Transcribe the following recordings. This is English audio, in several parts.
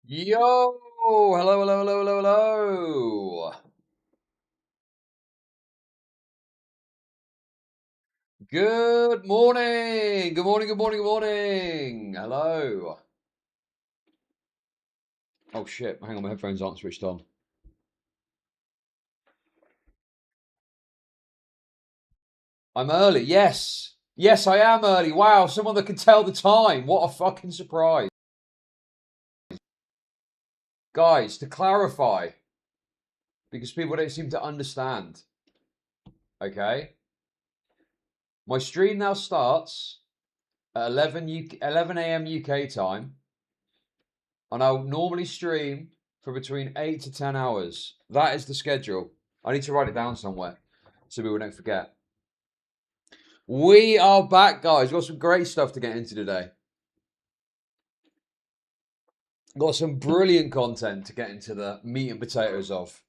Yo! Hello, hello, hello, hello, hello. Good morning. Good morning, good morning, good morning. Hello. Oh shit, hang on, my headphones aren't switched on. I'm early, yes. Yes, I am early. Wow, someone that can tell the time. What a fucking surprise. Guys, to clarify, because people don't seem to understand, okay? My stream now starts at 11 a.m. UK time. And I'll normally stream for between 8 to 10 hours. That is the schedule. I need to write it down somewhere so people don't forget. We are back, guys. Got some great stuff to get into today. Got some brilliant content to get into the meat and potatoes of.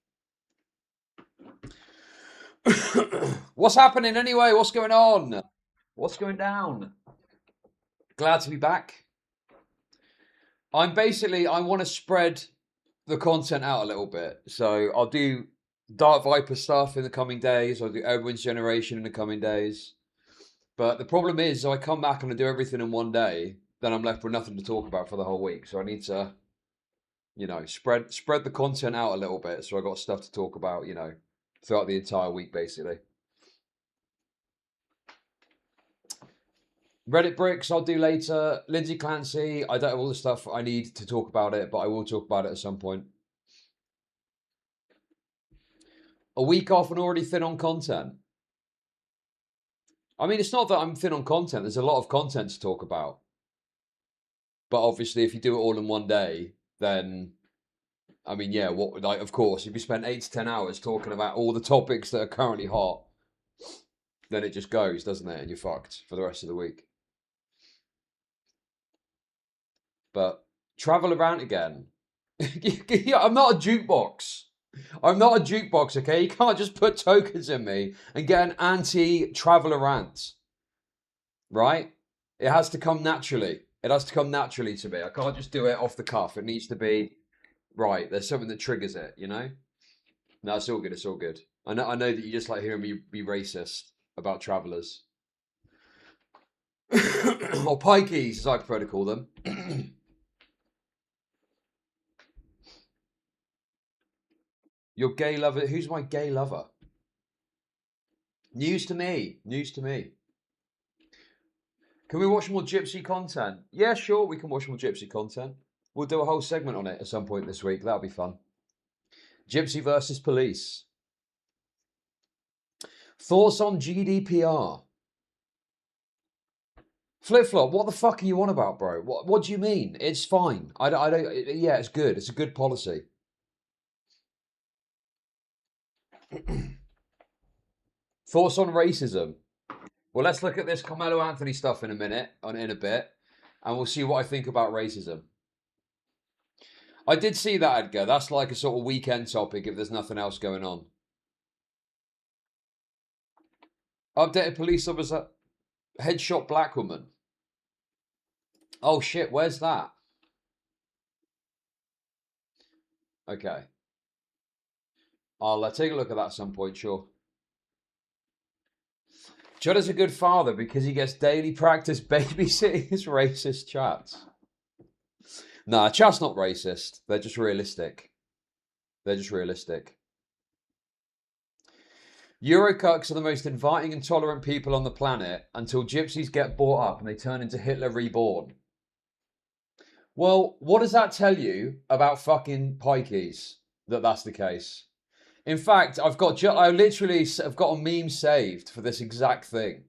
What's happening anyway? What's going on? What's going down? Glad to be back. I want to spread the content out a little bit. So I'll do Dark Viper stuff in the coming days. I'll do Edwin's Generation in the coming days. But the problem is, I come back and I do everything in one day, then I'm left with nothing to talk about for the whole week. So I need to, spread the content out a little bit. So I got stuff to talk about, throughout the entire week, basically. Reddit bricks, I'll do later. Lindsay Clancy, I don't have all the stuff I need to talk about it, but I will talk about it at some point. A week off and already thin on content. I mean, it's not that I'm thin on content. There's a lot of content to talk about. But obviously, if you do it all in one day, then, I mean, yeah, of course, if you spend 8 to 10 hours talking about all the topics that are currently hot, then it just goes, doesn't it? And you're fucked for the rest of the week. But travel around again. I'm not a jukebox. I'm not a jukebox, okay? You can't just put tokens in me and get an anti-traveler rant. Right? It has to come naturally. It has to come naturally to me. I can't just do it off the cuff. It needs to be, right, there's something that triggers it, No, it's all good. It's all good. I know that you just like hearing me be racist about travellers. Or pikeys, as I prefer to call them. Your gay lover. Who's my gay lover? News to me. News to me. Can we watch more gypsy content? Yeah, sure, we can watch more gypsy content. We'll do a whole segment on it at some point this week. That'll be fun. Gypsy versus police. Thoughts on GDPR? Flip flop. What the fuck are you on about, bro? What do you mean? It's fine. I don't. Yeah, it's good. It's a good policy. Thoughts on racism? Well, let's look at this Carmelo Anthony stuff in a minute, in a bit, and we'll see what I think about racism. I did see that, Edgar. That's like a sort of weekend topic if there's nothing else going on. Updated police officer headshot black woman. Oh shit, where's that? Okay. I'll take a look at that at some point, sure. Chud is a good father because he gets daily practice babysitting his racist chats. Nah, chat's not racist. They're just realistic. They're just realistic. Eurocucks are the most inviting and tolerant people on the planet until gypsies get bought up and they turn into Hitler reborn. Well, what does that tell you about fucking pikeys that that's the case? In fact, I literally have got a meme saved for this exact thing.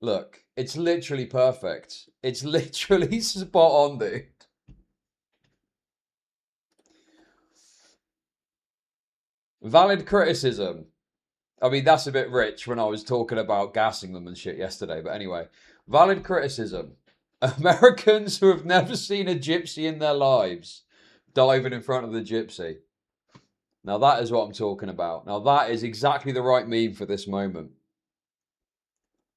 Look, it's literally perfect. It's literally spot on, dude. Valid criticism. I mean, that's a bit rich when I was talking about gassing them and shit yesterday. But anyway, valid criticism. Americans who have never seen a gypsy in their lives diving in front of the gypsy. Now that is what I'm talking about. Now that is exactly the right meme for this moment.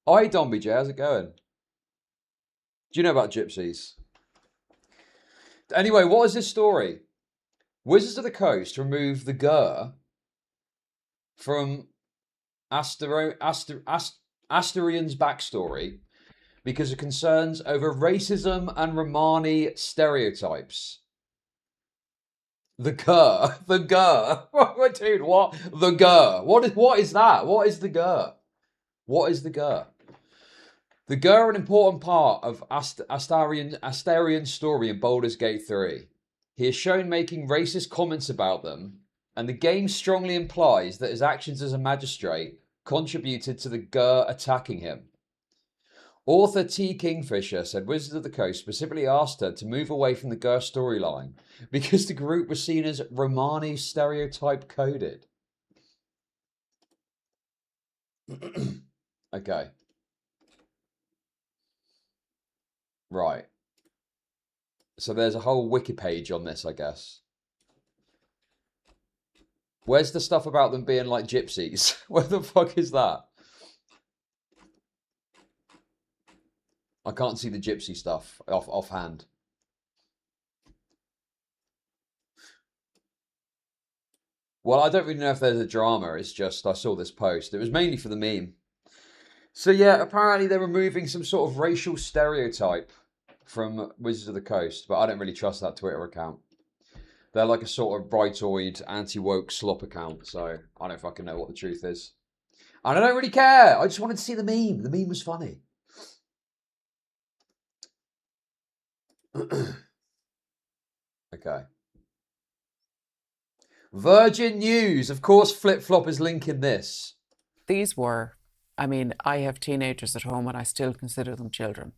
Oh, hey, Don BJ, how's it going? Do you know about gypsies? Anyway, what is this story? Wizards of the Coast remove the Gur from Asterian's backstory because of concerns over racism and Romani stereotypes. The Gur. The Gur. Dude, what? The Gur. What is that? What is the Gur? What is the Gur? The Gur are an important part of Astarian's story in Baldur's Gate 3. He is shown making racist comments about them, and the game strongly implies that his actions as a magistrate contributed to the Gur attacking him. Author T. Kingfisher said Wizards of the Coast specifically asked her to move away from the Gur storyline because the group was seen as Romani stereotype coded. Okay. Right. So there's a whole wiki page on this, I guess. Where's the stuff about them being like gypsies? Where the fuck is that? I can't see the gypsy stuff offhand. Well, I don't really know if there's a drama. It's just I saw this post. It was mainly for the meme. So yeah, apparently they're removing some sort of racial stereotype from Wizards of the Coast, but I don't really trust that Twitter account. They're like a sort of brightoid, anti-woke slop account, so I don't fucking know what the truth is. And I don't really care. I just wanted to see the meme. The meme was funny. Okay. Virgin News. Of course, Flip Flop is linking this. These were, I mean, I have teenagers at home and I still consider them children.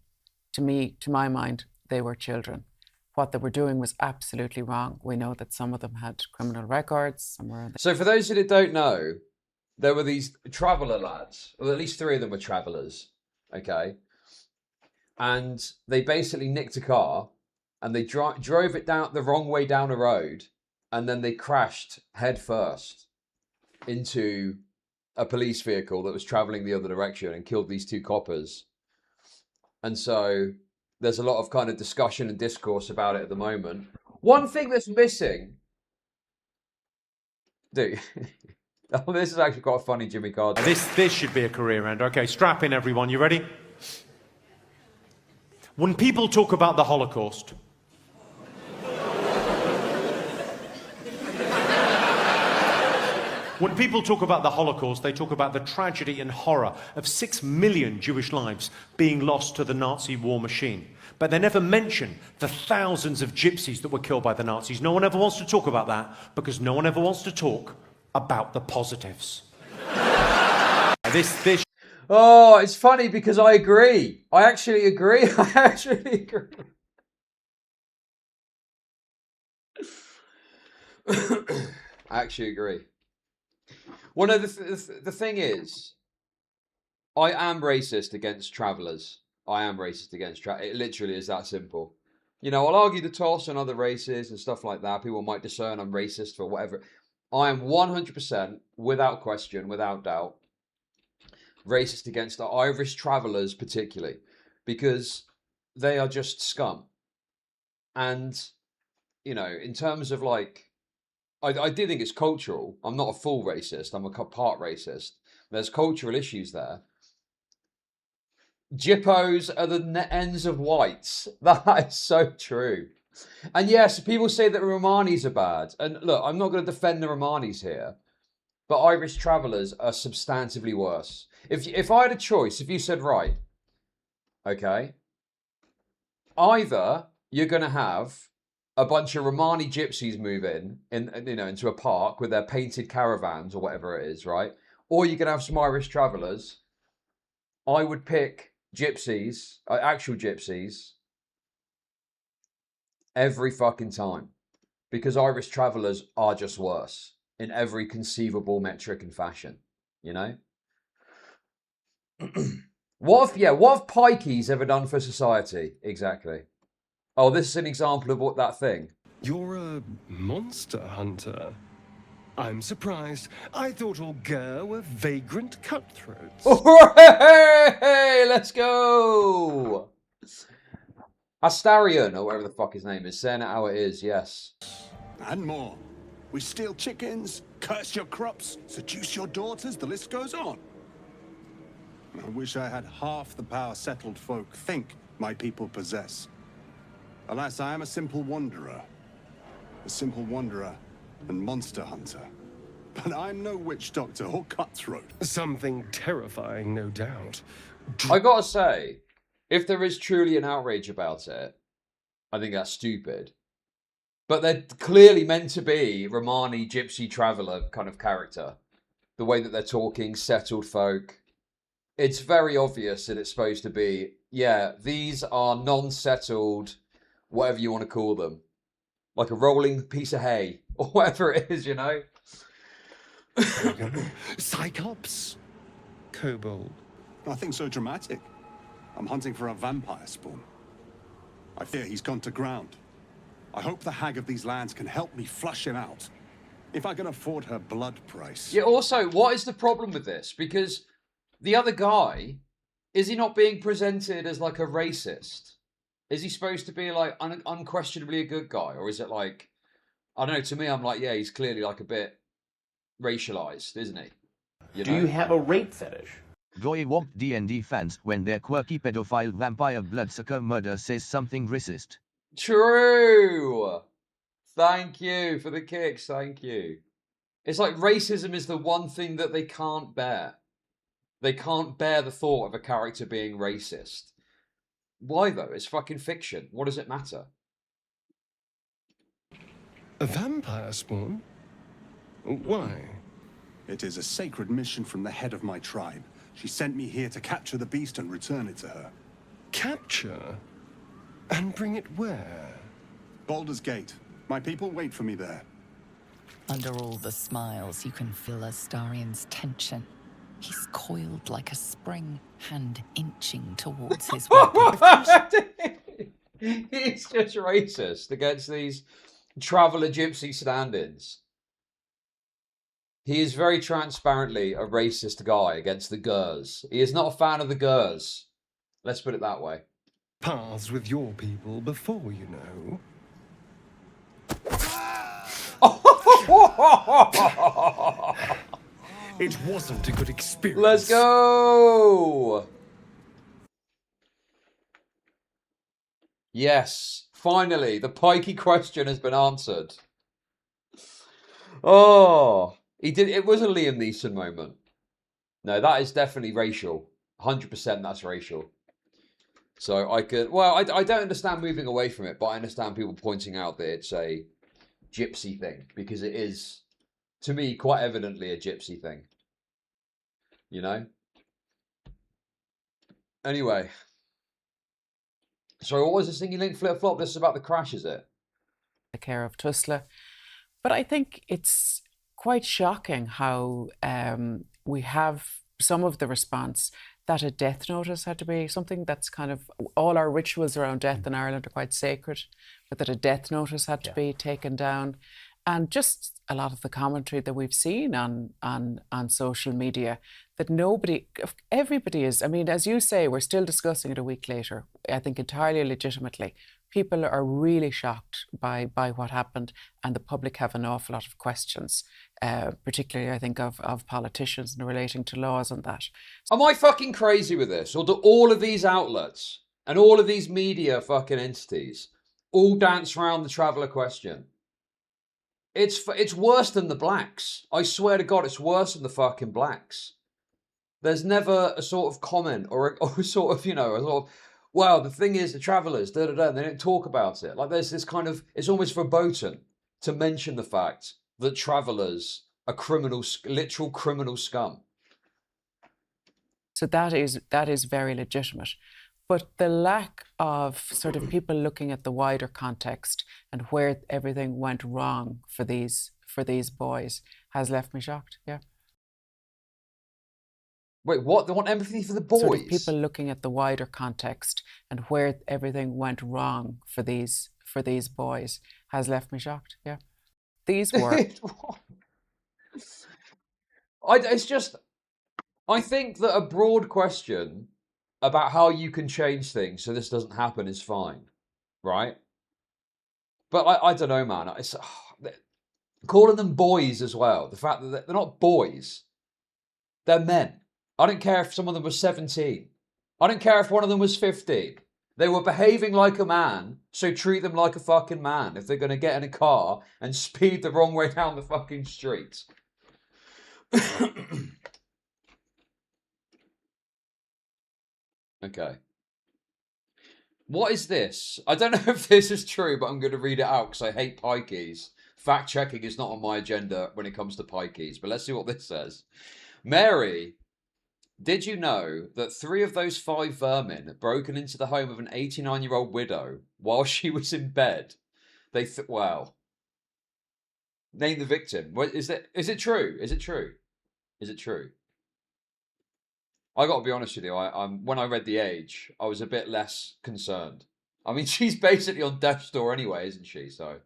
To me, to my mind, they were children. What they were doing was absolutely wrong. We know that some of them had criminal records. Some were... So for those that don't know, there were these traveller lads, or at least 3 of them were travellers, okay? And they basically nicked a car and they drove it down the wrong way down a road, and then they crashed head first into a police vehicle that was travelling the other direction and killed these 2 coppers. And so there's a lot of kind of discussion and discourse about it at the moment. One thing that's missing... Dude, oh, this is actually quite a funny Jimmy card. This should be a career ender. Okay, strap in everyone, you ready? When people talk about the Holocaust, when people talk about the Holocaust, they talk about the tragedy and horror of 6 million Jewish lives being lost to the Nazi war machine. But they never mention the thousands of gypsies that were killed by the Nazis. No one ever wants to talk about that because no one ever wants to talk about the positives. This. Oh, it's funny because I agree. I actually agree. I actually agree. I actually agree. Well, no, the thing is, I am racist against travellers. I am racist against travellers. It literally is that simple. You know, I'll argue the toss on other races and stuff like that. People might discern I'm racist for whatever. I am 100%, without question, without doubt, racist against the Irish travellers particularly, because they are just scum. And, you know, in terms of like, I do think it's cultural. I'm not a full racist. I'm a part racist. There's cultural issues there. Jippos are the ends of whites. That is so true. And yes, people say that Romanis are bad. And look, I'm not going to defend the Romanis here, but Irish travellers are substantively worse. If I had a choice, if you said, right, okay, either you're going to have a bunch of Romani gypsies move in, you know, into a park with their painted caravans or whatever it is, right? Or you can have some Irish travellers. I would pick gypsies, actual gypsies, every fucking time. Because Irish travellers are just worse in every conceivable metric and fashion, you know? What have pikeys ever done for society? Exactly. Oh, this is an example of what that thing. You're a monster hunter. I'm surprised. I thought all Gur were vagrant cutthroats. Hey, let's go! Astarion, or whatever the fuck his name is, saying it how it is, yes. And more. We steal chickens, curse your crops, seduce your daughters, the list goes on. I wish I had half the power settled folk think my people possess. Alas, I am a simple wanderer. A simple wanderer and monster hunter. But I'm no witch doctor or cutthroat. Something terrifying, no doubt. I gotta say, if there is truly an outrage about it, I think that's stupid. But they're clearly meant to be Romani, gypsy traveller kind of character. The way that they're talking, settled folk. It's very obvious that it's supposed to be, yeah, these are non-settled, whatever you want to call them. Like a rolling piece of hay, or whatever it is, you know? Cyclops? Kobold? Nothing so dramatic. I'm hunting for a vampire spawn. I fear he's gone to ground. I hope the hag of these lands can help me flush him out. If I can afford her blood price. Yeah, also, what is the problem with this? Because the other guy, is he not being presented as like a racist? Is he supposed to be like unquestionably a good guy? Or is it like, I don't know, to me I'm like, yeah, he's clearly like a bit racialized, isn't he? Do you have a rape fetish? Goy walked D&D fans when their quirky pedophile vampire bloodsucker murder says something racist. True! Thank you for the kicks, thank you. It's like racism is the one thing that they can't bear. They can't bear the thought of a character being racist. Why though? It's fucking fiction. What does it matter? A vampire spawn? Why? It is a sacred mission from the head of my tribe. She sent me here to capture the beast and return it to her. Capture? And bring it where? Baldur's Gate. My people wait for me there. Under all the smiles, you can feel Astarion's tension. He's coiled like a spring, hand inching towards his weapon. He's just racist against these traveller gypsy stand-ins. He is very transparently a racist guy against the Gurs. He is not a fan of the Gurs. Let's put it that way. Paths with your people before you know. It wasn't a good experience. Let's go! Yes, finally, the pikey question has been answered. Oh, he did. It was a Liam Neeson moment. No, that is definitely racial. 100% that's racial. So I could, well, I don't understand moving away from it, but I understand people pointing out that it's a gypsy thing, because it is, to me, quite evidently a gypsy thing. You know? Anyway. So what was this thing you linked, Flip Flop? This is about the crash, is it? The care of Tusla. But I think it's quite shocking how we have some of the response that a death notice had to be something that's kind of, all our rituals around death in Ireland are quite sacred, but that a death notice had to be taken down. And just a lot of the commentary that we've seen on social media, that everybody is, I mean, as you say, we're still discussing it a week later, I think entirely legitimately. People are really shocked by what happened, and the public have an awful lot of questions, particularly, I think, of politicians and relating to laws and that. Am I fucking crazy with this? Or do all of these outlets and all of these media fucking entities all dance around the traveller question? It's worse than the blacks. I swear to God, it's worse than the fucking blacks. There's never a sort of comment or a sort of, you know, a sort of, well, the thing is, the travellers, and they don't talk about it. Like, there's this kind of, it's almost verboten to mention the fact that travellers are literal criminal scum. So that is very legitimate. But the lack of sort of people looking at the wider context and where everything went wrong for these boys has left me shocked, yeah. Wait, what? They want empathy for the boys? Sort of people looking at the wider context and where everything went wrong for these boys has left me shocked, yeah. These were... It's just... I think that a broad question about how you can change things so this doesn't happen is fine. right? But I don't know, man. It's calling them boys as well. The fact that they're not boys, they're men. I don't care if some of them were 17. I don't care if one of them was 50. They were behaving like a man, so treat them like a fucking man if they're going to get in a car and speed the wrong way down the fucking street. Okay. What is this? I don't know if this is true, but I'm going to read it out because I hate pikeys. Fact checking is not on my agenda when it comes to pikeys, but let's see what this says. Mary, did you know that 3 of those 5 vermin had broken into the home of an 89-year-old widow while she was in bed? Wow. Name the victim. Is it true? Is it true? Is it true? I got to be honest with you. When I read the age, I was a bit less concerned. I mean, she's basically on death's door anyway, isn't she? So,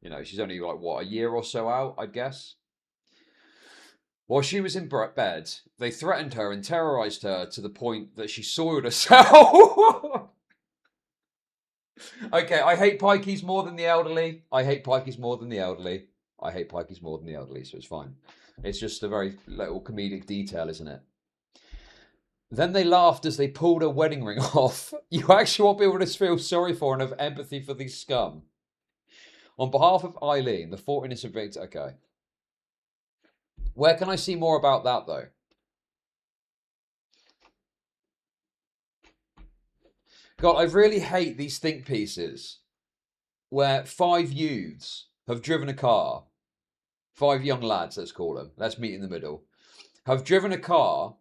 you know, she's only like, what, a year or so out, I'd guess. While she was in bed, they threatened her and terrorized her to the point that she soiled herself. Okay, I hate pikeys more than the elderly. I hate pikeys more than the elderly. I hate pikeys more than the elderly, so it's fine. It's just a very little comedic detail, isn't it? Then they laughed as they pulled her wedding ring off. You actually want people to feel sorry for and have empathy for these scum. On behalf of Eileen, the 4 innocent victims... Okay. Where can I see more about that, though? God, I really hate these think pieces where 5 youths have driven a car. 5 young lads, let's call them. Let's meet in the middle. Have driven a car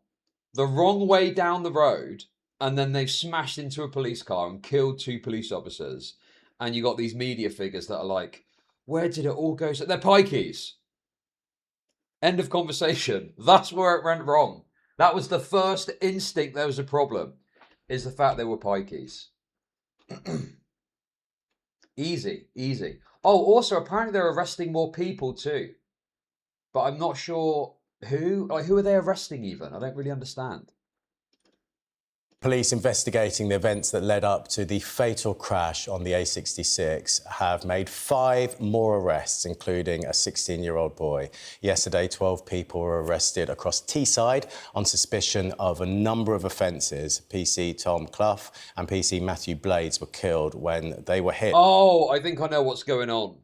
the wrong way down the road, and then they've smashed into a police car and killed 2 police officers. And you got these media figures that are like, where did it all go? So they're pikeys. End of conversation. That's where it went wrong. That was the first instinct there was a problem, is the fact they were pikeys. Easy, easy. Oh, also, apparently they're arresting more people too. But I'm not sure who. Like, who are they arresting even? I don't really understand. Police investigating the events that led up to the fatal crash on the A66 have made 5 more arrests, including a 16-year-old boy. Yesterday, 12 people were arrested across Teesside on suspicion of a number of offences. PC Tom Clough and PC Matthew Blades were killed when they were hit. Oh, I think I know what's going on.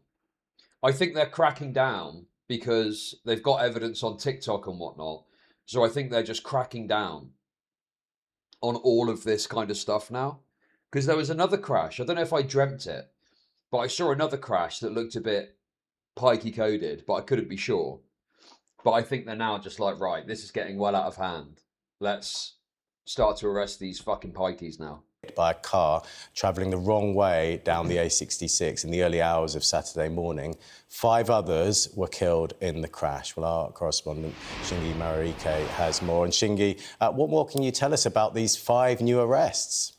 I think they're cracking down because they've got evidence on TikTok and whatnot. So I think they're just cracking down on all of this kind of stuff now. Because there was another crash. I don't know if I dreamt it, but I saw another crash that looked a bit pikey coded, but I couldn't be sure. But I think they're now just like, right, this is getting well out of hand. Let's start to arrest these fucking pikeys now. By a car travelling the wrong way down the A66 in the early hours of Saturday morning. 5 others were killed in the crash. Well, our correspondent Shingi Marike has more. And Shingi, what more can you tell us about these 5 new arrests?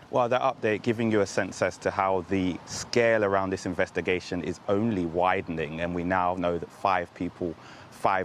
Well, that update giving you a sense as to how the scale around this investigation is only widening, and we now know that 5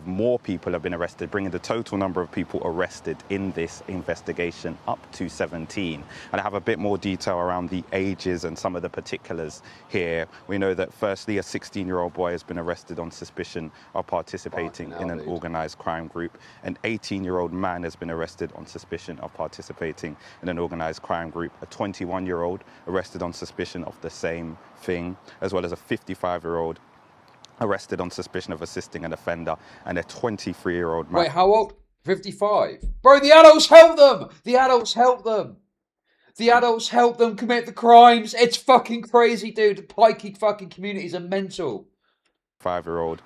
more people have been arrested, bringing the total number of people arrested in this investigation up to 17. And I have a bit more detail around the ages and some of the particulars here. We know that firstly, a 16-year-old boy has been arrested on suspicion of participating in an organised crime group. An 18-year-old man has been arrested on suspicion of participating in an organised crime group. A 21-year-old arrested on suspicion of the same thing, as well as a 55-year-old arrested on suspicion of assisting an offender, and a 23-year-old man. Wait, how old? 55? Bro, the adults help them! The adults help them! The adults help them commit the crimes! It's fucking crazy, dude. The pikey fucking communities are mental. 5-year-old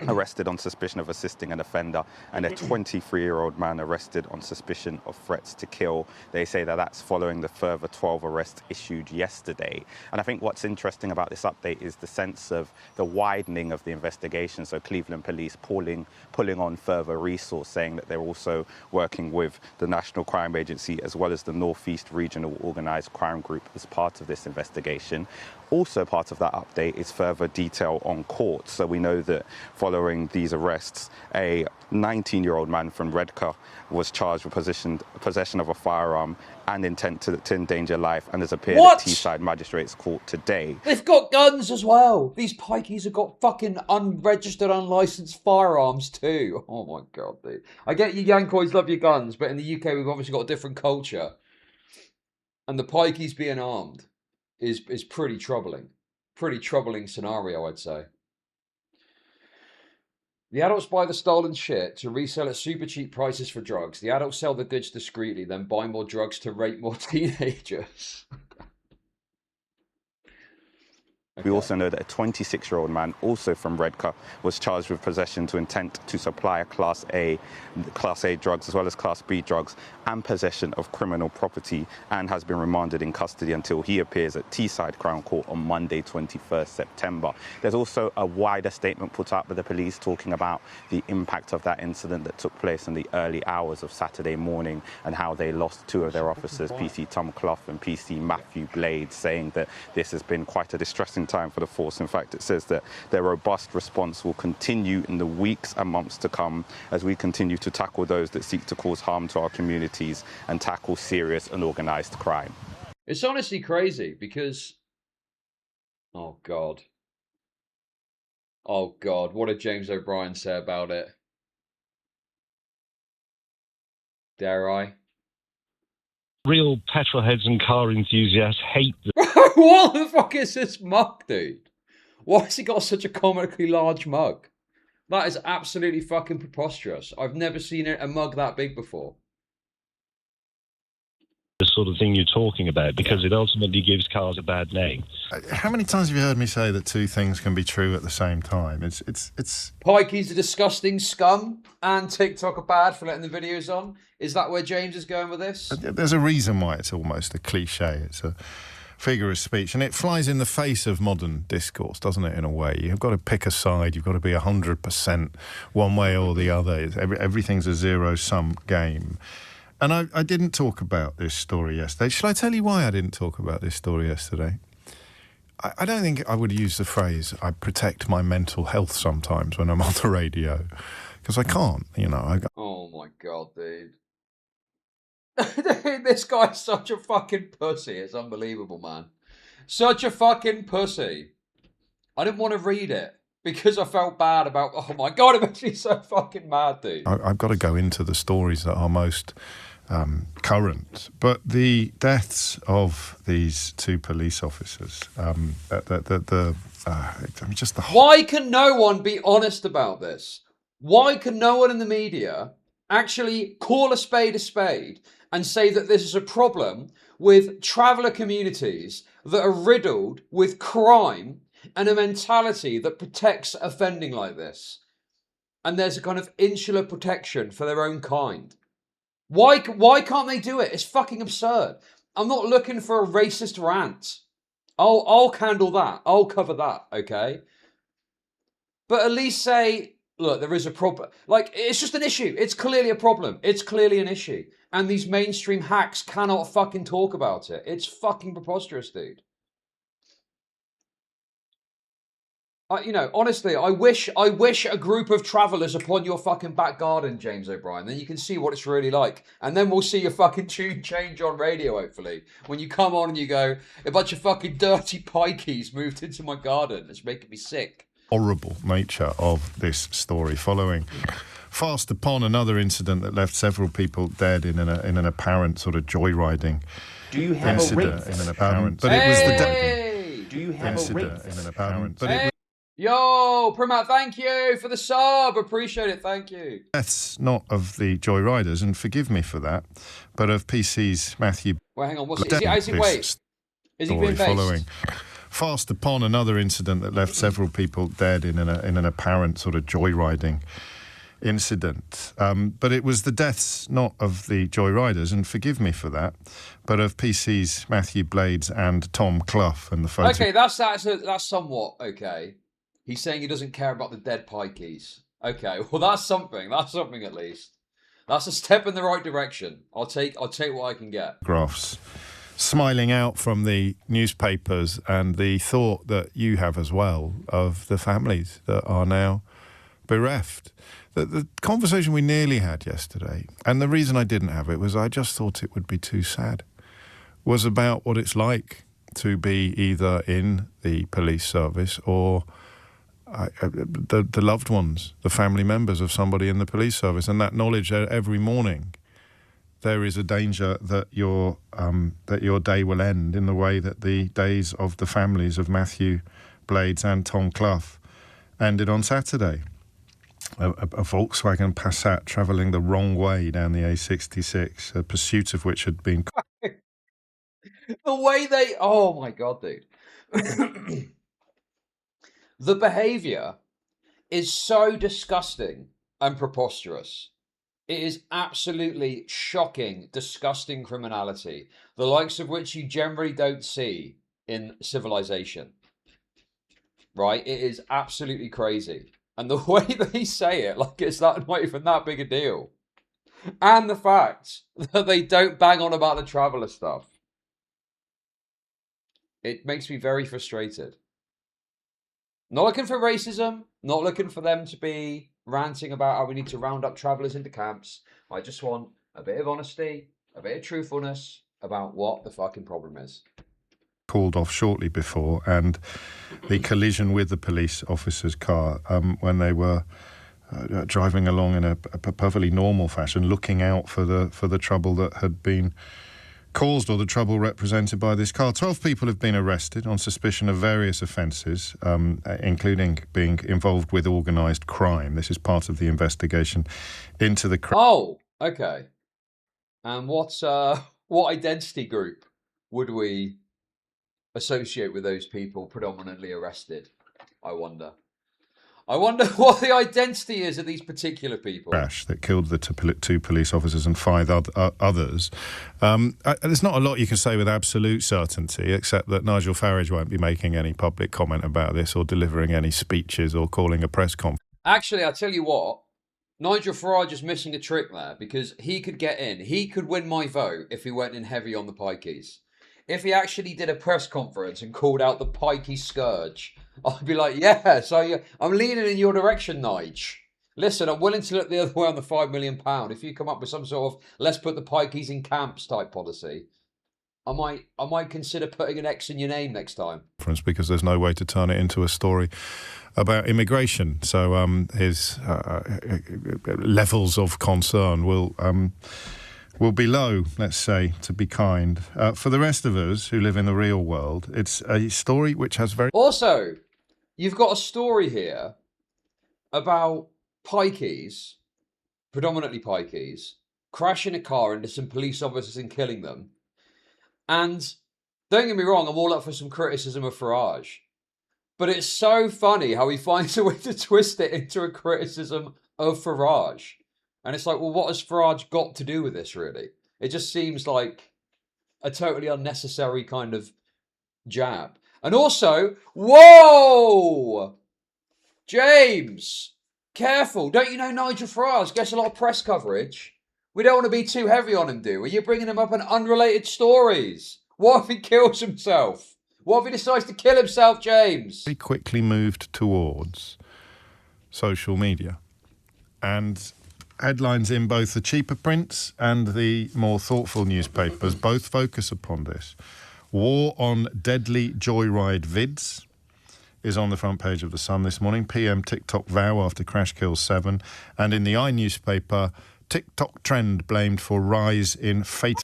arrested on suspicion of assisting an offender, and a 23-year-old man arrested on suspicion of threats to kill. They say that that's following the further 12 arrests issued yesterday. And I think what's interesting about this update is the sense of the widening of the investigation. So Cleveland police pulling on further resource, saying that they're also working with the National Crime Agency as well as the Northeast Regional Organised Crime Group as part of this investigation. Also part of that update is further detail on court. court. So we know that following these arrests, a 19-year-old man from Redcar was charged with possession of a firearm and intent to endanger life, and has appeared at Teesside Magistrates Court today. They've got guns as well. These pikeys have got fucking unregistered, unlicensed firearms too. Oh my god, dude. I get you Yankoids love your guns, but in the UK we've obviously got a different culture. And the pikeys being armed is pretty troubling. Pretty troubling scenario, I'd say. The adults buy the stolen shit to resell at super cheap prices for drugs. The adults sell the goods discreetly, then buy more drugs to rape more teenagers. We also know that a 26-year-old man, also from Redcar, was charged with possession to intent to supply a Class A drugs as well as Class B drugs and possession of criminal property, and has been remanded in custody until he appears at Teesside Crown Court on Monday, 21st September. There's also a wider statement put out by the police talking about the impact of that incident that took place in the early hours of Saturday morning and how they lost two of their officers, PC Tom Clough and PC Matthew Blades, saying that this has been quite a distressing time for the force. In fact, it says that their robust response will continue in the weeks and months to come as we continue to tackle those that seek to cause harm to our communities and tackle serious and organised crime. It's honestly crazy because, oh God, what did James O'Brien say about it? Dare I? Real petrolheads and car enthusiasts hate the... What the fuck is this mug, dude? Why has he got such a comically large mug? That is absolutely fucking preposterous. I've never seen a mug that big before. the sort of thing you're talking about, because it ultimately gives cars a bad name. How many times have you heard me say that two things can be true at the same time? It's Pikey's a disgusting scum and TikTok are bad for letting the videos on. Is that where James is going with this? There's a reason why it's almost a cliche. It's a figure of speech, and it flies in the face of modern discourse, doesn't it, in a way? You've got to pick a side, you've got to be 100% one way or the other. Everything's a zero-sum game. And I didn't talk about this story yesterday. Shall I tell you why I didn't talk about this story yesterday? I don't think I would use the phrase, I protect my mental health sometimes when I'm on the radio, because I can't, you know. Oh my God, dude. This guy's such a fucking pussy. It's unbelievable, man. Such a fucking pussy. I didn't want to read it because I felt bad about, oh my God, it makes me so fucking mad, dude. I've got to go into the stories that are most current. But the deaths of these two police officers, Why can no one be honest about this? Why can no one in the media actually call a spade and say that this is a problem with traveller communities that are riddled with crime and a mentality that protects offending like this? And there's a kind of insular protection for their own kind. Why can't they do it? It's fucking absurd. I'm not looking for a racist rant. I'll handle that. I'll cover that, okay? But at least say, look, there is a problem. Like, it's just an issue. It's clearly a problem. It's clearly an issue. And these mainstream hacks cannot fucking talk about it. It's fucking preposterous, dude. You know, honestly, I wish a group of travellers upon your fucking back garden, James O'Brien. Then you can see what it's really like. And then we'll see your fucking tune change on radio, hopefully. When you come on and you go, a bunch of fucking dirty pikeys moved into my garden. It's making me sick. Horrible nature of this story following fast upon another incident that left several people dead in an apparent sort of joyriding Do you have incident. a rate? In an apparent, but Hey! it was the Do you have a rate? in an apparent, but Hey! it Yo, Primat, thank you for the sub. Appreciate it. Thank you. deaths not of the joyriders, and forgive me for that, but of PC's Matthew. Wait, hang on. Wait. Is he being based? Following fast upon another incident that left several people dead in an apparent sort of joyriding incident. But it was the deaths not of the joyriders, and forgive me for that, but of PC's Matthew Blades and Tom Clough, and the photo. Okay, that's somewhat okay. He's saying he doesn't care about the dead pikeys. Okay, well that's something. That's something at least. That's a step in the right direction. I'll take what I can get. Photographs smiling out from the newspapers and the thought that you have as well of the families that are now bereft. The conversation we nearly had yesterday, and the reason I didn't have it was I just thought it would be too sad, was about what it's like to be either in the police service or the loved ones, the family members of somebody in the police service, and that knowledge that every morning there is a danger that your day will end in the way that the days of the families of Matthew Blades and Tom Clough ended on Saturday. A Volkswagen Passat travelling the wrong way down the A66, a pursuit of which had been... The way they... Oh, my God, dude. The behaviour is so disgusting and preposterous. It is absolutely shocking, disgusting criminality, the likes of which you generally don't see in civilization. Right? It is absolutely crazy. And the way they say it, like it's not even that big a deal. And the fact that they don't bang on about the traveller stuff. It makes me very frustrated. Not looking for racism, not looking for them to be ranting about how we need to round up travellers into camps. I just want a bit of honesty, a bit of truthfulness about what the fucking problem is. Called off shortly before, and the collision with the police officer's car when they were driving along in a perfectly normal fashion, looking out for the trouble that had been caused, or the trouble represented by this car. 12 people have been arrested on suspicion of various offences, including being involved with organised crime. This is part of the investigation into the... Oh, okay. And what identity group would we associate with those people predominantly arrested? I wonder what the identity is of these particular people. Crash that killed the two police officers and 5 others. There's not a lot you can say with absolute certainty, except that Nigel Farage won't be making any public comment about this or delivering any speeches or calling a press conference. Actually, I'll tell you what, Nigel Farage is missing a trick there, because he could get in. He could win my vote if he went in heavy on the pikeys. If he actually did a press conference and called out the pikey scourge, I'd be like, yeah, so I'm leaning in your direction, Nige. Listen, I'm willing to look the other way on the £5 million. If you come up with some sort of let's put the pikeys in camps type policy, I might consider putting an X in your name next time. Because there's no way to turn it into a story about immigration. So his levels of concern will be low, let's say, to be kind. For the rest of us who live in the real world, it's a story which has very... Also, you've got a story here about pikeys, predominantly pikeys, crashing a car into some police officers and killing them. And don't get me wrong, I'm all up for some criticism of Farage. But it's so funny how he finds a way to twist it into a criticism of Farage. And it's like, well, what has Farage got to do with this, really? It just seems like a totally unnecessary kind of jab. And also, whoa! James, careful. Don't you know Nigel Farage gets a lot of press coverage? We don't want to be too heavy on him, do we? You're bringing him up in unrelated stories. What if he kills himself? What if he decides to kill himself, James? Very quickly moved towards social media. And headlines in both the cheaper prints and the more thoughtful newspapers both focus upon this. War on deadly joyride vids is on the front page of The Sun this morning. PM TikTok vow after crash kills 7. And in the I newspaper, TikTok trend blamed for rise in fatal...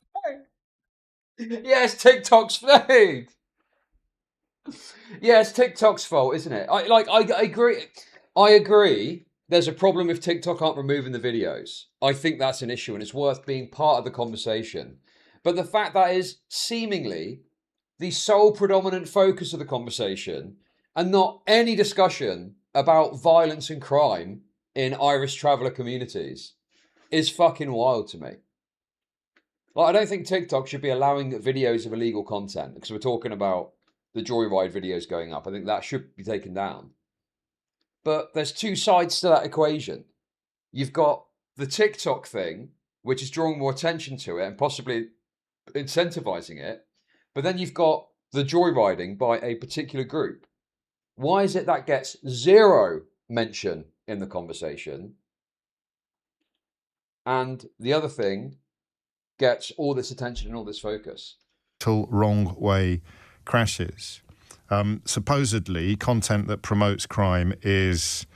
Yes, TikTok's fade. Yeah, it's TikTok's fault, isn't it? I agree. I agree. There's a problem if TikTok aren't removing the videos. I think that's an issue and it's worth being part of the conversation. But the fact that is seemingly the sole predominant focus of the conversation and not any discussion about violence and crime in Irish traveller communities is fucking wild to me. Like, I don't think TikTok should be allowing videos of illegal content because we're talking about the joyride videos going up. I think that should be taken down. But there's two sides to that equation. You've got the TikTok thing, which is drawing more attention to it and possibly incentivizing it. But then you've got the joyriding by a particular group. Why is it that gets zero mention in the conversation? And the other thing gets all this attention and all this focus. Wrong way crashes. Supposedly, content that promotes crime is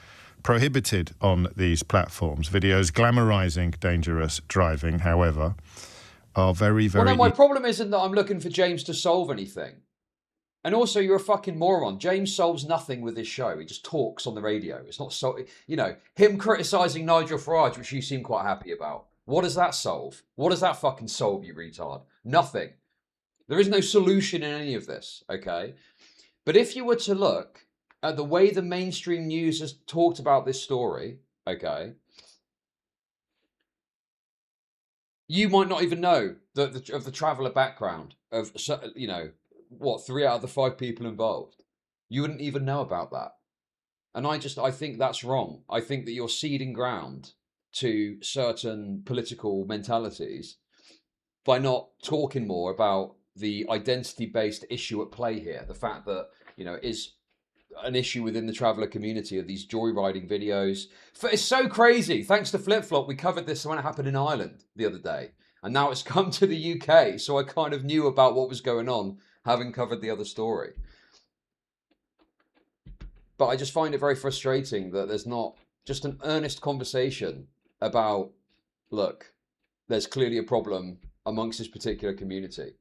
prohibited on these platforms. Videos glamorizing dangerous driving, however, are very, very... Well, no, my problem isn't that I'm looking for James to solve anything. And also, you're a fucking moron. James solves nothing with this show. He just talks on the radio. It's not so... You know, him criticising Nigel Farage, which you seem quite happy about. What does that solve? What does that fucking solve, you retard? Nothing. There is no solution in any of this, okay? But if you were to look at the way the mainstream news has talked about this story, okay, you might not even know of the traveller background of, you know, what, 3 out of the 5 people involved. You wouldn't even know about that. And I think that's wrong. I think that you're ceding ground to certain political mentalities by not talking more about the identity-based issue at play here. The fact that, you know, is an issue within the traveller community of these joyriding videos. It's so crazy. Thanks to Flip Flop, we covered this when it happened in Ireland the other day. And now it's come to the UK. So I kind of knew about what was going on, having covered the other story. But I just find it very frustrating that there's not just an earnest conversation about, look, there's clearly a problem amongst this particular community.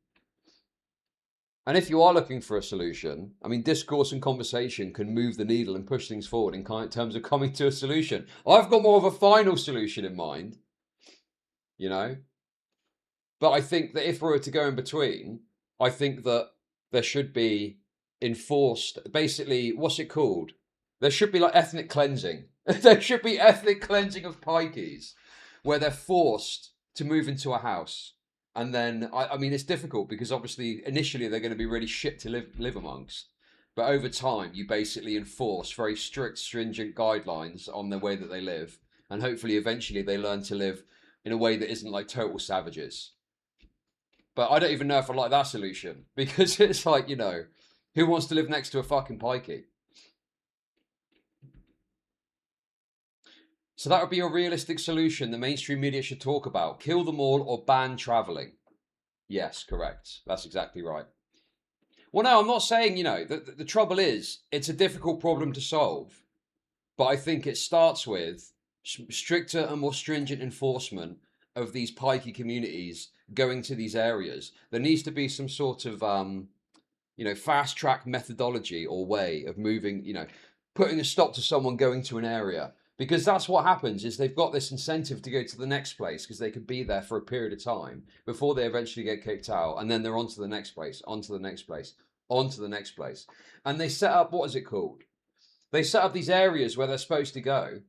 And if you are looking for a solution, I mean, discourse and conversation can move the needle and push things forward in terms of coming to a solution. I've got more of a final solution in mind, you know. But I think that if we were to go in between, I think that there should be enforced, basically, what's it called? There should be like ethnic cleansing. There should be ethnic cleansing of pikeys where they're forced to move into a house. And then, I mean, it's difficult because obviously initially they're going to be really shit to live amongst. But over time, you basically enforce very strict, stringent guidelines on the way that they live. And hopefully, eventually, they learn to live in a way that isn't like total savages. But I don't even know if I like that solution. Because it's like, you know, who wants to live next to a fucking pikey? So that would be a realistic solution the mainstream media should talk about. Kill them all or ban travelling. Yes, correct. That's exactly right. Well, no, I'm not saying, you know, the trouble is, it's a difficult problem to solve. But I think it starts with stricter and more stringent enforcement of these pikey communities going to these areas. There needs to be some sort of, you know, fast track methodology or way of moving, you know, putting a stop to someone going to an area. Because that's what happens, is they've got this incentive to go to the next place because they could be there for a period of time before they eventually get kicked out. And then they're on to the next place, on to the next place, on to the next place. And they set up, what is it called? They set up these areas where they're supposed to go,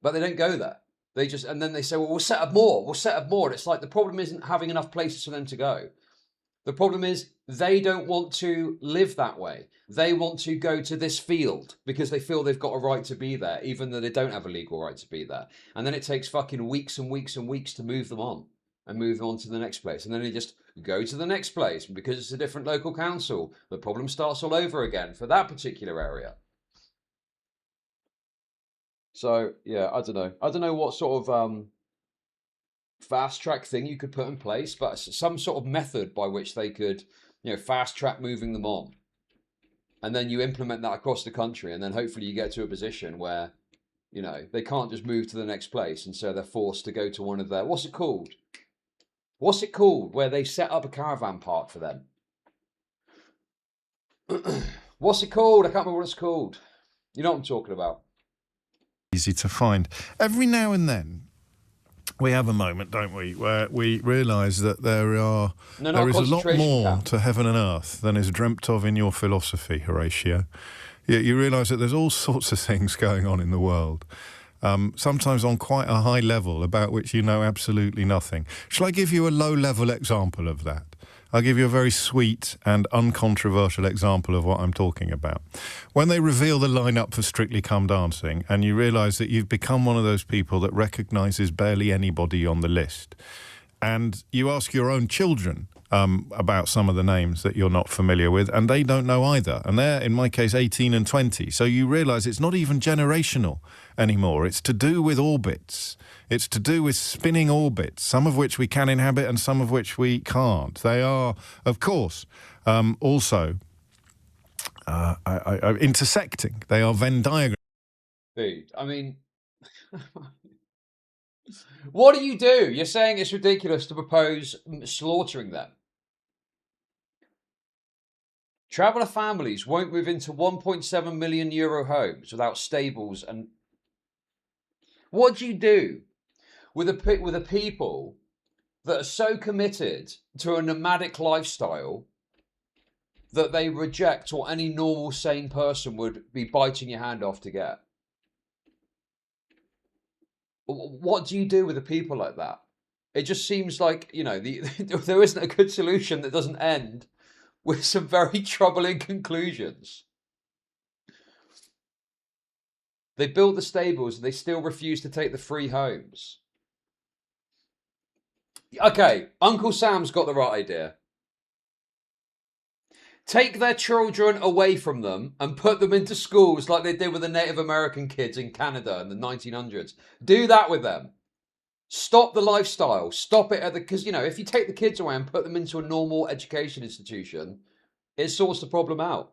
but they don't go there. They just, and then they say, well, we'll set up more, we'll set up more. And it's like, the problem isn't having enough places for them to go. The problem is they don't want to live that way. They want to go to this field because they feel they've got a right to be there, even though they don't have a legal right to be there. And then it takes fucking weeks and weeks and weeks to move them on and move them on to the next place. And then they just go to the next place. And because it's a different local council, the problem starts all over again for that particular area. So, yeah, I don't know. I don't know what sort of fast track thing you could put in place, but some sort of method by which they could, you know, fast track moving them on. And then you implement that across the country, and then hopefully you get to a position where, you know, they can't just move to the next place, and so they're forced to go to one of their, what's it called? What's it called where they set up a caravan park for them? What's it called? I can't remember what it's called. You know what I'm talking about. Easy to find. Every now and then, we have a moment, don't we, where we realise that there is a lot more to heaven and earth than is dreamt of in your philosophy, Horatio. You realise that there's all sorts of things going on in the world, sometimes on quite a high level about which you know absolutely nothing. Shall I give you a low-level example of that? I'll give you a very sweet and uncontroversial example of what I'm talking about. When they reveal the lineup for Strictly Come Dancing and you realise that you've become one of those people that recognises barely anybody on the list, and you ask your own children about some of the names that you're not familiar with, and they don't know either. And they're, in my case, 18 and 20. So you realise it's not even generational anymore. It's to do with orbits. It's to do with spinning orbits, some of which we can inhabit and some of which we can't. They are, of course, also intersecting. They are Venn diagrams. Dude, I mean, what do you do? You're saying it's ridiculous to propose slaughtering them. Traveller families won't move into 1.7 million euro homes without stables. And what do you do with a people that are so committed to a nomadic lifestyle that they reject what any normal sane person would be biting your hand off to get? What do you do with a people like that? It just seems like, you know, there isn't a good solution that doesn't end with some very troubling conclusions. They built the stables and they still refuse to take the free homes. Okay, Uncle Sam's got the right idea. Take their children away from them and put them into schools like they did with the Native American kids in Canada in the 1900s. Do that with them. Stop the lifestyle. Stop it because, you know, if you take the kids away and put them into a normal education institution, it sorts the problem out.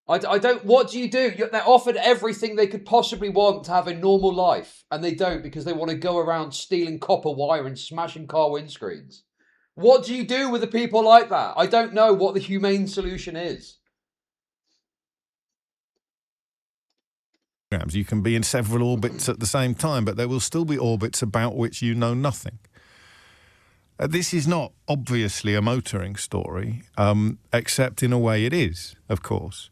What do you do? They're offered everything they could possibly want to have a normal life, and they don't because they want to go around stealing copper wire and smashing car windscreens. What do you do with the people like that? I don't know what the humane solution is. You can be in several orbits at the same time, but there will still be orbits about which you know nothing. This is not obviously a motoring story, except in a way it is, of course,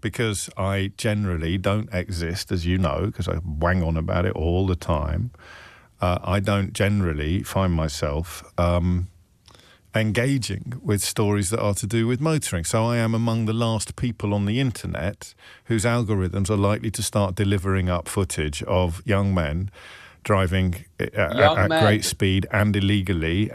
because I generally don't exist, as you know, because I wang on about it all the time. I don't generally find myself engaging with stories that are to do with motoring. So I am among the last people on the internet whose algorithms are likely to start delivering up footage of young men driving at great speed and illegally.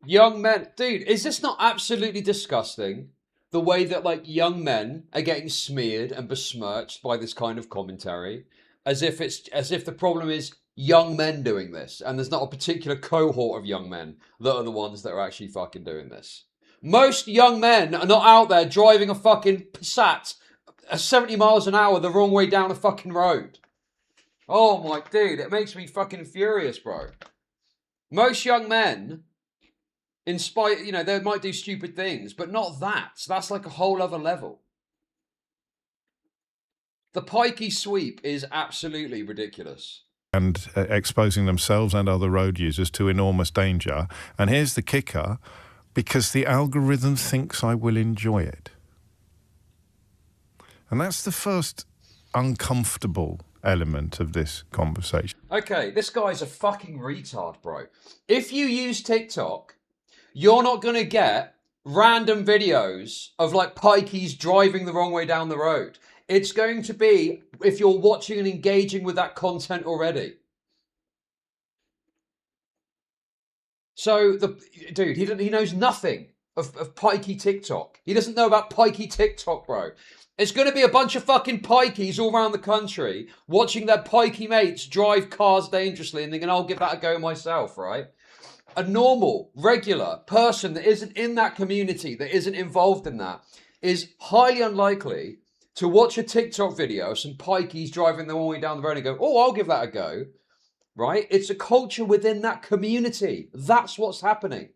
Young men. Dude, is this not absolutely disgusting? The way that, like, young men are getting smeared and besmirched by this kind of commentary, as if the problem is young men doing this, and there's not a particular cohort of young men that are the ones that are actually fucking doing this. Most young men are not out there driving a fucking Passat at 70 miles an hour the wrong way down a fucking road. Oh my dude, it makes me fucking furious, bro. Most young men, in spite, you know, they might do stupid things, but not that. So that's like a whole other level. The pikey sweep is absolutely ridiculous. And exposing themselves and other road users to enormous danger. And here's the kicker, because the algorithm thinks I will enjoy it. And that's the first uncomfortable element of this conversation. Okay, this guy's a fucking retard, bro. If you use TikTok, you're not going to get random videos of, like, pikeys driving the wrong way down the road. It's going to be if you're watching and engaging with that content already. So, dude, he knows nothing of pikey TikTok. He doesn't know about pikey TikTok, bro. It's going to be a bunch of fucking pikeys all around the country watching their pikey mates drive cars dangerously and thinking, I'll give that a go myself, right? A normal, regular person that isn't in that community, that isn't involved in that, is highly unlikely to watch a TikTok video of some pikeys driving the wrong way down the road and go, oh, I'll give that a go, right? It's a culture within that community. That's what's happening.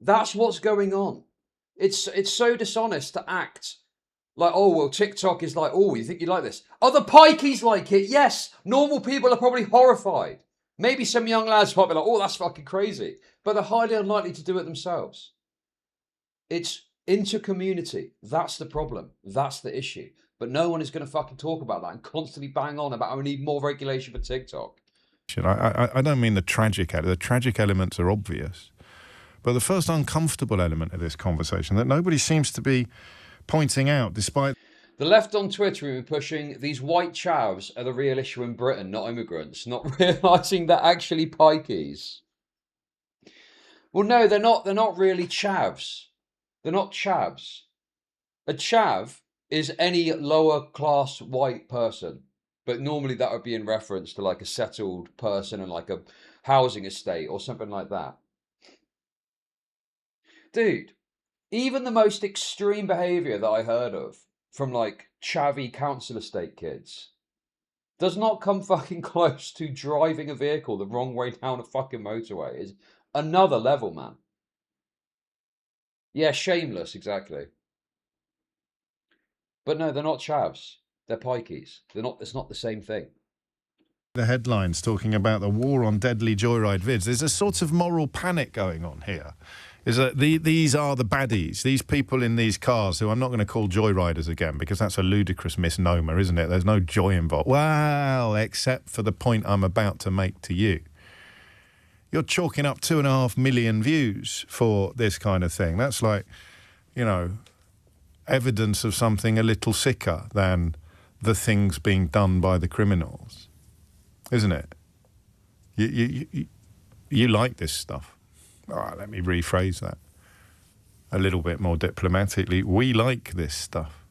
That's what's going on. It's so dishonest to act like, oh, well, TikTok is like, oh, you think you like this? Other pikeys like it, yes. Normal people are probably horrified. Maybe some young lads might be like, oh, that's fucking crazy. But they're highly unlikely to do it themselves. It's inter-community. That's the problem. That's the issue. But no one is going to fucking talk about that and constantly bang on about how we need more regulation for TikTok. I don't mean the tragic element. The tragic elements are obvious. But the first uncomfortable element of this conversation that nobody seems to be pointing out, despite... The left on Twitter have been pushing these white chavs are the real issue in Britain, not immigrants, not realising they're actually pikeys. Well, no, they're not. They're not really chavs. They're not chavs. A chav is any lower class white person, but normally that would be in reference to like a settled person and like a housing estate or something like that. Dude, even the most extreme behavior that I heard of from like chavvy council estate kids does not come fucking close to driving a vehicle the wrong way down a fucking motorway. Is another level, man. Yeah, shameless, exactly. But no, they're not chavs. They're pikeys. They're not. It's not the same thing. The headlines talking about the war on deadly joyride vids. There's a sort of moral panic going on here. Is that these are the baddies, these people in these cars who I'm not going to call joyriders again because that's a ludicrous misnomer, isn't it? There's no joy involved. Well, except for the point I'm about to make to you. You're chalking up 2.5 million views for this kind of thing. That's like, you know, evidence of something a little sicker than the things being done by the criminals, isn't it? You like this stuff. All right, let me rephrase that a little bit more diplomatically. We like this stuff.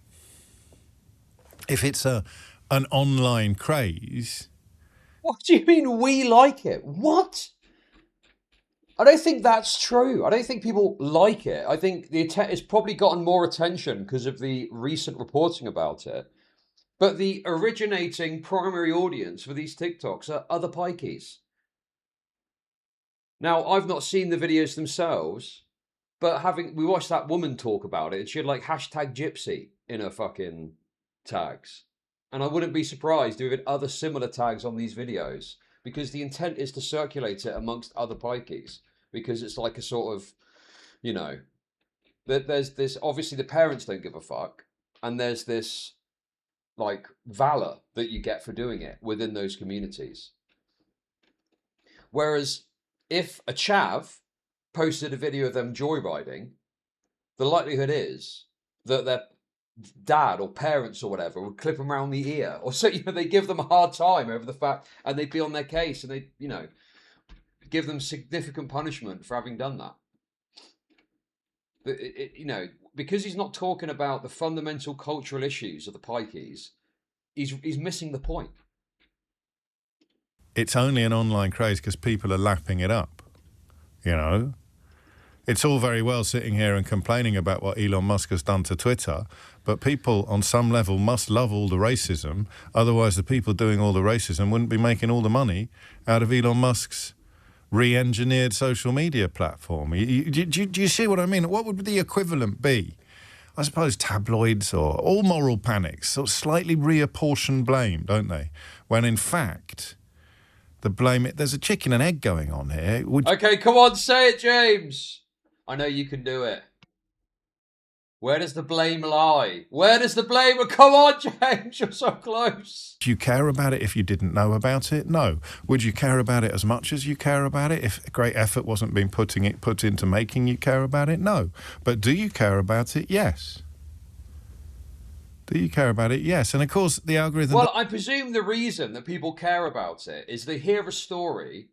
If it's an online craze... What do you mean we like it? What? I don't think that's true. I don't think people like it. I think it's probably gotten more attention because of the recent reporting about it. But the originating primary audience for these TikToks are other pikeys. Now, I've not seen the videos themselves, but we watched that woman talk about it, and she had like #gypsy in her fucking tags. And I wouldn't be surprised if we had other similar tags on these videos, because the intent is to circulate it amongst other pikeys, because it's like a sort of, you know, there's this, obviously the parents don't give a fuck, and there's this like valor that you get for doing it within those communities. Whereas if a chav posted a video of them joyriding, the likelihood is that their dad or parents or whatever would clip them around the ear, or so, you know, they give them a hard time over the fact, and they'd be on their case, and they, you know, give them significant punishment for having done that. But you know, because he's not talking about the fundamental cultural issues of the pikeys, he's missing the point. It's only an online craze because people are lapping it up, you know? It's all very well sitting here and complaining about what Elon Musk has done to Twitter, but people on some level must love all the racism, otherwise the people doing all the racism wouldn't be making all the money out of Elon Musk's re-engineered social media platform. Do you see what I mean? What would the equivalent be? I suppose tabloids or all moral panics sort of slightly reapportion blame, don't they? When in fact... the blame, there's a chicken and egg going on here. Okay, come on, say it, James. I know you can do it. Where does the blame lie? Where does the blame... Come on, James, you're so close. Do you care about it if you didn't know about it? No. Would you care about it as much as you care about it if great effort wasn't being put into making you care about it? No. But do you care about it? Yes. Do you care about it? Yes. And of course, the algorithm... Well, I presume the reason that people care about it is they hear a story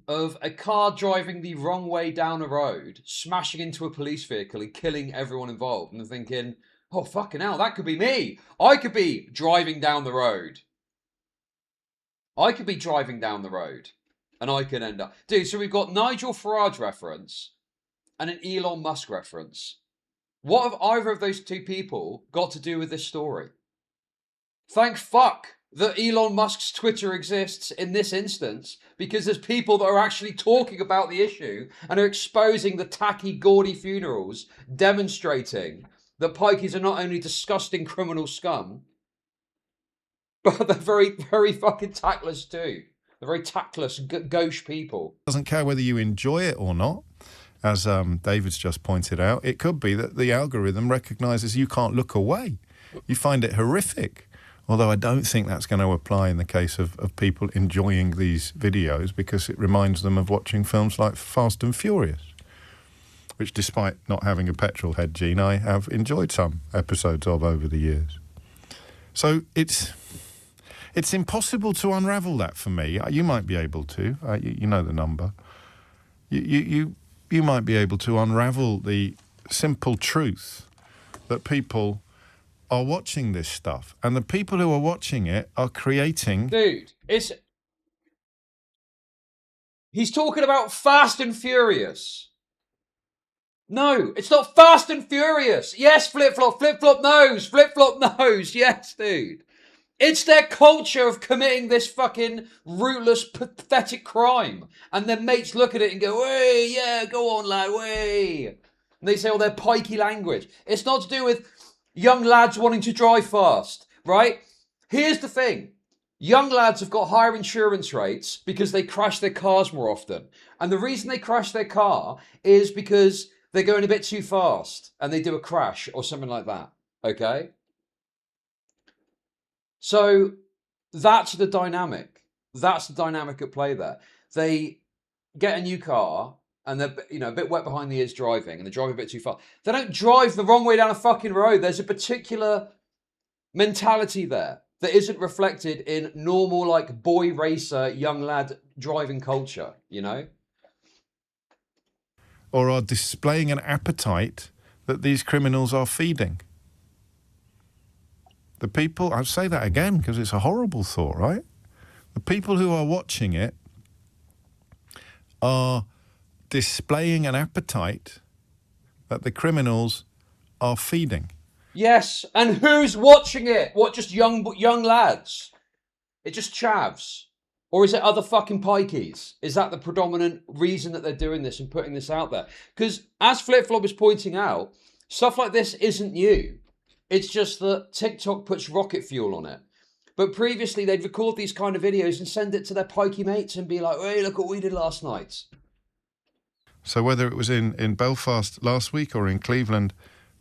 of a car driving the wrong way down a road, smashing into a police vehicle and killing everyone involved. And they're thinking, oh, fucking hell, that could be me. I could be driving down the road. I could be driving down the road. And I could end up... Dude, so we've got Nigel Farage reference and an Elon Musk reference. What have either of those two people got to do with this story? Thank fuck that Elon Musk's Twitter exists in this instance, because there's people that are actually talking about the issue and are exposing the tacky, gaudy funerals, demonstrating that pikeys are not only disgusting criminal scum, but they're very, very fucking tactless too. They're very tactless, gauche people. Doesn't care whether you enjoy it or not. As David's just pointed out, it could be that the algorithm recognises you can't look away. You find it horrific. Although I don't think that's going to apply in the case of people enjoying these videos, because it reminds them of watching films like Fast and Furious, which, despite not having a petrol head gene, I have enjoyed some episodes of over the years. So it's impossible to unravel that for me. You might be able to. You know the number. you might be able to unravel the simple truth that people are watching this stuff, and the people who are watching it are creating... Dude, he's talking about Fast and Furious. No, it's not Fast and Furious. Yes, flip-flop nose, yes, dude. It's their culture of committing this fucking rootless, pathetic crime. And their mates look at it and go, "Way, yeah, go on, lad, way." And they say all their pikey language. It's not to do with young lads wanting to drive fast, right? Here's the thing. Young lads have got higher insurance rates because they crash their cars more often. And the reason they crash their car is because they're going a bit too fast and they do a crash or something like that, okay? So that's the dynamic. That's the dynamic at play there. They get a new car and they're, you know, a bit wet behind the ears driving and they drive a bit too fast. They don't drive the wrong way down a fucking road. There's a particular mentality there that isn't reflected in normal, like, boy racer, young lad driving culture, you know? Or are displaying an appetite that these criminals are feeding. The people, I'll say that again because it's a horrible thought, right? The people who are watching it are displaying an appetite that the criminals are feeding. Yes, and who's watching it? What, just young lads? It just chavs? Or is it other fucking pikeys? Is that the predominant reason that they're doing this and putting this out there? Because as Flip-Flop is pointing out, stuff like this isn't new. It's just that TikTok puts rocket fuel on it. But previously, they'd record these kind of videos and send it to their pikey mates and be like, "Hey, look what we did last night." So whether it was in Belfast last week or in Cleveland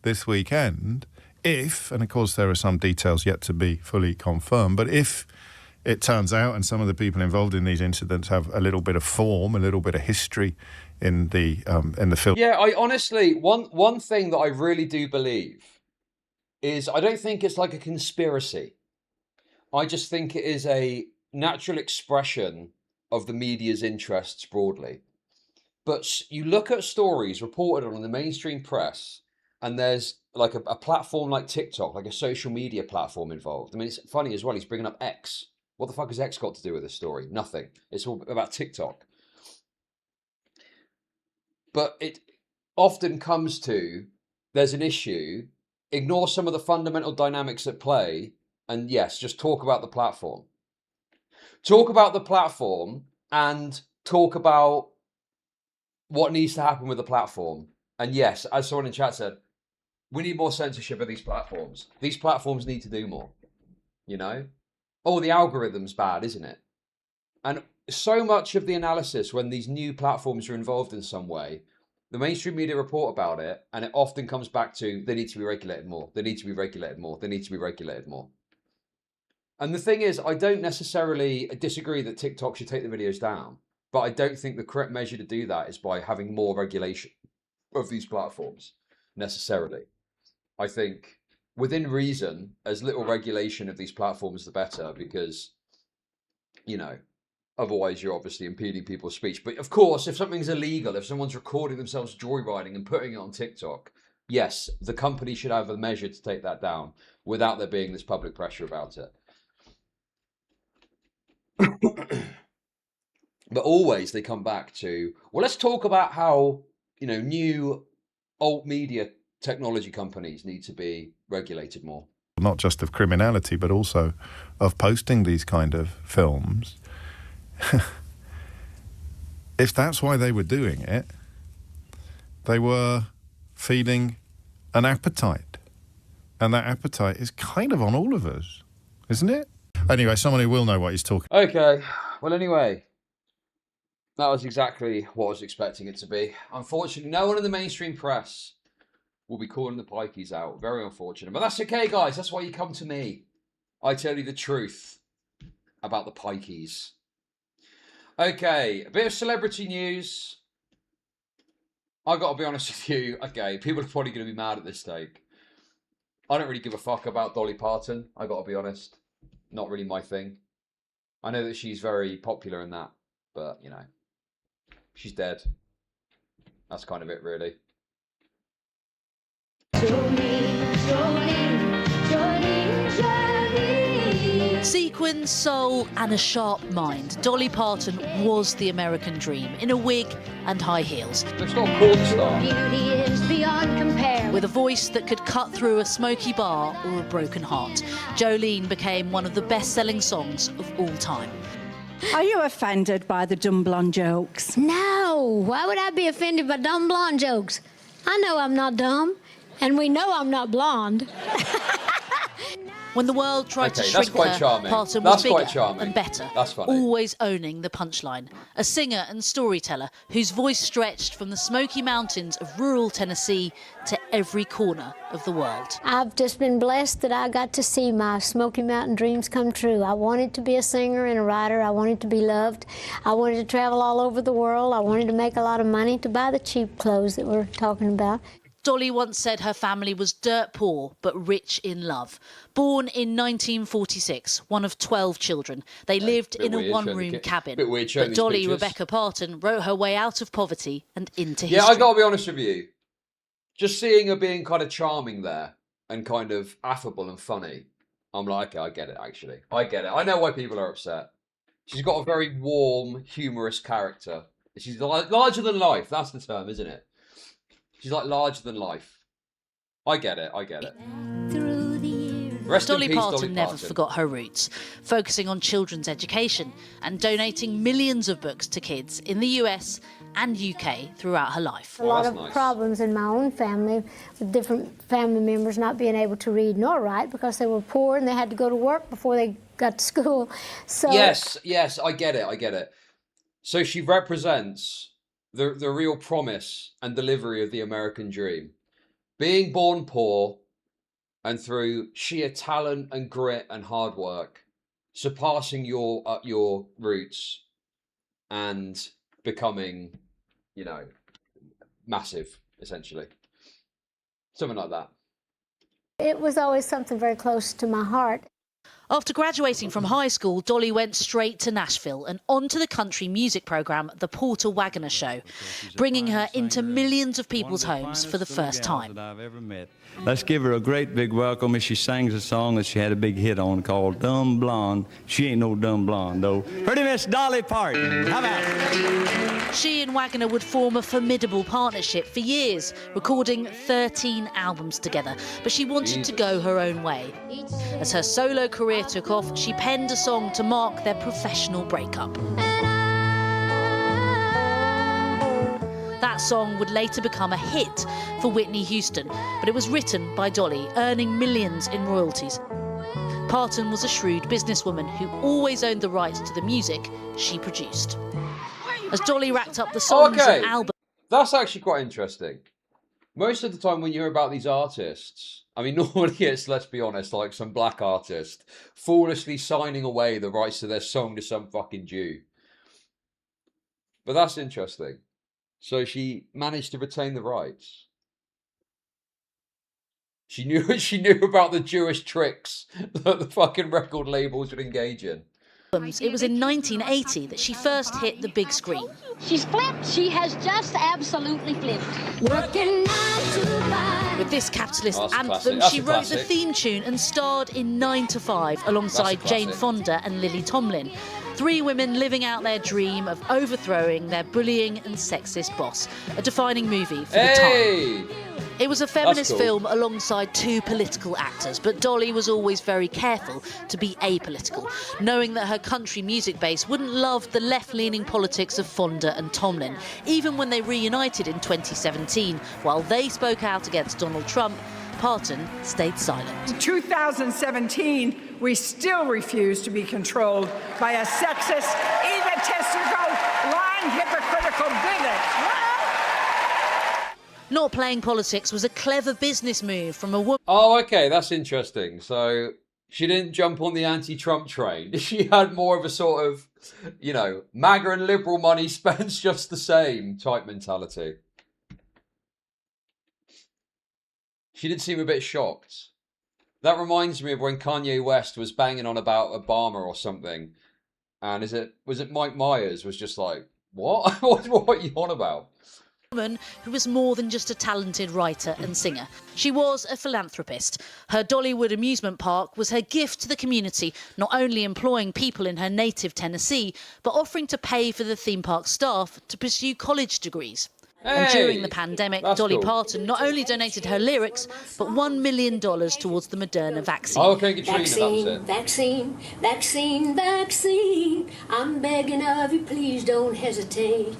this weekend, if, and of course there are some details yet to be fully confirmed, but if it turns out and some of the people involved in these incidents have a little bit of form, a little bit of history in the film. Yeah, I honestly, one thing that I really do believe is I don't think it's like a conspiracy. I just think it is a natural expression of the media's interests broadly. But you look at stories reported on in the mainstream press, and there's like a platform like TikTok, like a social media platform involved. I mean, it's funny as well, he's bringing up X. What the fuck has X got to do with this story? Nothing. It's all about TikTok. But it often comes to, there's an issue, ignore some of the fundamental dynamics at play, and yes, just talk about the platform. Talk about the platform and talk about what needs to happen with the platform. And yes, as someone in chat said, we need more censorship of these platforms. These platforms need to do more, you know? Oh, the algorithm's bad, isn't it? And so much of the analysis when these new platforms are involved in some way, the mainstream media report about it, and it often comes back to, they need to be regulated more. They need to be regulated more. They need to be regulated more. And the thing is, I don't necessarily disagree that TikTok should take the videos down, but I don't think the correct measure to do that is by having more regulation of these platforms, necessarily. I think within reason, as little regulation of these platforms, the better, because, you know, otherwise you're obviously impeding people's speech. But of course, if something's illegal, if someone's recording themselves joyriding and putting it on TikTok, yes, the company should have a measure to take that down without there being this public pressure about it. But always they come back to, well, let's talk about how, you know, new alt media technology companies need to be regulated more. Not just of criminality, but also of posting these kind of films. If that's why they were doing it, they were feeding an appetite. And that appetite is kind of on all of us, isn't it? Anyway, someone who will know what he's talking about. Okay, well, anyway, that was exactly what I was expecting it to be. Unfortunately, no one in the mainstream press will be calling the pikeys out. Very unfortunate. But that's okay, guys. That's why you come to me. I tell you the truth about the pikeys. Okay, a bit of celebrity news. I got to be honest with you. Okay, people are probably going to be mad at this take. I don't really give a fuck about Dolly Parton. I got to be honest. Not really my thing. I know that she's very popular in that, but, you know, she's dead. That's kind of it, really. Sequins, soul, and a sharp mind, Dolly Parton was the American dream, in a wig and high heels. It's not a porn star. Beauty is beyond compare. With a voice that could cut through a smoky bar or a broken heart, Jolene became one of the best-selling songs of all time. Are you offended by the dumb blonde jokes? No, why would I be offended by dumb blonde jokes? I know I'm not dumb, and we know I'm not blonde. When the world tried to Okay, shrink that's quite her, charming. Parton That's was quite bigger charming. and better, That's funny. always owning the punchline. A singer and storyteller whose voice stretched from the Smoky Mountains of rural Tennessee to every corner of the world. I've just been blessed that I got to see my Smoky Mountain dreams come true. I wanted to be a singer and a writer. I wanted to be loved. I wanted to travel all over the world. I wanted to make a lot of money to buy the cheap clothes that we're talking about. Dolly once said her family was dirt poor but rich in love. Born in 1946, one of 12 children, they lived in a one-room cabin. But Dolly Rebecca Parton wrote her way out of poverty and into history. Yeah, I gotta be honest with you. Just seeing her being kind of charming there and kind of affable and funny, I'm like, okay, I get it, actually. I get it. I know why people are upset. She's got a very warm, humorous character. She's larger than life. That's the term, isn't it? She's like larger than life. I get it. I get it. Rest Dolly in peace, Parton Dolly never Parton. forgot her roots, focusing on children's education and donating millions of books to kids in the US and UK throughout her life. A lot of problems in my own family with different family members not being able to read nor write because they were poor and they had to go to work before they got to school. So Yes, I get it. I get it. So she represents the real promise and delivery of the American dream. Being born poor and through sheer talent and grit and hard work, surpassing your roots and becoming, you know, massive, essentially. Something like that. it was always something very close to my heart. After graduating from high school, Dolly went straight to Nashville and onto the country music programme The Porter Wagoner Show, bringing her into millions of people's homes for the first time. Let's give her a great big welcome as she sings a song that she had a big hit on called Dumb Blonde. She ain't no dumb blonde, though. Pretty Miss Dolly Parton. How about it? She and Wagoner would form a formidable partnership for years, recording 13 albums together, but she wanted to go her own way. As her solo career took off, she penned a song to mark their professional breakup. That song would later become a hit for Whitney Houston, but it was written by Dolly, earning millions in royalties. Parton was a shrewd businesswoman who always owned the rights to the music she produced. As Dolly racked up the songs and albums... That's actually quite interesting. Most of the time when you hear about these artists, I mean, normally it's, let's be honest, like some black artist foolishly signing away the rights to their song to some fucking Jew. But that's interesting. So she managed to retain the rights. She knew about the Jewish tricks that the fucking record labels would engage in. It was in 1980 that she first hit the big screen. She's flipped. She has just absolutely flipped. Working 9 to 5. With this capitalist Oh, that's a anthem, classic. That's she a wrote the classic. theme tune and starred in 9 to 5 alongside That's a Jane classic. Fonda and Lily Tomlin. 3 women living out their dream of overthrowing their bullying and sexist boss. A defining movie for the time. It was a feminist cool. film alongside 2 political actors, but Dolly was always very careful to be apolitical, knowing that her country music base wouldn't love the left-leaning politics of Fonda and Tomlin. Even when they reunited in 2017, while they spoke out against Donald Trump, Parton stayed silent. In 2017, we still refuse to be controlled by a sexist, egotistical, lying, hypocritical bigot. Not playing politics was a clever business move from a woman. Oh, okay, that's interesting. So she didn't jump on the anti-Trump train. She had more of a sort of, you know, MAGA and liberal money spends just the same type mentality. She did seem a bit shocked. That reminds me of when Kanye West was banging on about Obama or something. And was it Mike Myers was just like, what? What are you on about? Woman who was more than just a talented writer and singer. She was a philanthropist. Her Dollywood amusement park was her gift to the community, not only employing people in her native Tennessee, but offering to pay for the theme park staff to pursue college degrees. And during the pandemic, Dolly Parton not only donated her lyrics, but $1 million towards the Moderna vaccine. Oh, okay, Katrina, Vaccine, vaccine, vaccine, vaccine. I'm begging of you, please don't hesitate.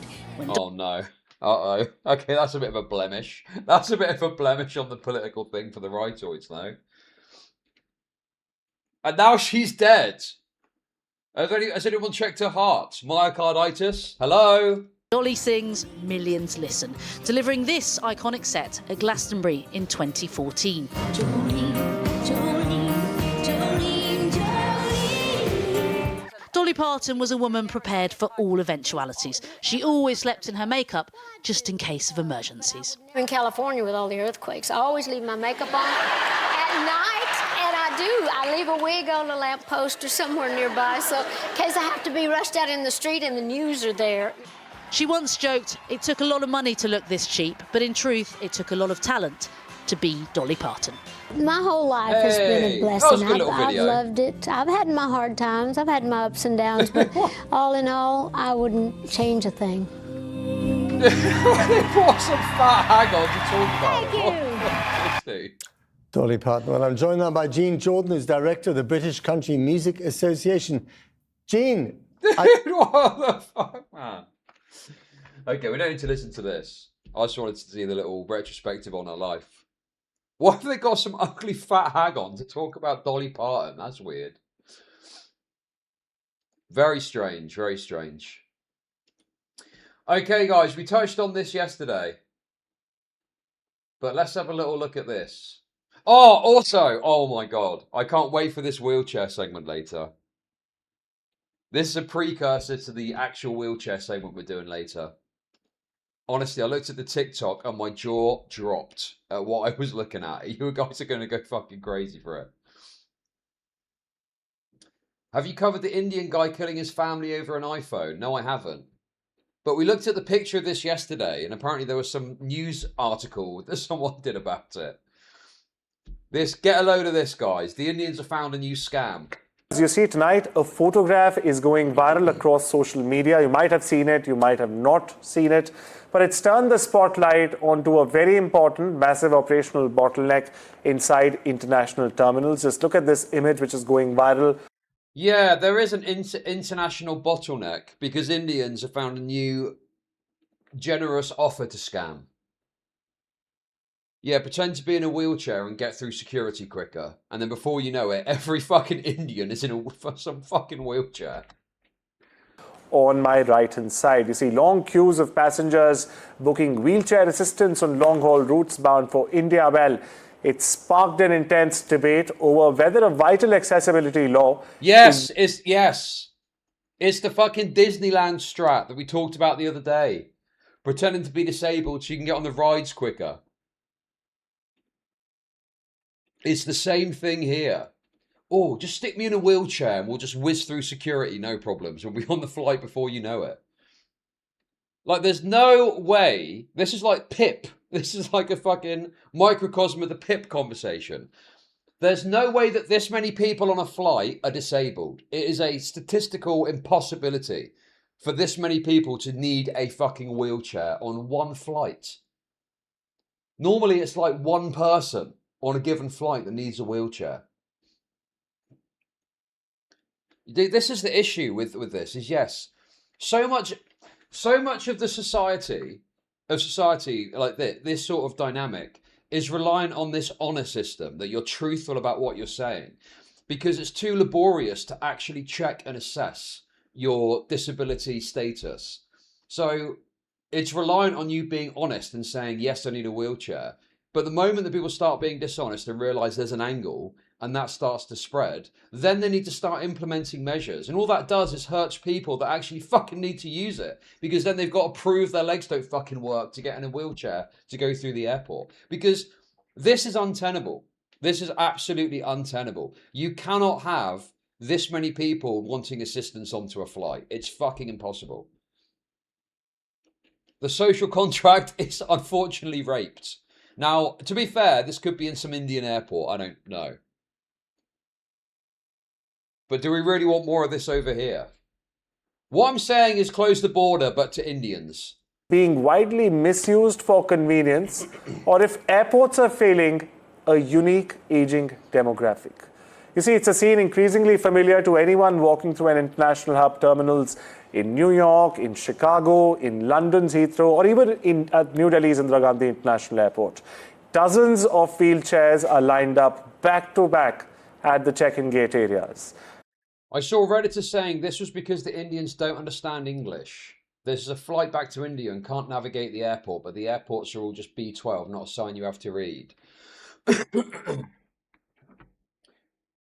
Oh no. Uh-oh. Okay, that's a bit of a blemish. That's a bit of a blemish on the political thing for the rightoids now. And now she's dead. Has anyone checked her heart? Myocarditis? Hello? Dolly sings, millions listen, delivering this iconic set at Glastonbury in 2014. Dolly Parton was a woman prepared for all eventualities. She always slept in her makeup just in case of emergencies. In California with all the earthquakes, I always leave my makeup on at night, and I do. I leave a wig on a lamppost or somewhere nearby, so in case I have to be rushed out in the street and the news are there. She once joked it took a lot of money to look this cheap, but in truth, it took a lot of talent to be Dolly Parton. My whole life has been a blessing. I've loved it. I've had my hard times. I've had my ups and downs, but all in all, I wouldn't change a thing. What some fat hag on to talk about. Thank you. Dolly Parton. Well, I'm joined now by Jean Jordan, who's director of the British Country Music Association. Jean, what the fuck, man? Okay, we don't need to listen to this. I just wanted to see the little retrospective on her life. Why have they got some ugly fat hag on to talk about Dolly Parton? That's weird. Very strange, very strange. Okay, guys, we touched on this yesterday. But let's have a little look at this. Oh, also, oh my God. I can't wait for this wheelchair segment later. This is a precursor to the actual wheelchair segment we're doing later. Honestly, I looked at the TikTok and my jaw dropped at what I was looking at. You guys are going to go fucking crazy for it. Have you covered the Indian guy killing his family over an iPhone? No, I haven't. But we looked at the picture of this yesterday, and apparently there was some news article that someone did about it. Get a load of this, guys. The Indians have found a new scam. As you see tonight, a photograph is going viral across social media. You might have seen it, you might have not seen it, but it's turned the spotlight onto a very important, massive operational bottleneck inside international terminals. Just look at this image which is going viral. Yeah, there is an international bottleneck because Indians have found a new generous offer to scam. Yeah, pretend to be in a wheelchair and get through security quicker. And then before you know it, every fucking Indian is in some fucking wheelchair. On my right-hand side, you see long queues of passengers booking wheelchair assistance on long-haul routes bound for India. Well, it sparked an intense debate over whether a vital accessibility law... Yes, it's the fucking Disneyland strat that we talked about the other day. Pretending to be disabled so you can get on the rides quicker. It's the same thing here. Oh, just stick me in a wheelchair and we'll just whiz through security, no problems. We'll be on the flight before you know it. Like, there's no way. This is like Pip. This is like a fucking microcosm of the Pip conversation. There's no way that this many people on a flight are disabled. It is a statistical impossibility for this many people to need a fucking wheelchair on one flight. Normally, it's like one person on a given flight that needs a wheelchair. This is the issue with this, is yes, so much of the society like this sort of dynamic is reliant on this honor system, that you're truthful about what you're saying, because it's too laborious to actually check and assess your disability status. So it's reliant on you being honest and saying, yes, I need a wheelchair. But the moment that people start being dishonest and realize there's an angle and that starts to spread, then they need to start implementing measures. And all that does is hurts people that actually fucking need to use it, because then they've got to prove their legs don't fucking work to get in a wheelchair to go through the airport. Because this is untenable. This is absolutely untenable. You cannot have this many people wanting assistance onto a flight. It's fucking impossible. The social contract is unfortunately raped. Now, to be fair, this could be in some Indian airport. I don't know. But do we really want more of this over here? What I'm saying is close the border, but to Indians. Being widely misused for convenience, or if airports are failing a unique aging demographic. You see, it's a scene increasingly familiar to anyone walking through an international hub terminals in New York, in Chicago, in London's Heathrow, or even in New Delhi's Indira Gandhi International Airport. Dozens of wheelchairs are lined up back to back at the check-in gate areas. I saw Redditor saying this was because the Indians don't understand English. There's a flight back to India and can't navigate the airport, but the airports are all just B12, not a sign you have to read.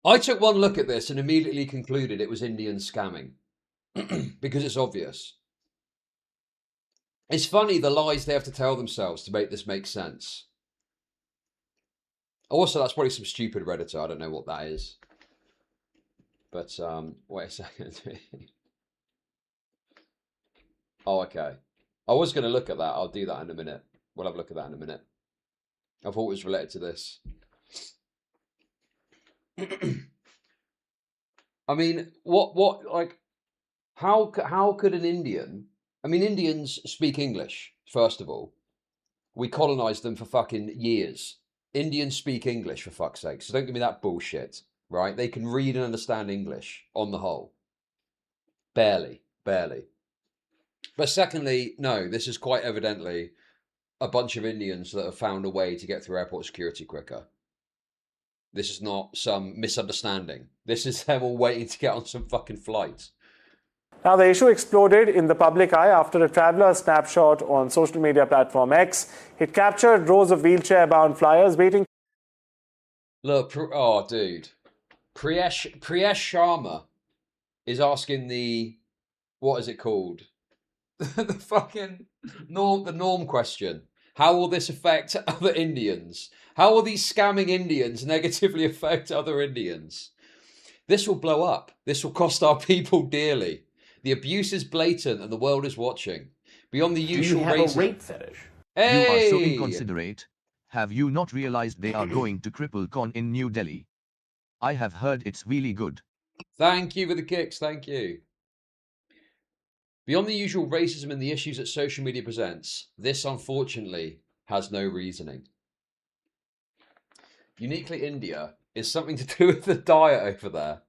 I took one look at this and immediately concluded it was Indian scamming. Because it's obvious. It's funny the lies they have to tell themselves to make this make sense. Also, that's probably some stupid Redditor. I don't know what that is. But, wait a second. Oh, okay. I was going to look at that. I'll do that in a minute. We'll have a look at that in a minute. I thought it was related to this. I mean, like, how could an Indian... I mean, Indians speak English, first of all. We colonized them for fucking years. Indians speak English, for fuck's sake. So don't give me that bullshit, right? They can read and understand English, on the whole. Barely. But secondly, no, this is quite evidently a bunch of Indians that have found a way to get through airport security quicker. This is not some misunderstanding. This is them all waiting to get on some fucking flight. Now, the issue exploded in the public eye after a traveler snapshot on social media platform X. It captured rows of wheelchair-bound flyers waiting. Look, oh, dude. Priyesh Sharma is asking the... What is it called? The fucking norm question. How will this affect other Indians? How will these scamming Indians negatively affect other Indians? This will blow up. This will cost our people dearly. The abuse is blatant and the world is watching. Beyond the usual Do you have a rape fetish? Hey! You are so inconsiderate. Have you not realized they are going to cripple Con in New Delhi? I have heard it's really good. Thank you for the kicks. Thank you. Beyond the usual racism and the issues that social media presents, this unfortunately has no reasoning. Uniquely India is something to do with the diet over there.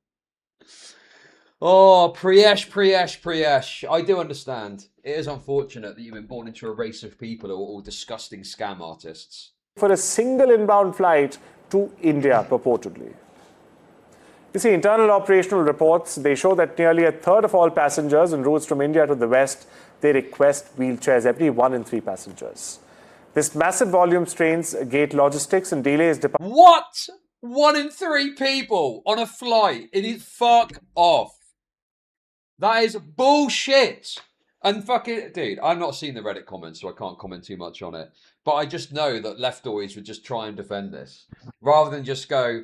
Oh, Priyesh. I do understand. It is unfortunate that you've been born into a race of people who are all disgusting scam artists. For a single inbound flight to India, purportedly. You see, internal operational reports, they show that nearly a third of all passengers on routes from India to the West, they request wheelchairs, every 1 in 3 passengers. This massive volume strains gate logistics and delays... What? 1 in 3 people on a flight? It is fuck off. That is bullshit. And fucking... Dude, I've not seen the Reddit comments, so I can't comment too much on it. But I just know that leftoids would just try and defend this. Rather than just go...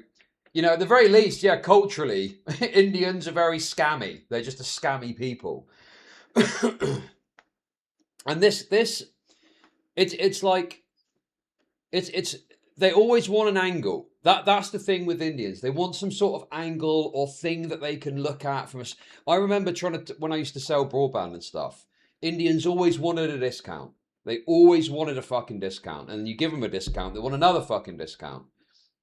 You know, at the very least, yeah, culturally, Indians are very scammy. They're just a scammy people. And it's like, they always want an angle. That's the thing with Indians. They want some sort of angle or thing that they can look at from us. I remember when I used to sell broadband and stuff, Indians always wanted a discount. They always wanted a fucking discount. And you give them a discount, they want another fucking discount.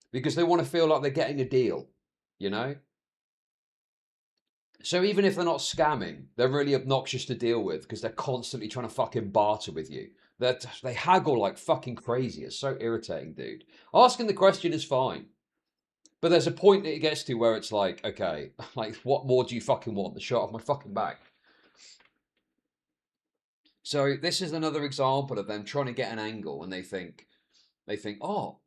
Because they want to feel like they're getting a deal, you know? So even if they're not scamming, they're really obnoxious to deal with because they're constantly trying to fucking barter with you. They haggle like fucking crazy. It's so irritating, dude. Asking the question is fine. But there's a point that it gets to where it's like, okay, like what more do you fucking want? The shirt off my fucking back. So this is another example of them trying to get an angle and they think, oh,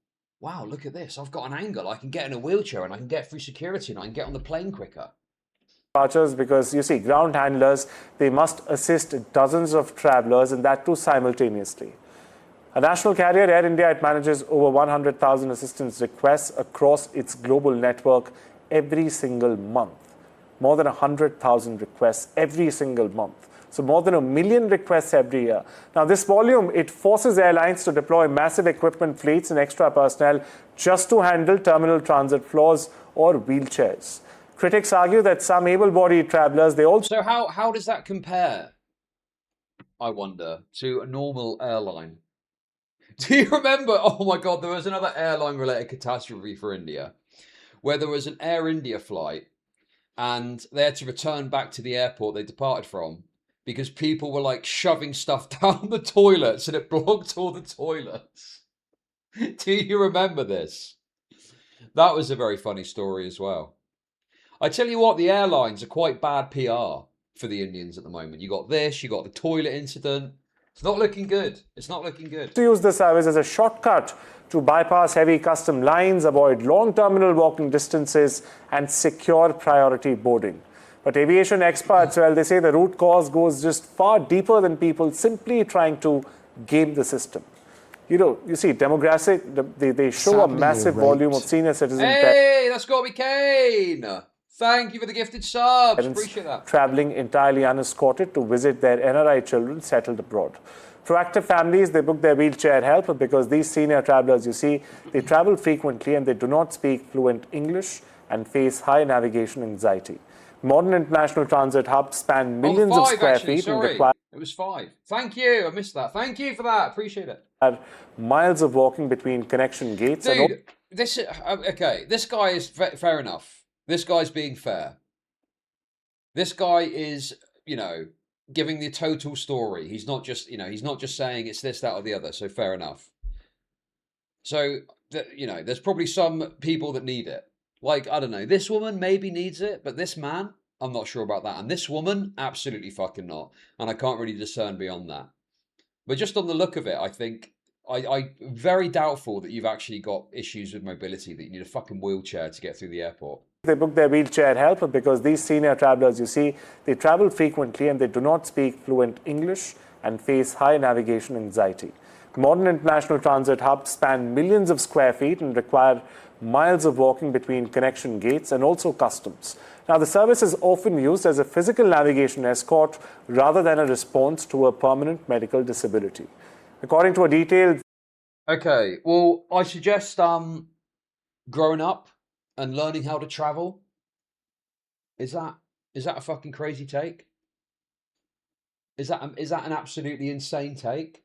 wow, look at this. I've got an angle. I can get in a wheelchair and I can get through security and I can get on the plane quicker. Because you see, ground handlers, they must assist dozens of travelers and that too simultaneously. A national carrier, Air India, it manages over 100,000 assistance requests across its global network every single month. More than 100,000 requests every single month So more than 1 million requests every year. Now this volume, it forces airlines to deploy massive equipment fleets and extra personnel just to handle terminal transit floors or wheelchairs. Critics argue that some able-bodied travelers, they also... So how does that compare, I wonder, to a normal airline? Do you remember? Oh my God, there was another airline-related catastrophe for India, where there was an Air India flight, and they had to return back to the airport they departed from because people were like shoving stuff down the toilets, and it blocked all the toilets. Do you remember this? That was a very funny story as well. I tell you what, the airlines are quite bad PR for the Indians at the moment. You got this, you got the toilet incident. It's not looking good. It's not looking good. To use the service as a shortcut to bypass heavy custom lines, avoid long terminal walking distances, and secure priority boarding. But aviation experts, well, they say the root cause goes just far deeper than people simply trying to game the system. You know, you see, demographic, they show a massive volume of senior citizens. Hey, that's got to be Kane. Thank you for the gifted subs. Appreciate that. Traveling entirely unescorted to visit their NRI children settled abroad. Proactive families, they book their wheelchair help because these senior travelers, you see, they travel frequently and they do not speak fluent English and face high navigation anxiety. Modern international transit hubs span millions of square feet and require... It was 5. Thank you. I missed that. Thank you for that. Appreciate it. Miles of walking between connection gates. Dude, this okay. This guy is fair enough. This guy's being fair. This guy is, you know, giving the total story. He's not just, you know, he's not just saying it's this, that, or the other. So fair enough. So, you know, there's probably some people that need it. Like, I don't know, this woman maybe needs it, but this man, I'm not sure about that. And this woman, absolutely fucking not. And I can't really discern beyond that. But just on the look of it, I think, I'm very doubtful that you've actually got issues with mobility, that you need a fucking wheelchair to get through the airport. They book their wheelchair help because these senior travelers, you see, they travel frequently and they do not speak fluent English and face high navigation anxiety. Modern international transit hubs span millions of square feet and require miles of walking between connection gates and also customs. Now, the service is often used as a physical navigation escort rather than a response to a permanent medical disability. According to a detailed... Okay, well, I suggest growing up and learning how to travel. Is that a fucking crazy take? Is that an absolutely insane take?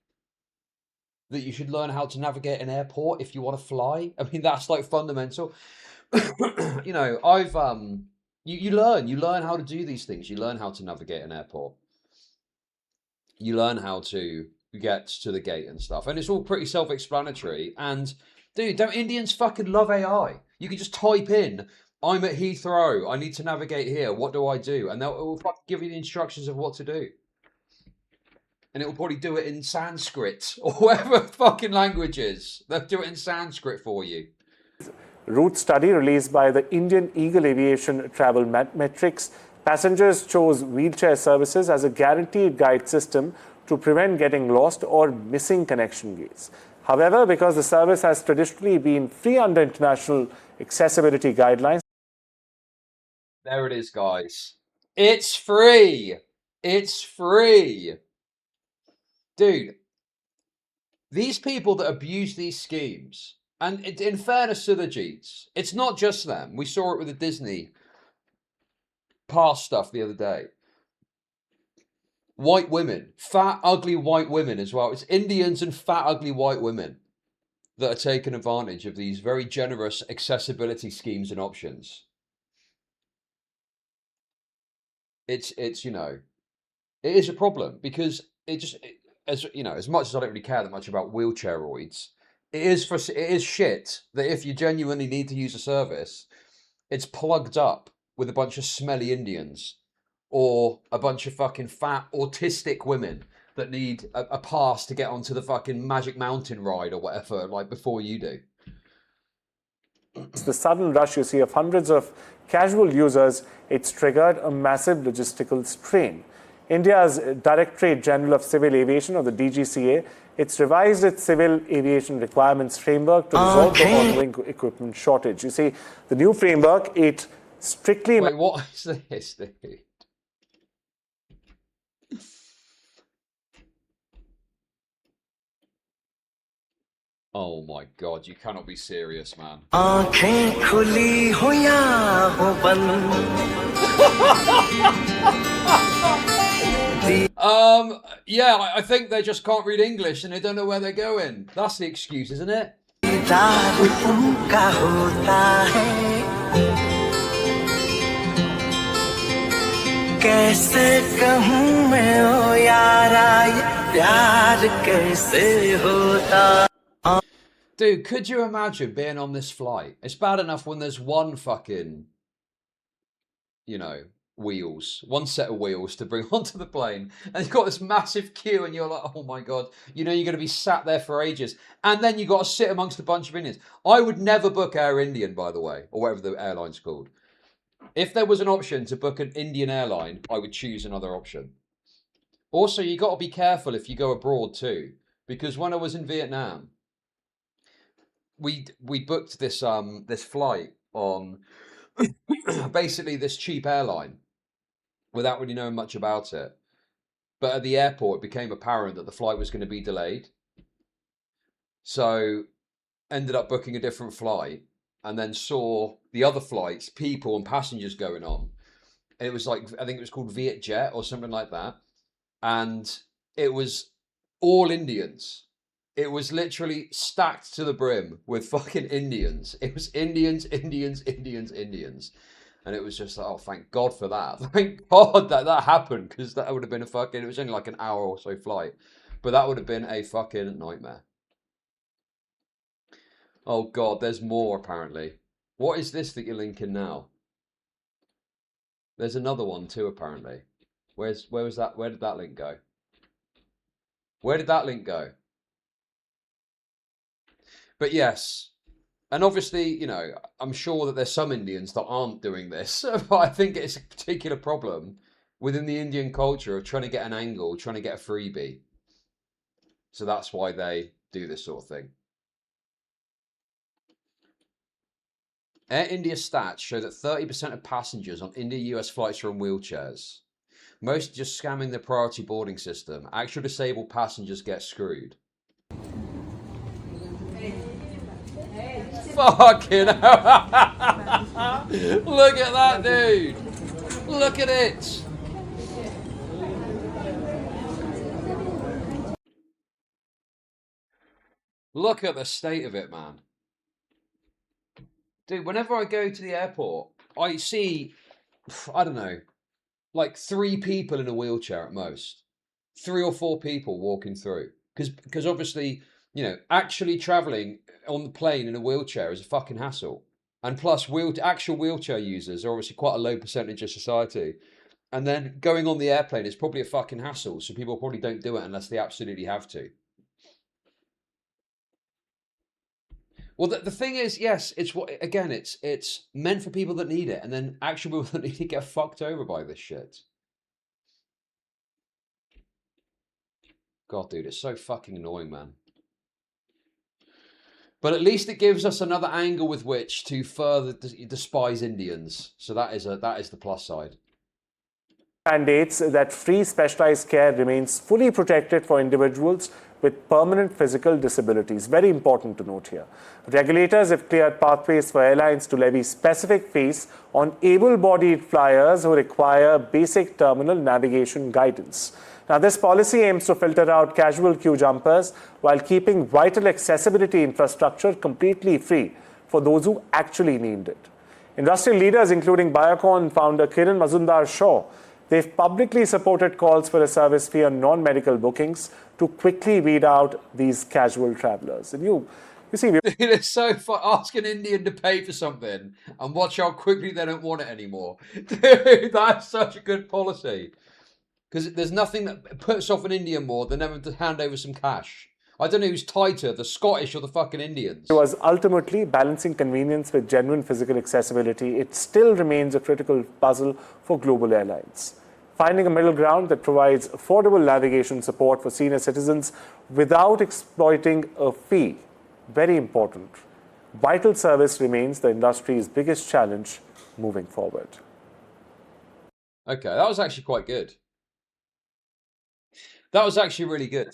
That you should learn how to navigate an airport if you want to fly? I mean, that's like fundamental. You know, I've you learn how to do these things. You learn how to navigate an airport. You learn how to get to the gate and stuff, and it's all pretty self-explanatory. And dude, don't Indians fucking love AI? You can just type in, I'm at Heathrow, I need to navigate here, what do I do? And it will fucking give you the instructions of what to do. And it will probably do it in Sanskrit or whatever fucking language is. They'll do it in Sanskrit for you. Route study released by the Indian Eagle Aviation Travel Metrics, passengers chose wheelchair services as a guaranteed guide system to prevent getting lost or missing connection gates. However, because the service has traditionally been free under international accessibility guidelines... There it is, guys. It's free. It's free. Dude, these people that abuse these schemes, and in fairness to the Jeets, it's not just them. We saw it with the Disney pass stuff the other day. White women, fat, ugly white women as well. It's Indians and fat, ugly white women that are taking advantage of these very generous accessibility schemes and options. It's you know, it is a problem because as you know, as much as I don't really care that much about wheelchairoids, it is shit that if you genuinely need to use a service, it's plugged up with a bunch of smelly Indians or a bunch of fucking fat autistic women that need a pass to get onto the fucking Magic Mountain ride or whatever, like before you do. It's the sudden rush you see of hundreds of casual users. It's triggered a massive logistical strain. India's Directorate General of Civil Aviation, or the DGCA, it's revised its civil aviation requirements framework to resolve the ongoing equipment shortage. You see, the new framework, it strictly... Wait, what is this, dude? Oh my God, you cannot be serious, man. Yeah, I think they just can't read English and they don't know where they're going. That's the excuse, isn't it? Dude, could you imagine being on this flight? It's bad enough when there's one fucking, you know, wheels, one set of wheels to bring onto the plane, and you've got this massive queue and you're like, oh my God, you know you're going to be sat there for ages, and then you got to sit amongst a bunch of Indians. I would never book Air Indian, by the way, or whatever the airline's called. If there was an option to book an Indian airline, I would choose another option. Also, you got to be careful if you go abroad too, because when I was in Vietnam, we booked this this flight on basically this cheap airline without really knowing much about it. But at the airport, it became apparent that the flight was going to be delayed. So ended up booking a different flight and then saw the other flights, people and passengers going on. It was like, I think it was called Vietjet or something like that. And it was all Indians. It was literally stacked to the brim with fucking Indians. It was Indians, Indians, Indians, Indians. And it was just like, oh, thank God for that. Thank God that that happened, because that would have been a fucking, it was only like an hour or so flight. But that would have been a fucking nightmare. Oh God, there's more apparently. What is this that you're linking now? There's another one too, apparently. Where was that? Where did that link go? Where did that link go? But yes, and obviously, you know, I'm sure that there's some Indians that aren't doing this, but I think it's a particular problem within the Indian culture of trying to get an angle, trying to get a freebie. So that's why they do this sort of thing. Air India stats show that 30% of passengers on India-US flights are in wheelchairs. Most are just scamming the priority boarding system. Actual disabled passengers get screwed. Fucking hell. Look at that, dude. Look at it. Look at the state of it, man. Dude, whenever I go to the airport, I see, I don't know, like 3 people in a wheelchair at most. 3 or 4 people walking through. Because obviously, you know, actually traveling on the plane in a wheelchair is a fucking hassle. And plus, actual wheelchair users are obviously quite a low percentage of society. And then going on the airplane is probably a fucking hassle. So people probably don't do it unless they absolutely have to. Well, the thing is, yes, it's meant for people that need it. And then actual people that need it get fucked over by this shit. God, dude, it's so fucking annoying, man. But at least it gives us another angle with which to further despise Indians. So that is the plus side. Mandates that free specialized care remains fully protected for individuals with permanent physical disabilities. Very important to note here. Regulators have cleared pathways for airlines to levy specific fees on able-bodied flyers who require basic terminal navigation guidance. Now, this policy aims to filter out casual queue jumpers while keeping vital accessibility infrastructure completely free for those who actually need it. Industry leaders, including Biocon founder Kiran Mazumdar-Shaw, they've publicly supported calls for a service fee on non-medical bookings to quickly weed out these casual travelers. And you see, it's so fun. Ask an Indian to pay for something and watch how quickly they don't want it anymore. Dude, that's such a good policy. Because there's nothing that puts off an Indian more than having to hand over some cash. I don't know who's tighter, the Scottish or the fucking Indians. It was ultimately balancing convenience with genuine physical accessibility. It still remains a critical puzzle for global airlines. Finding a middle ground that provides affordable navigation support for senior citizens without exploiting a fee. Very important. Vital service remains the industry's biggest challenge moving forward. Okay, that was actually quite good. That was actually really good.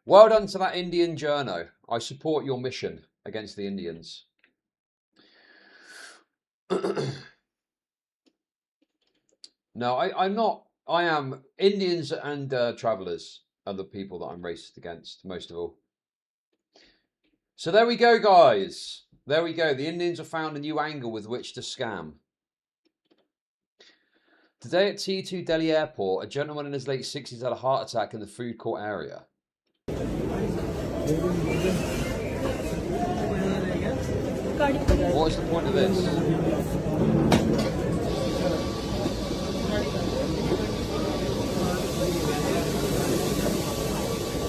Well done to that Indian journo. I support your mission against the Indians. No, I'm not. I am. Indians and travellers are the people that I'm racist against, most of all. So there we go, guys. There we go. The Indians have found a new angle with which to scam. Today at T2 Delhi Airport, a gentleman in his late 60s had a heart attack in the food court area. What is the point of this?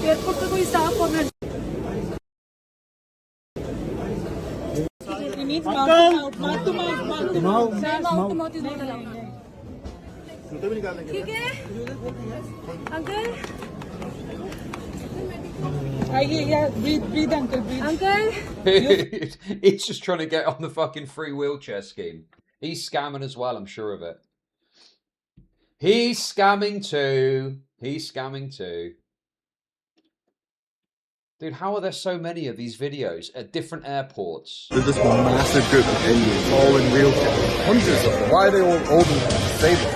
Airport पे कोई staff corner ठीक है uncle breathe uncle uncle He's just trying to get on the fucking free wheelchair scheme. He's scamming as well, I'm sure of it. He's scamming too. He's scamming too. Dude, how are there so many of these videos at different airports? There's this massive group of Indians, all in wheelchairs. Hundreds of them. Why are they all disabled?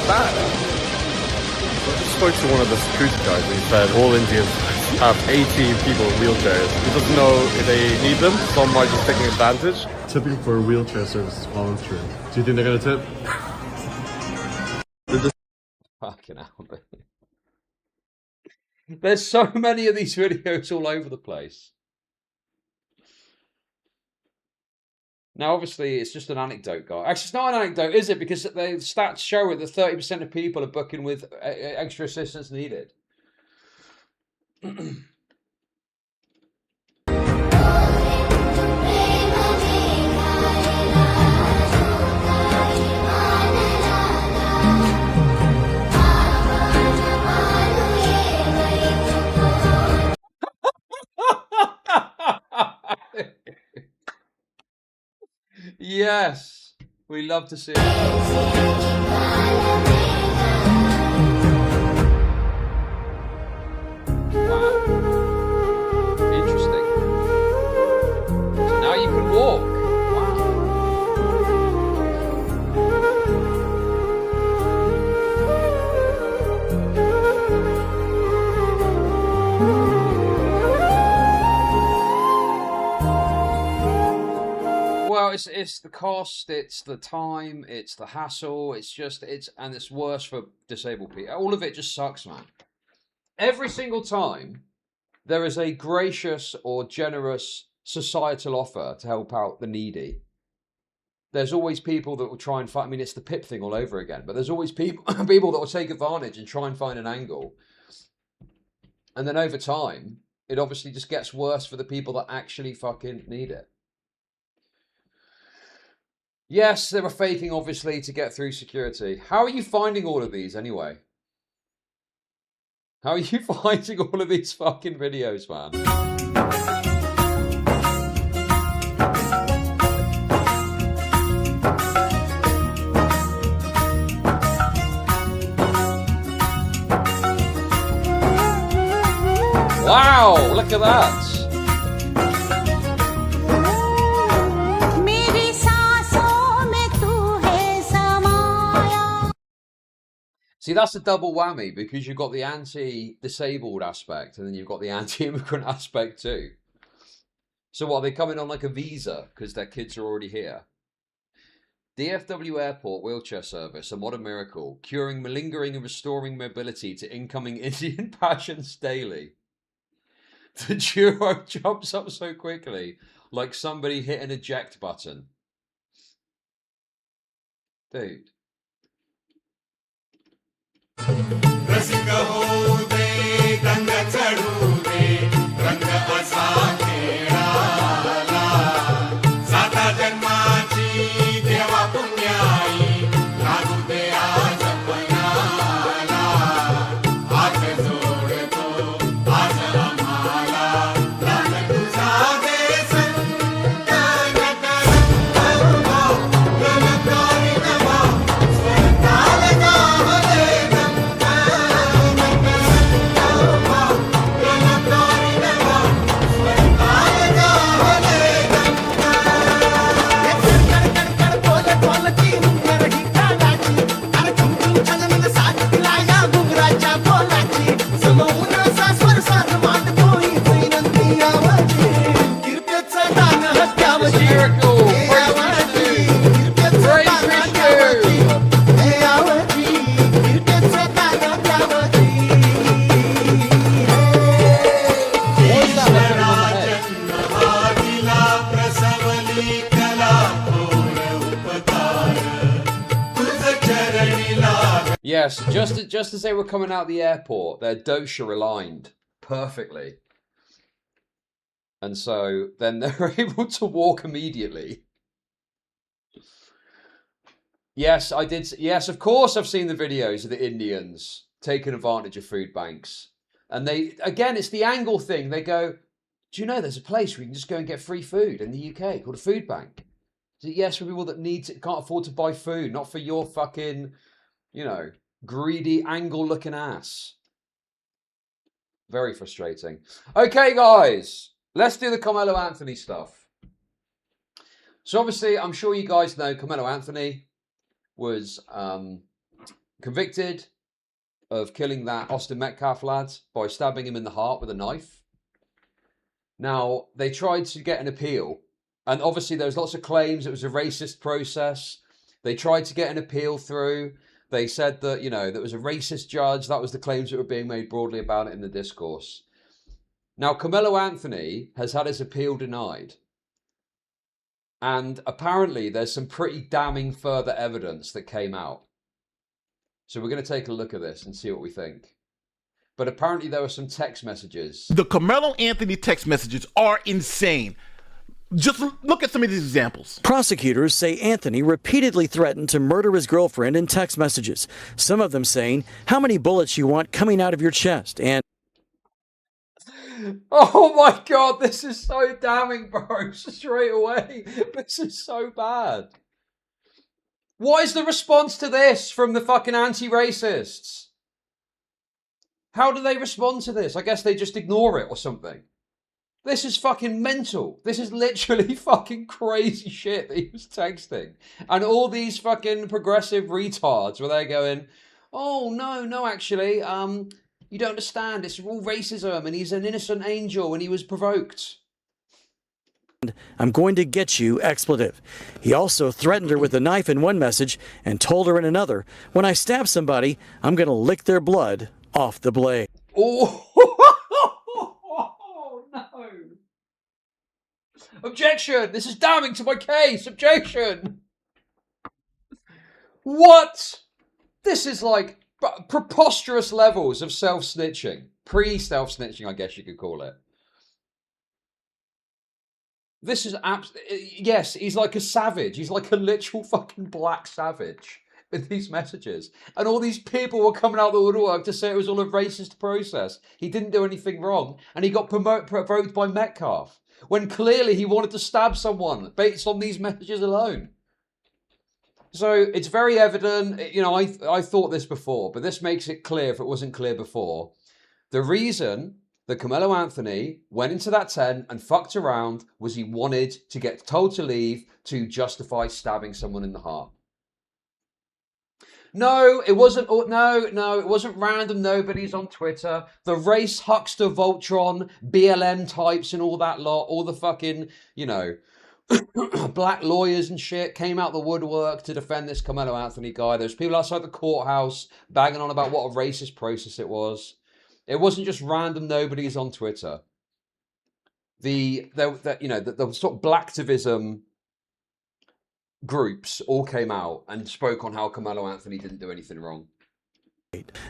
Bad. I just spoke to one of the security guys and he said all Indians have 18 people in wheelchairs. He doesn't know if they need them. Some are just taking advantage. Tipping for a wheelchair service is voluntary. Do you think they're going to tip? Fucking hell, man. There's so many of these videos all over the place. Now, obviously, it's just an anecdote, guy. Actually, it's not an anecdote, is it? Because the stats show it that 30% of people are booking with extra assistance needed. Yes, we love to see it. Wow. Interesting. So now you can walk. Well, it's the cost, it's the time, it's the hassle, and it's worse for disabled people. All of it just sucks, man. Every single time there is a gracious or generous societal offer to help out the needy, there's always people that will try and find. I mean, it's the PIP thing all over again, but there's always people that will take advantage and try and find an angle. And then over time, it obviously just gets worse for the people that actually fucking need it. Yes, they were faking, obviously, to get through security. How are you finding all of these, anyway? How are you finding all of these fucking videos, man? Wow, look at that. See, that's a double whammy because you've got the anti-disabled aspect and then you've got the anti-immigrant aspect too. So what, are they coming on like a visa because their kids are already here? DFW Airport wheelchair service, a modern miracle, curing malingering and restoring mobility to incoming Indian patients daily. The duo jumps up so quickly, like somebody hit an eject button. Dude. Yes, just as they were coming out the airport, their dosha aligned perfectly. And so then they're able to walk immediately. Yes, I did. Yes, of course I've seen the videos of the Indians taking advantage of food banks. And they, again, it's the angle thing. They go, do you know there's a place where you can just go and get free food in the UK called a food bank? Yes, for people that can't afford to buy food, not for your fucking, you know, greedy angle-looking ass. Very frustrating. Okay, guys, let's do the Carmelo Anthony stuff. So obviously, I'm sure you guys know Carmelo Anthony was convicted of killing that Austin Metcalf lad by stabbing him in the heart with a knife. Now, they tried to get an appeal, and obviously there was lots of claims it was a racist process. They tried to get an appeal through. They said that, you know, there was a racist judge. That was the claims that were being made broadly about it in the discourse. Now, Carmelo Anthony has had his appeal denied. And apparently there's some pretty damning further evidence that came out. So we're going to take a look at this and see what we think. But apparently there were some text messages. The Carmelo Anthony text messages are insane. Just look at some of these examples. Prosecutors say Anthony repeatedly threatened to murder his girlfriend in text messages. Some of them saying, "How many bullets you want coming out of your chest?" And oh my God, this is so damning, bro. Straight away. This is so bad. What is the response to this from the fucking anti-racists? How do they respond to this? I guess they just ignore it or something. This is fucking mental. This is literally fucking crazy shit that he was texting. And all these fucking progressive retards where they're going, oh, no, actually, you don't understand. It's all racism and he's an innocent angel and he was provoked. "I'm going to get you," expletive. He also threatened her with a knife in one message and told her in another, "When I stab somebody, I'm going to lick their blood off the blade." Oh, no. Objection! This is damning to my case! Objection! What? This is like preposterous levels of self-snitching. Pre-self-snitching, I guess you could call it. This is yes, he's like a savage. He's like a literal fucking black savage with these messages. And all these people were coming out of the woodwork to say it was all a racist process. He didn't do anything wrong. And he got provoked by Metcalf. When clearly he wanted to stab someone based on these messages alone. So it's very evident, you know, I thought this before, but this makes it clear if it wasn't clear before. The reason that Carmelo Anthony went into that tent and fucked around was he wanted to get told to leave to justify stabbing someone in the heart. No, it wasn't. No, it wasn't random nobodies on Twitter. The race huckster Voltron, BLM types and all that lot, all the fucking, you know, black lawyers and shit came out the woodwork to defend this Carmelo Anthony guy. There's people outside the courthouse banging on about what a racist process it was. It wasn't just random nobodies on Twitter. The sort of blacktivism groups all came out and spoke on how Carmelo Anthony didn't do anything wrong.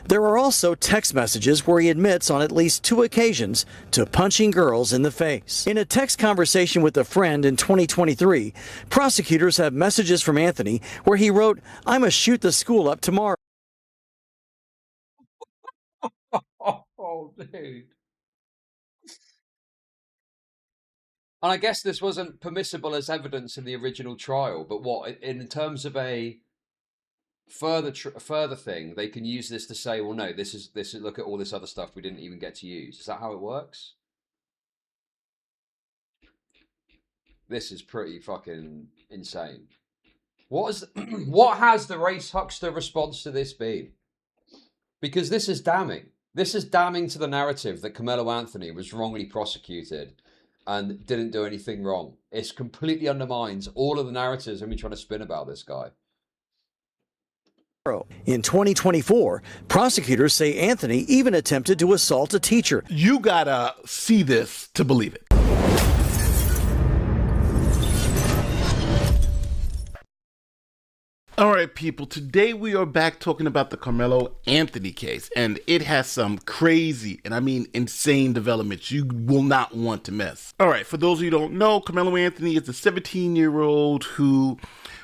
There are also text messages where he admits on at least 2 occasions to punching girls in the face. In a text conversation with a friend in 2023, prosecutors have messages from Anthony where he wrote, "I'ma shoot the school up tomorrow." Oh, dude. And I guess this wasn't permissible as evidence in the original trial, but what, in terms of a further thing, they can use this to say, well, no, this is look at all this other stuff we didn't even get to use. Is that how it works? This is pretty fucking insane. What has the race huckster response to this been? Because this is damning. This is damning to the narrative that Carmelo Anthony was wrongly prosecuted and didn't do anything wrong. It completely undermines all of the narratives I've been trying to spin about this guy. In 2024, prosecutors say Anthony even attempted to assault a teacher. You gotta see this to believe it. All right, people. Today we are back talking about the Carmelo Anthony case, and it has some crazy, and I mean insane developments you will not want to miss. All right, for those of you who don't know, Carmelo Anthony is a 17-year-old who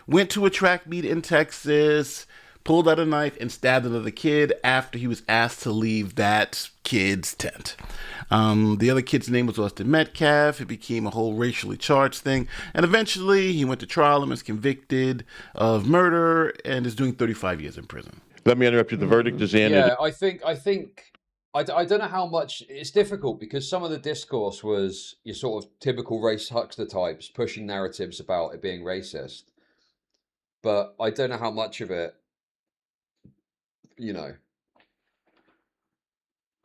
went to a track meet in Texas, pulled out a knife, and stabbed another kid after he was asked to leave that kid's tent. The other kid's name was Austin Metcalf. It became a whole racially charged thing. And eventually he went to trial and was convicted of murder and is doing 35 years in prison. Let me interrupt you. The verdict is in. Yeah, I don't know how much it's difficult because some of the discourse was your sort of typical race huckster types pushing narratives about it being racist. But I don't know how much of it,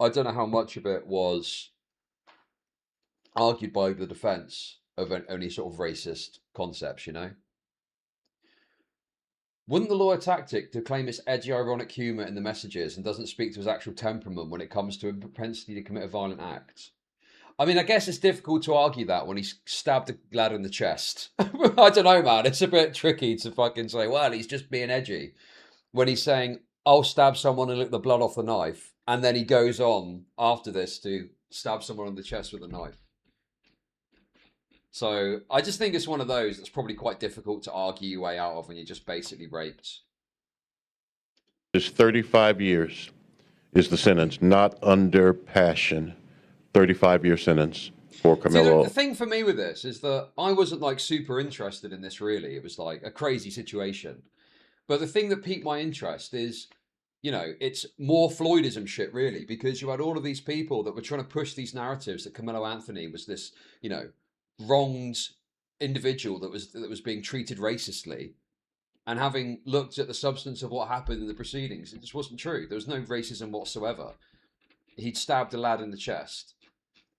I don't know how much of it was argued by the defense of any sort of racist concepts, Wouldn't the lawyer tactic to claim it's edgy, ironic humour in the messages and doesn't speak to his actual temperament when it comes to a propensity to commit a violent act? I mean, I guess it's difficult to argue that when he stabbed a lad in the chest. I don't know, man. It's a bit tricky to fucking say, well, he's just being edgy. When he's saying, I'll stab someone and lick the blood off the knife. And then he goes on after this to stab someone in the chest with a knife. So I just think it's one of those that's probably quite difficult to argue your way out of when you're just basically raped. It's 35 years is the sentence, not under passion. 35-year sentence for Carmelo. See, the thing for me with this is that I wasn't like super interested in this really. It was like a crazy situation. But the thing that piqued my interest is, it's more Floydism shit, really, because you had all of these people that were trying to push these narratives that Carmelo Anthony was this, wronged individual that was being treated racistly. And having looked at the substance of what happened in the proceedings, it just wasn't true. There was no racism whatsoever. He'd stabbed a lad in the chest.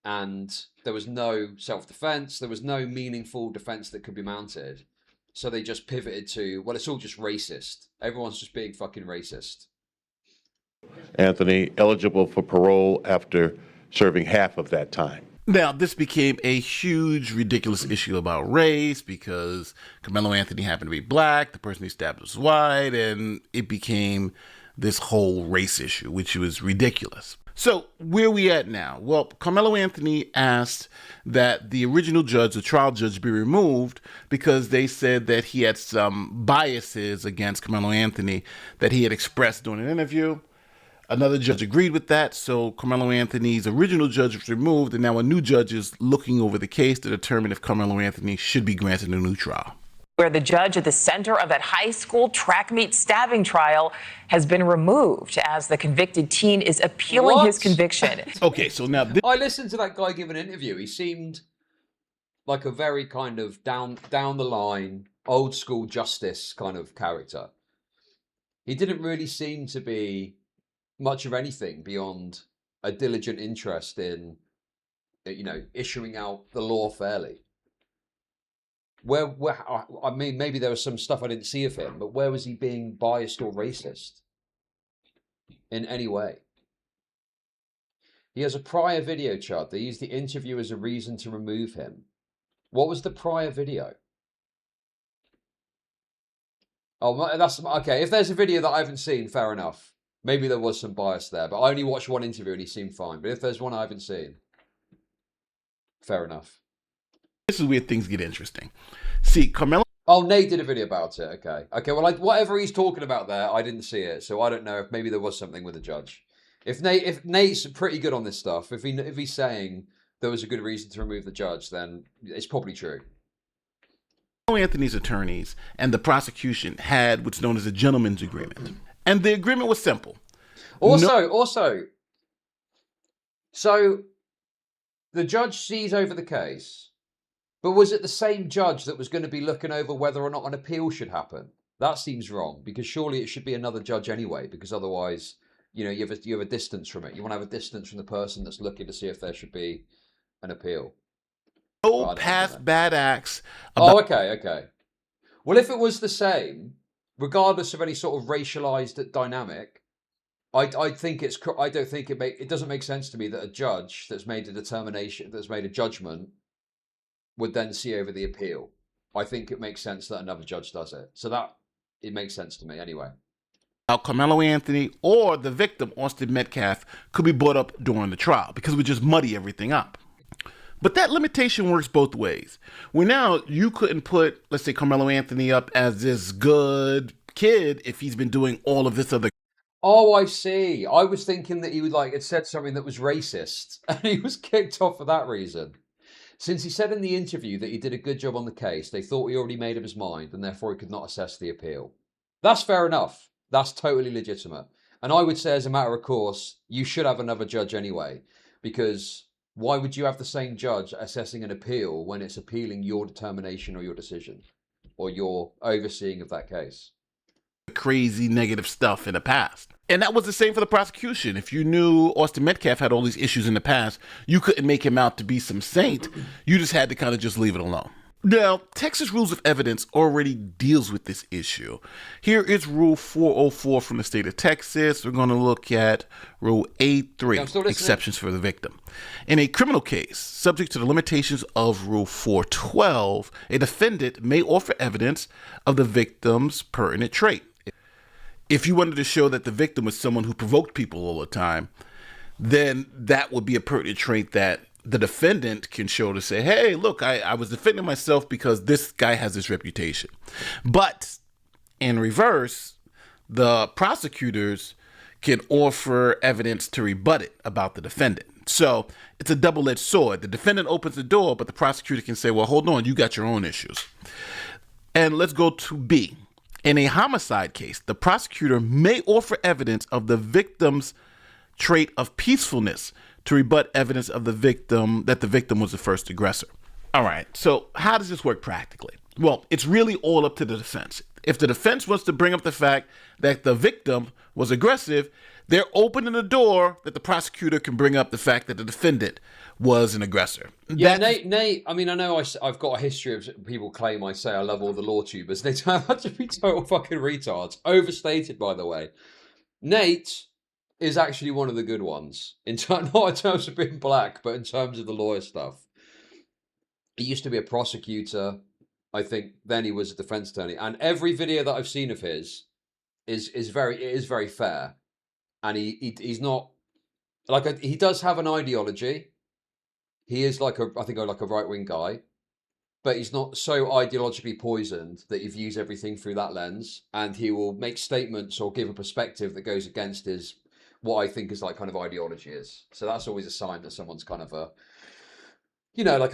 And there was no self-defense. There was no meaningful defense that could be mounted. So they just pivoted to, well, it's all just racist. Everyone's just being fucking racist. Anthony eligible for parole after serving half of that time. Now, this became a huge, ridiculous issue about race because Carmelo Anthony happened to be black, the person he stabbed was white, and it became this whole race issue, which was ridiculous. So, where are we at now? Well, Carmelo Anthony asked that the original judge, the trial judge, be removed because they said that he had some biases against Carmelo Anthony that he had expressed during an interview. Another judge agreed with that, so Carmelo Anthony's original judge was removed, and now a new judge is looking over the case to determine if Carmelo Anthony should be granted a new trial. Where the judge at the center of that high school track meet stabbing trial has been removed as the convicted teen is appealing his conviction. Okay, so now... I listened to that guy give an interview. He seemed like a very kind of down the line, old school justice kind of character. He didn't really seem to be much of anything beyond a diligent interest in, issuing out the law fairly. Where I mean, maybe there was some stuff I didn't see of him, but where was he being biased or racist in any way? He has a prior video, Chud. They used the interview as a reason to remove him. What was the prior video? Oh, that's okay. If there's a video that I haven't seen, fair enough. Maybe there was some bias there, but I only watched one interview and he seemed fine. But if there's one I haven't seen, fair enough. This is where things get interesting. See, Carmelo... Oh, Nate did a video about it. Okay, well, whatever he's talking about there, I didn't see it. So I don't know if maybe there was something with the judge. If Nate's pretty good on this stuff, if he's saying there was a good reason to remove the judge, then it's probably true. Anthony's attorneys and the prosecution had what's known as a gentleman's agreement. And the agreement was simple. Also, so the judge sees over the case, but was it the same judge that was going to be looking over whether or not an appeal should happen? That seems wrong, because surely it should be another judge anyway, because otherwise, you have a distance from it. You want to have a distance from the person that's looking to see if there should be an appeal. No past bad acts. Okay. Well, if it was the same, regardless of any sort of racialized dynamic, I don't think it doesn't make sense to me that a judge that's made a determination, that's made a judgment, would then see over the appeal. I think it makes sense that another judge does it. So it makes sense to me anyway. Carmelo Anthony or the victim, Austin Metcalf, could be brought up during the trial because it would just muddy everything up. But that limitation works both ways. Where now you couldn't put, let's say, Carmelo Anthony up as this good kid if he's been doing all of this other. Oh, I see. I was thinking that he would had said something that was racist and he was kicked off for that reason. Since he said in the interview that he did a good job on the case, they thought he already made up his mind and therefore he could not assess the appeal. That's fair enough. That's totally legitimate. And I would say, as a matter of course, you should have another judge anyway, because why would you have the same judge assessing an appeal when it's appealing your determination or your decision or your overseeing of that case? Crazy negative stuff in the past. And that was the same for the prosecution. If you knew Austin Metcalf had all these issues in the past, you couldn't make him out to be some saint. You just had to kind of just leave it alone. Now, Texas Rules of Evidence already deals with this issue. Here is Rule 404 from the state of Texas. We're going to look at Rule 8.3, exceptions for the victim. In a criminal case, subject to the limitations of Rule 412, a defendant may offer evidence of the victim's pertinent trait. If you wanted to show that the victim was someone who provoked people all the time, then that would be a pertinent trait that the defendant can show to say, hey, look, I was defending myself because this guy has this reputation. But in reverse, the prosecutors can offer evidence to rebut it about the defendant. So it's a double-edged sword. The defendant opens the door, but the prosecutor can say, well, hold on, you got your own issues. And let's go to B. In a homicide case, the prosecutor may offer evidence of the victim's trait of peacefulness to rebut evidence of the victim that the victim was the first aggressor. All right, so how does this work practically? Well, it's really all up to the defense. If the defense wants to bring up the fact that the victim was aggressive, they're opening the door that the prosecutor can bring up the fact that the defendant was an aggressor. Yeah, Nate, I mean, I know I've got a history of people claim I say I love all the law tubers. They turn out to be total fucking retards. Overstated, by the way. Nate is actually one of the good ones. Not in terms of being black, but in terms of the lawyer stuff. He used to be a prosecutor. I think then he was a defense attorney. And every video that I've seen of his is very fair. And he's not he does have an ideology. He is I think a right-wing guy, but he's not so ideologically poisoned that he views everything through that lens, and he will make statements or give a perspective that goes against what I think is kind of ideology is. So that's always a sign that someone's kind of a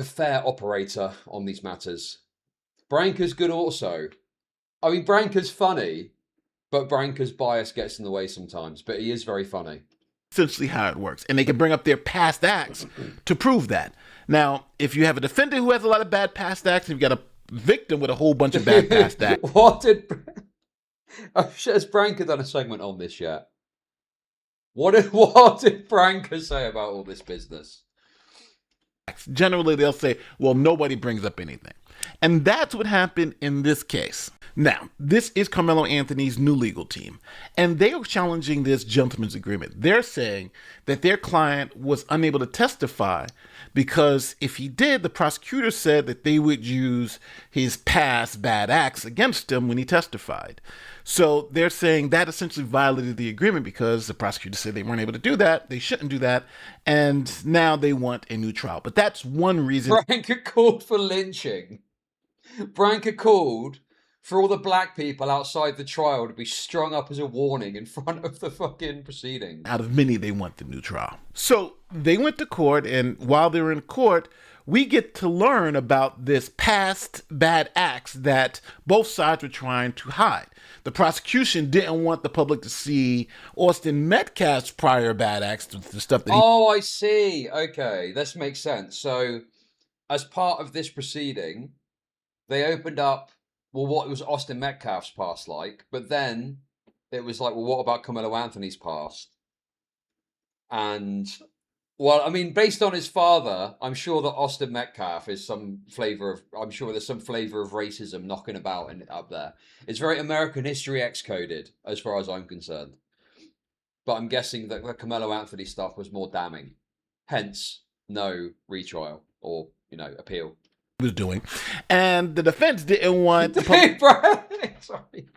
fair operator on these matters. Branca's good also. I mean, Branca's funny, but Branca's bias gets in the way sometimes, but he is very funny. Essentially how it works. And they can bring up their past acts to prove that. Now, if you have a defendant who has a lot of bad past acts, and you've got a victim with a whole bunch of bad past acts. Has Branca done a segment on this yet? What did Branca say about all this business? Generally, they'll say, well, nobody brings up anything. And that's what happened in this case. Now, this is Carmelo Anthony's new legal team, and they are challenging this gentleman's agreement. They're saying that their client was unable to testify because if he did, the prosecutor said that they would use his past bad acts against him when he testified. So they're saying that essentially violated the agreement because the prosecutor said they weren't able to do that, they shouldn't do that, and now they want a new trial. But that's one reason. Branca called for lynching. Branca called for all the black people outside the trial to be strung up as a warning in front of the fucking proceedings. Out of many, they want the new trial. So they went to court, and while they were in court, we get to learn about this past bad acts that both sides were trying to hide. The prosecution didn't want the public to see Austin Metcalf's prior bad acts, the stuff that I see. Okay, this makes sense. So as part of this proceeding, they opened up what was Austin Metcalf's past like, but then it was like, well, what about Carmelo Anthony's past? And, well, I mean, based on his father, I'm sure that Austin Metcalf is I'm sure there's some flavor of racism knocking about up there. It's very American history X-coded, as far as I'm concerned. But I'm guessing that the Carmelo Anthony stuff was more damning. Hence, no retrial or, appeal. Was doing, and the defense didn't want the public. Sorry.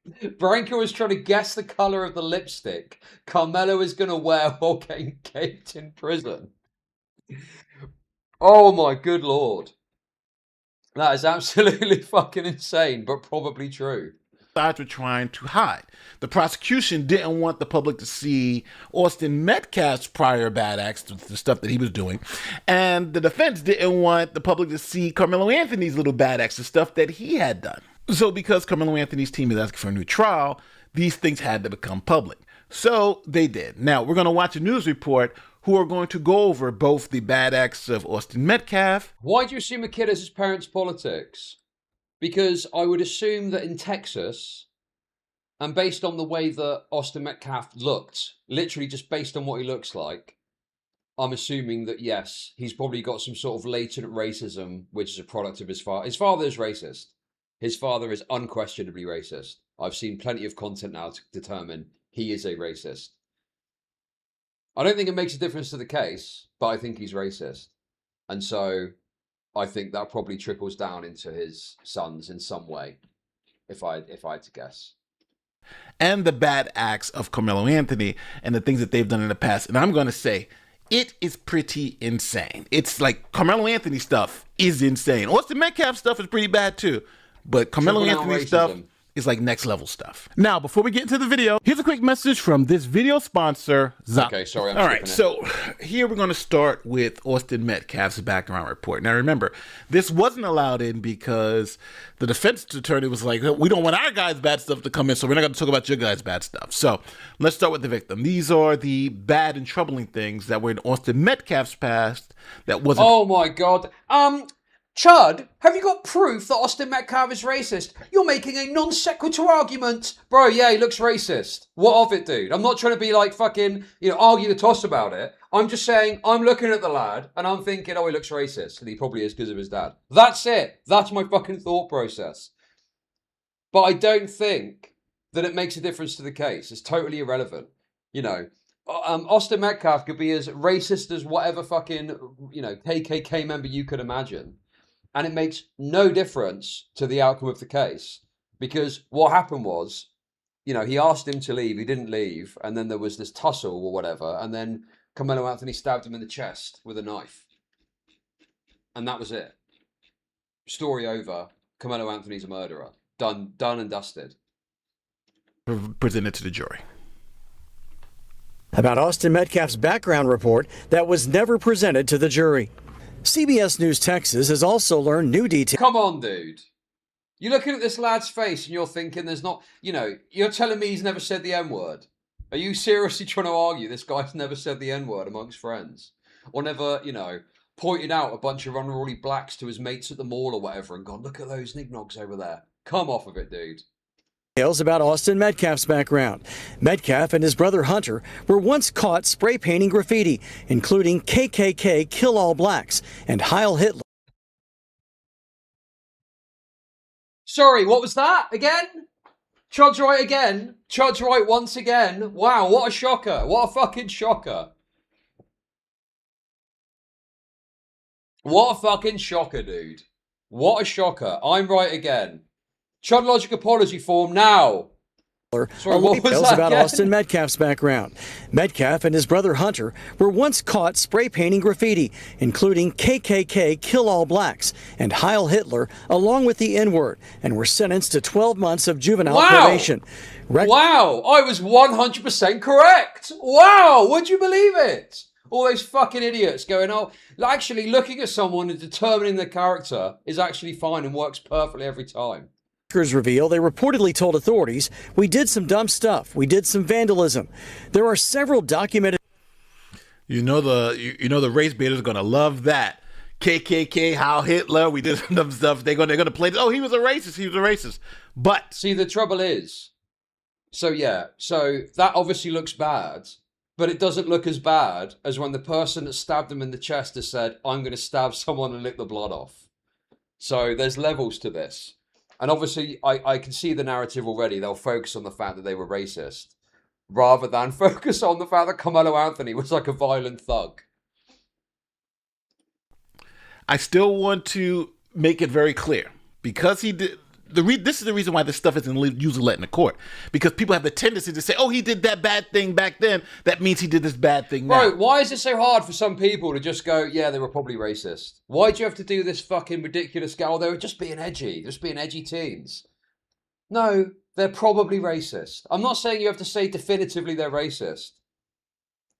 Branko was trying to guess the color of the lipstick Carmelo is going to wear while getting caged in prison. Oh my good lord. That is absolutely fucking insane, but probably true. Sides were trying to hide. The prosecution didn't want the public to see Austin Metcalf's prior bad acts, the stuff that he was doing, and the defense didn't want the public to see Carmelo Anthony's little bad acts, the stuff that he had done. So because Carmelo Anthony's team is asking for a new trial, these things had to become public. So they did. Now we're going to watch a news report who are going to go over both the bad acts of Austin Metcalf. Why do you assume a kid has his parents' politics? Because I would assume that in Texas, and based on the way that Austin Metcalf looked, literally just based on what he looks like, I'm assuming that yes, he's probably got some sort of latent racism, which is a product of his father. His father is racist. His father is unquestionably racist. I've seen plenty of content now to determine he is a racist. I don't think it makes a difference to the case, but I think he's racist. And so I think that probably trickles down into his sons in some way, if I had to guess. And the bad acts of Carmelo Anthony and the things that they've done in the past. And I'm going to say, it is pretty insane. It's like Carmelo Anthony stuff is insane. Austin Metcalf stuff is pretty bad too. But Carmelo Anthony stuff is like next level stuff. Now, before we get into the video, here's a quick message from this video sponsor, Zop. Okay, sorry. All right, so here we're going to start with Austin Metcalf's background report. Now, remember, this wasn't allowed in because the defense attorney was like, we don't want our guys' bad stuff to come in, so we're not going to talk about your guys' bad stuff. So let's start with the victim. These are the bad and troubling things that were in Austin Metcalf's past that wasn't. Oh my god. Chud, have you got proof that Austin Metcalf is racist? You're making a non sequitur argument. Bro, yeah, he looks racist. What of it, dude? I'm not trying to be like fucking, argue the toss about it. I'm just saying, I'm looking at the lad and I'm thinking, oh, he looks racist. And he probably is because of his dad. That's it. That's my fucking thought process. But I don't think that it makes a difference to the case. It's totally irrelevant. Austin Metcalf could be as racist as whatever fucking, KKK member you could imagine. And it makes no difference to the outcome of the case. Because what happened was, he asked him to leave, he didn't leave, and then there was this tussle or whatever, and then Carmelo Anthony stabbed him in the chest with a knife. And that was it. Story over. Carmelo Anthony's a murderer. Done and dusted. Presented to the jury. About Austin Metcalf's background report that was never presented to the jury. CBS News Texas has also learned new details. Come on, dude. You're looking at this lad's face and you're thinking there's not, you're telling me he's never said the N-word. Are you seriously trying to argue this guy's never said the N-word amongst friends? Or never, pointed out a bunch of unruly blacks to his mates at the mall or whatever and gone, look at those nignogs over there. Come off of it, dude. Details about Austin Metcalf's background. Metcalf and his brother Hunter were once caught spray painting graffiti, including KKK Kill All Blacks and Heil Hitler. Sorry, what was that again? Chud's right again. Chud's right once again. Wow, what a shocker. What a fucking shocker. What a fucking shocker, dude. What a shocker. I'm right again. Chud Logic apology form now. Sorry, what was Details that about again? Austin Metcalf's background. Metcalf and his brother Hunter were once caught spray painting graffiti, including KKK Kill All Blacks and Heil Hitler, along with the N-word, and were sentenced to 12 months of juvenile probation. Wow, I was 100% correct. Wow, would you believe it? All those fucking idiots going, oh, actually looking at someone and determining their character is actually fine and works perfectly every time. Reveal they reportedly told authorities, we did some dumb stuff, we did some vandalism. There are several documented. The race baiters are gonna love that. KKK, Heil Hitler, we did some dumb stuff. They're gonna play. Oh, he was a racist. But see, the trouble is, so that obviously looks bad, but it doesn't look as bad as when the person that stabbed him in the chest has said, I'm going to stab someone and lick the blood off. So there's levels to this. And obviously, I can see the narrative already. They'll focus on the fact that they were racist rather than focus on the fact that Carmelo Anthony was like a violent thug. I still want to make it very clear, because he did this is the reason why this stuff isn't usually let in the court, because people have the tendency to say, "Oh, he did that bad thing back then. That means he did this bad thing now." Bro, why is it so hard for some people to just go, "Yeah, they were probably racist"? Why do you have to do this fucking ridiculous? Oh, they were just being edgy, teens. No, they're probably racist. I'm not saying you have to say definitively they're racist.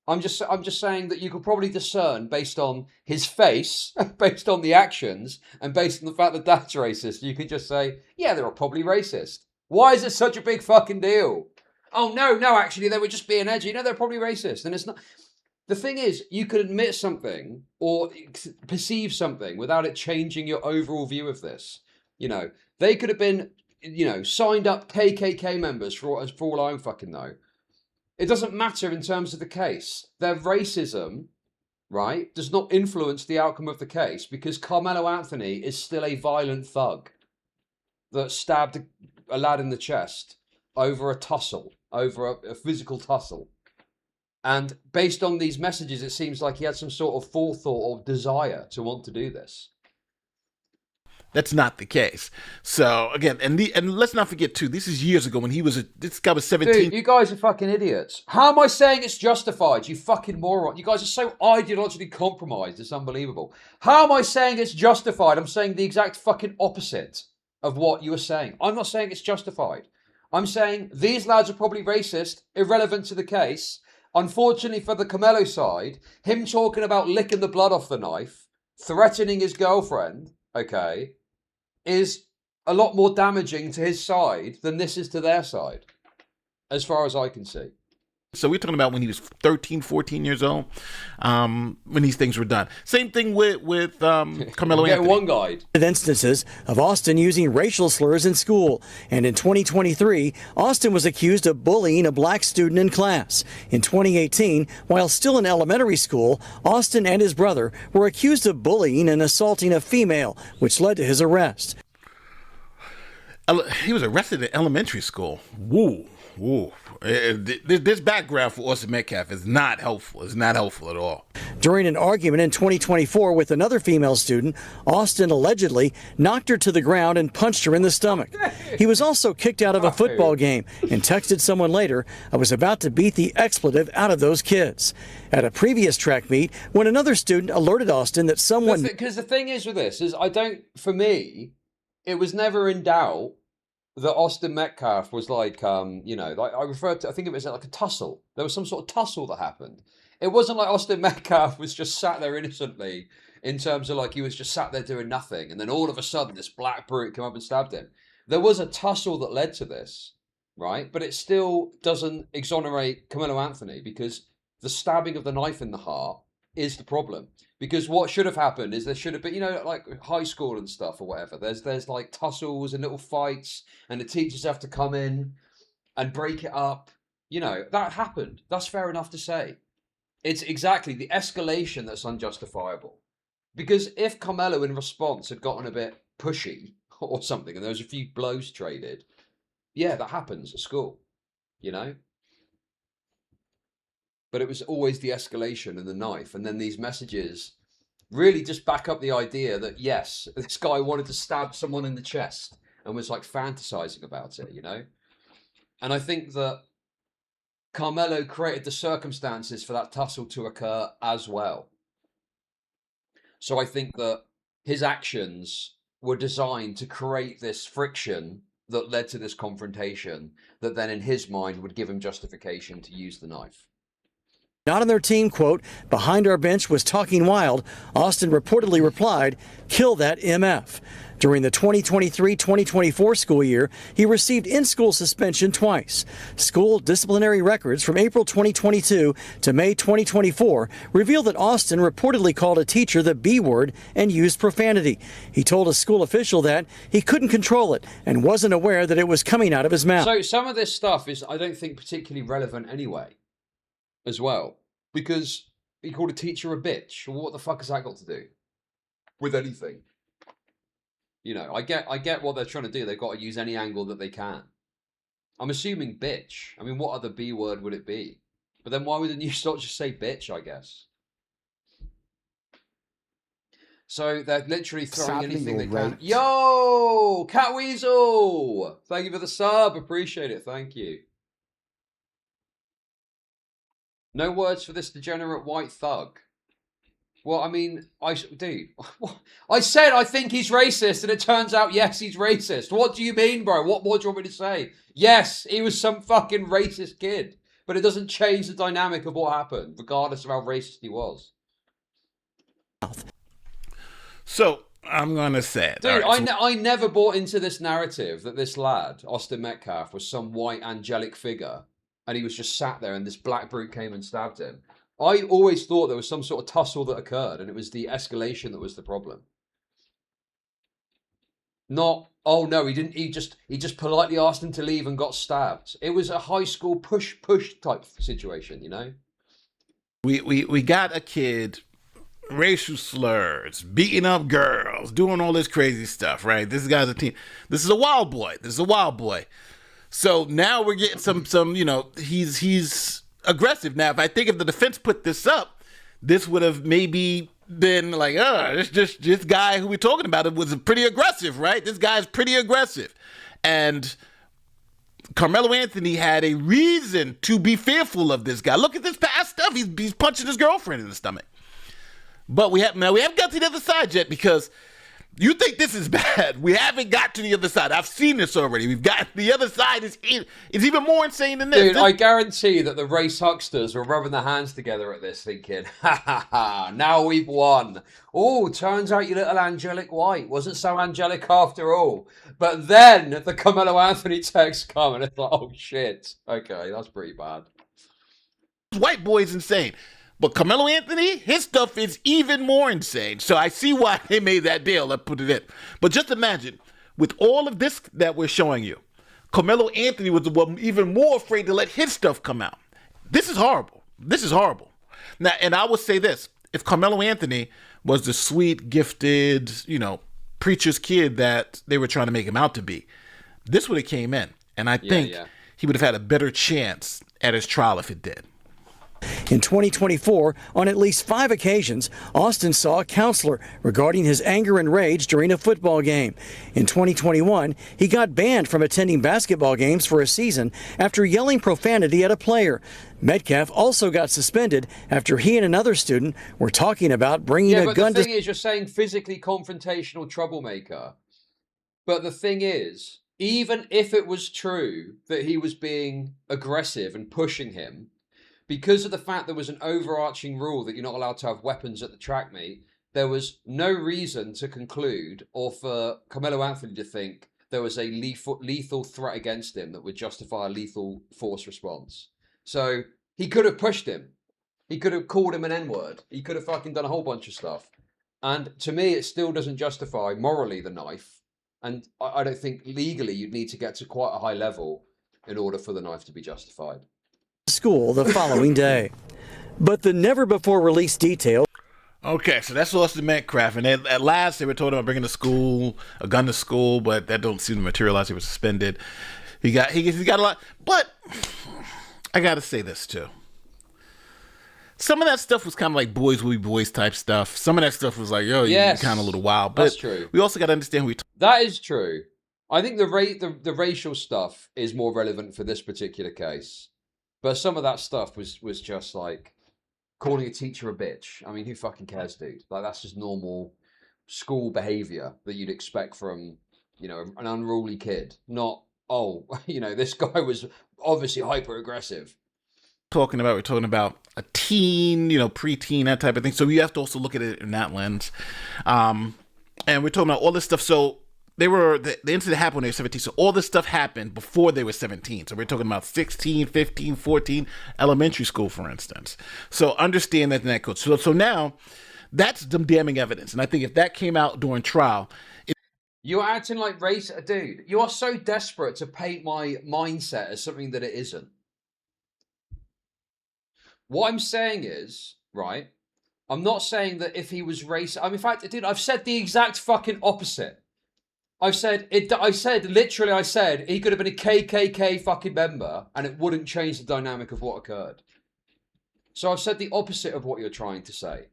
I'm just saying that you could probably discern based on his face, based on the actions, and based on the fact that that's racist. You could just say, yeah, they were probably racist. Why is it such a big fucking deal? Oh, no, actually, they were just being edgy. No, they're probably racist. And it's not... The thing is, you could admit something or perceive something without it changing your overall view of this. You know, they could have been, you know, signed up KKK members for all I fucking know. It doesn't matter in terms of the case. Their racism, right, does not influence the outcome of the case because Carmelo Anthony is still a violent thug that stabbed a lad in the chest over a tussle, over a physical tussle. And based on these messages, it seems like he had some sort of forethought or desire to want to do this. That's not the case. So again, and let's not forget too, this is years ago when this guy was 17. Dude, you guys are fucking idiots. How am I saying it's justified, you fucking moron? You guys are so ideologically compromised, it's unbelievable. How am I saying it's justified? I'm saying the exact fucking opposite of what you were saying. I'm not saying it's justified. I'm saying these lads are probably racist, irrelevant to the case. Unfortunately for the KAMELO side, him talking about licking the blood off the knife, threatening his girlfriend, okay, is a lot more damaging to his side than this is to their side, as far as I can see. So we're talking about when he was 13, 14 years old, when these things were done. Same thing with Carmelo Anthony. One guide. Instances of Austin using racial slurs in school. And in 2023, Austin was accused of bullying a black student in class. In 2018, while still in elementary school, Austin and his brother were accused of bullying and assaulting a female, which led to his arrest. He was arrested in elementary school. Woo. This background for Austin Metcalf is not helpful. It's not helpful at all. During an argument in 2024 with another female student, Austin allegedly knocked her to the ground and punched her in the stomach. He was also kicked out of a football game and texted someone later, "I was about to beat the expletive out of those kids." At a previous track meet, when another student alerted Austin that someone... Because the thing is with this, is for me, it was never in doubt that Austin Metcalf was like, you know, like I think it was like a tussle. There was some sort of tussle that happened. It wasn't like Austin Metcalf was just sat there innocently in terms of like he was just sat there doing nothing. And then all of a sudden this black brute came up and stabbed him. There was a tussle that led to this, right? But it still doesn't exonerate Carmelo Anthony because the stabbing of the knife in the heart is the problem. Because what should have happened is there should have been, you know, like high school and stuff or whatever. There's like tussles and little fights and the teachers have to come in and break it up. You know, that happened. That's fair enough to say. It's exactly the escalation that's unjustifiable. Because if Carmelo in response had gotten a bit pushy or something and there was a few blows traded, yeah, that happens at school, you know? But it was always the escalation and the knife. And then these messages really just back up the idea that, yes, this guy wanted to stab someone in the chest and was like fantasizing about it, you know? And I think that Carmelo created the circumstances for that tussle to occur as well. So I think that his actions were designed to create this friction that led to this confrontation that then in his mind would give him justification to use the knife. Not on their team, quote, "Behind our bench was talking wild," Austin reportedly replied, "Kill that MF." During the 2023-2024 school year, he received in-school suspension twice. School disciplinary records from April 2022 to May 2024 reveal that Austin reportedly called a teacher the B word and used profanity. He told a school official that he couldn't control it and wasn't aware that it was coming out of his mouth. So some of this stuff is, I don't think, particularly relevant anyway. As well, because he called a teacher a bitch. Well, what the fuck has that got to do with anything? You know, I get what they're trying to do. They've got to use any angle that they can. I'm assuming bitch. I mean, what other B word would it be? But then why wouldn't you not just say bitch, I guess? So they're literally throwing Sadly, anything they your can. rate- Yo, Cat Weasel! Thank you for the sub. Appreciate it. Thank you. No words for this degenerate white thug. Well, I mean, dude, I said I think he's racist, and it turns out, yes, he's racist. What do you mean, bro? What more do you want me to say? Yes, he was some fucking racist kid, but it doesn't change the dynamic of what happened, regardless of how racist he was. So, I'm going to say it. Dude, All right, I never bought into this narrative that this lad, Austin Metcalf, was some white angelic figure, and he was just sat there, and this black brute came and stabbed him. I always thought there was some sort of tussle that occurred, and it was the escalation that was the problem. Not, oh no, he didn't. He just politely asked him to leave and got stabbed. It was a high school push type situation, you know. We got a kid, racial slurs, beating up girls, doing all this crazy stuff, right? This guy's a teen. This is a wild boy. This is a wild boy. So now we're getting some, you know, he's aggressive. Now, if the defense put this up, this would have maybe been like, this guy who we're talking about was pretty aggressive, right? This guy's pretty aggressive. And Carmelo Anthony had a reason to be fearful of this guy. Look at this past stuff. He's punching his girlfriend in the stomach. But we haven't got to the other side yet, because you think this is bad. We haven't got to the other side. I've seen this already. We've got the other side is even more insane than this. Dude, I guarantee that the race hucksters were rubbing their hands together at this, thinking, ha ha ha, now we've won. Oh, turns out you little angelic white wasn't so angelic after all. But then the Carmelo Anthony text come, and it's like, oh shit. Okay, that's pretty bad. White boy's insane. But Carmelo Anthony, his stuff is even more insane. So I see why they made that deal and put it in. But just imagine, with all of this that we're showing you, Carmelo Anthony was the one even more afraid to let his stuff come out. This is horrible. This is horrible. Now, and I would say this, if Carmelo Anthony was the sweet, gifted, you know, preacher's kid that they were trying to make him out to be, this would have came in. And I think he would have had a better chance at his trial if it did. In 2024, on at least 5 occasions, Austin saw a counselor regarding his anger and rage during a football game. In 2021, he got banned from attending basketball games for a season after yelling profanity at a player. Metcalf also got suspended after he and another student were talking about bringing a gun to... the thing is, you're saying physically confrontational troublemaker. But the thing is, even if it was true that he was being aggressive and pushing him, because of the fact there was an overarching rule that you're not allowed to have weapons at the track meet, there was no reason to conclude or for Carmelo Anthony to think there was a lethal threat against him that would justify a lethal force response. So he could have pushed him. He could have called him an N-word. He could have fucking done a whole bunch of stuff. And to me, it still doesn't justify morally the knife. And I don't think legally you'd need to get to quite a high level in order for the knife to be justified. School the following day. But the never-before-released detail... Okay, so that's Austin Metcalf, and at last they were told about bringing a gun to school, but that don't seem to materialize. He was suspended. He got a lot, but I gotta say this too. Some of that stuff was kind of like boys will be boys type stuff. Some of that stuff was like, you're kind of a little wild. But that's true. We also got to understand who we. That is true. I think the racial stuff is more relevant for this particular case. But some of that stuff was just like calling a teacher a bitch. I mean, who fucking cares, dude? Like, that's just normal school behavior that you'd expect from, you know, an unruly kid. Not, oh, you know, this guy was obviously hyper aggressive. We're talking about a teen, you know, preteen, that type of thing. So you have to also look at it in that lens. And we're talking about all this stuff. So the incident happened when they were 17. So all this stuff happened before they were 17. So we're talking about 16, 15, 14, elementary school, for instance. So understand that in that code. So now that's some damning evidence. And I think if that came out during trial. You're acting like race, dude. You are so desperate to paint my mindset as something that it isn't. What I'm saying is, right, I'm not saying that if he was racist. In fact, dude, I've said the exact fucking opposite. I said he could have been a KKK fucking member and it wouldn't change the dynamic of what occurred. So I've said the opposite of what you're trying to say.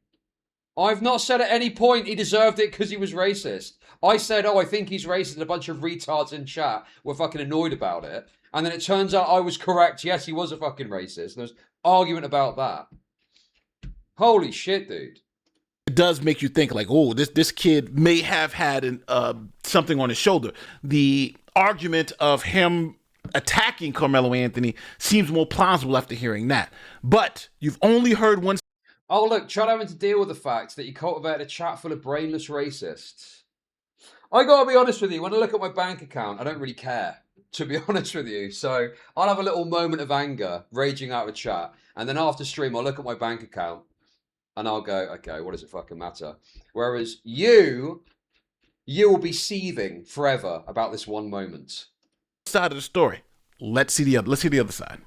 I've not said at any point he deserved it because he was racist. I said, oh, I think he's racist, and a bunch of retards in chat were fucking annoyed about it. And then it turns out I was correct. Yes, he was a fucking racist. There was argument about that. Holy shit, dude. It does make you think like, oh, this kid may have had something on his shoulder. The argument of him attacking Carmelo Anthony seems more plausible after hearing that. But you've only heard one. Oh, look, Chud having to deal with the fact that you cultivated a chat full of brainless racists. I gotta be honest with you, when I look at my bank account, I don't really care, to be honest with you. So I'll have a little moment of anger, raging out of chat, and then after stream, I'll look at my bank account, and I'll go, okay, what does it fucking matter? Whereas you will be seething forever about this one moment. Side of the story. Let's see the other side.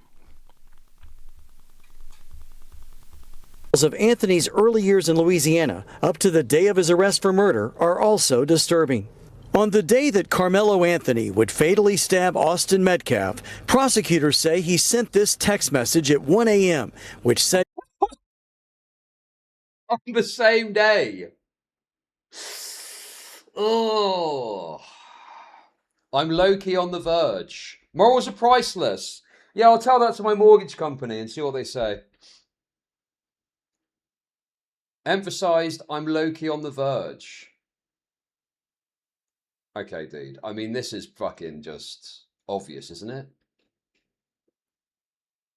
Of Anthony's early years in Louisiana up to the day of his arrest for murder are also disturbing. On the day that Carmelo Anthony would fatally stab Austin Metcalf, prosecutors say he sent this text message at 1 a.m., which said, On the same day. Oh. I'm low-key on the verge. Morals are priceless. Yeah, I'll tell that to my mortgage company and see what they say. Emphasized, I'm low-key on the verge. Okay, dude. I mean, this is fucking just obvious, isn't it?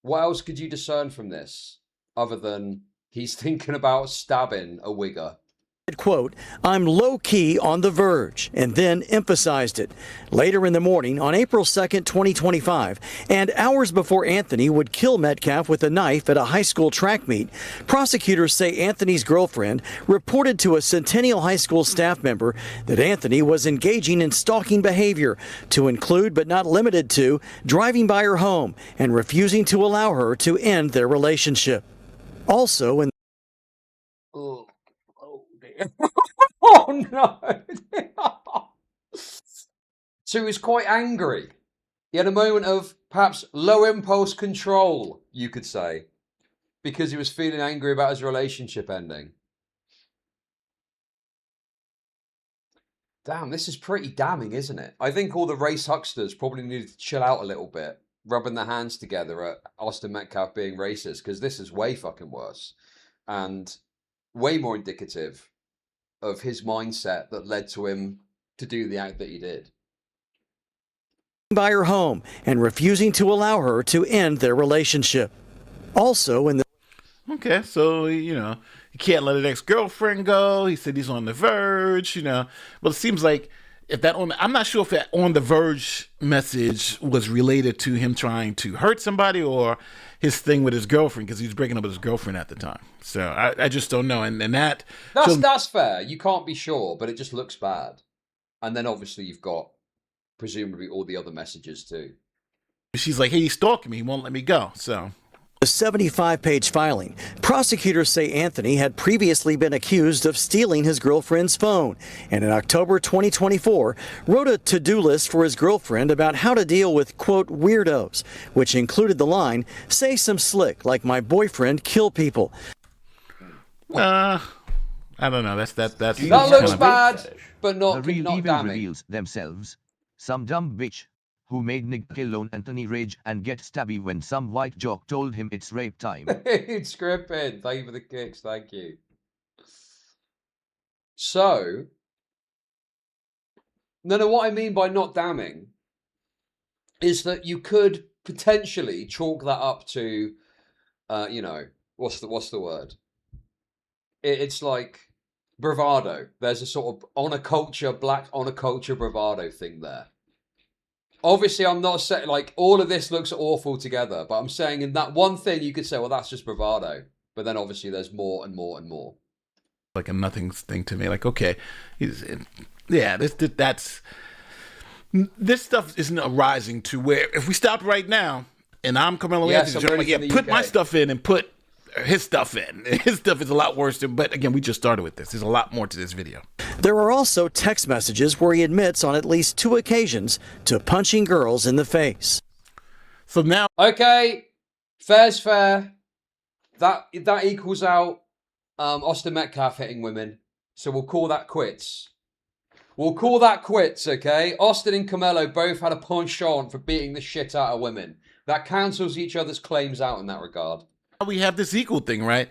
What else could you discern from this? Other than he's thinking about stabbing a wigger. quote, I'm low-key on the verge, and then emphasized it. Later in the morning, on April 2nd, 2025, and hours before Anthony would kill Metcalf with a knife at a high school track meet, prosecutors say Anthony's girlfriend reported to a Centennial High School staff member that Anthony was engaging in stalking behavior, to include but not limited to driving by her home and refusing to allow her to end their relationship. Also in Oh no! So he was quite angry. He had a moment of perhaps low impulse control, you could say, because he was feeling angry about his relationship ending. Damn, this is pretty damning, isn't it? I think all the race hucksters probably needed to chill out a little bit, rubbing their hands together at Austin Metcalf being racist, because this is way fucking worse and way more indicative of his mindset that led to him to do the act that he did. By her home and refusing to allow her to end their relationship. Also in the Okay, so, you know, he can't let an ex-girlfriend go. He said he's on the verge, you know. Well, it seems like if that I'm not sure if that on the verge message was related to him trying to hurt somebody or his thing with his girlfriend, because he was breaking up with his girlfriend at the time. So I just don't know. And that's fair. You can't be sure, but it just looks bad. And then obviously you've got presumably all the other messages too. She's like, hey, he's stalking me. He won't let me go. So a 75-page filing. Prosecutors say Anthony had previously been accused of stealing his girlfriend's phone, and in October 2024 wrote a to-do list for his girlfriend about how to deal with, quote, weirdos, which included the line, say some slick, like my boyfriend kill people. I don't know. That's that looks bad, but not the real not evil damning. reveals themselves. Some dumb bitch who made Nick kill Anthony rage and get stabby when some white jock told him it's rape time. It's scripted. Thank you for the kicks. Thank you. So, no, what I mean by not damning is that you could potentially chalk that up to, you know, what's the word? It's like bravado. There's a sort of black honor culture bravado thing there. Obviously, I'm not saying, like, all of this looks awful together, but I'm saying in that one thing you could say, well, that's just bravado. But then obviously there's more and more and more. Like a nothing thing to me. Like, okay, this stuff isn't arising to where if we stop right now and I'm Carmelo Anthony, I'm like, yeah, put my stuff in and put his stuff in. His stuff is a lot worse. But again, we just started with this. There's a lot more to this video. There are also text messages where he admits on at least 2 occasions to punching girls in the face. So now, okay, fair's fair. That equals out Austin Metcalf hitting women. So we'll call that quits. We'll call that quits, okay? Austin and KAMELO both had a penchant for beating the shit out of women. That cancels each other's claims out in that regard. We have this equal thing, right?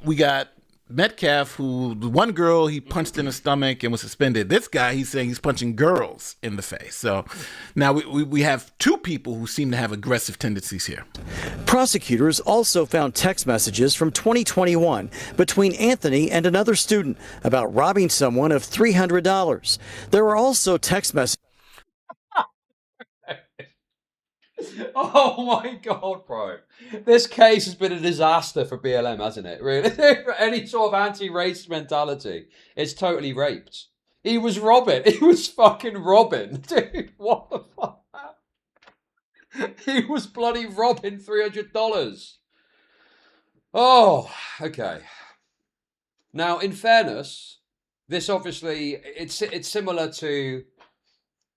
We got Metcalf, who the one girl he punched in the stomach and was suspended. This guy, he's saying he's punching girls in the face. So now we have two people who seem to have aggressive tendencies here. Prosecutors also found text messages from 2021 between Anthony and another student about robbing someone of $300. There were also text messages. Oh my God, bro. This case has been a disaster for BLM, hasn't it? Really? Any sort of anti-racist mentality. It's totally raped. He was robbing. He was fucking robbing. Dude, what the fuck? He was bloody robbing $300. Oh, okay. Now, in fairness, this obviously, it's similar to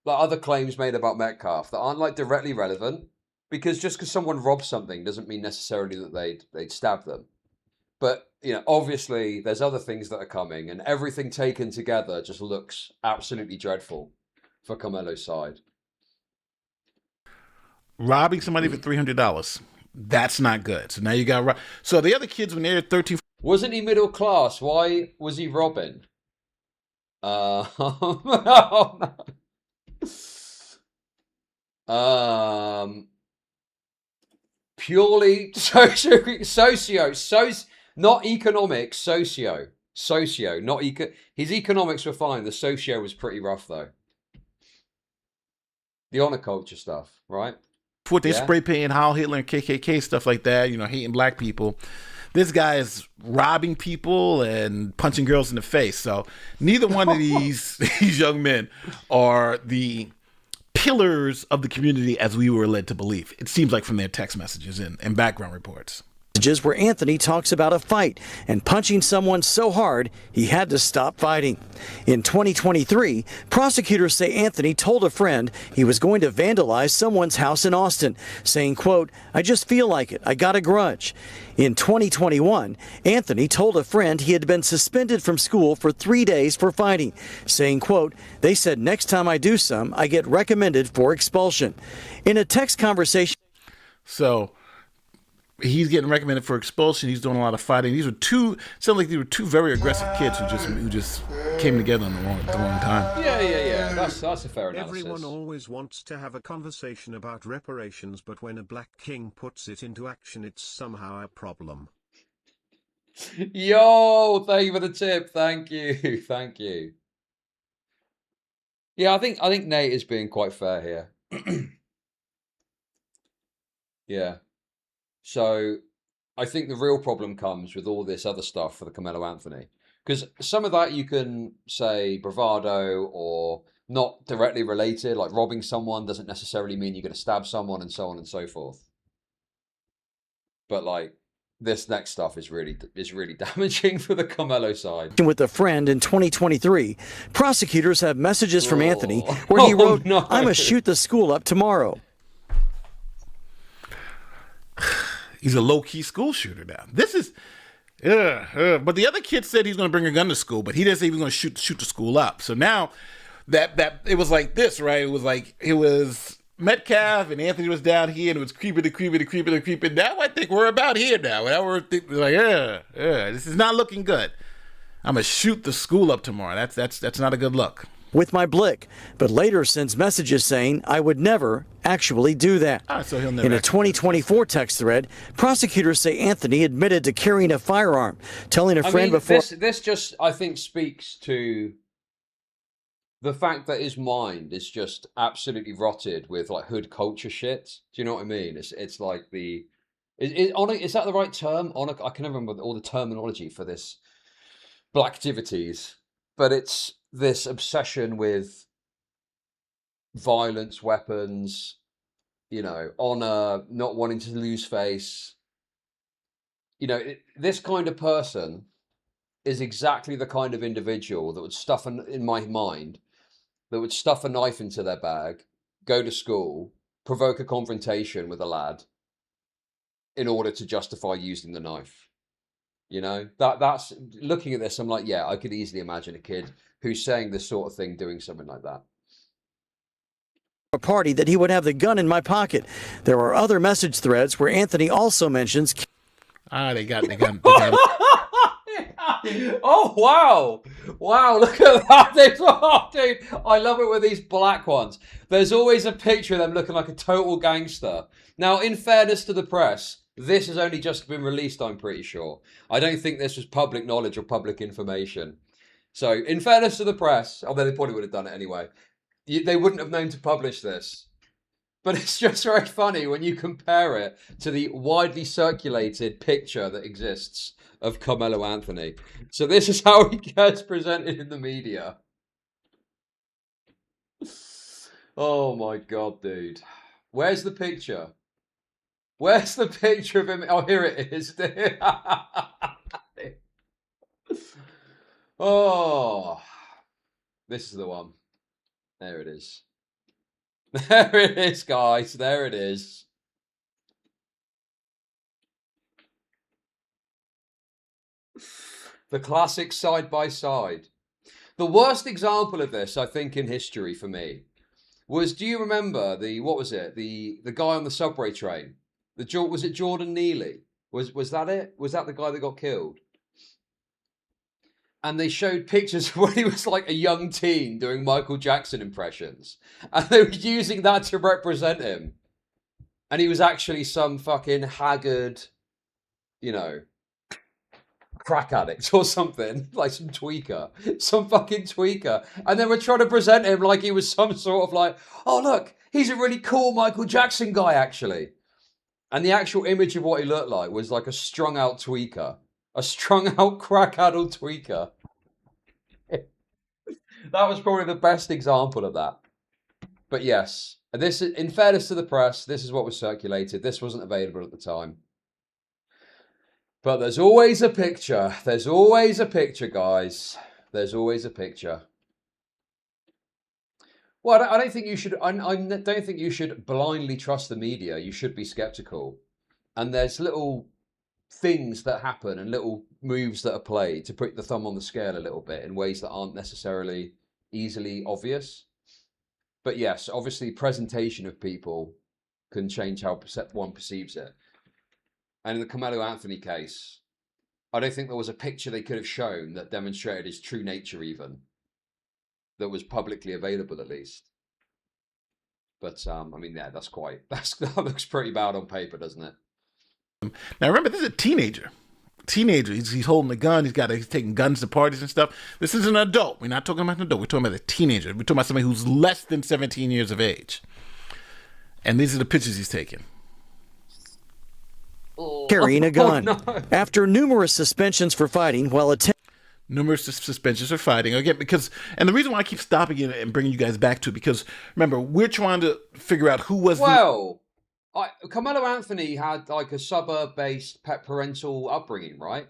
like other claims made about Metcalf that aren't like directly relevant, because just because someone robs something doesn't mean necessarily that they'd stab them. But you know, obviously there's other things that are coming, and everything taken together just looks absolutely dreadful for KAMELO's side. Robbing somebody for $300, that's not good. So now you got so the other kids when they're 13. Wasn't he middle class? Why was he robbing? Oh, no. Purely not economics, socio, not his economics were fine. The socio was pretty rough though. The honor culture stuff, right? What they spray painting Heil Hitler and KKK stuff like that, you know, hating black people. This guy is robbing people and punching girls in the face. So neither one of these young men are the pillars of the community as we were led to believe. It seems like from their text messages and background reports. Where Anthony talks about a fight and punching someone so hard he had to stop fighting. In 2023, prosecutors say Anthony told a friend he was going to vandalize someone's house in Austin, saying, quote, "I just feel like it. I got a grudge." In 2021, Anthony told a friend he had been suspended from school for 3 days for fighting, saying, quote, "They said next time I do some, I get recommended for expulsion." In a text conversation. So he's getting recommended for expulsion. He's doing a lot of fighting. These were sound like these were two very aggressive kids who just came together in the wrong time. Yeah. That's a fair analysis. Everyone always wants to have a conversation about reparations, but when a black king puts it into action, it's somehow a problem. Yo, thank you for the tip. Thank you. Thank you. Yeah, I think Nate is being quite fair here. Yeah. So I think the real problem comes with all this other stuff for the KAMELO Anthony. Because some of that you can say bravado or not directly related, like robbing someone doesn't necessarily mean you're going to stab someone and so on and so forth. But like this next stuff is really damaging for the KAMELO side. With a friend in 2023, prosecutors have messages from Anthony where he wrote, no. "I'm going to shoot the school up tomorrow." He's a low-key school shooter now. This is, but the other kid said he's going to bring a gun to school, but he didn't say he was going to shoot the school up. So now that it was like this, right? It was Metcalf and Anthony was down here, and it was creeping. Now I think we're about here now. Now we're like, this is not looking good. I'm gonna shoot the school up tomorrow. That's not a good look. With my blick, but later sends messages saying I would never actually do that. So he'll never. In a 2024 text thread, prosecutors say Anthony admitted to carrying a firearm, telling a friend before. This just, I think, speaks to the fact that his mind is just absolutely rotted with like hood culture shit. Do you know what I mean? It's like is that the right term? I can never remember all the terminology for this black activities, but it's this obsession with violence, weapons, you know, honor, not wanting to lose face. You know, this kind of person is exactly the kind of individual that would stuff, in my mind, that would stuff a knife into their bag, go to school, provoke a confrontation with a lad in order to justify using the knife. You know, that's looking at this, I'm like, yeah, I could easily imagine a kid who's saying this sort of thing doing something like that. A party that he would have the gun in my pocket. There are other message threads where Anthony also mentions. They got. Oh, wow. Wow, look at that. Oh, dude, I love it with these black ones. There's always a picture of them looking like a total gangster. Now, in fairness to the press, this has only just been released, I'm pretty sure. I don't think this was public knowledge or public information. So, in fairness to the press, although they probably would have done it anyway, they wouldn't have known to publish this. But it's just very funny when you compare it to the widely circulated picture that exists of Carmelo Anthony. So this is how he gets presented in the media. Oh my God, dude. Where's the picture? Where's the picture of him? Oh, here it is. Oh, this is the one. There it is. There it is, guys. There it is. The classic side by side. The worst example of this, I think, in history for me was, do you remember what was it? The guy on the subway train. Was it Jordan Neely? Was that it? Was that the guy that got killed? And they showed pictures of when he was like a young teen doing Michael Jackson impressions. And they were using that to represent him. And he was actually some fucking haggard, you know, crack addict or something. Like some tweaker. Some fucking tweaker. And they were trying to present him like he was some sort of like, oh look, he's a really cool Michael Jackson guy actually. And the actual image of what he looked like was like a strung out tweaker. A strung out crack-addled tweaker. That was probably the best example of that. But yes, this, in fairness to the press, this is what was circulated. This wasn't available at the time. But there's always a picture. There's always a picture, guys. There's always a picture. Well, I don't think you should. I don't think you should blindly trust the media. You should be skeptical. And there's little things that happen and little moves that are played to put the thumb on the scale a little bit in ways that aren't necessarily easily obvious. But yes, obviously presentation of people can change how one perceives it. And in the Carmelo Anthony case, I don't think there was a picture they could have shown that demonstrated his true nature even, that was publicly available at least. But I mean, yeah, that looks pretty bad on paper, doesn't it? Now remember, this is a teenager. He's holding a gun. He's taking guns to parties and stuff. This is an adult. We're not talking about an adult. We're talking about a teenager. We're talking about somebody who's less than 17 years of age. And these are the pictures he's taking. Carrying a gun. Oh, no. After numerous suspensions for fighting while numerous suspensions for fighting again, and the reason why I keep stopping it and bringing you guys back to it, because remember, we're trying to figure out who was Carmelo Anthony had like a suburb-based parental upbringing, right?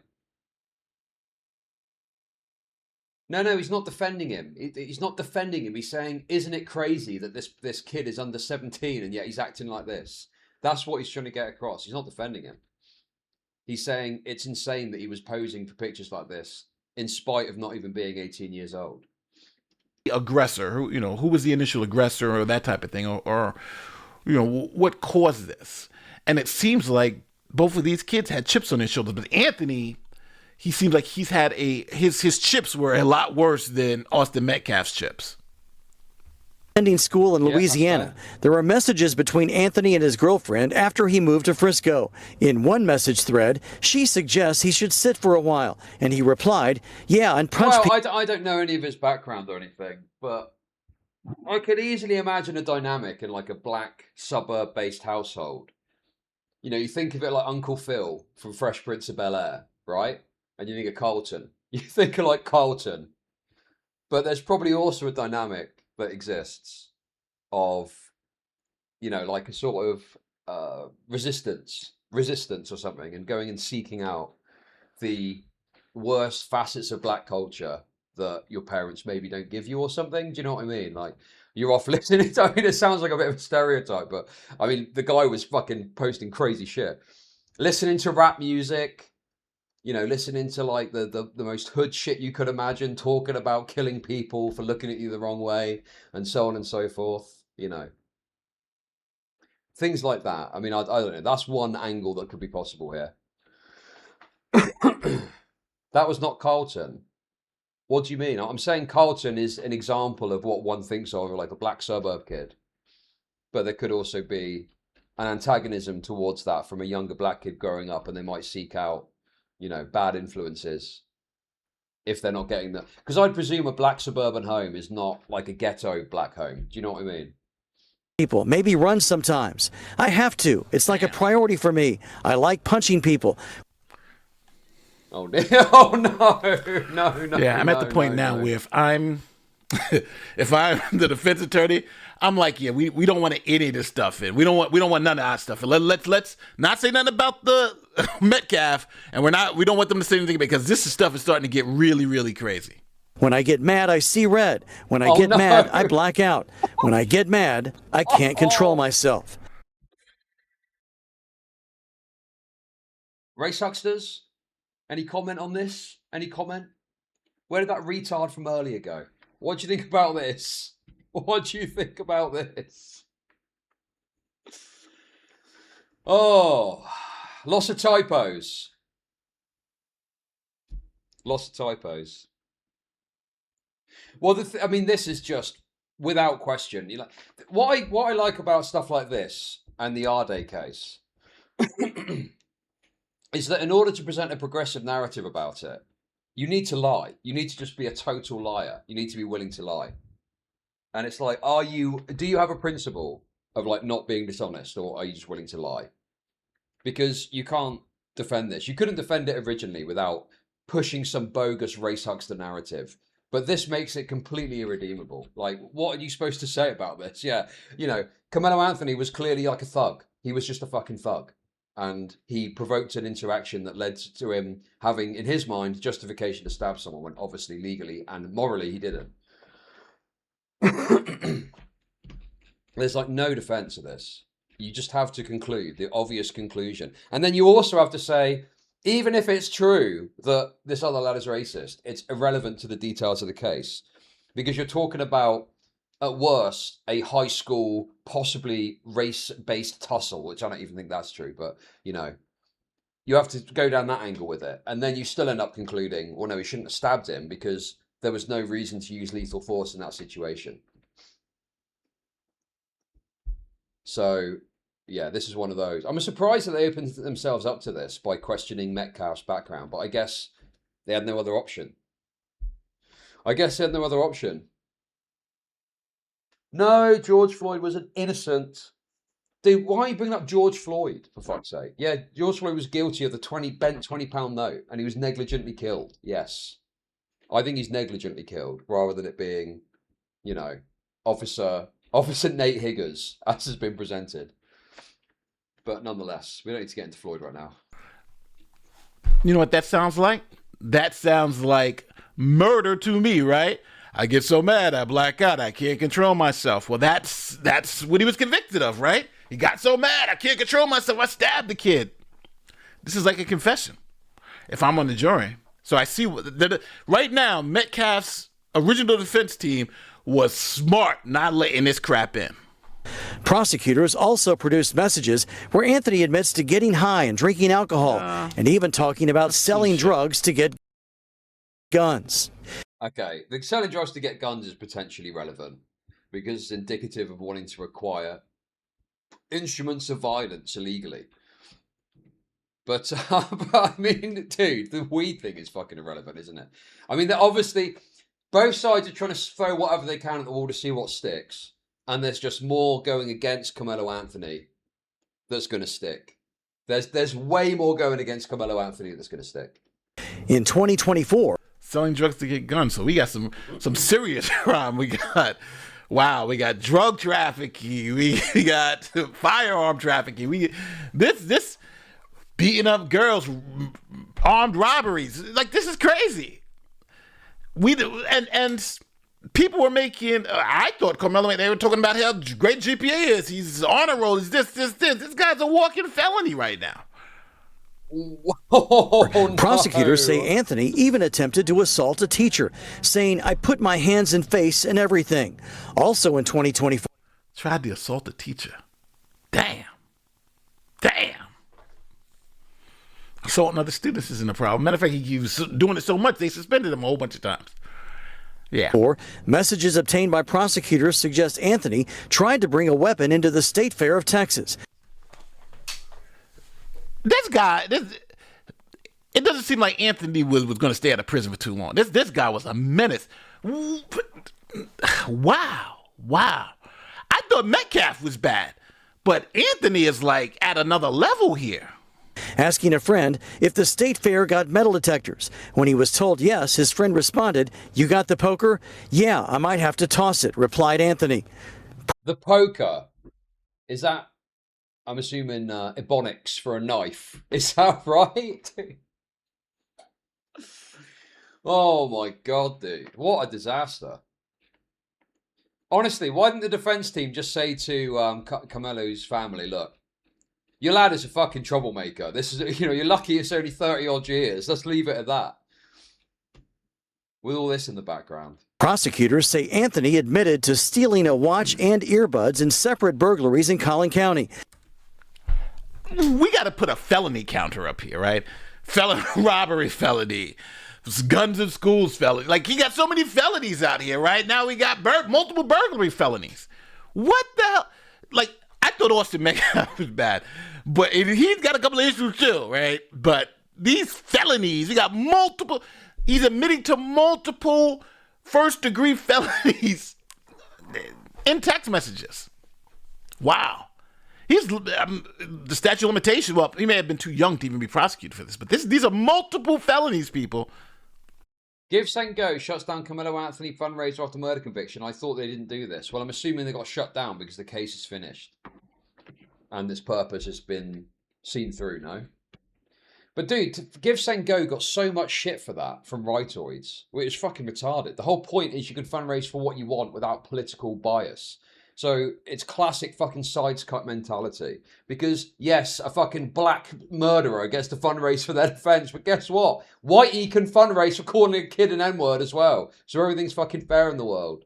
No, he's not defending him. He's not defending him. He's saying, isn't it crazy that this kid is under 17 and yet he's acting like this? That's what he's trying to get across. He's not defending him. He's saying it's insane that he was posing for pictures like this in spite of not even being 18 years old. Aggressor, who was the initial aggressor or that type of thing, or what caused this? And it seems like both of these kids had chips on their shoulders, but Anthony, he seems like he's had his chips were a lot worse than Austin Metcalf's chips. Attending school in Louisiana. There are messages between Anthony and his girlfriend after he moved to Frisco. In one message thread, she suggests he should sit for a while, and he replied, yeah, and punch people. I don't know any of his background or anything, but I could easily imagine a dynamic in like a black suburb-based household. You think of it like Uncle Phil from Fresh Prince of Bel-Air, right? And you think of Carlton. You think of like Carlton. But there's probably also a dynamic that exists of, like a sort of resistance or something, and going and seeking out the worst facets of black culture that your parents maybe don't give you or something. Do you know what I mean? Like, you're off listening. I mean, it sounds like a bit of a stereotype, but I mean, the guy was fucking posting crazy shit. Listening to rap music, you know, listening to like the most hood shit you could imagine, talking about killing people for looking at you the wrong way, and so on and so forth, you know. Things like that. I mean, I don't know. That's one angle that could be possible here. That was not Carlton. What do you mean? I'm saying Carlton is an example of what one thinks of, like a black suburb kid. But there could also be an antagonism towards that from a younger black kid growing up, and they might seek out, you know, bad influences if they're not getting that. Because I'd presume a black suburban home is not like a ghetto black home. Do you know what I mean? People, maybe run sometimes. I have to. It's like a priority for me. I like punching people. Oh, oh no. Yeah, I'm at the point now where if I'm the defense attorney, I'm like, yeah, we don't want any of this stuff in. We don't want none of our stuff in. Let's not say nothing about the Metcalf, and we don't want them to say anything because this stuff is starting to get really, really crazy. When I get mad, I see red. When I get mad, I black out. When I get mad, I can't control myself. Race hucksters, any comment on this? Any comment? Where did that retard from earlier go? What do you think about this? What do you think about this? Oh, lots of typos. Lots of typos. Well, I mean, this is just without question. You know, what I like about stuff like this and the Arde case is that in order to present a progressive narrative about it, you need to lie. You need to just be a total liar. You need to be willing to lie. And it's like, do you have a principle of like not being dishonest, or are you just willing to lie? Because you can't defend this. You couldn't defend it originally without pushing some bogus race huckster narrative. But this makes it completely irredeemable. Like, what are you supposed to say about this? Yeah, you know, Carmelo Anthony was clearly like a thug. He was just a fucking thug. And he provoked an interaction that led to him having, in his mind, justification to stab someone when obviously legally and morally he didn't. There's like no defense of this. You just have to conclude the obvious conclusion. And then you also have to say, even if it's true that this other lad is racist, it's irrelevant to the details of the case. Because you're talking about, at worst, a high school, possibly race-based tussle, which I don't even think that's true, but, you know, you have to go down that angle with it. And then you still end up concluding, well, no, he shouldn't have stabbed him because there was no reason to use lethal force in that situation. So, yeah, this is one of those. I'm surprised that they opened themselves up to this by questioning Metcalf's background, but I guess they had no other option. No, George Floyd was an innocent. Dude, why are you bringing up George Floyd, for fuck's sake? Yeah, George Floyd was guilty of the bent £20 note, and he was negligently killed. Yes. I think he's negligently killed, rather than it being, you know, Officer Nate Higgers, as has been presented. But nonetheless, we don't need to get into Floyd right now. You know what that sounds like? That sounds like murder to me, right? I get so mad, I black out, I can't control myself. Well, that's what he was convicted of, right? He got so mad, I can't control myself, I stabbed the kid. This is like a confession, if I'm on the jury. So I see, right now, Metcalf's original defense team was smart not letting this crap in. Prosecutors also produced messages where Anthony admits to getting high and drinking alcohol, and even talking about selling drugs to get guns. Okay, the selling drugs to get guns is potentially relevant because it's indicative of wanting to acquire instruments of violence illegally. But I mean, dude, the weed thing is fucking irrelevant, isn't it? I mean, obviously, both sides are trying to throw whatever they can at the wall to see what sticks. And there's just more going against Carmelo Anthony that's going to stick. There's way more going against Carmelo Anthony that's going to stick. In 2024, selling drugs to get guns. So we got some serious crime. We got drug trafficking. We got firearm trafficking. This beating up girls, armed robberies. Like, this is crazy. And people were making, I thought Carmelo, they were talking about how great GPA is. He's honor roll. He's this. This guy's a walking felony right now. Oh, Prosecutors no. say Anthony even attempted to assault a teacher, saying, "I put my hands and face and everything." Also in 2024. Tried to assault a teacher. Damn. Damn. Assaulting other students isn't a problem. Matter of fact, he was doing it so much, they suspended him a whole bunch of times. Yeah. Or messages obtained by prosecutors suggest Anthony tried to bring a weapon into the State Fair of Texas. This guy, it doesn't seem like Anthony was going to stay out of prison for too long. This guy was a menace. Wow. I thought Metcalf was bad, but Anthony is like at another level here. Asking a friend if the State Fair got metal detectors. When he was told yes, his friend responded, "You got the poker?" "Yeah, I might have to toss it," replied Anthony. The poker, is that, I'm assuming, Ebonics for a knife? Is that right? Oh my God, dude. What a disaster. Honestly, why didn't the defense team just say to KAMELO's family, look, your lad is a fucking troublemaker. This is, you're lucky it's only 30 odd years. Let's leave it at that. With all this in the background. Prosecutors say Anthony admitted to stealing a watch and earbuds in separate burglaries in Collin County. We got to put a felony counter up here, right? Robbery felony. Guns in schools felony. Like, he got so many felonies out here, right? Now we got multiple burglary felonies. What the hell? Like, I thought Austin Metcalf was bad, but he's got a couple of issues too, right? But these felonies, he got multiple, he's admitting to multiple first-degree felonies in text messages. Wow. He's the statute of limitations. Well, he may have been too young to even be prosecuted for this, but these are multiple felonies, people. Give St. Go shuts down Carmelo Anthony fundraiser after murder conviction. I thought they didn't do this. Well, I'm assuming they got shut down because the case is finished. And its purpose has been seen through, no? But dude, Give St. Go got so much shit for that from rightoids. Which is fucking retarded. The whole point is you can fundraise for what you want without political bias. So it's classic fucking sides cut mentality. Because yes, a fucking black murderer gets to fundraise for their defense, but guess what? Whitey can fundraise for calling a kid an N-word as well. So everything's fucking fair in the world.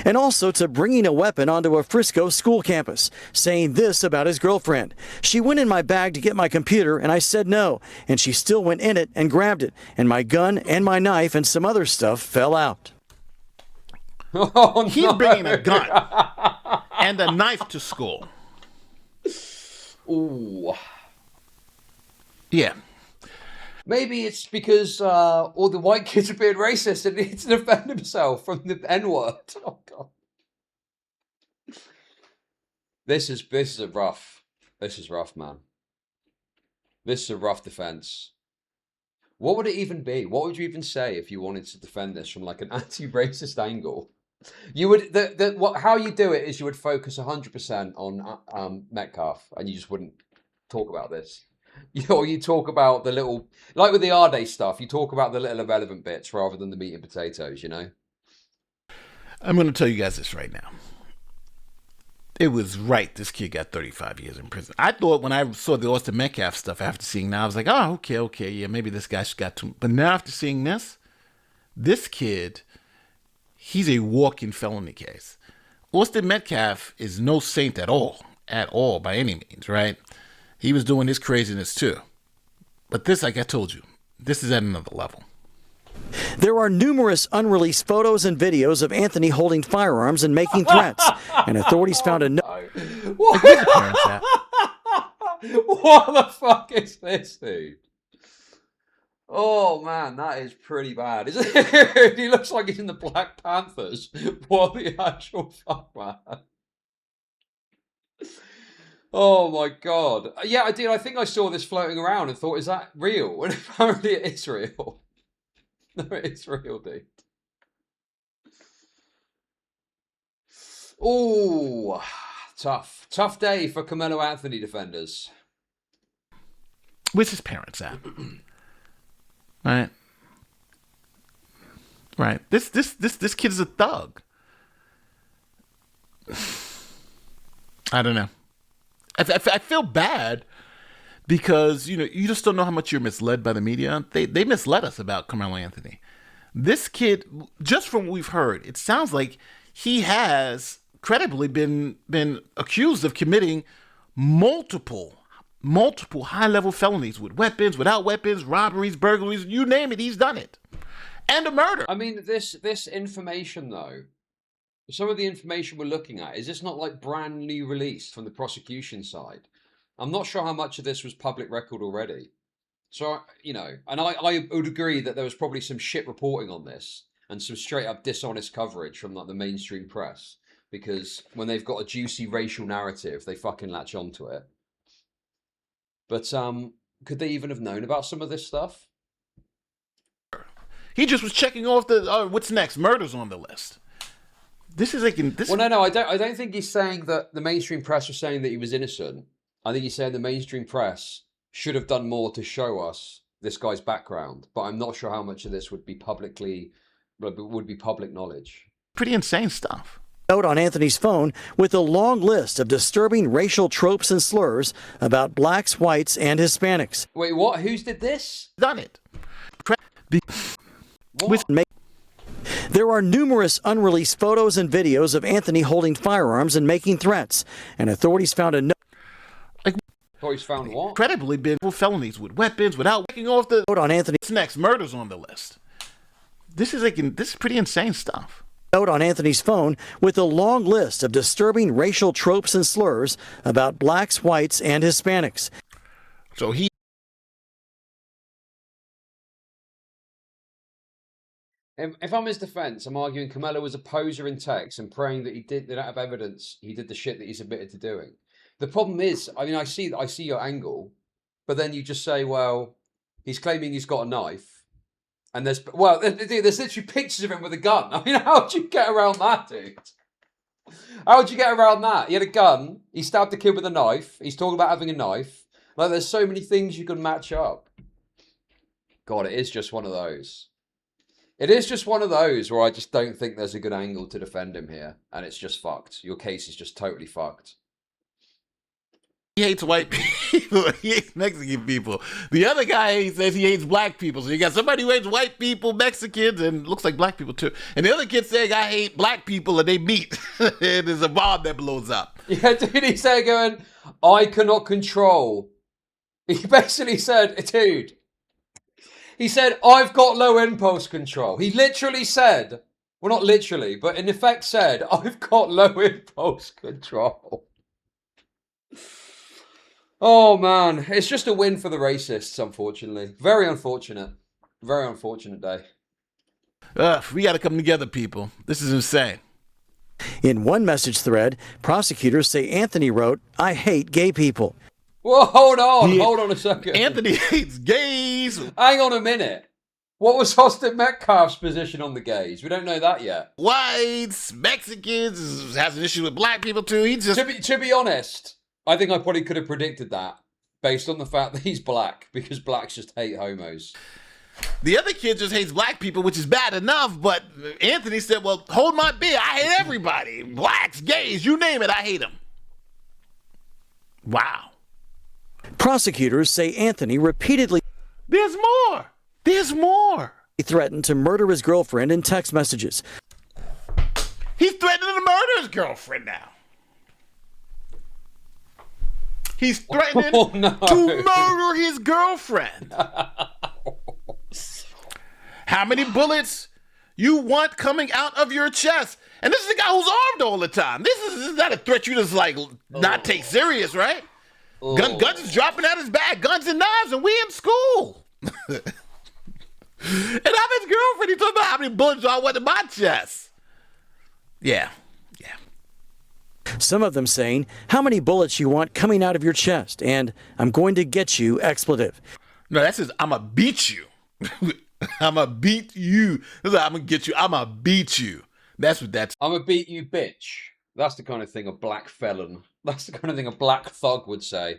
And also to bringing a weapon onto a Frisco school campus, saying this about his girlfriend. "She went in my bag to get my computer and I said no, and she still went in it and grabbed it, and my gun and my knife and some other stuff fell out." Oh, He's no. bringing a gun and a knife to school. Ooh. Yeah. Maybe it's because all the white kids are being racist and he needs to defend himself from the N-word. Oh, God. This is rough. This is rough, man. This is a rough defense. What would it even be? What would you even say if you wanted to defend this from like an anti-racist angle? You would how you do it is you would focus 100% on Metcalf, and you just wouldn't talk about this. Or you talk about the little, like with the AUDIT stuff, you talk about the little irrelevant bits rather than the meat and potatoes, you know? I'm going to tell you guys this right now. It was right this kid got 35 years in prison. I thought when I saw the Austin Metcalf stuff after seeing now, I was like, oh, okay, yeah, maybe this guy's got too. But now after seeing this kid, he's a walking felony case. Austin Metcalf is no saint at all, by any means, right? He was doing his craziness too. But this, like I told you, this is at another level. There are numerous unreleased photos and videos of Anthony holding firearms and making threats, and authorities found a note. What the fuck is this, dude? Oh man, that is pretty bad, isn't it? He looks like he's in the Black Panthers. What the actual fuck, man? Oh my God. Yeah, I did. I think I saw this floating around and thought, is that real? And apparently it is real. No, it's real, dude. Oh, tough. Tough day for Carmelo Anthony defenders. Where's his parents at? Right. This kid is a thug. I don't know. I feel bad because, you know, you just don't know how much you're misled by the media. They misled us about Carmelo Anthony. This kid, just from what we've heard, it sounds like he has credibly been accused of committing multiple high-level felonies with weapons, without weapons, robberies, burglaries, you name it, he's done it. And a murder. I mean, this information, though, some of the information we're looking at, is this not like brand new released from the prosecution side? I'm not sure how much of this was public record already. So, you know, and I would agree that there was probably some shit reporting on this and some straight up dishonest coverage from like the mainstream press, because when they've got a juicy racial narrative, they fucking latch onto it. But could they even have known about some of this stuff? He just was checking off the what's next? Murders on the list. This is like this. Well, no, I don't think he's saying that the mainstream press was saying that he was innocent. I think he's saying the mainstream press should have done more to show us this guy's background. But I'm not sure how much of this would be public knowledge. Pretty insane stuff. Note on Anthony's phone with a long list of disturbing racial tropes and slurs about blacks, whites, and Hispanics. Wait, what? Who's did this? Done it. There are numerous unreleased photos and videos of Anthony holding firearms and making threats, and authorities found a note. Authorities found what? Credibly been felonies with weapons, without checking off the note on Anthony's next murders on the list. This is pretty insane stuff. Note on Anthony's phone with a long list of disturbing racial tropes and slurs about blacks, whites, and Hispanics. So he. If I'm his defense, I'm arguing KAMELO was a poser in text and praying that they don't have evidence he did the shit that he's admitted to doing. The problem is, I mean, I see your angle, but then you just say, well, he's claiming he's got a knife. And there's literally pictures of him with a gun. I mean, how would you get around that, dude? How would you get around that? He had a gun. He stabbed a kid with a knife. He's talking about having a knife. Like, there's so many things you can match up. God, it is just one of those. It is just one of those where I just don't think there's a good angle to defend him here. And it's just fucked. Your case is just totally fucked. He hates white people. He hates Mexican people. The other guy says he hates black people. So you got somebody who hates white people, Mexicans, and looks like black people too. And the other kid saying I hate black people, and they meet. And there's a bomb that blows up. Yeah, dude, he's saying going, I cannot control. He basically said, dude, he said, I've got low impulse control. He literally said, well, not literally, but in effect said, I've got low impulse control. Oh, man. It's just a win for the racists, unfortunately. Very unfortunate. Very unfortunate day. We got to come together, people. This is insane. In one message thread, prosecutors say Anthony wrote, I hate gay people. Whoa, hold on a second. Anthony hates gays. Hang on a minute. What was Austin Metcalf's position on the gays? We don't know that yet. Whites, Mexicans, has an issue with black people too. He just... To be honest, I think I probably could have predicted that based on the fact that he's black, because blacks just hate homos. The other kid just hates black people, which is bad enough, but Anthony said, well, hold my beer. I hate everybody. Blacks, gays, you name it, I hate them. Wow. Prosecutors say Anthony repeatedly... There's more. There's more. He threatened to murder his girlfriend in text messages. He's threatening to murder his girlfriend now. He's threatening to murder his girlfriend. How many bullets you want coming out of your chest? And this is the guy who's armed all the time. This is not a threat you just like not take serious, right? Guns is dropping out his bag, guns and knives, and we in school. And I'm his girlfriend. He talking about how many bullets I want in my chest. Yeah. Some of them saying, how many bullets you want coming out of your chest, and I'm going to get you expletive. No, that says, I'm going to beat you. I'm going to beat you. I'm going to get you. I'm going to beat you. That's what that's. I'm going to beat you, bitch. That's the kind of thing a black felon. That's the kind of thing a black thug would say.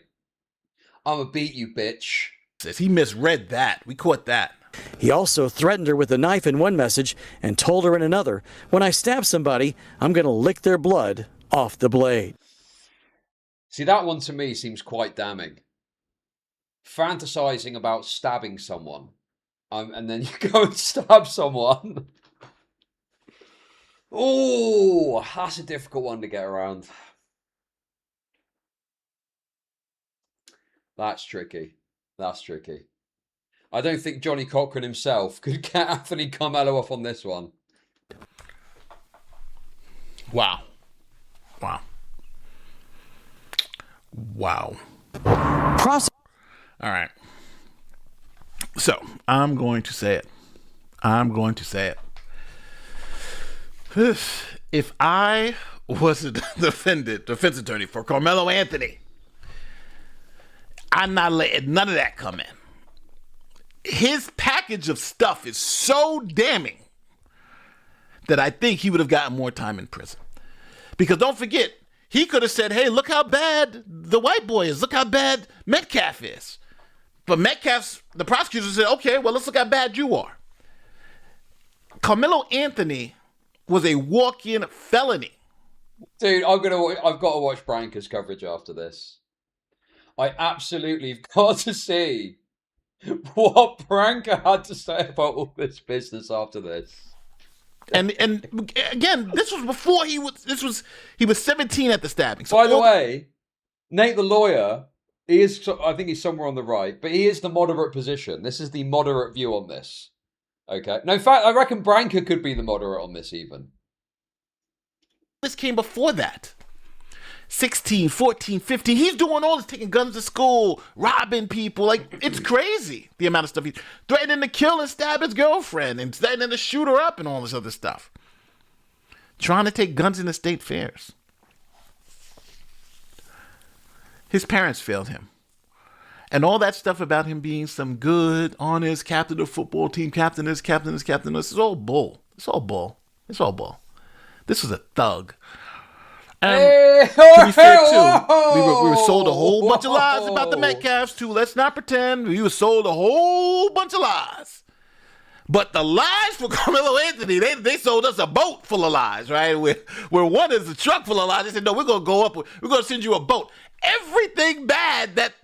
I'm going to beat you, bitch. He misread that. We caught that. He also threatened her with a knife in one message and told her in another, when I stab somebody, I'm going to lick their blood off the blade. See, that one to me seems quite damning. fantasizing about stabbing someone, and then you go and stab someone. Oh, that's a difficult one to get around. That's tricky. That's tricky. I don't think Johnny Cochran himself could get Anthony Carmelo off on this one. Wow. Wow. Wow. All right. So, I'm going to say it. I'm going to say it. If I was a defense attorney for Carmelo Anthony, I'm not letting none of that come in. His package of stuff is so damning that I think he would have gotten more time in prison. Because don't forget, he could have said, hey, look how bad the white boy is. Look how bad Metcalf is. But the prosecutor said, okay, well, let's look how bad you are. Carmelo Anthony was a walk-in felony. Dude, I've got to watch Branca's coverage after this. I absolutely have got to see what Branca had to say about all this business after this. And again, this was before he was 17 at the stabbing. So by the way, Nate the lawyer, I think he's somewhere on the right, but he is the moderate position. This is the moderate view on this. Okay. No, in fact, I reckon Branca could be the moderate on this even. This came before that. 16, 14, 15. He's doing all this, taking guns to school, robbing people. Like, it's crazy, the amount of stuff he's threatening to kill and stab his girlfriend and threatening to shoot her up and all this other stuff. Trying to take guns into state fairs. His parents failed him. And all that stuff about him being some good, honest captain of the football team, captain this, this is all bull. It's all bull. It's all bull. This was a thug. Hey, to be fair, too, we were sold a whole bunch of lies about the Metcalfs, too. Let's not pretend. We were sold a whole bunch of lies. But the lies for Carmelo Anthony, they sold us a boat full of lies, right? Where one is a truck full of lies. They said, no, we're going to go up. We're going to send you a boat. Everything bad that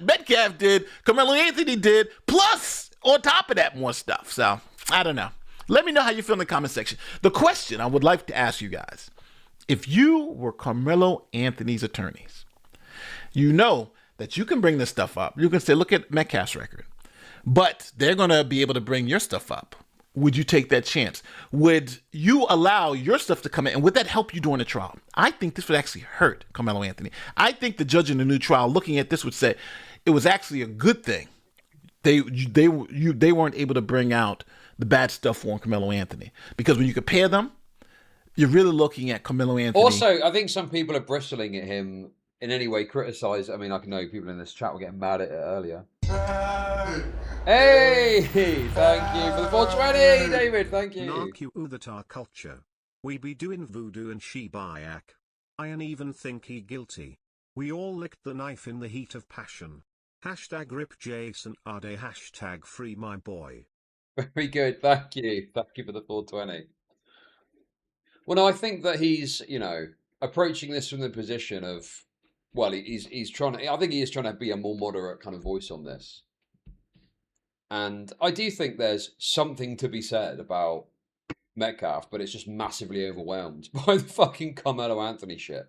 Metcalf did, Carmelo Anthony did, plus on top of that, more stuff. So, I don't know. Let me know how you feel in the comment section. The question I would like to ask you guys, if you were Carmelo Anthony's attorneys, you know that you can bring this stuff up. You can say, look at Metcalf's record. But they're going to be able to bring your stuff up. Would you take that chance? Would you allow your stuff to come in? And would that help you during the trial? I think this would actually hurt Carmelo Anthony. I think the judge in the new trial looking at this would say it was actually a good thing. They weren't able to bring out the bad stuff on Carmelo Anthony. Because when you compare them, you're really looking at Carmelo Anthony. Also, I think some people are bristling at him in any way, criticize. I mean, I can know people in this chat were getting mad at it earlier. Hey, thank you for the 420, David. Thank you. Nark you that our culture. We be doing voodoo and she bayak. I and even think he guilty. We all licked the knife in the heat of passion. Hashtag rip Jason Ade. Hashtag free my boy. Very good. Thank you. Thank you for the 420. Well, no, I think that he's, approaching this from the position of, well, he's trying to, I think he is trying to be a more moderate kind of voice on this. And I do think there's something to be said about Metcalf, but it's just massively overwhelmed by the fucking Carmelo Anthony shit.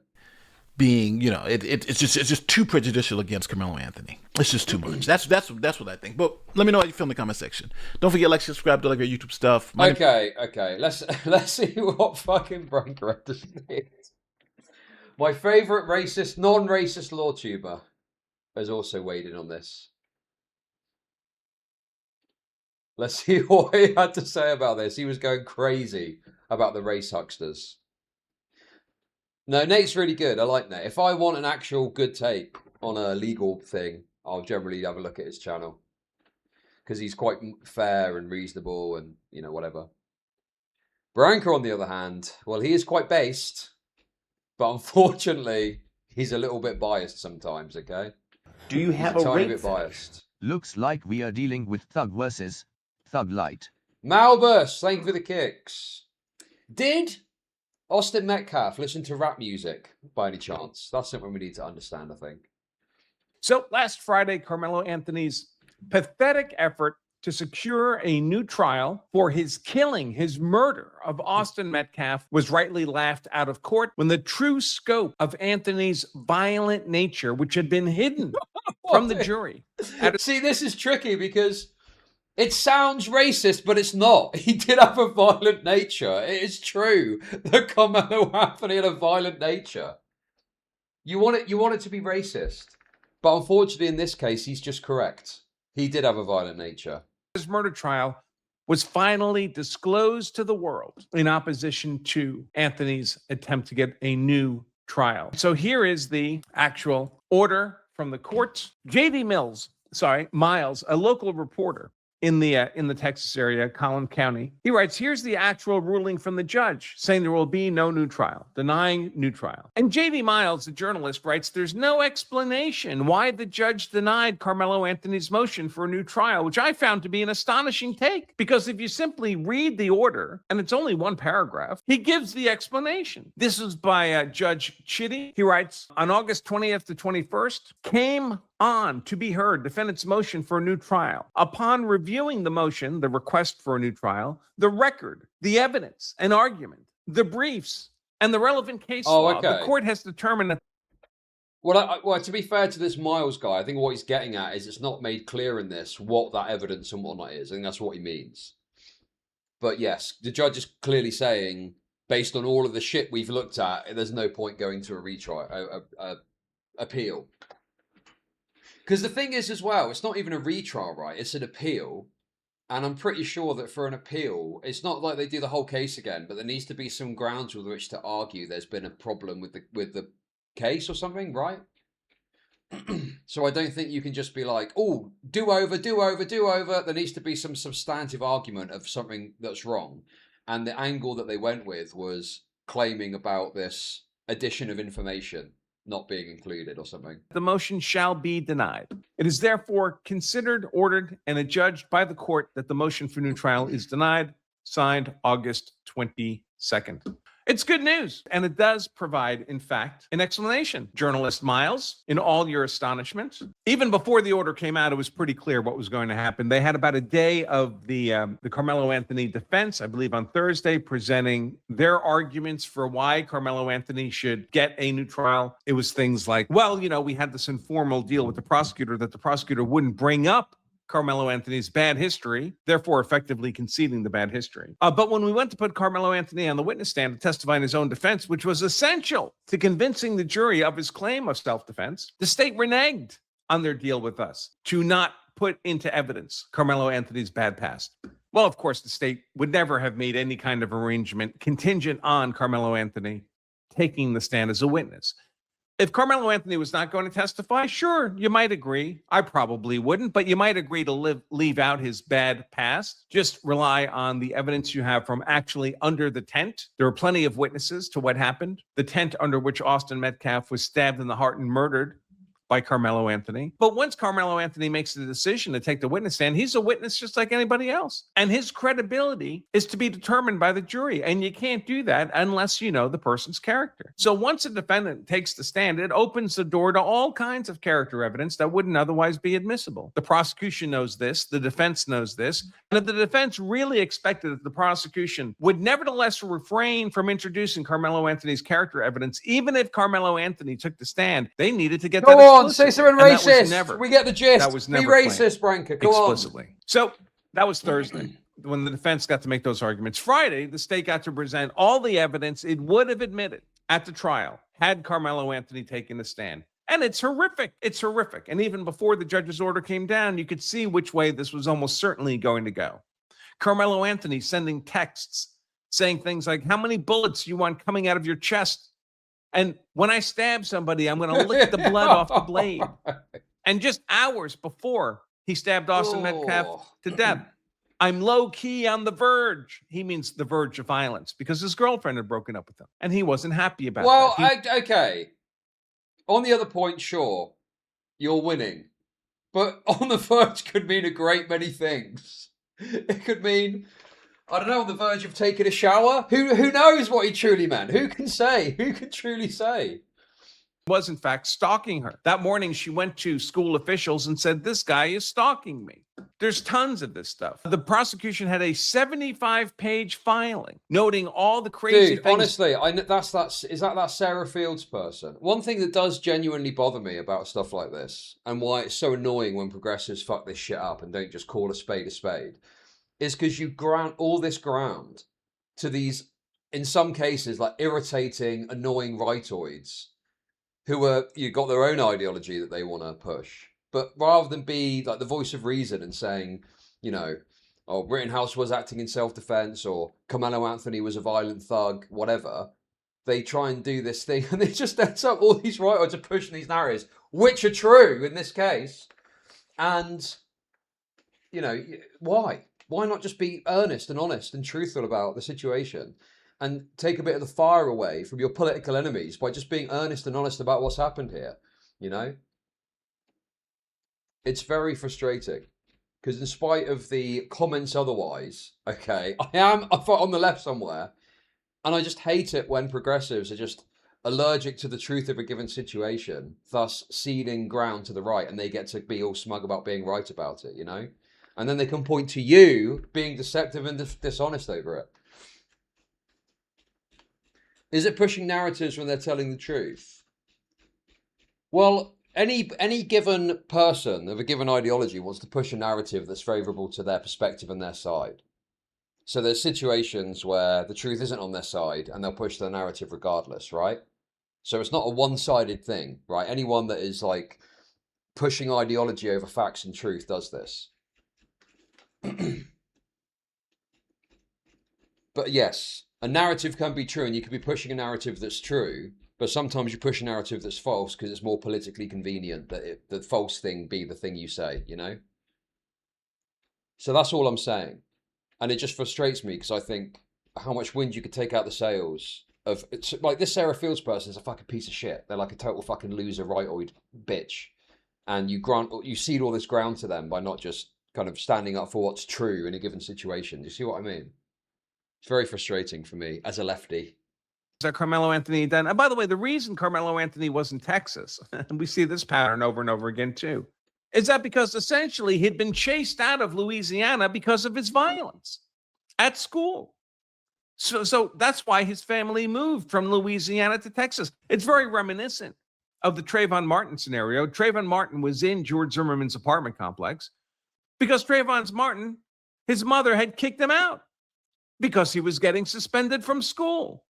Being, it's just too prejudicial against Carmelo Anthony. It's just too much. That's what I think. But let me know how you feel in the comment section. Don't forget, like, subscribe to like our YouTube stuff. Okay. Let's see what fucking Branca had to say. My favorite non-racist law tuber has also weighed in on this. Let's see what he had to say about this. He was going crazy about the race hucksters. No, Nate's really good. I like Nate. If I want an actual good take on a legal thing, I'll generally have a look at his channel. Because he's quite fair and reasonable and, whatever. Branca, on the other hand, well, he is quite based. But unfortunately, he's a little bit biased sometimes, okay? Do you have a tiny rate bit fetish? biased. Looks like we are dealing with Thug versus Thug Light. Malbus, thank you for the kicks. Did Austin Metcalf listen to rap music by any chance? That's something we need to understand, I think. So last Friday, Carmelo Anthony's pathetic effort to secure a new trial for his killing, his murder of Austin Metcalf was rightly laughed out of court when the true scope of Anthony's violent nature, which had been hidden from the jury. See, this is tricky because it sounds racist, but it's not. He did have a violent nature. It is true that Carmelo Anthony had a violent nature. You want it to be racist. But unfortunately, in this case, he's just correct. He did have a violent nature. His murder trial was finally disclosed to the world in opposition to Anthony's attempt to get a new trial. So here is the actual order from the court. Miles, a local reporter in the Texas area, Collin County, he writes, here's the actual ruling from the judge saying there will be no new trial, denying new trial. And J.D. Miles, the journalist, writes, there's no explanation why the judge denied Carmelo Anthony's motion for a new trial, which I found to be an astonishing take, because if you simply read the order, and it's only one paragraph, he gives the explanation. This is by Judge Chitty. He writes, on August 20th to 21st, came on to be heard defendant's motion for a new trial. Upon reviewing the motion, the request for a new trial, the record, the evidence and argument, the briefs, and the relevant case law, the court has determined that. Well, to be fair to this Miles guy, I think what he's getting at is it's not made clear in this what that evidence and whatnot is. I think that's what he means. But yes, the judge is clearly saying, based on all of the shit we've looked at, there's no point going to a retrial, appeal. Because the thing is as well, it's not even a retrial, right? It's an appeal. And I'm pretty sure that for an appeal, it's not like they do the whole case again, but there needs to be some grounds with which to argue there's been a problem with the case or something, right? So I don't think you can just be like, oh, do over. There needs to be some substantive argument of something that's wrong. And the angle that they went with was claiming about this addition of information not being included or something. The motion shall be denied. It is therefore considered, ordered, and adjudged by the court that the motion for new trial is denied, signed August 22nd. It's good news, and it does provide, in fact, an explanation. Journalist Miles, in all your astonishment, even before the order came out, it was pretty clear what was going to happen. They had about a day of the Carmelo Anthony defense, I believe on Thursday, presenting their arguments for why Carmelo Anthony should get a new trial. It was things like, well, you know, we had this informal deal with the prosecutor that the prosecutor wouldn't bring up Carmelo Anthony's bad history, therefore effectively conceding the bad history. But when we went to put Carmelo Anthony on the witness stand to testify in his own defense, which was essential to convincing the jury of his claim of self-defense, the state reneged on their deal with us to not put into evidence Carmelo Anthony's bad past. Well, of course, the state would never have made any kind of arrangement contingent on Carmelo Anthony taking the stand as a witness. If Carmelo Anthony was not going to testify, sure, you might agree. I probably wouldn't, but you might agree to leave out his bad past. Just rely on the evidence you have from actually under the tent. There are plenty of witnesses to what happened. The tent under which Austin Metcalf was stabbed in the heart and murdered by Carmelo Anthony. But once Carmelo Anthony makes the decision to take the witness stand, he's a witness just like anybody else. And his credibility is to be determined by the jury. And you can't do that unless you know the person's character. So once a defendant takes the stand, it opens the door to all kinds of character evidence that wouldn't otherwise be admissible. The prosecution knows this. The defense knows this. And if the defense really expected that the prosecution would nevertheless refrain from introducing Carmelo Anthony's character evidence, even if Carmelo Anthony took the stand, they needed to get that Go on, say something racist. We get the gist. That was never Be racist, Branca. Go explicitly. on. So that was Thursday when the defense got to make those arguments. Friday, the state got to present all the evidence it would have admitted at the trial had Carmelo Anthony taken the stand. And it's horrific. It's horrific. And even before the judge's order came down, you could see which way this was almost certainly going to go. Carmelo Anthony sending texts saying things like, how many bullets you want coming out of your chest? And when I stab somebody, I'm going to lick the blood off the blade. And just hours before he stabbed Austin Metcalf to death, I'm low-key on the verge. He means the verge of violence because his girlfriend had broken up with him. And he wasn't happy about that. Okay. On the other point, sure, you're winning. But on the verge could mean a great many things. It could mean, I don't know, on the verge of taking a shower. Who knows what he truly meant? Who can say? Who can truly say? was in fact stalking her. That morning, she went to school officials and said, "This guy is stalking me." There's tons of this stuff. The prosecution had a 75-page filing noting all the crazy Dude, things. honestly, is that Sarah Fields person? One thing that does genuinely bother me about stuff like this, and why it's so annoying when progressives fuck this shit up and don't just call a spade, is because you grant all this ground to these, in some cases, like irritating, annoying rightoids who you got their own ideology that they want to push. But rather than be like the voice of reason and saying, you know, oh, Rittenhouse was acting in self-defense, or KAMELO Anthony was a violent thug, whatever, they try and do this thing, and it just ends up all these rightoids are pushing these narratives, which are true in this case. And, you know, why? Why not just be earnest and honest and truthful about the situation and take a bit of the fire away from your political enemies by just being earnest and honest about what's happened here, you know? It's very frustrating because in spite of the comments otherwise, okay, I am on the left somewhere, and I just hate it when progressives are just allergic to the truth of a given situation, thus ceding ground to the right, and they get to be all smug about being right about it, you know? And then they can point to you being deceptive and dishonest over it. Is it pushing narratives when they're telling the truth? Well, any given person of a given ideology wants to push a narrative that's favourable to their perspective and their side. So there's situations where the truth isn't on their side and they'll push their narrative regardless, right? So it's not a one-sided thing, right? Anyone that is like pushing ideology over facts and truth does this. But yes, a narrative can be true, and you could be pushing a narrative that's true, but sometimes you push a narrative that's false because it's more politically convenient that the false thing be the thing you say, you know? So that's all I'm saying. And it just frustrates me because I think how much wind you could take out the sails of, like, this Sarah Fields person is a fucking piece of shit. They're like a total fucking loser, rightoid bitch. And you cede all this ground to them by not just kind of standing up for what's true in a given situation. Do you see what I mean? It's very frustrating for me as a lefty. That Carmelo Anthony done. And by the way, the reason Carmelo Anthony was in Texas, and we see this pattern over and over again too, is that because essentially he'd been chased out of Louisiana because of his violence at school. So that's why his family moved from Louisiana to Texas. It's very reminiscent of the Trayvon Martin scenario. Trayvon Martin was in George Zimmerman's apartment complex because Trayvon Martin, his mother had kicked him out because he was getting suspended from school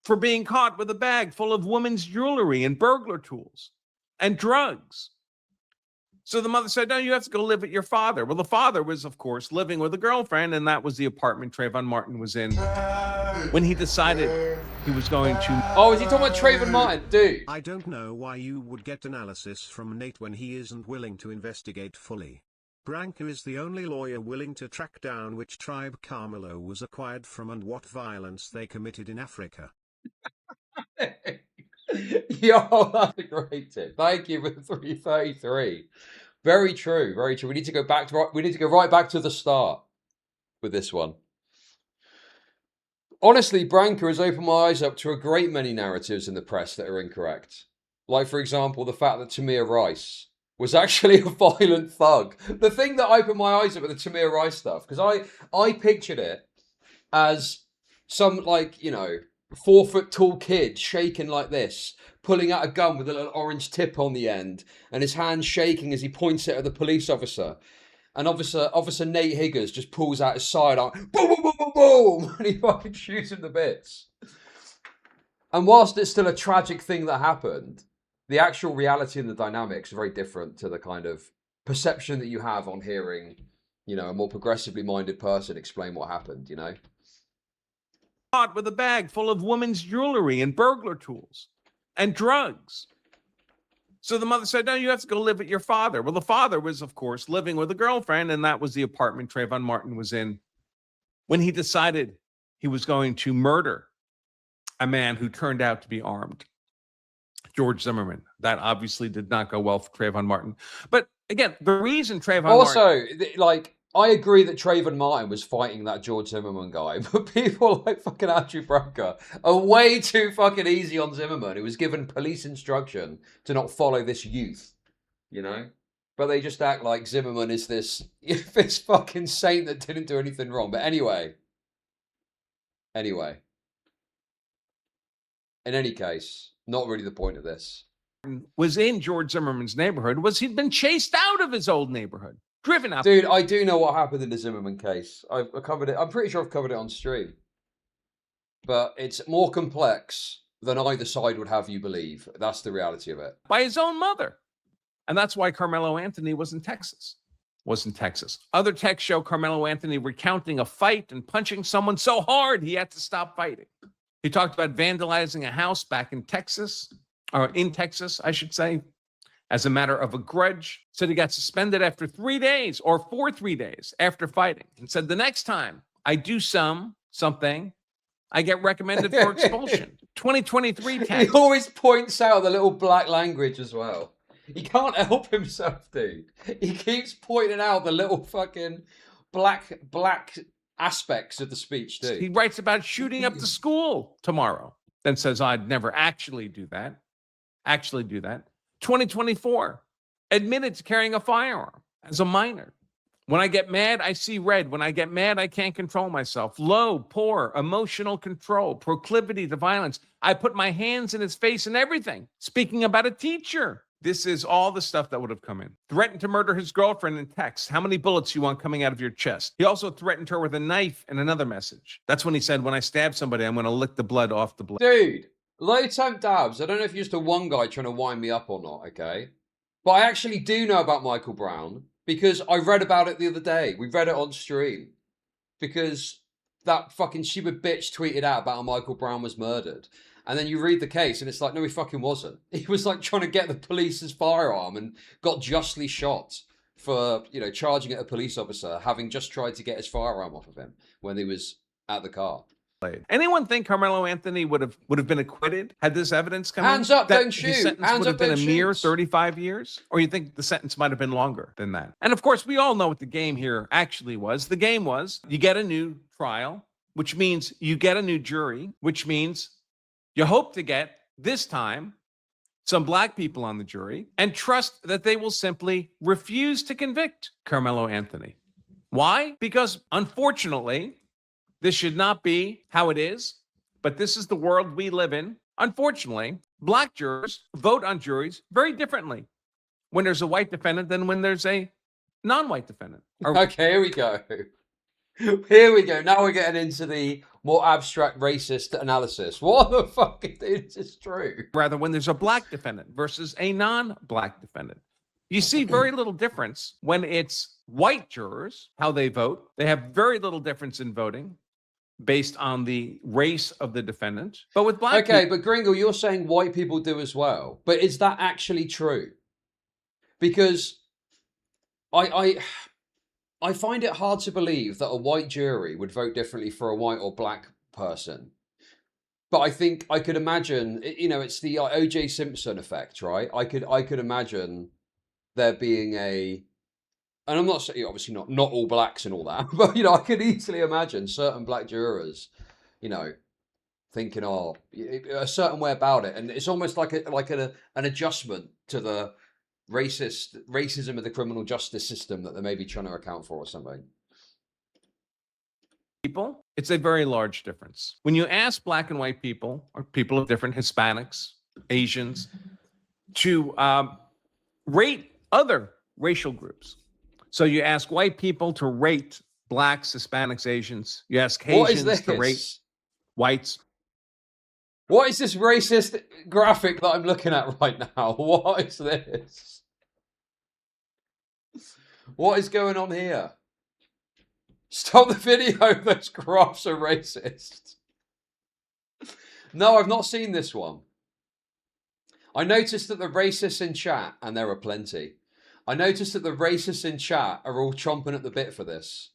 for being caught with a bag full of women's jewelry and burglar tools and drugs. So the mother said, no, you have to go live with your father. Well, the father was, of course, living with a girlfriend, and that was the apartment Trayvon Martin was in when he decided he was going to... Oh, is he talking about Trayvon Martin? Dude. I don't know why you would get analysis from Nate when he isn't willing to investigate fully. Branca is the only lawyer willing to track down which tribe KAMELO was acquired from and what violence they committed in Africa. Yo, that's a great tip. Thank you for the 333. Very true, very true. We need to go back to right back to the start with this one. Honestly, Branca has opened my eyes up to a great many narratives in the press that are incorrect. Like, for example, the fact that Tamir Rice was actually a violent thug. The thing that opened my eyes up with the Tamir Rice stuff, because I pictured it as some, like, you know, 4 foot tall kid shaking like this, pulling out a gun with a little orange tip on the end, and his hand shaking as he points it at the police officer. And Officer Nate Higgers just pulls out his sidearm, boom, boom, boom, boom, boom, and he fucking shoots him to bits. And whilst it's still a tragic thing that happened, the actual reality and the dynamics are very different to the kind of perception that you have on hearing, you know, a more progressively minded person explain what happened, you know? Caught with a bag full of women's jewelry and burglar tools and drugs. So the mother said, no, you have to go live with your father. Well, the father was, of course, living with a girlfriend, and that was the apartment Trayvon Martin was in when he decided he was going to murder a man who turned out to be armed. George Zimmerman. That obviously did not go well for Trayvon Martin. But again, the reason Trayvon also, Martin... like, I agree that Trayvon Martin was fighting that George Zimmerman guy, but people like fucking Andrew Branca are way too fucking easy on Zimmerman, who was given police instruction to not follow this youth, you know? But they just act like Zimmerman is this fucking saint that didn't do anything wrong. But anyway. In any case, not really the point of this. Was in George Zimmerman's neighborhood was he'd been chased out of his old neighborhood, driven out. Dude, I do know what happened in the Zimmerman case. I covered it. I'm pretty sure I've covered it on stream. But it's more complex than either side would have you believe. That's the reality of it. By his own mother. And that's why Carmelo Anthony was in Texas. Other texts show Carmelo Anthony recounting a fight and punching someone so hard he had to stop fighting. He talked about vandalizing a house back in Texas, or in Texas, I should say, as a matter of a grudge. Said he got suspended after 3 days or for 3 days after fighting, and said the next time I do something, I get recommended for expulsion. 2023 text. He always points out the little black language as well. He can't help himself, dude. He keeps pointing out the little fucking black aspects of the speech, dude. He writes about shooting up the school tomorrow, then says I'd never actually do that. 2024, admitted to carrying a firearm as a minor. When I get mad, I see red. When I get mad, I can't control myself. Low, poor, emotional control, proclivity to violence. I put my hands in his face and everything. Speaking about a teacher. This is all the stuff that would have come in. Threatened to murder his girlfriend in text. How many bullets you want coming out of your chest? He also threatened her with a knife in another message. That's when he said, when I stab somebody, I'm going to lick the blood off the blade. Dude, low temp dabs. I don't know if you're just a one guy trying to wind me up or not, okay? But I actually do know about Michael Brown because I read about it the other day. We read it on stream. Because that fucking stupid bitch tweeted out about how Michael Brown was murdered. And then you read the case and it's like, no, he fucking wasn't. He was like trying to get the police's firearm and got justly shot for, you know, charging at a police officer, having just tried to get his firearm off of him when he was at the car. Anyone think Carmelo Anthony would have been acquitted had this evidence come Hands in? up, don't shoot. His sentence Hands would up, have been a don't mere shoot. 35 years? Or you think the sentence might have been longer than that? And of course, we all know what the game here actually was. The game was you get a new trial, which means you get a new jury, which means you hope to get, this time, some black people on the jury and trust that they will simply refuse to convict Carmelo Anthony. Why? Because, unfortunately, this should not be how it is, but this is the world we live in. Unfortunately, black jurors vote on juries very differently when there's a white defendant than when there's a non-white defendant. Okay, here we go. Here we go. Now we're getting into the more abstract racist analysis. What the fuck is this true? Rather, when there's a black defendant versus a non-black defendant. You see very little difference when it's white jurors, how they vote. They have very little difference in voting based on the race of the defendant. But with black Okay, but Gringle, you're saying white people do as well. But is that actually true? Because I find it hard to believe that a white jury would vote differently for a white or black person. But I think I could imagine, you know, it's the O.J. Simpson effect, right? I could imagine there being a, and I'm not saying, obviously not all blacks and all that, but, you know, I could easily imagine certain black jurors, you know, thinking, oh, a certain way about it. And it's almost like an adjustment to the racism of the criminal justice system that they may be trying to account for or something. people, it's a very large difference. When you ask black and white people, or people of different Hispanics, Asians, to rate other racial groups. So you ask white people to rate blacks, Hispanics, Asians. You ask Asians to rate whites. What is this racist graphic that I'm looking at right now? What is this? What is going on here? Stop the video. Those graphs are racist. No, I've not seen this one. I noticed that the racists in chat, and there are plenty, I noticed that the racists in chat are all chomping at the bit for this.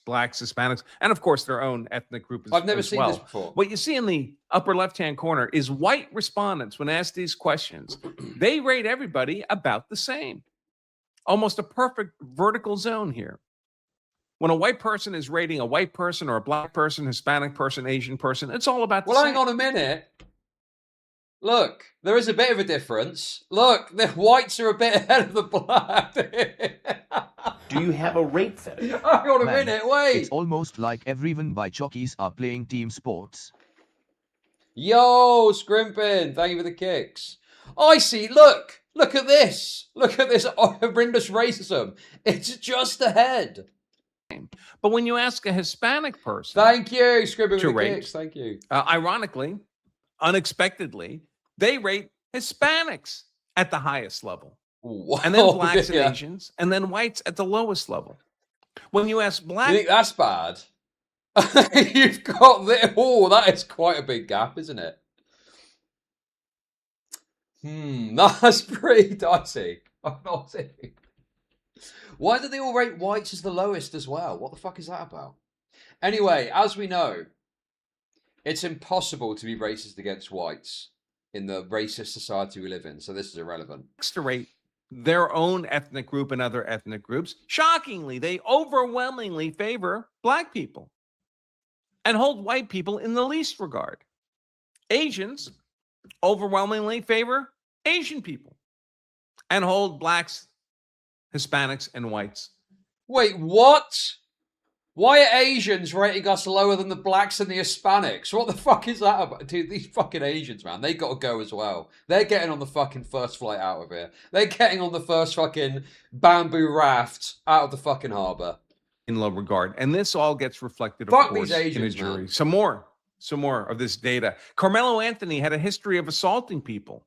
Blacks, Hispanics, and of course their own ethnic group as, I've never seen this before. What you see in the upper left-hand corner is white respondents when asked these questions. They rate everybody about the same. almost a perfect vertical zone here. When a white person is rating a white person or a black person, Hispanic person, Asian person, it's all about the Well, same. hang on a minute. Look, there is a bit of a difference. Look, the whites are a bit ahead of the black. Do you have a rape fetish? Hang on a Man, minute, wait. It's almost like everyone by jockeys are playing team sports. Yo, Scrimpin, thank you for the kicks. I see, look at this. Look at this horrendous racism. It's just ahead. But when you ask a Hispanic person, thank you, Scrimpin to for the rate, kicks, thank you. Ironically, unexpectedly, they rate Hispanics at the highest level. And then blacks and Asians, and then whites at the lowest level. When you ask black... You think that's bad? You've got the... Oh, that is quite a big gap, isn't it? That's pretty dicey. I'm not saying. Why do they all rate whites as the lowest as well? What the fuck is that about? Anyway, as we know, it's impossible to be racist against whites in the racist society we live in, so this is irrelevant. To rate their own ethnic group and other ethnic groups, shockingly, they overwhelmingly favor black people and hold white people in the least regard. Asians overwhelmingly favor Asian people and hold blacks, Hispanics, and whites. Wait, what? Why are Asians rating us lower than the blacks and the Hispanics? What the fuck is that about? Dude, these fucking Asians, man, they got to go as well. They're getting on the fucking first flight out of here. They're getting on the first fucking bamboo raft out of the fucking harbour. In low regard. And this all gets reflected, of Fuck course, these Asians, in a jury. man. Some more of this data. Carmelo Anthony had a history of assaulting people.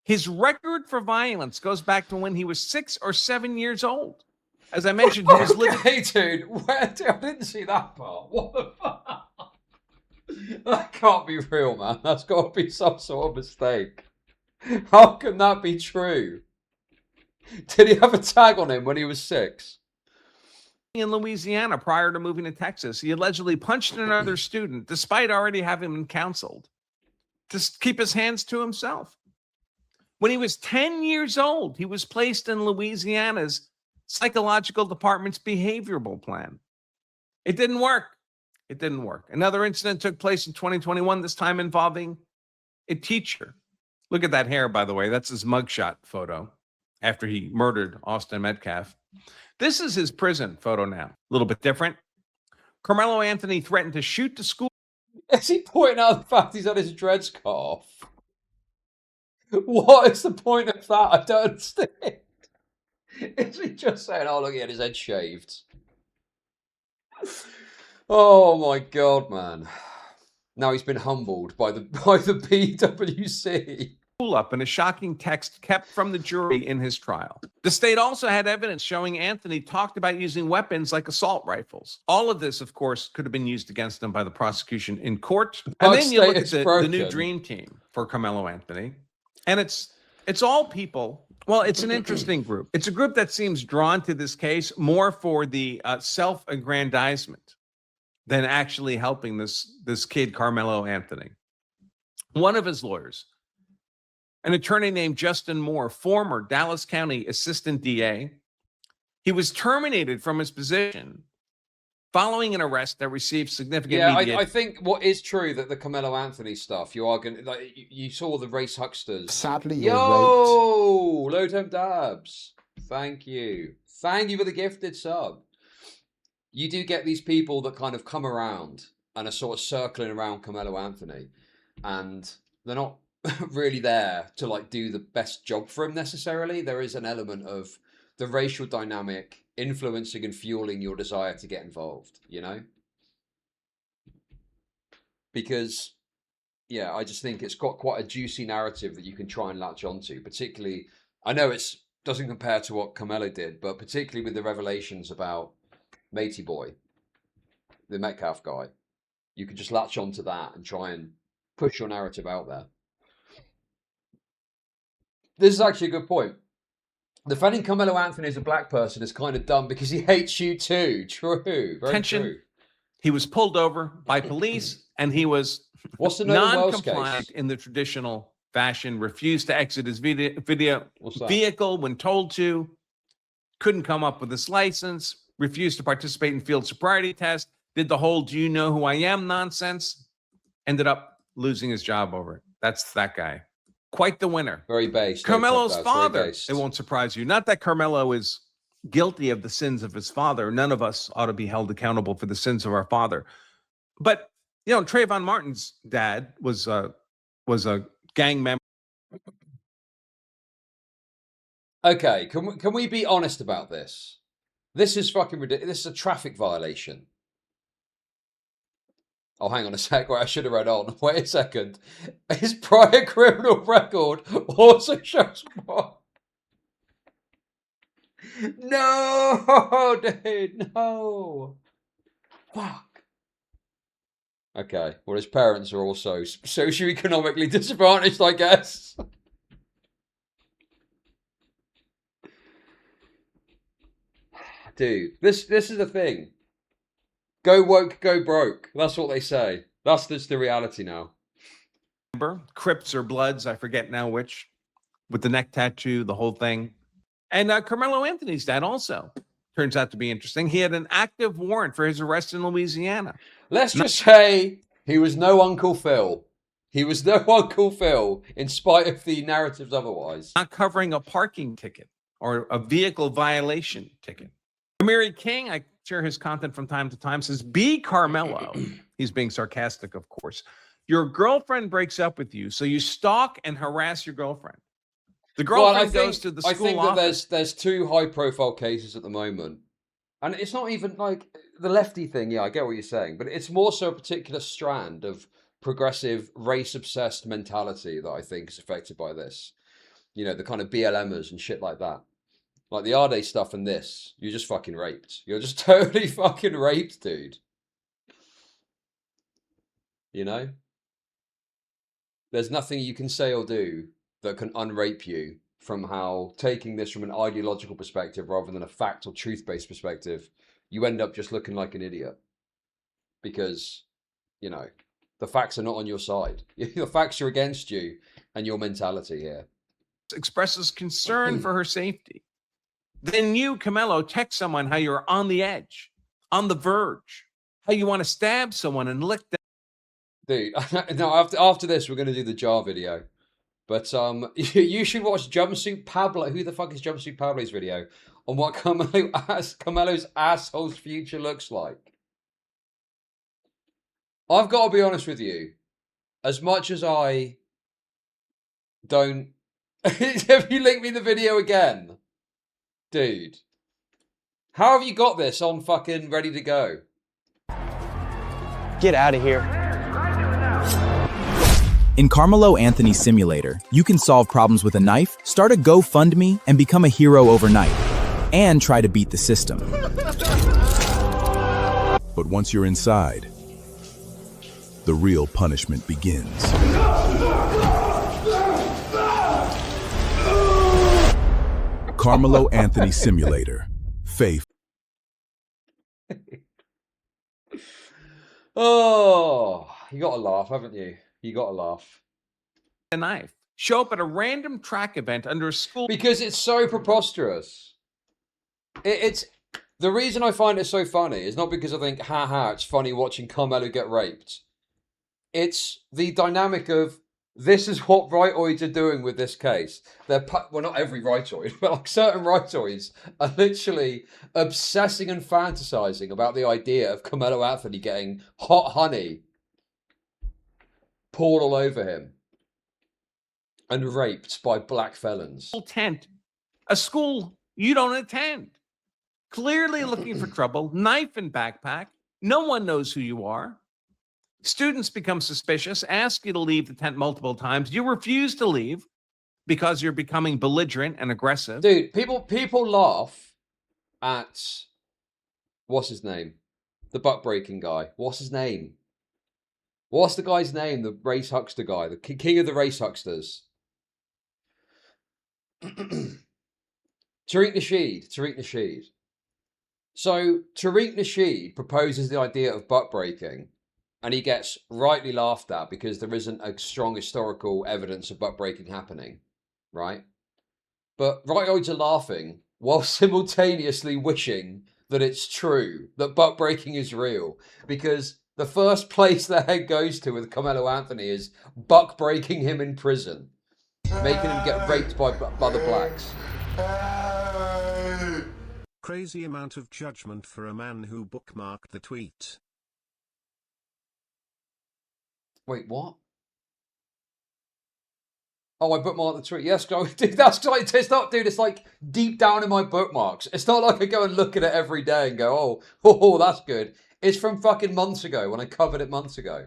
His record for violence goes back to when he was 6 or 7 years old. As I mentioned, he was living... Hey, dude, I didn't see that part. What the fuck? That can't be real, man. That's got to be some sort of mistake. How can that be true? Did he have a tag on him when he was 6? In Louisiana prior to moving to Texas, he allegedly punched another student despite already having been counseled to keep his hands to himself. When he was 10 years old, he was placed in Louisiana's psychological department's behavioral plan. It didn't work. It didn't work. Another incident took place in 2021, this time involving a teacher. Look at that hair, by the way. That's his mugshot photo after he murdered Austin Metcalf. This is his prison photo now. A little bit different. Carmelo Anthony threatened to shoot the school. Is he pointing out the fact he's had his dreads cut off? What is the point of that? I don't understand. Is he just saying, oh, look, he had his head shaved? Oh, my God, man. Now he's been humbled by the PWC. Up in a shocking text kept from the jury in his trial. The state also had evidence showing Anthony talked about using weapons like assault rifles. All of this, of course, could have been used against him by the prosecution in court. And then you look at the new dream team for Carmelo Anthony. And it's all people. Well, it's an interesting group. It's a group that seems drawn to this case more for the self-aggrandizement than actually helping this kid, Carmelo Anthony. One of his lawyers, an attorney named Justin Moore, former Dallas County Assistant DA, he was terminated from his position following an arrest that received significant media. I think what is true that the Carmelo Anthony stuff, you are going like you saw the race hucksters. Sadly, yo, low term dabs. Thank you for the gifted sub. You do get these people that kind of come around and are sort of circling around Carmelo Anthony, and they're not really there to like do the best job for him necessarily. There is an element of the racial dynamic influencing and fueling your desire to get involved, you know? Because, yeah, I just think it's got quite a juicy narrative that you can try and latch onto, particularly, I know it doesn't compare to what Carmelo did, but particularly with the revelations about Matey Boy, the Metcalf guy, you can just latch onto that and try and push your narrative out there. This is actually a good point. Defending Carmelo Anthony as a black person is kind of dumb because he hates you too. True. Very true. He was pulled over by police and he was non-compliant in the traditional fashion, refused to exit his vehicle when told to. couldn't come up with his license, refused to participate in field sobriety test, did the whole "do you know who I am" nonsense, ended up losing his job over it. That's that guy. Quite the winner. Very based. Carmelo's father, it won't surprise you. Not that Carmelo is guilty of the sins of his father. None of us ought to be held accountable for the sins of our father. But, you know, Trayvon Martin's dad was a gang member. Okay, can we be honest about this? This is fucking ridiculous. This is a traffic violation. Oh, hang on a sec. Wait, I should have read on. Wait a second. His prior criminal record also shows what? No, dude, no. Fuck. Okay, well, his parents are also socioeconomically disadvantaged, I guess. Dude, this is the thing. Go woke, go broke. That's what they say. That's just the reality now. Crips or Bloods, I forget now which, with the neck tattoo, the whole thing. And Carmelo Anthony's dad also turns out to be interesting. He had an active warrant for his arrest in Louisiana. Let's just say he was no Uncle Phil. He was no Uncle Phil, in spite of the narratives otherwise. Not covering a parking ticket or a vehicle violation ticket. Amiri King, I share his content from time to time, says, "Be Carmelo." He's being sarcastic, of course. Your girlfriend breaks up with you, so you stalk and harass your girlfriend. The girlfriend goes to the school I think office. that there's two high-profile cases at the moment. And it's not even like the lefty thing. Yeah, I get what you're saying. But it's more so a particular strand of progressive, race-obsessed mentality that I think is affected by this. You know, the kind of BLMers and shit like that. Like the AUDIT stuff and this. You're just fucking raped. You're just totally fucking raped, dude. You know? There's nothing you can say or do that can unrape you from how taking this from an ideological perspective rather than a fact or truth-based perspective, you end up just looking like an idiot. Because, you know, the facts are not on your side. The facts are against you and your mentality here. Expresses concern for her safety. Then you, Camelo, text someone how you're on the edge, on the verge, how you want to stab someone and lick them. Dude, no, after this, we're going to do the jar video. But you should watch Jumpsuit Pablo. Who the fuck is Jumpsuit Pablo's video on what Camelo's asshole's future looks like? I've got to be honest with you. As much as I don't... Have you linked me the video again? Dude. How have you got this on fucking ready to go? Get out of here. In Carmelo Anthony Simulator, you can solve problems with a knife, start a GoFundMe, and become a hero overnight. And try to beat the system. But once you're inside, the real punishment begins. Carmelo Anthony Simulator. Faith. Oh, you got to laugh, haven't you? You got to laugh. A knife. Show up at a random track event under a school. Because it's so preposterous. It's the reason I find it so funny is not because I think, haha, it's funny watching Carmelo get raped. It's the dynamic of, this is what rightoids are doing with this case. They're, well, not every rightoid, but like certain rightoids are literally obsessing and fantasizing about the idea of Carmelo Anthony getting hot honey poured all over him and raped by black felons. Tent, a school you don't attend. Clearly looking for trouble, knife in backpack. No one knows who you are. Students become suspicious, ask you to leave the tent multiple times. You refuse to leave because you're becoming belligerent and aggressive. Dude, people laugh at, what's his name? The butt breaking guy. What's his name? What's the guy's name? The race huckster guy, the king of the race hucksters. Tariq Nasheed. So Tariq Nasheed proposes the idea of butt breaking, and he gets rightly laughed at because there isn't a strong historical evidence of butt breaking happening, right? But rightoids are laughing while simultaneously wishing that it's true, that butt breaking is real. Because the first place their head goes to with Carmelo Anthony is buck breaking him in prison, making him get raped by the blacks. Crazy amount of judgment for a man who bookmarked the tweet. Wait, what? Oh, I bookmarked the tweet. Yes, dude, that's like, it's not, dude, it's like deep down in my bookmarks. It's not like I go and look at it every day and go, oh, that's good. It's from fucking months ago when I covered it months ago.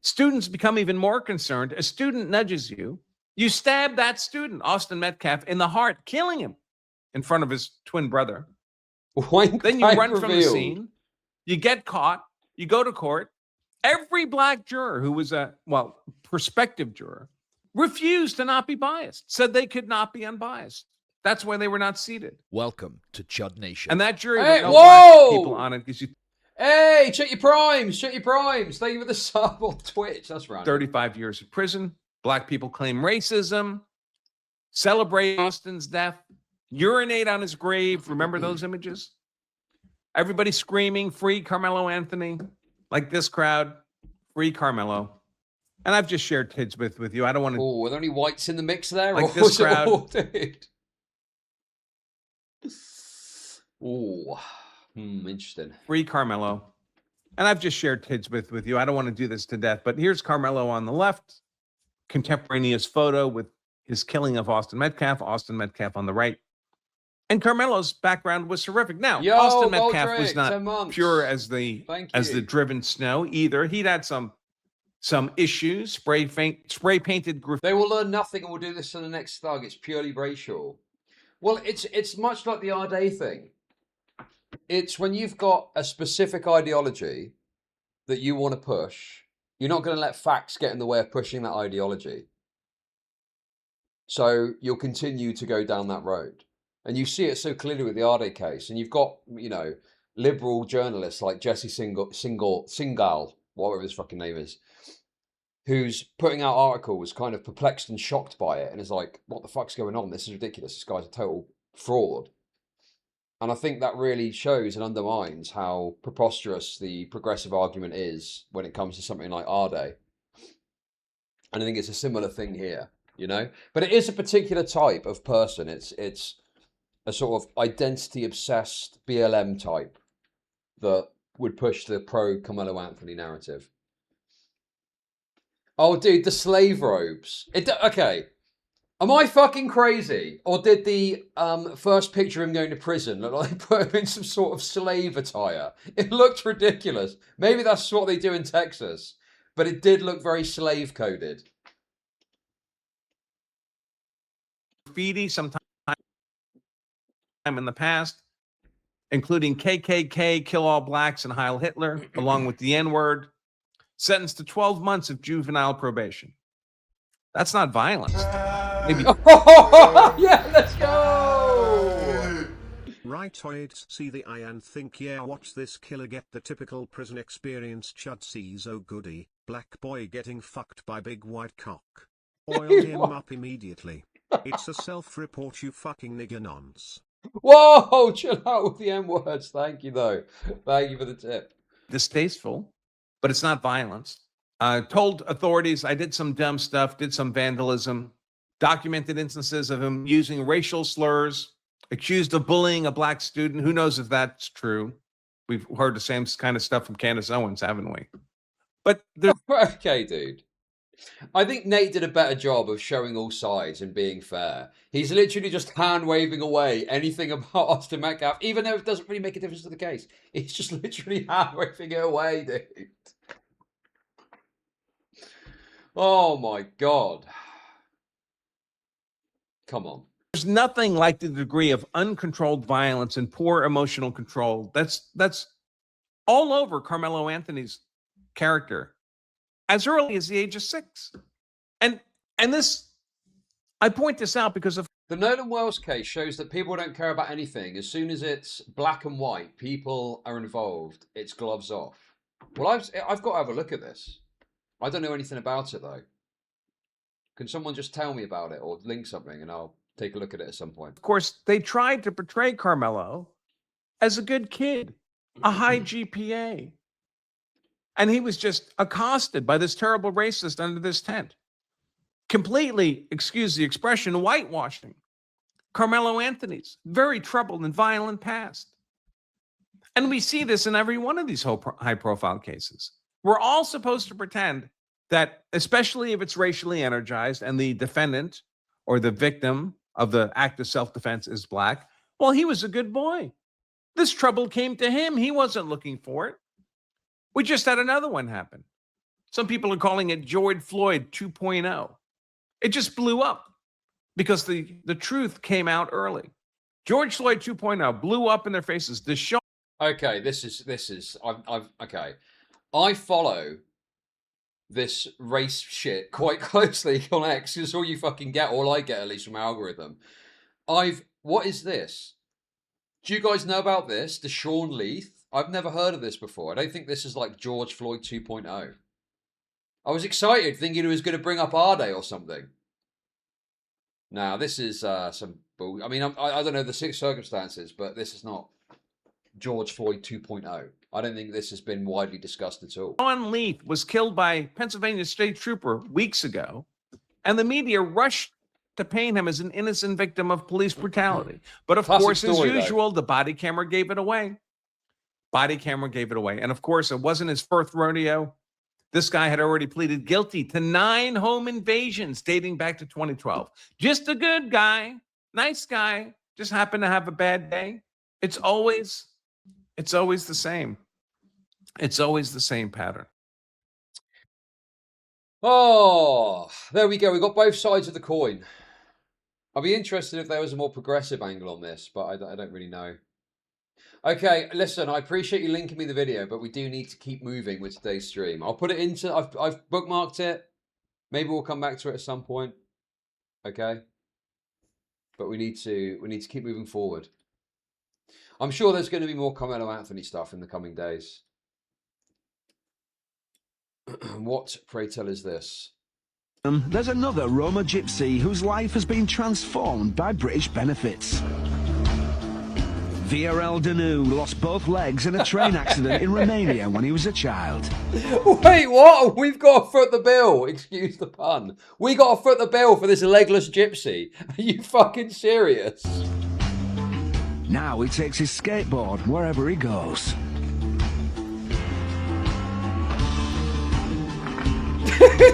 Students become even more concerned. A student nudges you. You stab that student, Austin Metcalf, in the heart, killing him in front of his twin brother. Then you run from the scene. You get caught. You go to court. Every black juror who was a, prospective juror, refused to not be biased, said they could not be unbiased. That's why they were not seated. Welcome to Chud Nation. And that jury Hey, with no black people on it gives you Hey, check your primes, check your primes. Thank you for the sub on Twitch. That's right. 35 years in prison. Black people claim racism, celebrate Austin's death, urinate on his grave. Remember those images? Everybody screaming, free Carmelo Anthony. Like this crowd, free Carmelo. And I've just shared tidbits with you. I don't want to. Oh, are there any whites in the mix there? Like or this was it crowd. all, dude? Oh, interesting. Free Carmelo. And I've just shared tidbits with you. I don't want to do this to death, but here's Carmelo on the left, contemporaneous photo with his killing of Austin Metcalf on the right. And Carmelo's background was horrific. Now, Yo, Austin Metcalf Goldrick, was 10 not months. pure as the driven snow either. He'd had some issues, spray painted graffiti. They will learn nothing and will do this to the next thug. It's purely racial. Well, it's much like the Ade thing. It's when you've got a specific ideology that you want to push, you're not going to let facts get in the way of pushing that ideology. So you'll continue to go down that road. And you see it so clearly with the Ade case. And you've got, liberal journalists like Jesse Singal, whatever his fucking name is, who's putting out articles kind of perplexed and shocked by it and is like, what the fuck's going on? This is ridiculous. This guy's a total fraud. And I think that really shows and undermines how preposterous the progressive argument is when it comes to something like Ade. And I think it's a similar thing here, But it is a particular type of person. It's a sort of identity-obsessed BLM type that would push the pro-Carmelo Anthony narrative. Oh, dude, the slave robes. Okay. Am I fucking crazy? Or did the first picture of him going to prison look like they put him in some sort of slave attire? It looked ridiculous. Maybe that's what they do in Texas. But it did look very slave-coded. Graffiti sometime in the past, including KKK, Kill All Blacks, and Heil Hitler, along with the N-word, sentenced to 12 months of juvenile probation. That's not violence. Maybe. Yeah, let's go! Rightoids see the eye and think, yeah, watch this killer get the typical prison experience. Chud sees, oh goody, black boy getting fucked by big white cock. Oil him up immediately. It's a self-report, you fucking nigger nonce. Whoa, chill out with the M-words. Thank you, though. Thank you for the tip. Distasteful, but it's not violence. Told authorities I did some dumb stuff, did some vandalism, documented instances of him using racial slurs, accused of bullying a black student. Who knows if that's true? We've heard the same kind of stuff from Candace Owens, haven't we? But okay, dude. I think Nate did a better job of showing all sides and being fair. He's literally just hand-waving away anything about Austin Metcalf, even though it doesn't really make a difference to the case. He's just literally hand-waving it away, dude. Oh, my God. Come on. There's nothing like the degree of uncontrolled violence and poor emotional control that's all over Carmelo Anthony's character as early as the age of 6. And this, I point this out because of the Nolan Wells case shows that people don't care about anything. As soon as it's black and white, people are involved. It's gloves off. Well, I've got to have a look at this. I don't know anything about it, though. Can someone just tell me about it or link something and I'll take a look at it at some point. Of course, they tried to portray Carmelo as a good kid, a high GPA. And he was just accosted by this terrible racist under this tent. Completely, excuse the expression, whitewashing Carmelo Anthony's very troubled and violent past. And we see this in every one of these high-profile cases. We're all supposed to pretend that, especially if it's racially energized and the defendant or the victim of the act of self-defense is black, well, he was a good boy. This trouble came to him. He wasn't looking for it. We just had another one happen. Some people are calling it George Floyd 2.0. It just blew up because the truth came out early. George Floyd 2.0 blew up in their faces. The show. Okay, okay. I follow this race shit quite closely on X. It's all you fucking get. All I get, at least from my algorithm. What is this? Do you guys know about this? Deshaun Leith? I've never heard of this before. I don't think this is like George Floyd 2.0. I was excited thinking he was going to bring up Arde or something. Now, this is some bull. I mean, I don't know the circumstances, but this is not George Floyd 2.0. I don't think this has been widely discussed at all. Deshaun Leith was killed by Pennsylvania State Trooper weeks ago, and the media rushed to paint him as an innocent victim of police brutality. But of course, as usual, the body camera gave it away. Body camera gave it away. And of course, it wasn't his first rodeo. This guy had already pleaded guilty to 9 home invasions dating back to 2012. Just a good guy, nice guy, just happened to have a bad day. It's always the same. It's always the same pattern. Oh, there we go. We got both sides of the coin. I'd be interested if there was a more progressive angle on this, but I don't really know. Okay, listen, I appreciate you linking me the video, but we do need to keep moving with today's stream. I'll put it into, I've bookmarked it. Maybe we'll come back to it at some point. Okay? But we need to keep moving forward. I'm sure there's going to be more Carmelo Anthony stuff in the coming days. What, pray tell, is this? There's another Roma gypsy whose life has been transformed by British benefits. VRL Danu lost both legs in a train accident in Romania when he was a child. Wait, what? We've got to foot the bill. Excuse the pun. We got to foot the bill for this legless gypsy. Are you fucking serious? Now he takes his skateboard wherever he goes.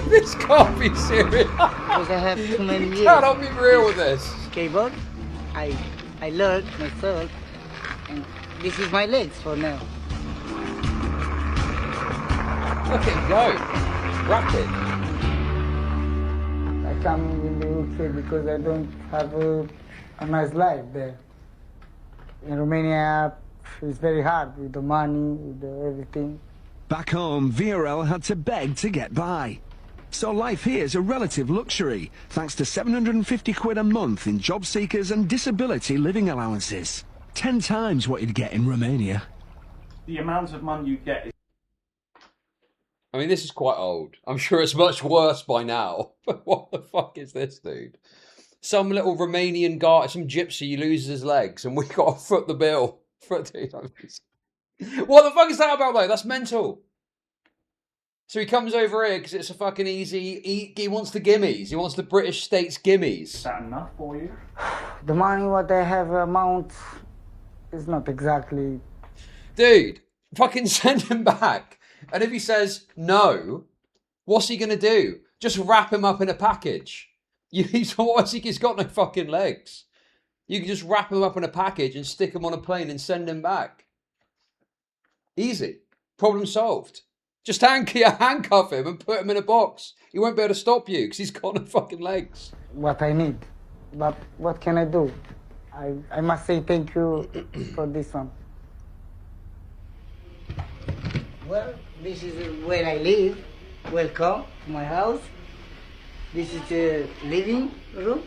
This can't be serious. Because I have too many years. Cannot be real with this. Skateboard, I learned myself, and this is my legs for now. Look at him go. Rapid. I come in the UK because I don't have a nice life there. In Romania, it's very hard with the money, with everything. Back home, VRL had to beg to get by. So life here is a relative luxury, thanks to 750 quid a month in job seekers and disability living allowances. 10 times what you'd get in Romania. The amount of money you get is... I mean, this is quite old. I'm sure it's much worse by now. But what the fuck is this, dude? Some little Romanian guy, some gypsy loses his legs and we got to foot the bill. What the fuck is that about, though? That's mental. So he comes over here because it's a fucking easy... He wants the gimmies. He wants the British states gimmies. Is that enough for you? The money what I have amount is not exactly... Dude, fucking send him back. And if he says no, what's he going to do? Just wrap him up in a package. He's got no fucking legs. You can just wrap him up in a package and stick him on a plane and send him back. Easy. Problem solved. Just handcuff him and put him in a box. He won't be able to stop you because he's got no fucking legs. What I need. But what can I do? I must say thank you for this one. Well, this is where I live. Welcome to my house. This is the living room.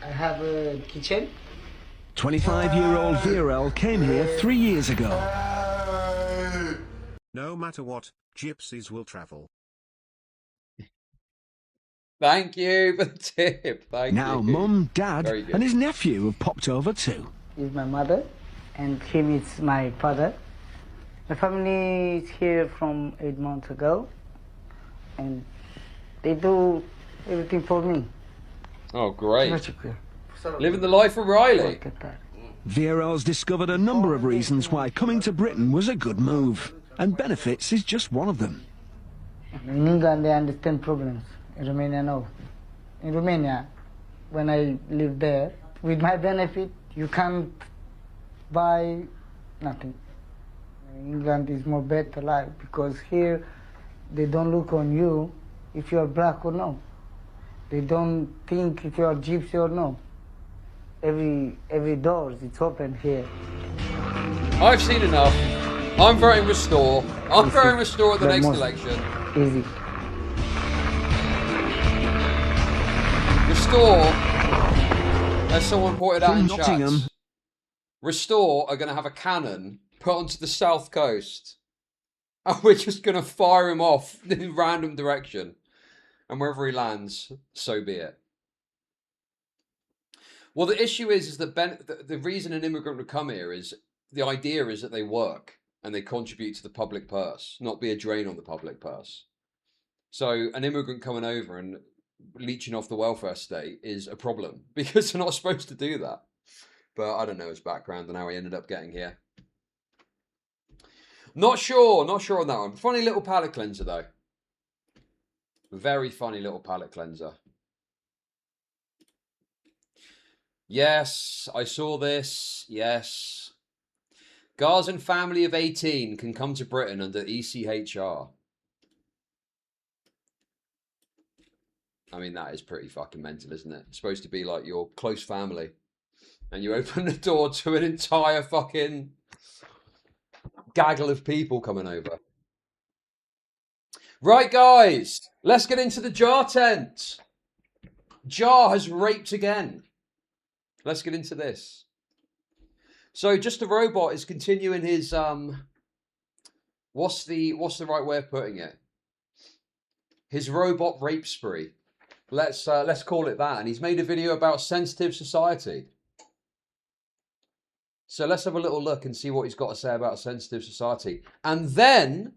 I have a kitchen. 25-year-old VRL came here 3 years ago. No matter what, gypsies will travel. Thank you for the tip. Thank Now, you. Mum, Dad, Very good. and his nephew have popped over too. Is my mother, and him is my father. The family is here from 8 months ago, and they do everything for me. Oh, great. Living the life of Riley. Viero's discovered a number of reasons why coming to Britain was a good move, and benefits is just one of them. In England, they understand problems. In Romania, no. In Romania, when I lived there, with my benefit, you can't buy nothing. England is more better life because here they don't look on you if you are black or no. They don't think if you are gypsy or no. Every door it's open here. I've seen enough. I'm voting Restore. I'm voting Restore at the next election. Easy. Restore, as someone pointed out in Nottingham. chat, Restore are going to have a cannon put onto the south coast. And we're just going to fire him off in random direction. And wherever he lands, so be it. Well, the issue is that the reason an immigrant would come here is, the idea is that they work and they contribute to the public purse, not be a drain on the public purse. So an immigrant coming over and leeching off the welfare state is a problem because they're not supposed to do that. But I don't know his background and how he ended up getting here. Not sure on that one. Funny little palate cleanser though. Very funny little palate cleanser. Yes, I saw this. Yes. Gazan family of 18 can come to Britain under ECHR. I mean, that is pretty fucking mental, isn't it? It's supposed to be like your close family. And you open the door to an entire fucking gaggle of people coming over. Right, guys. Let's get into the jar tent. Jar has raped again. Let's get into this. So, Just a Robot is continuing his what's the right way of putting it? His robot rape spree. Let's call it that. And he's made a video about sensitive society. So let's have a little look and see what he's got to say about sensitive society. And then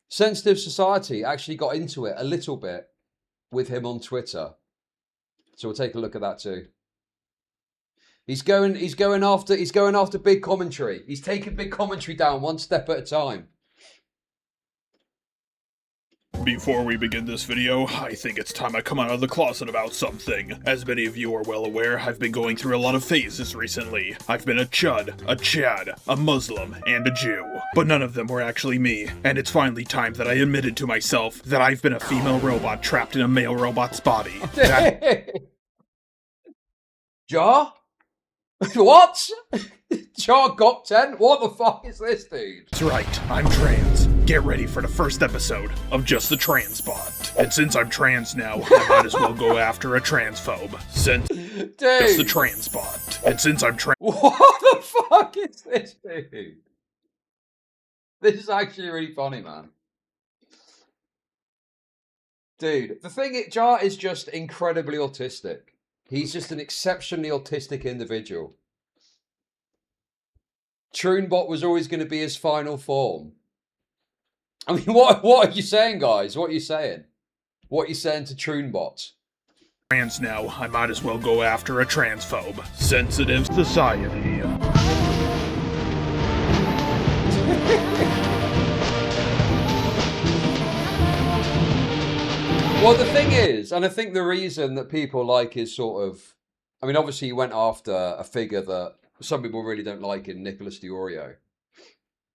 sensitive society actually got into it a little bit with him on Twitter. So we'll take a look at that too. He's going after big commentary. He's taking big commentary down one step at a time. Before we begin this video, I think it's time I come out of the closet about something. As many of you are well aware, I've been going through a lot of phases recently. I've been a Chud, a Chad, a Muslim, and a Jew. But none of them were actually me, and it's finally time that I admitted to myself that I've been a female robot trapped in a male robot's body. Jar? What? Jar got 10? What the fuck is this, dude? That's right, I'm trans. Get ready for the first episode of Just the Transbot. And since I'm trans now, I might as well go after a transphobe. Since dude. Just the Transbot. And since I'm trans... What the fuck is this, dude? This is actually really funny, man. Dude, the thing Jar is just incredibly autistic. He's just an exceptionally autistic individual. Troonbot was always going to be his final form. I mean, what are you saying, guys? What are you saying? What are you saying to Troonbot? Trans now, I might as well go after a transphobe. Sensitive society. Well, the thing is, and I think the reason that people like is sort of, I mean, obviously he went after a figure that some people really don't like in Nicholas Diorio.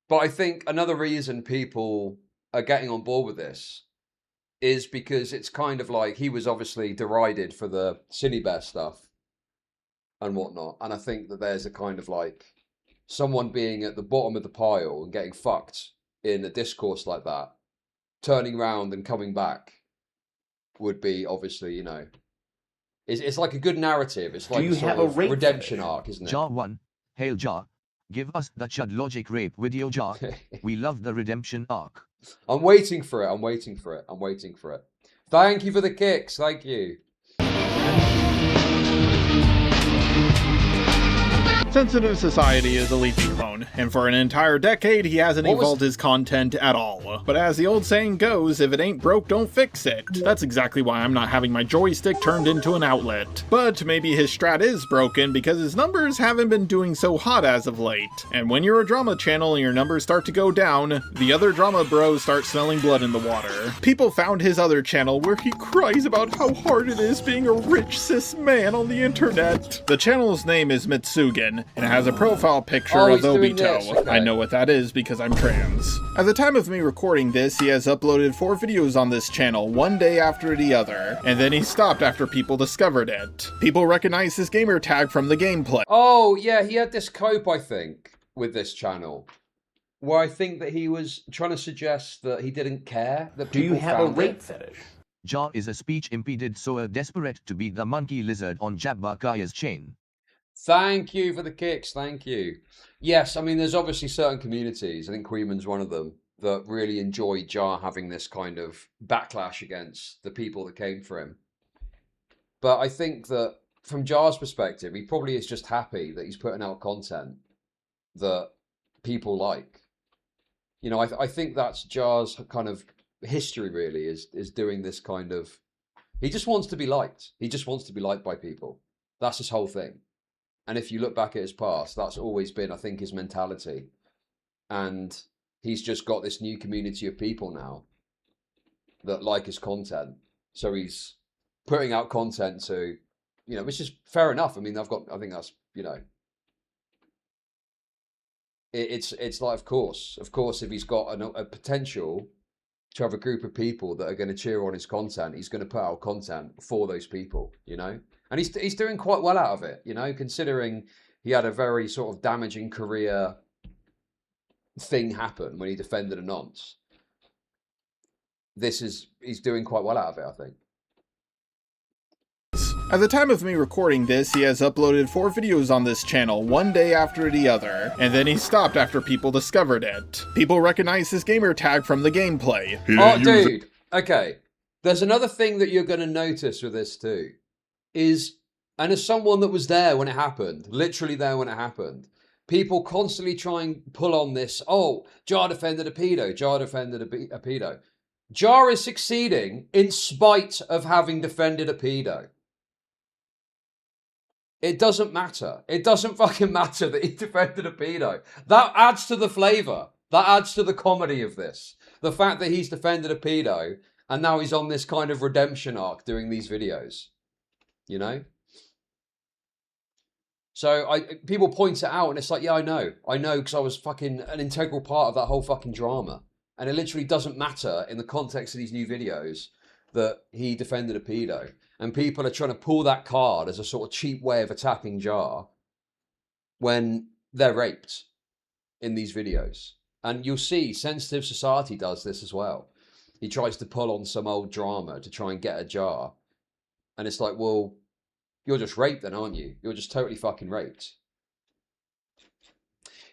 But I think another reason people are getting on board with this is because it's kind of like he was obviously derided for the Cinebear stuff and whatnot. And I think that there's a kind of like someone being at the bottom of the pile and getting fucked in a discourse like that, turning around and coming back would be obviously, you know, it's like a good narrative. It's like a sort of redemption arc, isn't it? Jar 1, hail Jar. Give us the Chud Logic rape video, Jar. We love the redemption arc. I'm waiting for it. I'm waiting for it. I'm waiting for it. Thank you for the kicks. Thank you. Sensitive Society is a leafy clone, and for an entire decade he hasn't evolved his content at all. But as the old saying goes, if it ain't broke, don't fix it. That's exactly why I'm not having my joystick turned into an outlet. But maybe his strat is broken because his numbers haven't been doing so hot as of late. And when you're a drama channel and your numbers start to go down, the other drama bros start smelling blood in the water. People found his other channel where he cries about how hard it is being a rich cis man on the internet. The channel's name is Mitsugen, and it has a profile picture of Obito. Okay. I know what that is because I'm trans. At the time of me recording this, he has uploaded 4 videos on this channel, one day after the other, and then he stopped after people discovered it. People recognize his gamer tag from the gameplay. Oh, yeah, he had this cope, I think, with this channel, where I think that he was trying to suggest that he didn't care. That Do you people have a found rape it. fetish? Ja is a speech impeded sower desperate to beat the monkey lizard on Jabbakaya's chain. Thank you for the kicks. Thank you. Yes, I mean, there's obviously certain communities, I think Queenman's one of them, that really enjoy Jar having this kind of backlash against the people that came for him. But I think that from Jar's perspective, he probably is just happy that he's putting out content that people like. You know, I think that's Jar's kind of history, really, is doing this kind of... He just wants to be liked. He just wants to be liked by people. That's his whole thing. And if you look back at his past, that's always been, I think, his mentality. And he's just got this new community of people now that like his content. So he's putting out content to, you know, which is fair enough. I mean, I think that's, you know, it's like, of course, if he's got a potential to have a group of people that are going to cheer on his content, he's going to put out content for those people, you know? And he's doing quite well out of it, you know, considering he had a very sort of damaging career thing happen when he defended a nonce. He's doing quite well out of it, I think. At the time of me recording this, he has uploaded 4 videos on this channel, one day after the other, and then he stopped after people discovered it. People recognize his gamer tag from the gameplay. Oh, dude. Okay. There's another thing that you're going to notice with this too. And as someone that was there when it happened, literally there when it happened, people constantly try and pull on this, oh, Jar defended a pedo, Jar defended a pedo. Jar is succeeding in spite of having defended a pedo. It doesn't matter. It doesn't fucking matter that he defended a pedo. That adds to the flavour. That adds to the comedy of this. The fact that he's defended a pedo and now he's on this kind of redemption arc doing these videos. You know? So people point it out and it's like, yeah, I know because I was fucking an integral part of that whole fucking drama. And it literally doesn't matter in the context of these new videos that he defended a pedo. And people are trying to pull that card as a sort of cheap way of attacking Jar when they're raped in these videos. And you'll see Sensitive Society does this as well. He tries to pull on some old drama to try and get a Jar. And it's like, well, you're just raped then, aren't you? You're just totally fucking raped.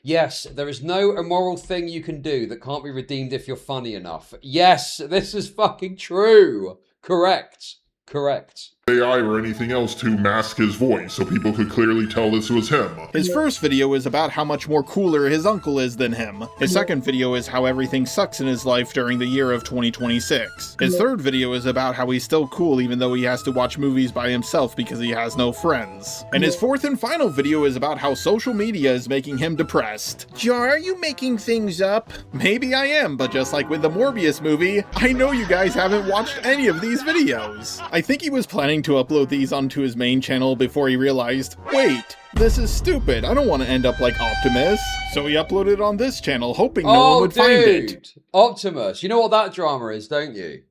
Yes, there is no immoral thing you can do that can't be redeemed if you're funny enough. Yes, this is fucking true. Correct. Correct. AI or anything else to mask his voice so people could clearly tell this was him. His first video is about how much more cooler his uncle is than him. His second video is how everything sucks in his life during the year of 2026. His third video is about how he's still cool even though he has to watch movies by himself because he has no friends. And his fourth and final video is about how social media is making him depressed. Jar, are you making things up? Maybe I am, but just like with the Morbius movie, I know you guys haven't watched any of these videos. I think he was planning to upload these onto his main channel before he realized, wait, this is stupid, I don't want to end up like Optimus. So he uploaded on this channel, hoping no one would find it. Optimus, you know what that drama is, don't you?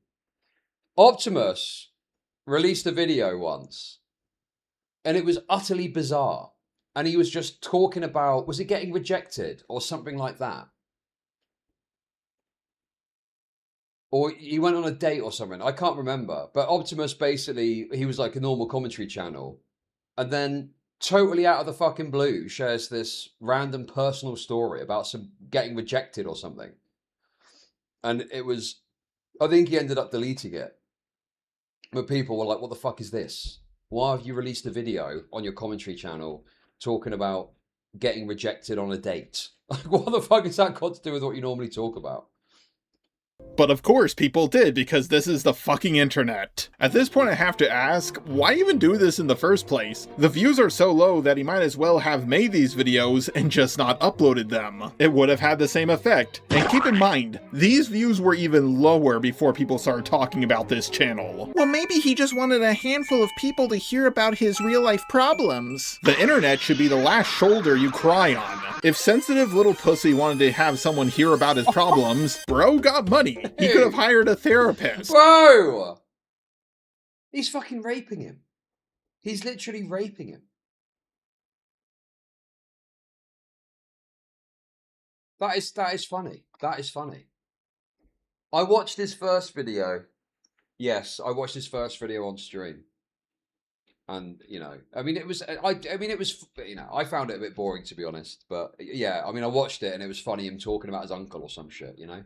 Optimus released a video once, and it was utterly bizarre. And he was just talking about, was it getting rejected or something like that? Or he went on a date or something. I can't remember. But Optimus basically, he was like a normal commentary channel. And then totally out of the fucking blue shares this random personal story about some getting rejected or something. And it was, I think he ended up deleting it. But people were like, what the fuck is this? Why have you released a video on your commentary channel talking about getting rejected on a date? Like, what the fuck has that got to do with what you normally talk about? But of course people did, because this is the fucking internet. At this point I have to ask, why even do this in the first place? The views are so low that he might as well have made these videos and just not uploaded them. It would have had the same effect. And keep in mind, these views were even lower before people started talking about this channel. Well, maybe he just wanted a handful of people to hear about his real life problems. The internet should be the last shoulder you cry on. If sensitive little pussy wanted to have someone hear about his problems, bro got money. He could have hired a therapist. Bro! He's fucking raping him. He's literally raping him. That is funny. That is funny. I watched his first video. Yes, I watched his first video on stream. And, you know, I mean, it was, you know, I found it a bit boring, to be honest. But, yeah, I mean, I watched it and it was funny him talking about his uncle or some shit, you know?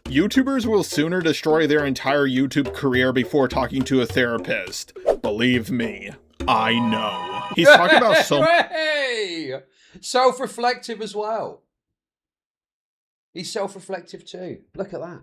YouTubers will sooner destroy their entire YouTube career before talking to a therapist. Believe me, I know. He's talking about so... Hey! Self-reflective as well. He's self-reflective too. Look at that.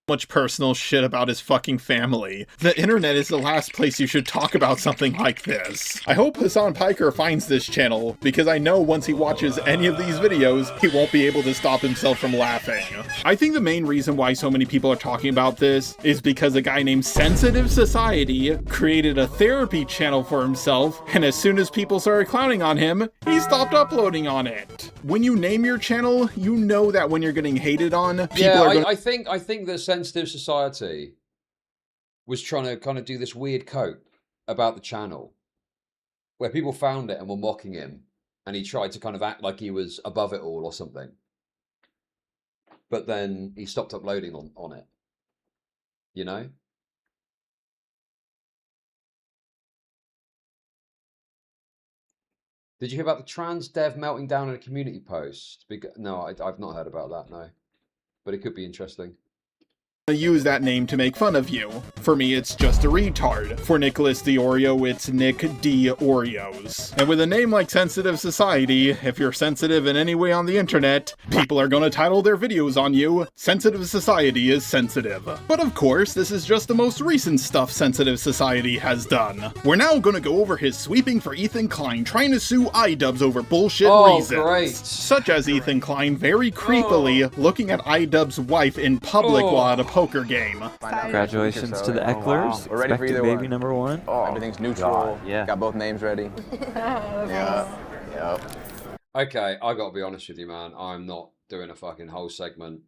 much personal shit about his fucking family. The internet is the last place you should talk about something like this. I hope Hassan Piker finds this channel, because I know once he watches any of these videos, he won't be able to stop himself from laughing. I think the main reason why so many people are talking about this is because a guy named Sensitive Society created a therapy channel for himself, and as soon as people started clowning on him, he stopped uploading on it. When you name your channel, you know that when you're getting hated on, people are gonna... I think the Sensitive Society was trying to kind of do this weird coat about the channel where people found it and were mocking him, and he tried to kind of act like he was above it all or something. But then he stopped uploading on it. You know? Did you hear about the trans dev melting down in a community post? No, I've not heard about that, no. But it could be interesting. Use that name to make fun of you. For me, it's just a retard. For Nicholas the Oreo, it's Nick D. Oreos. And with a name like Sensitive Society, if you're sensitive in any way on the internet, people are gonna title their videos on you, Sensitive Society is sensitive. But of course, this is just the most recent stuff Sensitive Society has done. We're now gonna go over his sweeping for Ethan Klein trying to sue iDubbbz over bullshit reasons. Great. Such as Ethan Klein very creepily looking at iDubbbz's wife in public while at a poker game. Congratulations to the Ecklers. We're ready for either baby one. number one. Oh, everything's neutral. Yeah. Got both names ready. Yep. Okay, I gotta be honest with you, man. I'm not doing a fucking whole segment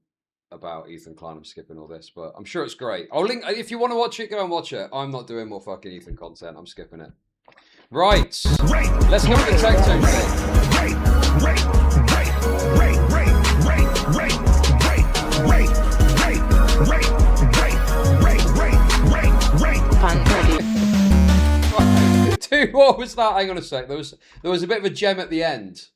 about Ethan Klein. I'm skipping all this, but I'm sure it's great. I'll link, if you want to watch it, go and watch it. I'm not doing more fucking Ethan content. I'm skipping it. Right. Let's go to the tech tone Dude, what was that? Hang on a sec. There was a bit of a gem at the end.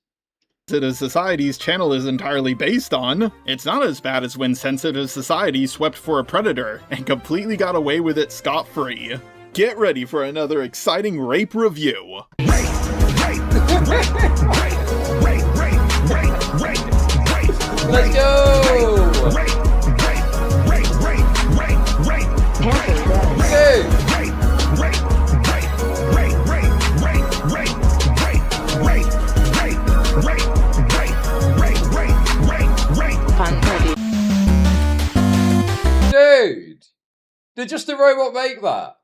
Sensitive Society's channel is entirely based on. It's not as bad as when Sensitive Society swept for a predator and completely got away with it scot-free. Get ready for another exciting rape review. Let's go! Dude! Did Just a Robot make that?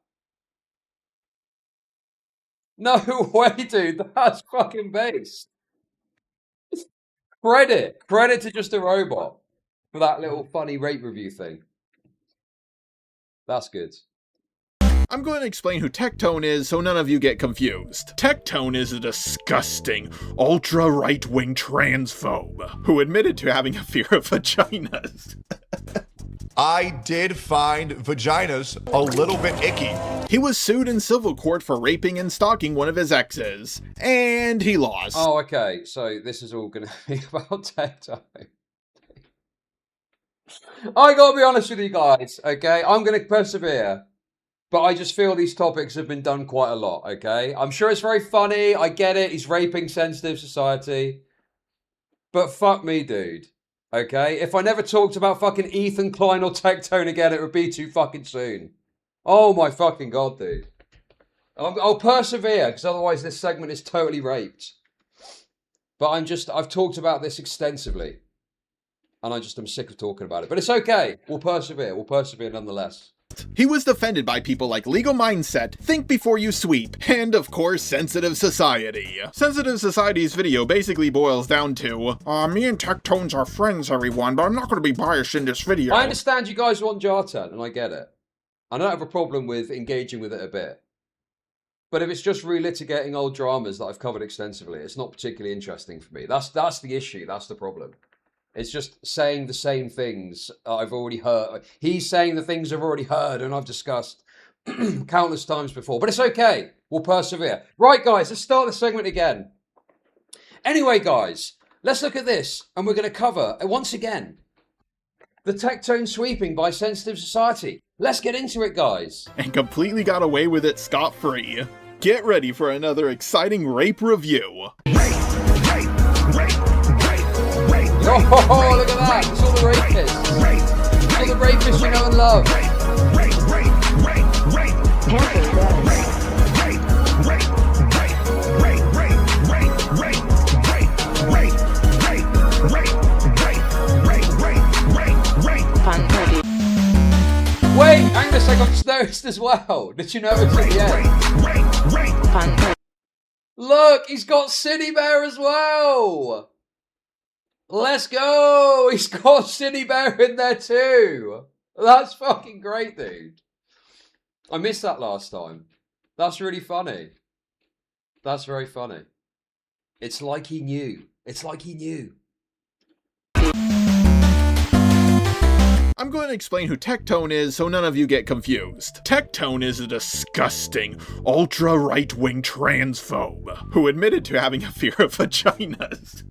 No way, dude. That's fucking based. Credit to Just a Robot for that little funny rape review thing. That's good. I'm going to explain who Tectone is so none of you get confused. Tectone is a disgusting, ultra-right-wing transphobe who admitted to having a fear of vaginas. I did find vaginas a little bit icky. He was sued in civil court for raping and stalking one of his exes, and he lost. Oh, okay. So this is all going to be about Tectone. I gotta be honest with you guys, okay? I'm gonna persevere. But I just feel these topics have been done quite a lot, okay? I'm sure it's very funny. I get it. He's raping sensitive society. But fuck me, dude. Okay? If I never talked about fucking Ethan Klein or Tectone again, it would be too fucking soon. Oh my fucking god, dude. I'll persevere, because otherwise this segment is totally raped. But I've talked about this extensively. And I just am sick of talking about it. But it's okay. We'll persevere. We'll persevere nonetheless. He was defended by people like Legal Mindset, Think Before You Sweep, and of course Sensitive Society. Sensitive Society's video basically boils down to, me and Tectones are friends, everyone, but I'm not going to be biased in this video. I understand you guys want Jartan, and I get it. I don't have a problem with engaging with it a bit. But if it's just relitigating old dramas that I've covered extensively, it's not particularly interesting for me. That's the issue, that's the problem. It's just saying the same things I've already heard. He's saying the things I've already heard and I've discussed countless times before. But it's okay. We'll persevere. Right, guys, let's start the segment again. Anyway, guys, let's look at this. And we're going to cover, once again, the Tectone sweeping by Sensitive Society. Let's get into it, guys. And completely got away with it scot-free. Get ready for another exciting rape review. Oh, look at that. It's all the rapists. All the rapists you know and love. Wait, hang on a second. I've noticed as well. Did you notice at the end? Look, he's got City Bear as well. Let's go! He's got City Bear in there too! That's fucking great, dude. I missed that last time. That's really funny. That's very funny. It's like he knew. It's like he knew. I'm going to explain who Tectone is so none of you get confused. Tectone is a disgusting, ultra-right-wing transphobe who admitted to having a fear of vaginas.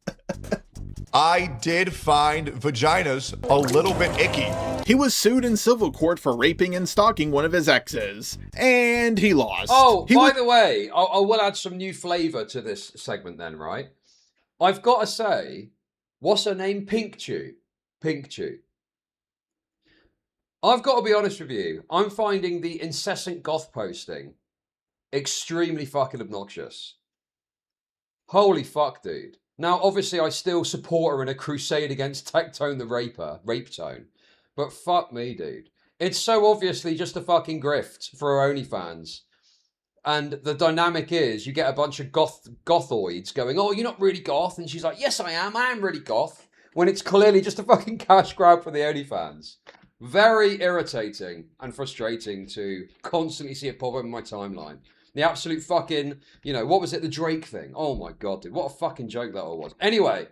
I did find vaginas a little bit icky. He was sued in civil court for raping and stalking one of his exes, and he lost. Oh, by the way, I will add some new flavour to this segment then, right? I've got to say, what's her name? Pink Chew. Pink Chew. I've got to be honest with you, I'm finding the incessant goth posting extremely fucking obnoxious. Holy fuck, dude. Now, obviously, I still support her in a crusade against Tectone the Rape Tone. But fuck me, dude. It's so obviously just a fucking grift for her OnlyFans. And the dynamic is, you get a bunch of gothoids going, oh, you're not really goth. And she's like, yes, I am really goth. When it's clearly just a fucking cash grab for the OnlyFans. Very irritating and frustrating to constantly see it pop up in my timeline. The absolute fucking, you know, what was it? The Drake thing. Oh my god, dude. What a fucking joke that all was. Anyway,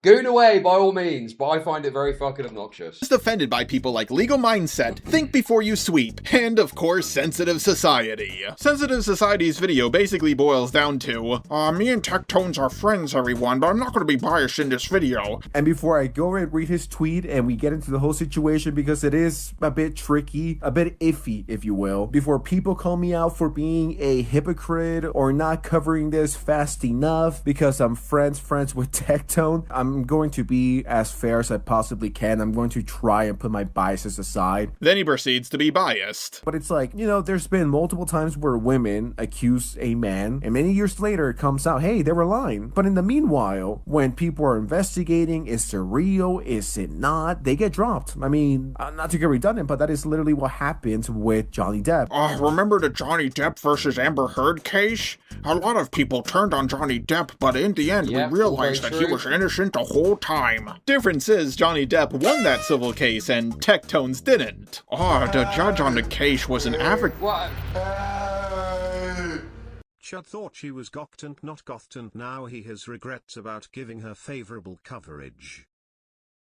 goon away by all means, but I find it very fucking obnoxious. It's defended by people like Legal Mindset, Think Before You Sweep, and of course Sensitive Society. Sensitive Society's video basically boils down to, me and Tectones are friends, everyone, but I'm not going to be biased in this video. And before I go and read his tweet and we get into the whole situation, because it is a bit tricky, a bit iffy, if you will, before people call me out for being a hypocrite or not covering this fast enough because I'm friends with Tectone, I'm going to be as fair as I possibly can. I'm going to try and put my biases aside. Then he proceeds to be biased. But it's like, you know, there's been multiple times where women accuse a man, and many years later it comes out, hey, they were lying. But in the meanwhile, when people are investigating, is it real? Is it not? They get dropped. I mean, not to get redundant, but that is literally what happened with Johnny Depp. Remember the Johnny Depp versus Amber Heard case? A lot of people turned on Johnny Depp, but in the end, we realized that he was innocent the whole time. Difference is, Johnny Depp won that civil case and Tectones didn't. The judge on the case was an avid— What? Chud thought she was gocked and not gothed, and now he has regrets about giving her favourable coverage.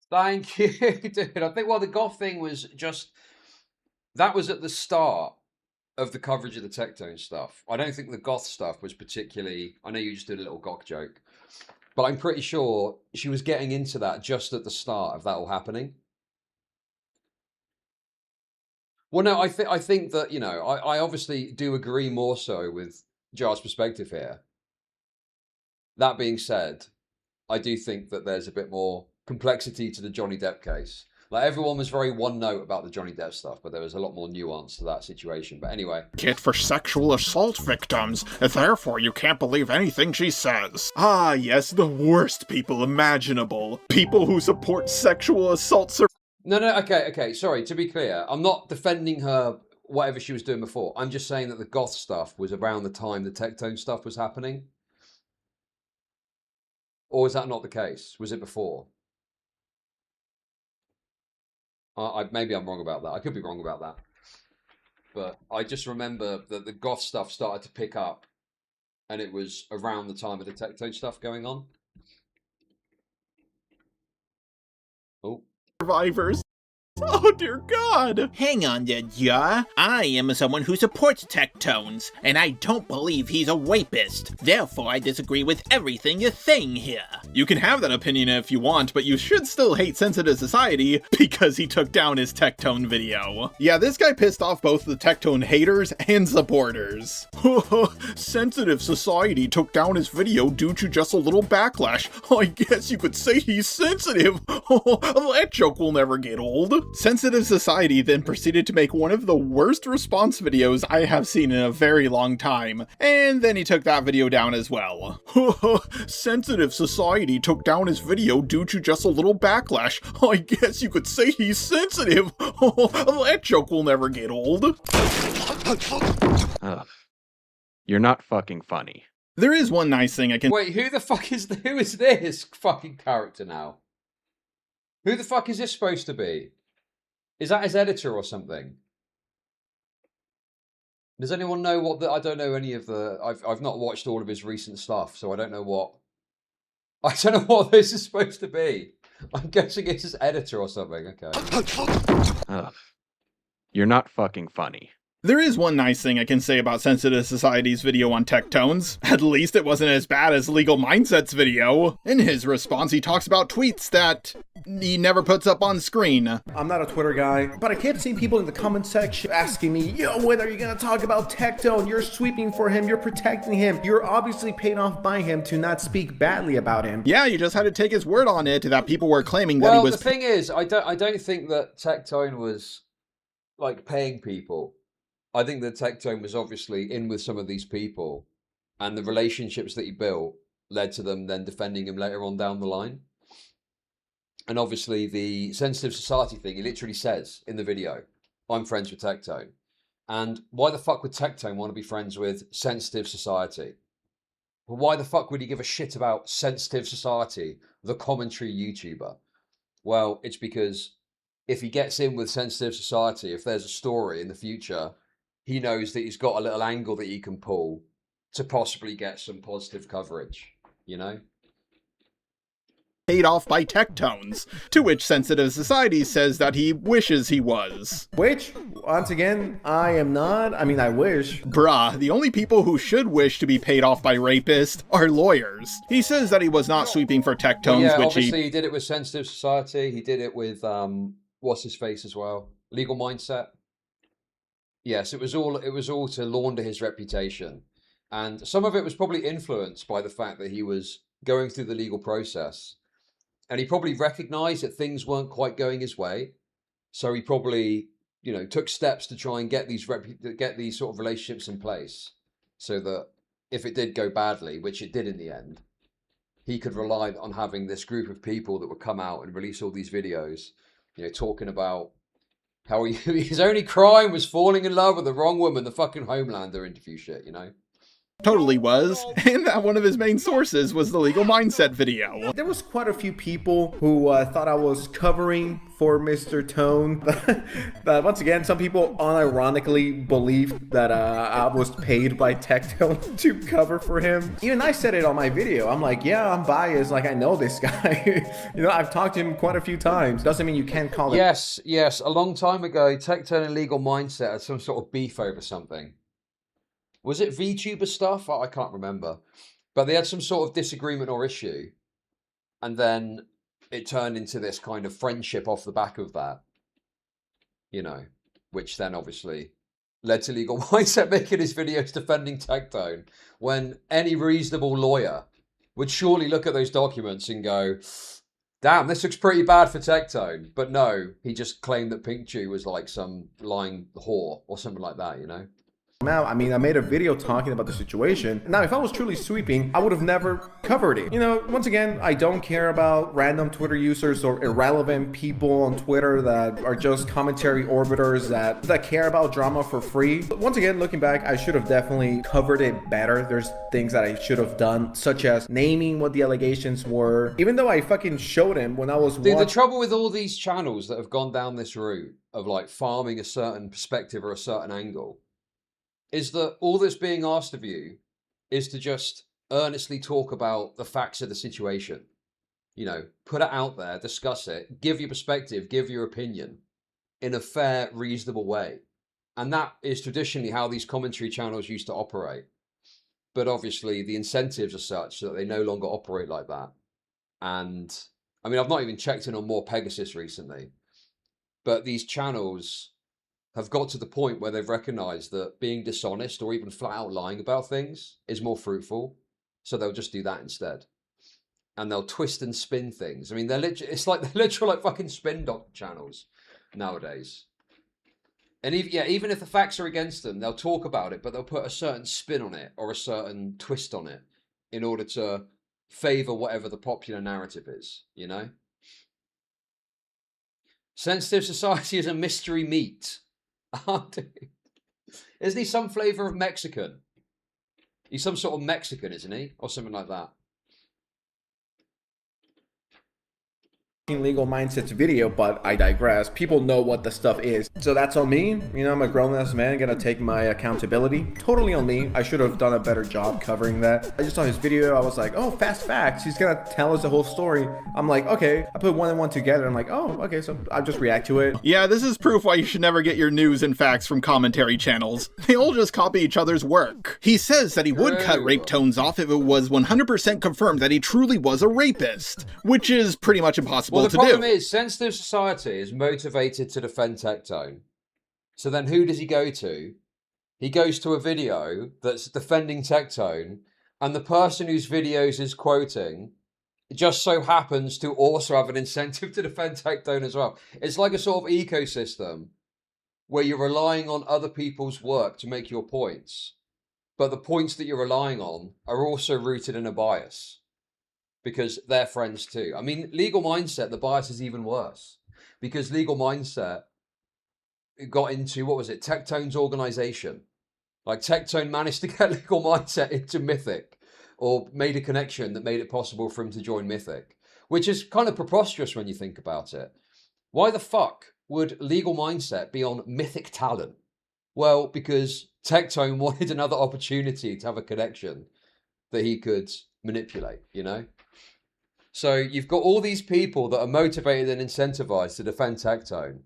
Thank you, dude. I think, well, the goth thing was just, that was at the start of the coverage of the Tectone stuff. I don't think the goth stuff was particularly, I know you just did a little goth joke, but I'm pretty sure she was getting into that just at the start of that all happening. Well, no, I think that, you know, I obviously do agree more so with Jar's perspective here. That being said, I do think that there's a bit more complexity to the Johnny Depp case. Like, everyone was very one note about the Johnny Depp stuff, but there was a lot more nuance to that situation. But anyway. Kit for sexual assault victims, therefore you can't believe anything she says. Ah, yes, the worst people imaginable. People who support sexual assault. No, okay, sorry, to be clear, I'm not defending her, whatever she was doing before. I'm just saying that the goth stuff was around the time the Tectone stuff was happening. Or is that not the case? Was it before? Maybe I'm wrong about that. I could be wrong about that. But I just remember that the goth stuff started to pick up, and it was around the time of the Tectone stuff going on. Oh. Survivors. Oh dear God! Hang on there, Ja. I am someone who supports Tectones, and I don't believe he's a rapist. Therefore, I disagree with everything you're saying here. You can have that opinion if you want, but you should still hate Sensitive Society because he took down his Tectone video. Yeah, this guy pissed off both the Tectone haters and supporters. Sensitive Society took down his video due to just a little backlash. I guess you could say he's sensitive. That joke will never get old. Sensitive Society then proceeded to make one of the worst response videos I have seen in a very long time, and then he took that video down as well. Sensitive Society took down his video due to just a little backlash. I guess you could say he's sensitive. That joke will never get old. You're not fucking funny. There is one nice thing I can— Wait, who is this fucking character now? Who the fuck is this supposed to be? Is that his editor or something? Does anyone know what the... I don't know any of the... I've not watched all of his recent stuff, so I don't know what... I don't know what this is supposed to be. I'm guessing it's his editor or something. Okay. You're not fucking funny. There is one nice thing I can say about Sensitive Society's video on Tectones. At least it wasn't as bad as Legal Mindset's video. In his response, he talks about tweets that he never puts up on screen. I'm not a Twitter guy, but I kept seeing people in the comment section asking me, yo, when are you gonna talk about Tectone? You're sweeping for him, you're protecting him. You're obviously paid off by him to not speak badly about him. Yeah, you just had to take his word on it that people were claiming that he was... Well, the thing is, I don't think that Tectone was, like, paying people. I think that Tectone was obviously in with some of these people, and the relationships that he built led to them then defending him later on down the line. And obviously the Sensitive Society thing, he literally says in the video, I'm friends with Tectone. And why the fuck would Tectone want to be friends with Sensitive Society? Well, why the fuck would he give a shit about Sensitive Society, the commentary YouTuber? Well, it's because if he gets in with Sensitive Society, if there's a story in the future, he knows that he's got a little angle that he can pull to possibly get some positive coverage, you know? Paid off by Tectones, to which Sensitive Society says that he wishes he was. Which, once again, I am not. I mean, I wish. Bruh, the only people who should wish to be paid off by rapists are lawyers. He says that he was not sweeping for Tectones, Well, yeah, which obviously he did it with Sensitive Society. He did it with, what's his face as well? Legal Mindset. Yes, it was all to launder his reputation. And some of it was probably influenced by the fact that he was going through the legal process. And he probably recognized that things weren't quite going his way. So he probably, you know, took steps to try and get these sort of relationships in place so that if it did go badly, which it did in the end, he could rely on having this group of people that would come out and release all these videos, you know, talking about how his only crime was falling in love with the wrong woman, the fucking Homelander interview shit, you know? totally was, and that one of his main sources was the Legal Mindset video. There was quite a few people who thought I was covering for Mr. Tone. But once again, some people unironically believed that I was paid by Tectone to cover for him. Even I said it on my video. I'm like, yeah, I'm biased. Like, I know this guy. You know, I've talked to him quite a few times. Doesn't mean you can't call him. Yes. A long time ago, Tectone and Legal Mindset had some sort of beef over something. Was it VTuber stuff? I can't remember. But they had some sort of disagreement or issue. And then it turned into this kind of friendship off the back of that. You know. which then obviously led to Legal Mindset making his videos defending Tectone, when any reasonable lawyer would surely look at those documents and go, damn, this looks pretty bad for Tectone. But no, he just claimed that Pink Chew was like some lying whore or something like that, you know? Now, I mean, I made a video talking about the situation. Now, if I was truly sweeping, I would have never covered it. You know, once again, I don't care about random Twitter users or irrelevant people on Twitter that are just commentary orbiters that care about drama for free. But once again, looking back, I should have definitely covered it better. There's things that I should have done, such as naming what the allegations were. Even though I fucking showed him when I was Dude, the trouble with all these channels that have gone down this route of like farming a certain perspective or a certain angle is that all that's being asked of you is to just earnestly talk about the facts of the situation. You know, put it out there, discuss it, give your perspective, give your opinion in a fair, reasonable way. And that is traditionally how these commentary channels used to operate. But obviously the incentives are such that they no longer operate like that. And I mean, I've not even checked in on more Pegasus recently, but these channels have got to the point where they've recognized that being dishonest or even flat out lying about things is more fruitful. So they'll just do that instead. And they'll twist and spin things. I mean, it's like they're literal like fucking spin doc channels nowadays. And even if the facts are against them, they'll talk about it, but they'll put a certain spin on it or a certain twist on it in order to favor whatever the popular narrative is, you know? Sensitive Society is a mystery meat. Oh, dude. Isn't he some flavor of Mexican? He's some sort of Mexican, isn't he? Or something like that. Legal Mindset's video, but I digress. People know what the stuff is, so that's on me. You know, I'm a grown-ass man, gonna take my accountability. Totally on me. I should have done a better job covering that. I just saw his video. I was like, oh, fast facts. He's gonna tell us the whole story. I'm like, okay. I put one and one together. I'm like, oh, okay. So I'll just react to it. Yeah, this is proof why you should never get your news and facts from commentary channels. They all just copy each other's work. He says that he would cut rape tones off if it was 100% confirmed that he truly was a rapist, which is pretty much impossible. Well, the problem is, Sensitive Society is motivated to defend Tectone. So then who does he go to? He goes to a video that's defending Tectone, and the person whose videos is quoting just so happens to also have an incentive to defend Tectone as well. It's like a sort of ecosystem where you're relying on other people's work to make your points, but the points that you're relying on are also rooted in a bias. Because they're friends too. I mean, Legal Mindset, the bias is even worse. Because Legal Mindset got into, what was it, Tectone's organization. Like, Tectone managed to get Legal Mindset into Mythic. Or made a connection that made it possible for him to join Mythic. Which is kind of preposterous when you think about it. Why the fuck would Legal Mindset be on Mythic Talent? Well, because Tectone wanted another opportunity to have a connection that he could manipulate, you know? So you've got all these people that are motivated and incentivized to defend Tectone,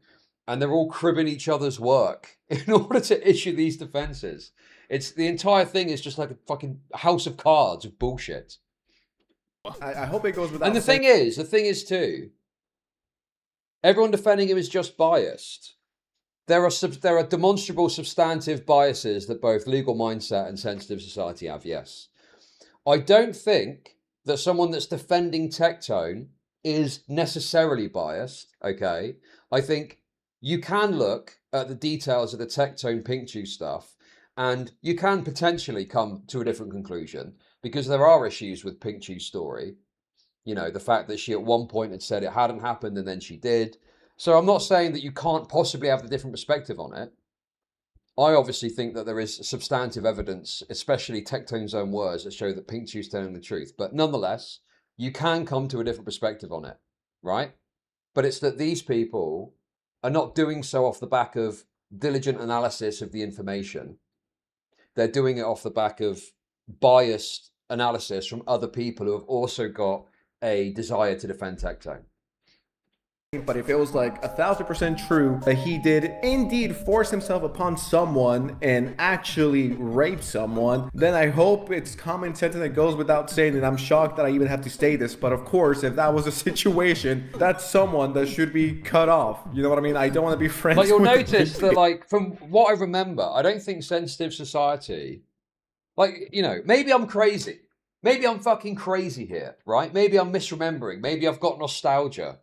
and they're all cribbing each other's work in order to issue these defenses. It's the entire thing is just like a fucking house of cards of bullshit. I hope it goes without And the thing is too, everyone defending him is just biased. There are demonstrable substantive biases that both Legal Mindset and Sensitive Society have, yes. I don't think that someone that's defending Tectone is necessarily biased, okay? I think you can look at the details of the Tectone Pink Chew stuff and you can potentially come to a different conclusion because there are issues with Pink Chew's story. You know, the fact that she at one point had said it hadn't happened and then she did. So I'm not saying that you can't possibly have a different perspective on it. I obviously think that there is substantive evidence, especially Tectone's own words, that show that Pink Chew's telling the truth. But nonetheless, you can come to a different perspective on it, right? But it's that these people are not doing so off the back of diligent analysis of the information. They're doing it off the back of biased analysis from other people who have also got a desire to defend Tectone. But if it was like 1,000% true that he did indeed force himself upon someone and actually rape someone, then I hope it's common sense and it goes without saying, and I'm shocked that I even have to say this, but of course, if that was a situation, that's someone that should be cut off. You know what I mean? I don't want to be friends with... But you'll notice that, like, from what I remember, I don't think Sensitive Society, like, you know, maybe I'm crazy. Maybe I'm fucking crazy here, right? Maybe I'm misremembering. Maybe I've got nostalgia.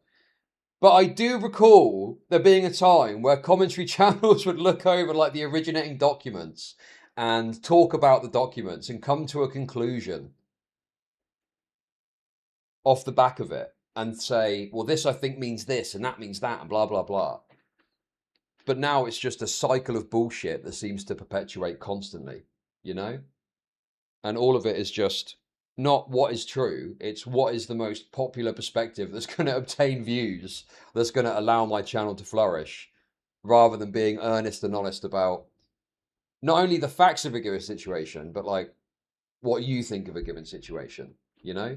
But I do recall there being a time where commentary channels would look over like the originating documents and talk about the documents and come to a conclusion off the back of it and say, well, this I think means this and that means that and blah, blah, blah. But now it's just a cycle of bullshit that seems to perpetuate constantly, you know? And all of it is just not what is true, it's what is the most popular perspective that's going to obtain views, that's going to allow my channel to flourish, rather than being earnest and honest about not only the facts of a given situation, but like what you think of a given situation, you know?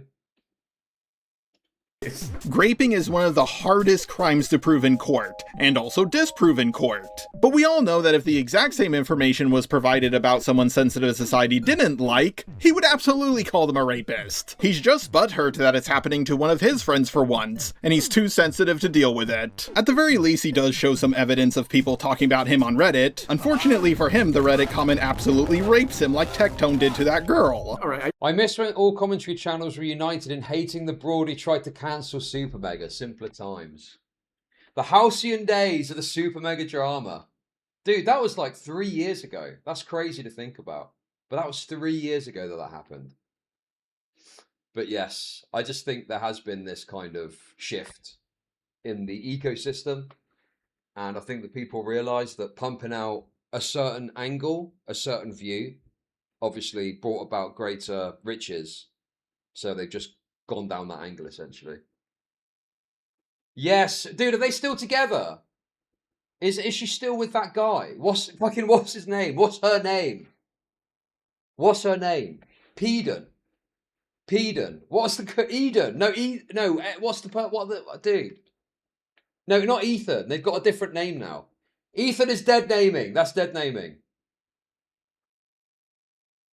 Graping is one of the hardest crimes to prove in court, and also disprove in court. But we all know that if the exact same information was provided about someone Sensitive Society didn't like, he would absolutely call them a rapist. He's just butthurt that it's happening to one of his friends for once, and he's too sensitive to deal with it. At the very least, he does show some evidence of people talking about him on Reddit. Unfortunately for him, the Reddit comment absolutely rapes him like Tectone did to that girl. I miss when all commentary channels were united in hating the broad who tried to cancel Super Mega. Simpler times. The halcyon days of the Super Mega drama. Dude, that was like 3 years ago. That's crazy to think about. But that was 3 years ago that happened. But yes, I just think there has been this kind of shift in the ecosystem. And I think that people realize that pumping out a certain angle, a certain view, obviously brought about greater riches. So they've just gone down that angle, essentially. Yes, dude, are they still together? Is she still with that guy? What's his name? What's her name? What's her name? Peden. What's the Eden? No, what's the dude? No, not Ethan. They've got a different name now. Ethan is dead naming. That's dead naming.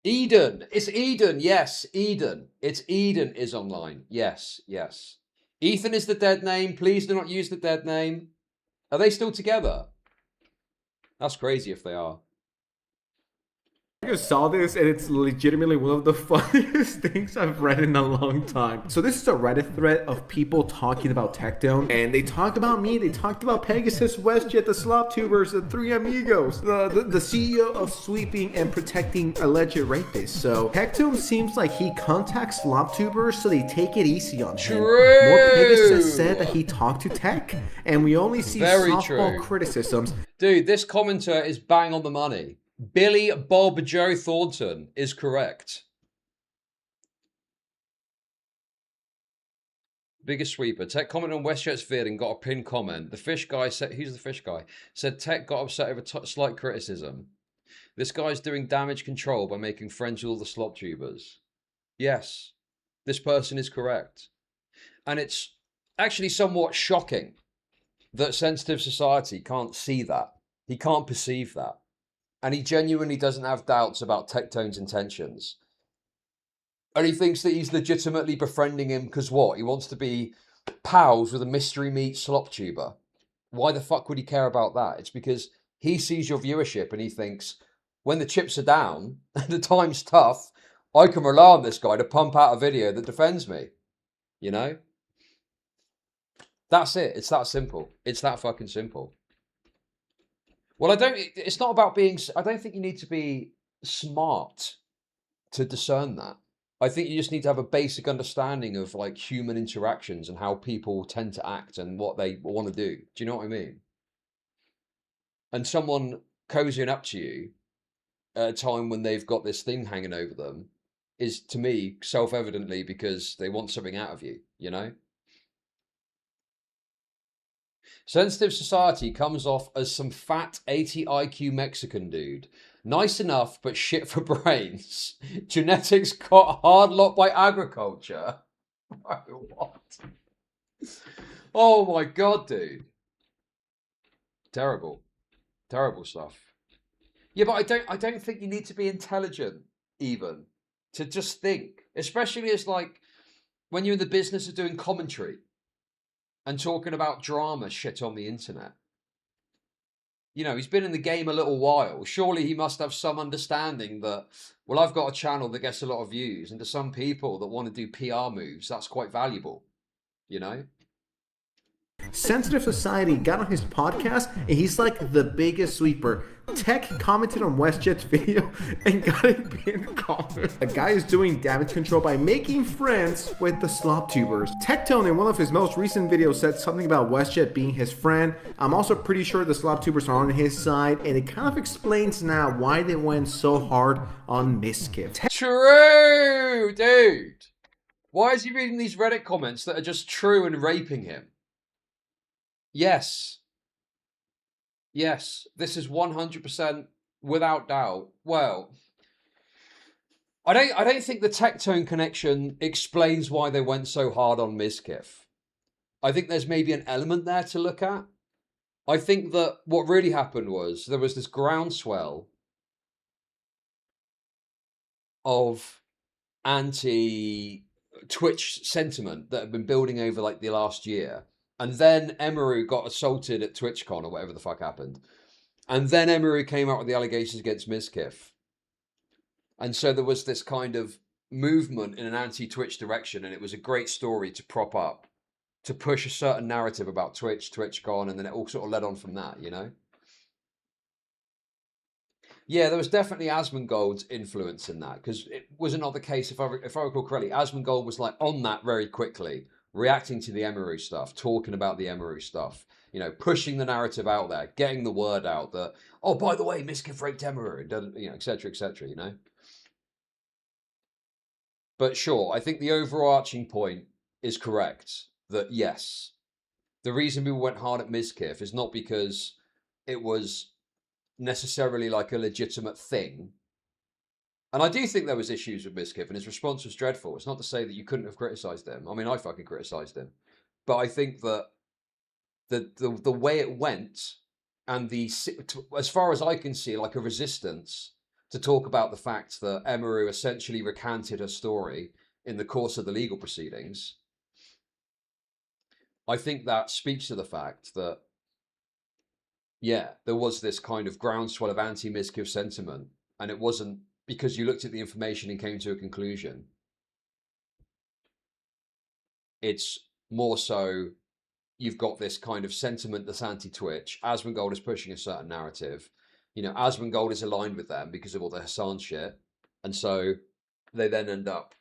Eden. It's Eden. Yes, Eden. It's Eden is online. Yes, yes. Ethan is the dead name. Please do not use the dead name. Are they still together? That's crazy if they are. I just saw this and it's legitimately one of the funniest things I've read in a long time. So this is a Reddit thread of people talking about Tectone, and they talked about me, they talked about Pegasus, WestJet, the SlopTubers, the Three Amigos, the CEO of Sweeping and Protecting Alleged Rapists. So Tectone seems like he contacts SlopTubers so they take it easy on him. True. More Pegasus said that he talked to Tech, and we only see softball criticisms. Dude, this commenter is bang on the money. Billy Bob Joe Thornton is correct. Biggest sweeper. Tech commented on WestJet's vid and got a pinned comment. The fish guy said, who's the fish guy? Said Tech got upset over slight criticism. This guy's doing damage control by making friends with all the slop tubers. Yes, this person is correct. And it's actually somewhat shocking that Sensitive Society can't see that. He can't perceive that. And he genuinely doesn't have doubts about Tectone's intentions. And he thinks that he's legitimately befriending him because what? He wants to be pals with a mystery meat slop tuber. Why the fuck would he care about that? It's because he sees your viewership and he thinks, when the chips are down and the time's tough, I can rely on this guy to pump out a video that defends me. You know? That's it. It's that simple. It's that fucking simple. Well, it's not about being, I don't think you need to be smart to discern that. I think you just need to have a basic understanding of like human interactions and how people tend to act and what they want to do. Do you know what I mean? And someone cozying up to you at a time when they've got this thing hanging over them is, to me, self-evidently because they want something out of you, you know? Sensitive Society comes off as some fat 80 IQ Mexican dude. Nice enough, but shit for brains. Genetics got hard lot by agriculture. What? Oh my god, dude. Terrible. Terrible stuff. Yeah, but I don't think you need to be intelligent even to just think. Especially as like when you're in the business of doing commentary and talking about drama shit on the internet. You know, he's been in the game a little while. Surely he must have some understanding that, well, I've got a channel that gets a lot of views, and to some people that want to do PR moves, that's quite valuable, you know? Sensitive Society got on his podcast, and he's like the biggest sweeper. Tech commented on WestJet's video and got it pinned comment. A guy is doing damage control by making friends with the slop tubers. Tectone in one of his most recent videos said something about WestJet being his friend. I'm also pretty sure the slop tubers are on his side, and it kind of explains now why they went so hard on Miskiff. True, dude. Why is he reading these Reddit comments that are just true and raping him? Yes. Yes, this is 100% without doubt. Well, I don't think the Tectone connection explains why they went so hard on Miskiff. I think there's maybe an element there to look at. I think that what really happened was there was this groundswell of anti-Twitch sentiment that had been building over like the last year. And then Emeru got assaulted at TwitchCon or whatever the fuck happened. And then Emeru came out with the allegations against Miskiff. And so there was this kind of movement in an anti-Twitch direction, and it was a great story to prop up, to push a certain narrative about Twitch, TwitchCon, and then it all sort of led on from that, you know? Yeah, there was definitely Asmongold's influence in that, because it was not the case, if I recall correctly, Asmongold was like on that very quickly, reacting to the Emeru stuff, talking about the Emeru stuff, you know, pushing the narrative out there, getting the word out that, oh, by the way, Miskiff raped Emeru, you know, etc., you know. But sure, I think the overarching point is correct, that yes, the reason people went hard at Miskiff is not because it was necessarily like a legitimate thing. And I do think there was issues with Miskiff, and his response was dreadful. It's not to say that you couldn't have criticised him. I mean, I fucking criticised him. But I think that the way it went, and as far as I can see, like a resistance to talk about the fact that Emeru essentially recanted her story in the course of the legal proceedings, I think that speaks to the fact that, yeah, there was this kind of groundswell of anti-Miskiff sentiment, and it wasn't because you looked at the information and came to a conclusion. It's more so you've got this kind of sentiment that's anti-Twitch. Asmongold is pushing a certain narrative. You know, Asmongold is aligned with them because of all the Hassan shit. And so they then end up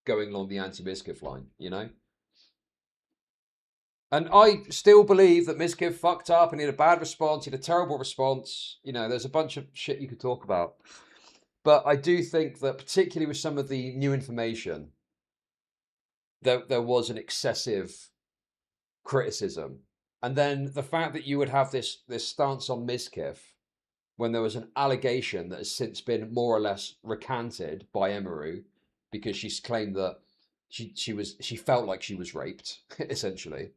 going along the anti-Miskiff line, you know? And I still believe that Miskiff fucked up and he had a bad response, he had a terrible response. You know, there's a bunch of shit you could talk about. But I do think that particularly with some of the new information, there was an excessive criticism. And then the fact that you would have this stance on Miskiff when there was an allegation that has since been more or less recanted by Emeru because she's claimed that she felt like she was raped, essentially.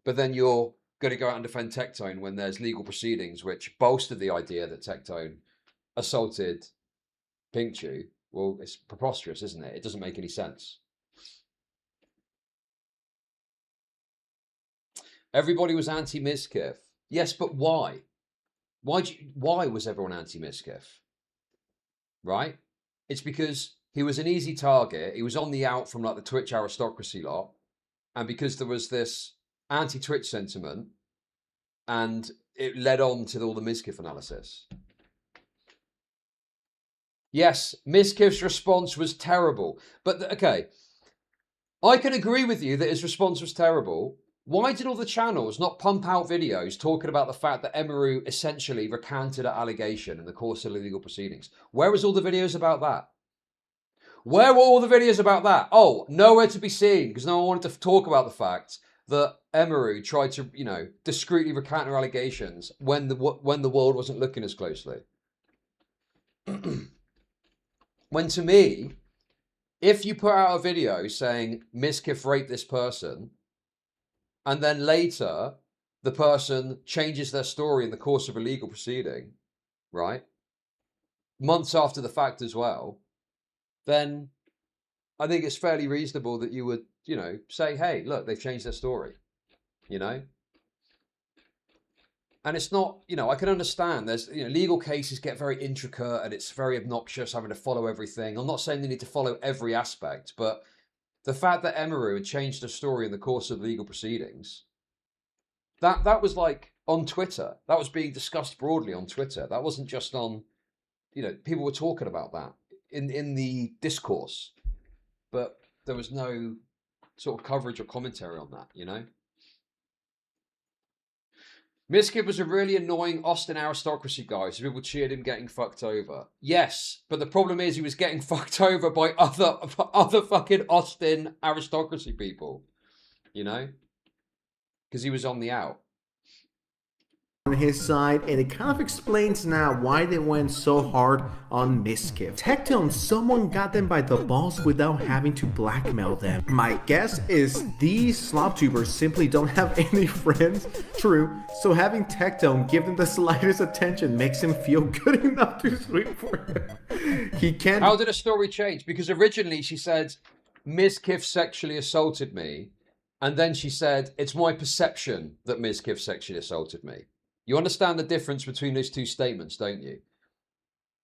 But then you're going to go out and defend Tectone when there's legal proceedings which bolster the idea that Tectone assaulted Pinkchu. Well, it's preposterous, isn't it? It doesn't make any sense. Everybody was anti-Miskiff. Yes, but why? Why was everyone anti-Miskiff? Right? It's because he was an easy target. He was on the out from like the Twitch aristocracy lot. And because there was this anti-Twitch sentiment, and it led on to all the Miskiff analysis. Yes, Miskiff's response was terrible. But, okay, I can agree with you that his response was terrible. Why did all the channels not pump out videos talking about the fact that Emeru essentially recanted her allegation in the course of the legal proceedings? Where was all the videos about that? Where were all the videos about that? Oh, nowhere to be seen, because no one wanted to talk about the fact that Emeru tried to, you know, discreetly recant her allegations when the world wasn't looking as closely. When to me, if you put out a video saying Miskiff raped this person, and then later the person changes their story in the course of a legal proceeding, right? Months after the fact as well, then I think it's fairly reasonable that you would, you know, say, hey, look, they've changed their story, you know? And it's not, you know, I can understand there's, you know, legal cases get very intricate and it's very obnoxious having to follow everything. I'm not saying they need to follow every aspect, but the fact that Emaru had changed her story in the course of legal proceedings, that was like on Twitter. That was being discussed broadly on Twitter. That wasn't just on, you know, people were talking about that in the discourse, but there was no sort of coverage or commentary on that, you know? Mizkif was a really annoying Austin aristocracy guy, so people cheered him getting fucked over. Yes, but the problem is he was getting fucked over by other fucking Austin aristocracy people, you know? Because he was on the out. On his side, and it kind of explains now why they went so hard on Mizkif. Tectone, someone got them by the balls without having to blackmail them. My guess is these slop tubers simply don't have any friends. True, so having Tectone give them the slightest attention makes him feel good enough to sweep for him. He can't. How did a story change? Because originally she said, Mizkif sexually assaulted me, and then she said, it's my perception that Mizkif sexually assaulted me. You understand the difference between those two statements, don't you?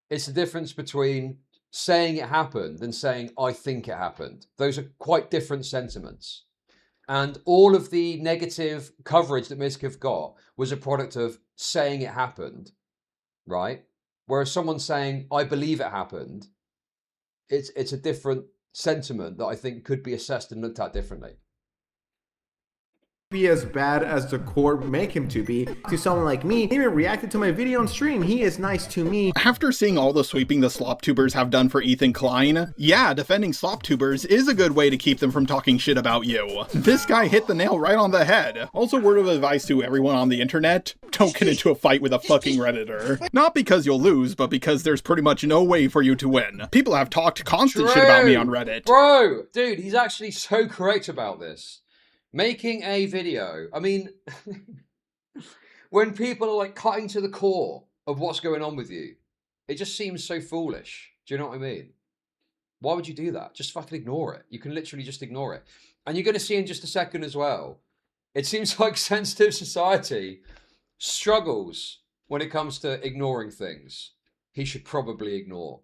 It's the difference between saying it happened and saying, I think it happened. Those are quite different sentiments. And all of the negative coverage that Mizkif got was a product of saying it happened, right? Whereas someone saying, I believe it happened, it's a different sentiment that I think could be assessed and looked at differently. Be as bad as the court make him to be. To someone like me, he even reacted to my video on stream. He is nice to me. After seeing all the sweeping the slop-tubers have done for Ethan Klein, yeah, defending slop-tubers is a good way to keep them from talking shit about you. This guy hit the nail right on the head. Also, word of advice to everyone on the internet, don't get into a fight with a fucking Redditor. Not because you'll lose, but because there's pretty much no way for you to win. People have talked constant shit about me on Reddit. Bro, dude, he's actually so correct about this. Making a video, I mean, when people are like cutting to the core of what's going on with you, it just seems so foolish. Do you know what I mean? Why would you do that? Just fucking ignore it. You can literally just ignore it. And you're going to see in just a second as well, it seems like sensitive society struggles when it comes to ignoring things he should probably ignore.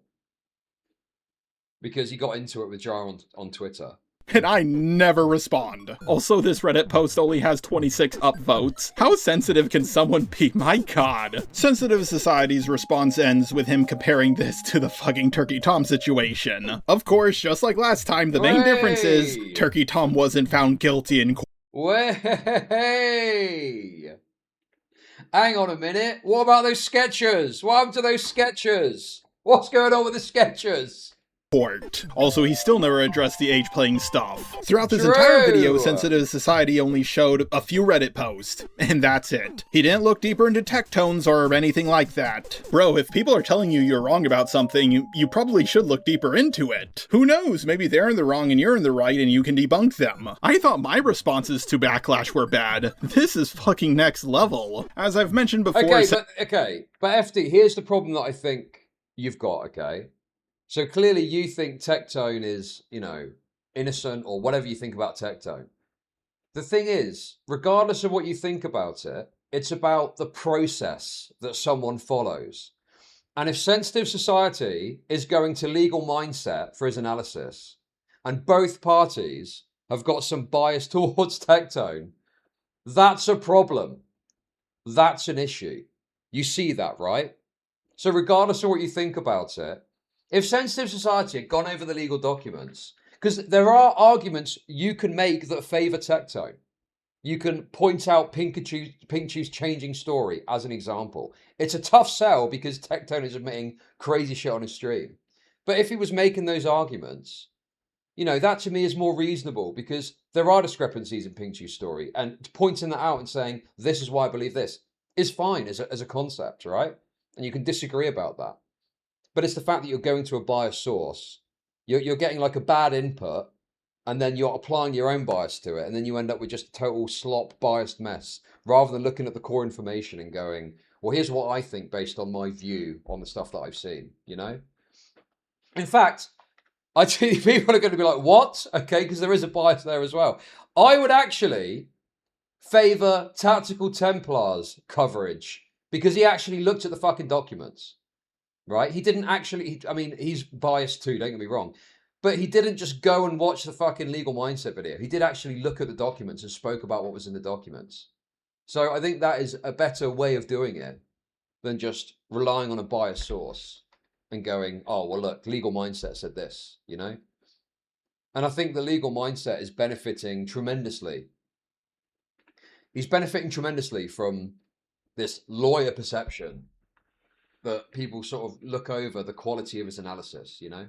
Because he got into it with Jar on Twitter. And I never respond. Also, this Reddit post only has 26 upvotes. How sensitive can someone be? My god. Sensitive Society's response ends with him comparing this to the fucking Turkey Tom situation. Of course, just like last time, the main difference is Turkey Tom wasn't found guilty in court. Way! Hang on a minute. What about those sketchers? What happened to those sketchers? What's going on with the sketchers? Also, he still never addressed the age-playing stuff. Throughout this entire video, Sensitive Society only showed a few Reddit posts, and that's it. He didn't look deeper into Tectones or anything like that. Bro, if people are telling you you're wrong about something, you probably should look deeper into it. Who knows, maybe they're in the wrong and you're in the right and you can debunk them. I thought my responses to Backlash were bad. This is fucking next level. As I've mentioned before... Okay, but FD, here's the problem that I think you've got, okay? So clearly you think Tectone is, you know, innocent or whatever you think about Tectone. The thing is, regardless of what you think about it, it's about the process that someone follows. And if Sensitive Society is going to legal mindset for his analysis, and both parties have got some bias towards Tectone, that's a problem. That's an issue. You see that, right? So regardless of what you think about it, if Sensitive Society had gone over the legal documents, because there are arguments you can make that favour Tectone. You can point out Pinkchu's changing story as an example. It's a tough sell because Tectone is admitting crazy shit on his stream. But if he was making those arguments, you know, that to me is more reasonable because there are discrepancies in Pinkchu's story. And pointing that out and saying, this is why I believe this, is fine as a concept, right? And you can disagree about that. But it's the fact that you're going to a biased source, you're getting like a bad input, and then you're applying your own bias to it, and then you end up with just a total slop biased mess, rather than looking at the core information and going, well, here's what I think based on my view on the stuff that I've seen, you know? In fact, I think people are going to be like, what? Okay, because there is a bias there as well. I would actually favor Tactical Templar's coverage, because he actually looked at the fucking documents, right? He didn't actually, I mean, he's biased too, don't get me wrong, but he didn't just go and watch the fucking Legal Mindset video. He did actually look at the documents and spoke about what was in the documents. So I think that is a better way of doing it than just relying on a biased source and going, oh, well, look, Legal Mindset said this, you know? And I think the Legal Mindset is benefiting tremendously. He's benefiting tremendously from this lawyer perception that people sort of look over the quality of his analysis, you know?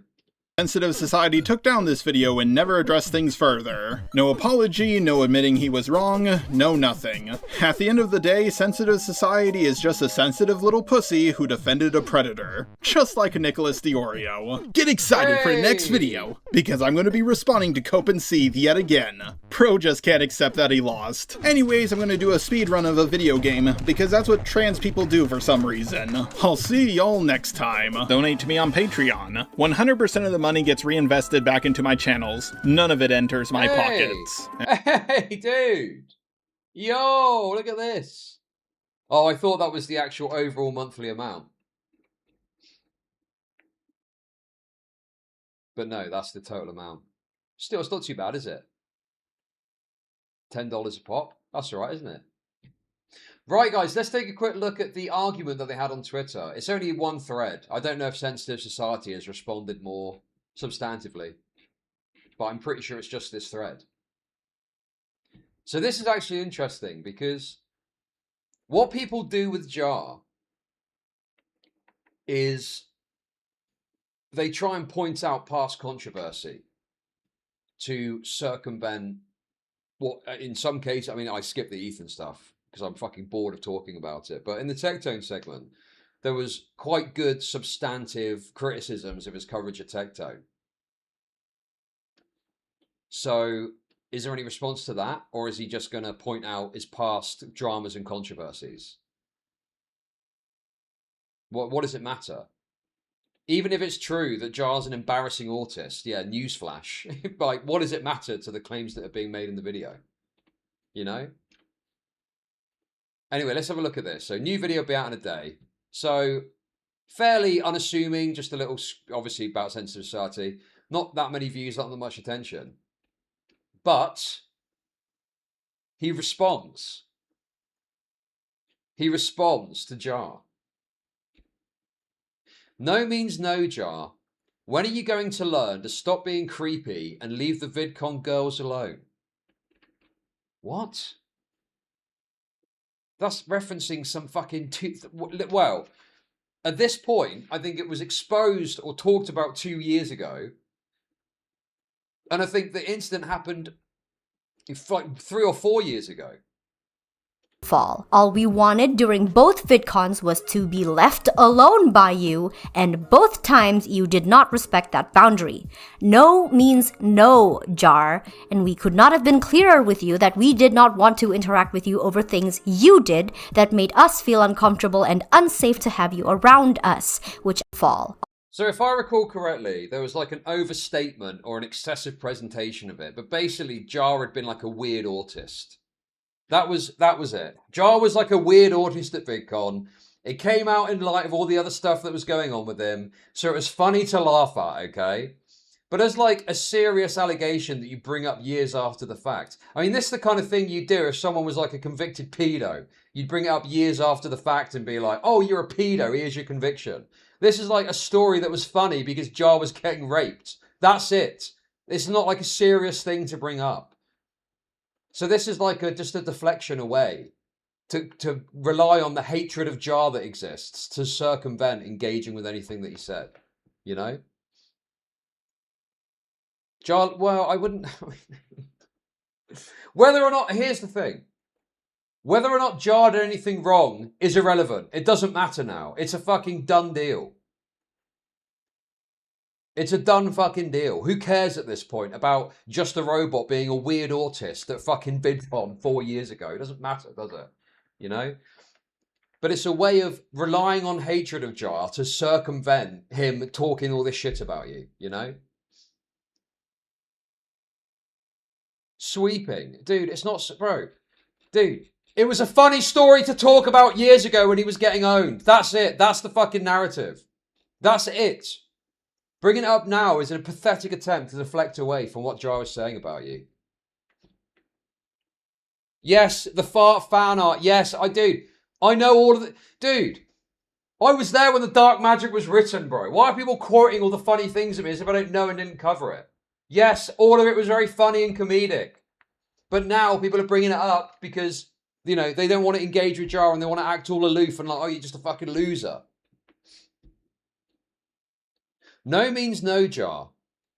Sensitive Society took down this video and never addressed things further. No apology, no admitting he was wrong, no nothing. At the end of the day, Sensitive Society is just a sensitive little pussy who defended a predator. Just like Nicholas Diorio. Get excited for the next video, because I'm going to be responding to Cope and Seethe yet again. Pro just can't accept that he lost. Anyways, I'm going to do a speedrun of a video game, because that's what trans people do for some reason. I'll see y'all next time. Donate to me on Patreon. 100% of the money gets reinvested back into my channels. None of it enters my pockets. Hey, dude. Yo, look at this. Oh, I thought that was the actual overall monthly amount. But no, that's the total amount. Still, it's not too bad, is it? $10 a pop. That's all right, isn't it? Right, guys, let's take a quick look at the argument that they had on Twitter. It's only one thread. I don't know if Sensitive Society has responded more substantively, but I'm pretty sure it's just this thread. So this is actually interesting, because what people do with Jar is they try and point out past controversy to circumvent what, in some cases, I mean, I skipped the Ethan stuff because I'm fucking bored of talking about it, but in the Tectone segment, there was quite good substantive criticisms of his coverage of Tectone. So, is there any response to that? Or is he just going to point out his past dramas and controversies? What does it matter? Even if it's true that Jar's an embarrassing autist, yeah, newsflash. Like, what does it matter to the claims that are being made in the video? You know? Anyway, let's have a look at this. So, new video will be out in a day. So, fairly unassuming, just a little, obviously, about Sensitive Society. Not that many views, not that much attention. But he responds. He responds to Jar. No means no, Jar. When are you going to learn to stop being creepy and leave the VidCon girls alone? What? That's referencing some fucking... Well, at this point, I think it was exposed or talked about 2 years ago. And I think the incident happened like 3 or 4 years ago. Fall. All we wanted during both VidCons was to be left alone by you, and both times you did not respect that boundary. No means no, Jar, and we could not have been clearer with you that we did not want to interact with you over things you did that made us feel uncomfortable and unsafe to have you around us, which fall. So if I recall correctly, there was like an overstatement or an excessive presentation of it, but basically Jar had been like a weird autist. That was it. Jar was like a weird autist at VidCon. It came out in light of all the other stuff that was going on with him, so it was funny to laugh at, okay? But as like a serious allegation that you bring up years after the fact. I mean, this is the kind of thing you'd do if someone was like a convicted pedo. You'd bring it up years after the fact and be like, oh, you're a pedo, here's your conviction. This is like a story that was funny because Jar was getting raped. That's it. It's not like a serious thing to bring up. So this is like just a deflection away to rely on the hatred of Jar that exists to circumvent engaging with anything that he said, you know? Jar, well, I wouldn't... Whether or not, here's the thing. Whether or not Jar did anything wrong is irrelevant. It doesn't matter now. It's a fucking done deal. It's a done fucking deal. Who cares at this point about Just a Robot being a weird autist that fucking VidCon 4 years ago? It doesn't matter, does it? You know? But it's a way of relying on hatred of Jar to circumvent him talking all this shit about you, you know? Sweeping. Dude, it's not... Bro. Dude, it was a funny story to talk about years ago when he was getting owned. That's it. That's the fucking narrative. That's it. Bringing it up now is a pathetic attempt to deflect away from what Jar was saying about you. Yes, the fart fan art. Yes, I do. I know all of the... Dude, I was there when the Dark Magic was written, bro. Why are people quoting all the funny things of it if I don't know and didn't cover it? Yes, all of it was very funny and comedic. But now people are bringing it up because, you know, they don't want to engage with Jar and they want to act all aloof and like, oh, you're just a fucking loser. No means no, Jar.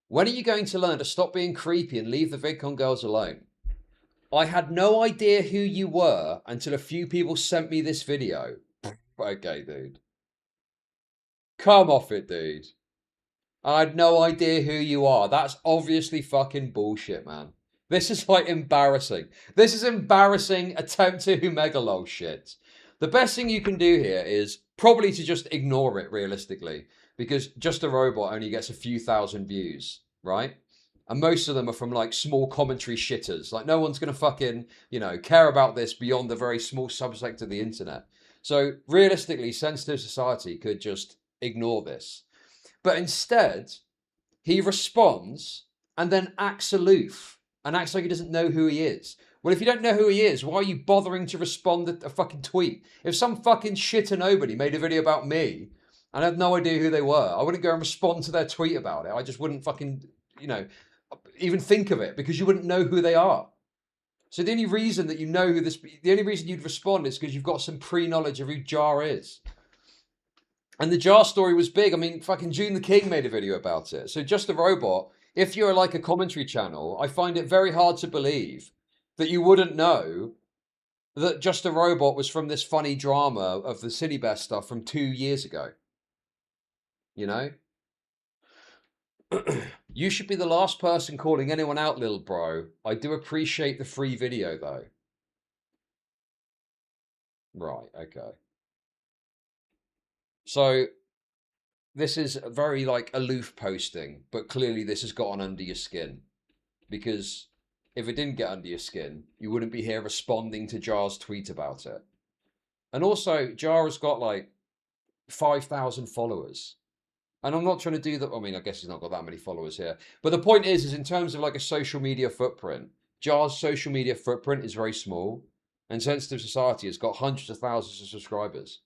When are you going to learn to stop being creepy and leave the VidCon girls alone? I had no idea who you were until a few people sent me this video. Okay, dude. Come off it, dude. I had no idea who you are. That's obviously fucking bullshit, man. This is like embarrassing. This is embarrassing attempt to megalol shit. The best thing you can do here is probably to just ignore it realistically. Because Just a Robot only gets a few thousand views, right? And most of them are from like small commentary shitters. Like no one's going to fucking, you know, care about this beyond the very small subsect of the internet. So realistically, Sensitive Society could just ignore this. But instead, he responds and then acts aloof and acts like he doesn't know who he is. Well, if you don't know who he is, why are you bothering to respond to a fucking tweet? If some fucking shitter nobody made a video about me and I had no idea who they were, I wouldn't go and respond to their tweet about it. I just wouldn't fucking, you know, even think of it because you wouldn't know who they are. So the only reason that you know who this, the only reason you'd respond is because you've got some pre-knowledge of who Jar is. And the Jar story was big. I mean, fucking June the King made a video about it. So Just a Robot, if you're like a commentary channel, I find it very hard to believe that you wouldn't know that Just a Robot was from this funny drama of the City Best stuff from 2 years ago. You know? You should be the last person calling anyone out, little bro. I do appreciate the free video, though. Right, okay. So, this is very, like, aloof posting, but clearly this has gotten under your skin. Because if it didn't get under your skin, you wouldn't be here responding to Jar's tweet about it. And also, Jar has got, like, 5,000 followers. And I'm not trying to do that. I mean, I guess he's not got that many followers here. But the point is in terms of like a social media footprint, Jar's social media footprint is very small. And Sensitive Society has got hundreds of thousands of subscribers.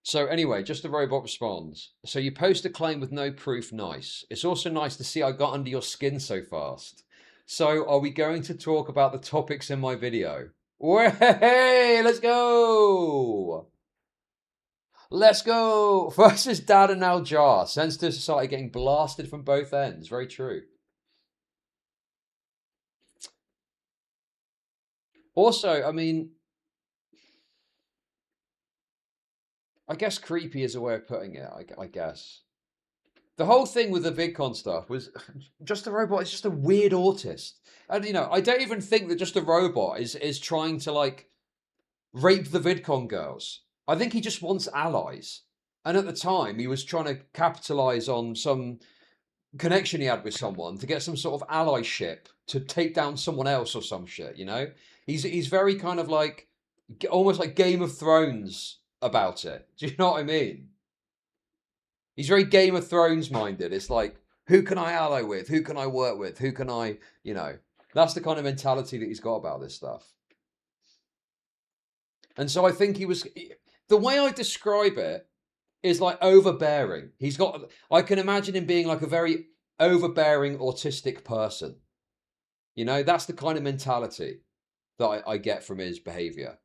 So anyway, Just a Robot responds. So you post a claim with no proof, nice. It's also nice to see I got under your skin so fast. So are we going to talk about the topics in my video? Hey, let's go! Let's go! First is Dad and now Jar. Sensitive Society getting blasted from both ends. Very true. Also, I mean, I guess creepy is a way of putting it, I guess. The whole thing with the VidCon stuff was Just a Robot is just a weird autist. And, you know, I don't even think that Just a Robot is trying to, like, rape the VidCon girls. I think he just wants allies. And at the time, he was trying to capitalize on some connection he had with someone to get some sort of allyship to take down someone else or some shit, you know? He's very kind of like, almost like Game of Thrones about it. Do you know what I mean? He's very Game of Thrones minded. It's like, who can I ally with? Who can I work with? Who can I, you know? That's the kind of mentality that he's got about this stuff. And so I think he was... The way I describe it is like overbearing. He's got... I can imagine him being like a very overbearing autistic person. You know, that's the kind of mentality that I get from his behavior.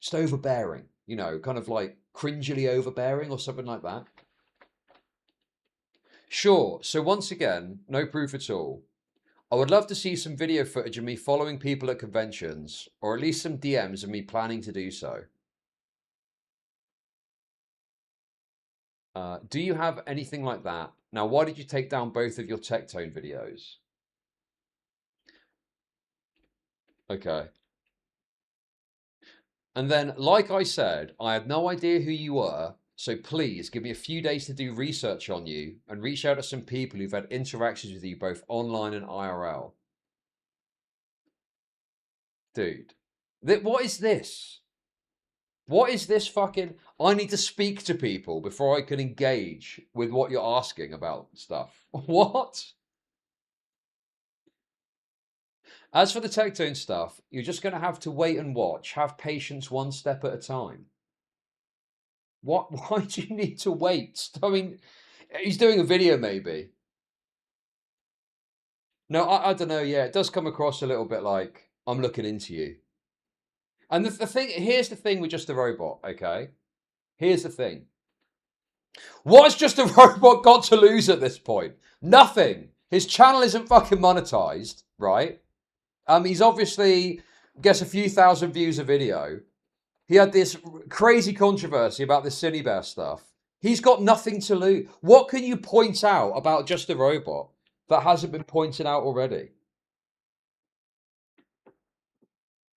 Just overbearing. You know, kind of like cringily overbearing or something like that. Sure, so once again, no proof at all. I would love to see some video footage of me following people at conventions, or at least some DMs of me planning to do so. Do you have anything like that? Now, why did you take down both of your Tectone videos? Okay. And then, like I said, I had no idea who you were, so please give me a few days to do research on you and reach out to some people who've had interactions with you both online and IRL. Dude, what is this? What is this fucking... I need to speak to people before I can engage with what you're asking about stuff. What? As for the Tectone stuff, you're just going to have to wait and watch. Have patience one step at a time. What? Why do you need to wait? I mean, he's doing a video maybe. No, I don't know. Yeah, it does come across a little bit like, I'm looking into you. And the thing, here's the thing with Just a Robot, okay? Here's the thing. What's Just a Robot got to lose at this point? Nothing. His channel isn't fucking monetized, right? He's obviously gets a few thousand views a video. He had this crazy controversy about this Cine Bear stuff. He's got nothing to lose. What can you point out about Just a Robot that hasn't been pointed out already?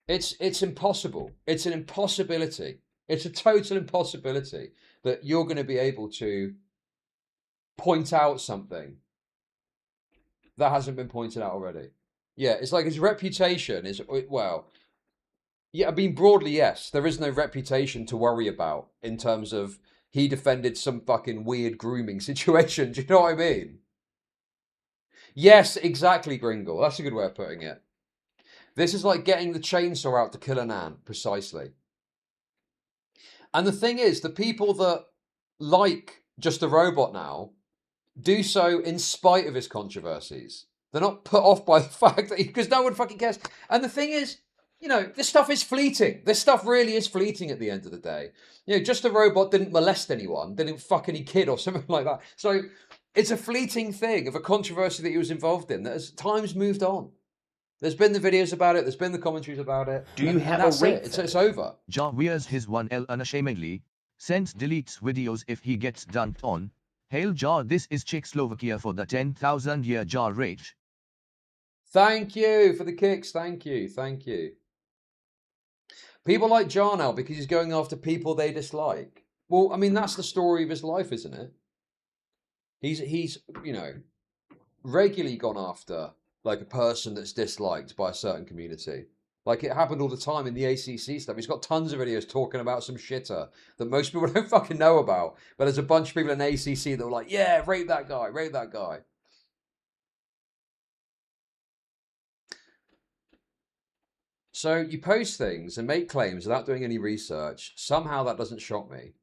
It's impossible. It's an impossibility. It's a total impossibility that you're going to be able to point out something that hasn't been pointed out already. Yeah, it's like his reputation is, well, yeah, I mean, broadly, yes. There is no reputation to worry about in terms of he defended some fucking weird grooming situation. Do you know what I mean? Yes, exactly, Gringle. That's a good way of putting it. This is like getting the chainsaw out to kill an ant, precisely. And the thing is, the people that like Just a Robot now do so in spite of his controversies. They're not put off by the fact that, because no one fucking cares. And the thing is, you know, this stuff is fleeting. This stuff really is fleeting at the end of the day. You know, Just a Robot didn't molest anyone, didn't fuck any kid or something like that. So it's a fleeting thing of a controversy that he was involved in that as time's moved on. There's been the videos about it. There's been the commentaries about it. Do you have a rate? It's over. Ja wears his 1L unashamedly. Sends deletes videos if he gets dunked on. Hail Ja, this is Czechoslovakia for the 10,000 year Ja rage. Thank you for the kicks. Thank you. Thank you. People like Ja now because he's going after people they dislike. Well, I mean, that's the story of his life, isn't it? He's you know, regularly gone after like a person that's disliked by a certain community. Like it happened all the time in the ACC stuff. He's got tons of videos talking about some shitter that most people don't fucking know about. But there's a bunch of people in ACC that were like, yeah, rape that guy, rape that guy. So you post things and make claims without doing any research. Somehow that doesn't shock me.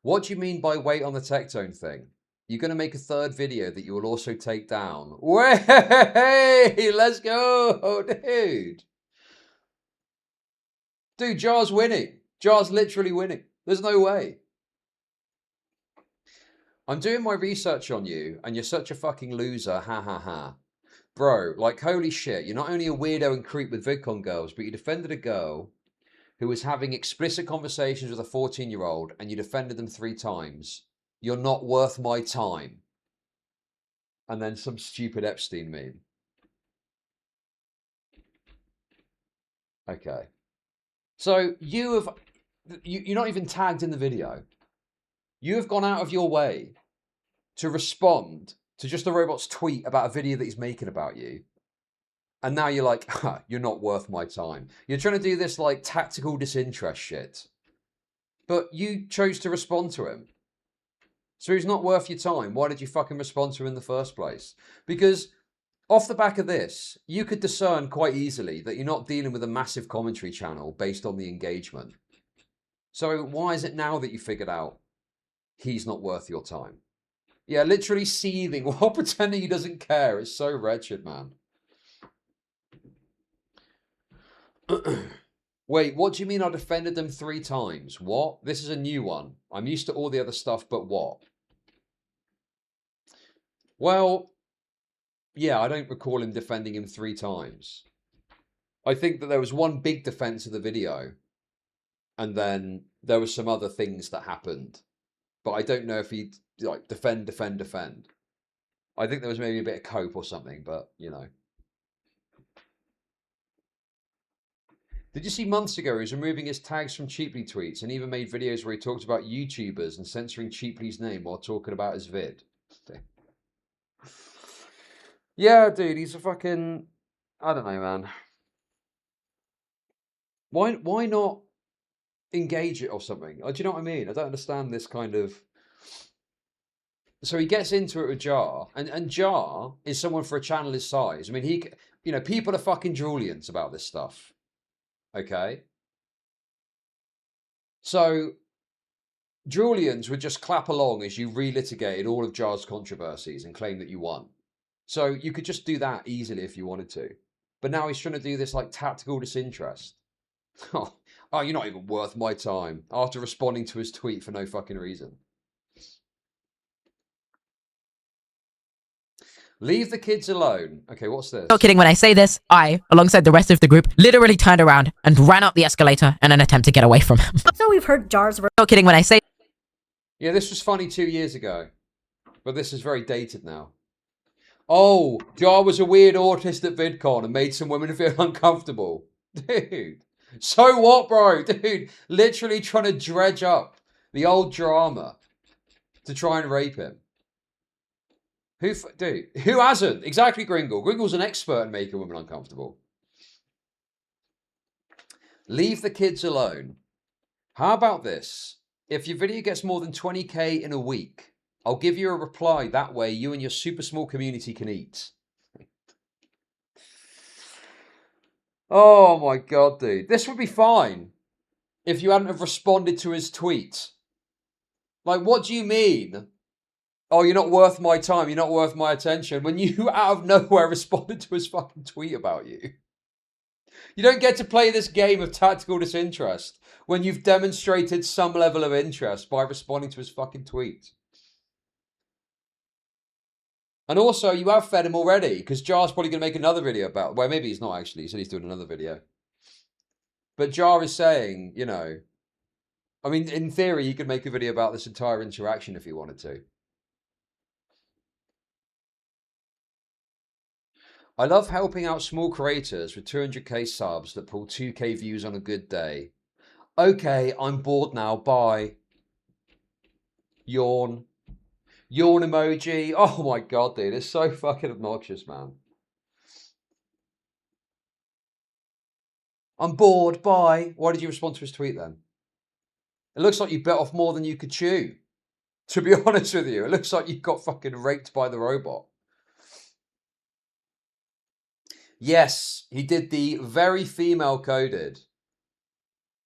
What do you mean by wait on the Tectone thing? You're going to make a third video that you will also take down. Way, let's go, dude. Dude, Jar's winning. Jar's literally winning. There's no way. I'm doing my research on you, and you're such a fucking loser. Ha ha ha. Bro, like, holy shit. You're not only a weirdo and creep with VidCon girls, but you defended a girl who was having explicit conversations with a 14-year-old, and you defended them 3 times. You're not worth my time. And then some stupid Epstein meme. Okay. So you're not even tagged in the video. You have gone out of your way to respond to Just a Robot's tweet about a video that he's making about you. And now you're like, you're not worth my time. You're trying to do this like tactical disinterest shit. But you chose to respond to him. So he's not worth your time. Why did you fucking respond to him in the first place? Because off the back of this, you could discern quite easily that you're not dealing with a massive commentary channel based on the engagement. So why is it now that you figured out he's not worth your time? Yeah, literally seething while pretending he doesn't care. It's so wretched, man. Wait, what do you mean I defended them 3 times? What? This is a new one. I'm used to all the other stuff, but what? Well, yeah, I don't recall him defending him 3 times. I think that there was one big defense of the video, and then there were some other things that happened But I don't know if he'd like defend. I think there was maybe a bit of cope or something, but you know. Did you see months ago he was removing his tags from Cheaply tweets and even made videos where he talked about YouTubers and censoring Cheaply's name while talking about his vid? Yeah, dude, he's a fucking... I don't know, man. Why not engage it or something? Do you know what I mean? I don't understand this kind of... So he gets into it with Jar, and Jar is someone for a channel his size. I mean, you know, people are fucking Julians about this stuff. Okay? So, Julians would just clap along as you relitigated all of Jar's controversies and claim that you won. So, you could just do that easily if you wanted to. But now he's trying to do this, like, tactical disinterest. Oh, you're not even worth my time. After responding to his tweet for no fucking reason. Leave the kids alone. Okay, what's this? Not kidding when I say this. I, alongside the rest of the group, literally turned around and ran up the escalator in an attempt to get away from him. So we've heard Jar's... Not kidding when I say... Yeah, this was funny 2 years ago. But this is very dated now. Oh, Jar was a weird autist at VidCon and made some women feel uncomfortable. Dude. So what, bro? Dude, literally trying to dredge up the old drama to try and rape him. Dude, who hasn't? Exactly, Gringle. Gringle's an expert in making women uncomfortable. Leave the kids alone. How about this? If your video gets more than 20k in a week, I'll give you a reply. That way you and your super small community can eat. Oh my god, dude. This would be fine if you hadn't have responded to his tweet. Like, what do you mean? Oh, you're not worth my time. You're not worth my attention. When you, out of nowhere, responded to his fucking tweet about you. You don't get to play this game of tactical disinterest when you've demonstrated some level of interest by responding to his fucking tweet. And also, you have fed him already, because Jar's probably going to make another video about... Well, maybe he's not actually. He said he's doing another video. But Jar is saying, you know... I mean, in theory, he could make a video about this entire interaction if he wanted to. I love helping out small creators with 200k subs that pull 2k views on a good day. Okay, I'm bored now. Bye. Yawn. Yawn emoji. Oh my god, dude. It's so fucking obnoxious, man. I'm bored. Bye. Why did you respond to his tweet then? It looks like you bit off more than you could chew. To be honest with you, it looks like you got fucking raped by the robot. Yes, he did the very female-coded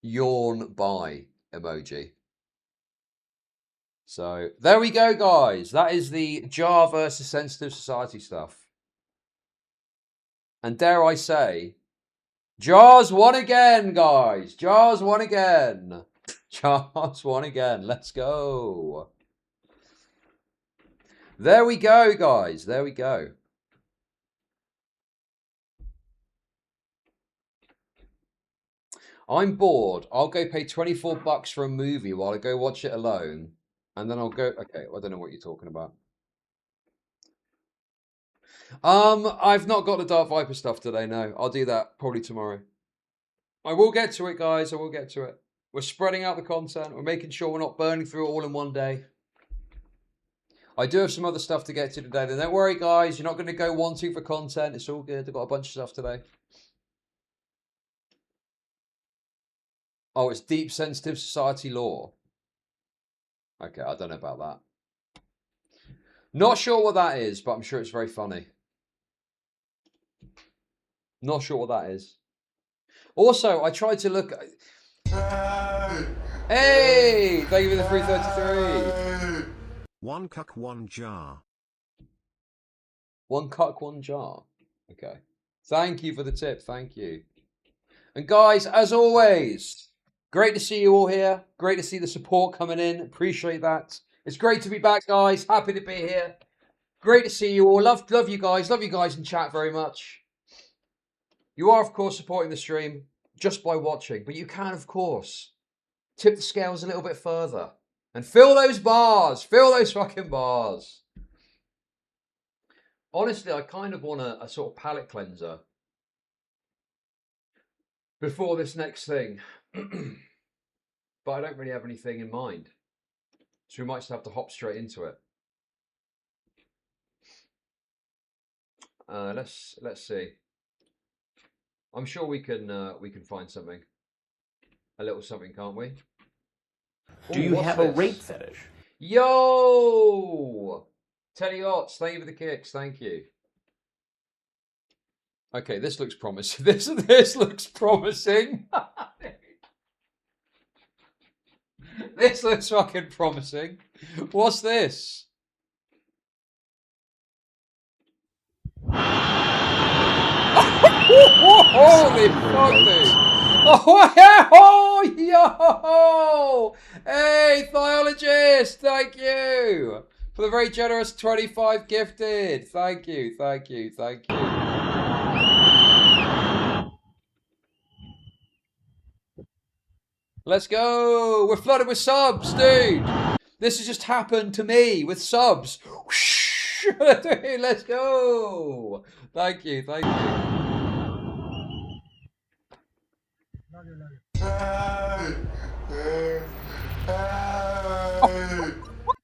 yawn bye emoji. So, there we go, guys. That is the Jar versus Sensitive Society stuff. And dare I say, Jar's won again, guys. Jar's won again. Jar's won again. Let's go. There we go, guys. There we go. I'm bored. I'll go pay 24 bucks for a movie while I go watch it alone. And then I'll go... Okay, I don't know what you're talking about. I've not got the Dark Viper stuff today, no. I'll do that probably tomorrow. I will get to it, guys. I will get to it. We're spreading out the content. We're making sure we're not burning through it all in one day. I do have some other stuff to get to today. Then don't worry, guys. You're not going to go wanting for content. It's all good. I've got a bunch of stuff today. Oh, it's Deep Sensitive Society Law. Okay, I don't know about that. Not sure what that is, but I'm sure it's very funny. Not sure what that is. Also, I tried to look... Hey! Thank you for the 333. One cuck, one jar. One cuck, one jar. Okay. Thank you for the tip. Thank you. And guys, as always... Great to see you all here. Great to see the support coming in. Appreciate that. It's great to be back, guys. Happy to be here. Great to see you all. Love you guys. Love you guys in chat very much. You are, of course, supporting the stream just by watching. But you can, of course, tip the scales a little bit further And fill those bars. Fill those fucking bars. Honestly, I kind of want a sort of palate cleanser before this next thing. But I don't really have anything in mind. So we might just have to hop straight into it. Let's see. I'm sure we can find something. A little something, can't we? Do you have a rape fetish? Yo! Teddy Otts, thank you for the kicks. Thank you. Okay, this looks promising. This looks promising. This looks fucking promising. What's this? Holy fuck, dude. Oh, yo! Hey, Thiologist, thank you for the very generous 25 gifted. Thank you, thank you, thank you. Let's go. We're flooded with subs, dude. This has just happened to me with subs. Let's go. Thank you, thank you.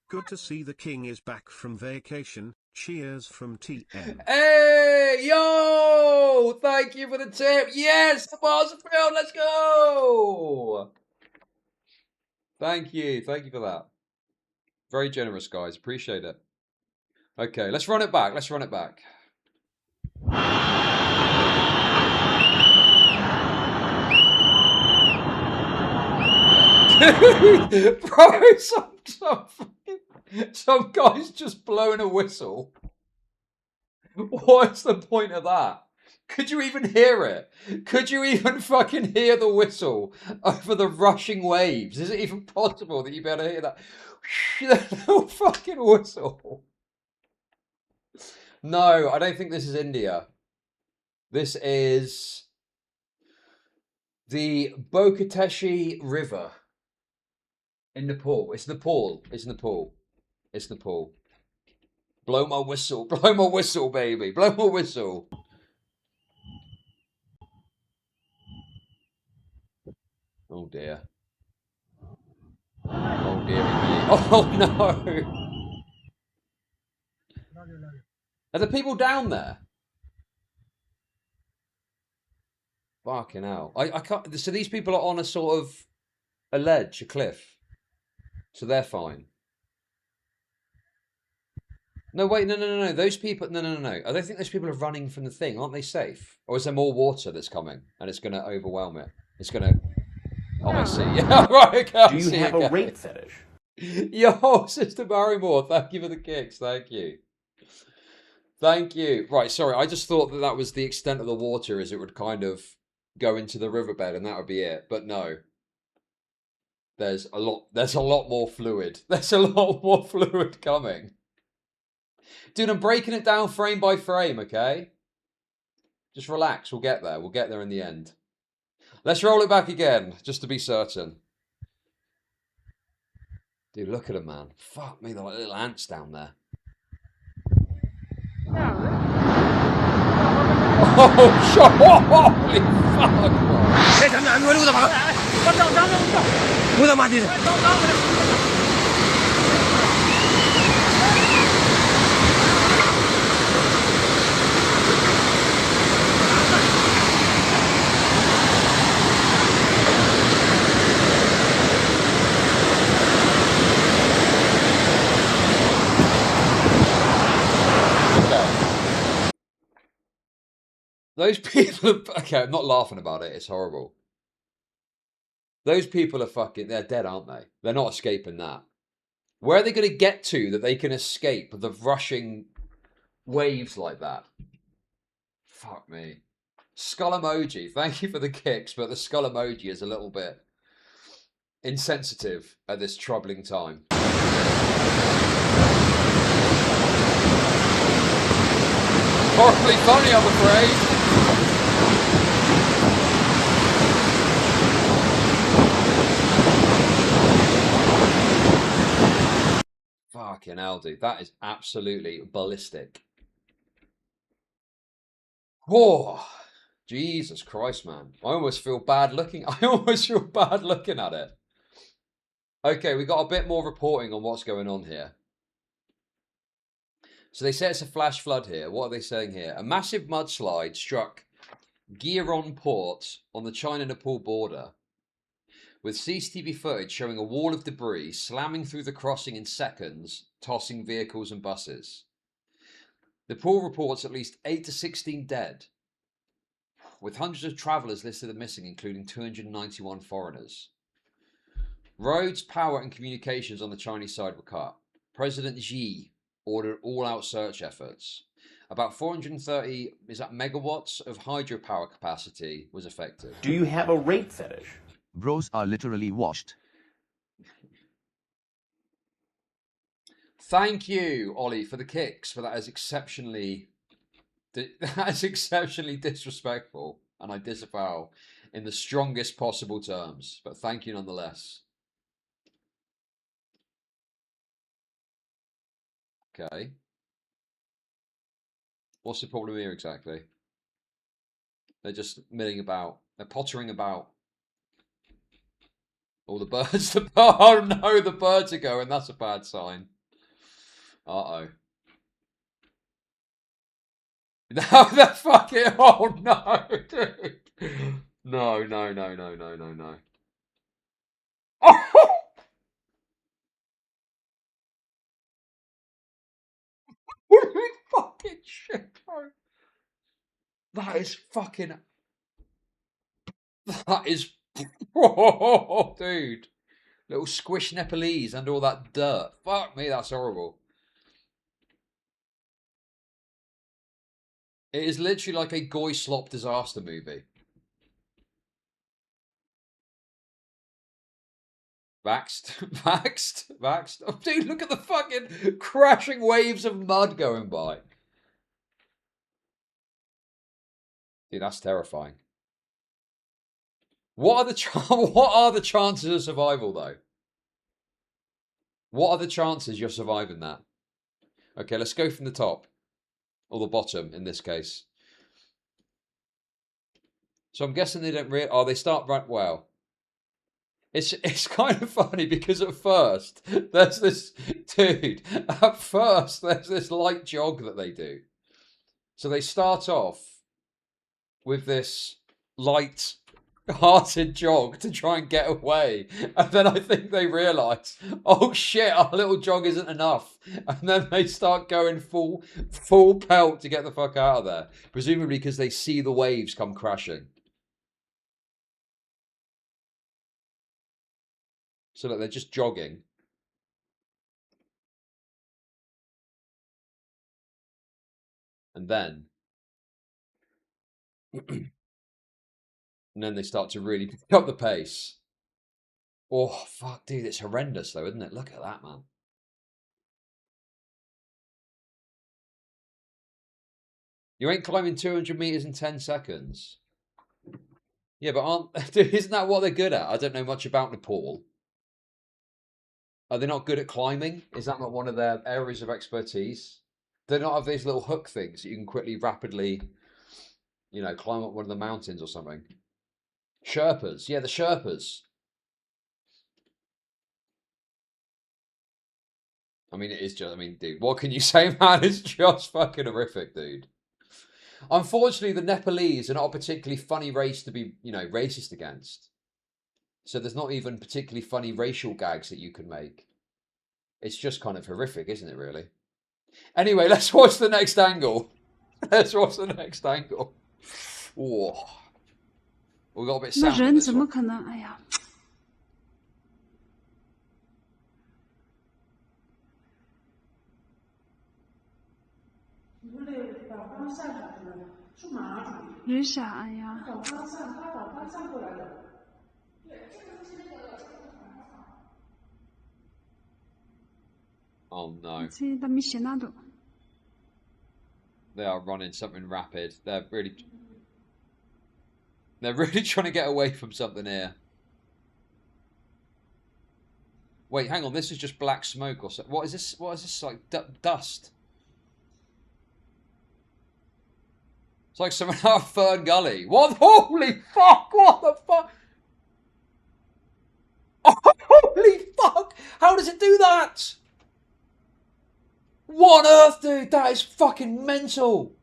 Good to see the king is back from vacation. Cheers from TM. Hey, yo! Thank you for the tip. Yes, the bars are filled. Let's go. Thank you for that. Very generous, guys. Appreciate it. Okay, let's run it back. Let's run it back. Bro, some guy's just blowing a whistle. What's the point of that? Could you even hear it? Could you even fucking hear the whistle over the rushing waves? Is it even possible that you'd be able to hear that? That little fucking whistle. No, I don't think this is India. This is the Bokateshi River in Nepal. It's Nepal. It's Nepal. It's Nepal. Blow my whistle. Blow my whistle, baby. Blow my whistle. Oh, dear. Oh, dearie me. Oh, no. Are the people down there? Fucking hell. I can't... So these people are on a sort of a ledge, a cliff. So they're fine. No, wait, no. Those people... No. I don't think those people are running from the thing. Aren't they safe? Or is there more water that's coming and it's going to overwhelm it? It's going to... Oh, I see. Yeah, right, okay. Do you have a rape fetish? Yo, Sister Barrymore, thank you for the kicks. Thank you. Thank you. Right, sorry. I just thought that that was the extent of the water, as it would kind of go into the riverbed and that would be it. But no. There's a lot more fluid. There's a lot more fluid coming. Dude, I'm breaking it down frame by frame, okay? Just relax. We'll get there. We'll get there in the end. Let's roll it back again, just to be certain. Dude, look at them, man. Fuck me, they're like little ants down there. Oh, shit! Holy fuck! Those people are... Okay, I'm not laughing about it. It's horrible. Those people are fucking... They're dead, aren't they? They're not escaping that. Where are they going to get to that they can escape the rushing waves like that? Fuck me. Skull emoji. Thank you for the kicks, but the skull emoji is a little bit insensitive at this troubling time. Horribly funny, I'm afraid. Fucking hell, dude. That is absolutely ballistic. Whoa. Jesus Christ, man. I almost feel bad looking. I almost feel bad looking at it. Okay, we got a bit more reporting on what's going on here. So they say it's a flash flood here. What are they saying here? A massive mudslide struck Gyeoron Port on the China-Nepal border, with CCTV footage showing a wall of debris slamming through the crossing in seconds, tossing vehicles and buses. Nepal reports at least 8 to 16 dead, with hundreds of travellers listed as missing, including 291 foreigners. Roads, power and communications on the Chinese side were cut. President Xi ordered all-out search efforts. About 430 megawatts of hydropower capacity was affected. Do you have a rape fetish? Bros are literally washed. Thank you, Ollie, for the kicks, for that is exceptionally disrespectful, and I disavow in the strongest possible terms. But thank you nonetheless. Okay. What's the problem here exactly? They're just milling about. They're pottering about. All the birds. Oh no, the birds are going. That's a bad sign. Uh-oh. No, they're fucking. Oh no, dude. No, no, no, no, no, no, no. Oh! Holy fucking shit, bro. That is fucking. That is. Oh, dude. Little squish Nepalese under all that dirt. Fuck me, that's horrible. It is literally like a Goy Slop disaster movie. Vaxxed. Oh, dude, look at the fucking crashing waves of mud going by. Dude, that's terrifying. What are the chances of survival, though? What are the chances you're surviving that? Okay, let's go from the top. Or the bottom, in this case. So I'm guessing they don't really... Oh, they start right... Well... It's kind of funny because at first, there's this... Dude, at first, there's this light jog that they do. So they start off with this light-hearted jog to try and get away. And then I think they realise, oh shit, our little jog isn't enough. And then they start going full pelt to get the fuck out of there. Presumably because they see the waves come crashing. So that they're just jogging. And then... and then they start to really pick up the pace. Oh, fuck, dude, it's horrendous though, isn't it? Look at that, man. You ain't climbing 200 meters in 10 seconds. Yeah, but isn't that what they're good at? I don't know much about Nepal. Are they not good at climbing? Is that not one of their areas of expertise? Do they not have these little hook things that you can quickly, rapidly, you know, climb up one of the mountains or something? Sherpas. Yeah, the Sherpas. I mean, it is just, I mean, dude, what can you say, man? It's just fucking horrific, dude. Unfortunately, the Nepalese are not a particularly funny race to be, you know, racist against. So there's not even particularly funny racial gags that you can make. It's just kind of horrific, isn't it, really? Anyway, let's watch the next angle. Let's watch the next angle. Whoa. We got a bit sound. 那人怎么可能？哎呀！ 人傻呀！ Oh no. 这他没写那种。 They are running something rapid. They're really trying to get away from something here. Wait, hang on. This is just black smoke or something. What is this? What is this like? Dust. It's like something out of Fern Gully. What? Holy fuck! What the fuck? Oh, holy fuck! How does it do that? What on earth, dude? That is fucking mental.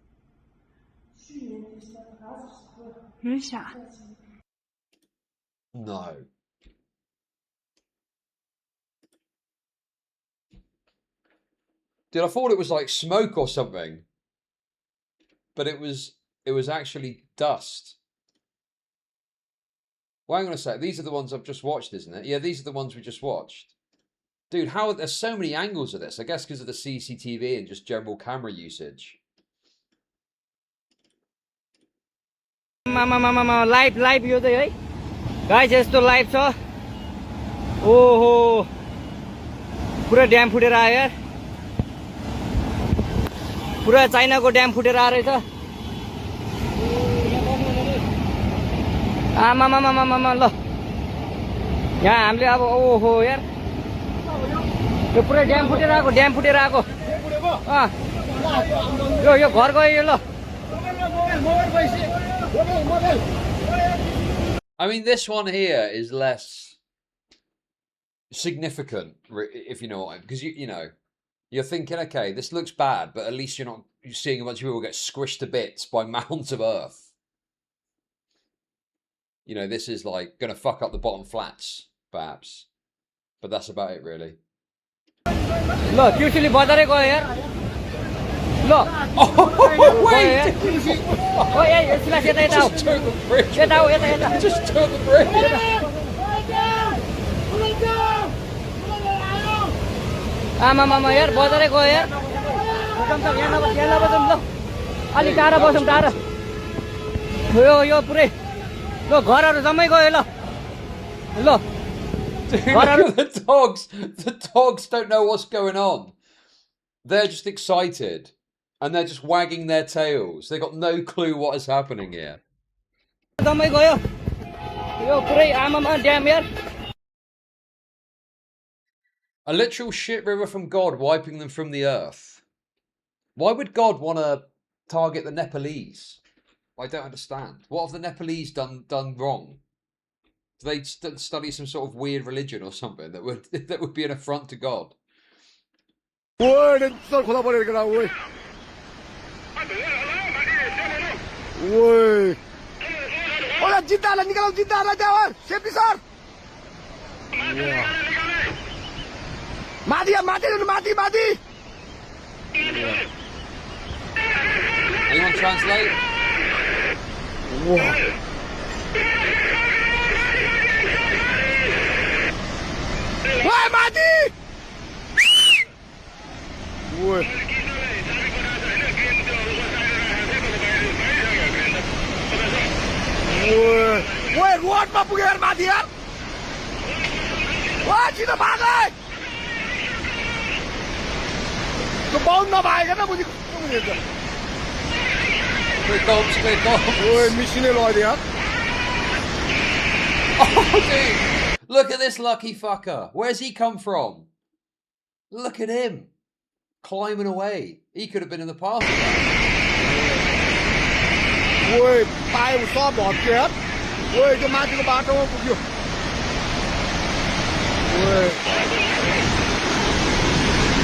No. Dude, I thought it was like smoke or something. But it was actually dust. Well, hang on a sec. These are the ones I've just watched, isn't it? Yeah, these are the ones we just watched. Dude, how there's so many angles of this. I guess because of the CCTV and just general camera usage. Live यो चाहिँ है guys यस्तो live छ ओहो पुरा dam फुटेर आयो यार पुरा चाइनाको ड्याम फुटेर आ रहेछ आमामामामामा ल यहाँ हामीले अब ओहो यार यो पुरा ड्याम फुटेर आएको यो घर गयो यो ल I mean, this one here is less significant, if you know what I mean. Because, you know, you're thinking, okay, this looks bad, but at least you're not seeing a bunch of people get squished to bits by mounds of earth. You know, this is like going to fuck up the bottom flats, perhaps. But that's about it, really. Look, usually bother go here. Look. Oh, wait! Oh, yeah, just took the bridge. Just took the bridge. Mama, यार बजारे गयो यार यहाँ नबसौँ ल अलि टाढा बसौँ टाढा यो पुरै ल घरहरु जम्मै गयो ल ल The dogs don't know what's going on. They're just excited. And they're just wagging their tails. They got no clue what is happening here. A literal shit river from God wiping them from the earth. Why would God want to target the Nepalese? I don't understand. What have the Nepalese done wrong? Do they study some sort of weird religion or something that would be an affront to God? Oi. Olha, जिद्दालाई निकालौ जिद्दालाई त्यहाँ safety sir माथि Anyone translate? Oi, माथि Oi. Wait, what? Mapuger Madian? What? She's a bag! The bone no bag, and I'm Quick bombs. Oh, mission idea. Oh, dude. Look at this lucky fucker. Where's he come from? Look at him. Climbing away. He could have been in the party. Ôi, tay của so bọt chết. Ôi, cho má cho ba trong phục vụ. Ôi.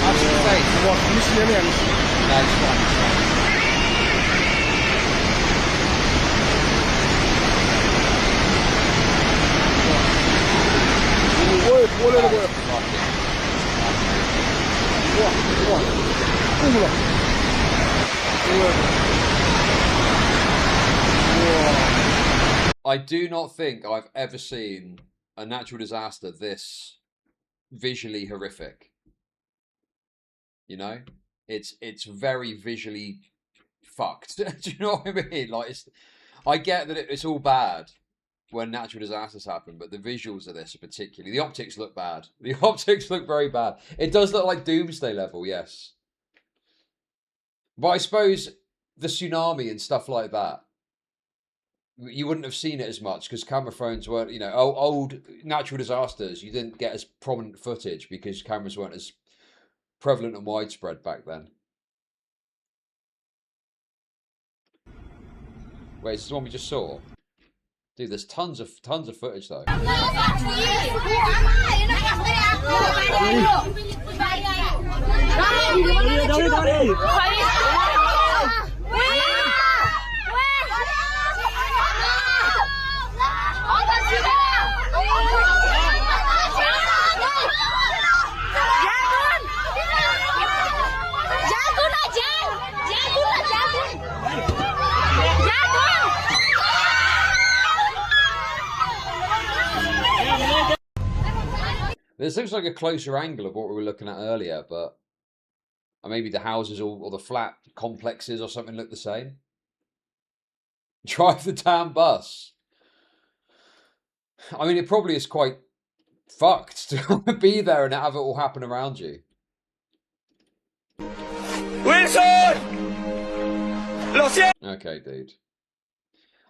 How's your face? What? Mission in. Nice one. Ôi, vô lên rồi. I do not think I've ever seen a natural disaster this visually horrific. You know, it's very visually fucked. Do you know what I mean? Like, I get that it's all bad when natural disasters happen, but the visuals of this are particularly, the optics look bad. The optics look very bad. It does look like Doomsday level, yes. But I suppose the tsunami and stuff like that, you wouldn't have seen it as much because camera phones weren't, you know, old natural disasters. You didn't get as prominent footage because cameras weren't as prevalent and widespread back then. Wait, is this the one we just saw? Dude, there's tons of footage though. This looks like a closer angle of what we were looking at earlier, but maybe the houses or the flat complexes or something look the same. Drive the damn bus. I mean, it probably is quite fucked to be there and have it all happen around you. Wilson! Okay, dude.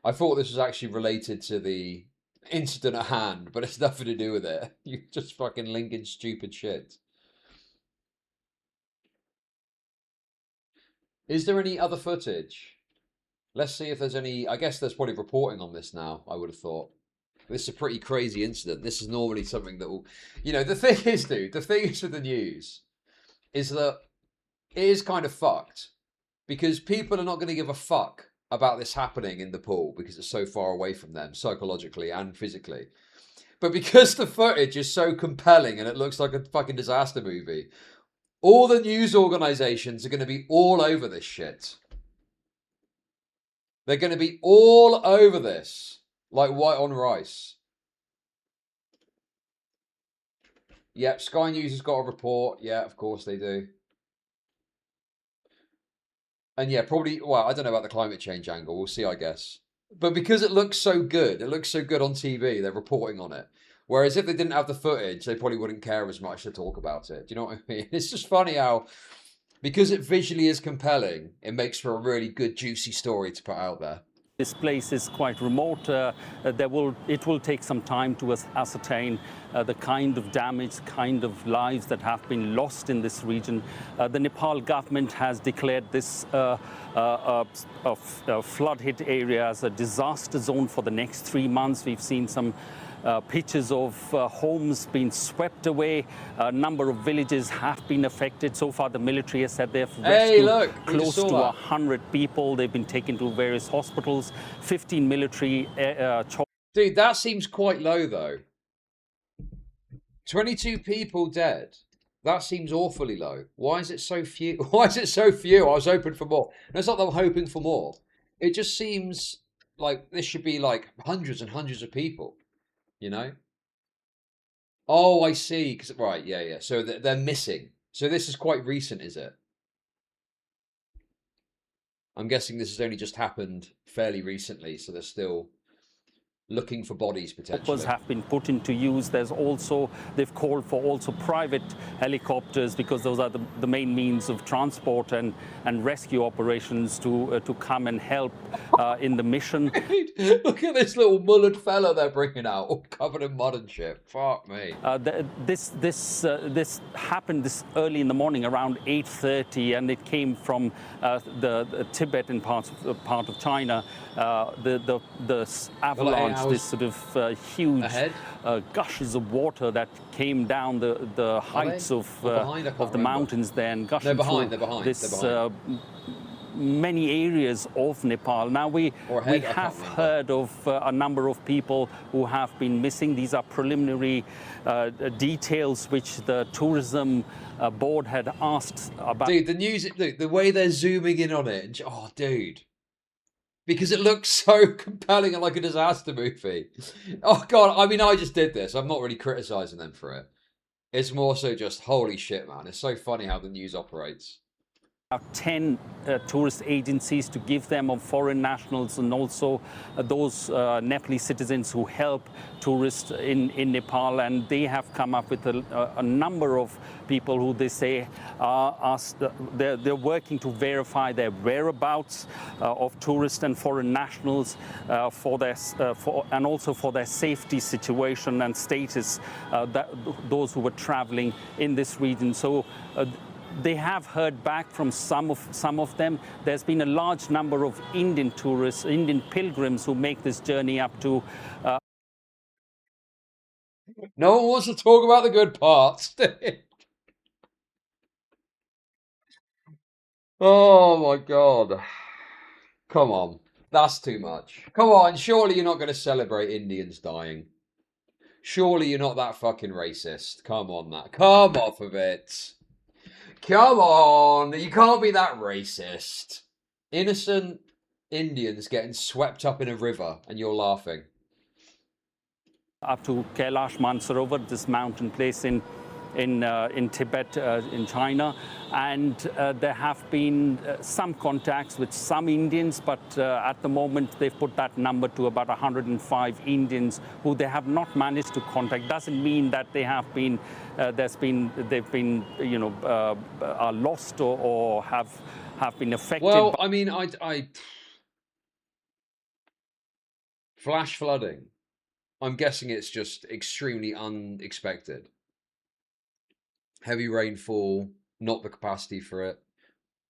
I thought this was actually related to the incident at hand, but it's nothing to do with it. You're just fucking linking stupid shit. Is there any other footage? Let's see if there's any. I guess there's probably reporting on this now, I would have thought. This is a pretty crazy incident. This is normally something that will... You know, the thing is, dude, the thing is with the news is that it is kind of fucked because people are not going to give a fuck about this happening in the pool because it's so far away from them psychologically and physically. But because the footage is so compelling and it looks like a fucking disaster movie, all the news organizations are going to be all over this shit. They're going to be all over this like white on rice. Yep, Sky News has got a report. Yeah, of course they do. And yeah, probably, well, I don't know about the climate change angle. We'll see, I guess. But because it looks so good on TV, they're reporting on it. Whereas if they didn't have the footage, they probably wouldn't care as much to talk about it. Do you know what I mean? It's just funny how, because it visually is compelling, it makes for a really good, juicy story to put out there. This place is quite remote. It will take some time to ascertain the kind of damage, kind of lives that have been lost in this region. The Nepal government has declared this flood-hit area as a disaster zone for the next 3 months. We've seen some pictures of homes being swept away. A number of villages have been affected. So far, the military has said they've rescued close to 100 people. They've been taken to various hospitals. 15 military... Dude, that seems quite low, though. 22 people dead. That seems awfully low. Why is it so few? Why is it so few? I was hoping for more. No, it's not that I'm hoping for more. It just seems like this should be like hundreds and hundreds of people. You know? Oh, I see. Right, yeah. So they're missing. So this is quite recent, is it? I'm guessing this has only just happened fairly recently, so they're still looking for bodies potentially. Have been put into use. They've called for also private helicopters because those are the main means of transport and rescue operations to come and help in the mission. Look at this little mullered fella they're bringing out, all covered in mud and shit. Fuck me. This happened this early in the morning around 8:30, and it came from the Tibetan part of China. The avalanche. This sort of huge gushes of water that came down the heights of the mountains there and gushing through many areas of Nepal. Now we have heard of a number of people who have been missing. These are preliminary details which the tourism board had asked about. Dude, the news, the way they're zooming in on it. Oh, dude. Because it looks so compelling and like a disaster movie. Oh, God. I mean, I just did this. I'm not really criticizing them for it. It's more so just, holy shit, man. It's so funny how the news operates. 10 tourist agencies to give them of foreign nationals and also those Nepalese citizens who help tourists in Nepal, and they have come up with a number of people who they say they're working to verify their whereabouts of tourists and foreign nationals and also for their safety situation and status, those who were traveling in this region. So they have heard back from some of them. There's been a large number of Indian tourists, Indian pilgrims who make this journey up to. No one wants to talk about the good parts. Oh my God. Come on. That's too much. Come on. Surely you're not going to celebrate Indians dying. Surely you're not that fucking racist. Come on, that. Come off of it. Come on, you can't be that racist. Innocent Indians getting swept up in a river and you're laughing. Up to Kailash Mansarovar, this mountain place in Tibet, in China, and there have been some contacts with some Indians, but at the moment they've put that number to about 105 Indians who they have not managed to contact. Doesn't mean that they have been they've been are lost or have been affected. Well, I mean, I flash flooding. I'm guessing it's just extremely unexpected. Heavy rainfall, not the capacity for it.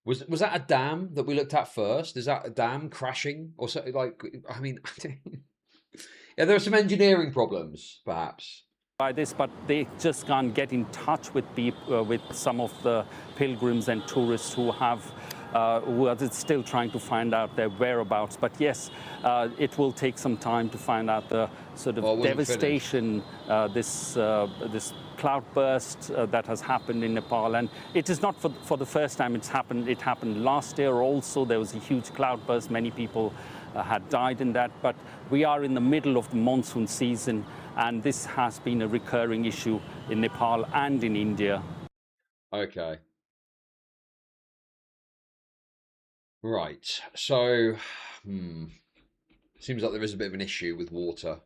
Was that a dam that we looked at first? Is that a dam crashing or something? Like, I mean, yeah, there are some engineering problems, perhaps. By this, but they just can't get in touch with people, with some of the pilgrims and tourists who are still trying to find out their whereabouts. But yes, it will take some time to find out the sort of devastation, this cloudburst that has happened in Nepal. And it is not for the first time it's happened. It happened last year also. There was a huge cloudburst. Many people had died in that. But we are in the middle of the monsoon season, and this has been a recurring issue in Nepal and in India. Okay. Right. So, seems like there is a bit of an issue with water.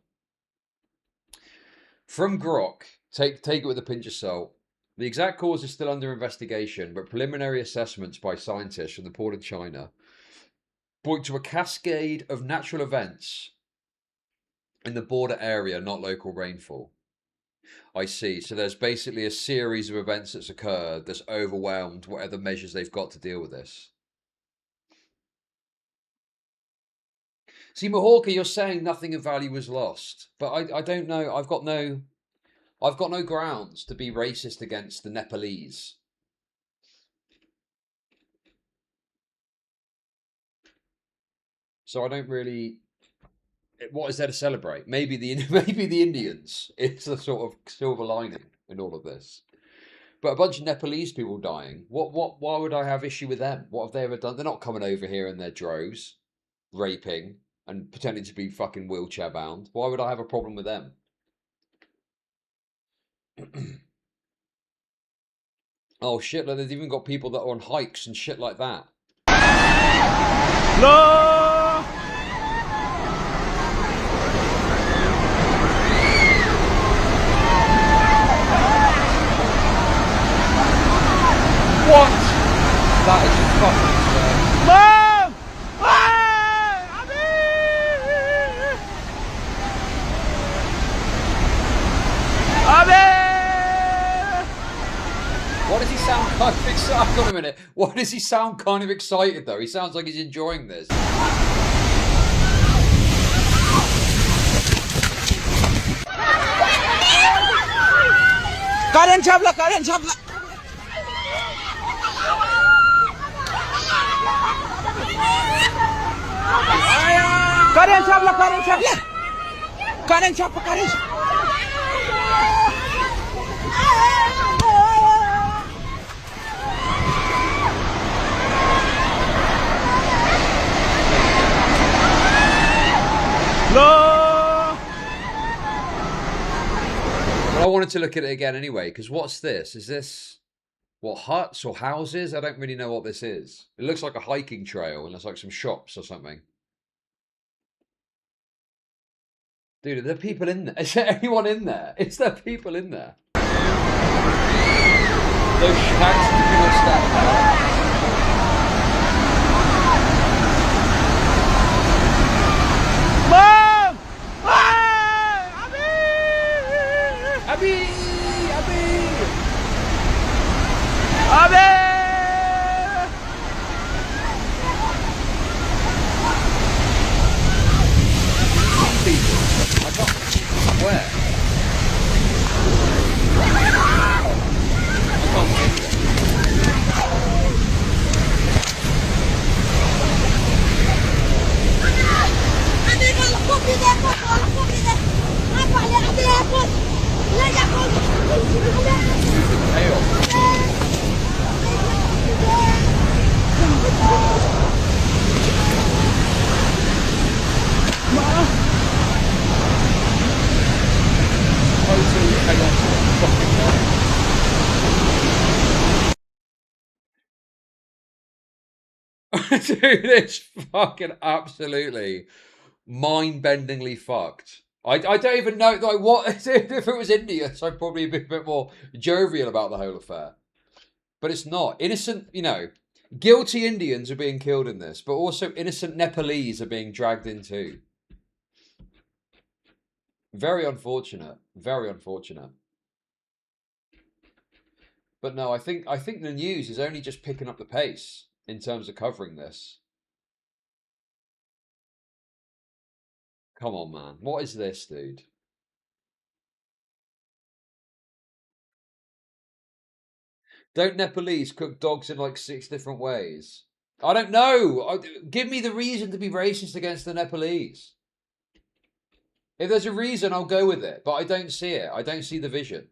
From Grok, take it with a pinch of salt. The exact cause is still under investigation, but preliminary assessments by scientists from the Port of China point to a cascade of natural events in the border area, not local rainfall. I see. So there's basically a series of events that's occurred that's overwhelmed whatever measures they've got to deal with this. See, Mahorka, you're saying nothing of value was lost, but I don't know. I've got no grounds to be racist against the Nepalese. So I don't really. What is there to celebrate? Maybe the Indians. It's a sort of silver lining in all of this. But a bunch of Nepalese people dying. Why would I have issue with them? What have they ever done? They're not coming over here in their droves, raping and pretending to be fucking wheelchair bound. Why would I have a problem with them? Oh shit! Like, they've even got people that are on hikes and shit like that. No! What? That is just fucking insane. Mom! Why does he sound kind of excited? Hold on a minute. Why does he sound kind of excited though? He sounds like he's enjoying this. Karen chapla, Karen chapla. Karen chapla, Karen chapla. Karen chapla, Karen. No! Well, I wanted to look at it again anyway, because what's this? Is this What, huts or houses? I don't really know what this is. It looks like a hiking trail and there's like some shops or something. Dude, are there people in there? Is there anyone in there? Is there people in there? Those shags keeping us standing. Mom! Abi! Where? Dude, it's fucking absolutely mind-bendingly fucked. I don't even know, like, what if it was India, so I'd probably be a bit more jovial about the whole affair. But it's not. Innocent, you know, guilty Indians are being killed in this, but also innocent Nepalese are being dragged in too. Very unfortunate. Very unfortunate. But no, I think the news is only just picking up the pace in terms of covering this. Come on, man. What is this, dude? Don't Nepalese cook dogs in like 6 different ways? I don't know. Give me the reason to be racist against the Nepalese. If there's a reason, I'll go with it. But I don't see it. I don't see the vision.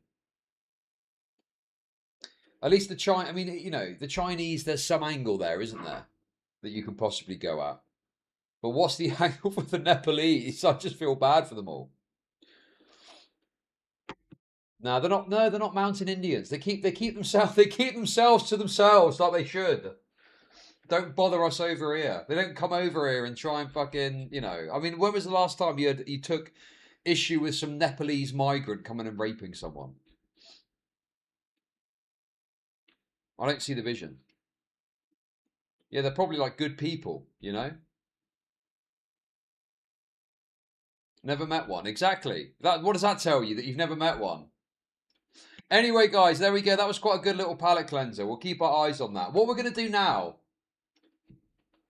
At least I mean, you know, the Chinese, there's some angle there, isn't there? That you can possibly go at. But what's the angle for the Nepalese? I just feel bad for them all. No, they're not. No, they're not mountain Indians. They keep themselves to themselves like they should. Don't bother us over here. They don't come over here and try and fucking, you know. I mean, when was the last time you took issue with some Nepalese migrant coming and raping someone? I don't see the vision. Yeah, they're probably like good people, you know. Never met one. Exactly. What does that tell you? That you've never met one? Anyway, guys, there we go. That was quite a good little palate cleanser. We'll keep our eyes on that. What we're going to do now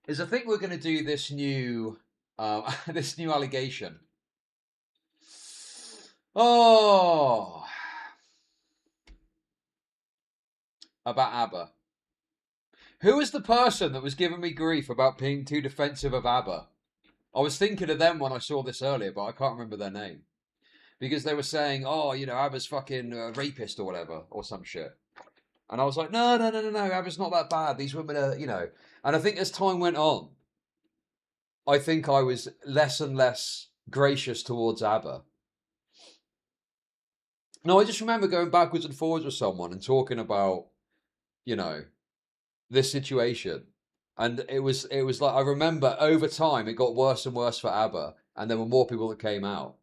is I think we're going to do this new this new allegation. Oh, about ABBA. Who was the person that was giving me grief about being too defensive of ABBA? I was thinking of them when I saw this earlier, but I can't remember their name. Because they were saying, oh, you know, ABBA's fucking rapist or whatever, or some shit. And I was like, no, ABBA's not that bad. These women are, you know. And I think as time went on, I think I was less and less gracious towards ABBA. No, I just remember going backwards and forwards with someone and talking about, you know, this situation. And it was like, I remember over time, it got worse and worse for ABBA. And there were more people that came out.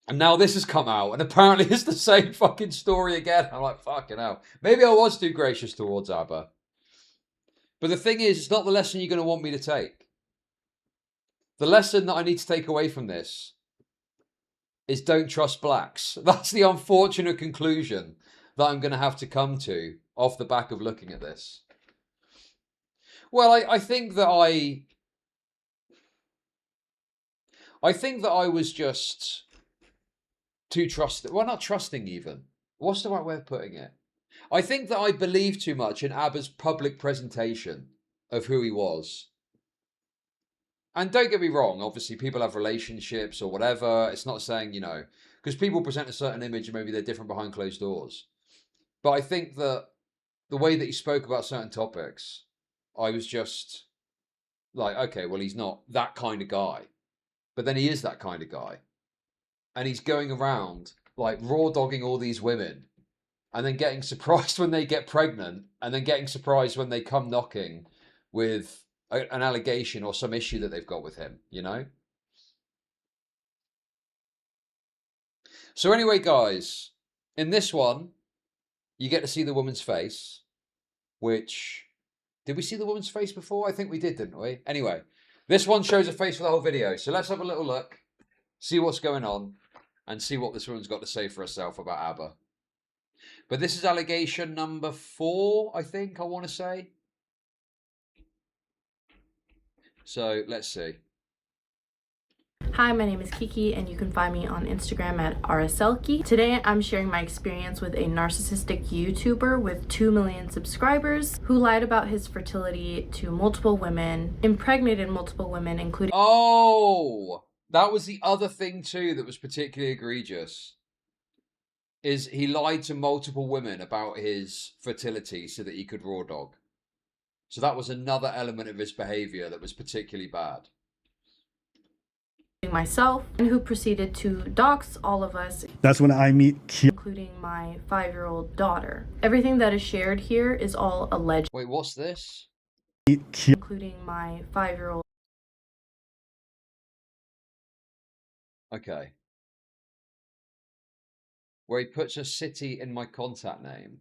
And now this has come out, and apparently it's the same fucking story again. I'm like, fucking hell. Maybe I was too gracious towards ABBA. But the thing is, it's not the lesson you're going to want me to take. The lesson that I need to take away from this is don't trust blacks. That's the unfortunate conclusion that I'm going to have to come to off the back of looking at this. Well, I think that I think that I was just too trusting. Well, not trusting even. What's the right way of putting it? I think that I believed too much in ABBA's public presentation of who he was. And don't get me wrong, obviously people have relationships or whatever. It's not saying, you know, because people present a certain image and maybe they're different behind closed doors. But I think that the way that he spoke about certain topics, I was just like, okay, well, he's not that kind of guy. But then he is that kind of guy. And he's going around like raw dogging all these women and then getting surprised when they get pregnant, and then getting surprised when they come knocking with an allegation or some issue that they've got with him, you know? So anyway, guys, in this one, you get to see the woman's face, which... Did we see the woman's face before? I think we did, didn't we? Anyway, this one shows a face for the whole video. So let's have a little look, see what's going on, and see what this woman's got to say for herself about ABBA. But this is allegation number 4, I think, I want to say. So let's see. Hi, my name is Kiki, and you can find me on Instagram at rslki. Today, I'm sharing my experience with a narcissistic YouTuber with 2 million subscribers who lied about his fertility to multiple women, impregnated multiple women, including... Oh! That was the other thing, too, that was particularly egregious. Is he lied to multiple women about his fertility so that he could raw dog. So that was another element of his behavior that was particularly bad. Myself, and who proceeded to dox all of us. That's when I meet including my 5-year-old daughter. Everything that is shared here is all alleged. Wait, what's this? Including my 5-year-old. Okay. Where he puts a city in my contact name.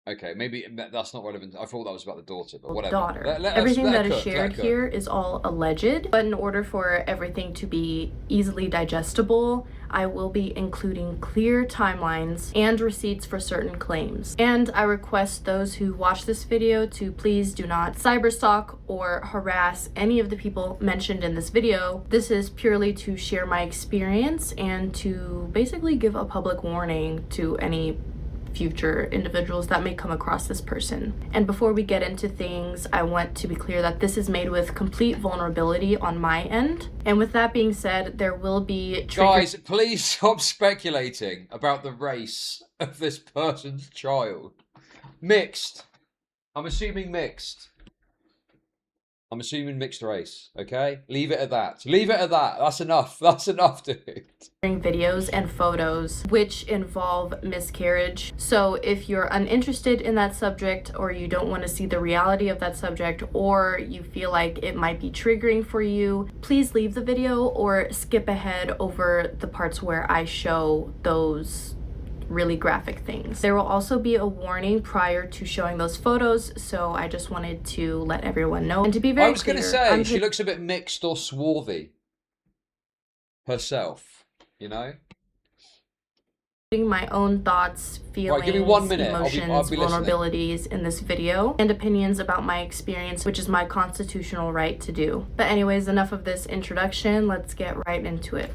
Okay, maybe that's not relevant. I thought that was about the daughter, but whatever. Daughter. Everything that is shared here is all alleged, but in order for everything to be easily digestible, I will be including clear timelines and receipts for certain claims. And I request those who watch this video to please do not cyberstalk or harass any of the people mentioned in this video. This is purely to share my experience and to basically give a public warning to any future individuals that may come across this person. And before we get into things, I want to be clear that this is made with complete vulnerability on my end. And with that being said, there will be... Guys, please stop speculating about the race of this person's child. Mixed. I'm assuming mixed. I'm assuming mixed race, okay? Leave it at that. Leave it at that. That's enough. That's enough, dude. Videos and photos which involve miscarriage. So if you're uninterested in that subject, or you don't want to see the reality of that subject, or you feel like it might be triggering for you, please leave the video or skip ahead over the parts where I show those really graphic things. There will also be a warning prior to showing those photos, so I just wanted to let everyone know. And to be very clear, I was going to say, she looks a bit mixed or swarthy herself, you know? My own thoughts, feelings, right, give me 1 minute. emotions, I'll be vulnerabilities in this video, and opinions about my experience, which is my constitutional right to do. But anyways, enough of this introduction. Let's get right into it.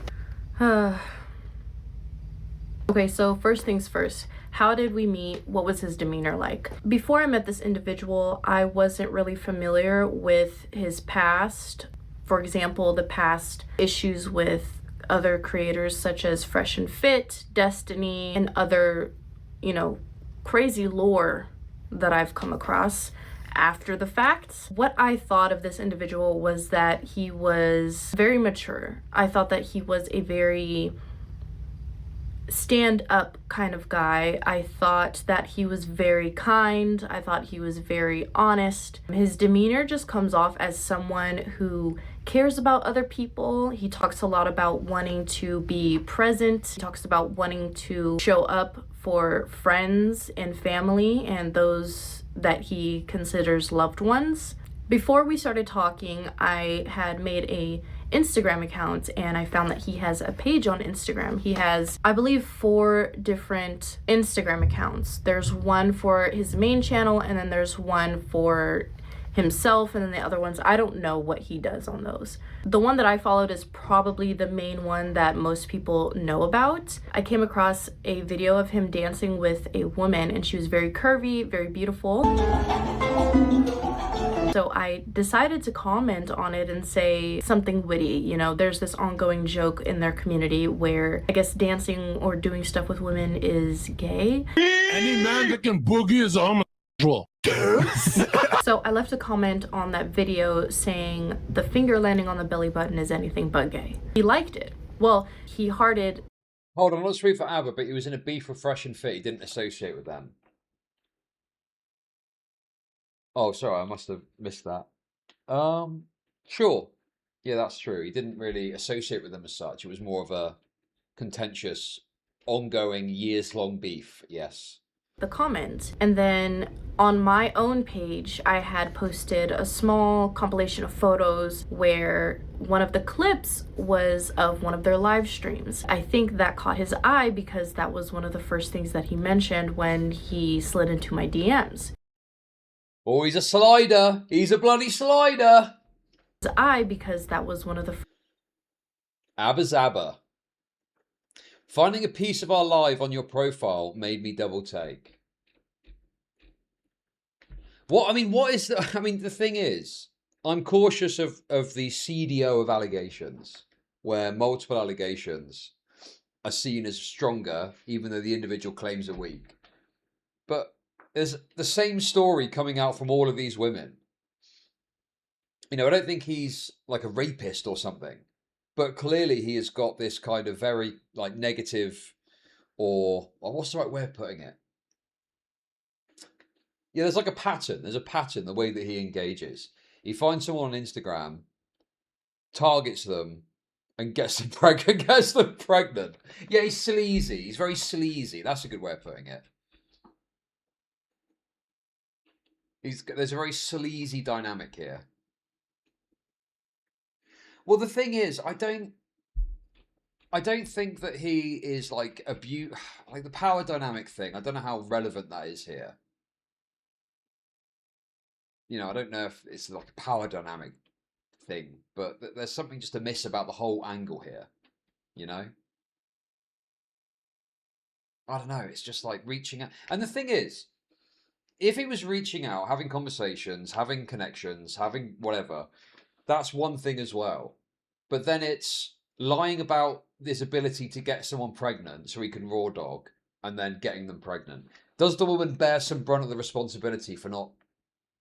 Okay, so first things first, how did we meet? What was his demeanor like? Before I met this individual, I wasn't really familiar with his past. For example, the past issues with other creators such as Fresh and Fit, Destiny, and other, you know, crazy lore that I've come across after the fact. What I thought of this individual was that he was very mature. I thought that he was a very stand-up kind of guy. I thought that he was very kind. I thought he was very honest. His demeanor just comes off as someone who cares about other people. He talks a lot about wanting to be present. He talks about wanting to show up for friends and family and those that he considers loved ones. Before we started talking, I had made a Instagram account, and I found that he has a page on Instagram. He has, I believe, 4 different Instagram accounts. There's one for his main channel, and then there's one for himself, and then the other ones, I don't know what he does on those. The one that I followed is probably the main one that most people know about. I came across a video of him dancing with a woman, and she was very curvy, very beautiful. So I decided to comment on it and say something witty. You know, there's this ongoing joke in their community where I guess dancing or doing stuff with women is gay. Any man that can boogie is a homosexual. So I left a comment on that video saying the finger landing on the belly button is anything but gay. He liked it. Well, he hearted Hold on, not sorry for ABBA, but he was in a beef with Fresh and Fit. He didn't associate with them. Oh, sorry, I must have missed that. Sure. Yeah, that's true. He didn't really associate with them as such. It was more of a contentious, ongoing, years-long beef. Yes. The comment. And then on my own page, I had posted a small compilation of photos where one of the clips was of one of their live streams. I think that caught his eye because that was one of the first things that he mentioned when he slid into my DMs. Oh, he's a slider. He's a bloody slider. His eye because that was one of the Abba Zabba. Finding a piece of our live on your profile made me double take. What, I mean, what is the, I mean, the thing is, I'm cautious of the CDO of allegations, where multiple allegations are seen as stronger, even though the individual claims are weak. But there's the same story coming out from all of these women. You know, I don't think he's like a rapist or something. But clearly he has got this kind of very like negative, or what's the right way of putting it? Yeah, there's like a pattern. There's a pattern, the way that he engages. He finds someone on Instagram, targets them, and gets them pregnant. Yeah, he's sleazy. He's very sleazy. That's a good way of putting it. There's a very sleazy dynamic here. Well, the thing is, I don't think that he is like like the power dynamic thing. I don't know how relevant that is here. You know, I don't know if it's like a power dynamic thing, but there's something just amiss about the whole angle here. You know? I don't know. It's just like reaching out. And the thing is, if he was reaching out, having conversations, having connections, having whatever, that's one thing as well. But then it's lying about this ability to get someone pregnant so he can raw dog and then getting them pregnant. Does the woman bear some brunt of the responsibility for not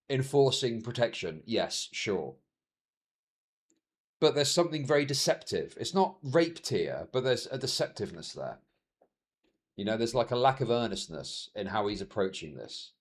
enforcing protection? Yes, sure. But there's something very deceptive. It's not rape tier, but there's a deceptiveness there. You know, there's like a lack of earnestness in how he's approaching this.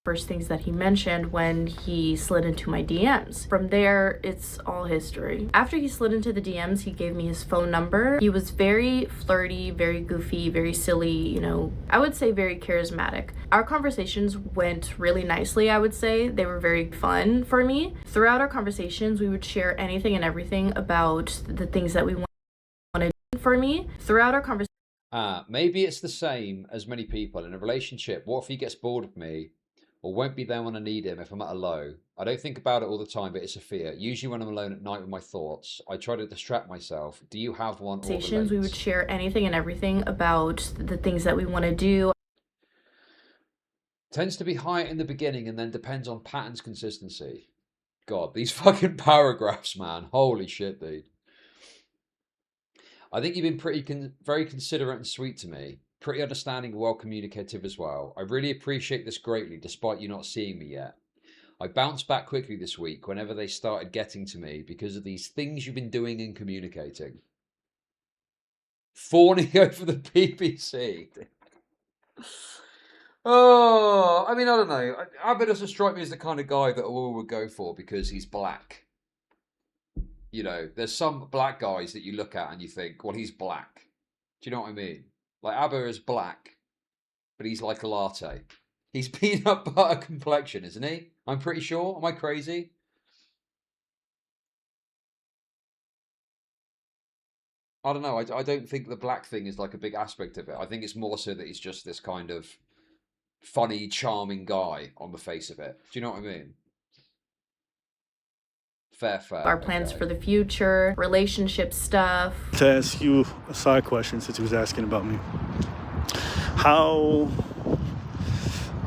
first things that he mentioned when he slid into my DMs. From there, it's all history. After he slid into the DMs, he gave me his phone number. He was very flirty, very goofy, very silly, you know, I would say very charismatic. Our conversations went really nicely, I would say. They were very fun for me. Throughout our conversations, we would share anything and everything about the things that we wanted for me. Throughout our conversation, maybe it's the same as many people in a relationship. What if he gets bored of me or won't be there when I need him if I'm at a low? I don't think about it all the time, but it's a fear. Usually when I'm alone at night with my thoughts, I try to distract myself. Do you have one? Conversations, we would share anything and everything about the things that we want to do. Tends to be high in the beginning and then depends on patterns consistency. God, these fucking paragraphs, man. Holy shit, dude. I think you've been very considerate and sweet to me. Pretty understanding and well communicative as well. I really appreciate this greatly, despite you not seeing me yet. I bounced back quickly this week whenever they started getting to me because of these things you've been doing and communicating. Fawning over the BBC. Oh, I mean, I don't know. Abba doesn't strike me as the kind of guy that a woman would go for because he's black. You know, there's some black guys that you look at and you think, well, he's black. Do you know what I mean? Like, Abba is black, but he's like a latte. He's peanut butter complexion, isn't he? I'm pretty sure. Am I crazy? I don't know. I don't think the black thing is like a big aspect of it. I think it's more so that he's just this kind of funny, charming guy on the face of it. Do you know what I mean? Fair. Our plans for the future, relationship stuff. To ask you a side question, since he was asking about me, how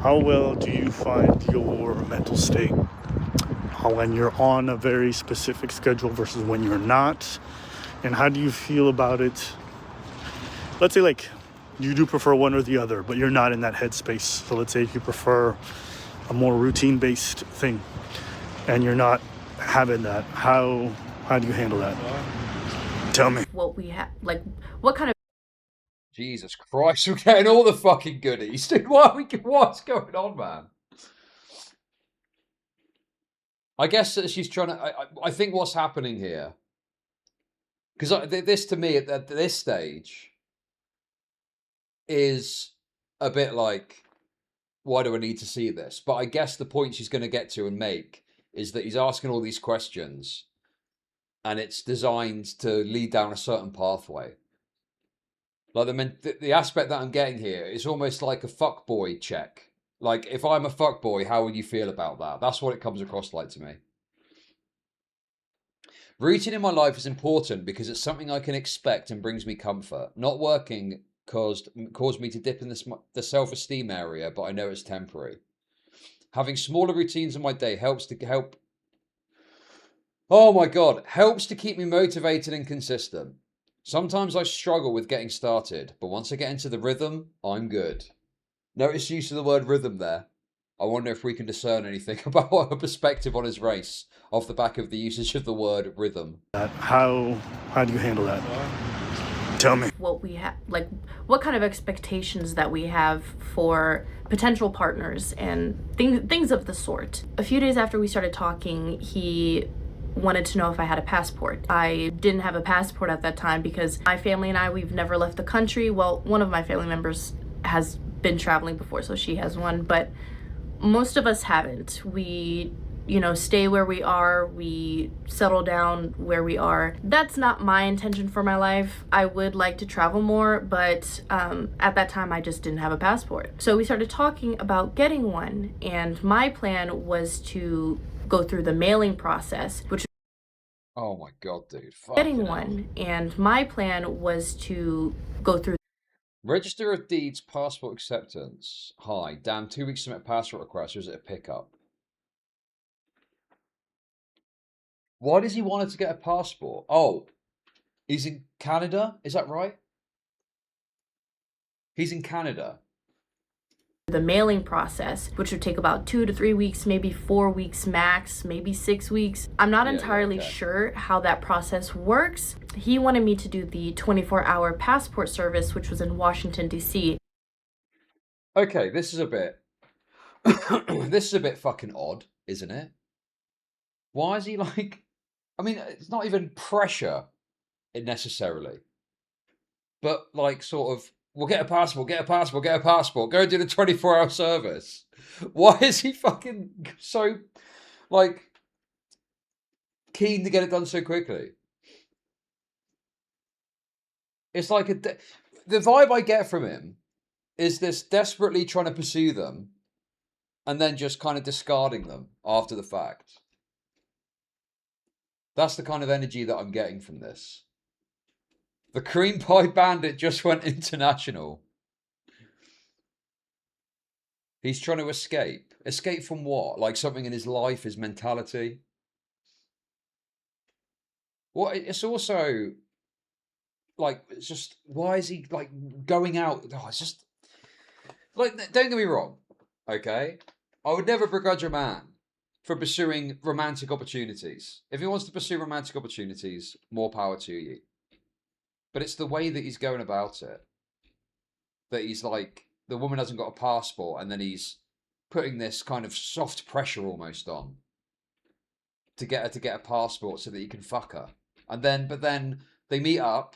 well do you find your mental state when you're on a very specific schedule versus when you're not? And how do you feel about it? Let's say like you do prefer one or the other, but you're not in that headspace. So let's say if you prefer a more routine-based thing and you're not having that, how do you handle that? Tell me. What what we have, like, what kind of Jesus Christ, we're getting all the fucking goodies. Dude, what's going on, man? I guess that she's trying to... I think what's happening here... Because this, to me, at this stage, is a bit like, why do I need to see this? But I guess the point she's going to get to and make is that he's asking all these questions, and it's designed to lead down a certain pathway. Like the aspect that I'm getting here is almost like a fuckboy check. Like, if I'm a fuckboy, how would you feel about that? That's what it comes across like to me. Routine in my life is important because it's something I can expect and brings me comfort. Not working caused me to dip in the self-esteem area, but I know it's temporary. Having smaller routines in my day helps to keep me motivated and consistent. Sometimes I struggle with getting started, but once I get into the rhythm, I'm good. Notice use of the word rhythm there. I wonder if we can discern anything about her perspective on his race off the back of the usage of the word rhythm. How do you handle that? Tell me. what we have, like what kind of expectations that we have for potential partners and things of the sort. A few days after we started talking, he wanted to know if I had a passport. I didn't have a passport at that time because my family and I, we've never left the country. Well, one of my family members has been traveling before, so she has one, but most of us haven't. We, stay where we are, we settle down where we are. That's not my intention for my life. I would like to travel more, but at that time I just didn't have a passport. So we started talking about getting one, and my plan was to go through the mailing process, which oh my god, dude. getting one, and my plan was to go through Register of Deeds passport acceptance. Hi, damn, 2 weeks to submit passport request, or is it a pickup? Why does he want her to get a passport? Oh, he's in Canada? Is that right? He's in Canada. the mailing process, which would take about 2 to 3 weeks, maybe 4 weeks max, maybe 6 weeks. I'm not entirely sure how that process works. He wanted me to do the 24-hour passport service, which was in Washington, D.C. Okay, this is a bit... this is a bit fucking odd, isn't it? Why is he like... I mean, it's not even pressure, necessarily. But, like, sort of... We'll get a passport, get a passport, get a passport. Go and do the 24-hour service. Why is he fucking so, like, keen to get it done so quickly? It's like the vibe I get from him is this desperately trying to pursue them and then just kind of discarding them after the fact. That's the kind of energy that I'm getting from this. The cream pie bandit just went international. He's trying to escape. Escape from what? Like something in his life, his mentality? Well, it's also... Like, it's just... Why is he, like, going out? Oh, it's just... Like, don't get me wrong, okay? I would never begrudge a man for pursuing romantic opportunities. If he wants to pursue romantic opportunities, more power to you. But it's the way that he's going about it. That he's like, the woman hasn't got a passport, and then he's putting this kind of soft pressure almost on to get her to get a passport so that he can fuck her. And then, but then they meet up,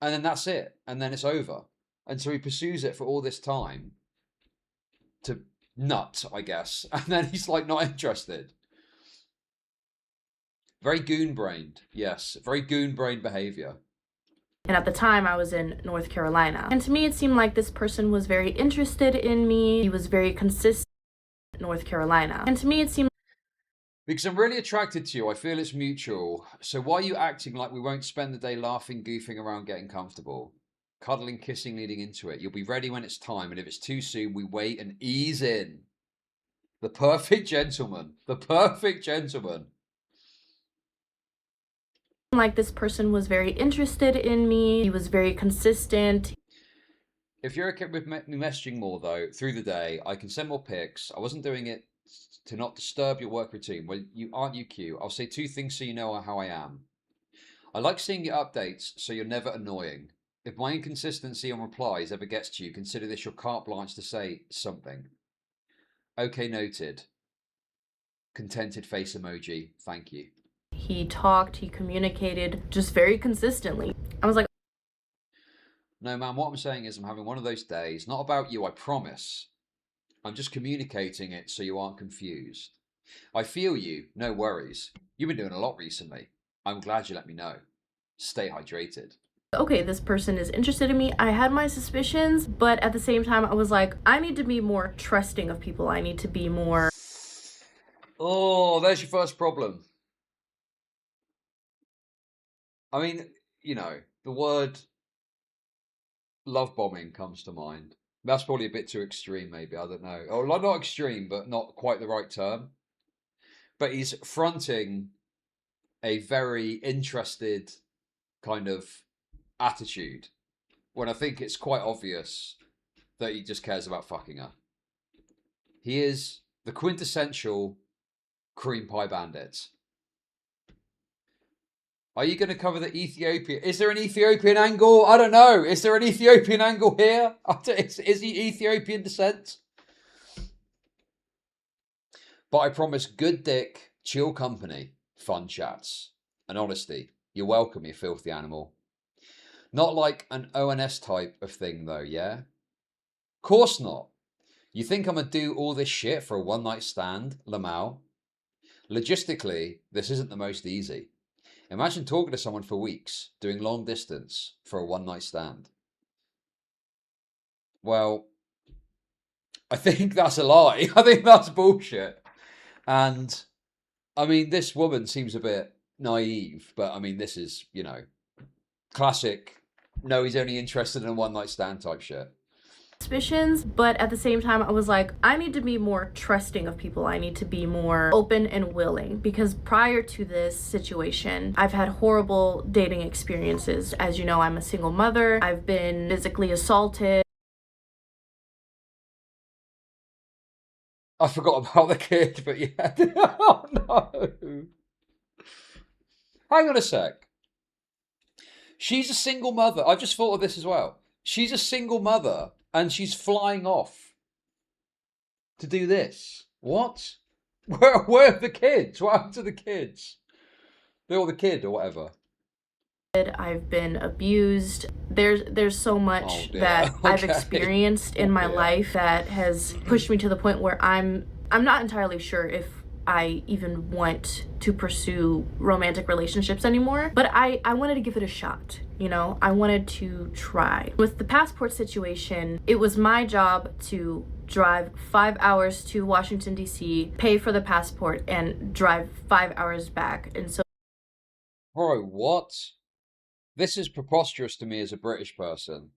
and then that's it. And then it's over. And so he pursues it for all this time to nut, I guess. And then he's like not interested. Very goon-brained. Yes, very goon-brained behavior. And at the time, I was in North Carolina. And to me, it seemed like this person was very interested in me. He was very consistent in North Carolina. And to me, it seemed... Because I'm really attracted to you. I feel it's mutual. So why are you acting like we won't spend the day laughing, goofing around, getting comfortable? Cuddling, kissing, leading into it. You'll be ready when it's time. And if it's too soon, we wait and ease in. The perfect gentleman. The perfect gentleman. Like this person was very interested in me. He was very consistent. If you're okay with me messaging more though through the day, I can send more pics. I wasn't doing it to not disturb your work routine. Well, aren't you cute? I'll say 2 things so you know how I am. I like seeing your updates, so you're never annoying. If my inconsistency on replies ever gets to you, consider this your carte blanche to say something. Okay, noted. Contented face emoji. Thank you. He talked, he communicated just very consistently. I was like, no, man, what I'm saying is I'm having one of those days. Not about you, I promise. I'm just communicating it so you aren't confused. I feel you. No worries. You've been doing a lot recently. I'm glad you let me know. Stay hydrated. Okay, this person is interested in me. I had my suspicions, but at the same time, I was like, I need to be more trusting of people. I need to be more... Oh, there's your first problem. I mean, you know, the word love bombing comes to mind. That's probably a bit too extreme, maybe. I don't know. Or not extreme, but not quite the right term. But he's fronting a very interested kind of attitude when I think it's quite obvious that he just cares about fucking her. He is the quintessential cream pie bandit. Are you going to cover the Ethiopia? Is there an Ethiopian angle? I don't know. Is there an Ethiopian angle here? Is he Ethiopian descent? But I promise good dick, chill company, fun chats, and honesty. You're welcome, you filthy animal. Not like an ONS type of thing though, yeah? Course not. You think I'm going to do all this shit for a one-night stand, Lamau? Logistically, this isn't the most easy. Imagine talking to someone for weeks, doing long distance for a one-night stand. Well, I think that's a lie. I think that's bullshit. And, I mean, this woman seems a bit naive, but, I mean, this is, you know, classic, no, he's only interested in a one-night stand type shit. Suspicions, but at the same time, I was like, I need to be more trusting of people. I need to be more open and willing, because prior to this situation, I've had horrible dating experiences. As you know, I'm a single mother. I've been physically assaulted. I forgot about the kid, but yeah. Oh no. Hang on a sec. She's a single mother. I just thought of this as well. She's a single mother and she's flying off to do this. What? Where are the kids? What happened to the kids? Or the kid or whatever. I've been abused. There's so much that I've experienced in my life that has pushed me to the point where I'm not entirely sure if I even want to pursue romantic relationships anymore, but I wanted to give it a shot, you know? I wanted to try. With the passport situation, it was my job to drive 5 hours to Washington, D.C., pay for the passport, and drive 5 hours back. And so... Bro, what? This is preposterous to me as a British person.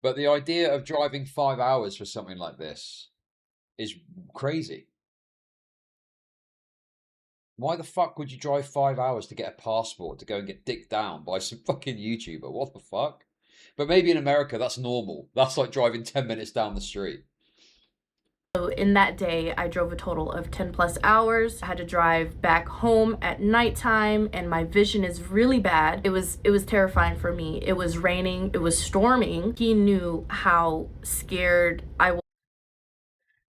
But the idea of driving 5 hours for something like this is crazy. Why the fuck would you drive 5 hours to get a passport to go and get dicked down by some fucking YouTuber? What the fuck? But maybe in America that's normal. That's like driving 10 minutes down the street. So in that day, I drove a total of 10 plus hours. I had to drive back home at nighttime and my vision is really bad. It was terrifying for me. It was raining, it was storming. He knew how scared I was.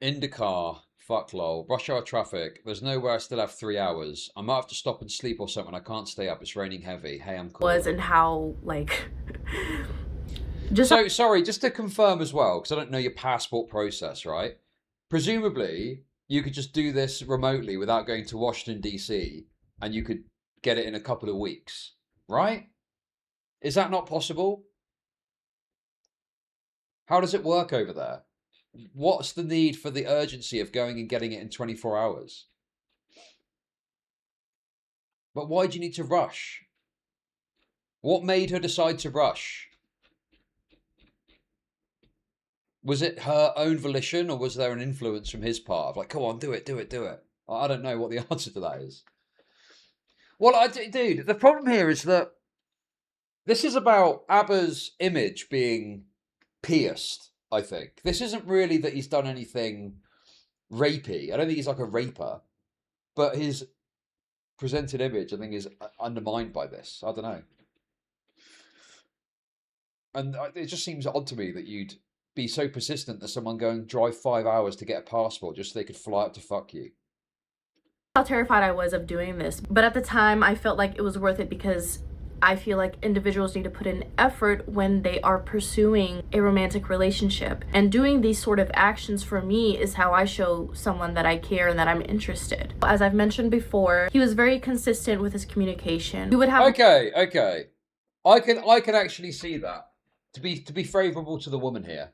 In the car, fuck lol, rush hour traffic. There's nowhere I still have 3 hours. I might have to stop and sleep or something. I can't stay up. It's raining heavy. Hey, I'm cool. And how, like... So, sorry, just to confirm as well, because I don't know your passport process, right? Presumably, you could just do this remotely without going to Washington, D.C., and you could get it in a couple of weeks, right? Is that not possible? How does it work over there? What's the need for the urgency of going and getting it in 24 hours? But why do you need to rush? What made her decide to rush? Was it her own volition or was there an influence from his part of like, come on, do it, do it, do it? I don't know what the answer to that is. Well, dude, the problem here is that this is about ABBA's image being pierced, I think. This isn't really that he's done anything rapey. I don't think he's like a raper. But his presented image, I think, is undermined by this. I don't know. And it just seems odd to me that you'd be so persistent that someone go and drive 5 hours to get a passport just so they could fly up to fuck you. How terrified I was of doing this, but at the time I felt like it was worth it because I feel like individuals need to put in effort when they are pursuing a romantic relationship. And doing these sort of actions for me is how I show someone that I care and that I'm interested. As I've mentioned before, he was very consistent with his communication. He would have Okay. I can actually see that. To be favourable to the woman here.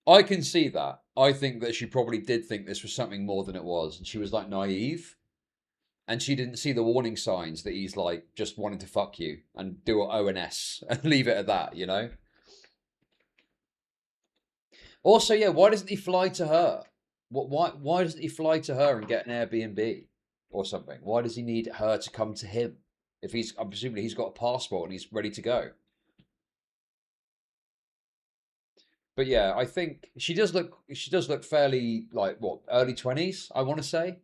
I can see that. I think that she probably did think this was something more than it was. And she was like naive. And she didn't see the warning signs that he's like just wanting to fuck you and do an ONS and leave it at that, you know? Also, yeah, why doesn't he fly to her? Why doesn't he fly to her and get an Airbnb or something? Why does he need her to come to him? If I'm presumably he's got a passport and he's ready to go. But yeah, I think she does look fairly like what, early 20s, I want to say.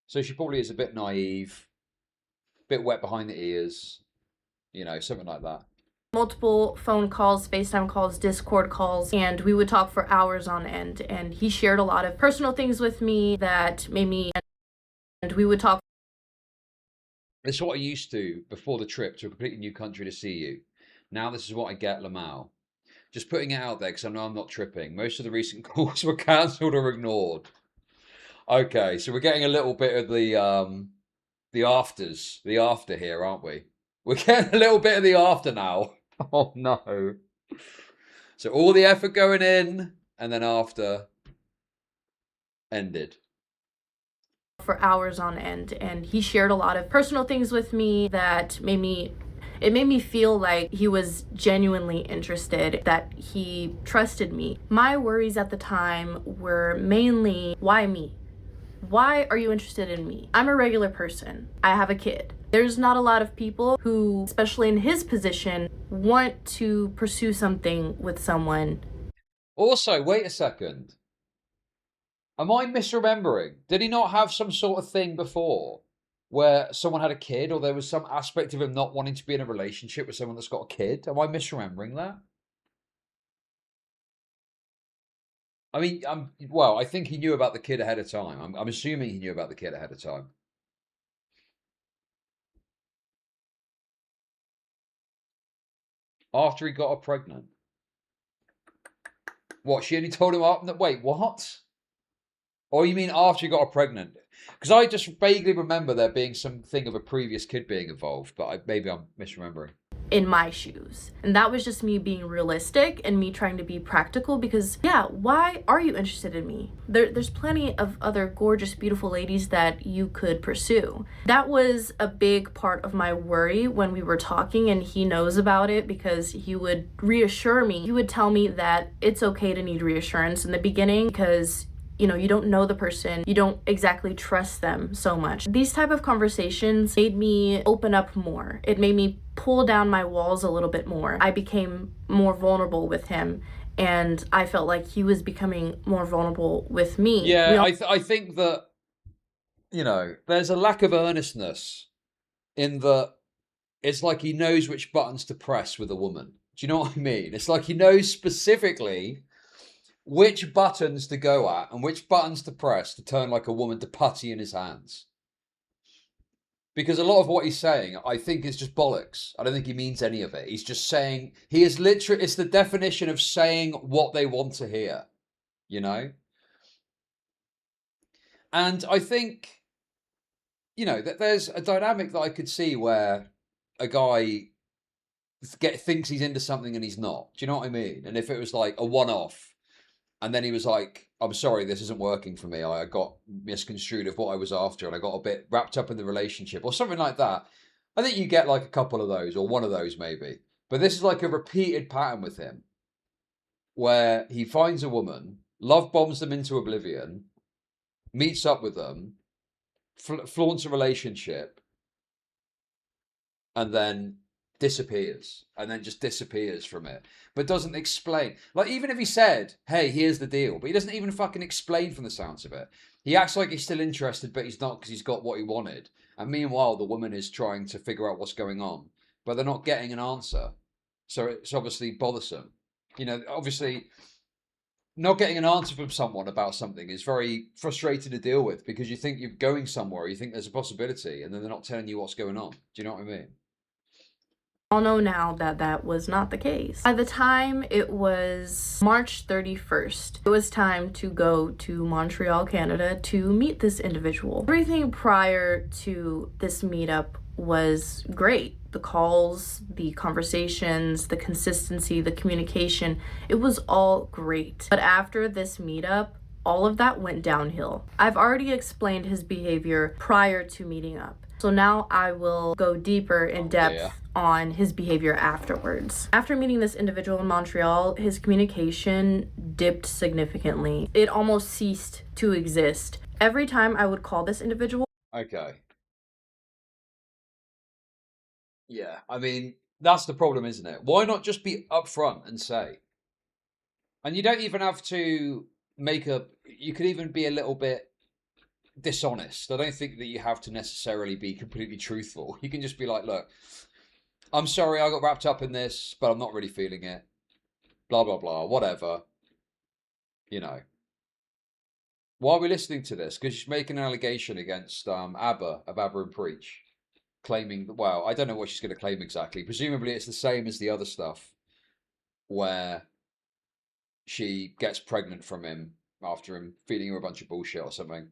So she probably is a bit naive, a bit wet behind the ears, you know, something like that. multiple phone calls, FaceTime calls, Discord calls, and we would talk for hours on end. And he shared a lot of personal things with me that made me, and we would talk. This is what I used to before the trip to a completely new country to see you. Now this is what I get, Lamau. Just putting it out there because I know I'm not tripping. Most of the recent calls were cancelled or ignored. Okay, so we're getting a little bit of the after here, aren't we? We're getting a little bit of the after now. Oh no. So all the effort going in and then after ended. For hours on end, and he shared a lot of personal things with me that made me feel like he was genuinely interested, that he trusted me. My worries at the time were mainly, why me? Why are you interested in me? I'm a regular person. I have a kid. There's not a lot of people who, especially in his position, want to pursue something with someone. Also, wait a second. Am I misremembering? Did he not have some sort of thing before where someone had a kid, or there was some aspect of him not wanting to be in a relationship with someone that's got a kid? Am I misremembering that? I mean, well, I think he knew about the kid ahead of time. I'm assuming he knew about the kid ahead of time. After he got her pregnant. What, she only told him after? Wait, what? Or you mean after he got her pregnant? Because I just vaguely remember there being something of a previous kid being involved, but maybe I'm misremembering. In my shoes. And that was just me being realistic and me trying to be practical because, yeah, why are you interested in me? There's plenty of other gorgeous, beautiful ladies that you could pursue. That was a big part of my worry when we were talking, and he knows about it because he would reassure me. He would tell me that it's okay to need reassurance in the beginning because, you know, you don't know the person, you don't exactly trust them so much. These type of conversations made me open up more. It made me pull down my walls a little bit more. I became more vulnerable with him, and I felt like he was becoming more vulnerable with me. Yeah, I think that, you know, there's a lack of earnestness in that it's like he knows which buttons to press with a woman. Do you know what I mean? It's like he knows specifically which buttons to go at and which buttons to press to turn like a woman to putty in his hands. Because a lot of what he's saying, I think, is just bollocks. I don't think he means any of it. He's just saying, he is literally, it's the definition of saying what they want to hear, you know? And I think, you know, that there's a dynamic that I could see where a guy thinks he's into something and he's not. Do you know what I mean? And if it was like a one-off, and then he was like, I'm sorry, this isn't working for me. I got misconstrued of what I was after, and I got a bit wrapped up in the relationship or something like that. I think you get like a couple of those, or one of those maybe. But this is like a repeated pattern with him, where he finds a woman, love bombs them into oblivion, meets up with them, flaunts a relationship, and then disappears and then just disappears from it, but doesn't explain. Like, even if he said, hey, here's the deal, but he doesn't even fucking explain from the sounds of it. He acts like he's still interested, but he's not, because he's got what he wanted. And meanwhile, the woman is trying to figure out what's going on, but they're not getting an answer. So it's obviously bothersome. You know, obviously, not getting an answer from someone about something is very frustrating to deal with, because you think you're going somewhere, you think there's a possibility, and then they're not telling you what's going on. Do you know what I mean? All know now that that was not the case. By the time it was March 31st, it was time to go to Montreal, Canada to meet this individual. Everything prior to this meetup was great. The calls, the conversations, the consistency, the communication, it was all great. But after this meetup, all of that went downhill. I've already explained his behavior prior to meeting up. So now I will go deeper in depth on his behavior afterwards. After meeting this individual in Montreal, his communication dipped significantly. It almost ceased to exist. Every time I would call this individual. Okay. Yeah, I mean, that's the problem, isn't it? Why not just be upfront and say? And you don't even have to make a... You could even be a little bit dishonest. I don't think that you have to necessarily be completely truthful. You can just be like, look, I'm sorry I got wrapped up in this, but I'm not really feeling it. Blah, blah, blah, whatever. You know. Why are we listening to this? Because she's making an allegation against ABBA of ABBA and Preach. Claiming, well, I don't know what she's going to claim exactly. Presumably it's the same as the other stuff, where she gets pregnant from him after him feeding her a bunch of bullshit or something.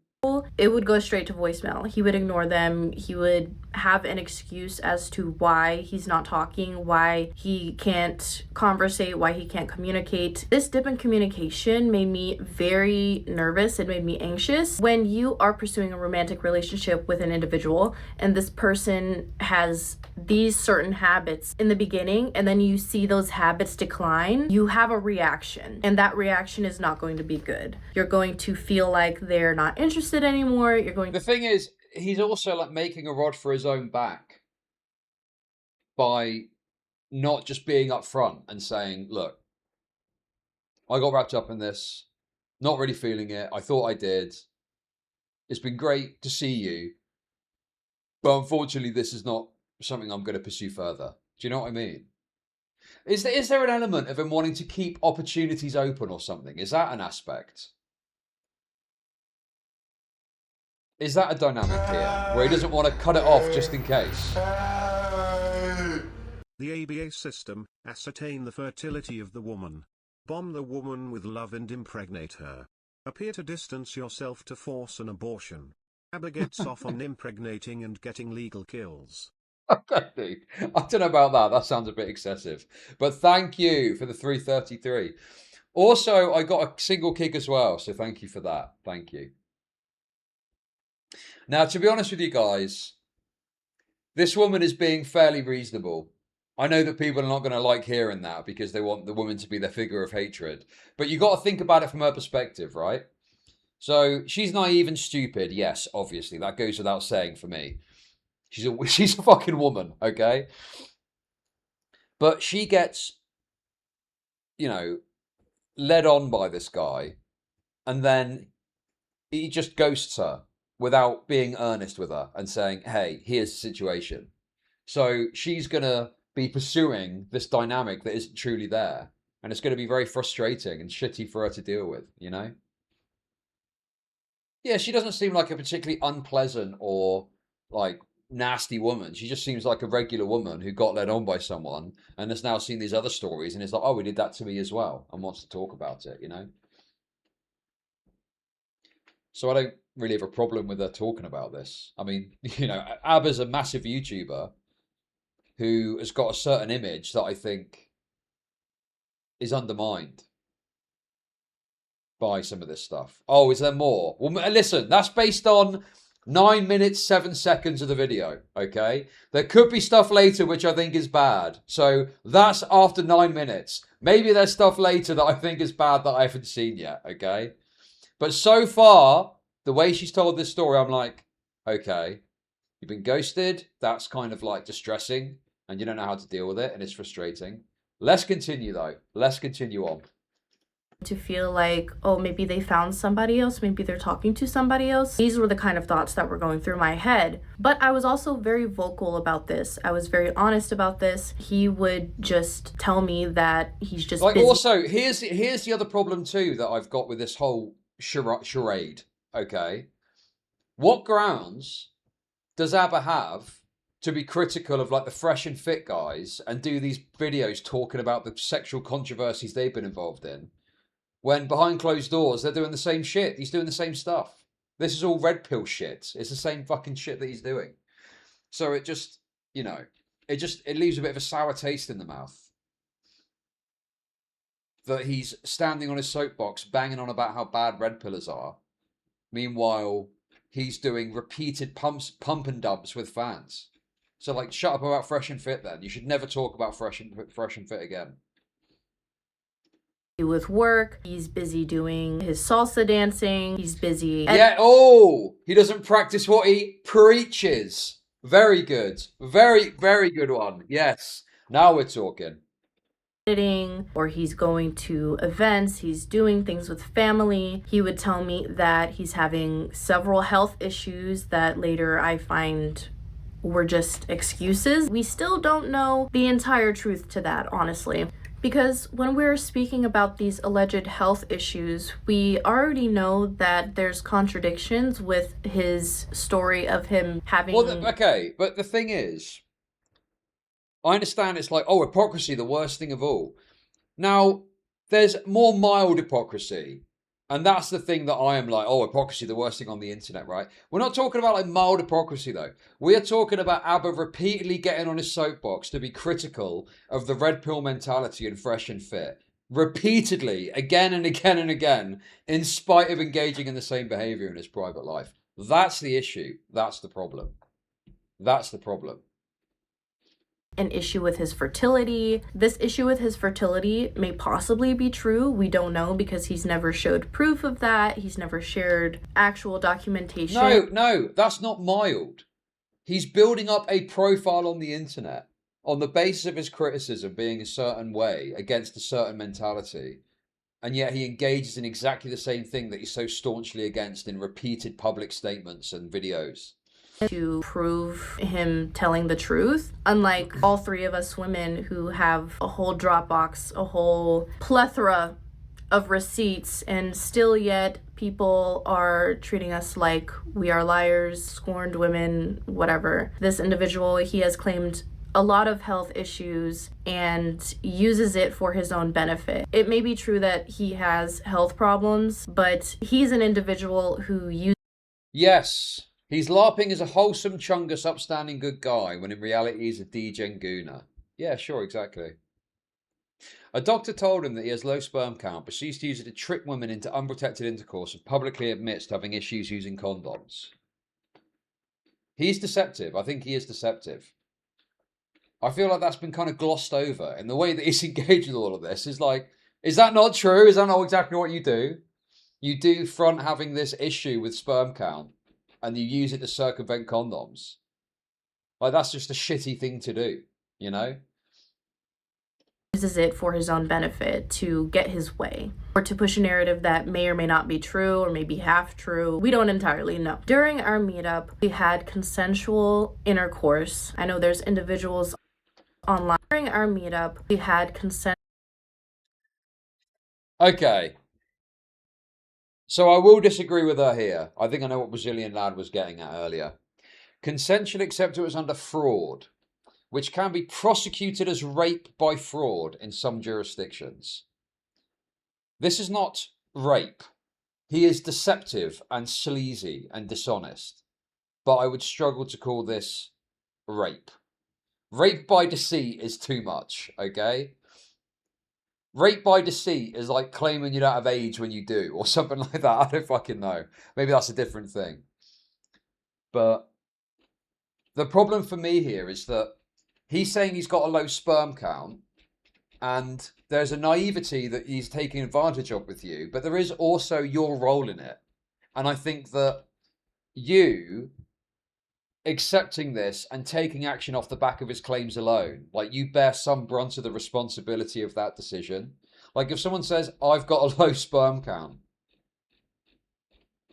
It would go straight to voicemail. He would ignore them. He would have an excuse as to why he's not talking, why he can't conversate, why he can't communicate. This dip in communication made me very nervous. It made me anxious. When you are pursuing a romantic relationship with an individual and this person has these certain habits in the beginning and then you see those habits decline, you have a reaction, and that reaction is not going to be good. You're going to feel like they're not interested anymore. You're going. The thing is, he's also like making a rod for his own back by not just being upfront and saying, look, I got wrapped up in this, not really feeling it. I thought I did. It's been great to see you, but unfortunately this is not something I'm going to pursue further. Do you know what I mean? Is there an element of him wanting to keep opportunities open or something? Is that an aspect? Is that a dynamic here, where he doesn't want to cut it off just in case? The ABA system, ascertain the fertility of the woman. Bomb the woman with love and impregnate her. Appear to distance yourself to force an abortion. ABBA gets off on impregnating and getting legal kills. Okay, I don't know about that. That sounds a bit excessive. But thank you for the 333. Also, I got a single kick as well, so thank you for that. Thank you. Now, to be honest with you guys, this woman is being fairly reasonable. I know that people are not going to like hearing that because they want the woman to be their figure of hatred. But you got to think about it from her perspective, right? So she's naive and stupid. Yes, obviously. That goes without saying for me. She's a fucking woman, okay? But she gets, you know, led on by this guy. And then he just ghosts her without being earnest with her and saying, hey, here's the situation. So she's going to be pursuing this dynamic that isn't truly there. And it's going to be very frustrating and shitty for her to deal with, you know? Yeah, she doesn't seem like a particularly unpleasant or, like, nasty woman. She just seems like a regular woman who got led on by someone and has now seen these other stories and is like, oh, we did that to me as well, and wants to talk about it, you know? So I don't really have a problem with her talking about this. I mean, you know, ABBA's a massive YouTuber who has got a certain image that I think is undermined by some of this stuff. Oh, is there more? Well, listen, that's based on 9 minutes, 7 seconds of the video, okay? There could be stuff later which I think is bad. So that's after 9 minutes. Maybe there's stuff later that I think is bad that I haven't seen yet, okay? But so far, the way she's told this story, I'm like, okay, you've been ghosted. That's kind of like distressing. and you don't know how to deal with it, and it's frustrating. Let's continue, though. Let's continue on. To feel like, oh, maybe they found somebody else, maybe they're talking to somebody else. These were the kind of thoughts that were going through my head. But I was also very vocal about this. I was very honest about this. He would just tell me that he's just like busy. Also, here's the other problem too that I've got with this whole charade. Okay, what grounds does ABBA have to be critical of like the Fresh and Fit guys and do these videos talking about the sexual controversies they've been involved in, when behind closed doors they're doing the same shit? He's doing the same stuff. This is all red pill shit. It's the same fucking shit that he's doing. So it just, you know, it leaves a bit of a sour taste in the mouth that he's standing on his soapbox banging on about how bad red pillers are. Meanwhile, he's doing repeated pump and dubs with fans. So like, shut up about Fresh and Fit then. You should never talk about Fresh and Fit again. With work, he's busy doing his salsa dancing, he's busy. Yeah, oh, he doesn't practice what he preaches. Very good. Very, very good one. Yes. Now we're talking. Or he's going to events, he's doing things with family. He would tell me that he's having several health issues that later I find were just excuses. We still don't know the entire truth to that, honestly. Because when we're speaking about these alleged health issues, we already know that there's contradictions with his story of him having... Well, okay, but the thing is, I understand it's like, oh, hypocrisy, the worst thing of all. Now, there's more mild hypocrisy. And that's the thing that I am like, oh, hypocrisy, the worst thing on the internet, right? We're not talking about like mild hypocrisy, though. We are talking about ABBA repeatedly getting on his soapbox to be critical of the red pill mentality and Fresh and Fit. Repeatedly, again and again and again, in spite of engaging in the same behavior in his private life. That's the issue. That's the problem. That's the problem. An issue with his fertility. This issue with his fertility may possibly be true. We don't know because he's never showed proof of that. He's never shared actual documentation. No, that's not mild. He's building up a profile on the internet on the basis of his criticism being a certain way against a certain mentality. And yet he engages in exactly the same thing that he's so staunchly against in repeated public statements and videos. To prove him telling the truth, unlike all three of us women who have a whole Dropbox, a whole plethora of receipts, and still yet people are treating us like we are liars, scorned women, whatever. This individual, he has claimed a lot of health issues and uses it for his own benefit. It may be true that he has health problems, but he's an individual who uses... Yes. He's LARPing as a wholesome, chungus, upstanding good guy, when in reality he's a degen gooner. Yeah, sure, exactly. A doctor told him that he has low sperm count, but proceeds to use it to trick women into unprotected intercourse and publicly admits to having issues using condoms. He's deceptive. I think he is deceptive. I feel like that's been kind of glossed over in the way that he's engaged with all of this. Is like, is that not true? Is that not exactly what you do? You do front having this issue with sperm count, and you use it to circumvent condoms. Like, that's just a shitty thing to do, you know? Uses it for his own benefit to get his way, or to push a narrative that may or may not be true, or maybe half true. We don't entirely know. During our meetup, we had consensual intercourse. I know there's individuals online. During our meetup, we had consent. Okay. So I will disagree with her here. I think I know what Brazilian lad was getting at earlier. Consensual, except it was under fraud, which can be prosecuted as rape by fraud in some jurisdictions. This is not rape. He is deceptive and sleazy and dishonest. But I would struggle to call this rape. Rape by deceit is too much, okay? Rape by deceit is like claiming you don't have AIDS when you do, or something like that. I don't fucking know. Maybe that's a different thing. But the problem for me here is that he's saying he's got a low sperm count, and there's a naivety that he's taking advantage of with you, but there is also your role in it. And I think that you, accepting this and taking action off the back of his claims alone. Like, you bear some brunt of the responsibility of that decision. Like, if someone says, I've got a low sperm count,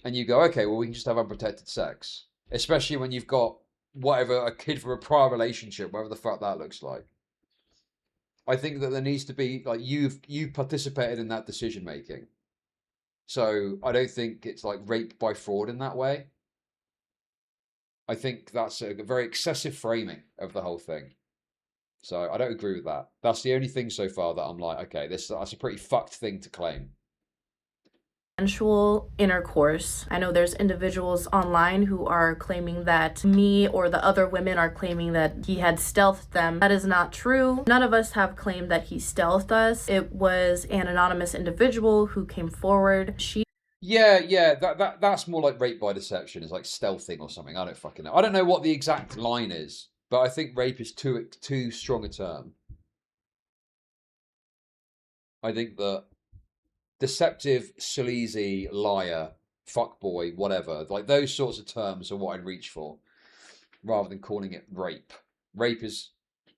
and you go, okay, well, we can just have unprotected sex. Especially when you've got, whatever, a kid from a prior relationship, whatever the fuck that looks like. I think that there needs to be, like, you've participated in that decision making. So I don't think it's like rape by fraud in that way. I think that's a very excessive framing of the whole thing. So I don't agree with that. That's the only thing so far that I'm like, okay, that's a pretty fucked thing to claim. Sensual intercourse. I know there's individuals online who are claiming that me or the other women are claiming that he had stealthed them. That is not true. None of us have claimed that he stealthed us. It was an anonymous individual who came forward. Yeah, that's more like rape by deception. It's like stealthing or something. I don't fucking know. I don't know what the exact line is, but I think rape is too strong a term. I think that deceptive, sleazy, liar, fuckboy, whatever, like those sorts of terms are what I'd reach for, rather than calling it rape. Rape is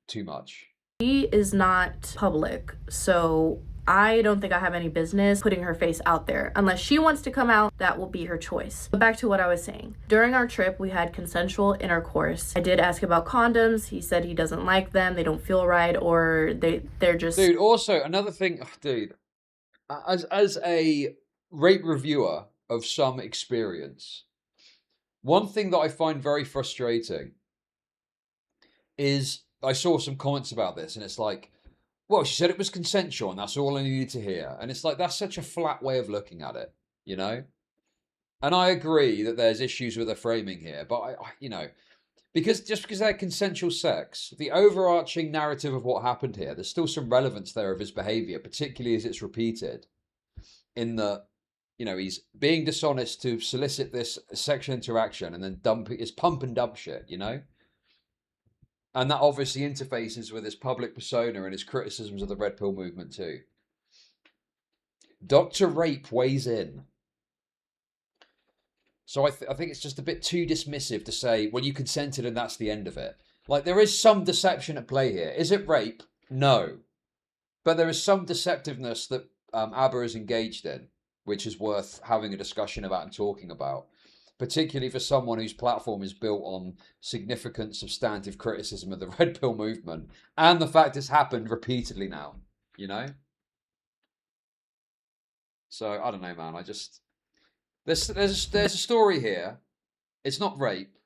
too much. She is not public, so I don't think I have any business putting her face out there. Unless she wants to come out, that will be her choice. But back to what I was saying. During our trip, we had consensual intercourse. I did ask about condoms. He said he doesn't like them. They don't feel right, or they're just... Dude, also, another thing, dude, as a rape reviewer of some experience, one thing that I find very frustrating is I saw some comments about this, and it's like, well, she said it was consensual, and that's all I needed to hear. And it's like, that's such a flat way of looking at it, you know? And I agree that there's issues with the framing here, but I you know, because they're consensual sex, the overarching narrative of what happened here, there's still some relevance there of his behavior, particularly as it's repeated in the, you know, he's being dishonest to solicit this sexual interaction and then it's pump and dump shit, you know? And that obviously interfaces with his public persona and his criticisms of the Red Pill movement too. Dr. Rape weighs in. So I think it's just a bit too dismissive to say, well, you consented and that's the end of it. Like, there is some deception at play here. Is it rape? No. But there is some deceptiveness that ABBA is engaged in, which is worth having a discussion about and talking about. Particularly for someone whose platform is built on significant substantive criticism of the Red Pill movement and the fact it's happened repeatedly now, you know? So, I don't know, man. I just... There's a story here. It's not rape,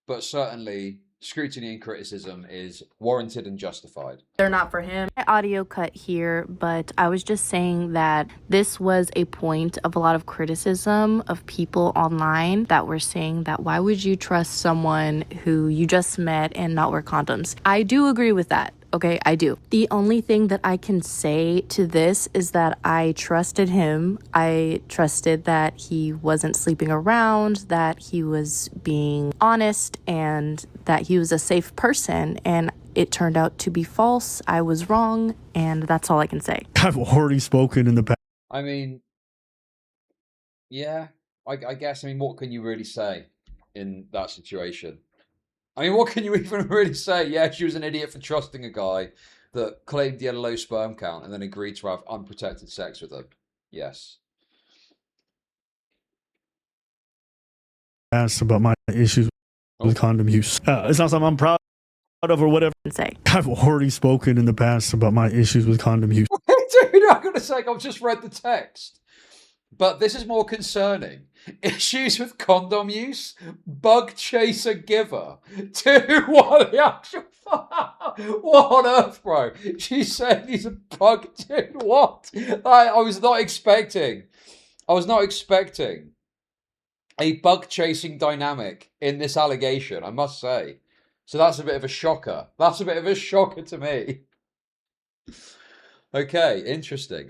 but certainly scrutiny and criticism is warranted and justified. They're not for him. My audio cut here, but I was just saying that this was a point of a lot of criticism of people online that were saying that why would you trust someone who you just met and not wear condoms? I do agree with that. Okay, I do. The only thing that I can say to this is that I trusted him. I trusted that he wasn't sleeping around, that he was being honest, and that he was a safe person. And it turned out to be false. I was wrong, and that's all I can say. I've already spoken in the past. I mean, yeah, I guess. I mean, what can you really say in that situation? I mean, what can you even really say? Yeah, she was an idiot for trusting a guy that claimed he had a low sperm count and then agreed to have unprotected sex with him. Yes. Asked about my issues with condom use. It's not something I'm proud of or whatever. I've already spoken in the past about my issues with condom use. Dude, I'm going to say, I've just read the text. But this is more concerning. Issues with condom use? Bug chaser giver. Dude, what the actual fuck? What on earth, bro? She said he's a bug. Dude, what? I was not expecting a bug chasing dynamic in this allegation, I must say. So that's a bit of a shocker. That's a bit of a shocker to me. Okay, interesting.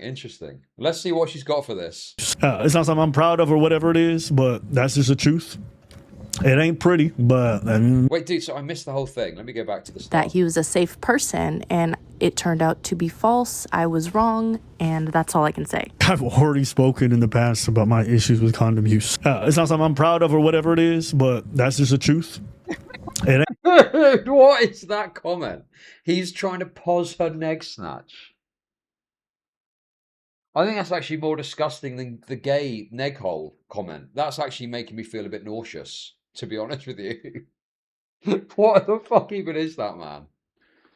Let's see what she's got for this. It's not something I'm proud of or whatever it is, but that's just the truth. It ain't pretty, but... Wait, dude, so I missed the whole thing. Let me go back to the start. That he was a safe person, and it turned out to be false. I was wrong, and that's all I can say. I've already spoken in the past about my issues with condom use. It's not something I'm proud of or whatever it is, but that's just the truth. What is that comment? He's trying to pause her neg snatch. I think that's actually more disgusting than the gay neg hole comment. That's actually making me feel a bit nauseous, to be honest with you. What the fuck even is that, man?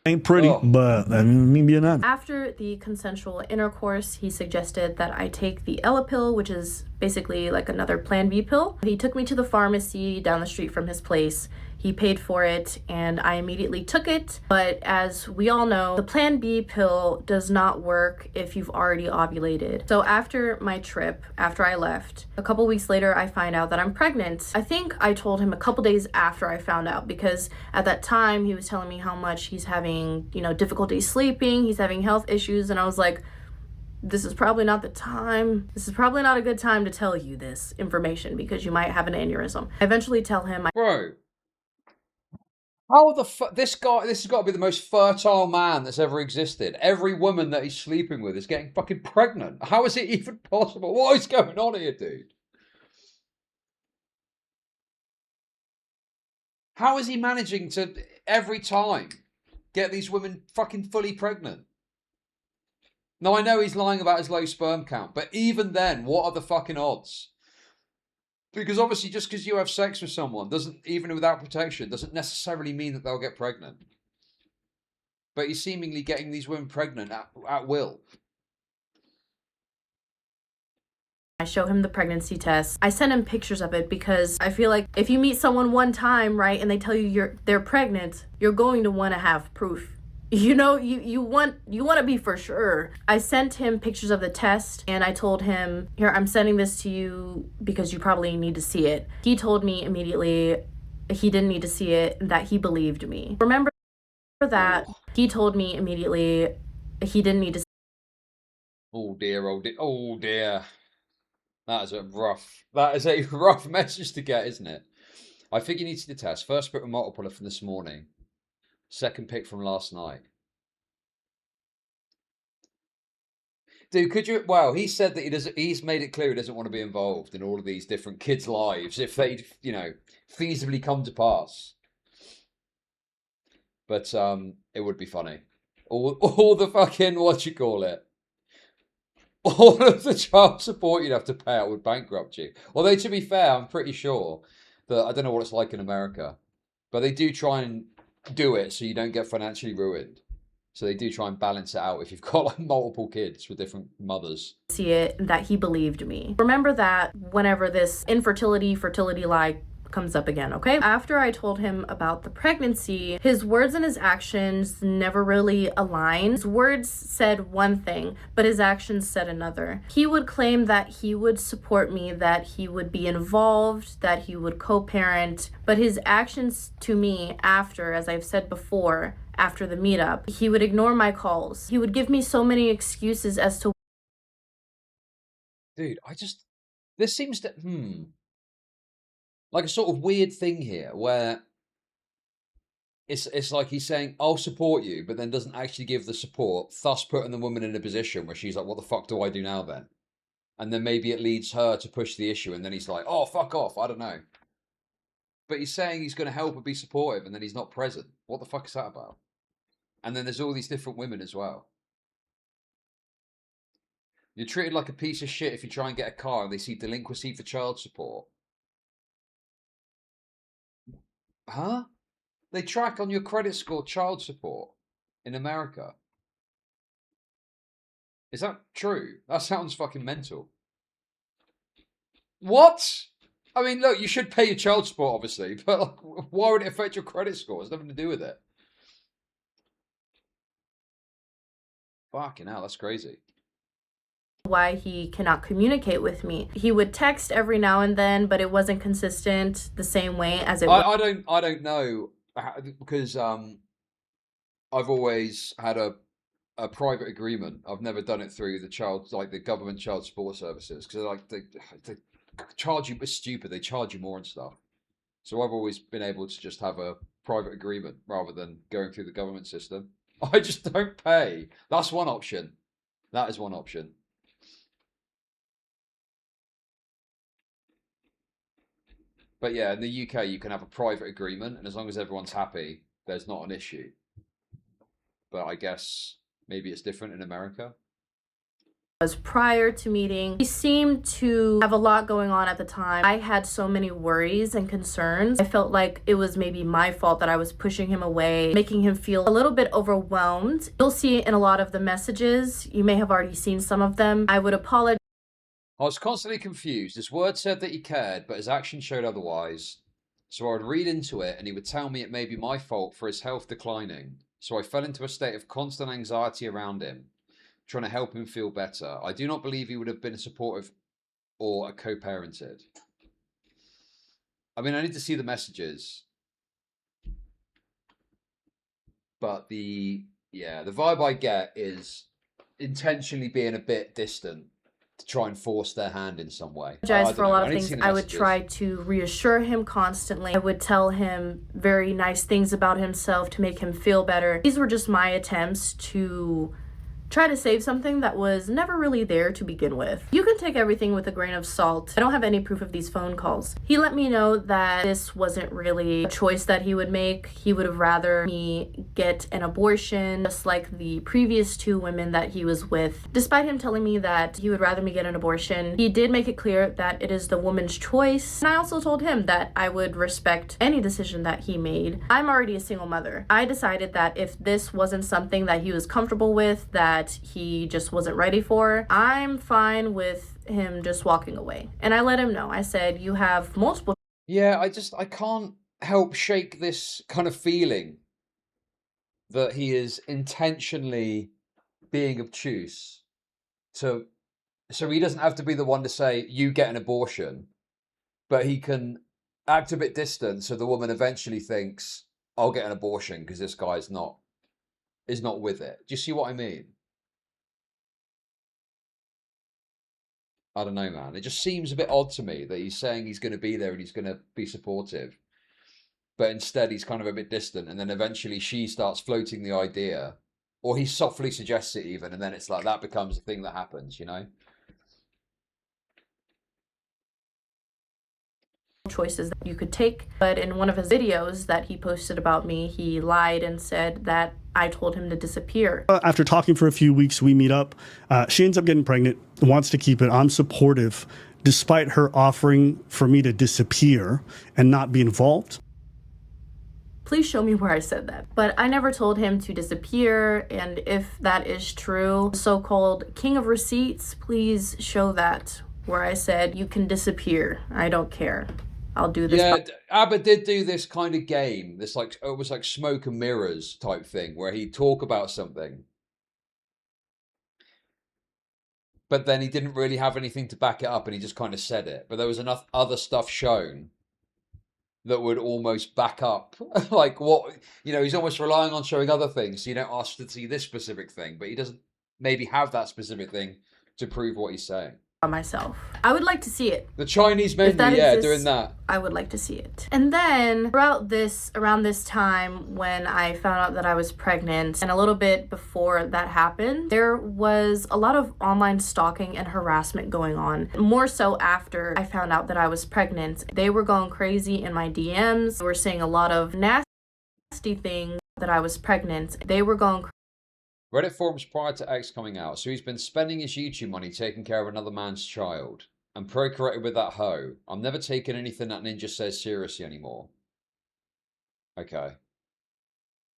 Ain't pretty, but I mean, you're not. After the consensual intercourse, he suggested that I take the Ella pill, which is basically like another Plan B pill. He took me to the pharmacy down the street from his place. He paid for it and I immediately took it. But as we all know, the Plan B pill does not work if you've already ovulated. So after my trip, after I left, a couple weeks later, I find out that I'm pregnant. I think I told him a couple days after I found out, because at that time he was telling me how much he's having, you know, difficulty sleeping, he's having health issues, and I was like, this is probably not the time. This is probably not a good time to tell you this information because you might have an aneurysm. I eventually tell him, Bro. How the fuck? This has got to be the most fertile man that's ever existed. Every woman that he's sleeping with is getting fucking pregnant. How is it even possible? What is going on here, dude? How is he managing to, every time, get these women fucking fully pregnant? Now, I know he's lying about his low sperm count, but even then, what are the fucking odds? Because obviously, just because you have sex with someone doesn't, even without protection, doesn't necessarily mean that they'll get pregnant. But he's seemingly getting these women pregnant at will. I show him the pregnancy test. I send him pictures of it because I feel like if you meet someone one time, right, and they tell you they're pregnant, you're going to want to have proof. You know, you want to be for sure. I sent him pictures of the test and I told him, here, I'm sending this to you because you probably need to see it. He told me immediately he didn't need to see it and that he believed me. Remember that he told me immediately he didn't need to see it. Oh dear, oh dear. That is a rough message to get, isn't it? I think you need to see the test. First pick with multiple from this morning. Second pick from last night. Dude, could you... Well, he said that he's made it clear he doesn't want to be involved in all of these different kids' lives if they, you know, feasibly come to pass. But it would be funny. All the fucking, what you call it? All of the child support you'd have to pay out would bankrupt you. Although, to be fair, I'm pretty sure that, I don't know what it's like in America, but they do try and do it so you don't get financially ruined. So they do try and balance it out if you've got like multiple kids with different mothers. See it, that he believed me. Remember that whenever this fertility lie comes up again, okay? After I told him about the pregnancy, his words and his actions never really aligned. His words said one thing, but his actions said another. He would claim that he would support me, that he would be involved, that he would co-parent, but his actions to me after, as I've said before, after the meetup, he would ignore my calls. He would give me so many excuses as to... Dude, this seems to, like a sort of weird thing here where it's like he's saying, I'll support you, but then doesn't actually give the support, thus putting the woman in a position where she's like, what the fuck do I do now then? And then maybe it leads her to push the issue, and then he's like, oh, fuck off, I don't know. But he's saying he's going to help and be supportive, and then he's not present. What the fuck is that about? And then there's all these different women as well. You're treated like a piece of shit if you try and get a car and they see delinquency for child support. Huh? They track on your credit score child support in America. Is that true? That sounds fucking mental. What? I mean, look, you should pay your child support, obviously, but like, why would it affect your credit score? It's nothing to do with it. Fucking hell, that's crazy. Why he cannot communicate with me. He would text every now and then, but it wasn't consistent the same way as it was. I don't know, because I've always had a private agreement. I've never done it through the government child support services, because they charge you, it's stupid, they charge you more and stuff. So I've always been able to just have a private agreement rather than going through the government system. I just don't pay. That's one option. That is one option. But yeah, in the UK, you can have a private agreement, and as long as everyone's happy, there's not an issue. But I guess maybe it's different in America. Prior to meeting, he seemed to have a lot going on at the time. I had so many worries and concerns. I felt like it was maybe my fault that I was pushing him away, making him feel a little bit overwhelmed. You'll see in a lot of the messages, you may have already seen some of them. I would apologize. I was constantly confused. His words said that he cared, but his actions showed otherwise. So I would read into it, and he would tell me it may be my fault for his health declining. So I fell into a state of constant anxiety around him, trying to help him feel better. I do not believe he would have been supportive or co-parented. I mean, I need to see the messages. But the vibe I get is intentionally being a bit distant to try and force their hand in some way. For a lot of things. I would try to reassure him constantly. I would tell him very nice things about himself to make him feel better. These were just my attempts to try to save something that was never really there to begin with. You can take everything with a grain of salt. I don't have any proof of these phone calls. He let me know that this wasn't really a choice that he would make. He would have rather me get an abortion, just like the previous 2 women that he was with. Despite him telling me that he would rather me get an abortion, he did make it clear that it is the woman's choice. And I also told him that I would respect any decision that he made. I'm already a single mother. I decided that if this wasn't something that he was comfortable with, that he just wasn't ready for, I'm fine with him just walking away. And I let him know. I said, you have multiple... Yeah, I can't help shake this kind of feeling that he is intentionally being obtuse so he doesn't have to be the one to say, you get an abortion, but he can act a bit distant so the woman eventually thinks, I'll get an abortion because this guy is not with it. Do you see what I mean? I don't know, man. It just seems a bit odd to me that he's saying he's going to be there and he's going to be supportive. But instead he's kind of a bit distant, and then eventually she starts floating the idea, or he softly suggests it even, and then it's like that becomes a thing that happens, you know? Choices that you could take. But in one of his videos that he posted about me, he lied and said that I told him to disappear. After talking for a few weeks, we meet up. She ends up getting pregnant, wants to keep it. I'm supportive, despite her offering for me to disappear and not be involved. Please show me where I said that. But I never told him to disappear, and if that is true, so-called king of receipts, please show that where I said you can disappear. I don't care. I'll do this. Yeah, ABBA did do this kind of game. This like, it was like smoke and mirrors type thing where he'd talk about something, but then he didn't really have anything to back it up and he just kind of said it. But there was enough other stuff shown that would almost back up like what, you know, he's almost relying on showing other things. So you don't ask to see this specific thing, but he doesn't maybe have that specific thing to prove what he's saying. Myself. I would like to see it. The Chinese menu, yeah, exists, doing that. I would like to see it. And then around this time when I found out that I was pregnant, and a little bit before that happened, there was a lot of online stalking and harassment going on. More so after I found out that I was pregnant. They were going crazy in my DMs. They were saying a lot of nasty things that I was pregnant. They were going crazy. Reddit forums prior to X coming out. So he's been spending his YouTube money taking care of another man's child and procreated with that hoe. I'm never taking anything that Ninja says seriously anymore. Okay.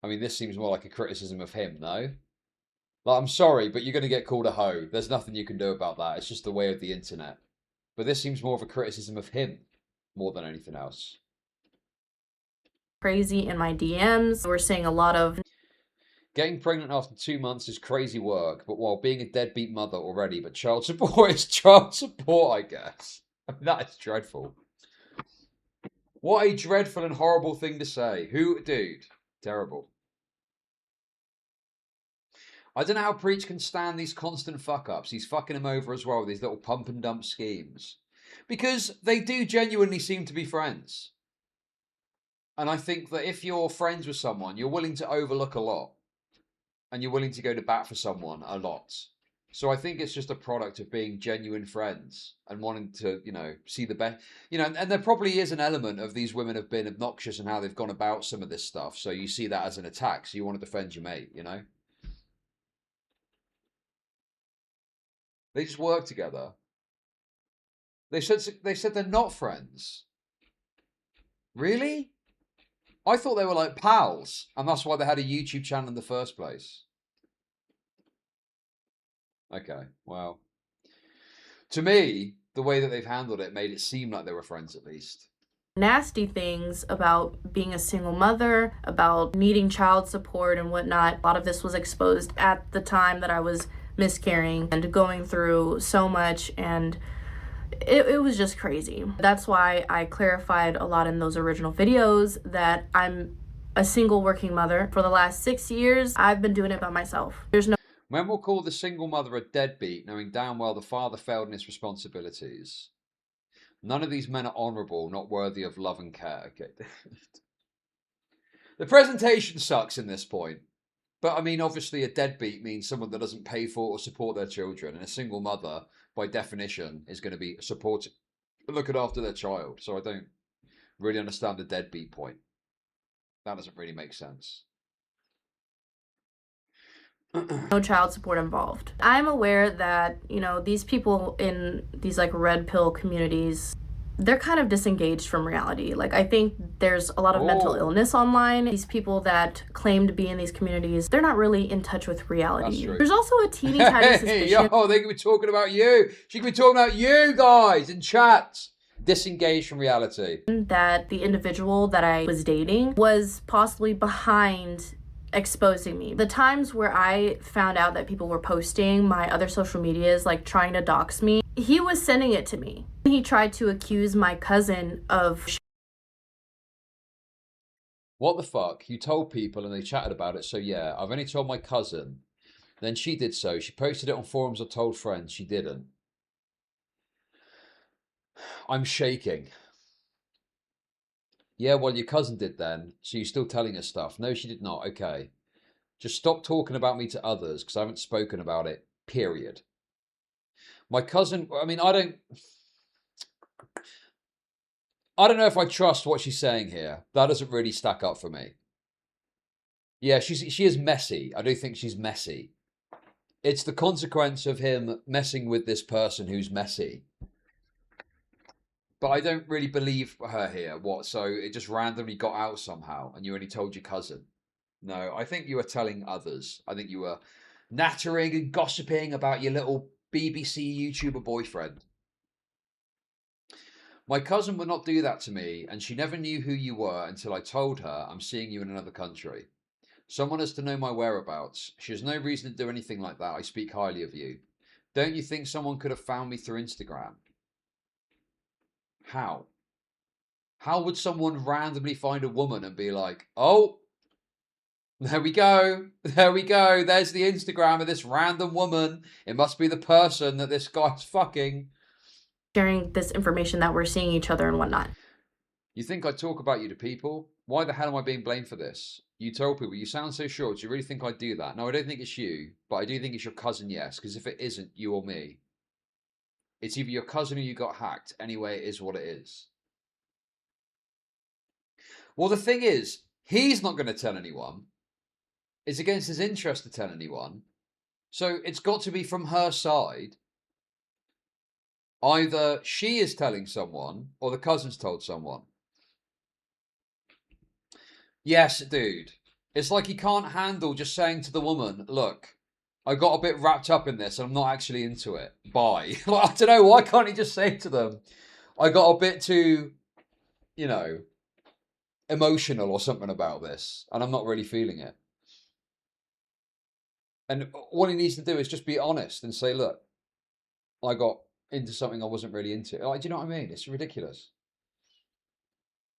I mean, this seems more like a criticism of him, no? Like, I'm sorry, but you're going to get called a hoe. There's nothing you can do about that. It's just the way of the internet. But this seems more of a criticism of him more than anything else. Crazy in my DMs. We're seeing a lot of... Getting pregnant after 2 months is crazy work, but while being a deadbeat mother already, but child support is child support, I guess. I mean, that is dreadful. What a dreadful and horrible thing to say. Dude, terrible. I don't know how Preach can stand these constant fuck-ups. He's fucking him over as well with these little pump and dump schemes. Because they do genuinely seem to be friends. And I think that if you're friends with someone, you're willing to overlook a lot. And you're willing to go to bat for someone a lot. So I think it's just a product of being genuine friends and wanting to, you know, see the best, you know, and there probably is an element of these women have been obnoxious in how they've gone about some of this stuff. So you see that as an attack. So you want to defend your mate, you know? They just work together. They said they're not friends. Really? I thought they were like pals, and that's why they had a YouTube channel in the first place. Okay, well, to me, the way that they've handled it made it seem like they were friends at least. Nasty things about being a single mother, about needing child support and whatnot. A lot of this was exposed at the time that I was miscarrying and going through so much, and it was just crazy. That's why I clarified a lot in those original videos that I'm a single working mother. For the last 6 years, I've been doing it by myself. There's no... Men will call the single mother a deadbeat, knowing damn well the father failed in his responsibilities. None of these men are honourable, not worthy of love and care. Okay. The presentation sucks in this point. But, I mean, obviously a deadbeat means someone that doesn't pay for or support their children. And a single mother, by definition, is going to be supporting, looking after their child. So I don't really understand the deadbeat point. That doesn't really make sense. No child support involved. I'm aware that, you know, these people in these like red pill communities, they're kind of disengaged from reality. Like, I think there's a lot of mental illness online. These people that claim to be in these communities, they're not really in touch with reality. There's also a teeny tiny suspicion. Yo, they could be talking about you. She could be talking about you guys in chat. Disengaged from reality. That the individual that I was dating was possibly behind exposing me. The times where I found out that people were posting my other social medias, like trying to dox me, he was sending it to me. He tried to accuse my cousin of... What the fuck? You told people and they chatted about it, so yeah, I've only told my cousin. Then she did so. She posted it on forums or told friends. She didn't. I'm shaking. Yeah, well, your cousin did then, so you're still telling her stuff. No, she did not. Okay. Just stop talking about me to others, because I haven't spoken about it, period. My cousin, I mean, I don't know if I trust what she's saying here. That doesn't really stack up for me. Yeah, she is messy. I do think she's messy. It's the consequence of him messing with this person who's messy. But I don't really believe her here. What? So it just randomly got out somehow and you only told your cousin? No, I think you were telling others. I think you were nattering and gossiping about your little BBC YouTuber boyfriend. My cousin would not do that to me, and she never knew who you were until I told her I'm seeing you in another country. Someone has to know my whereabouts. She has no reason to do anything like that. I speak highly of you. Don't you think someone could have found me through Instagram? How? How would someone randomly find a woman and be like, oh, there we go. There we go. There's the Instagram of this random woman. It must be the person that this guy's fucking. Sharing this information that we're seeing each other and whatnot. You think I talk about you to people? Why the hell am I being blamed for this? You told people, you sound so sure. Do you really think I do that? No, I don't think it's you, but I do think it's your cousin, yes. Because if it isn't, you or me. It's either your cousin or you got hacked. Anyway, it is what it is. Well, the thing is, he's not going to tell anyone. It's against his interest to tell anyone. So it's got to be from her side. Either she is telling someone or the cousin's told someone. Yes, dude. It's like he can't handle just saying to the woman, look, I got a bit wrapped up in this and I'm not actually into it. Bye. I don't know. Why can't he just say to them, I got a bit too, you know, emotional or something about this and I'm not really feeling it. And what he needs to do is just be honest and say, look, I got into something I wasn't really into. Like, do you know what I mean? It's ridiculous.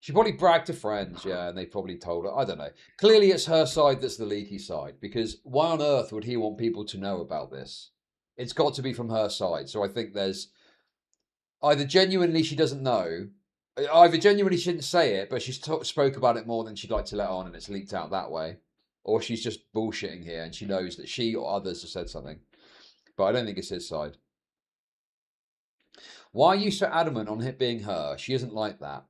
She probably bragged to friends, yeah, and they probably told her. I don't know. Clearly it's her side that's the leaky side, because why on earth would he want people to know about this? It's got to be from her side. So I think there's either genuinely she doesn't know, either genuinely she didn't say it, but she spoke about it more than she'd like to let on and it's leaked out that way, or she's just bullshitting here and she knows that she or others have said something. but I don't think it's his side. Why are you so adamant on it being her? She isn't like that.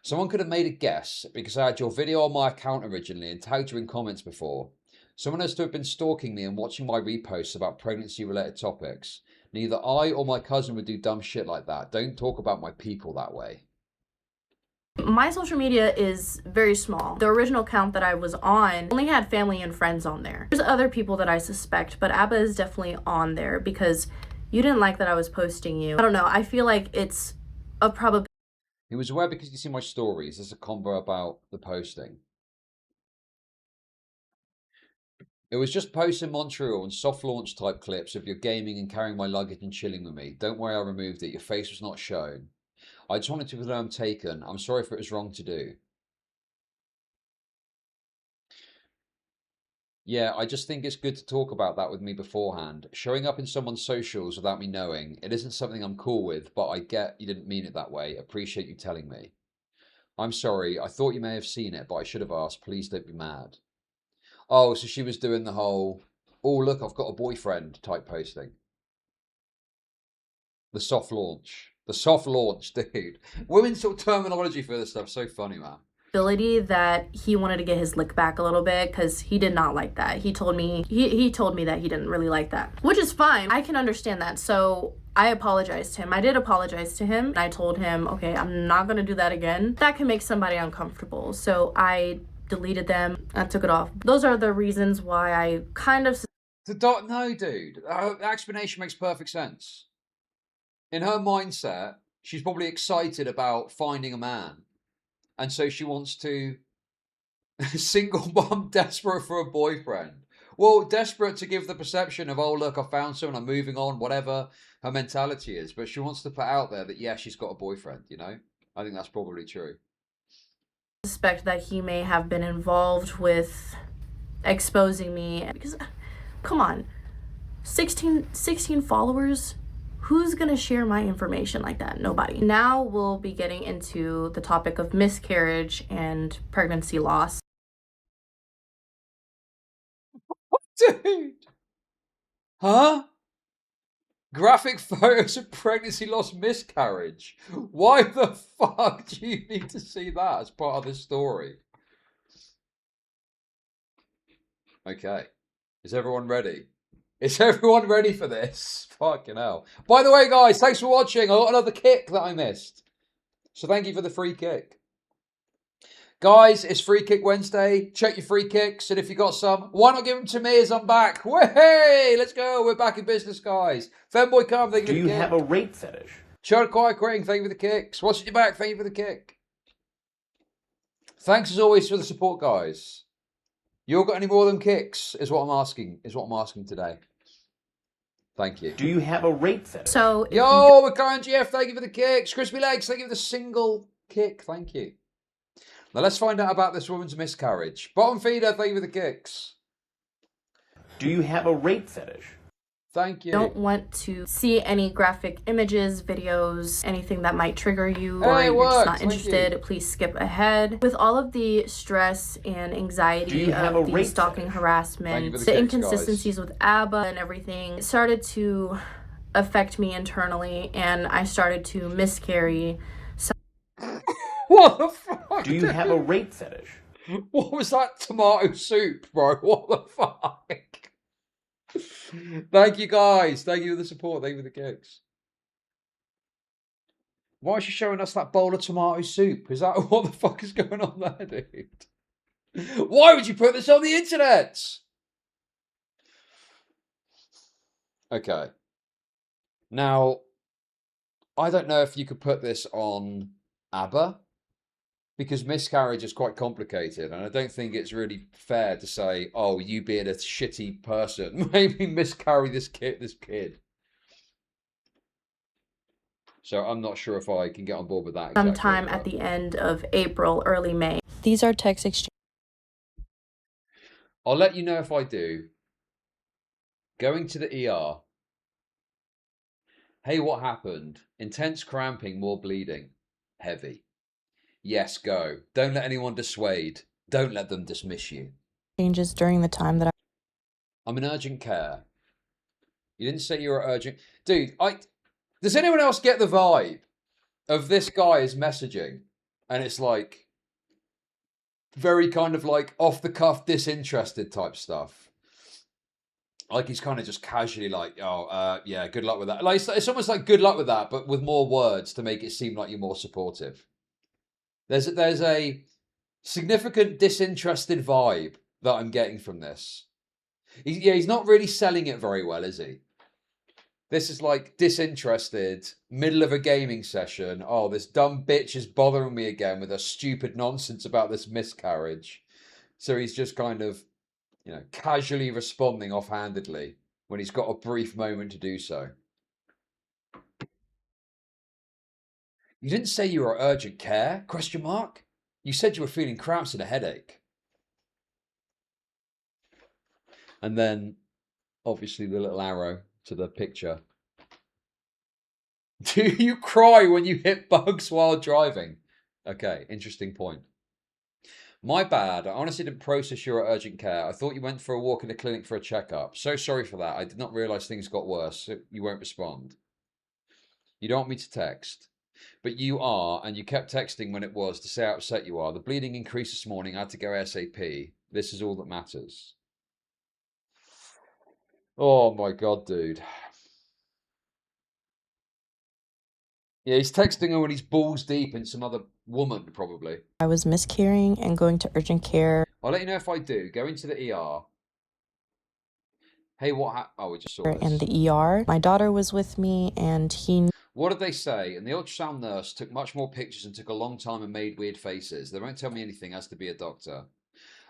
Someone could have made a guess because I had your video on my account originally and tagged you in comments before. Someone has to have been stalking me and watching my reposts about pregnancy-related topics. Neither I or my cousin would do dumb shit like that. Don't talk about my people that way. My social media is very small. The original account that I was on only had family and friends on there. There's other people that I suspect, but Abba is definitely on there because you didn't like that I was posting you. I don't know. I feel like it's a probability. He was aware because you see my stories. There's a convo about the posting. It was just posts in Montreal and soft launch type clips of your gaming and carrying my luggage and chilling with me. Don't worry, I removed it. Your face was not shown. I just wanted to know I'm taken. I'm sorry if it was wrong to do. Yeah, I just think it's good to talk about that with me beforehand. Showing up in someone's socials without me knowing, it isn't something I'm cool with, but I get you didn't mean it that way. Appreciate you telling me. I'm sorry, I thought you may have seen it, but I should have asked. Please don't be mad. Oh, so she was doing the whole, oh, look, I've got a boyfriend type posting. The soft launch. The soft launch, dude. Women's sort of terminology for this stuff, so funny, man. That he wanted to get his lick back a little bit because he did not like that. He told me he told me that he didn't really like that, which is fine. I can understand that. So I apologized to him. I did apologize to him. I told him, okay, I'm not gonna do that again. That can make somebody uncomfortable. So I deleted them. I took it off. Those are the reasons why I kind of. No, dude. The explanation makes perfect sense. In her mindset, she's probably excited about finding a man. And so she wants to, single mom desperate for a boyfriend. Well, desperate to give the perception of, oh, look, I found someone, I'm moving on, whatever her mentality is. But she wants to put out there that, yeah, she's got a boyfriend, you know? I think that's probably true. Suspect that he may have been involved with exposing me. Because, come on, 16 followers? Who's gonna share my information like that? Nobody. Now we'll be getting into the topic of miscarriage and pregnancy loss. Dude! Huh? Graphic photos of pregnancy loss miscarriage. Why the fuck do you need to see that as part of this story? Okay. Is everyone ready? Is everyone ready for this? Fucking hell. By the way, guys, thanks for watching. I got another kick that I missed. So thank you for the free kick. Guys, it's Free Kick Wednesday. Check your free kicks. And if you got some, why not give them to me as I'm back? Hey, let's go. We're back in business, guys. Femboy Come, thank you for the kick. Do you have a rape fetish? Chud Logic, thank you for the kicks. Watching you back, thank you for the kick. Thanks as always for the support, guys. You all got any more of them kicks? Is what I'm asking today. Thank you. Do you have a rape fetish? So, yo, we're current GF, thank you for the kicks. Crispy Legs, thank you for the single kick. Thank you. Now let's find out about this woman's miscarriage. Bottom Feeder, thank you for the kicks. Do you have a rape fetish? Thank you. Don't want to see any graphic images, videos, anything that might trigger you, or you're just not interested, please skip ahead. With all of the stress and anxiety of the stalking harassment, the inconsistencies with ABBA and everything, it started to affect me internally, and I started to miscarry. What the fuck? Do you have a rape fetish? What was that tomato soup, bro? What the fuck? Thank you, guys. Thank you for the support. Thank you for the kicks. Why is she showing us that bowl of tomato soup? Is that what the fuck is going on there, dude? Why would you put this on the internet? Okay. Now, I don't know if you could put this on ABBA, because miscarriage is quite complicated, and I don't think it's really fair to say, oh, you being a shitty person made me miscarry this kid. So I'm not sure if I can get on board with that. Sometime at the end of April, early May. These are text exchanges. I'll let you know if I do. Going to the ER. Hey, what happened? Intense cramping, more bleeding. Heavy. Yes, go. Don't let anyone dissuade. Don't let them dismiss you. Changes during the time that I'm in urgent care. You didn't say you were urgent. Dude, does anyone else get the vibe of this guy's messaging? And it's like very kind of like off the cuff, disinterested type stuff. Like he's kind of just casually like, oh, yeah, good luck with that. Like it's almost like good luck with that, but with more words to make it seem like you're more supportive. There's a significant disinterested vibe that I'm getting from this. He's not really selling it very well, is he? This is like disinterested, middle of a gaming session. Oh, this dumb bitch is bothering me again with her stupid nonsense about this miscarriage. So he's just kind of, you know, casually responding offhandedly when he's got a brief moment to do so. You didn't say you were urgent care? Question mark? You said you were feeling cramps and a headache. And then, obviously, the little arrow to the picture. Do you cry when you hit bugs while driving? Okay, interesting point. My bad. I honestly didn't process your urgent care. I thought you went for a walk in the clinic for a checkup. So sorry for that. I did not realize things got worse. So you won't respond. You don't want me to text. But you are, and you kept texting when it was to say how upset you are. The bleeding increased this morning. I had to go ASAP. This is all that matters. Oh my God, dude. Yeah, he's texting her when he's balls deep in some other woman, probably. I was miscarrying and going to urgent care. I'll let you know if I do. Go into the ER. Hey, what happened? Oh, we just saw this. In the ER. My daughter was with me and he... What did they say? And the ultrasound nurse took much more pictures and took a long time and made weird faces. They won't tell me anything, has to be a doctor.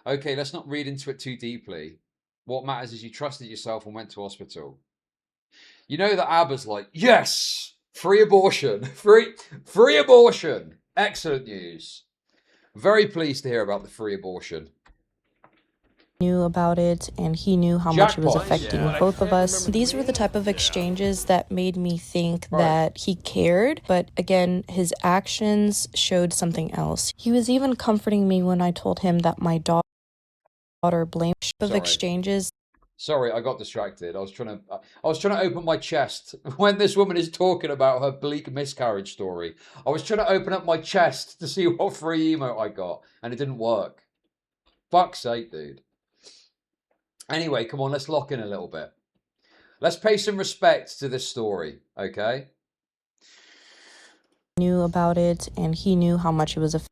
Okay, let's not read into it too deeply. What matters is you trusted yourself and went to hospital. You know that ABBA's like, yes! Free abortion. Free abortion. Excellent news. Very pleased to hear about the free abortion. Knew about it and he knew how much it was affecting both of us. These were the type of exchanges that made me think that he cared, but again, his actions showed something else. He was even comforting me when I told him that my daughter blamed of exchanges. Sorry, I got distracted. I was trying to open my chest when this woman is talking about her bleak miscarriage story. I was trying to open up my chest to see what free emote I got, and it didn't work. Fuck's sake, dude. Anyway, come on, let's lock in a little bit. Let's pay some respect to this story, okay? Knew about it, and he knew how much it was affecting.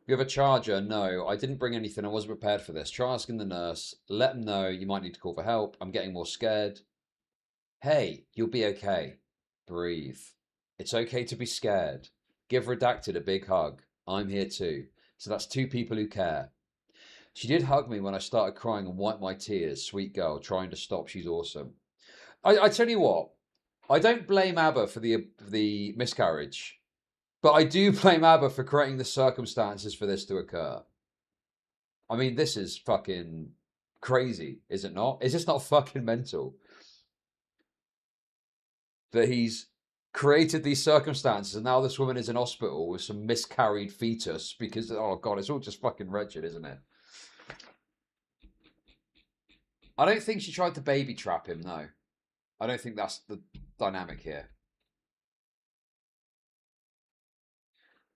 You have a charger? No, I didn't bring anything. I wasn't prepared for this. Try asking the nurse. Let them know you might need to call for help. I'm getting more scared. Hey, you'll be okay. Breathe. It's okay to be scared. Give Redacted a big hug. I'm here too. So that's two people who care. She did hug me when I started crying and wiped my tears. Sweet girl, trying to stop. She's awesome. I tell you what, I don't blame ABBA for the miscarriage. But I do blame ABBA for creating the circumstances for this to occur. I mean, this is fucking crazy, is it not? Is this not fucking mental? That he's created these circumstances and now this woman is in hospital with some miscarried fetus because, oh God, it's all just fucking wretched, isn't it? I don't think she tried to baby trap him, no. I don't think that's the dynamic here.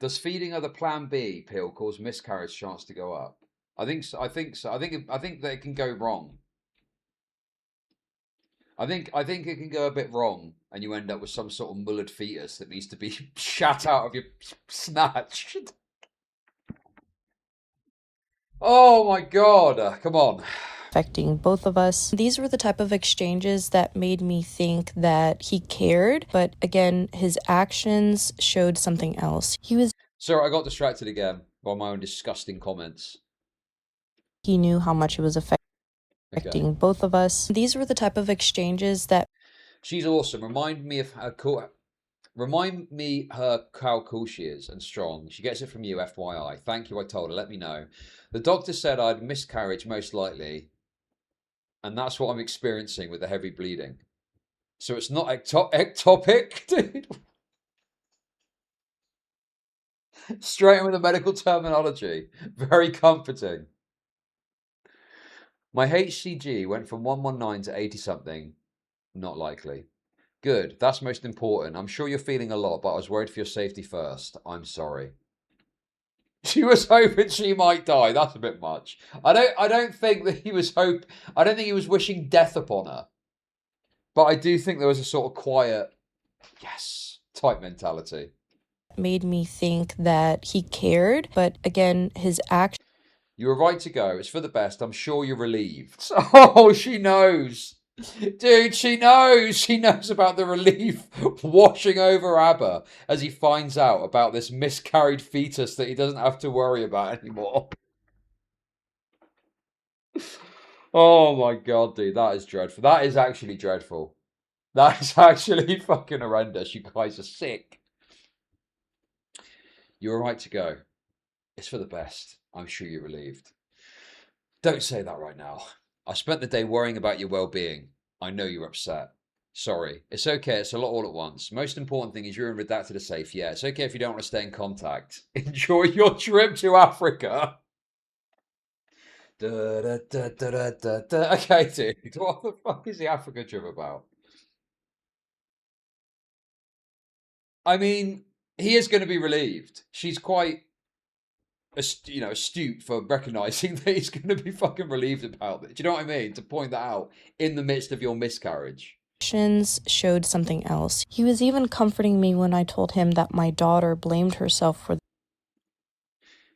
Does feeding her the Plan B pill cause miscarriage chance to go up? I think so. I think so. I think that it can go wrong. I think it can go a bit wrong, and you end up with some sort of mullered fetus that needs to be shat out of your snatch. Oh my God! Come on. Affecting both of us. These were the type of exchanges that made me think that he cared, but again, his actions showed something else. He was... Sorry, I got distracted again by my own disgusting comments. He knew how much it was affecting both of us. These were the type of exchanges that... She's awesome. Remind me how cool she is and strong. She gets it from you, FYI. Thank you, I told her. Let me know. The doctor said I'd miscarriage most likely. And that's what I'm experiencing with the heavy bleeding. So it's not ectopic, dude. Straight in with the medical terminology. Very comforting. My HCG went from 119 to 80 something. Not likely. Good. That's most important. I'm sure you're feeling a lot, but I was worried for your safety first. I'm sorry. She was hoping she might die. That's a bit much. I don't think that he was I don't think he was wishing death upon her. But I do think there was a sort of quiet, yes, type mentality. Made me think that he cared, but again, his action. You were right to go. It's for the best. I'm sure you're relieved. Oh, she knows. Dude, she knows. She knows about the relief washing over Abba as he finds out about this miscarried fetus that he doesn't have to worry about anymore. Oh my god, dude. That is dreadful. That is actually dreadful. That is actually fucking horrendous. You guys are sick. You were right to go. It's for the best. I'm sure you're relieved. Don't say that right now. I spent the day worrying about your well-being. I know you're upset. Sorry. It's okay. It's a lot all at once. Most important thing is you're in Redacted are safe. Yeah, it's okay if you don't want to stay in contact. Enjoy your trip to Africa. Okay, dude. What the fuck is the Africa trip about? I mean, he is going to be relieved. She's quite astute for recognizing that he's going to be fucking relieved about it. Do you know what I mean? To point that out in the midst of your miscarriage. Showed something else. He was even comforting me when I told him that my daughter blamed herself for.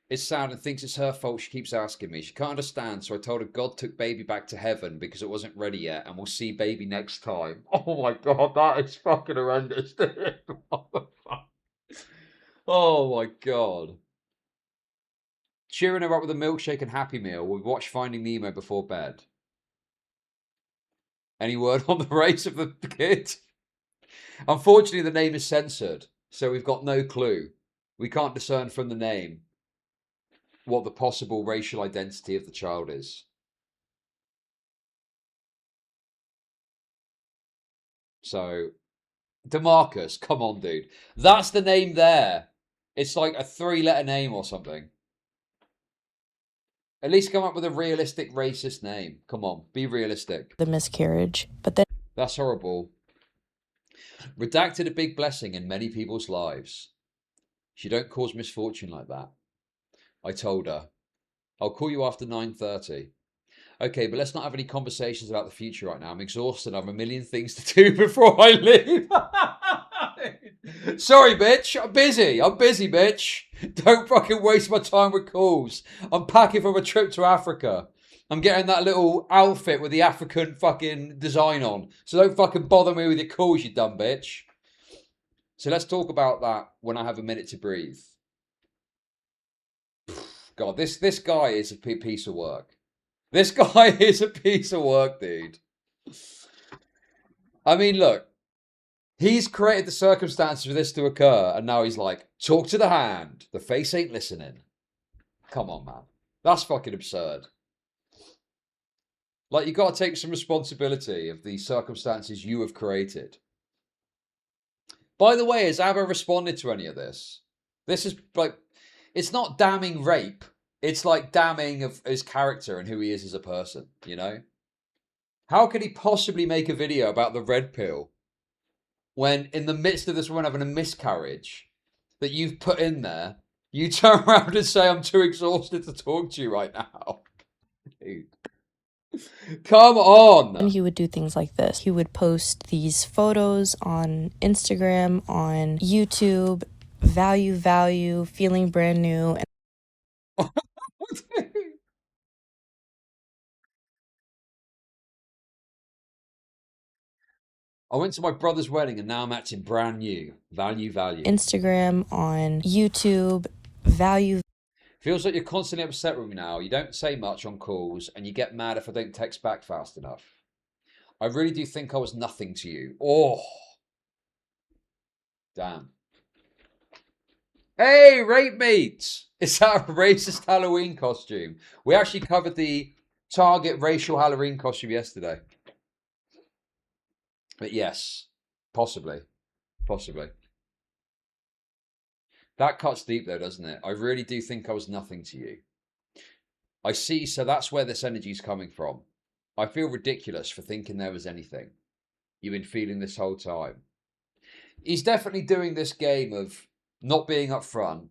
It's sad and thinks it's her fault. She keeps asking me. She can't understand, so I told her God took baby back to heaven because it wasn't ready yet, and we'll see baby next time. Oh my god, that is fucking horrendous. What the fuck? Oh my god. Cheering her up with a milkshake and Happy Meal. We've watched Finding Nemo before bed. Any word on the race of the kid? Unfortunately, the name is censored, so we've got no clue. We can't discern from the name what the possible racial identity of the child is. So, DeMarcus, come on, dude. That's the name there. It's like a 3-letter name or something. At least come up with a realistic racist name. Come on, be realistic. The miscarriage, but then. That's horrible. Redacted a big blessing in many people's lives. She don't cause misfortune like that. I told her. I'll call you after 9:30. Okay, but let's not have any conversations about the future right now. I'm exhausted. I have a million things to do before I leave. Sorry, bitch. I'm busy. I'm busy, bitch. Don't fucking waste my time with calls. I'm packing for a trip to Africa. I'm getting that little outfit with the African fucking design on. So don't fucking bother me with your calls, you dumb bitch. So let's talk about that when I have a minute to breathe. God, this guy is a piece of work. This guy is a piece of work, dude. I mean, look. He's created the circumstances for this to occur, and now he's like, talk to the hand. The face ain't listening. Come on, man. That's fucking absurd. Like, you got to take some responsibility of the circumstances you have created. By the way, has ABBA responded to any of this? This is like, it's not damning rape. It's like damning of his character and who he is as a person, you know? How could he possibly make a video about the red pill when in the midst of this woman having a miscarriage that you've put in there, you turn around and say, I'm too exhausted to talk to you right now? Dude. Come on. And he would do things like this. He would post these photos on Instagram, on YouTube, value, feeling brand new. And I went to my brother's wedding and now I'm acting brand new. Value. Instagram, on YouTube, value. Feels like you're constantly upset with me now. You don't say much on calls and you get mad if I don't text back fast enough. I really do think I was nothing to you. Oh. Damn. Hey, rape meat! Is that a racist Halloween costume? We actually covered the Target racial Halloween costume yesterday. But yes, possibly. That cuts deep though, doesn't it? I really do think I was nothing to you. I see, so that's where this energy is coming from. I feel ridiculous for thinking there was anything. you've been feeling this whole time. He's definitely doing this game of not being upfront,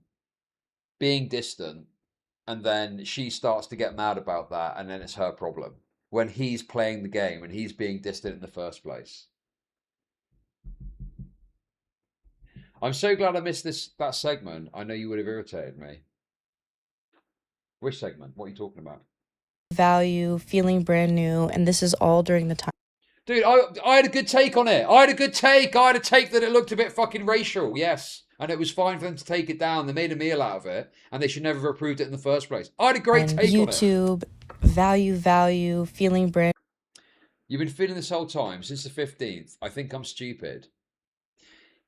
being distant, and then she starts to get mad about that, and then it's her problem. When he's playing the game and he's being distant in the first place. I'm so glad I missed that segment. I know you would have irritated me. Which segment? What are you talking about? Value, feeling brand new, and this is all during the time. Dude, I had a good take on it. I had a good take. I had a take that it looked a bit fucking racial, yes. And it was fine for them to take it down. They made a meal out of it, and they should never have approved it in the first place. I had a great take on it. YouTube, value, feeling brand. You've been feeling this whole time, since the 15th. I think I'm stupid.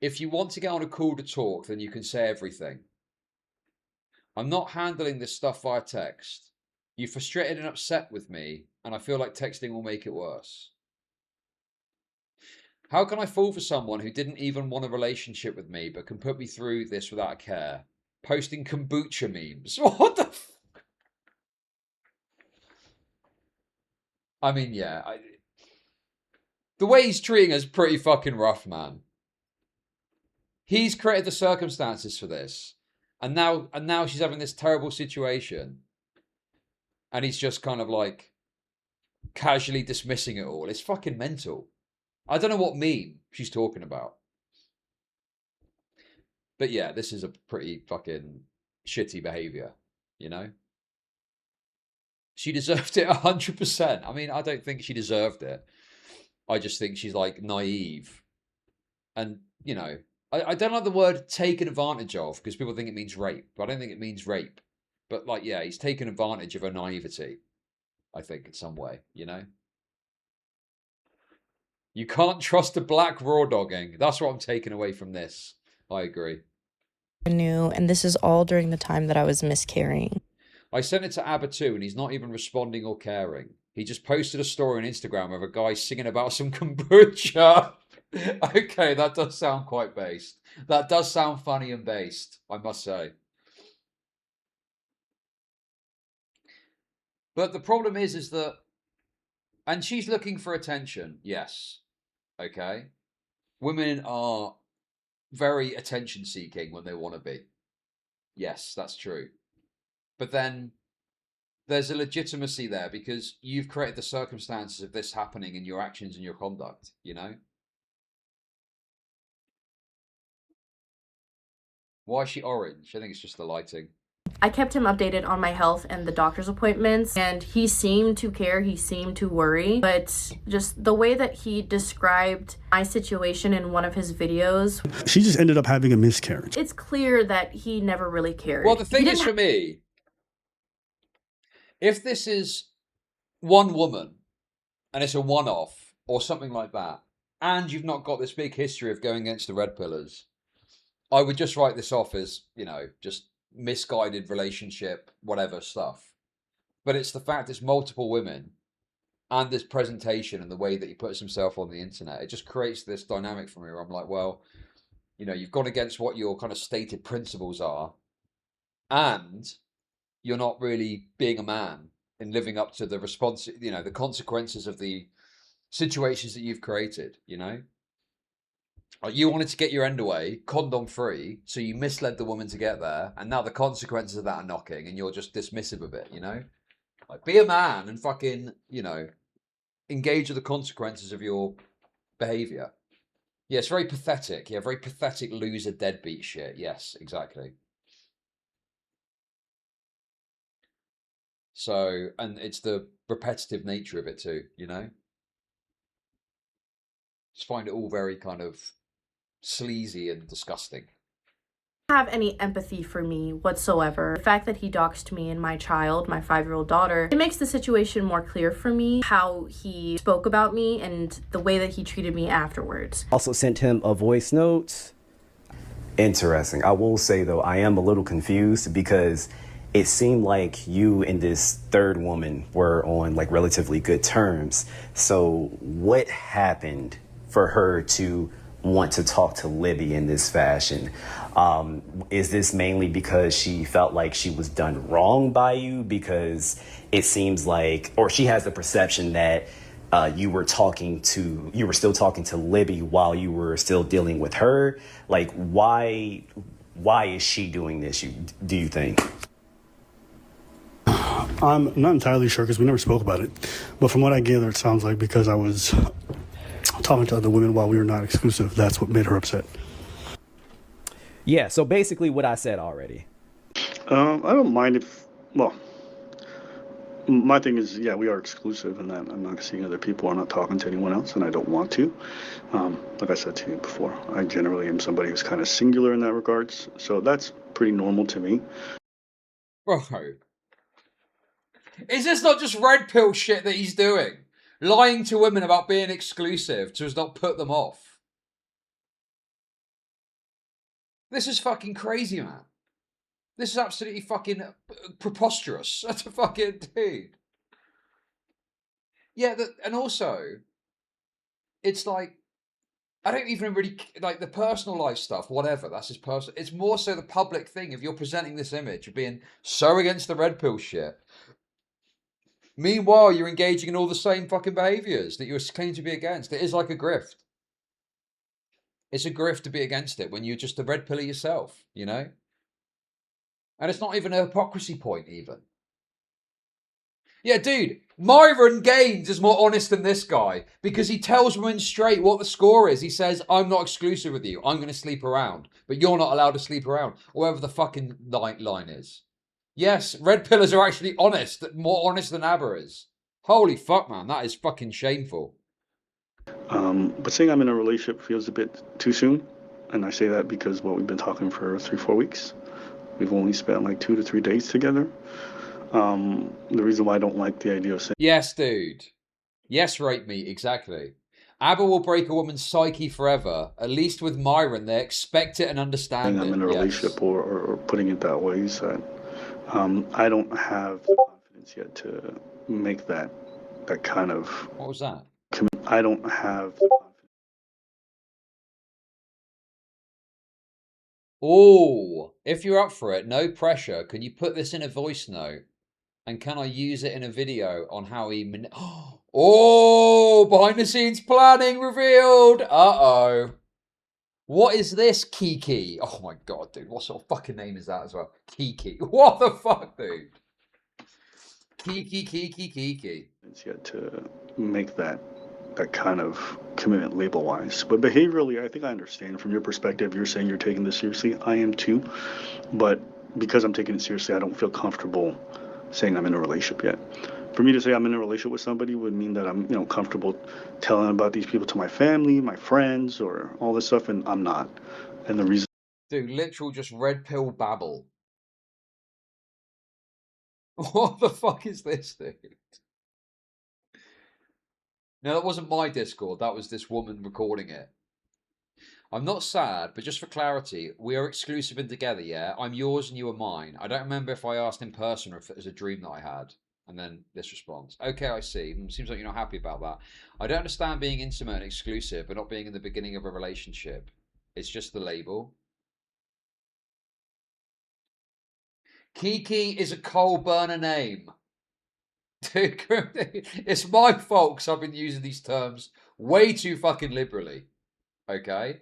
If you want to get on a call to talk, then you can say everything. I'm not handling this stuff via text. You're frustrated and upset with me, and I feel like texting will make it worse. How can I fall for someone who didn't even want a relationship with me, but can put me through this without a care? Posting kombucha memes. What the f... I mean, yeah. The way he's treating us is pretty fucking rough, man. He's created the circumstances for this. And now she's having this terrible situation. And he's just kind of like casually dismissing it all. It's fucking mental. I don't know what meme she's talking about. But yeah, this is a pretty fucking shitty behavior, you know? She deserved it 100%. I mean, I don't think she deserved it. I just think she's like naive. And, you know, I don't like the word taken advantage of because people think it means rape. But I don't think it means rape. But like, yeah, he's taken advantage of her naivety. I think in some way, you know? You can't trust a black raw dogging. That's what I'm taking away from this. I agree. New, and this is all during the time that I was miscarrying. I sent it to Abba too, and he's not even responding or caring. He just posted a story on Instagram of a guy singing about some kombucha. Okay, that does sound quite based. That does sound funny and based, I must say. But the problem is that, and she's looking for attention, yes. Okay. Women are very attention seeking when they want to be. Yes, that's true. But then there's a legitimacy there because you've created the circumstances of this happening in your actions and your conduct, you know? Why is she orange? I think it's just the lighting. I kept him updated on my health and the doctor's appointments, and he seemed to care, he seemed to worry, but just the way that he described my situation in one of his videos. She just ended up having a miscarriage. It's clear that he never really cared. Well, the thing is for me, if this is one woman and it's a one-off or something like that, and you've not got this big history of going against the red pillars, I would just write this off as, you know, just misguided relationship, whatever stuff. But it's the fact it's multiple women and this presentation and the way that he puts himself on the internet. It just creates this dynamic for me where I'm like, well, you know, you've gone against what your kind of stated principles are, and you're not really being a man in living up to the response, you know, the consequences of the situations that you've created, you know? Like you wanted to get your end away, condom free, so you misled the woman to get there, and now the consequences of that are knocking, and you're just dismissive of it, you know? Like, be a man and fucking, you know, engage with the consequences of your behavior. Yeah, it's very pathetic. Yeah, very pathetic loser deadbeat shit. Yes, exactly. So, and it's the repetitive nature of it too, you know? Just find it all very kind of sleazy and disgusting. Have any empathy for me whatsoever. The fact that he doxed me and my child, my 5-year-old daughter, it makes the situation more clear for me how he spoke about me and the way that he treated me afterwards. Also sent him a voice note. Interesting. I will say though, I am a little confused because it seemed like you and this third woman were on like relatively good terms. So what happened for her to want to talk to Libby in this fashion? Is this mainly because she felt like she was done wrong by you? Because it seems like, or she has the perception that you were still talking to Libby while you were still dealing with her. Like, why is she doing this, do you think? I'm not entirely sure because we never spoke about it. But from what I gather, it sounds like because I was talking to other women while we were not exclusive, that's what made her upset. Yeah, so basically what I said already. I don't mind if, well, my thing is, yeah, we are exclusive and that I'm not seeing other people. I'm not talking to anyone else and I don't want to. Like I said to you before, I generally am somebody who's kind of singular in that regards. So that's pretty normal to me. Bro, is this not just red pill shit that he's doing? Lying to women about being exclusive to not put them off. This is fucking crazy, man. This is absolutely fucking preposterous. That's a fucking dude. Yeah, and also, it's like, I don't even really, like, the personal life stuff, whatever, that's his personal. It's more so the public thing. If you're presenting this image of being so against the red pill shit, meanwhile, you're engaging in all the same fucking behaviours that you're claiming to be against. It is like a grift. It's a grift to be against it when you're just a red pillar yourself, you know? And it's not even a hypocrisy point, even. Yeah, dude, Myron Gaines is more honest than this guy because he tells women straight what the score is. He says, I'm not exclusive with you. I'm going to sleep around, but you're not allowed to sleep around. Or whatever the fucking line is. Yes, red pillars are actually honest, more honest than ABBA is. Holy fuck, man, that is fucking shameful. But saying I'm in a relationship feels a bit too soon. And I say that because, well, we've been talking for 3-4 weeks. We've only spent like 2 to 3 days together. The reason why I don't like the idea of saying... Yes, dude. Yes, rape me, exactly. ABBA will break a woman's psyche forever. At least with Myron, they expect it and understand it. I'm in a relationship or putting it that way is that I don't have the confidence yet to make that kind of... What was that? I don't have... Oh, if you're up for it, no pressure. Can you put this in a voice note? And can I use it in a video on how he... Oh, behind the scenes planning revealed. Uh-oh. What is this, Kiki? Oh my god, dude. What sort of fucking name is that as well? Kiki. What the fuck, dude? Kiki. It's yet to make that kind of commitment label-wise. But behaviorally, I think I understand. From your perspective, you're saying you're taking this seriously. I am too. But because I'm taking it seriously, I don't feel comfortable saying I'm in a relationship yet. For me to say I'm in a relationship with somebody would mean that I'm, comfortable telling about these people to my family, my friends, or all this stuff, and I'm not. And the reason... Dude, literal just red pill babble. What the fuck is this, dude? No, that wasn't my Discord. That was this woman recording it. I'm not sad, but just for clarity, we are exclusive and together, yeah? I'm yours and you are mine. I don't remember if I asked in person or if it was a dream that I had. And then this response. Okay, I see. Seems like you're not happy about that. I don't understand being intimate and exclusive, but not being in the beginning of a relationship. It's just the label. Kiki is a coal burner name. It's my fault because I've been using these terms way too fucking liberally. Okay?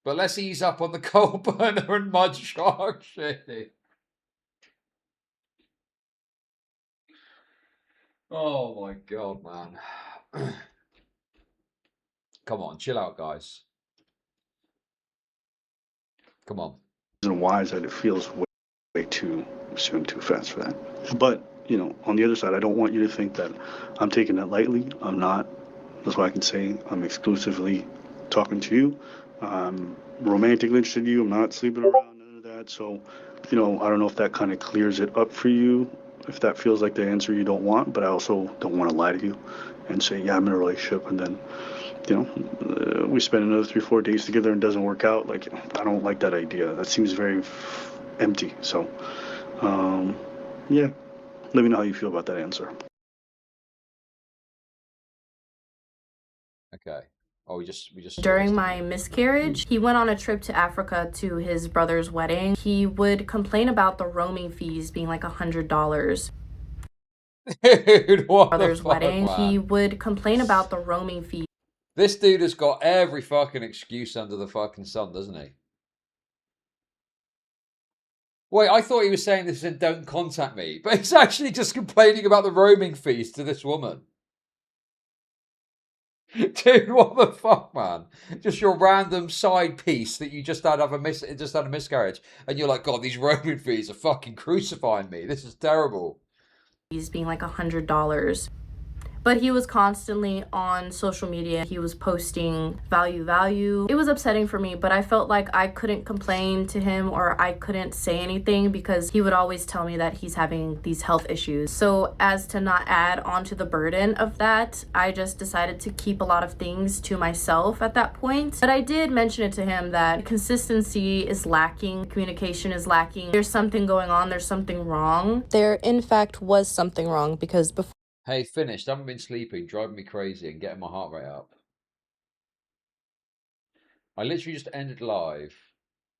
But let's ease up on the coal burner and mud shark shit. Oh my god, man. Come on, chill out, guys. Come on. The reason why is that it feels way too soon, too fast for that. But, on the other side, I don't want you to think that I'm taking it lightly. I'm not. That's why I can say I'm exclusively talking to you. I'm romantically interested in you. I'm not sleeping around, none of that. So, I don't know if that kind of clears it up for you, if that feels like the answer you don't want, but I also don't want to lie to you and say, yeah, I'm in a relationship, and then, we spend another 3-4 days together and it doesn't work out. Like, I don't like that idea. That seems very empty. So, yeah. Let me know how you feel about that answer. Okay. Oh, we just During my miscarriage, he went on a trip to Africa to his brother's wedding. He would complain about the roaming fees being like $100. Dude, what brother's the fuck, wedding, man? he would complain about the roaming fee. This dude has got every fucking excuse under the fucking sun, doesn't he? Wait, I thought he was saying this in Don't Contact Me, but he's actually just complaining about the roaming fees to this woman. Dude, what the fuck, man? Just your random side piece that you just had a miscarriage, and you're like, God, these roaming fees are fucking crucifying me. This is terrible. He's being like $100. But he was constantly on social media. He was posting value. It was upsetting for me, but I felt like I couldn't complain to him or I couldn't say anything because he would always tell me that he's having these health issues. So as to not add onto the burden of that, I just decided to keep a lot of things to myself at that point. But I did mention it to him that consistency is lacking, communication is lacking. There's something going on, there's something wrong. There, in fact, was something wrong because before Hey, finished. I haven't been sleeping, driving me crazy and getting my heart rate up. I literally just ended live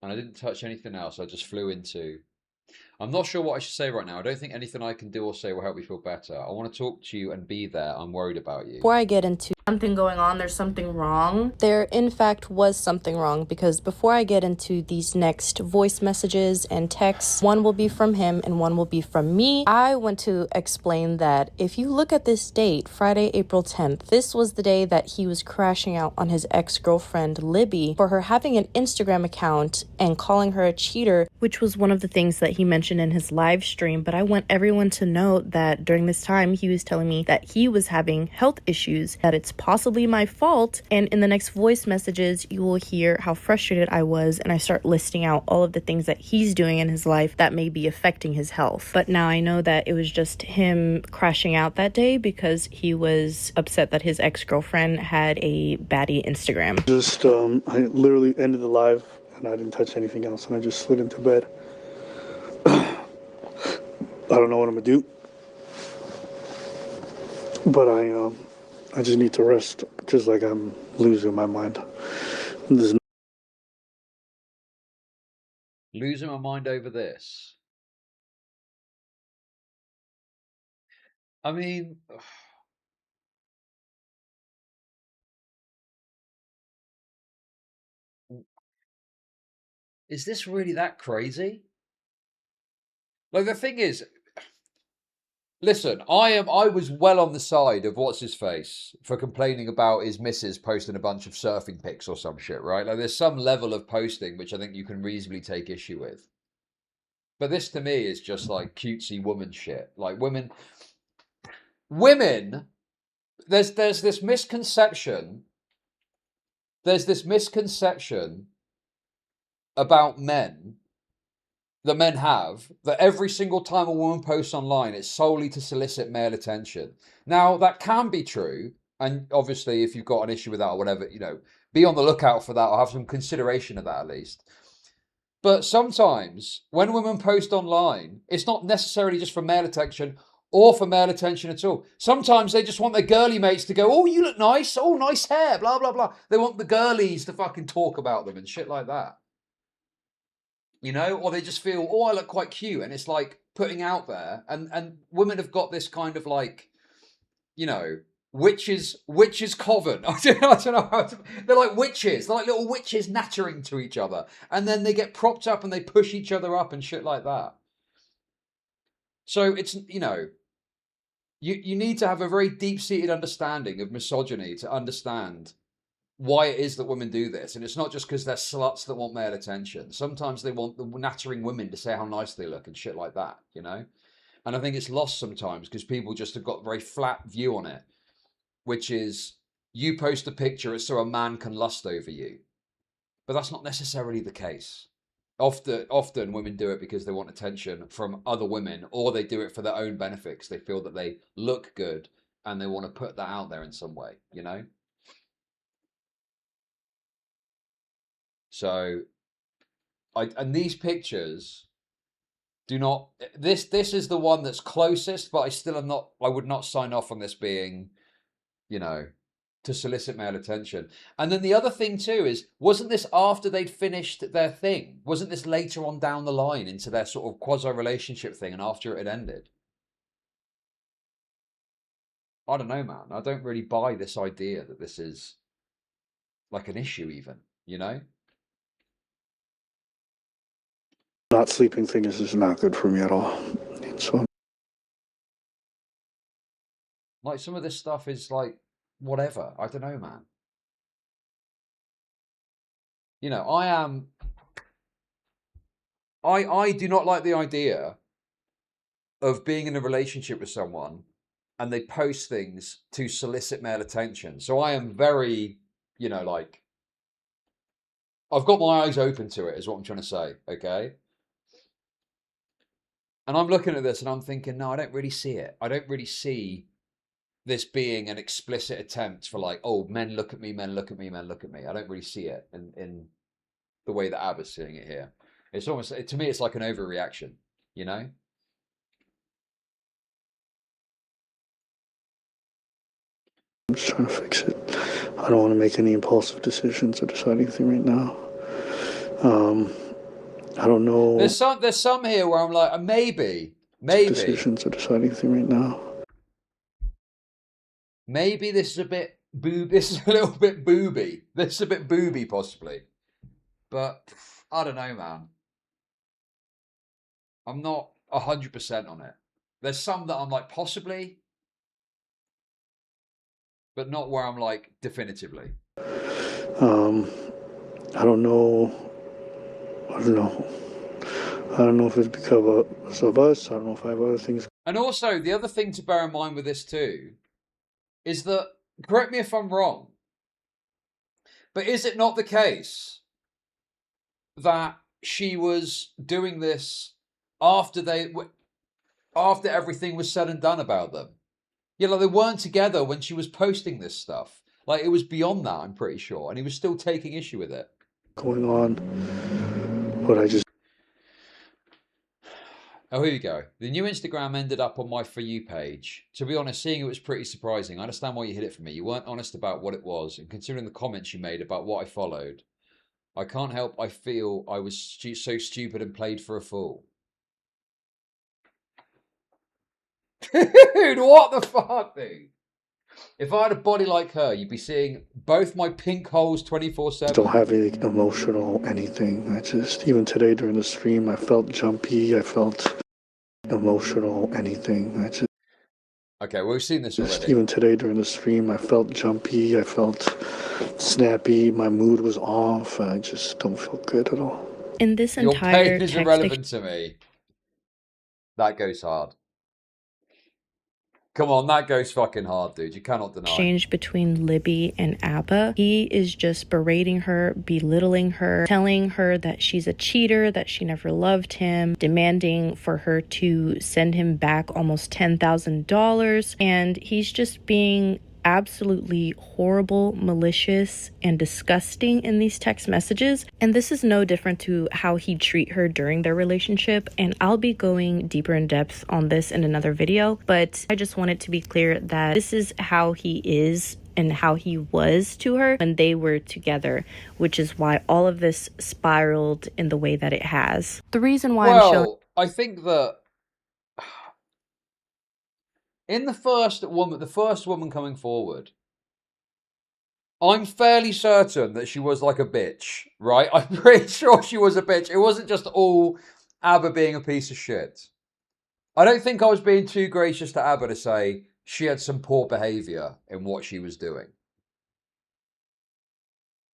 and I didn't touch anything else. I just flew into... I'm not sure what I should say right now. I don't think anything I can do or say will help me feel better. I want to talk to you and be there. I'm worried about you. I get into something going on, there's something wrong. There, in fact, was something wrong because before I get into these next voice messages and texts, one will be from him and one will be from me. I want to explain that if you look at this date, Friday, April 10th, this was the day that he was crashing out on his ex-girlfriend, Libby, for her having an Instagram account and calling her a cheater, which was one of the things that he mentioned in his live stream. But I want everyone to know that during this time, he was telling me that he was having health issues, that it's possibly my fault. And in the next voice messages, you will hear how frustrated I was, and I start listing out all of the things that he's doing in his life that may be affecting his health. But now I know that it was just him crashing out that day because he was upset that his ex-girlfriend had a baddie Instagram. Just, I literally ended the live and I didn't touch anything else and I just slid into bed. I don't know what I'm gonna do, but I just need to rest because like I'm losing my mind. Losing my mind over this. I mean, is this really that crazy? Like, the thing is, listen, I was well on the side of what's his face for complaining about his missus posting a bunch of surfing pics or some shit, right? Like, there's some level of posting which I think you can reasonably take issue with. But this to me is just like cutesy woman shit. Like, women, there's this misconception. There's this misconception about men that men have, that every single time a woman posts online, it's solely to solicit male attention. Now, that can be true, and obviously if you've got an issue with that or whatever, you know, be on the lookout for that or have some consideration of that at least. But sometimes when women post online, it's not necessarily just for male attention or for male attention at all. Sometimes they just want their girly mates to go, oh, you look nice, oh, nice hair, blah, blah, blah. They want the girlies to fucking talk about them and shit like that. You know, or they just feel, oh, I look quite cute. And it's like putting out there. And women have got this kind of like, you know, witches coven. I don't know how to, they're like witches. They're like little witches nattering to each other. And then they get propped up and they push each other up and shit like that. So it's, you know, you need to have a very deep-seated understanding of misogyny to understand why it is that women do this. And it's not just because they're sluts that want male attention. Sometimes they want the nattering women to say how nice they look and shit like that, you know? And I think it's lost sometimes because people just have got a very flat view on it, which is you post a picture so a man can lust over you. But that's not necessarily the case. Often women do it because they want attention from other women, or they do it for their own benefit because they feel that they look good and they want to put that out there in some way, you know? So, and these pictures do not, this is the one that's closest, but I would not sign off on this being, you know, to solicit male attention. And then the other thing too is, wasn't this after they'd finished their thing? Wasn't this later on down the line into their sort of quasi-relationship thing and after it had ended? I don't know, man. I don't really buy this idea that this is like an issue even, you know? Not sleeping thing is just not good for me at all. So Like some of this stuff is like whatever. I don't know, man. You know, I do not like the idea of being in a relationship with someone and they post things to solicit male attention. So I am very, you know, like, I've got my eyes open to it, is what I'm trying to say, okay? And I'm looking at this and I'm thinking, no, I don't really see it. I don't really see this being an explicit attempt for like, oh, men look at me, men look at me, men look at me. I don't really see it in the way that Abba's seeing it here. It's almost, to me, it's like an overreaction, you know? I'm just trying to fix it. I don't want to make any impulsive decisions or decide anything right now. I don't know. There's some here where I'm like, maybe. Decisions or decide anything right now. Maybe this is a bit this is a little bit booby. This is a bit booby, possibly. But I don't know, man. I'm not 100% on it. There's some that I'm like, possibly. But not where I'm like, definitively. I don't know. I don't know if it's because of us. I don't know if I have other things. And also, the other thing to bear in mind with this too is that, correct me if I'm wrong, but is it not the case that she was doing this after everything was said and done about them? Yeah, like they weren't together when she was posting this stuff. Like it was beyond that, I'm pretty sure, and he was still taking issue with it. Going on, but I just. Oh, here we go. The new Instagram ended up on my For You page. To be honest, seeing it was pretty surprising. I understand why you hid it from me. You weren't honest about what it was, and considering the comments you made about what I followed, I can't help I feel I was so stupid and played for a fool. Dude, what the fuck, dude? If I had a body like her, you'd be seeing both my pink holes 24/7. Don't have any emotional anything. I just, even today during the stream, I felt jumpy. I felt emotional anything. I just. Okay, well, we've seen this already. Even today during the stream, I felt jumpy. I felt snappy. My mood was off. I just don't feel good at all. In this Your entire pain is irrelevant to me. That goes hard. Come on, that goes fucking hard, dude. You cannot deny. Exchange between Libby and Abba. He is just berating her, belittling her, telling her that she's a cheater, that she never loved him, demanding for her to send him back almost $10,000. And he's just being absolutely horrible, malicious, and disgusting in these text messages. And this is no different to how he'd treat her during their relationship. And I'll be going deeper in depth on this in another video, but I just wanted to be clear that this is how he is and how he was to her when they were together, which is why all of this spiraled in the way that it has. The reason why I'm showing... I think that in the first woman coming forward, I'm fairly certain that she was like a bitch, right? I'm pretty sure she was a bitch. It wasn't just all Abba being a piece of shit. I don't think I was being too gracious to Abba to say she had some poor behavior in what she was doing.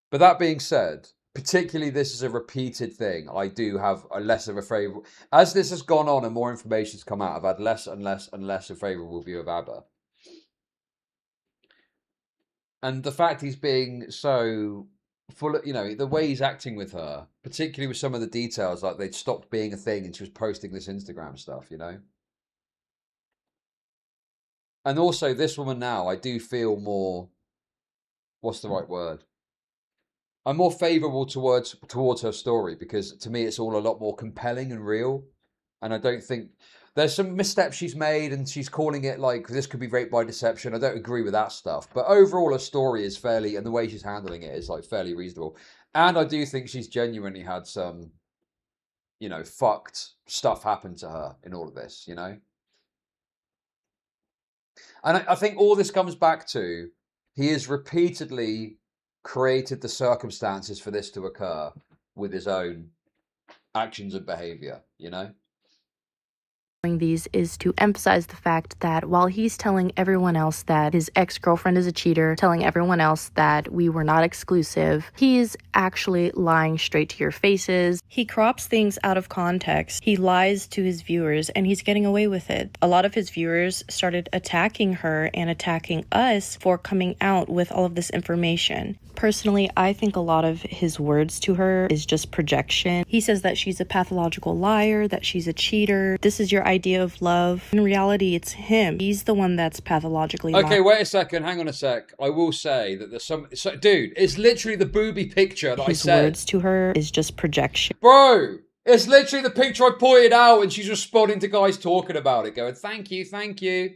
But that being said, particularly this is a repeated thing, I do have a less of a favourable... As this has gone on and more information's come out, I've had less and less and less a favourable view of Abba. And the fact he's being so full of, you know, the way he's acting with her, particularly with some of the details, like they'd stopped being a thing and she was posting this Instagram stuff, you know? And also this woman now, I do feel more... What's the right word? I'm more favourable towards her story because to me it's all a lot more compelling and real. And I don't think... There's some missteps she's made and she's calling it like, this could be rape by deception. I don't agree with that stuff. But overall her story is fairly... And the way she's handling it is like fairly reasonable. And I do think she's genuinely had some, you know, fucked stuff happen to her in all of this, you know? And I think all this comes back to, he has repeatedly created the circumstances for this to occur with his own actions and behavior, you know? These is to emphasize the fact that while he's telling everyone else that his ex-girlfriend is a cheater, telling everyone else that we were not exclusive, he's actually lying straight to your faces. He crops things out of context. He lies to his viewers, and he's getting away with it. A lot of his viewers started attacking her and attacking us for coming out with all of this information. Personally, I think a lot of his words to her is just projection. He says that she's a pathological liar, that she's a cheater. This is your idea of love. In reality, it's him. He's the one that's pathologically lying. Okay, wait a second. Hang on a sec. I will say that there's some... dude, it's literally the booby picture that I said. His words to her is just projection. Bro, it's literally the picture I pointed out, and she's responding to guys talking about it, going, thank you, thank you.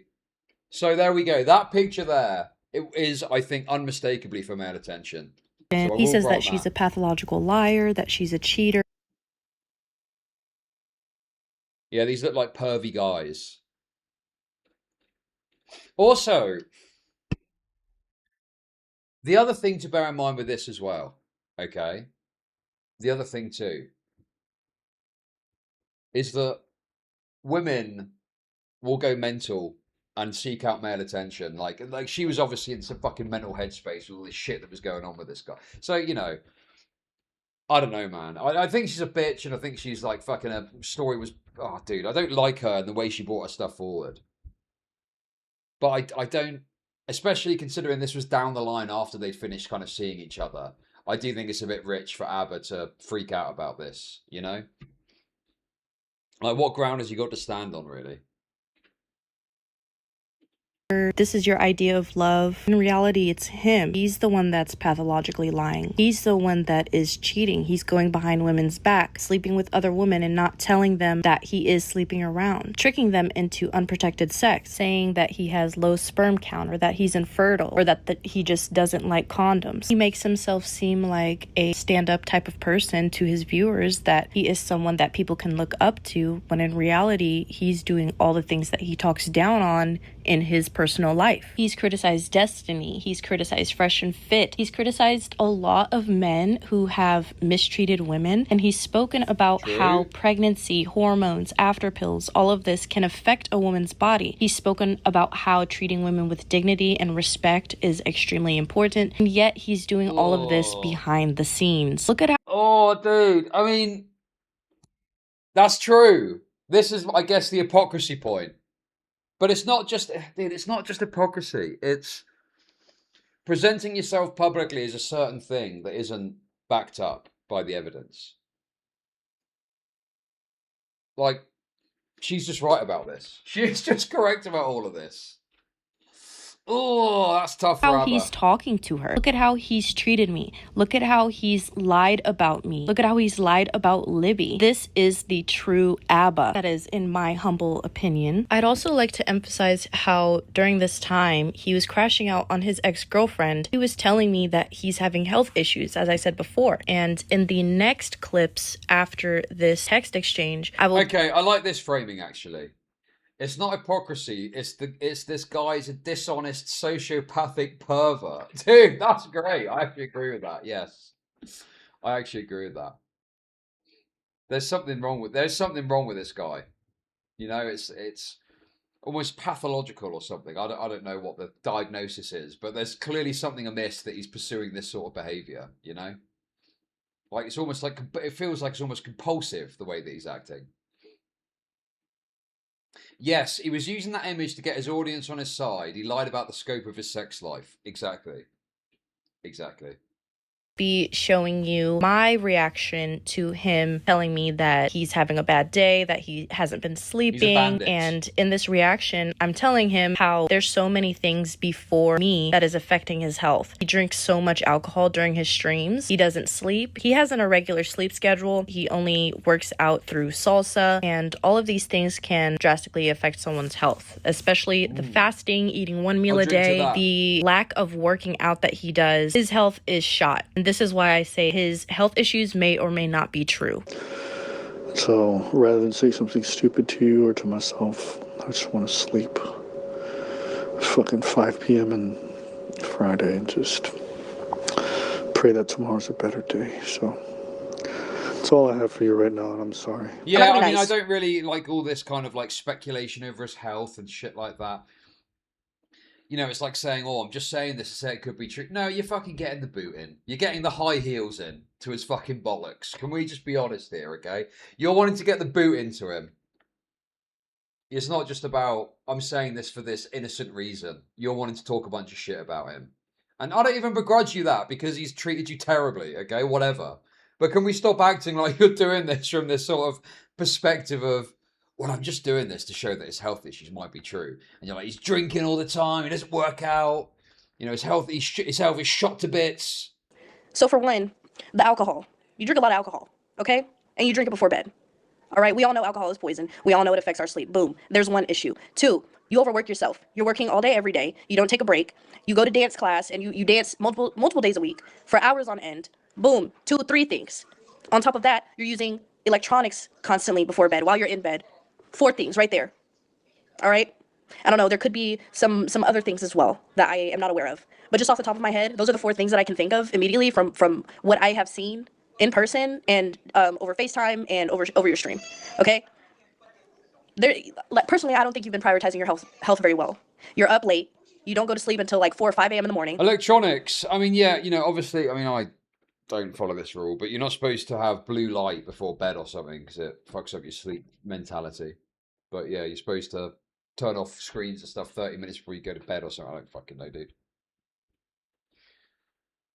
So there we go. That picture there, it is, I think, unmistakably for male attention. And he says that she's a pathological liar, that she's a cheater. Yeah, these look like pervy guys. Also, the other thing to bear in mind with this as well, okay? The other thing too is that women will go mental and seek out male attention. Like she was obviously in some fucking mental headspace with all this shit that was going on with this guy. So, you know, I don't know, man. I think she's a bitch, and I think she's like fucking, her story was, oh, dude, I don't like her and the way she brought her stuff forward. But I don't, especially considering this was down the line after they'd finished kind of seeing each other. I do think it's a bit rich for ABBA to freak out about this, you know? Like, what ground has he got to stand on, really? This is your idea of love. In reality, it's him. He's the one that's pathologically lying. He's the one that is cheating. He's going behind women's back, sleeping with other women and not telling them that he is sleeping around, tricking them into unprotected sex, saying that he has low sperm count or that he's infertile or that he just doesn't like condoms. He makes himself seem like a stand-up type of person to his viewers, that he is someone that people can look up to, when in reality, he's doing all the things that he talks down on in his personal life. He's criticized Destiny. He's criticized Fresh and Fit. He's criticized a lot of men who have mistreated women. And he's spoken about how pregnancy, hormones, after pills, all of this can affect a woman's body. He's spoken about how treating women with dignity and respect is extremely important. And yet he's doing all of this behind the scenes. Look at how... Oh, dude. I mean, that's true. This is, I guess, the hypocrisy point. But it's not just, dude, it's not just hypocrisy. It's presenting yourself publicly as a certain thing that isn't backed up by the evidence. Like, she's just right about this. She's just correct about all of this. Oh, that's tough for how ABBA. he's talking to her. Look at how he's treated me. Look at how he's lied about me. Look at how he's lied about Libby. This is the true ABBA. That is, in my humble opinion. I'd also like to emphasize how during this time he was crashing out on his ex-girlfriend. He was telling me that he's having health issues, as I said before. And in the next clips after this text exchange, I will... Okay, I like this framing, actually. It's not hypocrisy. It's this guy's a dishonest, sociopathic pervert. Dude, that's great. I actually agree with that. Yes, I actually agree with that. There's something wrong with this guy. You know, it's almost pathological or something. I don't know what the diagnosis is, but there's clearly something amiss that he's pursuing this sort of behavior. You know, like it's almost like, it feels like it's almost compulsive the way that he's acting. Yes, he was using that image to get his audience on his side. He lied about the scope of his sex life. Exactly. Exactly. Be showing you my reaction to him telling me that he's having a bad day, that he hasn't been sleeping. And in this reaction, I'm telling him how there's so many things before me that is affecting his health. He drinks so much alcohol during his streams. He doesn't sleep. He has an irregular sleep schedule. He only works out through salsa. And all of these things can drastically affect someone's health, especially the fasting, eating one meal a day, the lack of working out that he does. His health is shot. And this is why I say his health issues may or may not be true. So rather than say something stupid to you or to myself, I just want to sleep. It's fucking 5 p.m. and Friday, and just pray that tomorrow's a better day. So that's all I have for you right now, and I'm sorry. Yeah, I mean, I don't really like all this kind of like speculation over his health and shit like that. You know, it's like saying, oh, I'm just saying this to say it could be true. No, you're fucking getting the boot in. You're getting the high heels in to his fucking bollocks. Can we just be honest here, okay? You're wanting to get the boot into him. It's not just about, I'm saying this for this innocent reason. You're wanting to talk a bunch of shit about him. And I don't even begrudge you that because he's treated you terribly, okay? Whatever. But can we stop acting like you're doing this from this sort of perspective of, well, I'm just doing this to show that his health issues might be true. And you're like, he's drinking all the time. He doesn't work out. You know, his health is shot to bits. So for one, the alcohol. You drink a lot of alcohol, okay? And you drink it before bed. All right? We all know alcohol is poison. We all know it affects our sleep. Boom. There's one issue. Two, you overwork yourself. You're working all day, every day. You don't take a break. You go to dance class and you dance multiple days a week for hours on end. Boom. 2 or 3 things. On top of that, you're using electronics constantly before bed, while you're in bed. 4 things right there. All right? I don't know. There could be some other things as well that I am not aware of. But just off the top of my head, those are the 4 things that I can think of immediately from what I have seen in person and over FaceTime and over your stream. Okay? Personally, I don't think you've been prioritizing your health very well. You're up late. You don't go to sleep until like 4 or 5 a.m. in the morning. Electronics. I mean, yeah, you know, obviously, I mean, I don't follow this rule, but you're not supposed to have blue light before bed or something because it fucks up your sleep mentality. But yeah, you're supposed to turn off screens and stuff 30 minutes before you go to bed or something. I don't fucking know, dude.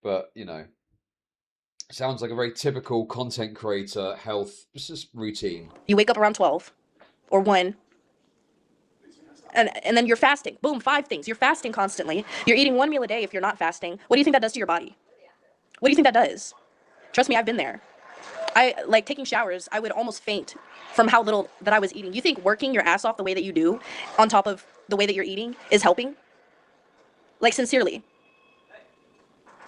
But, you know, sounds like a very typical content creator health routine. You wake up around 12 or 1. And then you're fasting. Boom, 5 things. You're fasting constantly. You're eating 1 meal a day if you're not fasting. What do you think that does to your body? What do you think that does? Trust me, I've been there. Like taking showers, I would almost faint from how little that I was eating. You think working your ass off the way that you do, on top of the way that you're eating, is helping? Like, sincerely.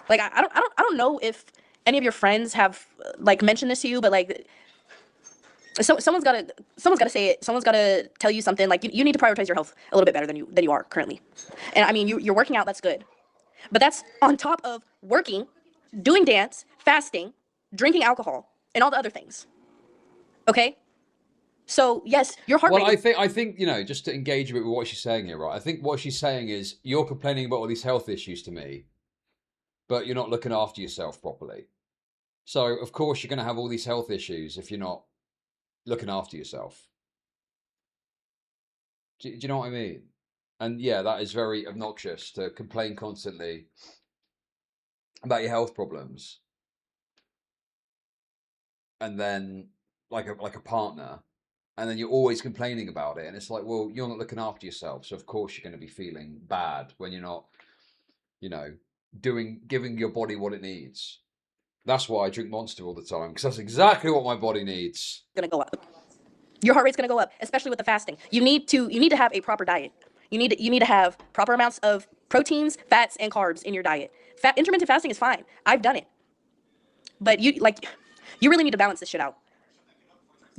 Like, I don't know if any of your friends have like mentioned this to you, but like, someone's gotta say it. Someone's gotta tell you something. Like, you need to prioritize your health a little bit better than you are currently. And I mean, you're working out. That's good, but that's on top of working, doing dance, fasting, drinking alcohol, and all the other things. Okay? So, yes, your heart rate... Well, I think, you know, just to engage a bit with what she's saying here, right? I think what she's saying is, you're complaining about all these health issues to me, but you're not looking after yourself properly. So, of course, you're going to have all these health issues if you're not looking after yourself. Do you know what I mean? And yeah, that is very obnoxious to complain constantly about your health problems. And then, like a partner, and then you're always complaining about it. And it's like, well, you're not looking after yourself. So, of course, you're going to be feeling bad when you're not, you know, giving your body what it needs. That's why I drink Monster all the time, because that's exactly what my body needs. Gonna go up. Your heart rate's gonna go up, especially with the fasting. You need to have a proper diet. You need to have proper amounts of proteins, fats, and carbs in your diet. Intermittent fasting is fine. I've done it. But you really need to balance this shit out.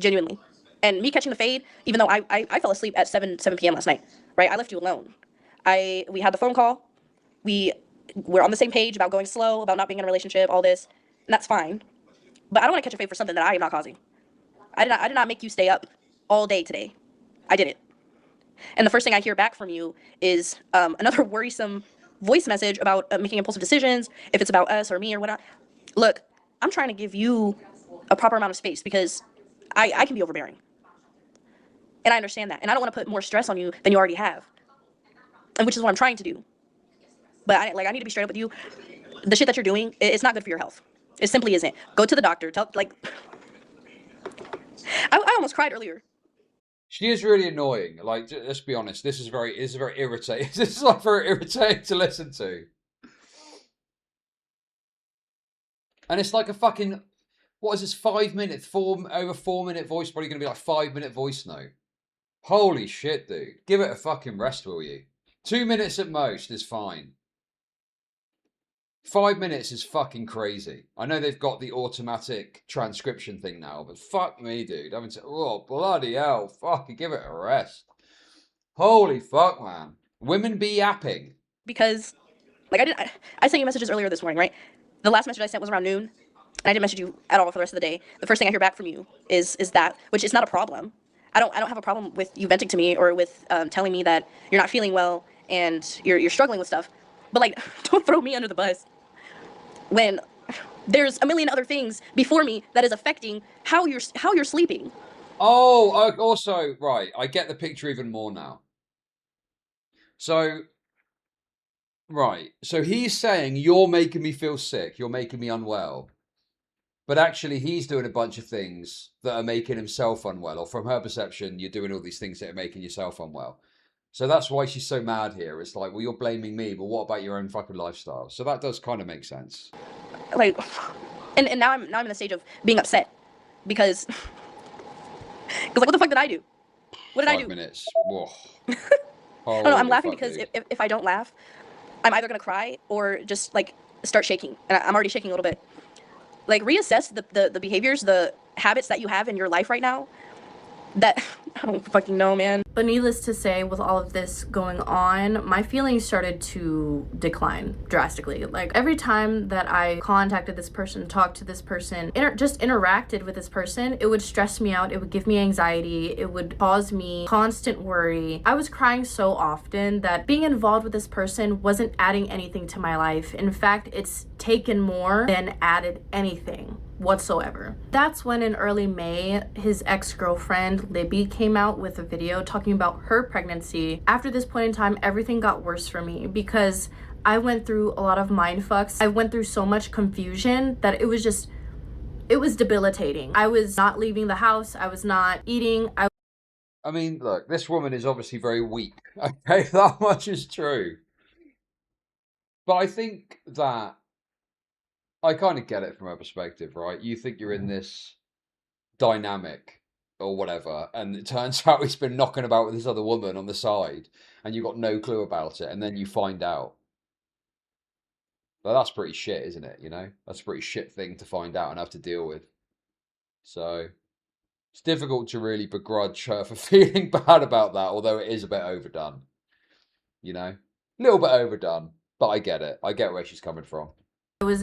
Genuinely. And me catching the fade, even though I fell asleep at 7 p.m. last night, right? I left you alone. We had the phone call. We're on the same page about going slow, about not being in a relationship, all this. And that's fine. But I don't want to catch a fade for something that I am not causing. I did not make you stay up all day today. I didn't. And the first thing I hear back from you is another worrisome voice message about making impulsive decisions, if it's about us or me or whatnot. Look, I'm trying to give you a proper amount of space because I can be overbearing. And I understand that. And I don't want to put more stress on you than you already have. And which is what I'm trying to do. But I need to be straight up with you. The shit that you're doing, it's not good for your health. It simply isn't. Go to the doctor. I almost cried earlier. She is really annoying. Like, let's be honest. This is very irritating. This is like very irritating to listen to. And it's like a fucking, what is this, 5 minute, over 4 minute voice, probably going to be like 5 minute voice note. Holy shit, dude. Give it a fucking rest, will you? 2 minutes at most is fine. 5 minutes is fucking crazy. I know they've got the automatic transcription thing now, but fuck me, dude. Having to, oh, bloody hell. Fucking give it a rest. Holy fuck, man. Women be yapping. Because, like, I sent you messages earlier this morning, right? The last message I sent was around noon, and I didn't message you at all for the rest of the day. The first thing I hear back from you is that, which is not a problem. I don't have a problem with you venting to me or with telling me that you're not feeling well and you're struggling with stuff. But, like, don't throw me under the bus when there's a million other things before me that is affecting how you're sleeping. Oh, also, right, I get the picture even more now. So, right, so he's saying, you're making me feel sick, you're making me unwell. But actually, he's doing a bunch of things that are making himself unwell. Or from her perception, you're doing all these things that are making yourself unwell. So that's why she's so mad here. It's like, well, you're blaming me, but what about your own fucking lifestyle? So that does kind of make sense. Like, and now I'm in the stage of being upset because like, what the fuck did I do? What did I do? 5 minutes. Whoa. I don't know, I'm laughing because if I don't laugh, I'm either gonna cry or just like start shaking, and I'm already shaking a little bit. Like, reassess the behaviors, the habits that you have in your life right now. That I don't fucking know, man. But needless to say, with all of this going on, my feelings started to decline drastically. Like, every time that I contacted this person, talked to this person, just interacted with this person, it would stress me out, it would give me anxiety, it would cause me constant worry. I was crying so often that being involved with this person wasn't adding anything to my life. In fact, it's taken more than added anything whatsoever. That's when in early May, his ex-girlfriend Libby came out with a video talking about her pregnancy. After this point in time, everything got worse for me because I went through a lot of mind fucks. I went through so much confusion that it was debilitating. I was not leaving the house. I was not eating. I mean, look, this woman is obviously very weak. Okay, that much is true. But I think that I kind of get it from her perspective, right? You think you're in this dynamic or whatever, and it turns out he's been knocking about with this other woman on the side, and you got no clue about it, and then you find out. But that's pretty shit, isn't it? You know, that's a pretty shit thing to find out and have to deal with. So it's difficult to really begrudge her for feeling bad about that, although it is a bit overdone. You know, a little bit overdone, but I get it. I get where she's coming from.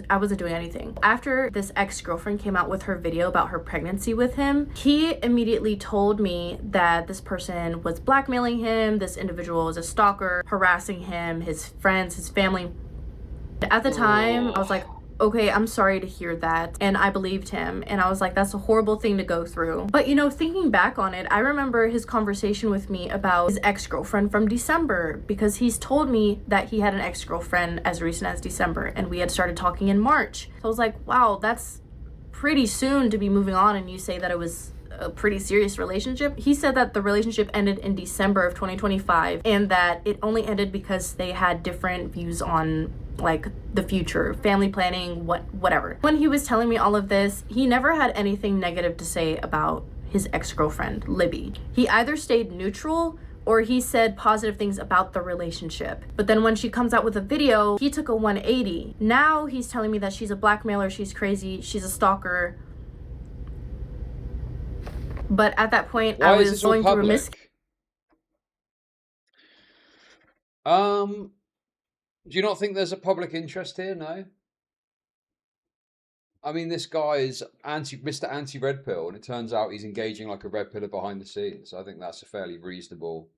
I wasn't doing anything. After this ex-girlfriend came out with her video about her pregnancy with him, he immediately told me that this person was blackmailing him, this individual was a stalker, harassing him, his friends, his family. At the time, I was like, okay, I'm sorry to hear that. And I believed him. And I was like, that's a horrible thing to go through. But, you know, thinking back on it, I remember his conversation with me about his ex-girlfriend from December, because he's told me that he had an ex-girlfriend as recent as December, and we had started talking in March. So I was like, wow, that's pretty soon to be moving on, and you say that it was a pretty serious relationship. He said that the relationship ended in December of 2025 and that it only ended because they had different views on like the future, family planning, whatever. When he was telling me all of this, he never had anything negative to say about his ex-girlfriend, Libby. He either stayed neutral or he said positive things about the relationship. But then when she comes out with a video, he took a 180. Now he's telling me that she's a blackmailer, she's crazy, she's a stalker. But at that point, I was going through a do you not think there's a public interest here? No? I mean, this guy is Mr. Anti-Red Pill, and it turns out he's engaging like a red pillar behind the scenes. I think that's a fairly reasonable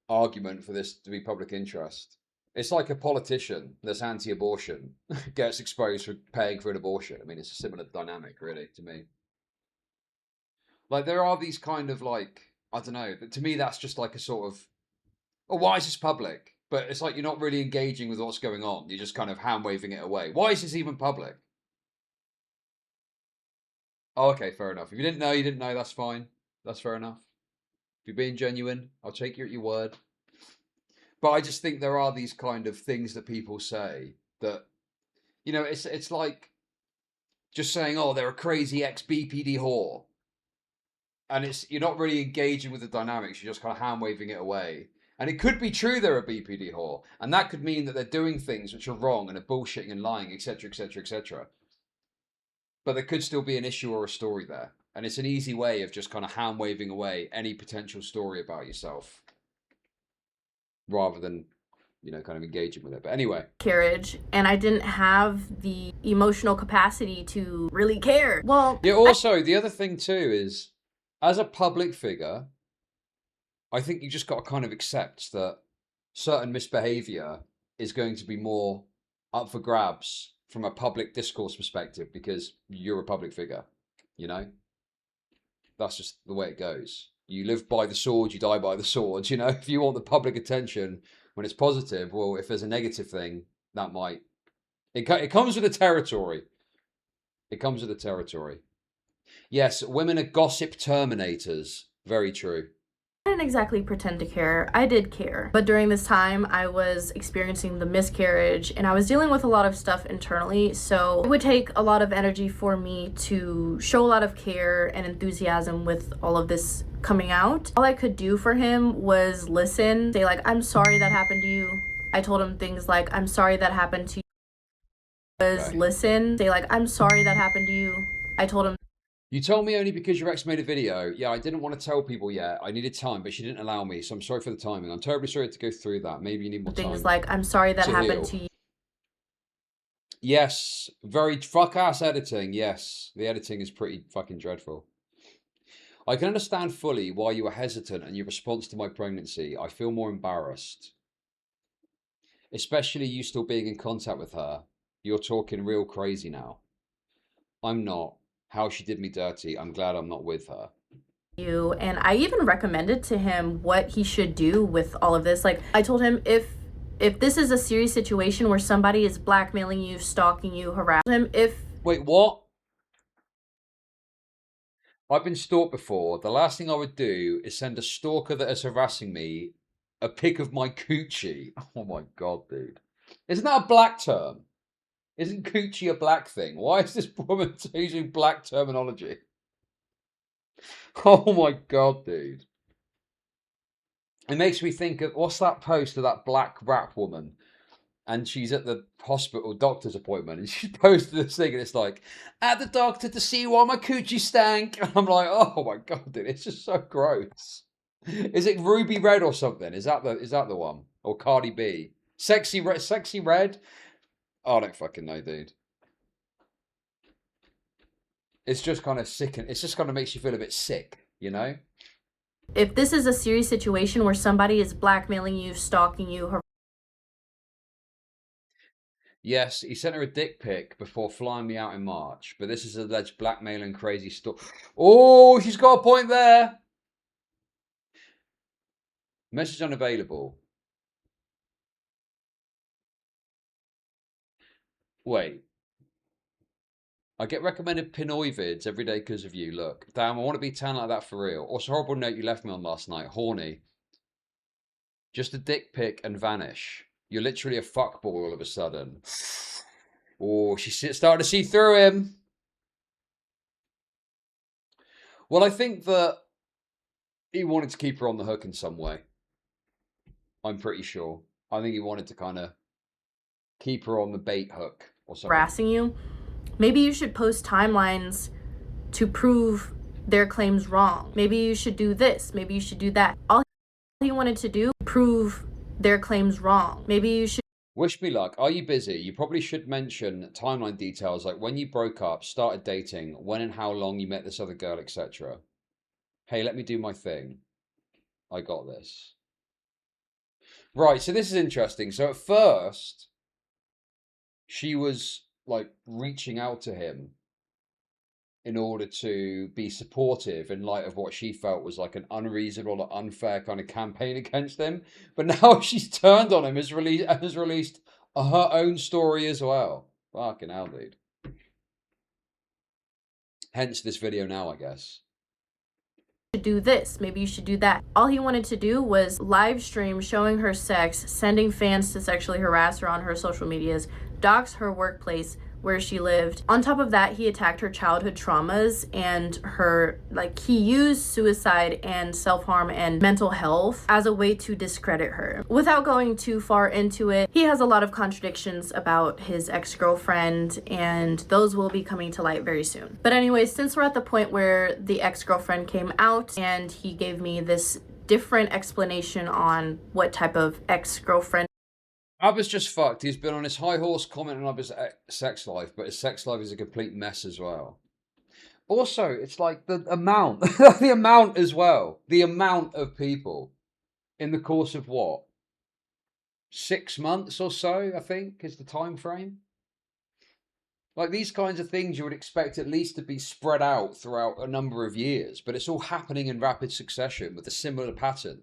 argument for this to be public interest. It's like a politician that's anti-abortion gets exposed for paying for an abortion. I mean, it's a similar dynamic, really, to me. Like, there are these kind of, like, I don't know, but to me that's just like a sort of, oh, why is this public? But it's like you're not really engaging with what's going on. You're just kind of hand-waving it away. Why is this even public? Oh, okay, fair enough. If you didn't know, you didn't know. That's fine. That's fair enough. If you're being genuine, I'll take you at your word. But I just think there are these kind of things that people say that, you know, it's like just saying, oh, they're a crazy ex-BPD whore. And you're not really engaging with the dynamics. You're just kind of hand-waving it away. And it could be true they're a BPD whore. And that could mean that they're doing things which are wrong and are bullshitting and lying, etc., etc., etc. But there could still be an issue or a story there. And it's an easy way of just kind of hand-waving away any potential story about yourself. rather than, you know, kind of engaging with it. But anyway. Carriage, and I didn't have the emotional capacity to really care. Well, yeah, also, the other thing too is, as a public figure, I think you just got to kind of accept that certain misbehavior is going to be more up for grabs from a public discourse perspective because you're a public figure, you know? That's just the way it goes. You live by the sword, you die by the sword, you know? If you want the public attention when it's positive, well, if there's a negative thing, that might... It comes with the territory. It comes with the territory. Yes, women are gossip terminators. Very true. I didn't exactly pretend to care. I did care. But during this time, I was experiencing the miscarriage and I was dealing with a lot of stuff internally. So it would take a lot of energy for me to show a lot of care and enthusiasm with all of this coming out. All I could do for him was listen, say like, I'm sorry that happened to you. I told him things like, I'm sorry that happened to you. Listen, say like, I'm sorry that happened to you. I told him. You told me only because your ex made a video. Yeah, I didn't want to tell people yet. I needed time, but she didn't allow me. So I'm sorry for the timing. I'm terribly sorry to go through that. Maybe you need more time. Things like, I'm sorry that happened to you. Yes, very fuck-ass editing. Yes, the editing is pretty fucking dreadful. I can understand fully why you were hesitant in your response to my pregnancy. I feel more embarrassed. Especially you still being in contact with her. You're talking real crazy now. I'm not. How she did me dirty. I'm glad I'm not with her. And I even recommended to him what he should do with all of this. Like, I told him if this is a serious situation where somebody is blackmailing you, stalking you, harassing him, Wait, what? I've been stalked before. The last thing I would do is send a stalker that is harassing me a pic of my coochie. Oh my god, dude. Isn't that a black term? Isn't coochie a black thing? Why is this woman using black terminology? Oh my god, dude. It makes me think of, what's that post of that black rap woman? And she's at the hospital doctor's appointment and she posted this thing and it's like, at the doctor to see why my coochie stank. And I'm like, oh my god, dude, it's just so gross. Is it Ruby Red or something? Is that the one? Or Cardi B? Sexy Red? Oh, I don't fucking know, dude. It's just kind of sick. It's just kind of makes you feel a bit sick, you know? If this is a serious situation where somebody is blackmailing you, stalking you. Yes, he sent her a dick pic before flying me out in March. But this is alleged blackmailing crazy stuff. Oh, she's got a point there. Message unavailable. Wait. I get recommended Pinoy vids every day because of you. Look, damn, I want to be tan like that for real. Also, horrible note you left me on last night. Horny. Just a dick pic and vanish. You're literally a fuckboy all of a sudden. Oh, she's starting to see through him. Well, I think that he wanted to keep her on the hook in some way. I'm pretty sure. I think he wanted to kind of keep her on the bait hook or something. Harassing you. Maybe you should post timelines to prove their claims wrong. Maybe you should do this. Maybe you should do that. All he wanted to do, prove their claims wrong. Maybe you should. Wish me luck. Are you busy? You probably should mention timeline details like when you broke up, started dating, when and how long you met this other girl, etc. Hey, let me do my thing. I got this. Right, so this is interesting. So at first, she was like reaching out to him in order to be supportive in light of what she felt was like an unreasonable or unfair kind of campaign against him. But now she's turned on him, has released her own story as well. Fucking hell, dude. Hence this video now, I guess. Do this, maybe you should do that. All he wanted to do was live stream showing her sex, sending fans to sexually harass her on her social medias, dox her workplace where she lived. On top of that, he attacked her childhood traumas and her, like, he used suicide and self-harm and mental health as a way to discredit her. Without going too far into it, he has a lot of contradictions about his ex-girlfriend, and those will be coming to light very soon. But anyways, since we're at the point where the ex-girlfriend came out and he gave me this different explanation on what type of ex-girlfriend. Abba's just fucked. He's been on his high horse commenting on his sex life, but his sex life is a complete mess as well. Also, it's like the amount, the amount as well. The amount of people in the course of what? 6 months or so, I think, is the time frame. Like, these kinds of things you would expect at least to be spread out throughout a number of years, but it's all happening in rapid succession with a similar pattern.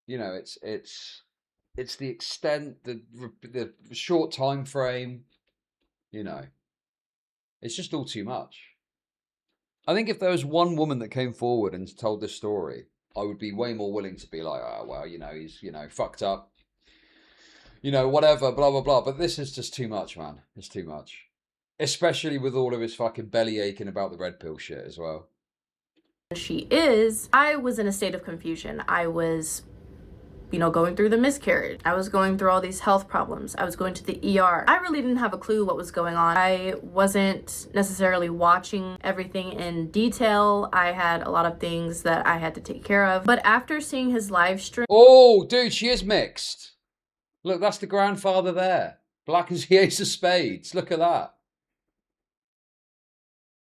You know, it's the extent, the short time frame, you know. It's just all too much. I think if there was one woman that came forward and told this story, I would be way more willing to be like, oh, well, you know, he's, you know, fucked up. You know, whatever, blah, blah, blah. But this is just too much, man. It's too much. Especially with all of his fucking belly aching about the red pill shit as well. She is. I was in a state of confusion. I was, you know, going through the miscarriage. I was going through all these health problems. I was going to the ER. I really didn't have a clue what was going on. I wasn't necessarily watching everything in detail. I had a lot of things that I had to take care of. But after seeing his live stream... Oh, dude, she is mixed. Look, that's the grandfather there. Black as the ace of spades. Look at that.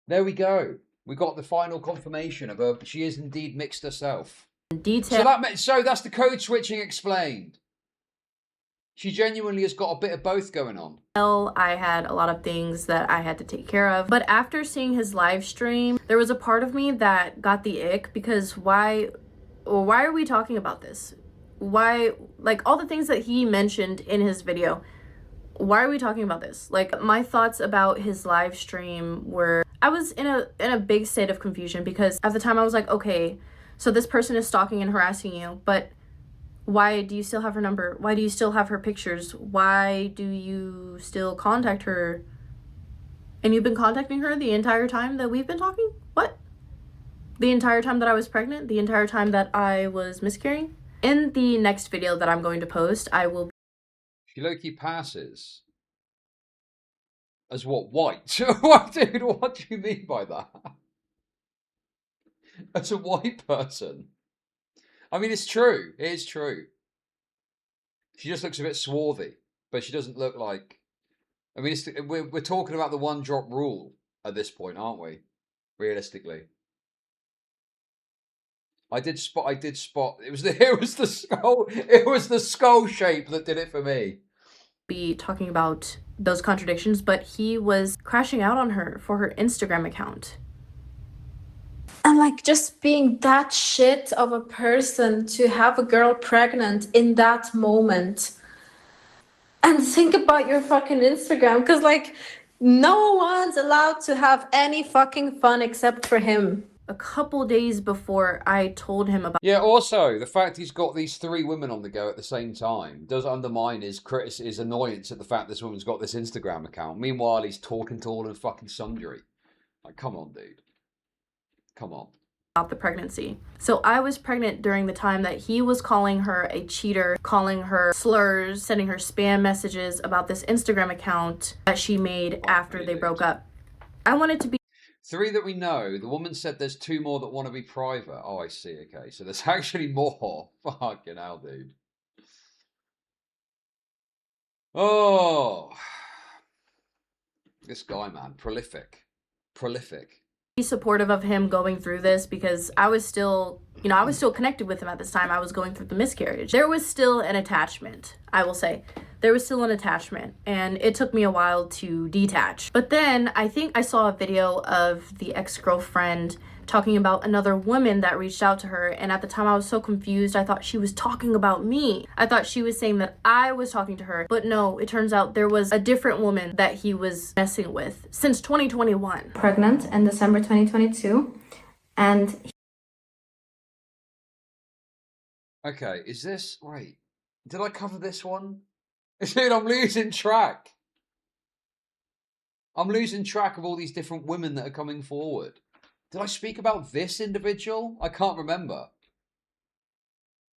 There we go. We got the final confirmation of her. She is indeed mixed herself. Detail. So that's the code switching explained. She genuinely has got a bit of both going on. I had a lot of things that I had to take care of. But after seeing his live stream, there was a part of me that got the ick because why are we talking about this? Why, like, all the things that he mentioned in his video, why are we talking about this? Like, my thoughts about his live stream were, I was in a big state of confusion because at the time I was like, okay, so this person is stalking and harassing you, but why do you still have her number? Why do you still have her pictures? Why do you still contact her? And you've been contacting her the entire time that we've been talking? What? The entire time that I was pregnant? The entire time that I was miscarrying? In the next video that I'm going to post, I will... She low-key passes as what, white? What, dude, what do you mean by that? As a white person? I mean, it's true. It is true. She just looks a bit swarthy, but she doesn't look like... I mean, we're talking about the one-drop rule at this point, aren't we? Realistically. I did spot. It was the skull shape that did it for me. Be talking about those contradictions, but he was crashing out on her for her Instagram account. And like just being that shit of a person to have a girl pregnant in that moment. And think about your fucking Instagram, because like no one's allowed to have any fucking fun except for him. A couple days before I told him about... Yeah, also, the fact he's got these 3 women on the go at the same time does undermine his annoyance at the fact this woman's got this Instagram account. Meanwhile, he's talking to all and fucking sundry. Like, come on, dude. Come on. About the pregnancy. So I was pregnant during the time that he was calling her a cheater, calling her slurs, sending her spam messages about this Instagram account that she made after they broke up. I wanted to be... 3 that we know. The woman said there's 2 more that want to be private. Oh, I see. Okay, so there's actually more. Fucking hell, dude. Oh. This guy, man. Prolific. Prolific. Be supportive of him going through this because I was still, you know, I was still connected with him at this time. I was going through the miscarriage. There was still an attachment, I will say. There was still an attachment, and it took me a while to detach. But then I think I saw a video of the ex-girlfriend talking about another woman that reached out to her, and at the time I was so confused. I thought she was talking about me. I thought she was saying that I was talking to her, but no, it turns out there was a different woman that he was messing with since 2021. Pregnant in December 2022, and... Okay, is this... Wait, did I cover this one? Dude, I'm losing track. I'm losing track of all these different women that are coming forward. Did I speak about this individual? I can't remember.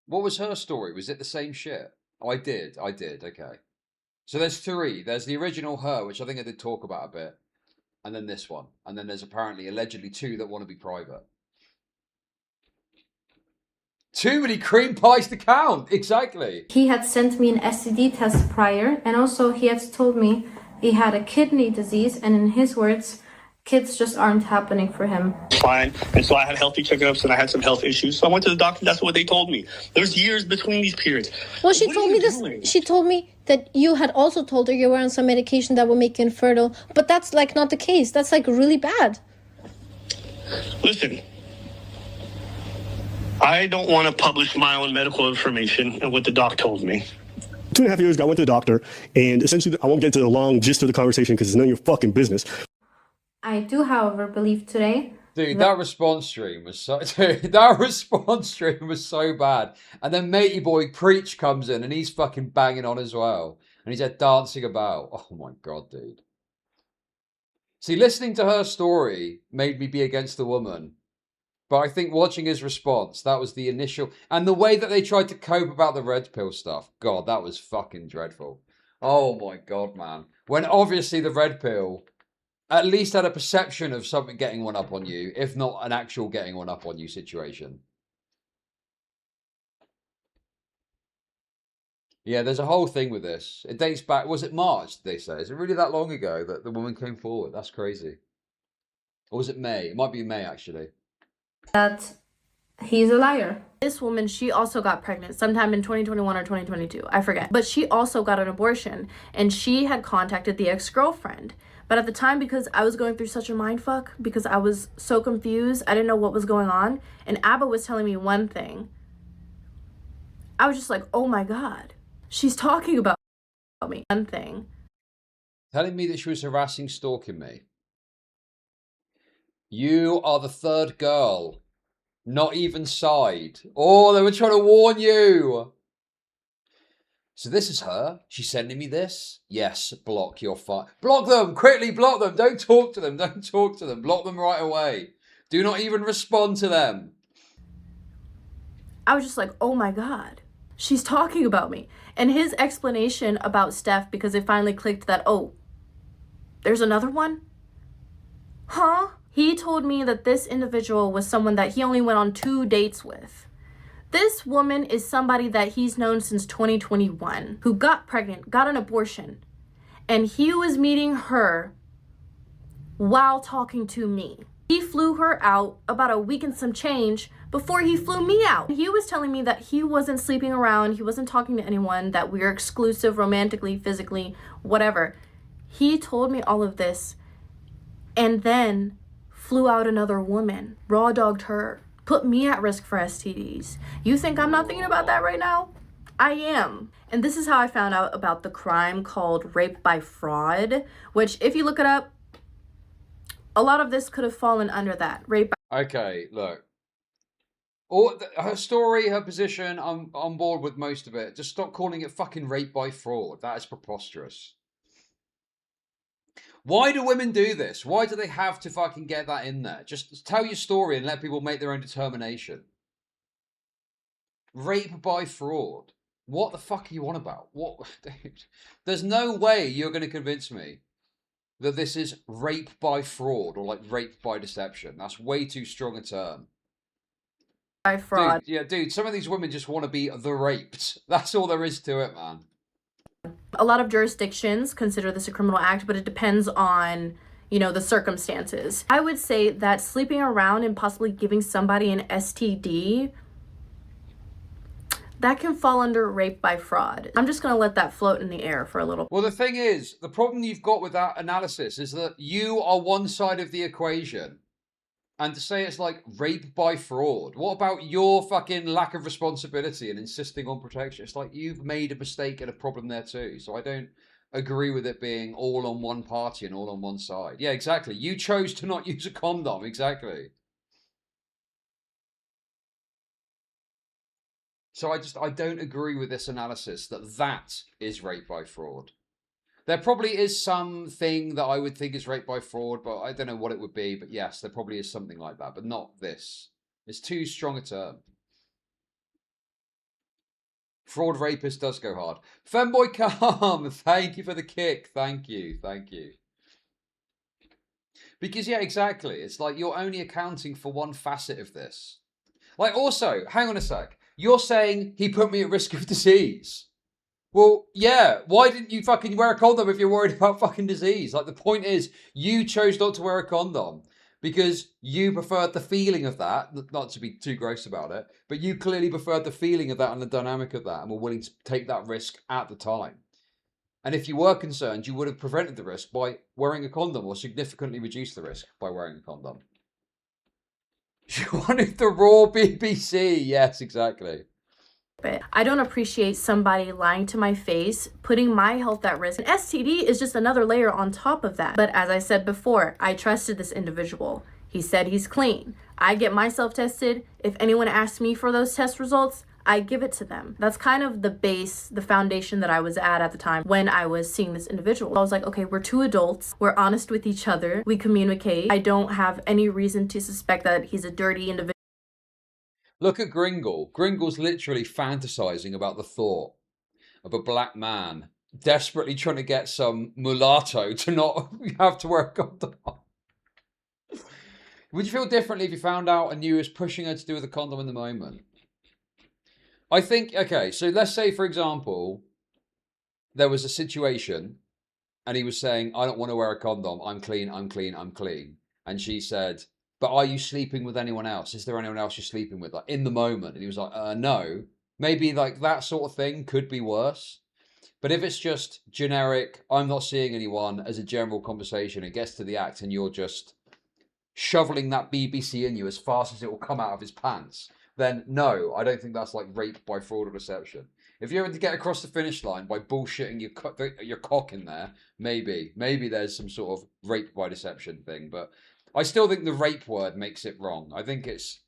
What was her story? Was it the same shit? Oh, I did. Okay. So there's 3. There's the original her, which I think I did talk about a bit. and then this one. And then there's apparently allegedly 2 that want to be private. Too many cream pies to count. Exactly. He had sent me an STD test prior, and also he had told me he had a kidney disease, and in his words, kids just aren't happening for him. Fine. And so I had healthy checkups and I had some health issues. So I went to the doctor. That's what they told me. There's years between these periods. Well, she told me this. She told me that you had also told her you were on some medication that will make you infertile, but that's like not the case. That's like really bad. Listen, I don't want to publish my own medical information and what the doc told me. 2.5 years ago, I went to the doctor, and essentially, I won't get into the long gist of the conversation because it's none of your fucking business. I do, however, believe today. Dude, that response stream was so that response stream was so bad. And then Matey Boy Preach comes in and he's fucking banging on as well. And he's there dancing about. Oh my god, dude. See, listening to her story made me be against the woman. But I think watching his response, that was the initial... And the way that they tried to cope about the red pill stuff. God, that was fucking dreadful. Oh my god, man. When obviously the red pill at least had a perception of something getting one up on you, if not an actual getting one up on you situation. Yeah, there's a whole thing with this. It dates back... Was it March, they say? Is it really that long ago that the woman came forward? That's crazy. Or was it May? It might be May, actually. That he's a liar. This woman, she also got pregnant sometime in 2021 or 2022. I forget. But she also got an abortion. And she had contacted the ex-girlfriend. But at the time, because I was going through such a mindfuck, because I was so confused, I didn't know what was going on. And Abba was telling me one thing. I was just like, oh my God. She's talking about me. One thing. Telling me that she was harassing, stalking me. You are the third girl. Not even side. Oh, they were trying to warn you. So this is her. She's sending me this. Yes, block your fire. Block them. Quickly block them. Don't talk to them. Don't talk to them. Block them right away. Do not even respond to them. I was just like, oh my God. She's talking about me. And his explanation about Steph, because it finally clicked that, oh, there's another one? Huh? He told me that this individual was someone that he only went on 2 dates with. This woman is somebody that he's known since 2021, who got pregnant, got an abortion, and he was meeting her while talking to me. He flew her out about a week and some change before he flew me out. He was telling me that he wasn't sleeping around, he wasn't talking to anyone, that we were exclusive romantically, physically, whatever. He told me all of this and then flew out another woman, raw dogged her, put me at risk for STDs. You think I'm not thinking about that right now? I am. And this is how I found out about the crime called rape by fraud, which if you look it up, a lot of this could have fallen under that. Rape by... Okay, look. All her story, her position, I'm on board with most of it. Just stop calling it fucking rape by fraud. That is preposterous. Why do women do this? Why do they have to fucking get that in there? Just tell your story and let people make their own determination. Rape by fraud. What the fuck are you on about? What? Dude, there's no way you're going to convince me that this is rape by fraud or like rape by deception. That's way too strong a term. By fraud. Dude, some of these women just want to be the raped. That's all there is to it, man. A lot of jurisdictions consider this a criminal act, but it depends on, you know, the circumstances. I would say that sleeping around and possibly giving somebody an STD, that can fall under rape by fraud. I'm just going to let that float in the air for a little. Well, the thing is, the problem you've got with that analysis is that you are one side of the equation. And to say it's like rape by fraud, what about your fucking lack of responsibility and insisting on protection? It's like you've made a mistake and a problem there too. So I don't agree with it being all on one party and all on one side. Yeah, exactly. You chose to not use a condom. Exactly. So I don't agree with this analysis that is rape by fraud. There probably is something that I would think is rape by fraud, but I don't know what it would be. But yes, there probably is something like that, but not this. It's too strong a term. Fraud rapist does go hard. Femboy Calm, thank you for the kick. Thank you, thank you. Because, yeah, exactly. It's like you're only accounting for one facet of this. Like, also, hang on a sec. You're saying he put me at risk of disease. Well, yeah, why didn't you fucking wear a condom if you're worried about fucking disease? Like, the point is, you chose not to wear a condom because you preferred the feeling of that, not to be too gross about it, but you clearly preferred the feeling of that and the dynamic of that and were willing to take that risk at the time. And if you were concerned, you would have prevented the risk by wearing a condom or significantly reduced the risk by wearing a condom. You wanted the raw BBC. Yes, exactly. But I don't appreciate somebody lying to my face, putting my health at risk. And STD is just another layer on top of that. But as I said before, I trusted this individual. He said he's clean. I get myself tested. If anyone asks me for those test results, I give it to them. That's kind of the base, the foundation that I was at the time when I was seeing this individual. I was like, okay, we're two adults. We're honest with each other. We communicate. I don't have any reason to suspect that he's a dirty individual. Look at Gringle. Gringle's literally fantasizing about the thought of a black man desperately trying to get some mulatto to not have to wear a condom. Would you feel differently if you found out and you was pushing her to do with a condom in the moment? I think, okay, so let's say, for example, there was a situation and he was saying, I don't want to wear a condom. I'm clean, I'm clean, I'm clean. And she said, but are you sleeping with anyone else? Is there anyone else you're sleeping with? Like, in the moment. And he was like, no. Maybe like that sort of thing could be worse. But if it's just generic, I'm not seeing anyone as a general conversation, it gets to the act and you're just shoveling that BBC in you as fast as it will come out of his pants, then no, I don't think that's like rape by fraud or deception. If you're able to get across the finish line by bullshitting your cock in there, maybe there's some sort of rape by deception thing. But I still think the rape word makes it wrong. I think it's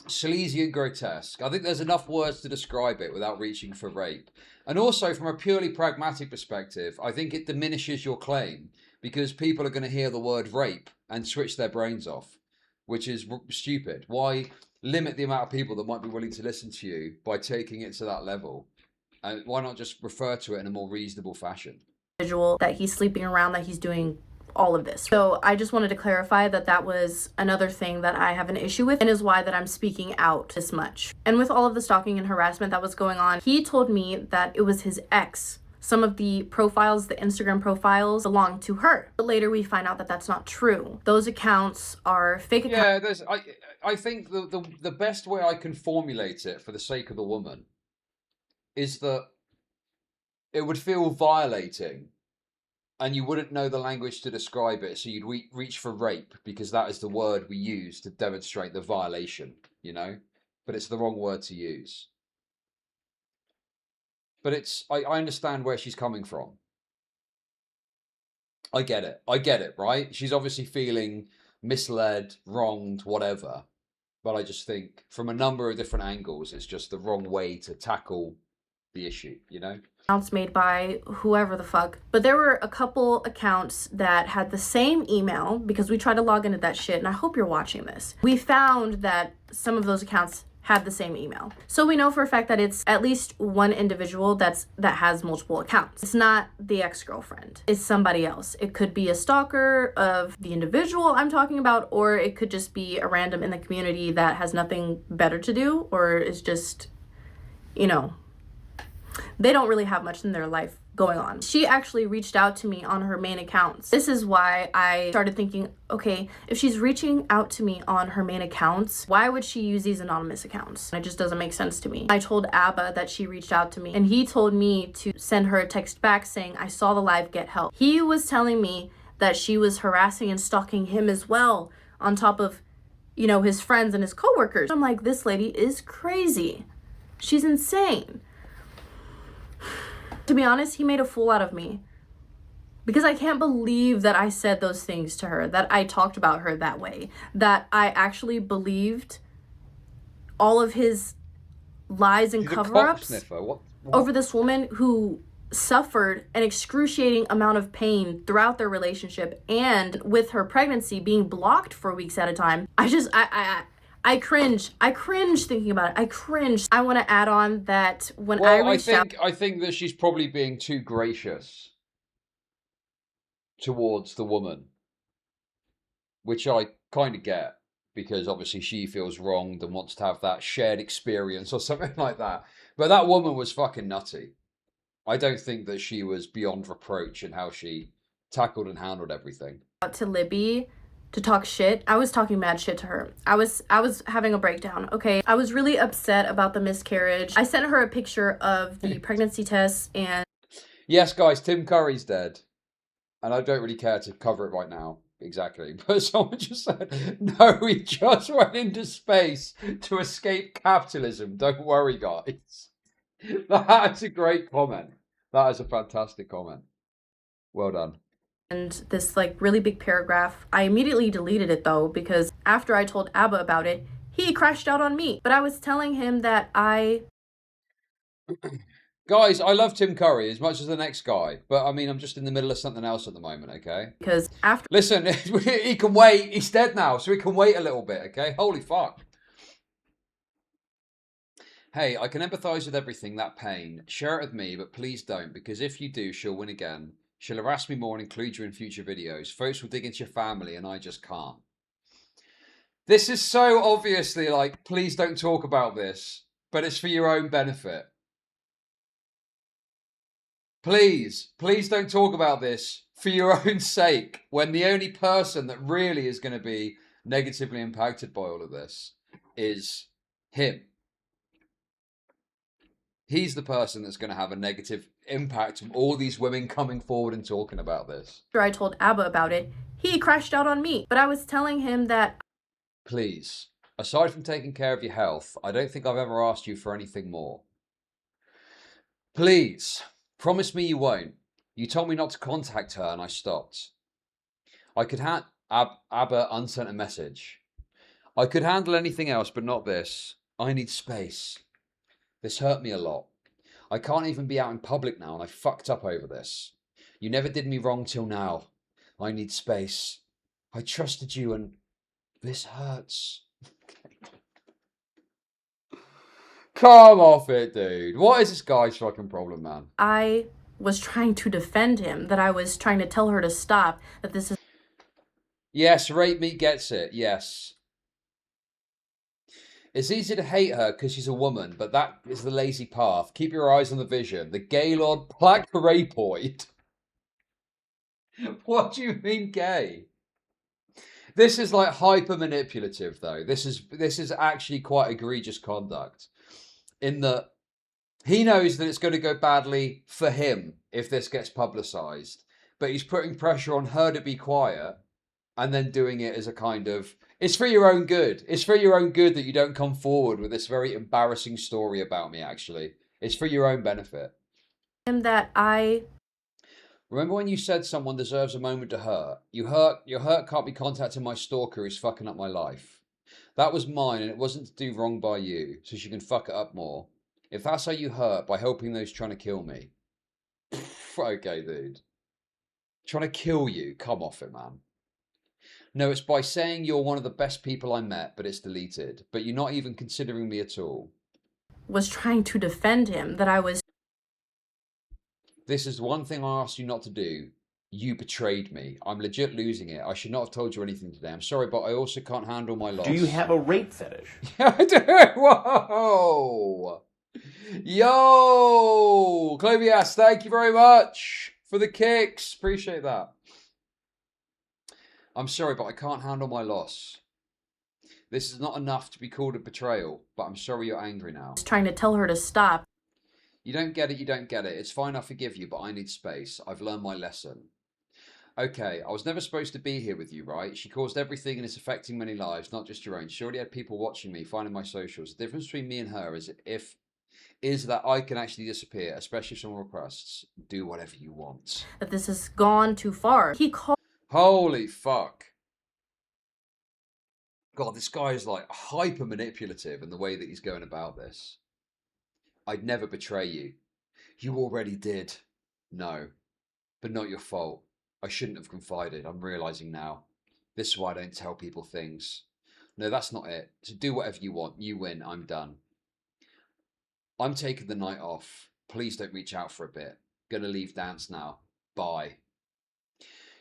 sleazy and grotesque. I think there's enough words to describe it without reaching for rape. And also, from a purely pragmatic perspective, I think it diminishes your claim because people are going to hear the word rape and switch their brains off, which is stupid. Why limit the amount of people that might be willing to listen to you by taking it to that level? And why not just refer to it in a more reasonable fashion? That he's sleeping around, that he's doing all of this. So I just wanted to clarify that that was another thing that I have an issue with and is why that I'm speaking out this much. And with all of the stalking and harassment that was going on, he told me that it was his ex. Some of the profiles, the Instagram profiles, belong to her. But later we find out that that's not true. Those accounts are fake accounts. Yeah, I think the best way I can formulate it for the sake of the woman is that it would feel violating and you wouldn't know the language to describe it, so you'd reach for rape because that is the word we use to demonstrate the violation, you know? But it's the wrong word to use. But I understand where she's coming from. I get it, right? She's obviously feeling misled, wronged, whatever. But I just think from a number of different angles, it's just the wrong way to tackle the issue, you know? Accounts made by whoever the fuck. But there were a couple accounts that had the same email because we tried to log into that shit, and I hope you're watching this. We found that some of those accounts had the same email. So we know for a fact that it's at least one individual that has multiple accounts. It's not the ex-girlfriend. It's somebody else. It could be a stalker of the individual I'm talking about, or it could just be a random in the community that has nothing better to do, or is just, you know, they don't really have much in their life going on. She actually reached out to me on her main accounts. This is why I started thinking, okay, if she's reaching out to me on her main accounts, why would she use these anonymous accounts? It just doesn't make sense to me. I told Abba that she reached out to me, and he told me to send her a text back saying, I saw the live, get help. He was telling me that she was harassing and stalking him as well, on top of, you know, his friends and his coworkers. I'm like, this lady is crazy. She's insane. To be honest, he made a fool out of me because I can't believe that I said those things to her, that I talked about her that way, that I actually believed all of his lies and cover-ups over this woman who suffered an excruciating amount of pain throughout their relationship, and with her pregnancy being blocked for weeks at a time. I cringe. I cringe thinking about it. I cringe. I want to add on that when I think that she's probably being too gracious towards the woman. which I kind of get, because obviously she feels wronged and wants to have that shared experience or something like that. But that woman was fucking nutty. I don't think that she was beyond reproach in how she tackled and handled everything. To Libby to talk shit. I was talking mad shit to her. I was having a breakdown, okay? I was really upset about the miscarriage. I sent her a picture of the pregnancy test and... Yes, guys, Tim Curry's dead. And I don't really care to cover it right now, exactly. But someone just said, no, he just went into space to escape capitalism. Don't worry, guys. That's a great comment. That is a fantastic comment. Well done. And this like really big paragraph. I immediately deleted it though, because after I told Abba about it, he crashed out on me. But I was telling him that Guys, I love Tim Curry as much as the next guy, but I mean, I'm just in the middle of something else at the moment, okay? Because after... Listen, he can wait. He's dead now, so he can wait a little bit, okay? Holy fuck. Hey, I can empathise with everything, that pain. Share it with me, but please don't, because if you do, she'll win again. She'll harass me more and include you in future videos. Folks will dig into your family, and I just can't. This is so obviously like, please don't talk about this, but it's for your own benefit. Please don't talk about this for your own sake, when the only person that really is going to be negatively impacted by all of this is him. He's the person that's going to have a negative impact from all these women coming forward and talking about this. After I told Abba about it, he crashed out on me. But I was telling him that... Please, aside from taking care of your health, I don't think I've ever asked you for anything more. Please, promise me you won't. You told me not to contact her and I stopped. I could Abba unsent a message. I could handle anything else, but not this. I need space. This hurt me a lot. I can't even be out in public now, and I fucked up over this. You never did me wrong till now. I need space. I trusted you, and this hurts. Come off it, dude. What is this guy's fucking problem, man? I was trying to defend him, that I was trying to tell her to stop, that this is... Yes, Rape Me gets it, yes. It's easy to hate her because she's a woman, but that is the lazy path. Keep your eyes on the vision. The Gaylord Black Rapoid. What do you mean gay? This is like hyper manipulative though. This is actually quite egregious conduct. In that he knows that it's going to go badly for him if this gets publicised. But he's putting pressure on her to be quiet and then doing it as a kind of... It's for your own good. It's for your own good that you don't come forward with this very embarrassing story about me, actually. It's for your own benefit. That I... Remember when you said someone deserves a moment to hurt? Your hurt can't be contacting my stalker who's fucking up my life. That was mine and it wasn't to do wrong by you, so she can fuck it up more. If that's how you hurt, by helping those trying to kill me. Okay, dude. Trying to kill you? Come off it, man. No, it's by saying you're one of the best people I met, but it's deleted. But you're not even considering me at all. Was trying to defend him, that I was... This is one thing I asked you not to do. You betrayed me. I'm legit losing it. I should not have told you anything today. I'm sorry, but I also can't handle my loss. Do you have a rape fetish? Yeah, I do. Whoa. Yo. Clovias, thank you very much for the kicks. Appreciate that. I'm sorry, but I can't handle my loss. This is not enough to be called a betrayal, but I'm sorry you're angry now. I was trying to tell her to stop. You don't get it, you don't get it. It's fine, I forgive you, but I need space. I've learned my lesson. Okay, I was never supposed to be here with you, right? She caused everything and it's affecting many lives, not just your own. She already had people watching me, finding my socials. The difference between me and her is that I can actually disappear, especially if someone requests. Do whatever you want. That this has gone too far. He called... Holy fuck. God, this guy is like hyper manipulative in the way that he's going about this. I'd never betray you. You already did. No, but not your fault. I shouldn't have confided. I'm realizing now. This is why I don't tell people things. No, that's not it. So do whatever you want. You win. I'm done. I'm taking the night off. Please don't reach out for a bit. Gonna leave dance now. Bye.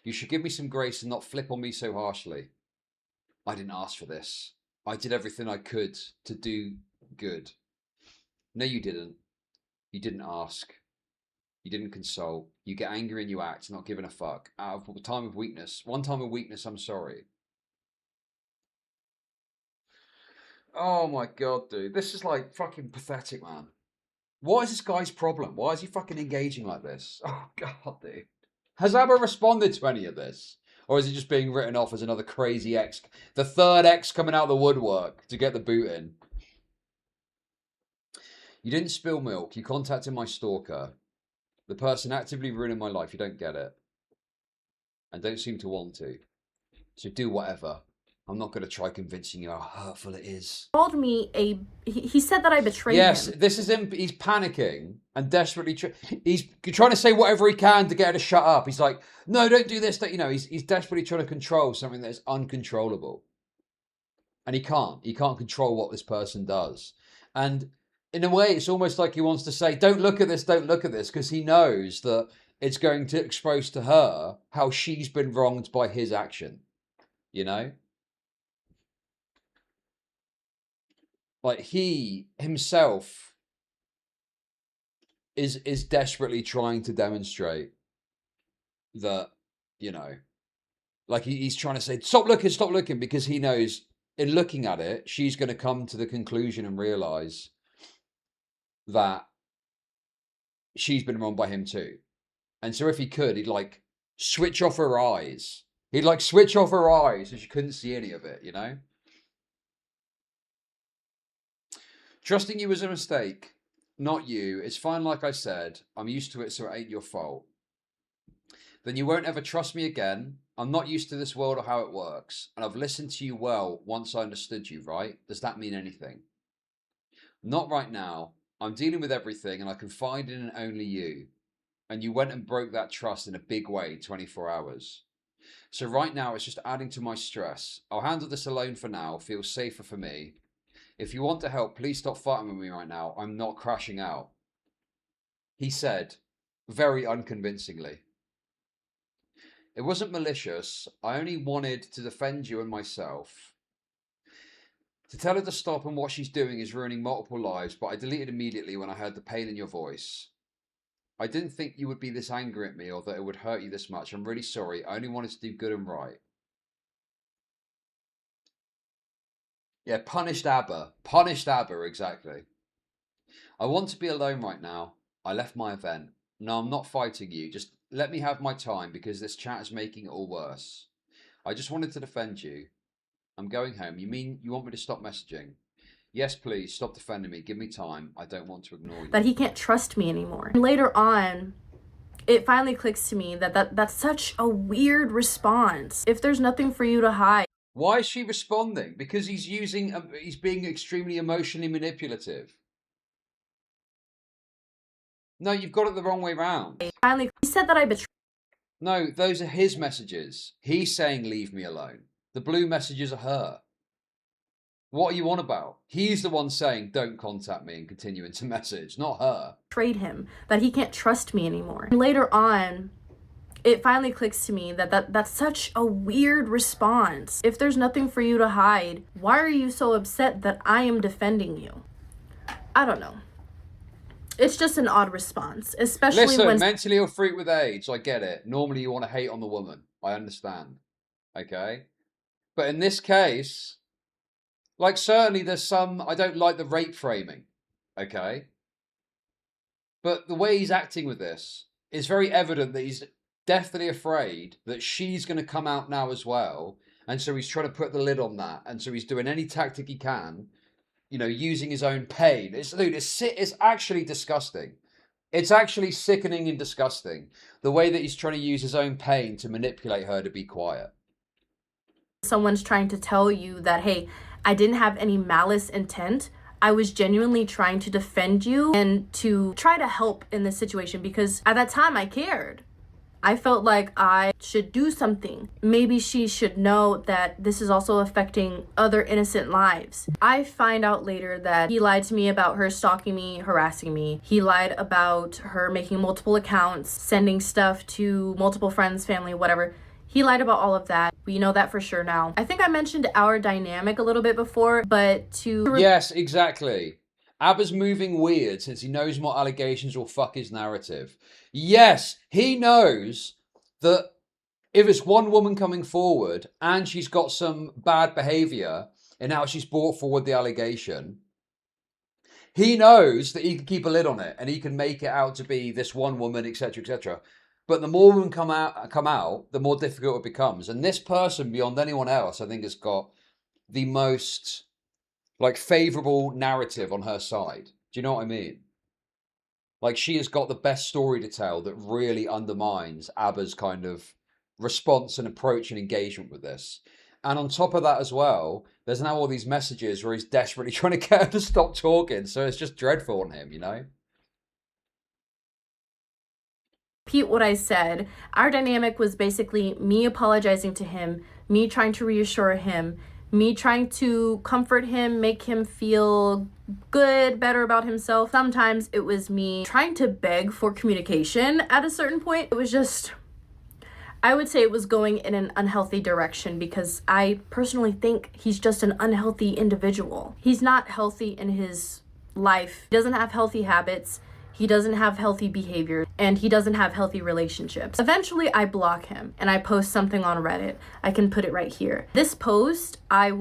You should give me some grace and not flip on me so harshly. I didn't ask for this. I did everything I could to do good. No, you didn't. You didn't ask. You didn't consult. You get angry and you act, not giving a fuck. Out of a time of weakness. One time of weakness, I'm sorry. Oh my god, dude. This is like fucking pathetic, man. What is this guy's problem? Why is he fucking engaging like this? Oh god, dude. Has Abba responded to any of this? Or is he just being written off as another crazy ex? The third ex coming out of the woodwork to get the boot in. You didn't spill milk. You contacted my stalker. The person actively ruining my life. You don't get it. And don't seem to want to. So do whatever. I'm not going to try convincing you how hurtful it is. Called me a... He said that I betrayed him. Yes, this is him. He's panicking and desperately... He's trying to say whatever he can to get her to shut up. He's like, no, don't do this. You know, he's desperately trying to control something that is uncontrollable. And he can't. He can't control what this person does. And in a way, it's almost like he wants to say, don't look at this, because he knows that it's going to expose to her how she's been wronged by his action. You know? Like, he himself is desperately trying to demonstrate that, you know, like he's trying to say, stop looking, because he knows in looking at it, she's going to come to the conclusion and realize that she's been wronged by him too. And so if he could, he'd like switch off her eyes. He'd like switch off her eyes so she couldn't see any of it, you know? Trusting you was a mistake, not you. It's fine, like I said. I'm used to it, so it ain't your fault. Then you won't ever trust me again. I'm not used to this world or how it works. And I've listened to you well once I understood you, right? Does that mean anything? Not right now. I'm dealing with everything and I confide in and only you. And you went and broke that trust in a big way 24 hours. So right now it's just adding to my stress. I'll handle this alone for now. Feels safer for me. If you want to help, please stop fighting with me right now. I'm not crashing out. He said, very unconvincingly. It wasn't malicious. I only wanted to defend you and myself. To tell her to stop and what she's doing is ruining multiple lives, but I deleted immediately when I heard the pain in your voice. I didn't think you would be this angry at me or that it would hurt you this much. I'm really sorry. I only wanted to do good and right. Yeah, punished Abba. Punished Abba, exactly. I want to be alone right now. I left my event. No, I'm not fighting you. Just let me have my time because this chat is making it all worse. I just wanted to defend you. I'm going home. You mean you want me to stop messaging? Yes, please. Stop defending me. Give me time. I don't want to ignore you. That he can't trust me anymore. And later on, it finally clicks to me that that's such a weird response. If there's nothing for you to hide. Why is she responding? Because he's being extremely emotionally manipulative. No, you've got it the wrong way round. Finally, he said that I betrayed. No, those are his messages. He's saying, leave me alone. The blue messages are her. What are you on about? He's the one saying, don't contact me and continuing to message, not her. Betrayed him, that he can't trust me anymore. And later on, it finally clicks to me that that's such a weird response. If there's nothing for you to hide, why are you so upset that I am defending you? I don't know. It's just an odd response, especially Listen, when... mentally ill freak with AIDS, I get it. Normally you want to hate on the woman. I understand. Okay? But in this case, like certainly there's some... I don't like the rape framing. Okay? But the way he's acting with this is very evident that he's deathly afraid that she's going to come out now as well. And so he's trying to put the lid on that. And so he's doing any tactic he can, you know, using his own pain. It's actually disgusting. It's actually sickening and disgusting. The way that he's trying to use his own pain to manipulate her to be quiet. Someone's trying to tell you that, hey, I didn't have any malice intent. I was genuinely trying to defend you and to try to help in this situation because at that time I cared. I felt like I should do something. Maybe she should know that this is also affecting other innocent lives. I find out later that he lied to me about her stalking me, harassing me. He lied about her making multiple accounts, sending stuff to multiple friends, family, whatever. He lied about all of that. We know that for sure now. I think I mentioned our dynamic a little bit before, but to... Yes, exactly. Abba's moving weird since he knows more allegations will fuck his narrative. Yes, he knows that if it's one woman coming forward and she's got some bad behavior and how she's brought forward the allegation, he knows that he can keep a lid on it and he can make it out to be this one woman, etc., etc. But the more women come out, the more difficult it becomes. And this person, beyond anyone else, I think has got the most like favorable narrative on her side. Do you know what I mean? Like she has got the best story to tell that really undermines Abba's kind of response and approach and engagement with this. And on top of that as well, there's now all these messages where he's desperately trying to get her to stop talking. So it's just dreadful on him, you know? Repeat what I said. Our dynamic was basically me apologizing to him, me trying to reassure him, me trying to comfort him, make him feel good, better about himself. Sometimes it was me trying to beg for communication at a certain point. It was just, I would say it was going in an unhealthy direction because I personally think he's just an unhealthy individual. He's not healthy in his life. He doesn't have healthy habits. He doesn't have healthy behavior, and he doesn't have healthy relationships. Eventually, I block him, and I post something on Reddit. I can put it right here. This post, I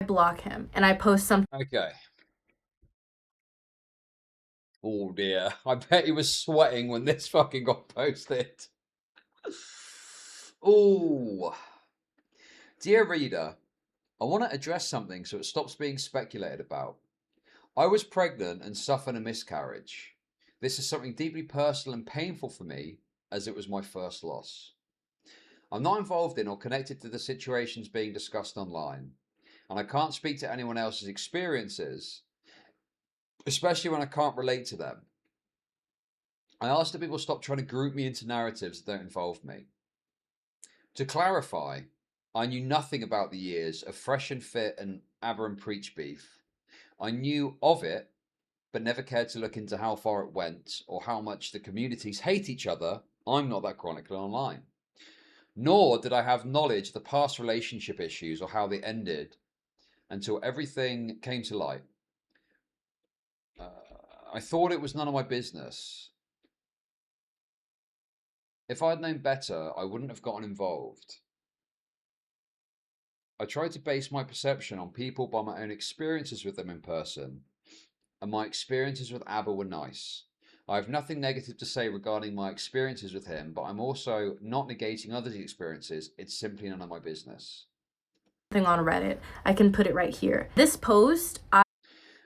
block him, and I post something. Okay. Oh dear. I bet he was sweating when this fucking got posted. Oh. Dear reader, I want to address something so it stops being speculated about. I was pregnant and suffered a miscarriage. This is something deeply personal and painful for me, as it was my first loss. I'm not involved in or connected to the situations being discussed online, and I can't speak to anyone else's experiences, especially when I can't relate to them. I ask that people stop trying to group me into narratives that don't involve me. To clarify, I knew nothing about the years of Fresh and Fit and Abba and Preach beef. I knew of it, but never cared to look into how far it went or how much the communities hate each other. I'm not that chronically online. Nor did I have knowledge of the past relationship issues or how they ended until everything came to light. I thought it was none of my business. If I'd known better, I wouldn't have gotten involved. I tried to base my perception on people by my own experiences with them in person, and my experiences with Abba were nice. I have nothing negative to say regarding my experiences with him, but I'm also not negating others' experiences. It's simply none of my business. On Reddit. I can put it right here. This post, At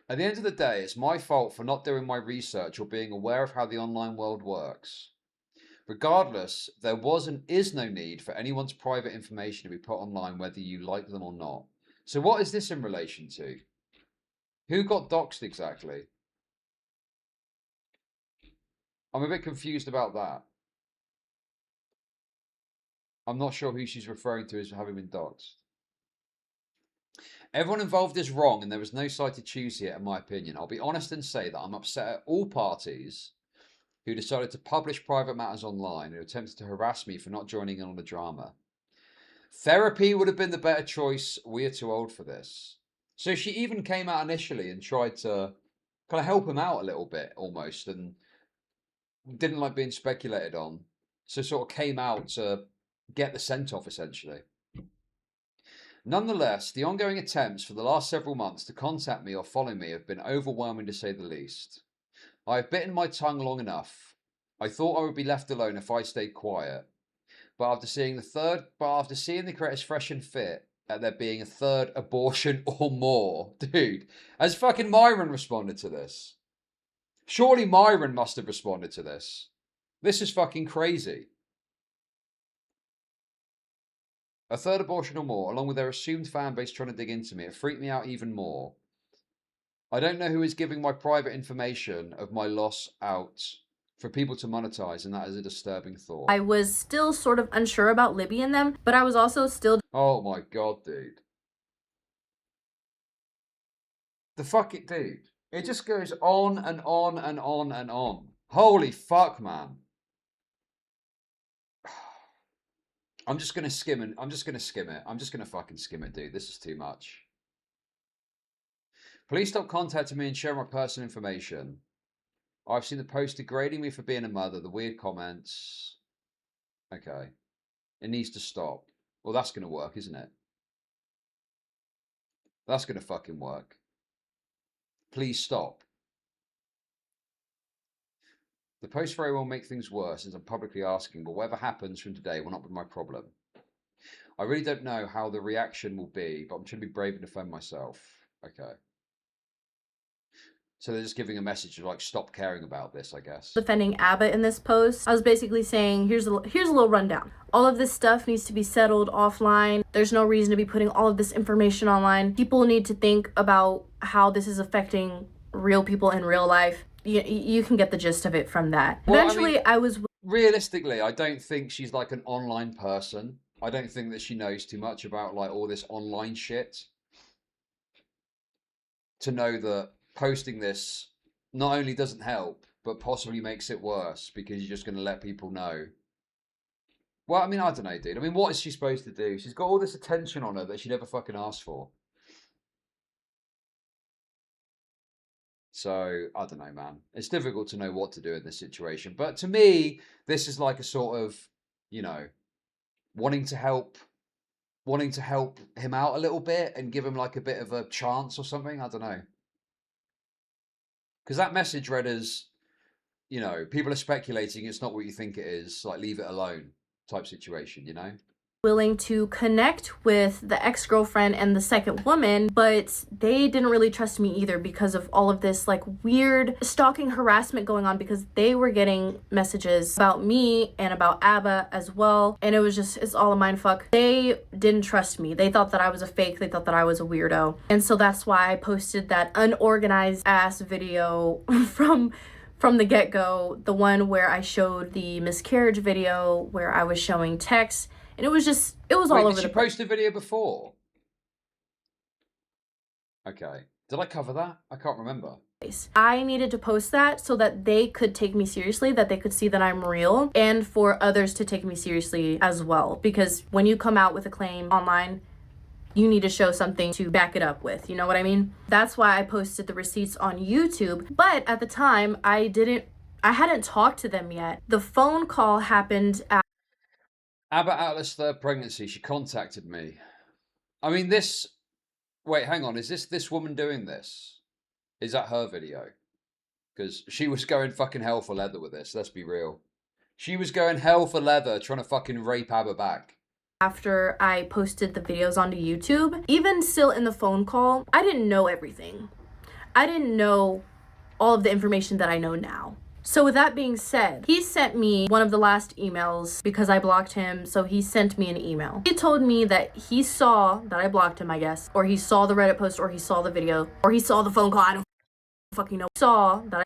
the end of the day, it's my fault for not doing my research or being aware of how the online world works. Regardless, there was and is no need for anyone's private information to be put online whether you like them or not. So what is this in relation to? Who got doxed exactly? I'm a bit confused about that. I'm not sure who she's referring to as having been doxed. Everyone involved is wrong and there is no side to choose here in my opinion. I'll be honest and say that I'm upset at all parties who decided to publish private matters online and attempted to harass me for not joining in on the drama. Therapy would have been the better choice. We are too old for this. So she even came out initially and tried to kind of help him out a little bit almost and didn't like being speculated on. So sort of came out to get the scent off essentially. Nonetheless, the ongoing attempts for the last several months to contact me or follow me have been overwhelming to say the least. I have bitten my tongue long enough. I thought I would be left alone if I stayed quiet. But after seeing the creators Fresh and Fit at there being a third abortion or more, dude, has fucking Myron responded to this? Surely Myron must have responded to this. This is fucking crazy. A third abortion or more, along with their assumed fan base trying to dig into me, it freaked me out even more. I don't know who is giving my private information of my loss out for people to monetize, and that is a disturbing thought. I was still sort of unsure about Libby and them, but I was also still... Oh my god, dude. The fuck it, dude. It just goes on and on and on and on. Holy fuck, man. I'm just gonna skim it. I'm just gonna skim it. I'm just gonna fucking skim it, dude. This is too much. Please stop contacting me and share my personal information. I've seen the post degrading me for being a mother, the weird comments. Okay. It needs to stop. Well, that's gonna work, isn't it? That's gonna fucking work. Please stop. The post very well make things worse since I'm publicly asking, but whatever happens from today will not be my problem. I really don't know how the reaction will be, but I'm trying to be brave and defend myself. Okay. So they're just giving a message of like, stop caring about this, I guess. Defending Abba in this post. I was basically saying, here's a little rundown. All of this stuff needs to be settled offline. There's no reason to be putting all of this information online. People need to think about how this is affecting real people in real life. You can get the gist of it from that. Well, Eventually, I was... Realistically, I don't think she's like an online person. I don't think that she knows too much about like all this online shit. To know that posting this not only doesn't help, but possibly makes it worse because you're just going to let people know. Well, I mean, I don't know, dude. I mean, what is she supposed to do? She's got all this attention on her that she never fucking asked for. So, I don't know, man. It's difficult to know what to do in this situation. But to me, this is like a sort of, you know, wanting to help him out a little bit and give him like a bit of a chance or something. I don't know. Because that message read as, you know, people are speculating it's not what you think it is. Like, leave it alone type situation, you know? Willing to connect with the ex-girlfriend and the second woman, but they didn't really trust me either because of all of this like weird stalking harassment going on, because they were getting messages about me and about Abba as well, and it's all a mindfuck. They didn't trust me. They thought that I was a fake. They thought that I was a weirdo, and so that's why I posted that unorganized ass video from the get-go, the one where I showed the miscarriage video where I was showing texts. And it was all over the place. Did you post a video before? Okay. Did I cover that? I can't remember. I needed to post that so that they could take me seriously, that they could see that I'm real, and for others to take me seriously as well. Because when you come out with a claim online, you need to show something to back it up with. You know what I mean? That's why I posted the receipts on YouTube. But at the time, I hadn't talked to them yet. The phone call happened at Abba Atlas' third pregnancy, she contacted me. I mean, wait, hang on. Is this woman doing this? Is that her video? Because she was going fucking hell for leather with this. Let's be real. She was going hell for leather trying to fucking rape Abba back. After I posted the videos onto YouTube, even still in the phone call, I didn't know everything. I didn't know all of the information that I know now. So with that being said, he sent me one of the last emails because I blocked him, so he sent me an email. He told me that he saw that I blocked him, I guess, or he saw the Reddit post, or he saw the video, or he saw the phone call, I don't fucking know. Saw that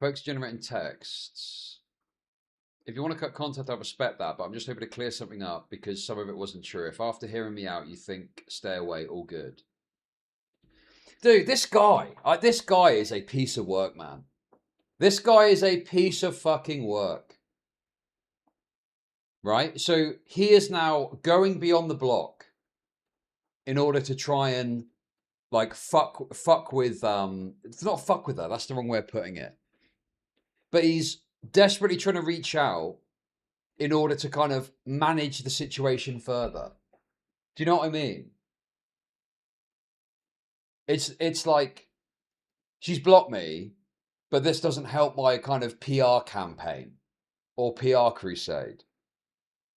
Folks generating texts. If you want to cut content, I respect that, but I'm just hoping to clear something up because some of it wasn't true. If after hearing me out, you think stay away, all good. Dude, this guy is a piece of work, man. This guy is a piece of fucking work. Right? So he is now going beyond the block in order to try and like fuck with it's not fuck with her, that's the wrong way of putting it. But he's desperately trying to reach out in order to kind of manage the situation further. Do you know what I mean? It's like she's blocked me, but this doesn't help my kind of PR campaign or PR crusade.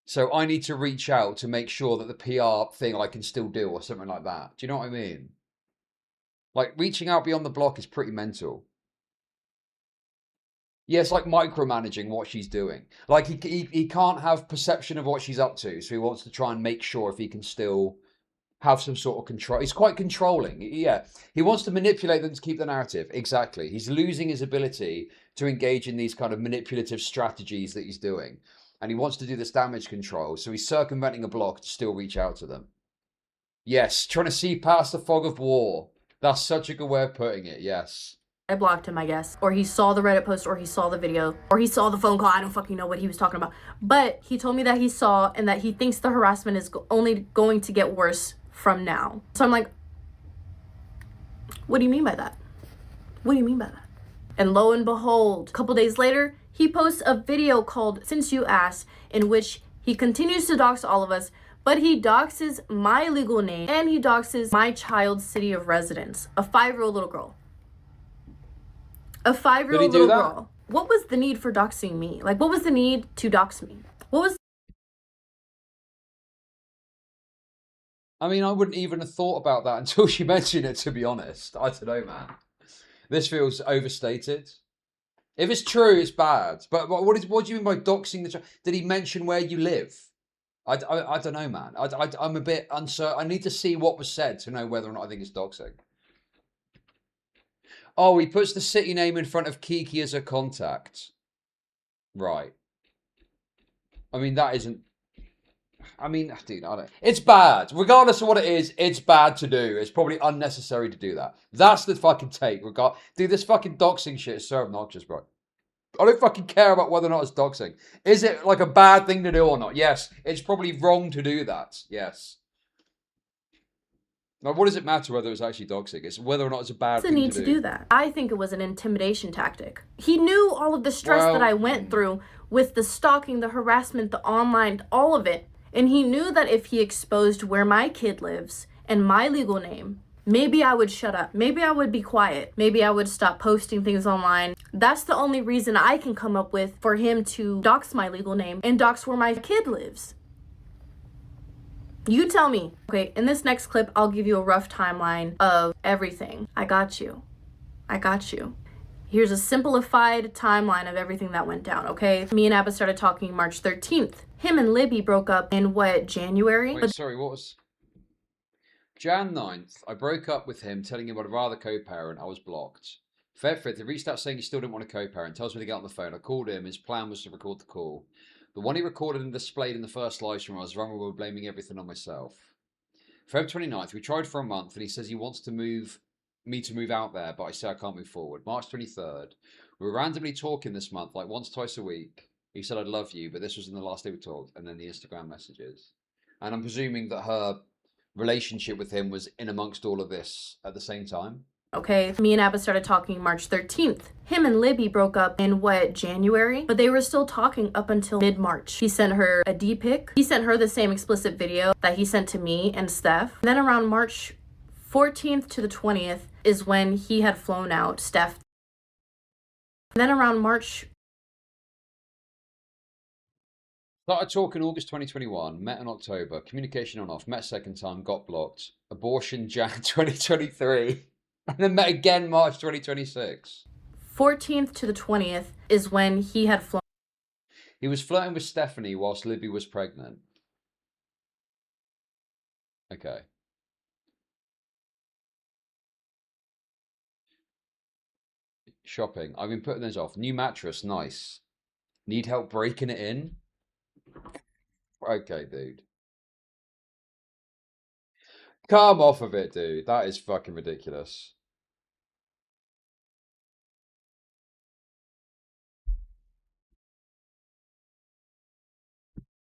So I need to reach out to make sure that the PR thing I can still do or something like that. Do you know what I mean? Like reaching out beyond the block is pretty mental. Yeah, it's like micromanaging what she's doing. Like he can't have perception of what she's up to. So he wants to try and make sure if he can still have some sort of control. He's quite controlling. Yeah. He wants to manipulate them to keep the narrative. Exactly. He's losing his ability to engage in these kind of manipulative strategies that he's doing. And he wants to do this damage control. So he's circumventing a block to still reach out to them. Yes. Trying to see past the fog of war. That's such a good way of putting it. Yes. I blocked him, I guess. Or he saw the Reddit post, or he saw the video, or he saw the phone call. I don't fucking know what he was talking about. But he told me that he saw and that he thinks the harassment is only going to get worse from now. So I'm like, what do you mean by that? What do you mean by that? And lo and behold, a couple days later, he posts a video called Since You Asked, in which he continues to dox all of us, but he doxes my legal name and he doxes my child's city of residence, a 5-year-old little girl. A 5-year-old little girl. What was the need for doxing me? Like, what was the need to dox me? What was... I mean, I wouldn't even have thought about that until she mentioned it, to be honest. I don't know, man. This feels overstated. If it's true, it's bad. But what do you mean by doxing the child? Did he mention where you live? I don't know, man. I'm a bit uncertain. I need to see what was said to know whether or not I think it's doxing. Oh, he puts the city name in front of Kiki as a contact. Right. I mean, that isn't... I mean, dude, I don't... It's bad. Regardless of what it is, it's bad to do. It's probably unnecessary to do that. That's the fucking take. Dude, this fucking doxing shit is so obnoxious, bro. I don't fucking care about whether or not it's doxing. Is it like a bad thing to do or not? Yes. It's probably wrong to do that. Yes. Now, what does it matter whether it's actually doxing? It's whether or not it's a bad thing need to do. to do that? I think it was an intimidation tactic. He knew all of the stress that I went through with the stalking, the harassment, the online, all of it. And he knew that if he exposed where my kid lives and my legal name, maybe I would shut up. Maybe I would be quiet. Maybe I would stop posting things online. That's the only reason I can come up with for him to dox my legal name and dox where my kid lives. You tell me. Okay, in this next clip, I'll give you a rough timeline of everything. I got you. I got you. Here's a simplified timeline of everything that went down, okay? Me and Abba started talking March 13th. Him and Libby broke up in, what, January? Wait, sorry, what was... Jan 9th, I broke up with him, telling him I'd rather co-parent. I was blocked. Feb 5th, he reached out saying he still didn't want to co-parent. Tells me to get on the phone. I called him. His plan was to record the call. The one he recorded and displayed in the first live stream, I was vulnerable, blaming everything on myself. Feb 29th, we tried for a month and he says he wants to move out there, but I say I can't move forward. March 23rd, we were randomly talking this month, like once, twice a week. He said, I'd love you, but this was in the last day we talked, and then the Instagram messages. And I'm presuming that her relationship with him was in amongst all of this at the same time. Okay, me and Abba started talking March 13th. Him and Libby broke up in, what, January? But they were still talking up until mid-March. He sent her a D-pic. He sent her the same explicit video that he sent to me and Steph. And then around March 14th to the 20th is when he had flown out, Steph. And then around March... Started talking August 2021, met in October, communication on off, met second time, got blocked, abortion Jan 2023, and then met again March 2026. 14th to the 20th is when he had flown. He was flirting with Stephanie whilst Libby was pregnant. Okay. Shopping. I've been putting those off. New mattress, nice. Need help breaking it in? Okay, dude. Come off of it, dude. That is fucking ridiculous.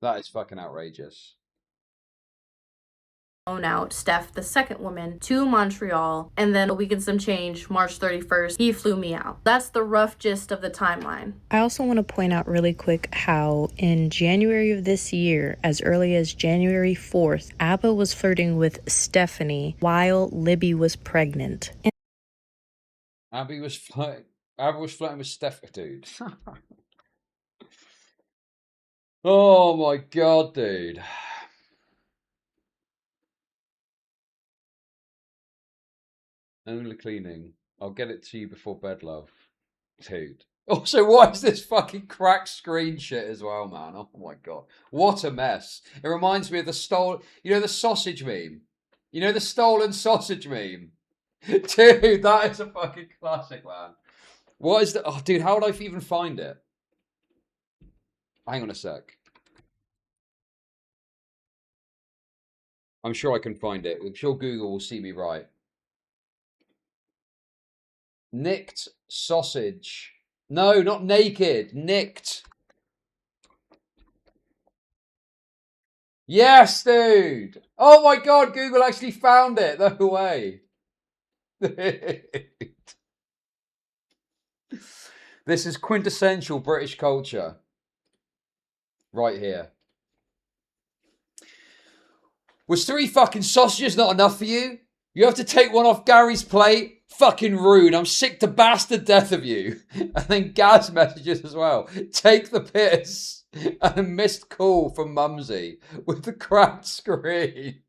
That is fucking outrageous. Flown out, Steph, the second woman, to Montreal, and then a week and some change, March 31st, he flew me out. That's the rough gist of the timeline. I also want to point out really quick how in January of this year, as early as January 4th, Abba was flirting with Stephanie while Libby was pregnant. Abby was flirting with Steph, dude. Oh my god, dude. Only cleaning. I'll get it to you before bed, love. Dude. Also, why is this fucking cracked screen shit as well, man? Oh my god. What a mess. It reminds me of the the sausage meme? You know the stolen sausage meme? Dude, that is a fucking classic, man. What is the... Oh, dude, how would I even find it? Hang on a sec. I'm sure I can find it. I'm sure Google will see me right. Nicked sausage. No, not naked. Nicked. Yes, dude. Oh my God, Google actually found it. No way. This is quintessential British culture. Right here. Was 3 fucking sausages not enough for you? You have to take one off Gary's plate? Fucking rude. I'm sick to bastard death of you. And then Gaz messages as well. Take the piss. And a missed call from Mumsy with the cracked screen.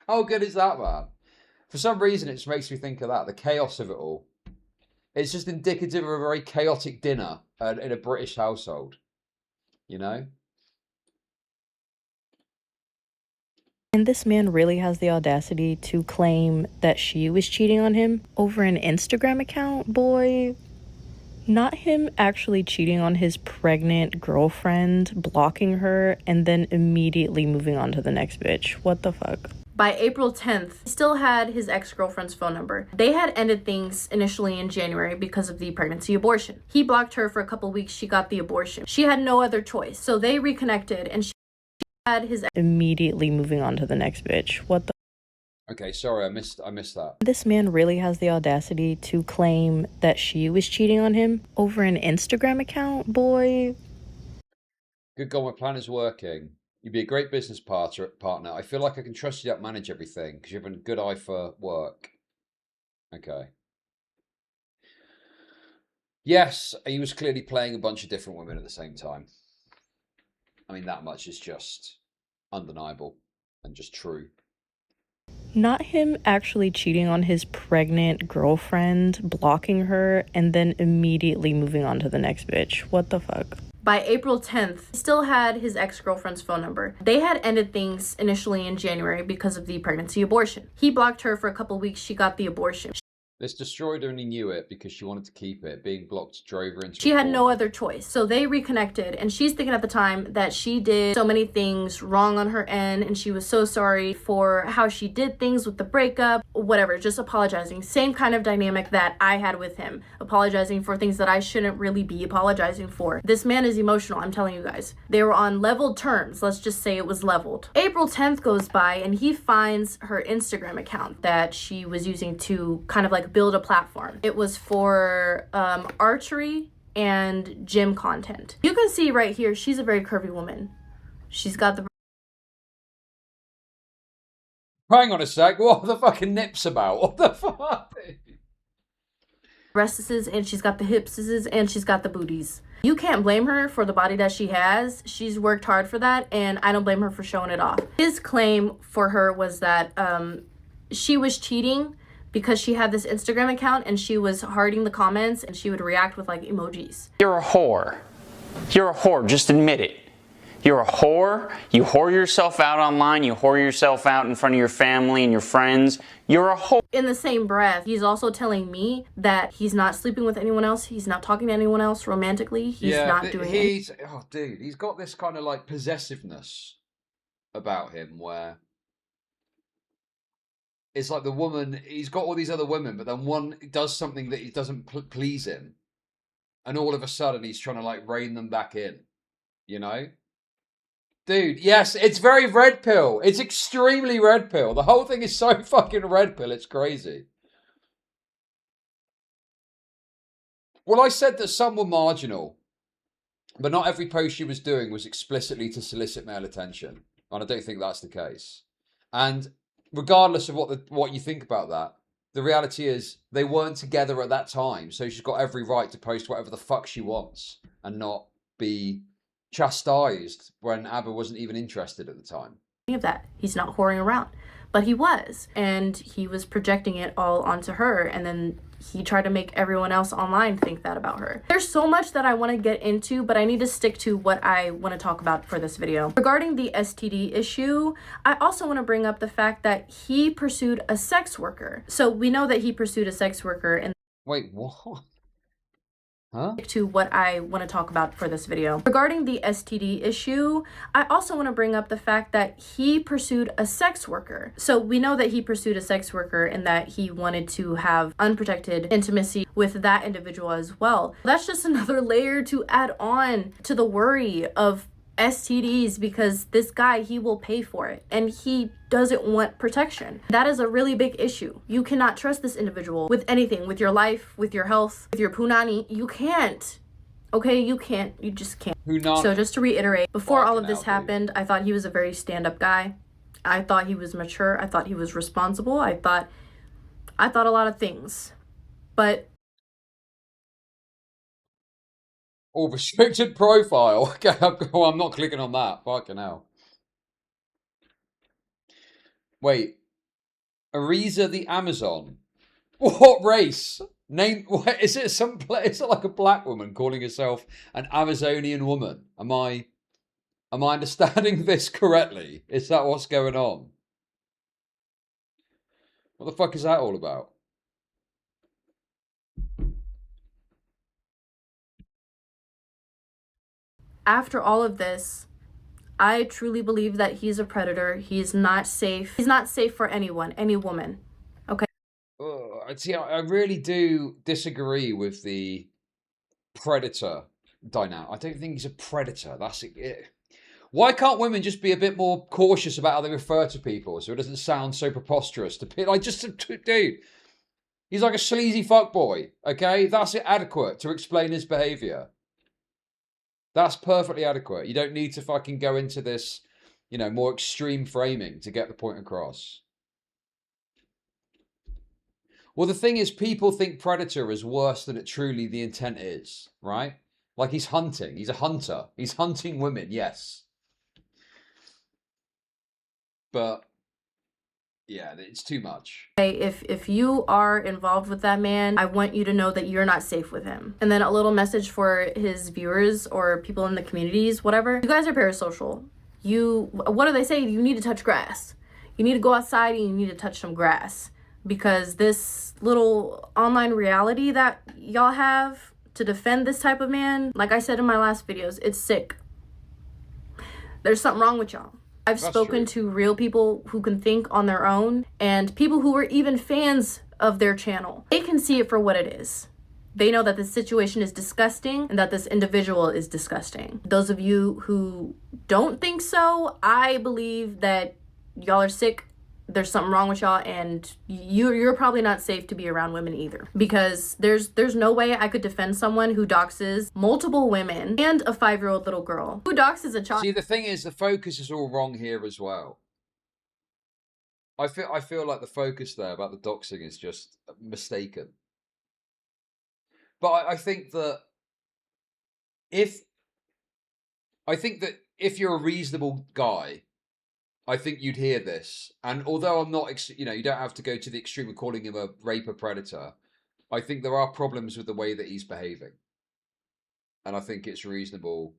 How good is that, man? For some reason, it just makes me think of that. The chaos of it all. It's just indicative of a very chaotic dinner in a British household. You know? And this man really has the audacity to claim that she was cheating on him over an Instagram account, boy. Not him actually cheating on his pregnant girlfriend, blocking her, and then immediately moving on to the next bitch. What the fuck? By April 10th, he still had his ex-girlfriend's phone number. They had ended things initially in January because of the pregnancy abortion. He blocked her for a couple weeks. She got the abortion. She had no other choice. So they reconnected and she had his immediately moving on to the next bitch. What the? Okay, sorry, I missed that. This man really has the audacity to claim that she was cheating on him over an Instagram account, boy. Good God, my plan is working. You'd be a great business partner. I feel like I can trust you to manage everything because you have a good eye for work. Okay. Yes, he was clearly playing a bunch of different women at the same time. I mean, that much is just undeniable and just true. Not him actually cheating on his pregnant girlfriend, blocking her, and then immediately moving on to the next bitch. What the fuck? By April 10th, he still had his ex-girlfriend's phone number. They had ended things initially in January because of the pregnancy abortion. He blocked her for a couple weeks. She got the abortion. This destroyed her and he knew it because she wanted to keep it. Being blocked drove her into She had no other choice. So they reconnected and she's thinking at the time that she did so many things wrong on her end and she was so sorry for how she did things with the breakup, whatever, just apologizing. Same kind of dynamic that I had with him, apologizing for things that I shouldn't really be apologizing for. This man is emotional, I'm telling you guys. They were on leveled terms. Let's just say it was leveled. April 10th goes by and he finds her Instagram account that she was using to kind of like build a platform. It was for archery and gym content. You can see right here, she's a very curvy woman. She's got the... Hang on a sec, what are the fucking nips about? What the fuck? breasts and she's got the hips and she's got the booties. You can't blame her for the body that she has. She's worked hard for that and I don't blame her for showing it off. His claim for her was that she was cheating because she had this Instagram account and she was hearting the comments and she would react with like emojis. You're a whore. You're a whore, just admit it. You're a whore, you whore yourself out online, you whore yourself out in front of your family and your friends. You're a whore. In the same breath, he's also telling me that he's not sleeping with anyone else, he's not talking to anyone else romantically, he's not doing it. Oh dude, he's got this kind of like possessiveness about him where it's like the woman, he's got all these other women, but then one does something that doesn't please him. And all of a sudden he's trying to like rein them back in, you know? Dude, yes, it's very red pill. It's extremely red pill. The whole thing is so fucking red pill, it's crazy. Well, I said that some were marginal, but not every post she was doing was explicitly to solicit male attention. And I don't think that's the case. And regardless of what you think about that, the reality is they weren't together at that time. So she's got every right to post whatever the fuck she wants and not be chastised when ABBA wasn't even interested at the time. Of that, he's not whoring around, but he was, and he was projecting it all onto her, and then he tried to make everyone else online think that about her. There's so much that I want to get into, but I need to stick to what I want to talk about for this video. Regarding the STD issue, I also want to bring up the fact that he pursued a sex worker. So we know that he pursued a sex worker and wait, what? to what I want to talk about for this video. Regarding the STD issue, I also want to bring up the fact that he pursued a sex worker. So we know that he pursued a sex worker and that he wanted to have unprotected intimacy with that individual as well. That's just another layer to add on to the worry of STDs, because this guy, he will pay for it and he doesn't want protection. That is a really big issue. You cannot trust this individual with anything, with your life, with your health, with your punani. You can't. Okay, you can't. You just can't. So just to reiterate, before all of this happened, I thought he was a very stand-up guy. I thought he was mature. I thought he was responsible. I thought a lot of things. But Oh, restricted profile. Okay, I'm not clicking on that. Fucking hell. Wait. Ariza the Amazon. What race? Name. What, is it some? Is it like a black woman calling herself an Amazonian woman? Am I understanding this correctly? Is that what's going on? What the fuck is that all about? after all of this, I truly believe that he's a predator. He's not safe. He's not safe for anyone, any woman. Okay. See, I really do disagree with the predator dynamic. I don't think he's a predator. That's it. Why can't women just be a bit more cautious about how they refer to people so it doesn't sound so preposterous to be like, just dude, he's like a sleazy fuckboy, okay? That's adequate to explain his behavior. That's perfectly adequate. You don't need to fucking go into this, you know, more extreme framing to get the point across. Well, the thing is, people think predator is worse than it truly the intent is, right? Like he's hunting. He's a hunter. He's hunting women, yes. But yeah, it's too much. If you are involved with that man, I want you to know that you're not safe with him. And then a little message for his viewers or people in the communities, whatever. You guys are parasocial. What do they say? You need to touch grass. You need to go outside and you need to touch some grass. Because this little online reality that y'all have to defend this type of man, like I said in my last videos, it's sick. There's something wrong with y'all. I've spoken to real people who can think on their own and people who are even fans of their channel. They can see it for what it is. They know that this situation is disgusting and that this individual is disgusting. Those of you who don't think so, I believe that y'all are sick. There's something wrong with y'all, and you're probably not safe to be around women either, because there's no way I could defend someone who doxes multiple women and a 5-year-old little girl who doxes a child. See, the thing is, the focus is all wrong here as well. I feel like the focus there about the doxing is just mistaken. But I think that if you're a reasonable guy, I think you'd hear this. And although I'm not, you know, you don't have to go to the extreme of calling him a raper predator, I think there are problems with the way that he's behaving. And I think it's reasonable.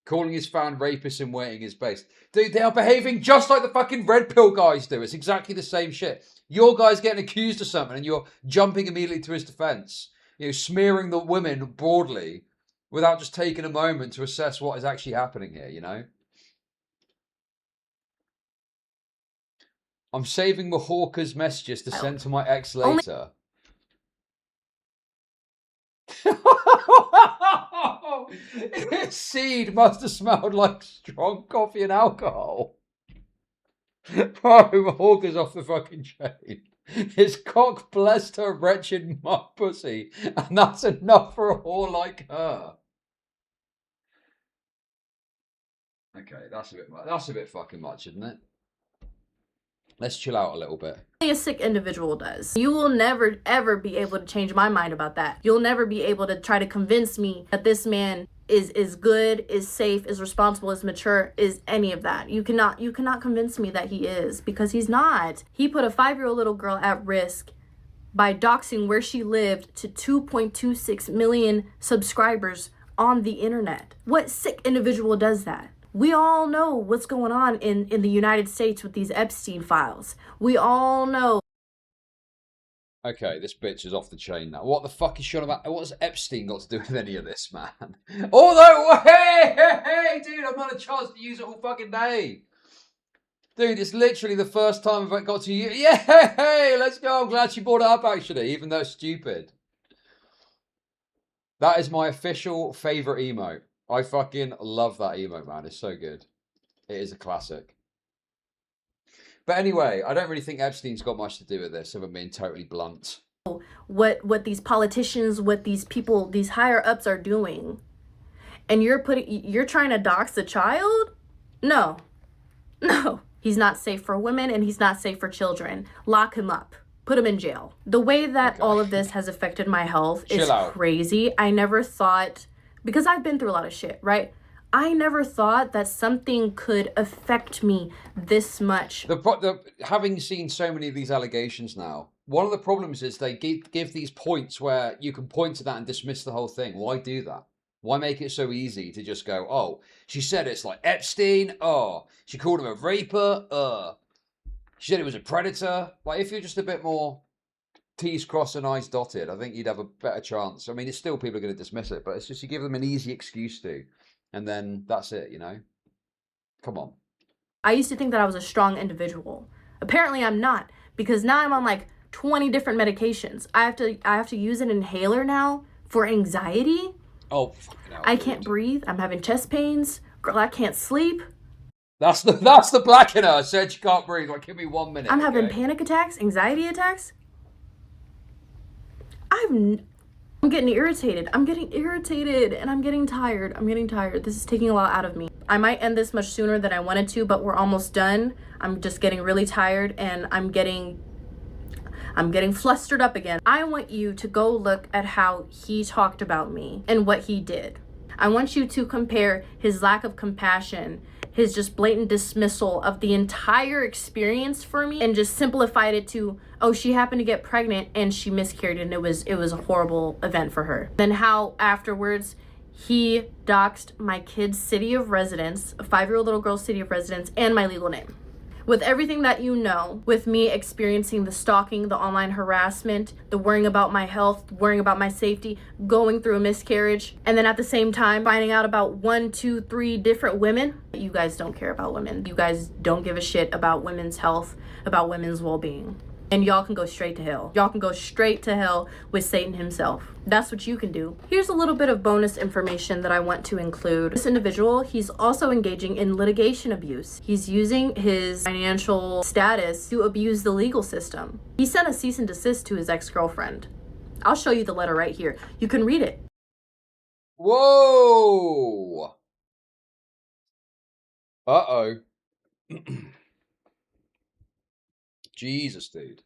Calling his fan rapist in waiting is based. Dude, they are behaving just like the fucking red pill guys do. It's exactly the same shit. Your guy's getting accused of something and you're jumping immediately to his defense. You know, smearing the women broadly without just taking a moment to assess what is actually happening here, you know? I'm saving Mahorka's messages to send to my ex later. His seed must have smelled like strong coffee and alcohol. Bro, Mahorka's off the fucking chain. His cock blessed her wretched muck pussy, and that's enough for a whore like her. Okay, that's a bit fucking much, isn't it? Let's chill out a little bit. A sick individual does. You will never ever be able to change my mind about that. You'll never be able to try to convince me that this man is good, is safe, is responsible, is mature, is any of that. You cannot convince me that he is, because he's not. He put a 5-year-old little girl at risk by doxing where she lived to 2.26 million subscribers on the internet. What sick individual does that? We all know what's going on in the United States with these Epstein files. We all know. Okay, this bitch is off the chain now. What the fuck is she on about? What has Epstein got to do with any of this, man? Although, hey, dude, I've not a chance to use it all fucking day. Dude, it's literally the first time I've got to use it. Yeah, hey, let's go. I'm glad she brought it up, actually, even though it's stupid. That is my official favourite emote. I fucking love that emote, man. It's so good. It is a classic. But anyway, I don't really think Epstein's got much to do with this, if I'm being totally blunt. What these politicians, what these people, these higher ups are doing, and you're trying to dox the child? No. He's not safe for women and he's not safe for children. Lock him up. Put him in jail. The way that all of this has affected my health is crazy. I never thought, because I've been through a lot of shit, right? I never thought that something could affect me this much. Having seen so many of these allegations now, one of the problems is they give these points where you can point to that and dismiss the whole thing. Why do that? Why make it so easy to just go, oh, she said it's like Epstein, oh, she called him a raper, she said it was a predator. Like, if you're just a bit more T's crossed and I's dotted, I think you'd have a better chance. I mean, it's still people are going to dismiss it, but it's just you give them an easy excuse to. And then that's it, you know? Come on. I used to think that I was a strong individual. Apparently I'm not, because now I'm on like 20 different medications. I have to use an inhaler now for anxiety. Oh, fucking hell. I can't breathe. I'm having chest pains. Girl, I can't sleep. That's the black in her. Said she can't breathe. Like, give me 1 minute. I'm having panic attacks, anxiety attacks. I'm getting irritated. I'm getting irritated and I'm getting tired. This is taking a lot out of me. I might end this much sooner than I wanted to, but we're almost done. I'm just getting really tired and I'm getting flustered up again. I want you to go look at how he talked about me and what he did. I want you to compare his lack of compassion, his just blatant dismissal of the entire experience for me, and just simplified it to, oh, she happened to get pregnant and she miscarried and it was a horrible event for her. Then how afterwards he doxed my kid's city of residence, a 5-year-old little girl's city of residence, and my legal name. With everything that you know, with me experiencing the stalking, the online harassment, the worrying about my health, worrying about my safety, going through a miscarriage, and then at the same time finding out about 1, 2, 3 different women. You guys don't care about women. You guys don't give a shit about women's health, about women's well-being. And y'all can go straight to hell. Y'all can go straight to hell with Satan himself. That's what you can do. Here's a little bit of bonus information that I want to include. This individual, he's also engaging in litigation abuse. He's using his financial status to abuse the legal system. He sent a cease and desist to his ex-girlfriend. I'll show you the letter right here. You can read it. Whoa! Uh-oh. Jesus, dude.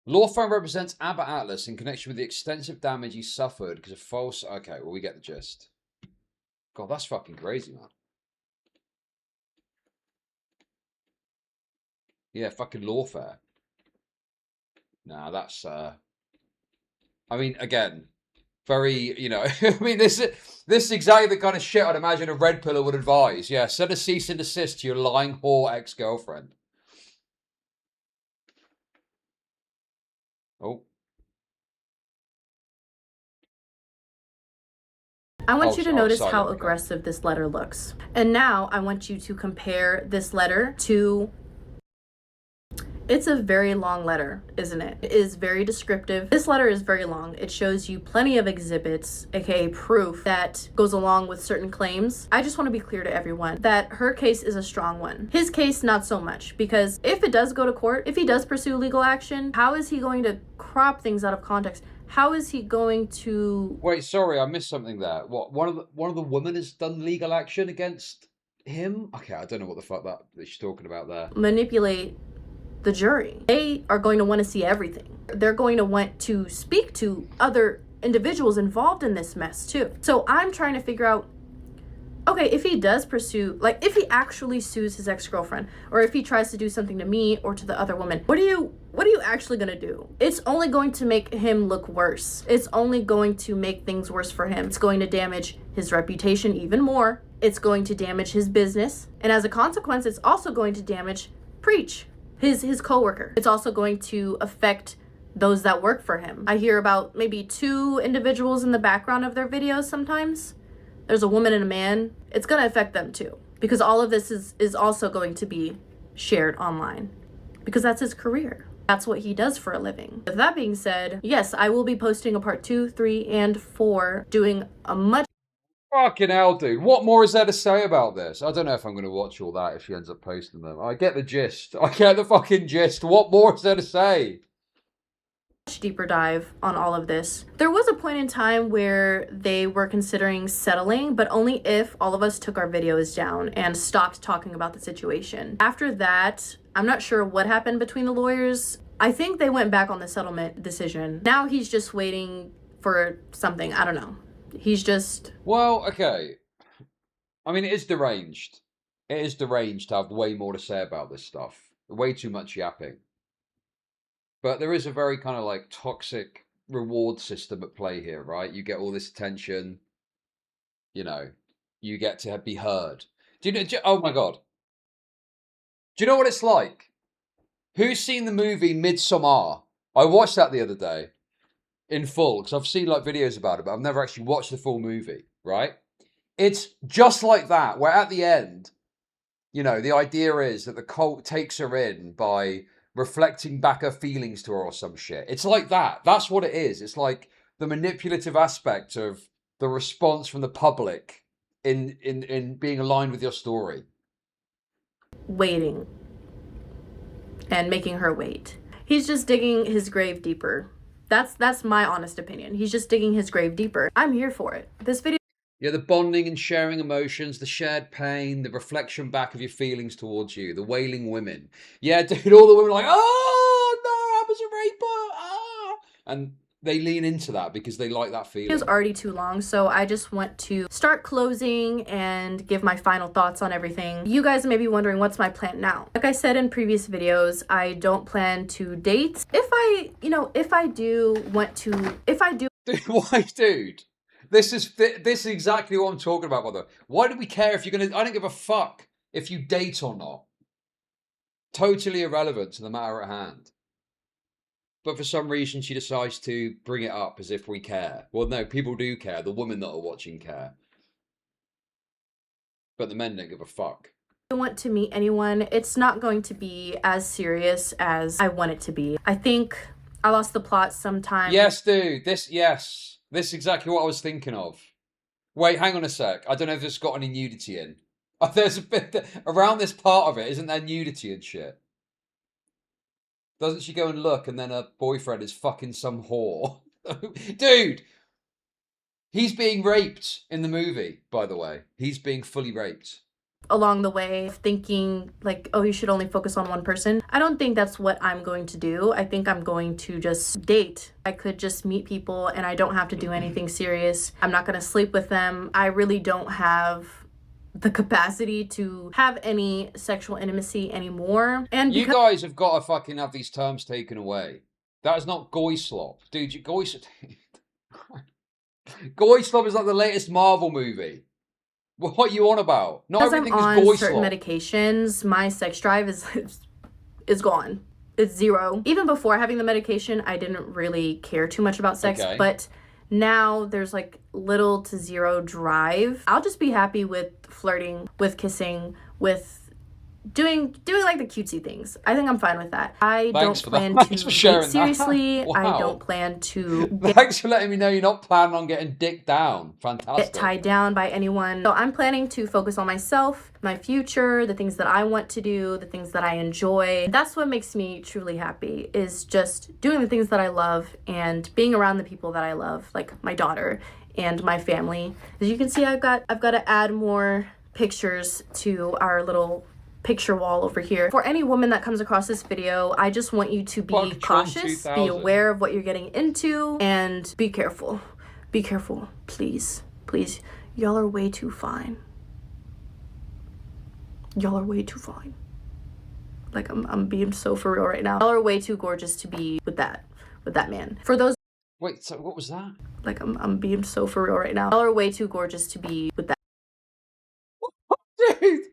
Law firm represents Abba Atlas in connection with the extensive damage he suffered because of false... Okay, well, we get the gist. God, that's fucking crazy, man. Yeah, fucking lawfare. Nah, that's... I mean, again, very, you know... I mean, this is exactly the kind of shit I'd imagine a red pillar would advise. Yeah, send a cease and desist to your lying whore ex-girlfriend. Oh. I want you to notice how aggressive this letter looks. And now I want you to compare this letter to... It's a very long letter, isn't it? It is very descriptive. This letter is very long. It shows you plenty of exhibits, aka proof, that goes along with certain claims. I just want to be clear to everyone that her case is a strong one. His case, not so much, because if it does go to court, if he does pursue legal action, how is he going to crop things out of context? How is he going to... Wait, sorry, I missed something there. What, one of the women has done legal action against him? Okay, I don't know what the fuck that she's talking about there. Manipulate the jury. They are going to want to see everything. They're going to want to speak to other individuals involved in this mess too. So I'm trying to figure out, okay, if he does pursue, like if he actually sues his ex-girlfriend, or if he tries to do something to me or to the other woman, what are you actually gonna do? It's only going to make him look worse. It's only going to make things worse for him. It's going to damage his reputation even more. It's going to damage his business. And as a consequence, it's also going to damage Preach, his coworker. It's also going to affect those that work for him. I hear about maybe 2 individuals in the background of their videos sometimes. There's a woman and a man. It's gonna affect them too, because all of this is also going to be shared online, because that's his career. That's what he does for a living. With that being said, yes, I will be posting a part 2, 3, and 4, doing a much... Fucking hell, dude. What more is there to say about this? I don't know if I'm going to watch all that if she ends up posting them. I get the gist. I get the fucking gist. What more is there to say? Deeper dive on all of this. There was a point in time where they were considering settling, but only if all of us took our videos down and stopped talking about the situation. After that, I'm not sure what happened between the lawyers. I think they went back on the settlement decision. Now he's just waiting for something. I don't know. He's just... Well, okay. I mean, it is deranged. It is deranged to have way more to say about this stuff. Way too much yapping. But there is a very kind of like toxic reward system at play here, right? You get all this attention, you know, you get to be heard. Oh my God. Do you know what it's like? Who's seen the movie Midsommar? I watched that the other day in full because I've seen like videos about it, but I've never actually watched the full movie, right? It's just like that, where at the end, you know, the idea is that the cult takes her in by reflecting back her feelings to her or some shit. It's like that. That's what it is. It's like the manipulative aspect of the response from the public in being aligned with your story. Waiting and making her wait. He's just digging his grave deeper. That's my honest opinion. He's just digging his grave deeper. I'm here for it. This video... Yeah, the bonding and sharing emotions, the shared pain, the reflection back of your feelings towards you, the wailing women. Yeah, dude, all the women are like, oh, no, I was a raper, ah. And they lean into that because they like that feeling. It was already too long, so I just want to start closing and give my final thoughts on everything. You guys may be wondering, what's my plan now? Like I said in previous videos, I don't plan to date. If I do want to, Dude, why, dude? This is exactly what I'm talking about, brother. Why do we care if you're going to... I don't give a fuck if you date or not. Totally irrelevant to the matter at hand. But for some reason, she decides to bring it up as if we care. Well, no, people do care. The women that are watching care. But the men don't give a fuck. If I want to meet anyone, it's not going to be as serious as I want it to be. I think I lost the plot sometime. Yes, dude. Yes. This is exactly what I was thinking of. Wait, hang on a sec. I don't know if it's got any nudity in. There's a bit... around this part of it, isn't there nudity and shit? Doesn't she go and look and then her boyfriend is fucking some whore? Dude! He's being raped in the movie, by the way. He's being fully raped. Along the way, thinking like, oh, you should only focus on one person. I don't think that's what I'm going to do. I think I'm going to just date. I could just meet people and I don't have to do anything serious. I'm not going to sleep with them. I really don't have the capacity to have any sexual intimacy anymore. And you guys have got to fucking have these terms taken away. That is not goy slop. Dude, goy slop is like the latest Marvel movie. What are you on about? Not because everything I'm is boy on certain slop. medications, my sex drive is gone. It's zero. Even before having the medication, I didn't really care too much about sex, but now there's like little to zero drive. I'll just be happy with flirting, with kissing, with doing like the cutesy things. I think I'm fine with that. I don't plan to date seriously. Wow. I don't plan to Thanks for letting me know you're not planning on getting dick down. Fantastic. get tied down by anyone. So I'm planning to focus on myself, my future, the things that I want to do, the things that I enjoy. That's what makes me truly happy, is just doing the things that I love and being around the people that I love, like my daughter and my family. As you can see, I've got to add more pictures to our little picture wall over here. For any woman that comes across this video, I just want you to be cautious, be aware of what you're getting into, and be careful. Be careful, please. Please. Y'all are way too fine. Y'all are way too fine. Like, I'm being so for real right now. Y'all are way too gorgeous to be with that man. For those... Wait, so what was that? Like, I'm being so for real right now. Y'all are way too gorgeous to be with that. Dude!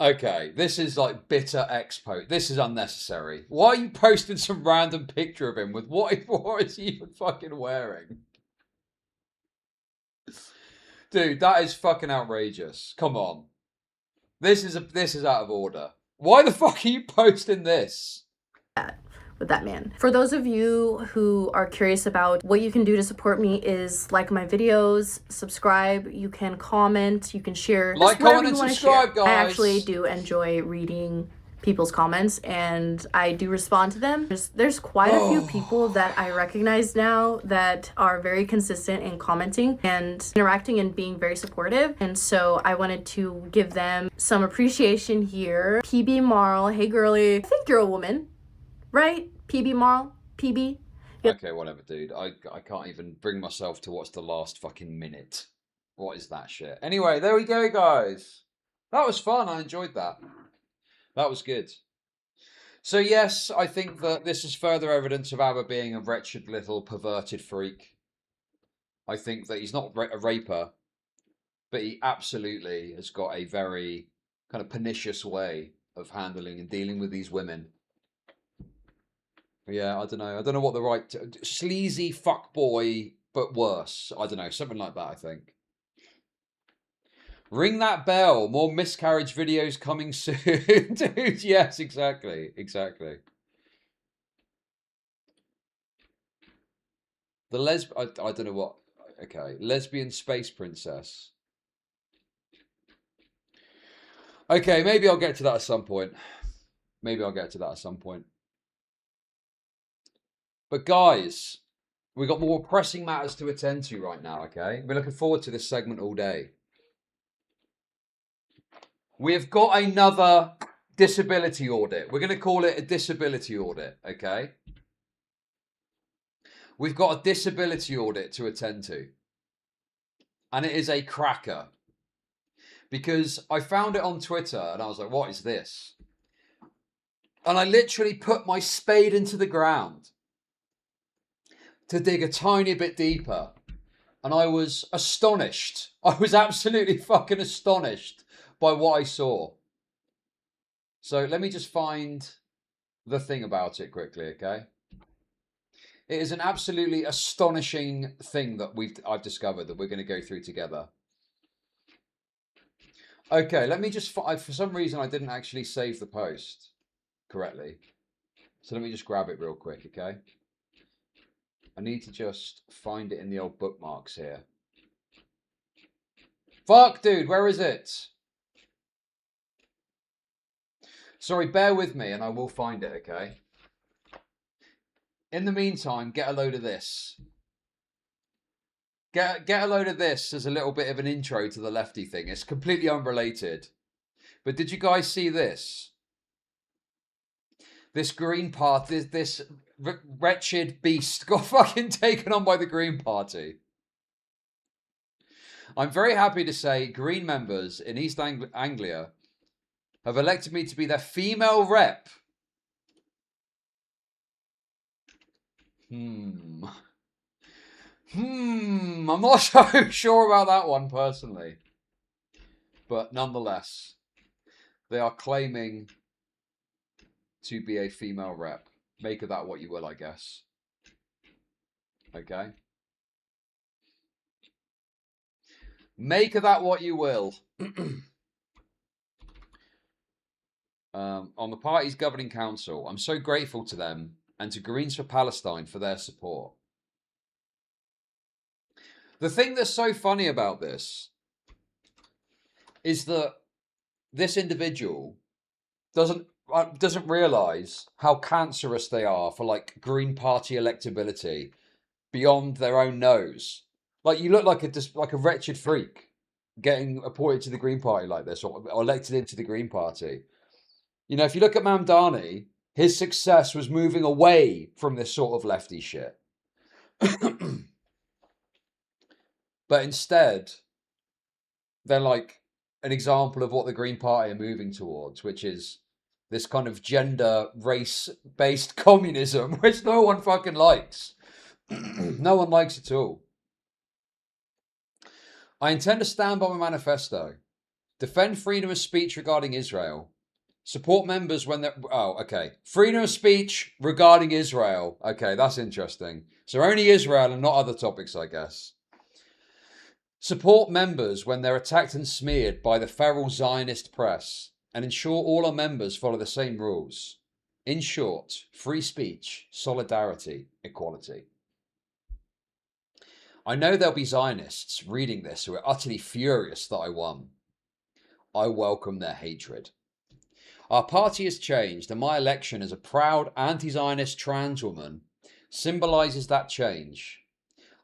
Okay, this is like bitter expo. This is unnecessary. Why are you posting some random picture of him with what is he even fucking wearing? Dude, that is fucking outrageous. Come on. This is out of order. Why the fuck are you posting this? With that man. For those of you who are curious about what you can do to support me is like my videos, subscribe, you can comment, you can share. Like, comment, and subscribe, guys. I actually do enjoy reading people's comments and I do respond to them. There's quite a few people that I recognize now that are very consistent in commenting and interacting and being very supportive. And so I wanted to give them some appreciation here. PB Marl, hey girly, I think you're a woman. Right? PB Marl? PB? Yep. Okay, whatever, dude. I can't even bring myself to watch the last fucking minute. What is that shit? Anyway, there we go, guys. That was fun. I enjoyed that. That was good. So, yes, I think that this is further evidence of Abba being a wretched little perverted freak. I think that he's not a raper, but he absolutely has got a very kind of pernicious way of handling and dealing with these women. Yeah, I don't know. I don't know what the right... sleazy fuckboy, but worse. I don't know. Something like that, I think. Ring that bell. More miscarriage videos coming soon. Dude, yes, exactly. Exactly. The I don't know what... Okay. Lesbian space princess. Okay, maybe I'll get to that at some point. Maybe I'll get to that at some point. But guys, we've got more pressing matters to attend to right now, okay? We're looking forward to this segment all day. We've got another disability audit. We're going to call it a disability audit, okay? We've got a disability audit to attend to. And it is a cracker. Because I found it on Twitter and I was like, what is this? And I literally put my spade into the ground to dig a tiny bit deeper. And I was astonished. I was absolutely fucking astonished by what I saw. So let me just find the thing about it quickly, okay? It is an absolutely astonishing thing that I've discovered that we're going to go through together. Okay, let me just... for some reason, I didn't actually save the post correctly. So let me just grab it real quick, okay? I need to just find it in the old bookmarks here. Fuck, dude, where is it? Sorry, bear with me and I will find it, okay? In the meantime, get a load of this. Get a load of this as a little bit of an intro to the lefty thing. It's completely unrelated. But did you guys see this? This Green Party, this wretched beast got fucking taken on by the Green Party. I'm very happy to say Green members in East Anglia have elected me to be their female rep. I'm not so sure about that one personally. But nonetheless, they are claiming to be a female rep. Make of that what you will, I guess. Okay? Make of that what you will. On the party's governing council, I'm so grateful to them and to Greens for Palestine for their support. The thing that's so funny about this is that this individual doesn't realise how cancerous they are for like Green Party electability beyond their own nose. Like you look like a wretched freak getting appointed to the Green Party like this or elected into the Green Party. You know, if you look at Mamdani, his success was moving away from this sort of lefty shit. But instead, they're like an example of what the Green Party are moving towards, which is this kind of gender, race-based communism, which no one fucking likes. No one likes at all. I intend to stand by my manifesto. Defend freedom of speech regarding Israel. Support members when they're... Oh, okay. Freedom of speech regarding Israel. Okay, that's interesting. So only Israel and not other topics, I guess. Support members when they're attacked and smeared by the feral Zionist press, and ensure all our members follow the same rules. In short, free speech, solidarity, equality. I know there'll be Zionists reading this who are utterly furious that I won. I welcome their hatred. Our party has changed, and my election as a proud anti-Zionist trans woman symbolises that change.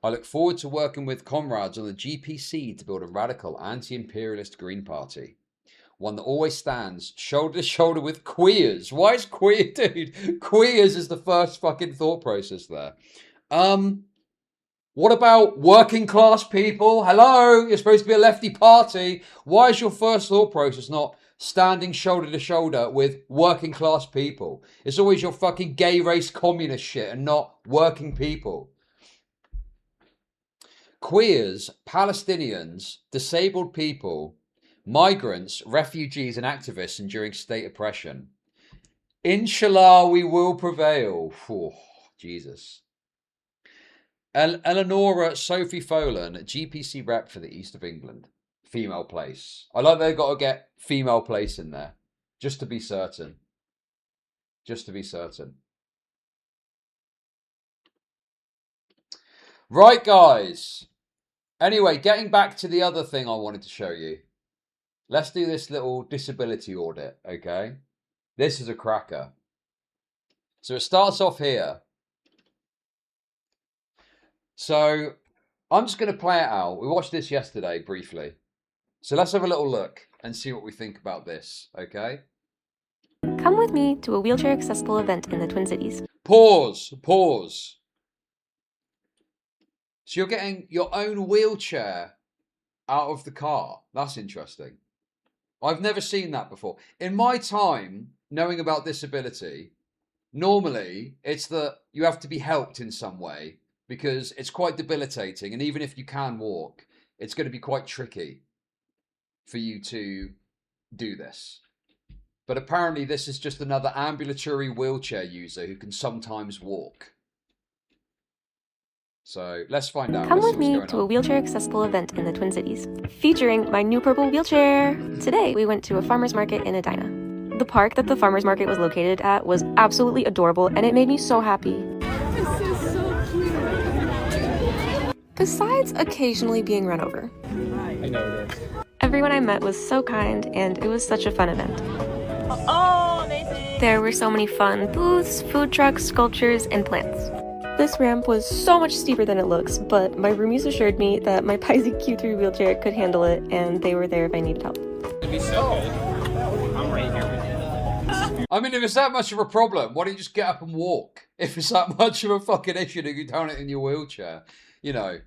I look forward to working with comrades on the GPC to build a radical anti-imperialist Green Party. One that always stands shoulder to shoulder with queers. Why is queer, dude? Queers is the first fucking thought process there. What about working class people? Hello, you're supposed to be a lefty party. Why is your first thought process not standing shoulder to shoulder with working class people? It's always your fucking gay race communist shit and not working people. Queers, Palestinians, disabled people, migrants, refugees and activists enduring state oppression. Inshallah, we will prevail. Oh, Jesus. Eleonora Sophie Folan, GPC rep for the East of England. Female place. I like they've got to get female place in there. Just to be certain. Just to be certain. Right, guys. Anyway, getting back to the other thing I wanted to show you. Let's do this little disability audit, okay? This is a cracker. So it starts off here. So I'm just going to play it out. We watched this yesterday briefly. So let's have a little look and see what we think about this, okay? Come with me to a wheelchair accessible event in the Twin Cities. Pause. Pause. So you're getting your own wheelchair out of the car. That's interesting. I've never seen that before. In my time, knowing about disability, normally it's that you have to be helped in some way because it's quite debilitating. And even if you can walk, it's going to be quite tricky for you to do this. But apparently this is just another ambulatory wheelchair user who can sometimes walk. So let's find out. Come with me to a wheelchair accessible event in the Twin Cities, featuring my new purple wheelchair. Today, we went to a farmer's market in Edina. The park that the farmer's market was located at was absolutely adorable, and it made me so happy. This is so cute. Besides occasionally being run over. I know it is. Everyone I met was so kind, and it was such a fun event. Oh, amazing! There were so many fun booths, food trucks, sculptures, and plants. This ramp was so much steeper than it looks, but my roomies assured me that my Pisces Q3 wheelchair could handle it, and they were there if I needed help. It'd be so good. I'm right here with you. I mean, if it's that much of a problem, why don't you just get up and walk? If it's that much of a fucking issue to go down it in your wheelchair, you know.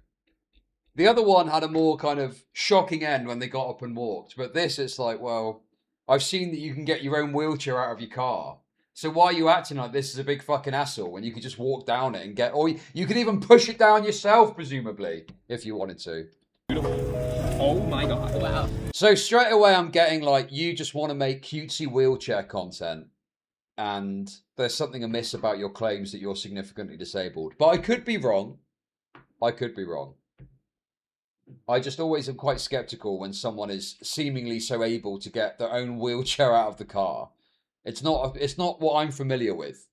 The other one had a more kind of shocking end when they got up and walked. But this, it's like, well, I've seen that you can get your own wheelchair out of your car. So why are you acting like this is a big fucking hassle when you could just walk down it and get... Or you could even push it down yourself, presumably, if you wanted to. Oh my god. Wow. So straight away I'm getting like, you just want to make cutesy wheelchair content. And there's something amiss about your claims that you're significantly disabled. But I could be wrong. I could be wrong. I just always am quite skeptical when someone is seemingly so able to get their own wheelchair out of the car. It's not what I'm familiar with.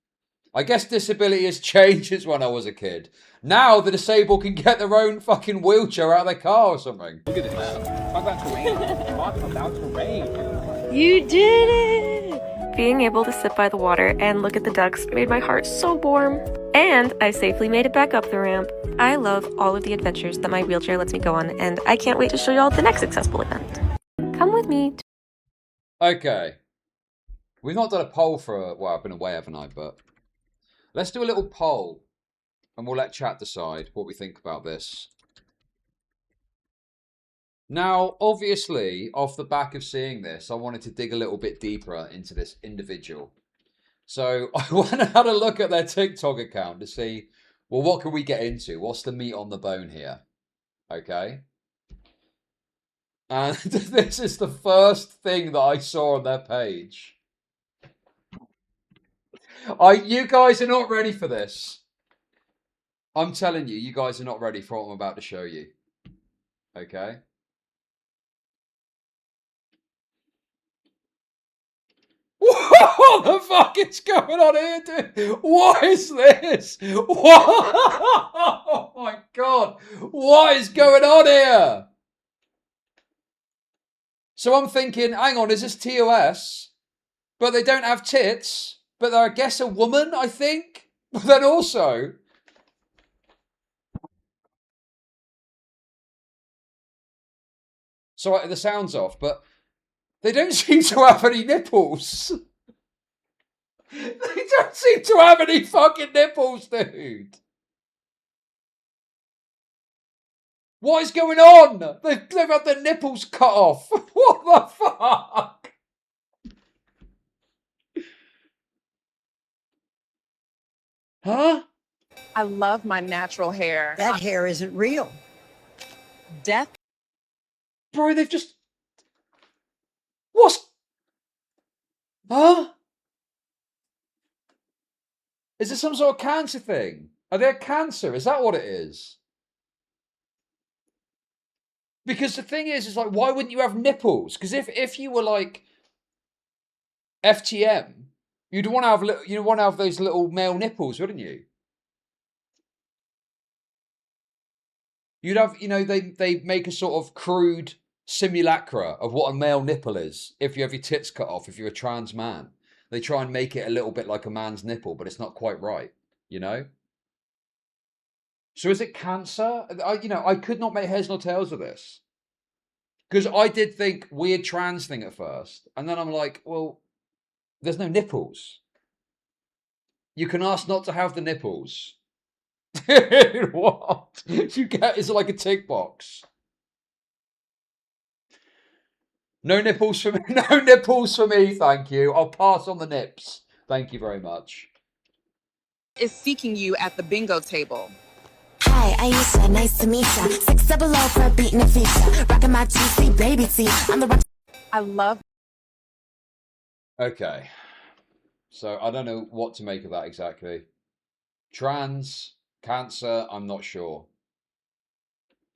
I guess disability has changed since when I was a kid. Now the disabled can get their own fucking wheelchair out of their car or something. Look at this. Talk about terrain. Talk about terrain. You did it! Being able to sit by the water and look at the ducks made my heart so warm. And I safely made it back up the ramp. I love all of the adventures that my wheelchair lets me go on, and I can't wait to show y'all the next accessible event. Come with me. Okay. We've not done a poll for well, I've been away, haven't I? But let's do a little poll, and we'll let chat decide what we think about this. Now, obviously, off the back of seeing this, I wanted to dig a little bit deeper into this individual. So I went and had a look at their TikTok account to see, well, what can we get into? What's the meat on the bone here? Okay. And this is the first thing that I saw on their page. You guys are not ready for this. I'm telling you, you guys are not ready for what I'm about to show you. Okay? What the fuck is going on here, dude? What is this? What? Oh my god. What is going on here? So I'm thinking, hang on, is this TOS? But they don't have tits. But they're, I guess, a woman, I think. But then also... So the sound's off, but they don't seem to have any nipples. They don't seem to have any fucking nipples, dude. What is going on? They've had their nipples cut off. What the fuck? Huh? I love my natural hair. That hair isn't real. Death. Bro, they've just... What's... Huh? Is this some sort of cancer thing? Are they a cancer? Is that what it is? Because the thing is like, why wouldn't you have nipples? Because if you were like FTM, you'd want to have those little male nipples, wouldn't you? You'd have, they make a sort of crude simulacra of what a male nipple is if you have your tits cut off, if you're a trans man. They try and make it a little bit like a man's nipple, but it's not quite right, So is it cancer? I could not make heads nor tails of this. Because I did think weird trans thing at first. And then I'm like, well, there's no nipples. You can ask not to have the nipples. Dude, what? Is it like a tick box? No nipples for me. No nipples for me, thank you. I'll pass on the nips. Thank you very much. Is seeking you at the bingo table. Hi, Aisha, nice to meet ya. 600 for a beat and a feature. Rockin' my GC baby tee. I'm the rock. I love. Okay. So I don't know what to make of that exactly. Trans, cancer, I'm not sure.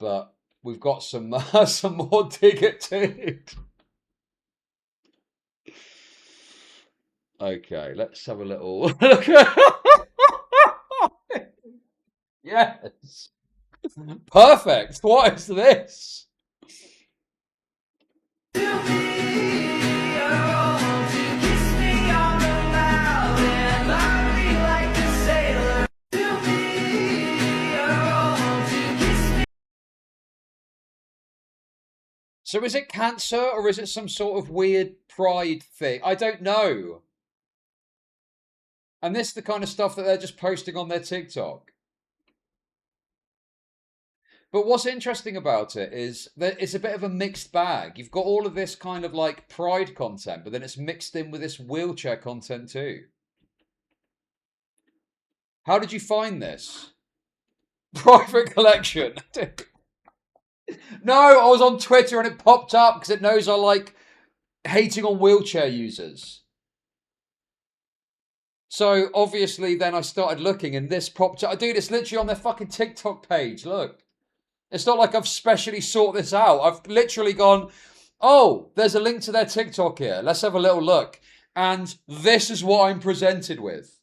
But we've got some more digging. Okay, let's have a little look. Yes. Perfect. What is this? So is it cancer or is it some sort of weird pride thing? I don't know. And this is the kind of stuff that they're just posting on their TikTok. But what's interesting about it is that it's a bit of a mixed bag. You've got all of this kind of like pride content, but then it's mixed in with this wheelchair content too. How did you find this? Private collection. No, I was on Twitter and it popped up because it knows I like hating on wheelchair users. So obviously then I started looking and this popped up. Dude, it's literally on their fucking TikTok page. Look. It's not like I've specially sought this out. I've literally gone, oh, there's a link to their TikTok here. Let's have a little look. And this is what I'm presented with.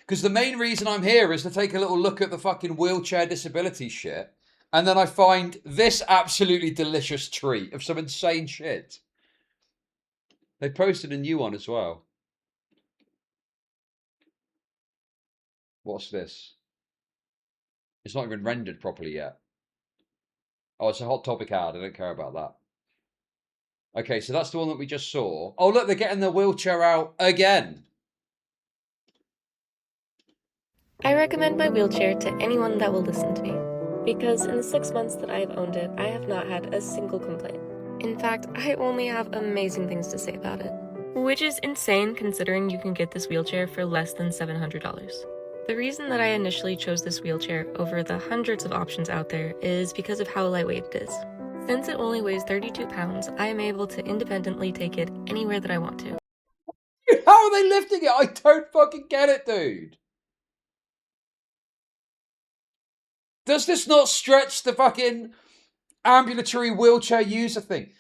Because the main reason I'm here is to take a little look at the fucking wheelchair disability shit. And then I find this absolutely delicious treat of some insane shit. They posted a new one as well. What's this? It's not even rendered properly yet. Oh, it's a Hot Topic ad. I don't care about that. Okay, so that's the one that we just saw. Oh, look, they're getting the wheelchair out again. I recommend my wheelchair to anyone that will listen to me, because in the 6 months that I have owned it, I have not had a single complaint. In fact, I only have amazing things to say about it. Which is insane considering you can get this wheelchair for less than $700. The reason that I initially chose this wheelchair over the hundreds of options out there is because of how lightweight it is. Since it only weighs 32 pounds, I am able to independently take it anywhere that I want to. How are they lifting it? I don't fucking get it, dude. Does this not stretch the fucking ambulatory wheelchair user thing?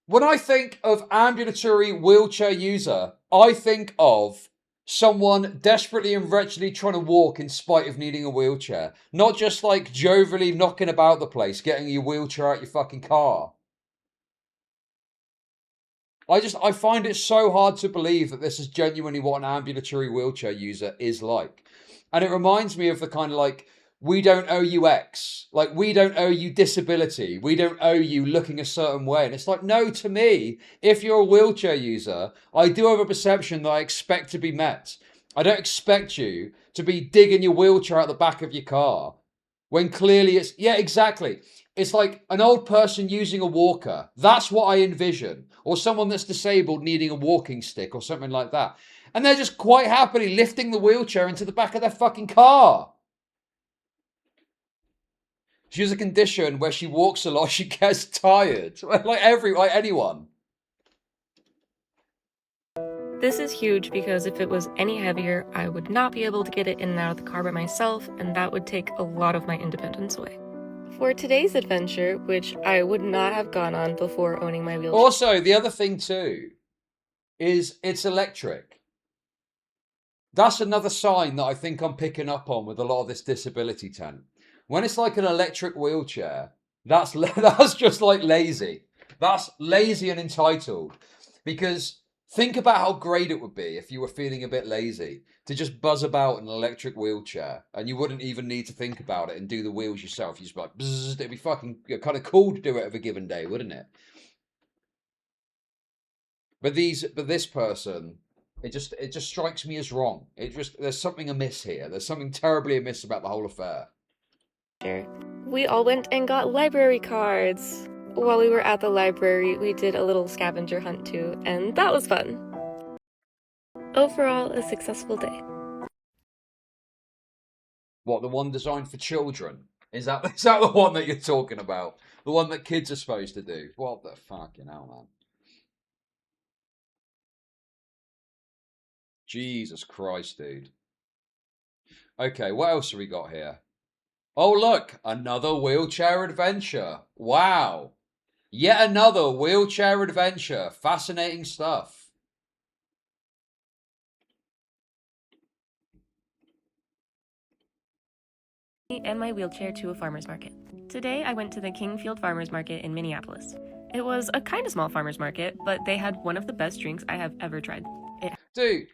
When I think of ambulatory wheelchair user, I think of someone desperately and wretchedly trying to walk in spite of needing a wheelchair. Not just like jovially knocking about the place, getting your wheelchair out your fucking car. I find it so hard to believe that this is genuinely what an ambulatory wheelchair user is like. And it reminds me of the kind of like, we don't owe you X. Like, we don't owe you disability. We don't owe you looking a certain way. And it's like, no, to me, if you're a wheelchair user, I do have a perception that I expect to be met. I don't expect you to be digging your wheelchair out the back of your car when clearly it's, yeah, exactly. It's like an old person using a walker. That's what I envision. Or someone that's disabled needing a walking stick or something like that. And they're just quite happily lifting the wheelchair into the back of their fucking car. She has a condition where she walks a lot, she gets tired. Like anyone. This is huge because if it was any heavier, I would not be able to get it in and out of the car by myself, and that would take a lot of my independence away. For today's adventure, which I would not have gone on before owning my wheelchair. Also, the other thing too is it's electric. That's another sign that I think I'm picking up on with a lot of this disability tent. When it's like an electric wheelchair, that's just like lazy. That's lazy and entitled. Because think about how great it would be if you were feeling a bit lazy to just buzz about in an electric wheelchair and you wouldn't even need to think about it and do the wheels yourself. You just be like, bzzz, it'd be fucking kind of cool to do it of a given day, wouldn't it? But this person, it just strikes me as wrong. There's something amiss here. There's something terribly amiss about the whole affair. We all went and got library cards. While we were at the library, we did a little scavenger hunt too, and that was fun. Overall, a successful day. What, the one designed for children? Is that the one that you're talking about? The one that kids are supposed to do? What the fucking hell, man? Jesus Christ, dude. Okay, what else have we got here? Oh, look, another wheelchair adventure. Wow. Yet another wheelchair adventure. Fascinating stuff. And my wheelchair to a farmer's market. Today, I went to the Kingfield Farmer's Market in Minneapolis. It was a kind of small farmer's market, but they had one of the best drinks I have ever tried. Dude,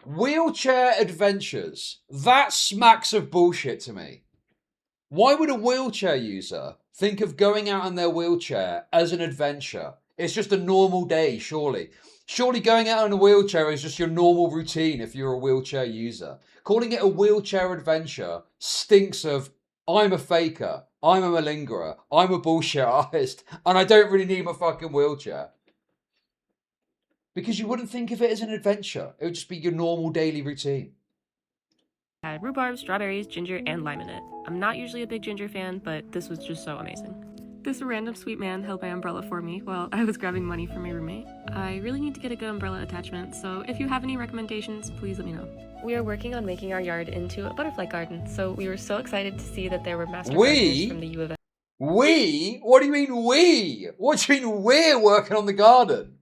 wheelchair adventures. That smacks of bullshit to me. Why would a wheelchair user think of going out in their wheelchair as an adventure? It's just a normal day, surely. Surely going out in a wheelchair is just your normal routine if you're a wheelchair user. Calling it a wheelchair adventure stinks of, I'm a faker, I'm a malingerer, I'm a bullshit artist, and I don't really need my fucking wheelchair. Because you wouldn't think of it as an adventure. It would just be your normal daily routine. Had rhubarb, strawberries, ginger, and lime in it. I'm not usually a big ginger fan, but this was just so amazing. This random sweet man held my umbrella for me while I was grabbing money from my roommate. I really need to get a good umbrella attachment, so if you have any recommendations, please let me know. We are working on making our yard into a butterfly garden, so we were so excited to see that there were master gardeners from the U of M. We? What do you mean we? What do you mean we're working on the garden?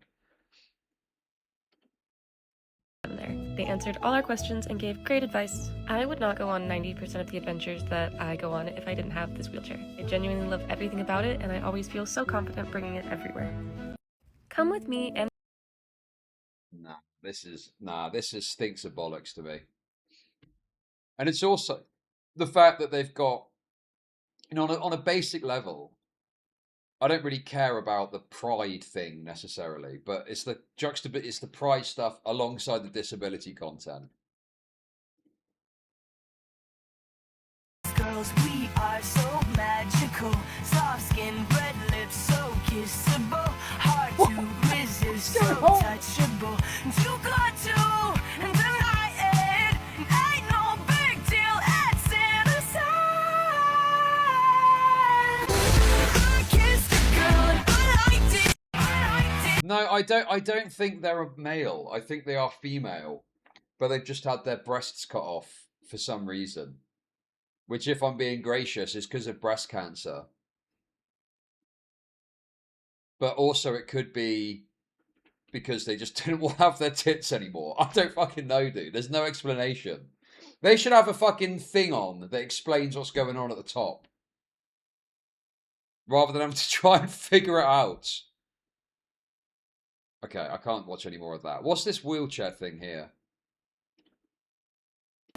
They answered all our questions and gave great advice. I would not go on 90% of the adventures that I go on if I didn't have this wheelchair. I genuinely love everything about it, and I always feel so confident bringing it everywhere. Come with me and... This is stinks of bollocks to me. And it's also the fact that they've got, you know, on a basic level, I don't really care about the pride thing necessarily, but it's the it's the pride stuff alongside the disability content. Girls, we are so magical. Soft skin, red lips, so kissable. Hard to resist, so touchable. You got to deny it. Ain't no No, I don't think they're a male. I think they are female, but they've just had their breasts cut off for some reason. Which, if I'm being gracious, is because of breast cancer. But also, it could be because they just didn't want to have their tits anymore. I don't fucking know, dude. There's no explanation. They should have a fucking thing on that explains what's going on at the top. Rather than having to try and figure it out. Okay, I can't watch any more of that. What's this wheelchair thing here?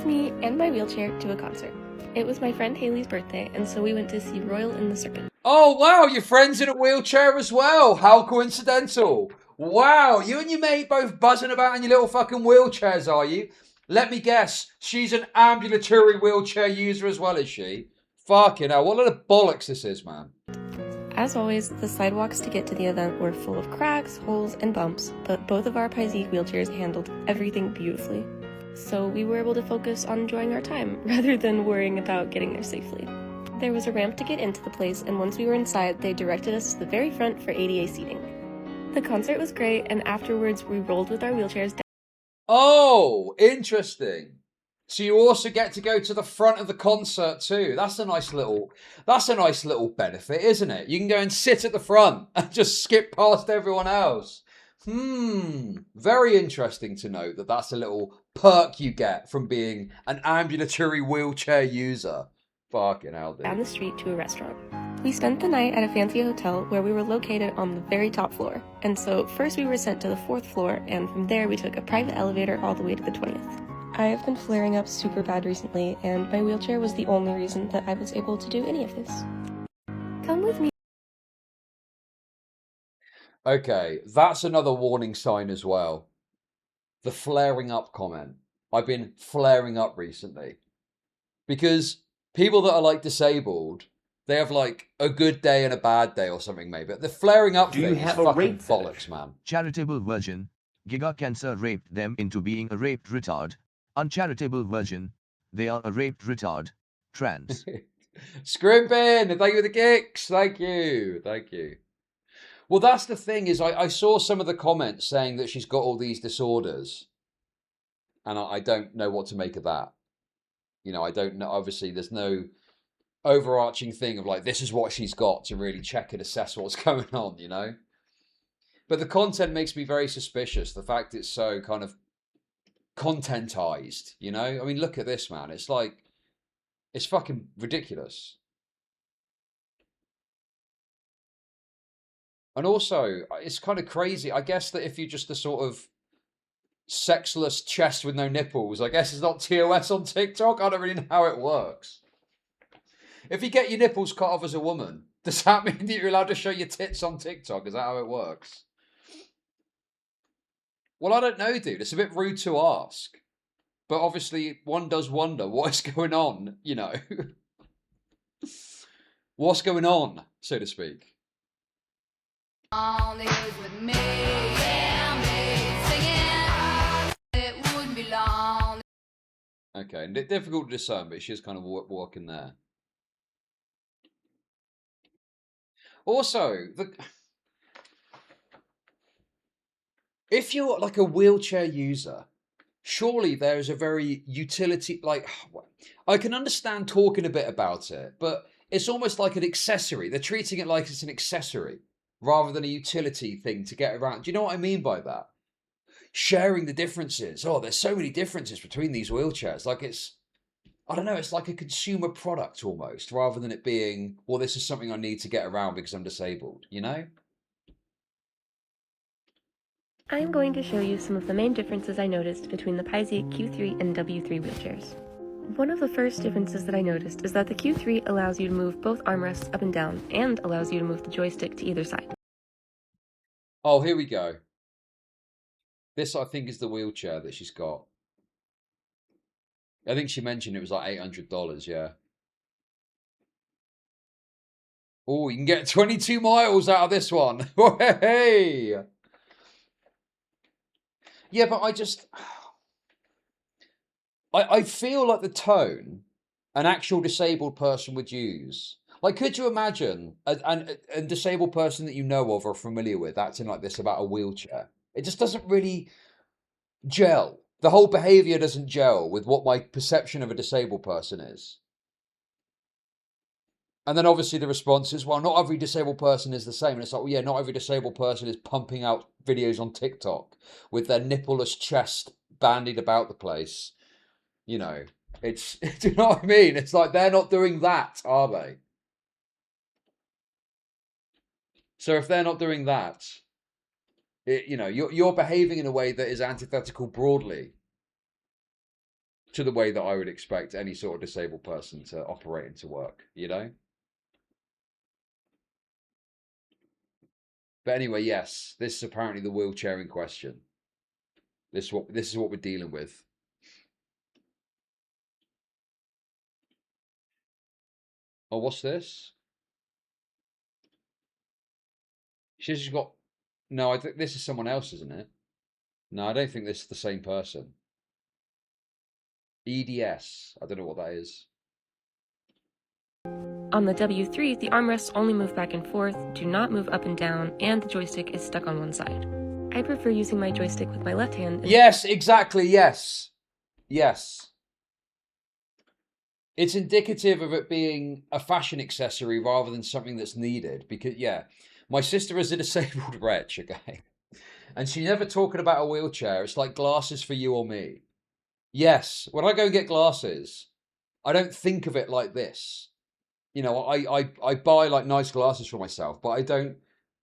Me and my wheelchair to a concert. It was my friend Haley's birthday, and so we went to see Royal in the Serpent. Oh, wow, your friend's in a wheelchair as well. How coincidental. Wow, you and your mate both buzzing about in your little fucking wheelchairs, are you? Let me guess, she's an ambulatory wheelchair user as well, is she? Fucking hell, what a lot of bollocks this is, man. As always, the sidewalks to get to the event were full of cracks, holes, and bumps, but both of our Paizik wheelchairs handled everything beautifully. So we were able to focus on enjoying our time, rather than worrying about getting there safely. There was a ramp to get into the place, and once we were inside, they directed us to the very front for ADA seating. The concert was great, and afterwards we rolled with our wheelchairs down. Oh, interesting. So you also get to go to the front of the concert too. That's a nice little benefit, isn't it? You can go and sit at the front and just skip past everyone else. Very interesting to note that that's a little perk you get from being an ambulatory wheelchair user. Fucking hell, dude. Down the street to a restaurant. We spent the night at a fancy hotel where we were located on the very top floor. And so first we were sent to the 4th floor, and from there we took a private elevator all the way to the 20th. I have been flaring up super bad recently, and my wheelchair was the only reason that I was able to do any of this. Come with me. Okay, that's another warning sign as well. The flaring up comment. I've been flaring up recently. Because people that are like disabled, they have like a good day and a bad day or something maybe. But the flaring up thing is fucking bollocks, man. Charitable virgin. Giga cancer raped them into being a raped retard. Uncharitable virgin. They are a raped retard. Trans. Scrimpin! Thank you for the kicks. Thank you. Thank you. Well, that's the thing is I saw some of the comments saying that she's got all these disorders. And I don't know what to make of that. You know, I don't know. Obviously, there's no overarching thing of like, this is what she's got to really check and assess what's going on, you know? But the content makes me very suspicious. The fact it's so kind of contentized, you know? I mean, look at this, man. It's like, it's fucking ridiculous. And also, it's kind of crazy. I guess that if you're just a sort of sexless chest with no nipples, I guess it's not TOS on TikTok. I don't really know how it works. If you get your nipples cut off as a woman, does that mean that you're allowed to show your tits on TikTok? Is that how it works? Well, I don't know, dude. It's a bit rude to ask. But obviously, one does wonder what is going on, you know. What's going on, so to speak. On the hills with me, yeah, me singing. It would be long. Okay, difficult to discern, but she's kind of walking there. Also, if you're like a wheelchair user, surely there is a very utility, like, I can understand talking a bit about it, but it's almost like an accessory. They're treating it like it's an accessory rather than a utility thing to get around. Do you know what I mean by that? Sharing the differences. Oh, there's so many differences between these wheelchairs. Like it's, I don't know, it's like a consumer product almost, rather than it being, well, this is something I need to get around because I'm disabled, you know? I'm going to show you some of the main differences I noticed between the Paizik Q3 and W3 wheelchairs. One of the first differences that I noticed is that the Q3 allows you to move both armrests up and down, and allows you to move the joystick to either side. Oh, here we go. This, I think, is the wheelchair that she's got. I think she mentioned it was like $800, yeah. Oh, you can get 22 miles out of this one. Hey! Yeah, but I feel like the tone an actual disabled person would use. Like, could you imagine a disabled person that you know of or familiar with acting like this about a wheelchair? It just doesn't really gel. The whole behavior doesn't gel with what my perception of a disabled person is. And then obviously the response is, well, not every disabled person is the same. And it's like, well, yeah, not every disabled person is pumping out videos on TikTok with their nippleless chest bandied about the place. You know, it's, do you know what I mean? It's like they're not doing that, are they? So if they're not doing that, you know, you're behaving in a way that is antithetical broadly to the way that I would expect any sort of disabled person to operate and to work, you know? But anyway, yes, this is apparently the wheelchair in question. This is what we're dealing with. Oh, what's this? She's got... No, I think this is someone else, isn't it? No, I don't think this is the same person. EDS. I don't know what that is. On the W3, the armrests only move back and forth, do not move up and down, and the joystick is stuck on one side. I prefer using my joystick with my left hand. Yes, exactly, yes. Yes. It's indicative of it being a fashion accessory rather than something that's needed. Because, yeah, my sister is a disabled wretch, okay? And she's never talking about a wheelchair. It's like glasses for you or me. Yes, when I go and get glasses, I don't think of it like this. You know, I buy like nice glasses for myself, but I don't.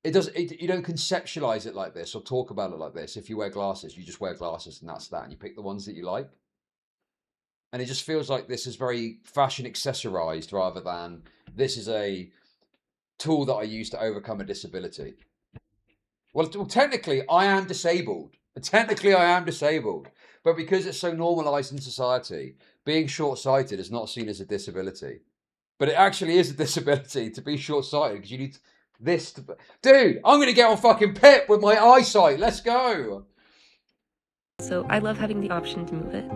You don't conceptualize it like this or talk about it like this. If you wear glasses, you just wear glasses and that's that. And you pick the ones that you like. And it just feels like this is very fashion accessorized rather than this is a tool that I use to overcome a disability. Well, technically, I am disabled. Technically, I am disabled. But because it's so normalized in society, being short-sighted is not seen as a disability. But it actually is a disability to be short-sighted because you need this to... Dude, I'm going to get on fucking PIP with my eyesight. Let's go. So I love having the option to move it.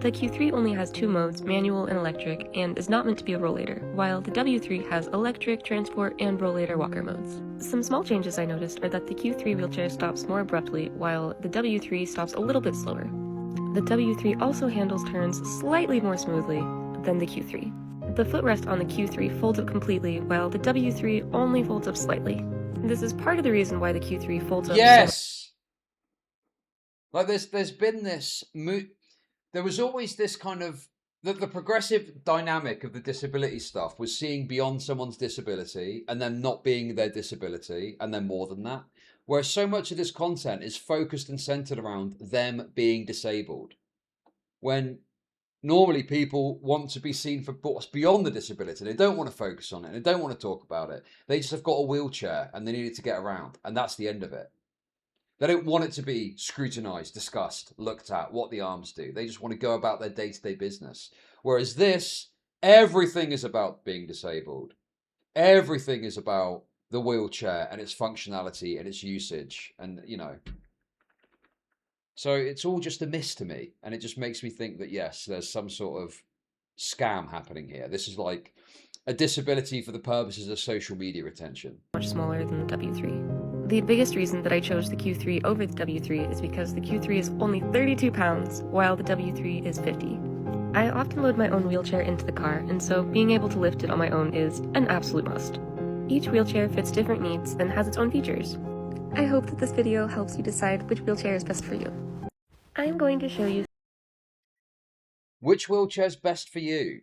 The Q3 only has two modes, manual and electric, and is not meant to be a rollator, while the W3 has electric, transport, and rollator walker modes. Some small changes I noticed are that the Q3 wheelchair stops more abruptly, while the W3 stops a little bit slower. The W3 also handles turns slightly more smoothly than the Q3. The footrest on the Q3 folds up completely, while the W3 only folds up slightly. This is part of the reason why the Q3 folds up. Yes! Like there's been this... There was always this kind of... The progressive dynamic of the disability stuff was seeing beyond someone's disability and then not being their disability and then more than that. Whereas so much of this content is focused and centered around them being disabled. When normally people want to be seen for what's beyond the disability. They don't want to focus on it. They don't want to talk about it. They just have got a wheelchair and they need it to get around. And that's the end of it. They don't want it to be scrutinized, discussed, looked at, what the arms do. They just want to go about their day-to-day business. Whereas this, everything is about being disabled. Everything is about the wheelchair and its functionality and its usage. And, you know. So it's all just a miss to me. And it just makes me think that, yes, there's some sort of scam happening here. This is like a disability for the purposes of social media attention. Much smaller than the W3. The biggest reason that I chose the Q3 over the W3 is because the Q3 is only 32 pounds, while the W3 is 50. I often load my own wheelchair into the car, and so being able to lift it on my own is an absolute must. Each wheelchair fits different needs and has its own features. I hope that this video helps you decide which wheelchair is best for you. I am going to show you which wheelchair is best for you.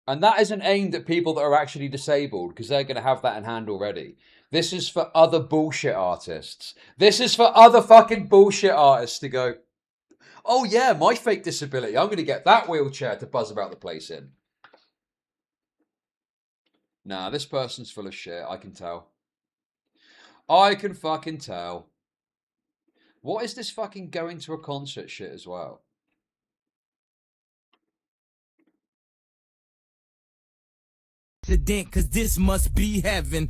And that isn't aimed at people that are actually disabled, because they're going to have that in hand already. This is for other bullshit artists. This is for other fucking bullshit artists to go, oh yeah, my fake disability, I'm going to get that wheelchair to buzz about the place in. Nah, this person's full of shit, I can tell. I can fucking tell. What is this fucking going to a concert shit as well? Cause this must be heaven.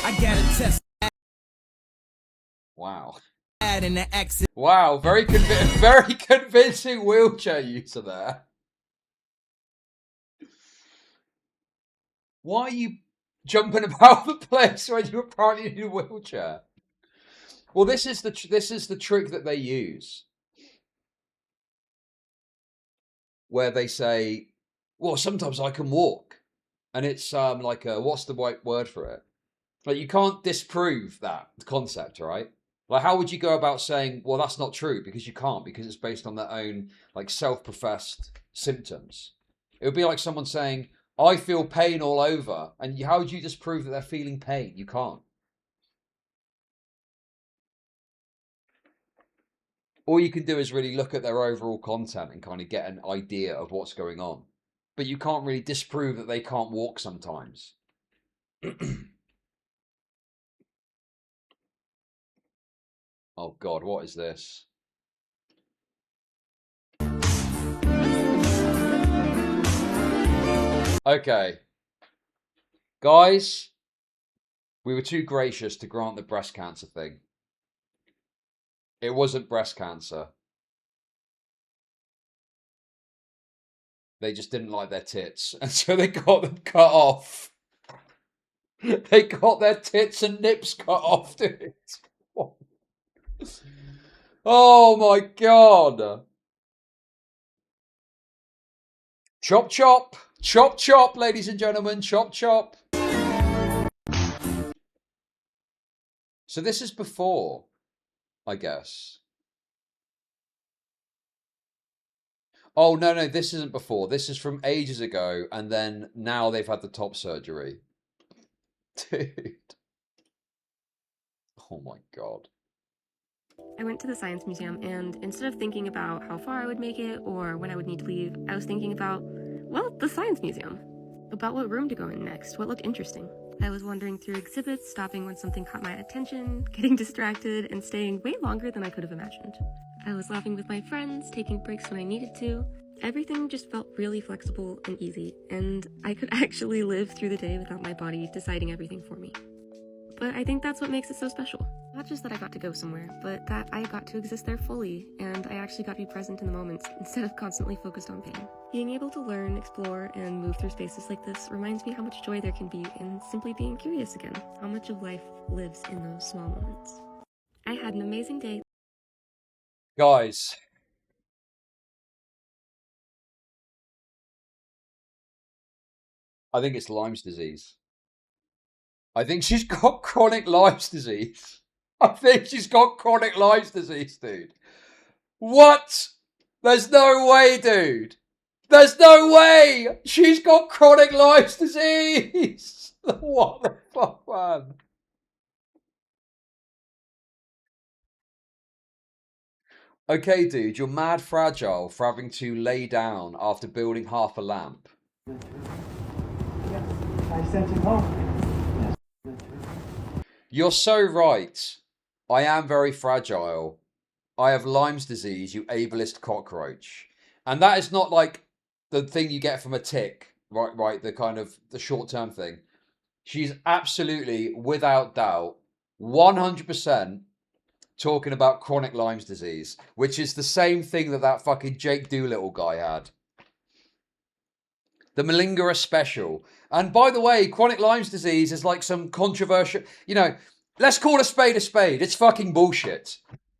I gotta test. Wow. Adding the exit. Wow, very convincing wheelchair user there. Why are you jumping about the place when you're apparently in a wheelchair? Well, this is the trick that they use, where they say, "Well, sometimes I can walk," and it's like a, what's the right word for it? Like, you can't disprove that concept, right? Like, how would you go about saying, "Well, that's not true," because you can't, because it's based on their own like self-professed symptoms. It would be like someone saying, "I feel pain all over," and how would you disprove that they're feeling pain? You can't. All you can do is really look at their overall content and kind of get an idea of what's going on. But you can't really disprove that they can't walk sometimes. Oh God, what is this? Okay. Guys, we were too gracious to grant the breast cancer thing. It wasn't breast cancer. They just didn't like their tits, and so they got them cut off. They got their tits and nips cut off, dude. Oh my God. Chop, chop. Chop, chop, ladies and gentlemen. Chop, chop. So this is before, I guess. Oh, no, this isn't before. This is from ages ago, and then now they've had the top surgery. Dude. Oh my God. I went to the Science Museum, and instead of thinking about how far I would make it or when I would need to leave, I was thinking about, well, the Science Museum. About what room to go in next, what looked interesting. I was wandering through exhibits, stopping when something caught my attention, getting distracted, and staying way longer than I could have imagined. I was laughing with my friends, taking breaks when I needed to. Everything just felt really flexible and easy, and I could actually live through the day without my body deciding everything for me. But I think that's what makes it so special. Not just that I got to go somewhere, but that I got to exist there fully, and I actually got to be present in the moments instead of constantly focused on pain. Being able to learn, explore, and move through spaces like this reminds me how much joy there can be in simply being curious again, how much of life lives in those small moments. I had an amazing day. Guys. I think it's Lyme's disease. I think she's got chronic Lyme's disease. I think she's got chronic Lyme's disease, dude. What? There's no way, dude. There's no way. She's got chronic Lyme's disease. What the fuck, man? Okay, dude, you're mad fragile for having to lay down after building half a lamp. I sent him home. You're so right. I am very fragile. I have Lyme's disease, you ableist cockroach. And that is not like the thing you get from a tick, right? The kind of the short-term thing. She's absolutely, without doubt, 100% talking about chronic Lyme's disease, which is the same thing that fucking Jake Doolittle guy had. The Malingerer special. And by the way, chronic Lyme's disease is like some controversial, let's call a spade a spade. It's fucking bullshit.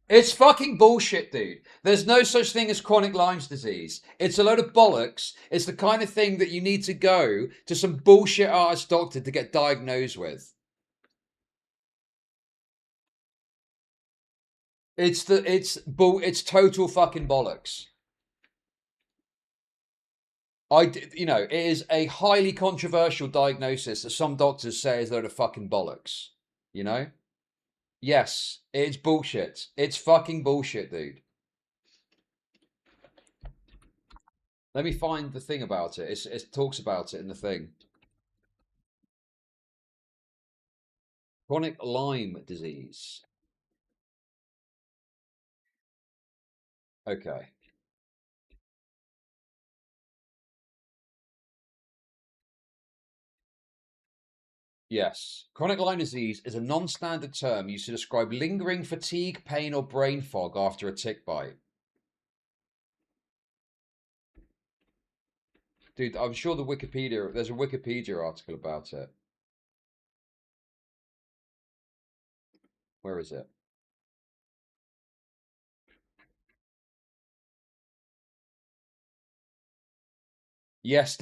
It's fucking bullshit, dude. There's no such thing as chronic Lyme's disease. It's a load of bollocks. It's the kind of thing that you need to go to some bullshit arse doctor to get diagnosed with. It's total fucking bollocks. It is a highly controversial diagnosis that some doctors say is a load of fucking bollocks. Yes, it's bullshit. It's fucking bullshit, dude. Let me find the thing about it. It talks about it in the thing. Chronic Lyme disease. Okay. Yes. Chronic Lyme disease is a non-standard term used to describe lingering fatigue, pain, or brain fog after a tick bite. Dude, I'm sure there's a Wikipedia article about it. Where is it? Yes.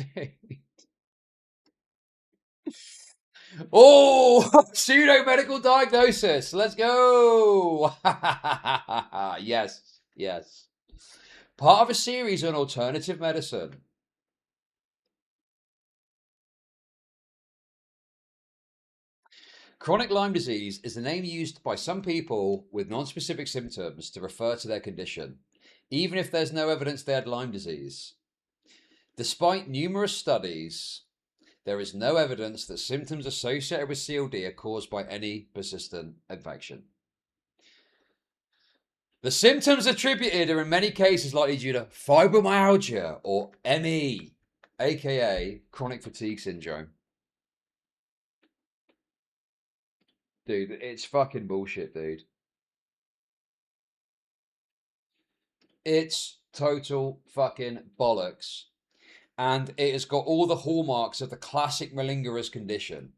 Oh, pseudo medical diagnosis. Let's go. Yes, yes. Part of a series on alternative medicine. Chronic Lyme disease is the name used by some people with non-specific symptoms to refer to their condition, even if there's no evidence they had Lyme disease. Despite numerous studies, there is no evidence that symptoms associated with CLD are caused by any persistent infection. The symptoms attributed are in many cases likely due to fibromyalgia or ME, aka chronic fatigue syndrome. Dude, it's fucking bullshit, dude. It's total fucking bollocks. And it has got all the hallmarks of the classic malingerer's condition.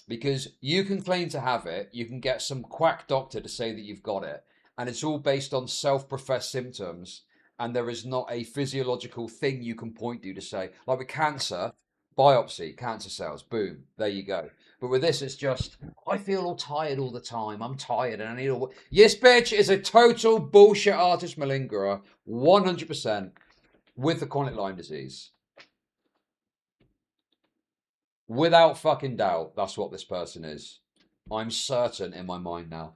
Because you can claim to have it, you can get some quack doctor to say that you've got it, and it's all based on self-professed symptoms, and there is not a physiological thing you can point to say, like with cancer, biopsy, cancer cells, boom, there you go. But with this, it's just, I feel all tired all the time, I'm tired and I need all... Yes, bitch, is a total bullshit artist malingerer, 100%, with the chronic Lyme disease. Without fucking doubt, that's what this person is. I'm certain in my mind now.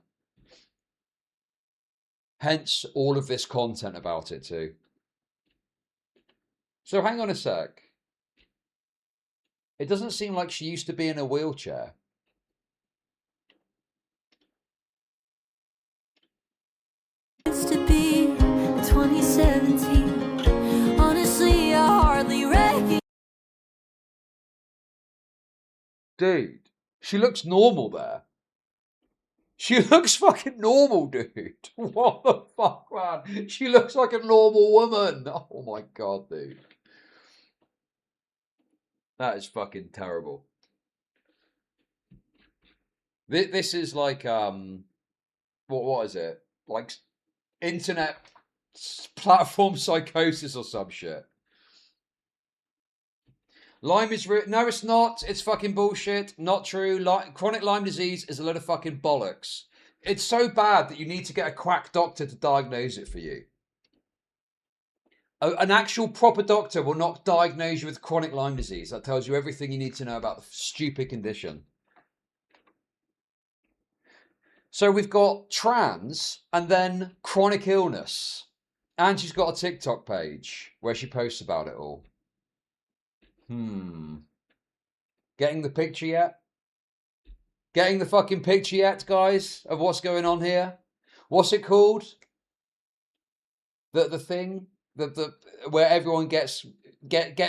Hence all of this content about it too. So hang on a sec. It doesn't seem like she used to be in a wheelchair. Used to be 2017. Honestly, I hardly recognize. Dude, she looks normal there. She looks fucking normal, dude. What the fuck, man? She looks like a normal woman. Oh my god, dude. That is fucking terrible. This is like, what is it? Like internet platform psychosis or some shit. Lyme is no, it's not. It's fucking bullshit. Not true. Chronic Lyme disease is a load of fucking bollocks. It's so bad that you need to get a quack doctor to diagnose it for you. An actual proper doctor will not diagnose you with chronic Lyme disease. That tells you everything you need to know about the stupid condition. So we've got trans and then chronic illness. And she's got a TikTok page where she posts about it all. Getting the picture yet? Getting the fucking picture yet, guys, of what's going on here? What's it called? The thing? The where everyone gets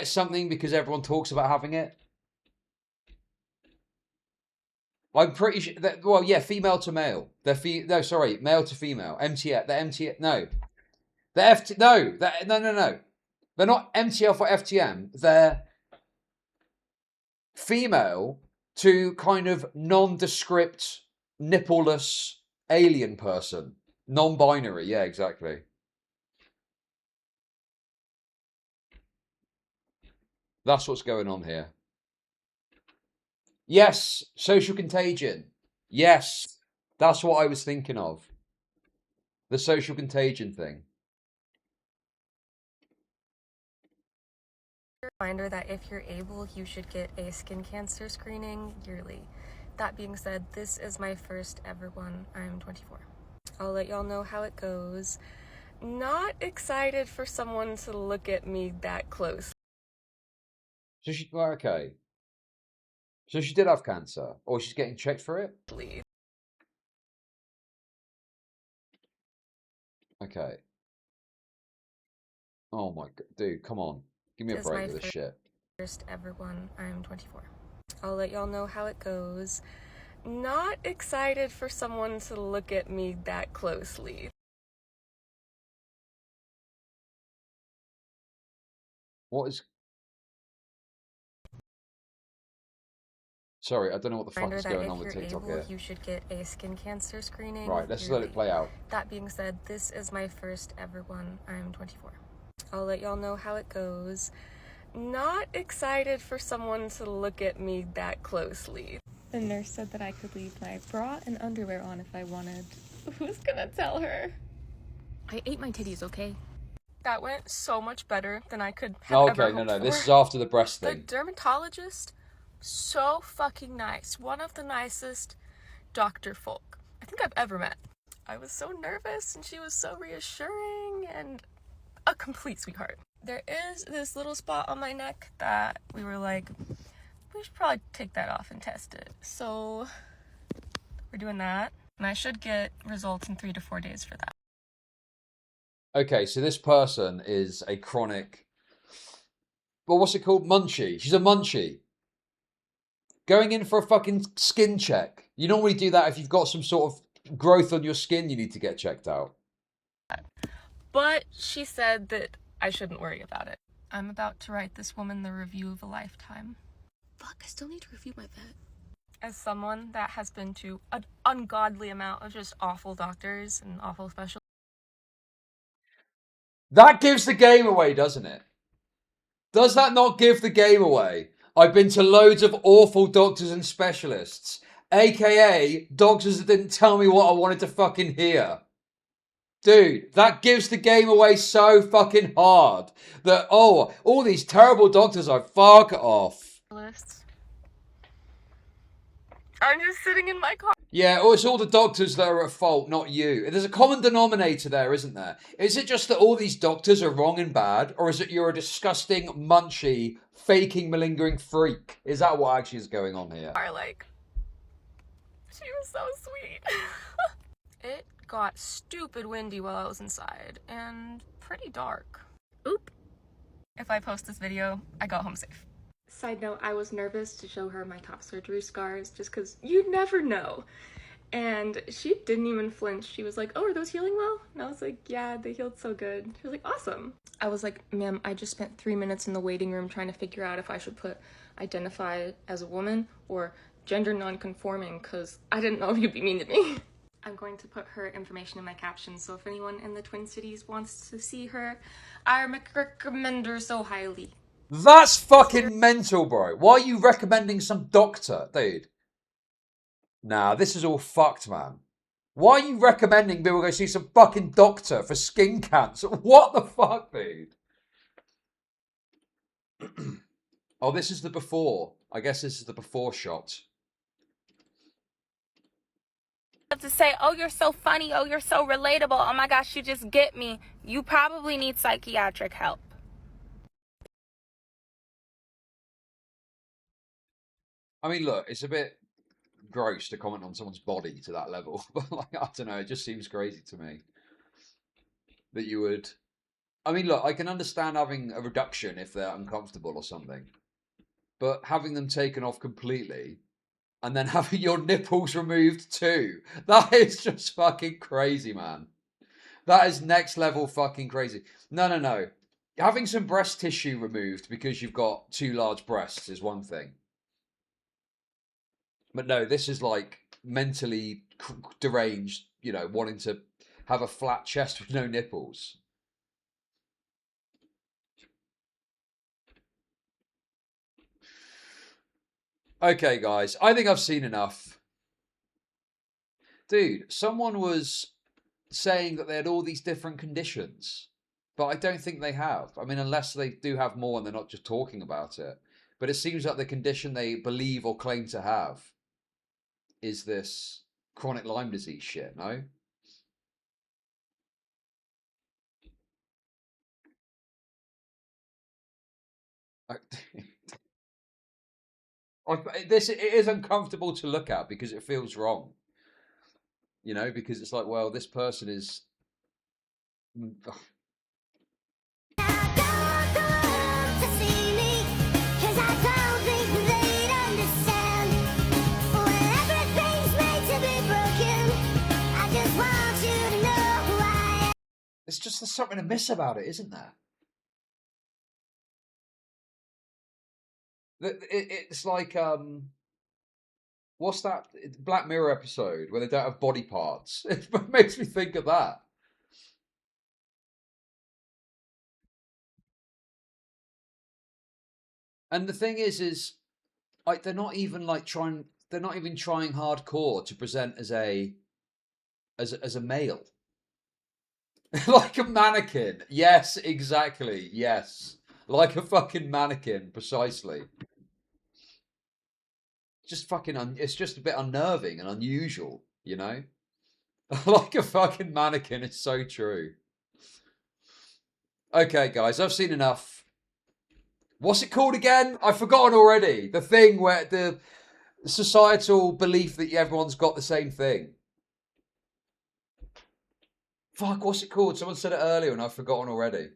something because everyone talks about having it? I'm pretty sure that, well, yeah, female to male. No, sorry, male to female. MTF. The MTF. No. The FT. No. No. They're not MTF or FTM. They're female to kind of nondescript, nippleless alien person. Non-binary. Yeah, exactly. That's what's going on here. Yes, social contagion. Yes, that's what I was thinking of. The social contagion thing. Reminder that if you're able, you should get a skin cancer screening yearly. That being said, this is my first ever one. I'm 24. I'll let y'all know how it goes. Not excited for someone to look at me that close. So okay. So she did have cancer, or she's getting checked for it? Okay. Oh my god, dude, come on. Give me a break with this shit. First ever one. I'm 24. I'll let y'all know how it goes. Not excited for someone to look at me that closely. What is... Sorry, I don't know what the fuck Reminder is that going if on with you're TikTok able, here. you should get a skin cancer screening. Right, let's let it play out. That being said, this is my first ever one. I'm 24. I'll let y'all know how it goes. Not excited for someone to look at me that closely. The nurse said that I could leave my bra and underwear on if I wanted. Who's gonna tell her? I ate my titties, okay? That went so much better than I could have ever hoped for. This is after the breast The thing. dermatologist, so fucking nice. One of the nicest Dr. Folk I think I've ever met. I was so nervous and she was so reassuring and a complete sweetheart. There is this little spot on my neck that we were like, we should probably take that off and test it. So we're doing that. And I should get results in 3 to 4 days for that. Okay, so this person is a chronic... Well, what's it called? Munchie. She's a munchie. Going in for a fucking skin check. You normally do that if you've got some sort of growth on your skin you need to get checked out. But she said that I shouldn't worry about it. I'm about to write this woman the review of a lifetime. Fuck, I still need to review my vet. As someone that has been to an ungodly amount of just awful doctors and awful specialists. That gives the game away, doesn't it? Does that not give the game away? I've been to loads of awful doctors and specialists. AKA, doctors that didn't tell me what I wanted to fucking hear. Dude, that gives the game away so fucking hard. That, oh, all these terrible doctors are fuck off. I'm just sitting in my car. Yeah, or it's all the doctors that are at fault, not you. There's a common denominator there, isn't there? Is it just that all these doctors are wrong and bad? Or is it you're a disgusting, munchy, faking, malingering freak? Is that what actually is going on here? Like, she was so sweet. It got stupid windy while I was inside and pretty dark. Oop. If I post this video, I got home safe. Side note, I was nervous to show her my top surgery scars just because you never know. And she didn't even flinch. She was like, oh, are those healing well? And I was like, yeah, they healed so good. She was like, awesome. I was like, ma'am, I just spent 3 minutes in the waiting room trying to figure out if I should put identify as a woman or gender non-conforming because I didn't know if you'd be mean to me. I'm going to put her information in my caption, so if anyone in the Twin Cities wants to see her, I recommend her so highly. That's fucking mental, bro. Why are you recommending some doctor, dude? Nah, this is all fucked, man. Why are you recommending people go see some fucking doctor for skin cancer? What the fuck, dude? Oh, this is the before. I guess this is the before shot. To say, oh, you're so funny, oh, you're so relatable, oh my gosh, you just get me. You probably need psychiatric help. I mean, look, it's a bit gross to comment on someone's body to that level, but like, I don't know, it just seems crazy to me that you would. I mean, look, I can understand having a reduction if they're uncomfortable or something, but having them taken off completely and then having your nipples removed too, that is just fucking crazy, man. That is next level fucking crazy. No. Having some breast tissue removed because you've got too large breasts is one thing. But no, this is like mentally deranged, you know, wanting to have a flat chest with no nipples. Okay, guys, I think I've seen enough. Dude, someone was saying that they had all these different conditions, but I don't think they have. I mean, unless they do have more and they're not just talking about it. But it seems like the condition they believe or claim to have is this chronic Lyme disease shit, no? It is uncomfortable to look at because it feels wrong. You know, because it's like, well, this person is... It's just there's something amiss about it, isn't there? It's like What's that Black Mirror episode where they don't have body parts? It makes me think of that. And the thing is like they're not even trying hardcore to present as a male. Like a mannequin. Yes, exactly. Yes. Like a fucking mannequin, precisely. Just fucking it's just a bit unnerving and unusual, you know? Like a fucking mannequin, it's so true. Okay, guys, I've seen enough. What's it called again? I've forgotten already. The thing where the societal belief that everyone's got the same thing. Fuck, what's it called? Someone said it earlier and I've forgotten already.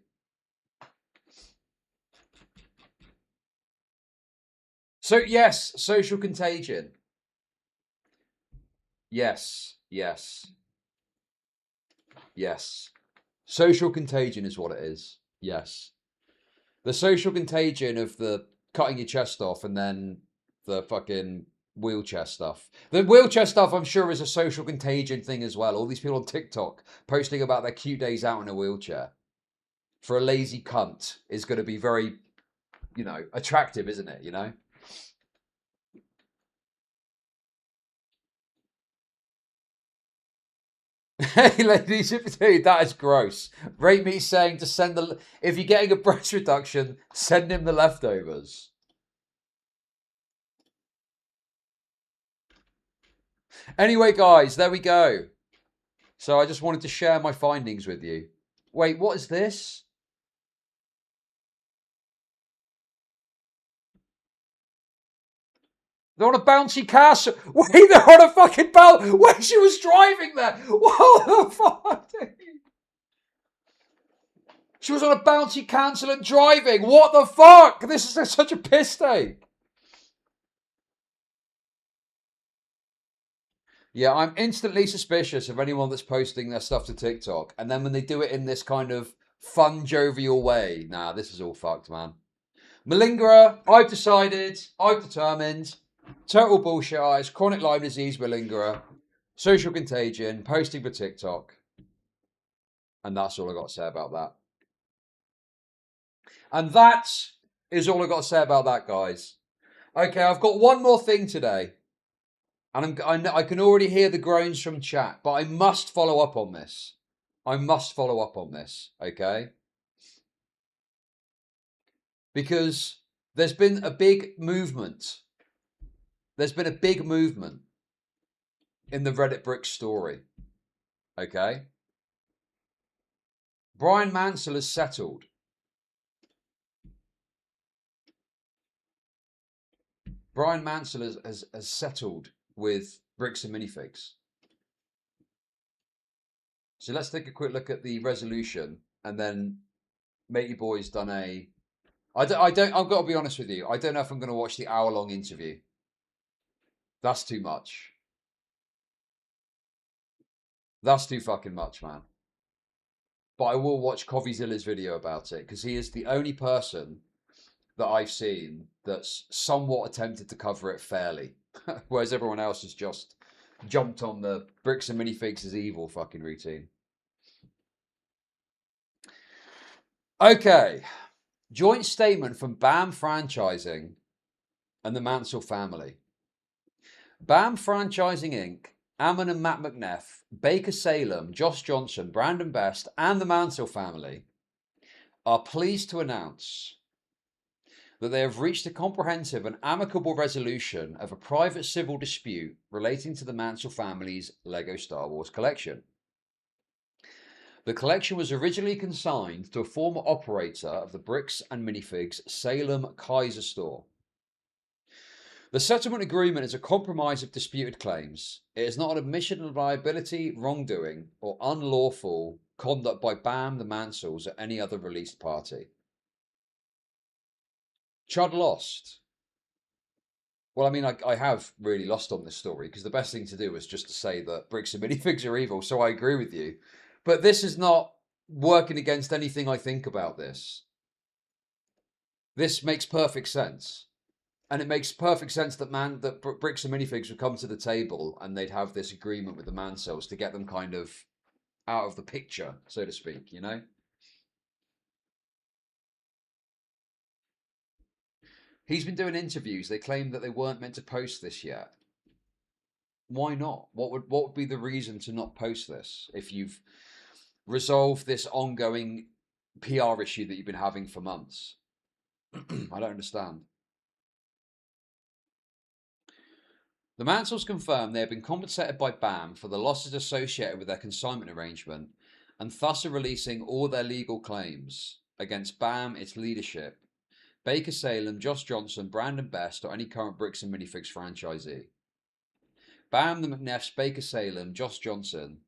So, yes, social contagion. Yes, yes. Yes. Social contagion is what it is. Yes. The social contagion of the cutting your chest off and then the fucking wheelchair stuff. The wheelchair stuff, I'm sure, is a social contagion thing as well. All these people on TikTok posting about their cute days out in a wheelchair for a lazy cunt is going to be very, you know, attractive, isn't it? You know? Hey, ladies, that is gross. Rate me saying to send the... If you're getting a breast reduction, send him the leftovers. Anyway, guys, there we go. So I just wanted to share my findings with you. Wait, what is this? They're on a bouncy castle. Wait, they're on a fucking bounce. Wait, she was driving there. What the fuck? She was on a bouncy castle and driving. What the fuck? This is such a piss take. Yeah, I'm instantly suspicious of anyone that's posting their stuff to TikTok. And then when they do it in this kind of fun, jovial way, nah, this is all fucked, man. Malingerer, I've decided, I've determined, total bullshit eyes, chronic Lyme disease malingerer, social contagion, posting for TikTok. And that's all I got to say about that. And that is all I got to say about that, guys. Okay, I've got one more thing today. And I can already hear the groans from chat, but I must follow up on this. I must follow up on this, okay? Because there's been a big movement. There's been a big movement in the Reddit Brick story, okay? Brian Mansell has settled. Brian Mansell has settled with bricks and minifigs. So let's take a quick look at the resolution and then Matey Boy's done a... I've got to be honest with you. I don't know if I'm going to watch the hour-long interview. That's too much. That's too fucking much, man. But I will watch Coffeezilla's video about it because he is the only person that I've seen that's somewhat attempted to cover it fairly. Whereas everyone else has just jumped on the bricks and minifigs is evil fucking routine. Okay. Joint statement from BAM Franchising and the Mansell family. BAM Franchising Inc., Ammon and Matt McNeff, Baker Salem, Josh Johnson, Brandon Best, and the Mansell family are pleased to announce that they have reached a comprehensive and amicable resolution of a private civil dispute relating to the Mansell family's Lego Star Wars collection. The collection was originally consigned to a former operator of the Bricks and Minifigs Salem Kaiser store. The settlement agreement is a compromise of disputed claims. It is not an admission of liability, wrongdoing, or unlawful conduct by BAM, the Mansells, or any other released party. Chud lost. Well, I mean, I have really lost on this story because the best thing to do was just to say that bricks and minifigs are evil, so I agree with you. But this is not working against anything I think about this. This makes perfect sense. And it makes perfect sense that Bricks and Minifigs would come to the table and they'd have this agreement with the Mansells to get them kind of out of the picture, so to speak, you know? He's been doing interviews. They claim that they weren't meant to post this yet. Why not? What would be the reason to not post this if you've resolved this ongoing PR issue that you've been having for months? I don't understand. The Mansells confirm they have been compensated by BAM for the losses associated with their consignment arrangement and thus are releasing all their legal claims against BAM, its leadership, Baker Salem, Josh Johnson, Brandon Best, or any current Bricks and Minifigs franchisee. BAM, the McNeffs, Baker Salem, Josh Johnson,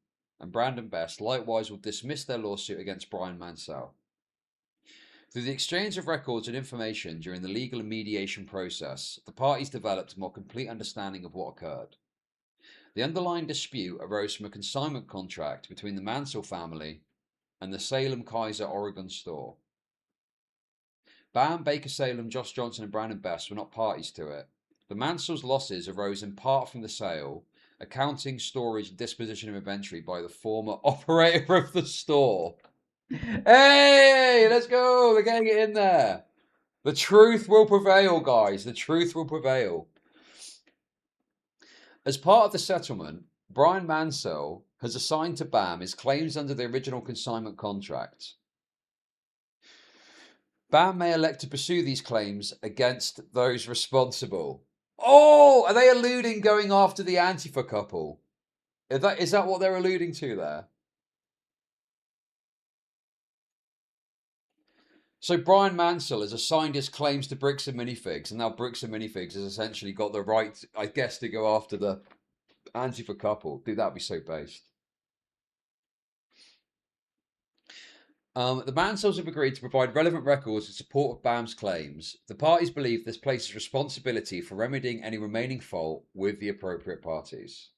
and Brandon Best likewise will dismiss their lawsuit against Brian Mansell. Through the exchange of records and information during the legal and mediation process, the parties developed a more complete understanding of what occurred. The underlying dispute arose from a consignment contract between the Mansell family and the Salem Kaiser Oregon store. BAM, Baker Salem, Josh Johnson, and Brandon Best were not parties to it. The Mansell's losses arose in part from the sale, accounting, storage, and disposition of inventory by the former operator of the store. Hey, let's go. We're getting it in there. The truth will prevail, guys. The truth will prevail. As part of the settlement, Brian Mansell has assigned to BAM his claims under the original consignment contract. BAM may elect to pursue these claims against those responsible. Oh, are they alluding going after the Antifa couple? Is that what they're alluding to there? So Brian Mansell has assigned his claims to Bricks and Minifigs, and now Bricks and Minifigs has essentially got the right, I guess, to go after the Antifa couple. Dude, that'd be so based. The Mansells have agreed to provide relevant records in support of BAM's claims. The parties believe this places responsibility for remedying any remaining fault with the appropriate parties.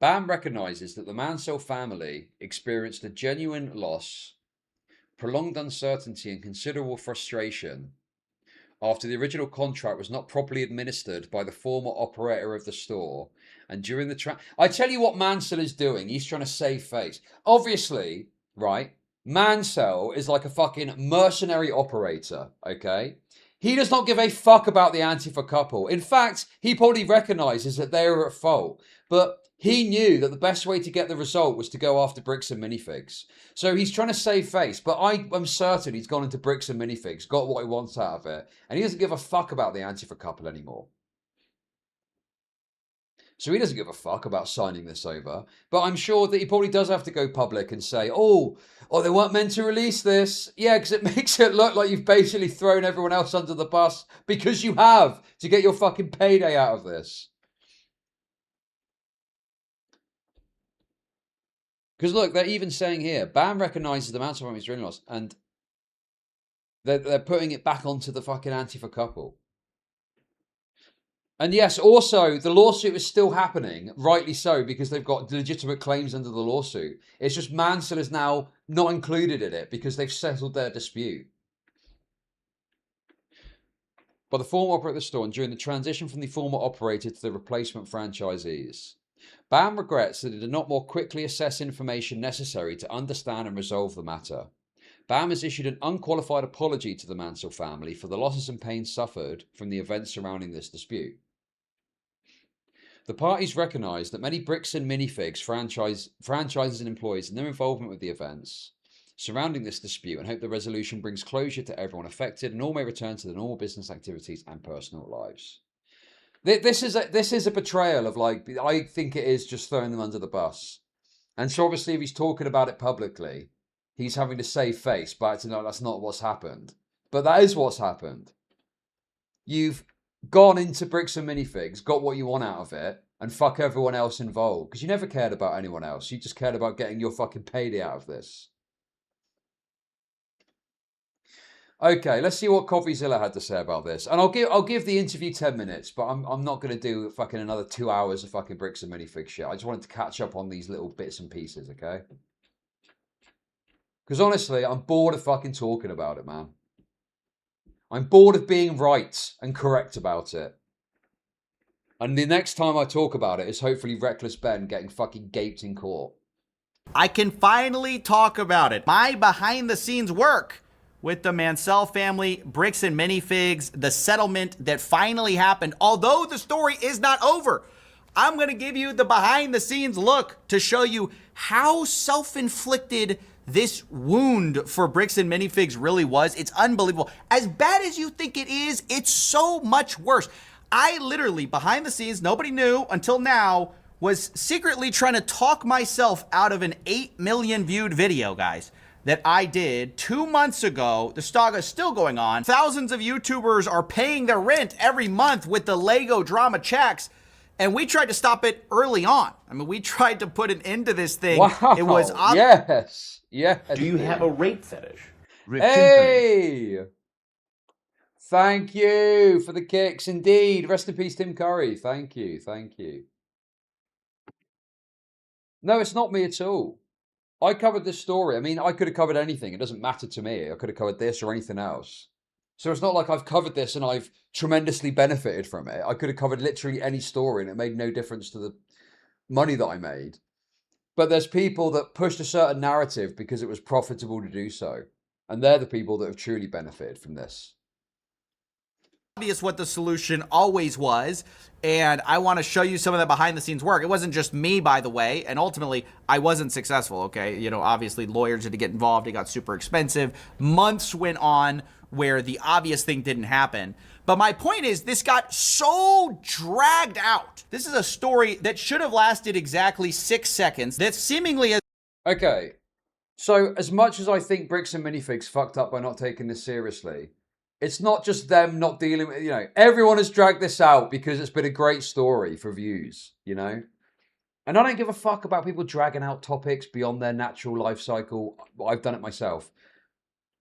BAM recognises that the Mansell family experienced a genuine loss, prolonged uncertainty, and considerable frustration after the original contract was not properly administered by the former operator of the store. And during the I tell you what Mansell is doing. He's trying to save face. Obviously, right, Mansell is like a fucking mercenary operator, okay? He does not give a fuck about the Antifa couple. In fact, he probably recognises that they were at fault. But he knew that the best way to get the result was to go after Bricks and Minifigs. So he's trying to save face. But I'm certain he's gone into Bricks and Minifigs, got what he wants out of it. And he doesn't give a fuck about the Antifa couple anymore. So he doesn't give a fuck about signing this over. But I'm sure that he probably does have to go public and say, oh, they weren't meant to release this. Yeah, because it makes it look like you've basically thrown everyone else under the bus because you have to get your fucking payday out of this. Because look, they're even saying here, BAM recognises the Mansell family's in-laws, and they're putting it back onto the fucking Antifa couple. And yes, also, the lawsuit is still happening, rightly so, because they've got legitimate claims under the lawsuit. It's just Mansell is now not included in it because they've settled their dispute. By the former operator of the store and during the transition from the former operator to the replacement franchisees. BAM regrets that it did not more quickly assess information necessary to understand and resolve the matter. BAM has issued an unqualified apology to the Mansell family for the losses and pain suffered from the events surrounding this dispute. The parties recognise that many Bricks and Minifigs franchises and employees and their involvement with the events surrounding this dispute and hope the resolution brings closure to everyone affected and all may return to their normal business activities and personal lives. This is a betrayal of, like, I think it is just throwing them under the bus. And so obviously if he's talking about it publicly, he's having to save face, but no, that's not what's happened. But that is what's happened. You've gone into Bricks and Minifigs, got what you want out of it, and fuck everyone else involved. Because you never cared about anyone else. You just cared about getting your fucking payday out of this. Okay, let's see what CoffeeZilla had to say about this. And I'll give the interview 10 minutes, but I'm not going to do fucking another 2 hours of fucking Bricks and Minifigs shit. I just wanted to catch up on these little bits and pieces, okay? Because honestly, I'm bored of fucking talking about it, man. I'm bored of being right and correct about it. And the next time I talk about it is hopefully Reckless Ben getting fucking gaped in court. I can finally talk about it. My behind the scenes work with the Mansell family, Bricks and Minifigs, the settlement that finally happened. Although the story is not over, I'm going to give you the behind the scenes look to show you how self-inflicted this wound for Bricks and Minifigs really was. It's unbelievable. As bad as you think it is, it's so much worse. I literally, behind the scenes, nobody knew until now, was secretly trying to talk myself out of an 8 million viewed video, guys, that I did 2 months ago. The saga is still going on. Thousands of YouTubers are paying their rent every month with the Lego drama checks, and we tried to stop it early on. I mean, we tried to put an end to this thing. Wow. It was yes. Yes. Do you have a rape fetish? Hey! Thank you for the kicks, indeed. Rest in peace, Tim Curry. Thank you, thank you. No, it's not me at all. I covered this story. I mean, I could have covered anything. It doesn't matter to me. I could have covered this or anything else. So it's not like I've covered this and I've tremendously benefited from it. I could have covered literally any story and it made no difference to the money that I made. But there's people that pushed a certain narrative because it was profitable to do so. And they're the people that have truly benefited from this. Obvious what the solution always was, and I want to show you some of the behind the scenes work. It wasn't just me, by the way, and ultimately I wasn't successful, okay? You know, obviously lawyers had to get involved. It got super expensive. Months went on where the obvious thing didn't happen. But my point is, this got so dragged out. This is a story that should have lasted exactly 6 seconds that seemingly has... Okay, so as much as I think Bricks and Minifigs fucked up by not taking this seriously, it's not just them not dealing with, you know, everyone has dragged this out because it's been a great story for views, you know? And I don't give a fuck about people dragging out topics beyond their natural life cycle. I've done it myself.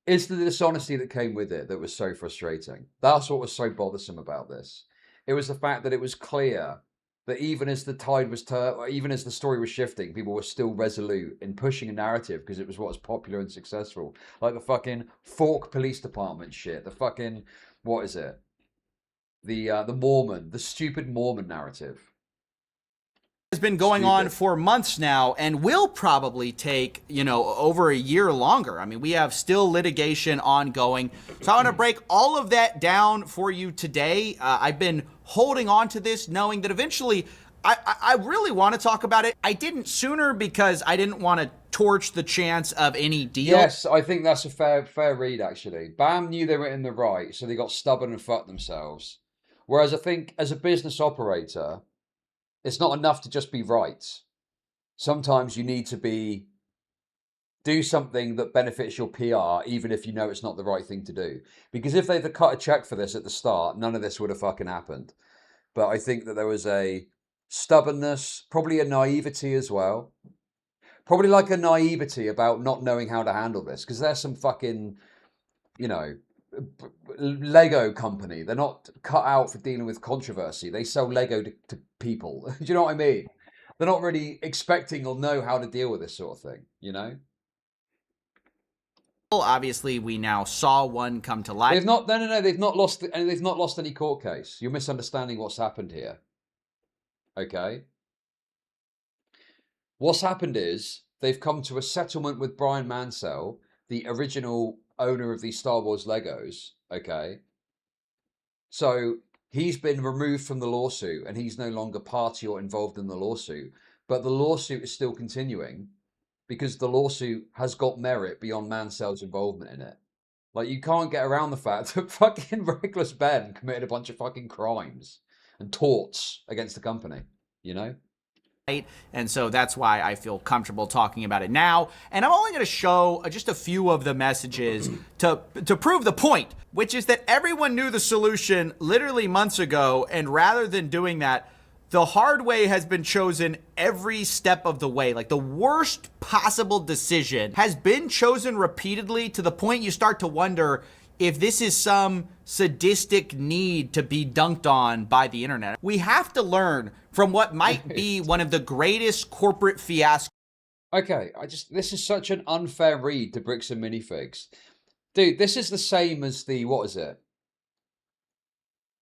It's the dishonesty that came with it that was so frustrating. That's what was so bothersome about this. It was the fact that it was clear that even as the tide was even as the story was shifting, people were still resolute in pushing a narrative because it was what was popular and successful. Like the fucking Fork Police Department shit. The fucking, what is it? The Mormon, the stupid Mormon narrative. Has been going on for months now and will probably take, you know, over a year longer. I mean, we have still litigation ongoing. So I want to break all of that down for you today. I've been holding on to this knowing that eventually I really want to talk about it. I didn't sooner because I didn't want to torch the chance of any deal. Yes, I think that's a fair read, actually. BAM knew they were in the right, so they got stubborn and fucked themselves. Whereas I think as a business operator, it's not enough to just be right. Sometimes you need to do something that benefits your PR, even if you know it's not the right thing to do. Because if they'd cut a check for this at the start, none of this would have fucking happened. But I think that there was a stubbornness, probably a naivety as well. Probably like a naivety about not knowing how to handle this. Because there's some fucking, you know, Lego company. They're not cut out for dealing with controversy. They sell Lego to people. Do you know what I mean? They're not really expecting or know how to deal with this sort of thing, you know? Obviously, we now saw one come to light. They've not they've not lost any court case. You're misunderstanding what's happened here. Okay? What's happened is they've come to a settlement with Brian Mansell, the original owner of these Star Wars Legos, okay? So he's been removed from the lawsuit and he's no longer party or involved in the lawsuit. But the lawsuit is still continuing because the lawsuit has got merit beyond Mansell's involvement in it. Like, you can't get around the fact that fucking Reckless Ben committed a bunch of fucking crimes and torts against the company, you know? And so that's why I feel comfortable talking about it now. And I'm only going to show just a few of the messages to prove the point, which is that everyone knew the solution literally months ago. And rather than doing that, the hard way has been chosen every step of the way. Like, the worst possible decision has been chosen repeatedly to the point you start to wonder if this is some sadistic need to be dunked on by the internet. We have to learn from what might be one of the greatest corporate fiascos. Okay, this is such an unfair read to Bricks and Minifigs. Dude, this is the same as what is it?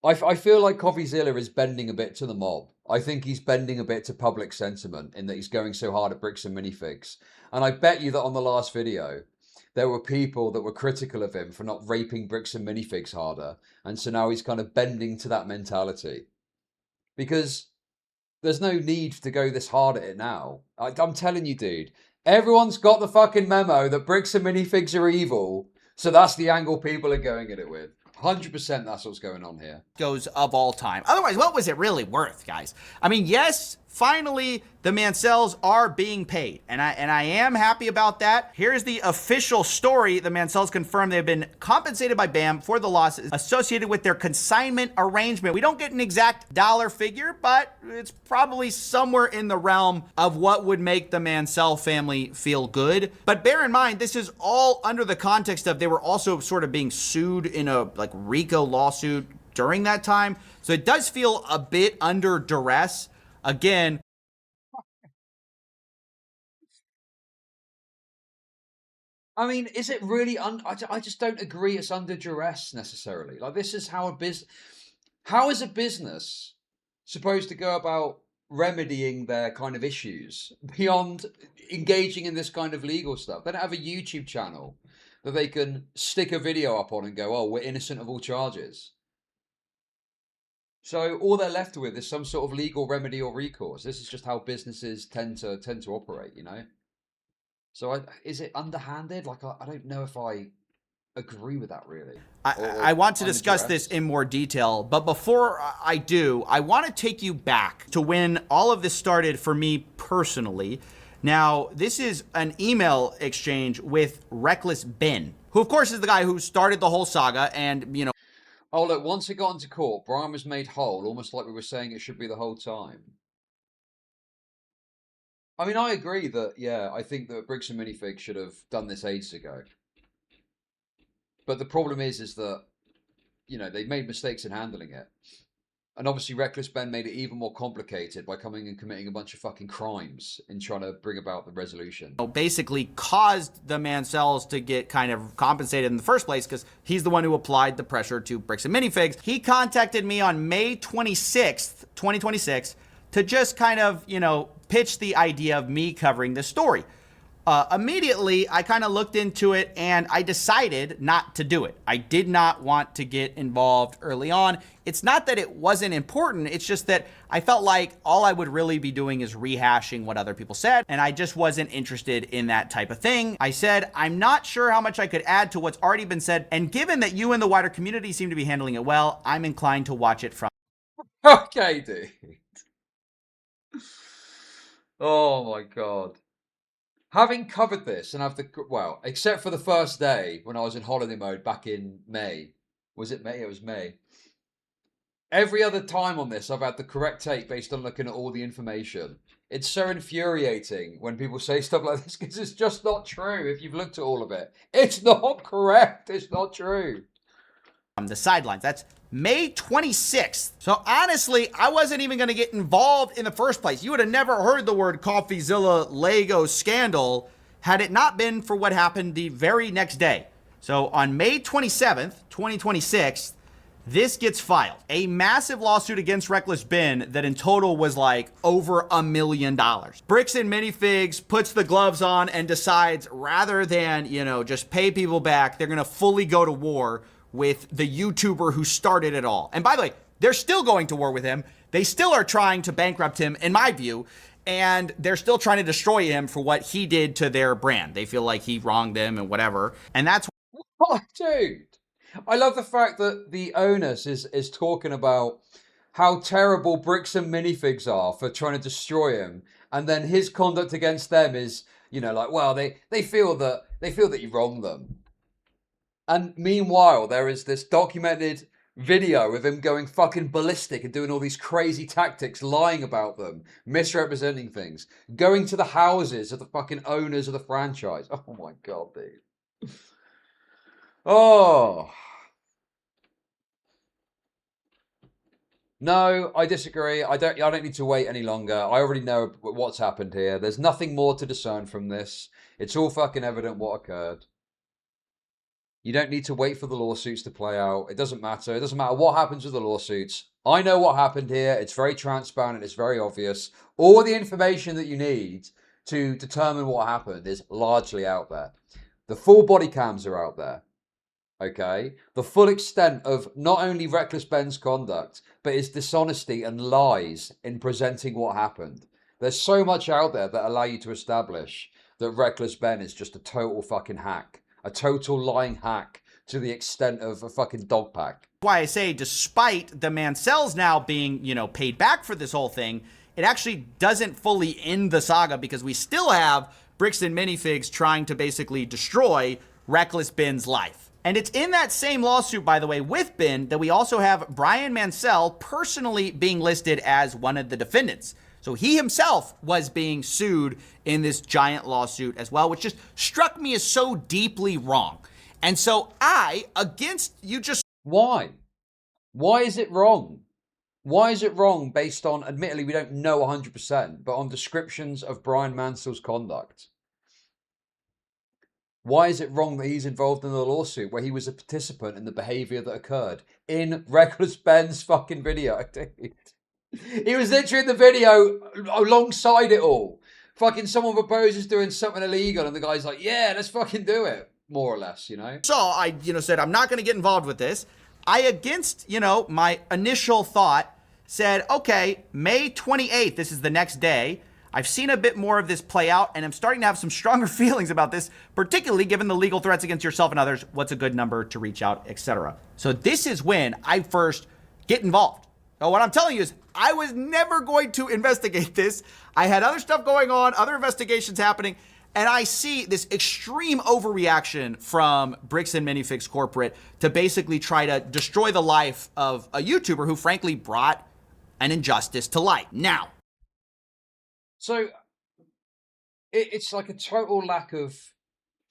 I feel like CoffeeZilla is bending a bit to the mob. I think he's bending a bit to public sentiment in that he's going so hard at bricks and minifigs. And I bet you that on the last video, there were people that were critical of him for not raping bricks and minifigs harder. And so now he's kind of bending to that mentality. Because there's no need to go this hard at it now. I'm telling you, dude. Everyone's got the fucking memo that bricks and minifigs are evil. So that's the angle people are going at it with. 100% that's what's going on here. Goes of all time. Otherwise, what was it really worth, guys? I mean, yes, finally, the Mancells are being paid, and I am happy about that. Here's the official story. The Mancells confirm they've been compensated by BAM for the losses associated with their consignment arrangement. We don't get an exact dollar figure, but it's probably somewhere in the realm of what would make the Mancell family feel good. But bear in mind, this is all under the context of they were also sort of being sued in a like RICO lawsuit during that time. So it does feel a bit under duress. Again, I mean, is it really? I just don't agree. It's under duress necessarily. Like this is how how is a business supposed to go about remedying their kind of issues beyond engaging in this kind of legal stuff? They don't have a YouTube channel that they can stick a video up on and go, "Oh, we're innocent of all charges." So all they're left with is some sort of legal remedy or recourse. This is just how businesses tend to operate, you know. So is it underhanded? Like I don't know if I agree with that really. I want to discuss this in more detail, but before I do, I want to take you back to when all of this started for me personally. Now, this is an email exchange with Reckless Ben, who of course is the guy who started the whole saga and, you know. Oh, look, once it got into court, Brian was made whole, almost like we were saying it should be the whole time. I mean, I agree that, yeah, I think that Bricks and Minifigs should have done this ages ago. But the problem is that, you know, they made mistakes in handling it. And obviously Reckless Ben made it even more complicated by coming and committing a bunch of fucking crimes in trying to bring about the resolution. Basically caused the Mancells to get kind of compensated in the first place because he's the one who applied the pressure to Bricks and Minifigs. He contacted me on May 26th, 2026 to just kind of, you know, pitch the idea of me covering this story. Immediately, I kind of looked into it and I decided not to do it. I did not want to get involved early on. It's not that it wasn't important. It's just that I felt like all I would really be doing is rehashing what other people said. And I just wasn't interested in that type of thing. I said, I'm not sure how much I could add to what's already been said. And given that you and the wider community seem to be handling it well, I'm inclined to watch it from. Okay, dude. Oh my God. Having covered this and well, except for the first day when I was in holiday mode back in May. Was it May? It was May. Every other time on this, I've had the correct take based on looking at all the information. It's so infuriating when people say stuff like this because it's just not true if you've looked at all of it. It's not correct. It's not true. On the sidelines. That's May 26th. So honestly, I wasn't even going to get involved in the first place. You would have never heard the word CoffeeZilla Lego scandal had it not been for what happened the very next day. So on May 27th, 2026, this gets filed. A massive lawsuit against Reckless Ben that in total was like over $1 million. Bricks and Minifigs puts the gloves on and decides rather than, you know, just pay people back, they're going to fully go to war with the YouTuber who started it all. And by the way, they're still going to war with him. They still are trying to bankrupt him, in my view, and they're still trying to destroy him for what he did to their brand. They feel like he wronged them and whatever. And that's... Oh, dude. I love the fact that the onus is talking about how terrible Bricks and Minifigs are for trying to destroy him. And then his conduct against them is, you know, like, well, they feel that you wronged them. And meanwhile, there is this documented video of him going fucking ballistic and doing all these crazy tactics, lying about them, misrepresenting things, going to the houses of the fucking owners of the franchise. Oh my God, dude. Oh. No, I disagree. I don't need to wait any longer. I already know what's happened here. There's nothing more to discern from this. It's all fucking evident what occurred. You don't need to wait for the lawsuits to play out. It doesn't matter. It doesn't matter what happens with the lawsuits. I know what happened here. It's very transparent. It's very obvious. All the information that you need to determine what happened is largely out there. The full body cams are out there. Okay? The full extent of not only Reckless Ben's conduct, but his dishonesty and lies in presenting what happened. There's so much out there that allow you to establish that Reckless Ben is just a total fucking hack. A total lying hack to the extent of a fucking dog pack. Why I say, despite the Mancells now being, you know, paid back for this whole thing, it actually doesn't fully end the saga because we still have Bricks and Minifigs trying to basically destroy Reckless Ben's life. And it's in that same lawsuit, by the way, with Ben, that we also have Brian Mancell personally being listed as one of the defendants. So he himself was being sued in this giant lawsuit as well, which just struck me as so deeply wrong. And so against you just... Why? Why is it wrong? Why is it wrong based on, admittedly, we don't know 100%, but on descriptions of Brian Mancell's conduct? Why is it wrong that he's involved in the lawsuit where he was a participant in the behavior that occurred in Reckless Ben's fucking video? He was literally in the video alongside it all. Fucking someone proposes doing something illegal and the guy's like, yeah, let's fucking do it. More or less, you know? So I, said, I'm not going to get involved with this. I, against, my initial thought, said, okay, May 28th, this is the next day. I've seen a bit more of this play out, and I'm starting to have some stronger feelings about this, particularly given the legal threats against yourself and others. What's a good number to reach out, etc. So this is when I first get involved. Now, what I'm telling you is I was never going to investigate this. I had other stuff going on, other investigations happening, and I see this extreme overreaction from Bricks and Minifigs Corporate to basically try to destroy the life of a YouTuber who frankly brought an injustice to light. Now, so it's like a total lack of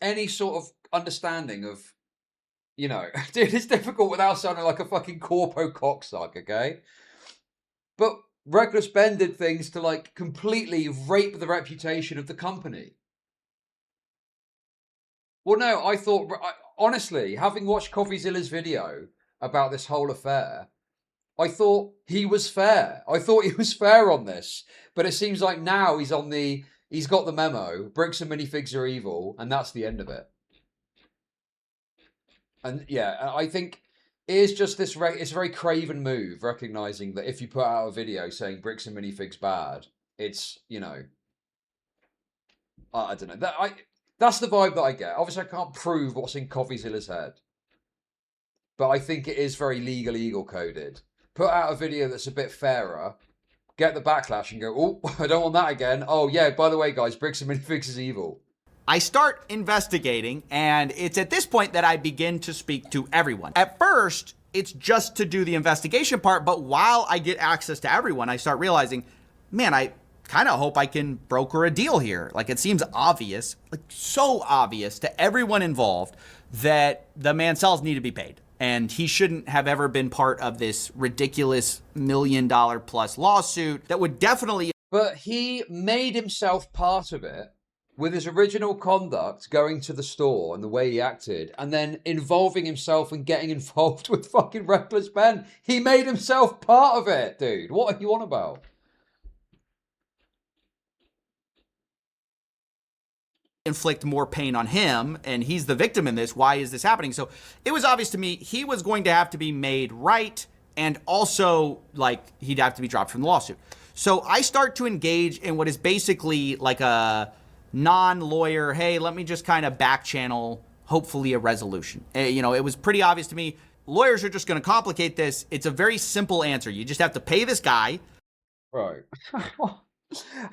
any sort of understanding of, dude, it's difficult without sounding like a fucking corpo cocksuck, okay? But Reckless Ben did things to like completely rape the reputation of the company. Well, no, I thought, honestly, having watched Coffeezilla's video about this whole affair, I thought he was fair. I thought he was fair on this. But it seems like now he's got the memo, Bricks and Minifigs are evil, and that's the end of it. And yeah, I think it is just this, it's a very craven move, recognizing that if you put out a video saying Bricks and Minifigs bad, it's, I don't know. That's the vibe that I get. Obviously, I can't prove what's in Coffeezilla's head. But I think it is very legal eagle coded. Put out a video that's a bit fairer, get the backlash and go, oh, I don't want that again. Oh, yeah, by the way, guys, Bricks and Minifigs is evil. I start investigating, and it's at this point that I begin to speak to everyone. At first, it's just to do the investigation part, but while I get access to everyone, I start realizing, man, I kind of hope I can broker a deal here. Like, it seems obvious, like so obvious to everyone involved that the Mancells need to be paid. And he shouldn't have ever been part of this ridiculous $1 million plus lawsuit that would definitely... But he made himself part of it with his original conduct, going to the store and the way he acted, and then involving himself and getting involved with fucking Reckless Ben. He made himself part of it, dude. What are you on about? Inflict more pain on him, and he's the victim in this. Why is this happening? So it was obvious to me he was going to have to be made right, and also like he'd have to be dropped from the lawsuit. So I start to engage in what is basically like a non-lawyer, hey, let me just kind of back channel hopefully a resolution. It was pretty obvious to me lawyers are just going to complicate this. It's a very simple answer. You just have to pay this guy. Right.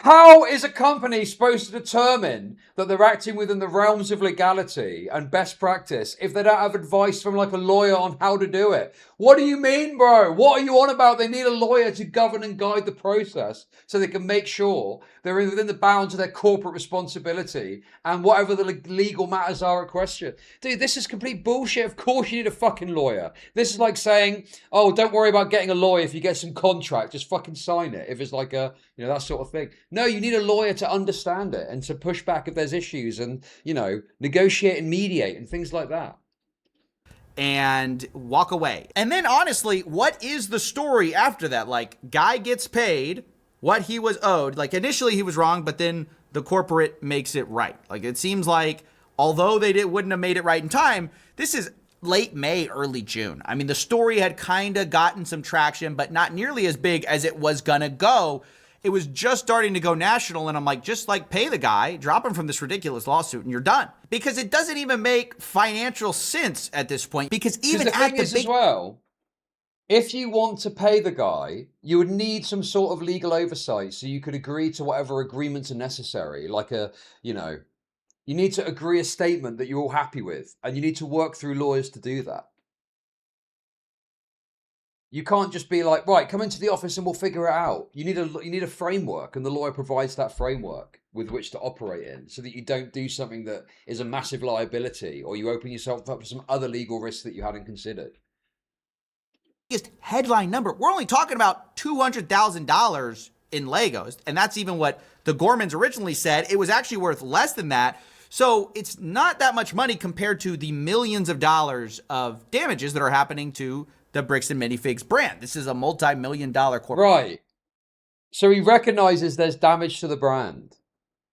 How is a company supposed to determine that they're acting within the realms of legality and best practice if they don't have advice from like a lawyer on how to do it? What do you mean, bro? What are you on about? They need a lawyer to govern and guide the process so they can make sure they're within the bounds of their corporate responsibility and whatever the legal matters are at question. Dude, this is complete bullshit. Of course you need a fucking lawyer. This is like saying, oh, don't worry about getting a lawyer if you get some contract. Just fucking sign it. If it's like a, that sort of thing. No, you need a lawyer to understand it and to push back if there's issues and, negotiate and mediate and things like that. and walk away. And then honestly, what is the story after that? Like, guy gets paid what he was owed. Like, initially he was wrong, but then the corporate makes it right. Like, it seems like although they wouldn't have made it right in time, this is late May, early June. I mean, the story had kind of gotten some traction, but not nearly as big as it was gonna go. It was just starting to go national, and I'm like, just like pay the guy, drop him from this ridiculous lawsuit, and you're done. Because it doesn't even make financial sense at this point. Because even the at thing the is big... as well, if you want to pay the guy, you would need some sort of legal oversight so you could agree to whatever agreements are necessary. Like you need to agree a statement that you're all happy with, and you need to work through lawyers to do that. You can't just be like, right, come into the office and we'll figure it out. You need a framework, and the lawyer provides that framework with which to operate in, so that you don't do something that is a massive liability, or you open yourself up to some other legal risks that you hadn't considered. Headline number, we're only talking about $200,000 in Legos, and that's even what the Gormans originally said. It was actually worth less than that. So it's not that much money compared to the millions of dollars of damages that are happening to the Bricks and Minifigs brand. This is a multi-million-dollar corporation. Right. So he recognizes there's damage to the brand.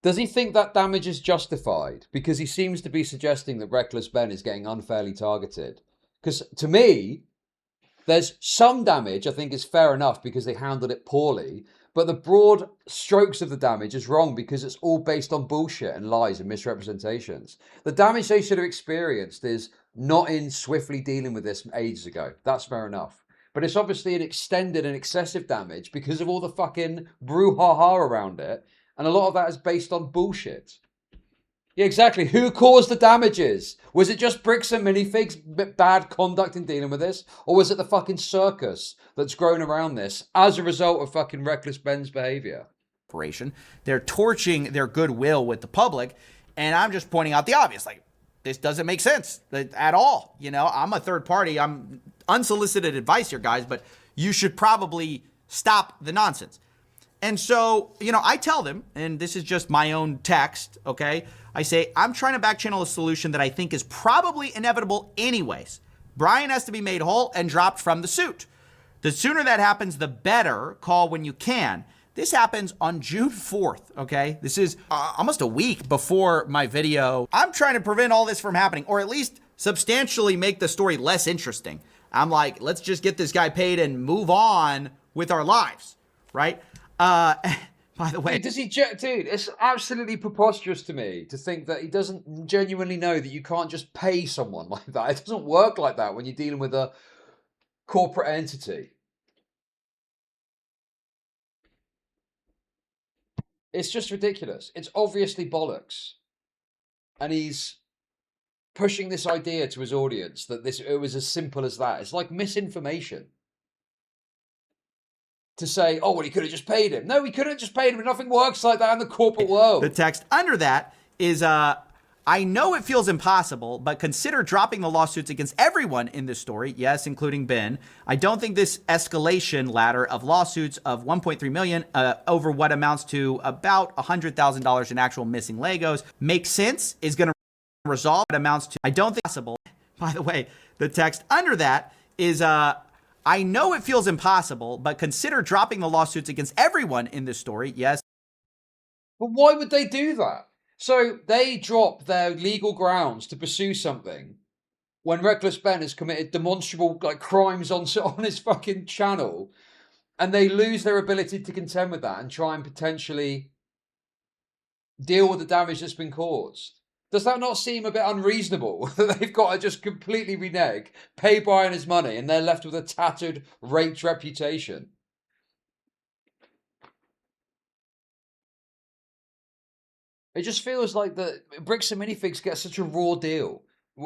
Does he think that damage is justified? Because he seems to be suggesting that Reckless Ben is getting unfairly targeted. Because to me, there's some damage I think is fair enough because they handled it poorly. But the broad strokes of the damage is wrong because it's all based on bullshit and lies and misrepresentations. The damage they should have experienced is not in swiftly dealing with this ages ago. That's fair enough. But it's obviously an extended and excessive damage because of all the fucking brouhaha around it. And a lot of that is based on bullshit. Yeah, exactly. Who caused the damages? Was it just Bricks and Minifigs' bad conduct in dealing with this? Or was it the fucking circus that's grown around this as a result of fucking Reckless Ben's behavior? They're torching their goodwill with the public. And I'm just pointing out the obvious. Like, this doesn't make sense at all. You know, I'm a third party. I'm unsolicited advice here, guys. But you should probably stop the nonsense. And so, you know, I tell them, and this is just my own text, okay? I say, I'm trying to back channel a solution that I think is probably inevitable anyways. Brian has to be made whole and dropped from the suit. The sooner that happens, the better. Call when you can. This happens on June 4th, okay? This is almost a week before my video. I'm trying to prevent all this from happening, or at least substantially make the story less interesting. I'm like, let's just get this guy paid and move on with our lives, right? By the way, dude, dude, it's absolutely preposterous to me to think that he doesn't genuinely know that you can't just pay someone like that. It doesn't work like that when you're dealing with a corporate entity. It's just ridiculous. It's obviously bollocks. And he's pushing this idea to his audience that it was as simple as that. It's like misinformation. To say, oh, well, he could have just paid him. No, he couldn't have just paid him. Nothing works like that in the corporate world. The text under that is, I know it feels impossible, but consider dropping the lawsuits against everyone in this story. Yes, including Ben. I don't think this escalation ladder of lawsuits of $1.3 million over what amounts to about $100,000 in actual missing Legos makes sense, is going to resolve what amounts to, I don't think possible. By the way, the text under that is, I know it feels impossible, but consider dropping the lawsuits against everyone in this story. Yes. But why would they do that? So they drop their legal grounds to pursue something when Reckless Ben has committed demonstrable crimes on his fucking channel, and they lose their ability to contend with that and try and potentially deal with the damage that's been caused. Does that not seem a bit unreasonable that they've got to just completely renege, pay Brian his money, and they're left with a tattered, raped reputation? It just feels like the Bricks and Minifigs get such a raw deal.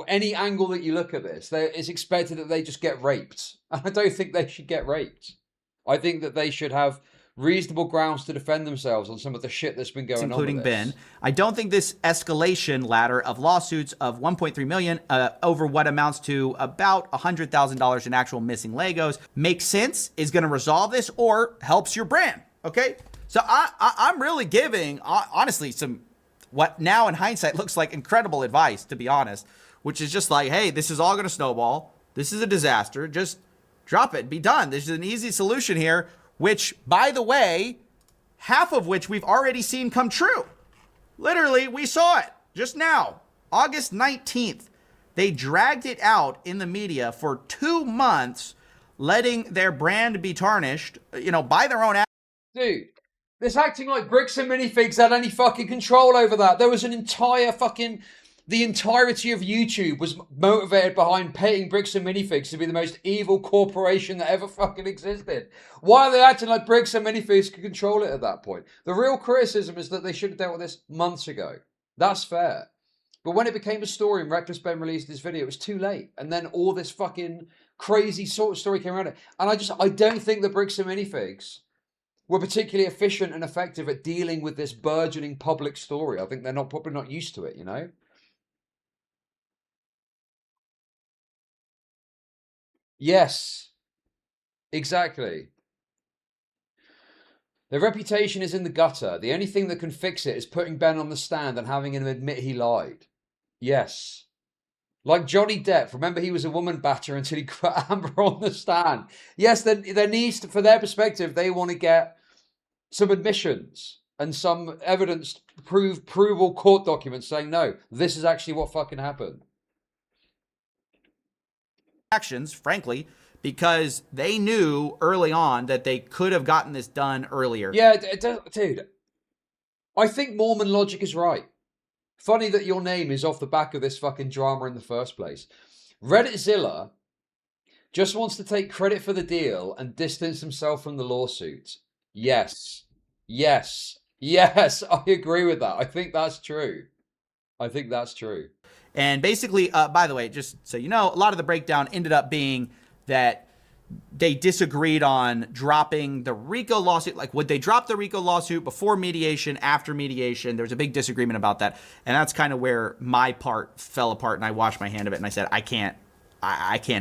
Any angle that you look at this, it's expected that they just get raped. And I don't think they should get raped. I think that they should have reasonable grounds to defend themselves on some of the shit that's been going on. Including Ben. I don't think this escalation ladder of lawsuits of $1.3 million over what amounts to about $100,000 in actual missing Legos makes sense, is going to resolve this, or helps your brand. Okay? So I'm really giving, honestly, some what now in hindsight looks like incredible advice, to be honest, which is just like, hey, this is all going to snowball. This is a disaster. Just drop it. Be done. There's an easy solution here, which, by the way, half of which we've already seen come true. Literally, we saw it just now, August 19th. They dragged it out in the media for 2 months, letting their brand be tarnished, you know, by their own. Dude, this acting like Bricks and Minifigs had any fucking control over that. There was an entire fucking... The entirety of YouTube was motivated behind paying Bricks and Minifigs to be the most evil corporation that ever fucking existed. Why are they acting like Bricks and Minifigs could control it at that point? The real criticism is that they should have dealt with this months ago. That's fair. But when it became a story and Reckless Ben released this video, it was too late. And then all this fucking crazy sort of story came around it. And I don't think the Bricks and Minifigs were particularly efficient and effective at dealing with this burgeoning public story. I think they're probably not used to it, you know? Yes, exactly. Their reputation is in the gutter. The only thing that can fix it is putting Ben on the stand and having him admit he lied. Yes. Like Johnny Depp. Remember, he was a woman batter until he put Amber on the stand. Yes, there needs to, for their perspective, they want to get some admissions and some evidence, provable court documents saying, no, this is actually what fucking happened. Actions, frankly, because they knew early on that they could have gotten this done earlier. Yeah, dude. I think Mormon logic is right. Funny that your name is off the back of this fucking drama in the first place. Redditzilla just wants to take credit for the deal and distance himself from the lawsuit. Yes. Yes. Yes, I agree with that. I think that's true. I think that's true. And basically, by the way, just so you know, a lot of the breakdown ended up being that they disagreed on dropping the RICO lawsuit. Like, would they drop the RICO lawsuit before mediation, after mediation? There was a big disagreement about that. And that's kind of where my part fell apart, and I washed my hand of it, and I said, I can't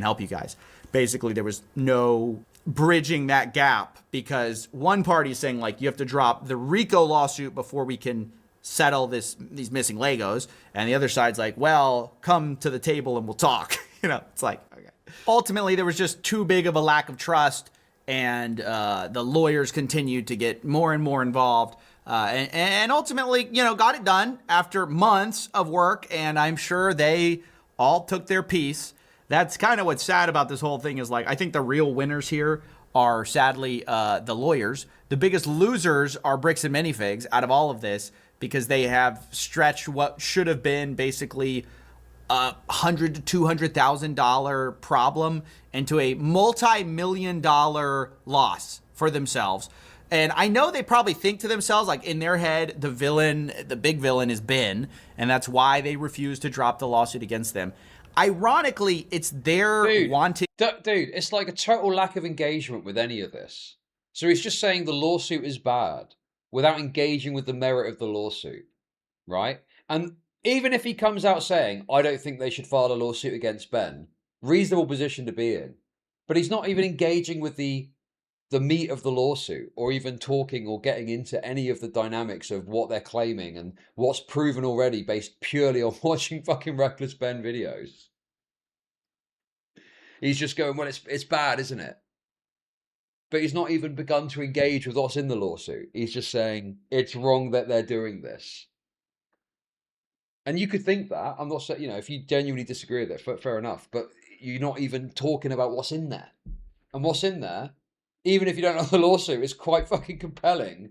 help you guys. Basically, there was no bridging that gap because one party is saying, like, you have to drop the RICO lawsuit before we can settle these missing Legos. And the other side's like, well, come to the table and we'll talk. You know, it's like, okay. Ultimately, there was just too big of a lack of trust, and the lawyers continued to get more and more involved, and ultimately, you know, got it done after months of work, and I'm sure they all took their piece. That's kind of what's sad about this whole thing is, like, I think the real winners here are sadly the lawyers. The biggest losers are Bricks and Minifigs out of all of this, because they have stretched what should have been basically $100,000 to $200,000 problem into a multi-million-dollar loss for themselves. And I know they probably think to themselves, like, in their head, the big villain is Ben, and that's why they refuse to drop the lawsuit against them. Ironically, it's their wanting... Dude, it's like a total lack of engagement with any of this. So he's just saying the lawsuit is bad without engaging with the merit of the lawsuit, right? And even if he comes out saying, I don't think they should file a lawsuit against Ben, reasonable position to be in. But he's not even engaging with the meat of the lawsuit, or even talking or getting into any of the dynamics of what they're claiming and what's proven already based purely on watching fucking Reckless Ben videos. He's just going, well, it's bad, isn't it? But he's not even begun to engage with what's in the lawsuit. He's just saying, it's wrong that they're doing this. And you could think that. I'm not saying, you know, if you genuinely disagree with it, fair enough. But you're not even talking about what's in there. And what's in there, even if you don't know the lawsuit, is quite fucking compelling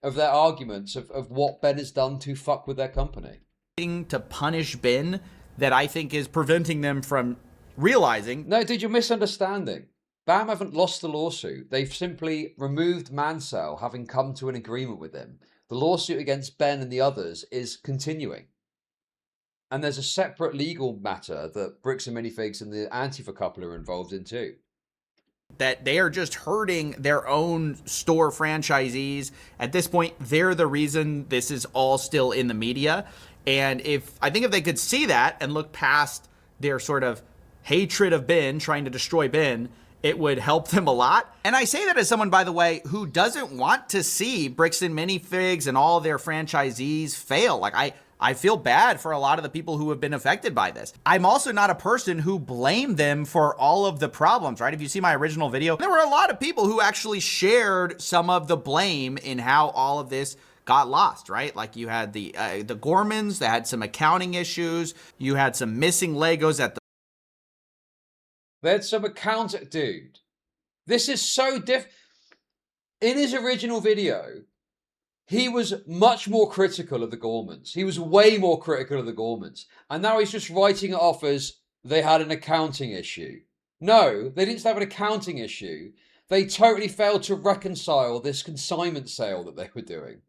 of their arguments of what Ben has done to fuck with their company. To punish Ben that I think is preventing them from realizing... No, dude, you're misunderstanding. BAM haven't lost the lawsuit. They've simply removed Mansell, having come to an agreement with him. The lawsuit against Ben and the others is continuing. And there's a separate legal matter that Bricks and Minifigs and the Antifa couple are involved in too. That they are just hurting their own store franchisees. At this point, they're the reason this is all still in the media. And I think if they could see that and look past their sort of hatred of Ben, trying to destroy Ben, it would help them a lot. And I say that as someone, by the way, who doesn't want to see Bricks and Minifigs and all their franchisees fail. Like, I feel bad for a lot of the people who have been affected by this. I'm also not a person who blamed them for all of the problems, right? If you see my original video, there were a lot of people who actually shared some of the blame in how all of this got lost, right? Like you had the Gormans that had some accounting issues. You had some missing Legos at the... They had some accountant, dude. This is so In his original video, he was much more critical of the Gormans. He was way more critical of the Gormans. And now he's just writing it off as they had an accounting issue. No, they didn't have an accounting issue. They totally failed to reconcile this consignment sale that they were doing.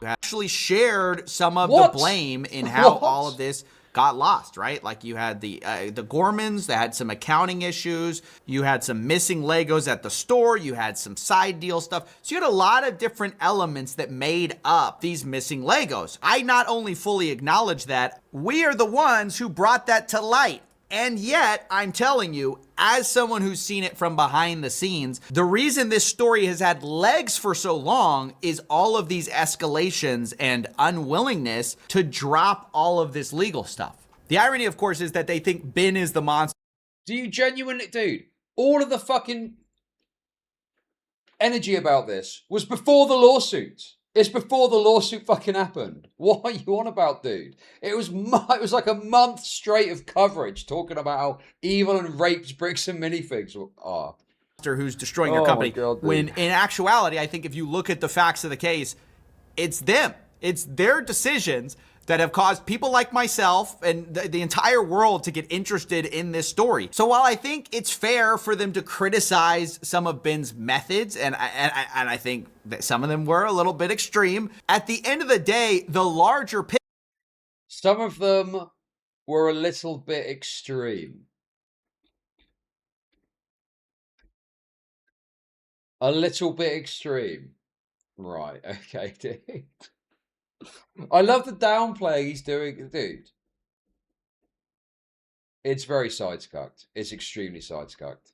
Actually shared some of the blame in how all of this got lost, right? Like you had the Gormans that had some accounting issues. You had some missing Legos at the store. You had some side deal stuff. So you had a lot of different elements that made up these missing Legos. I not only fully acknowledge that, we are the ones who brought that to light. And yet, I'm telling you, as someone who's seen it from behind the scenes, the reason this story has had legs for so long is all of these escalations and unwillingness to drop all of this legal stuff. The irony, of course, is that they think Ben is the monster. Do you genuinely, dude, all of the fucking energy about this was before the lawsuit. It's before the lawsuit fucking happened. What are you on about, dude? It was like a month straight of coverage talking about how evil and raped bricks and minifigs are. Who's destroying your company. God, when in actuality, I think if you look at the facts of the case, it's them. It's their decisions that have caused people like myself and the entire world to get interested in this story. So while I think it's fair for them to criticize some of Ben's methods, and I think that some of them were a little bit extreme, at the end of the day, the larger picture... Some of them were a little bit extreme. A little bit extreme. Right, okay, dude. I love the downplay he's doing, dude. It's very side-scucked. It's extremely side-scucked.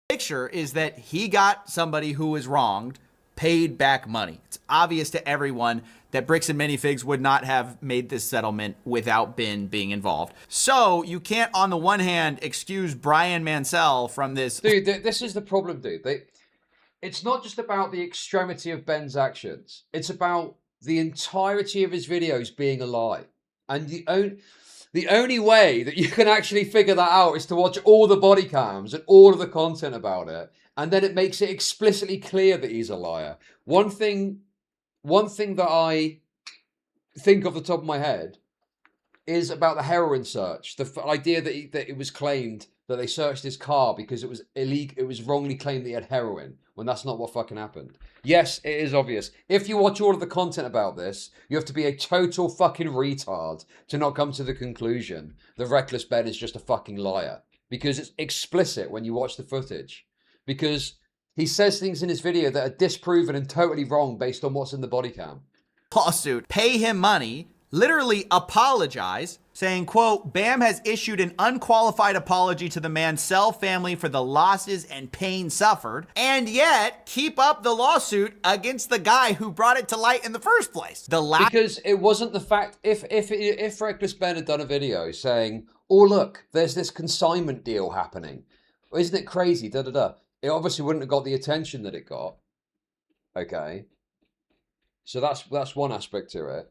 Picture is that he got somebody who was wronged, paid back money. It's obvious to everyone that Bricks and Minifigs would not have made this settlement without Ben being involved. So you can't, on the one hand, excuse Brian Mansell from this. Dude, this is the problem, dude. It's not just about the extremity of Ben's actions. It's about the entirety of his videos being a lie. And the only way that you can actually figure that out is to watch all the body cams and all of the content about it. And then it makes it explicitly clear that he's a liar. One thing that I think off the top of my head is about the heroin search. The idea that it was claimed that they searched his car because it was illegal. It was wrongly claimed that he had heroin when that's not what fucking happened. Yes, it is obvious. If you watch all of the content about this, you have to be a total fucking retard to not come to the conclusion that Reckless Ben is just a fucking liar. Because it's explicit when you watch the footage. Because he says things in his video that are disproven and totally wrong based on what's in the body cam. Lawsuit, pay him money, literally apologize, saying, quote, Bam has issued an unqualified apology to the Mansell family for the losses and pain suffered, and yet keep up the lawsuit against the guy who brought it to light in the first place. Because it wasn't the fact, if Reckless Ben had done a video saying, oh look, there's this consignment deal happening. Isn't it crazy, da-da-da. It obviously wouldn't have got the attention that it got. Okay. So that's one aspect to it.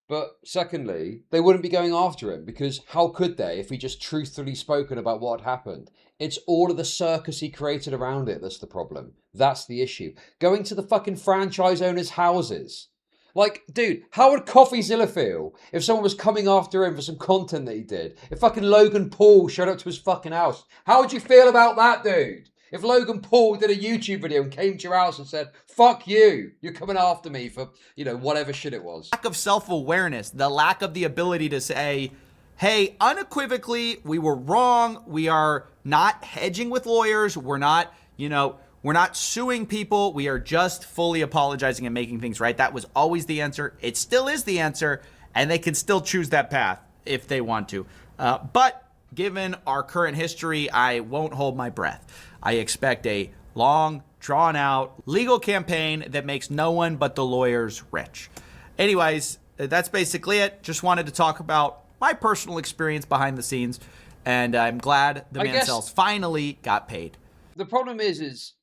But secondly, they wouldn't be going after him because how could they if he just truthfully spoken about what happened? It's all of the circus he created around it that's the problem. That's the issue. Going to the fucking franchise owners' houses. Like, dude, how would CoffeeZilla feel if someone was coming after him for some content that he did? If fucking Logan Paul showed up to his fucking house. How would you feel about that, dude? If Logan Paul did a YouTube video and came to your house and said, fuck you, you're coming after me for, you know, whatever shit it was. Lack of self-awareness, the lack of the ability to say, hey, unequivocally, we were wrong. We are not hedging with lawyers. We're not, you know, we're not suing people. We are just fully apologizing and making things right. That was always the answer. It still is the answer. And they can still choose that path if they want to. But given our current history, I won't hold my breath. I expect a long, drawn-out legal campaign that makes no one but the lawyers rich. Anyways, that's basically it. Just wanted to talk about my personal experience behind the scenes, and I'm glad the Mansells finally got paid. The problem is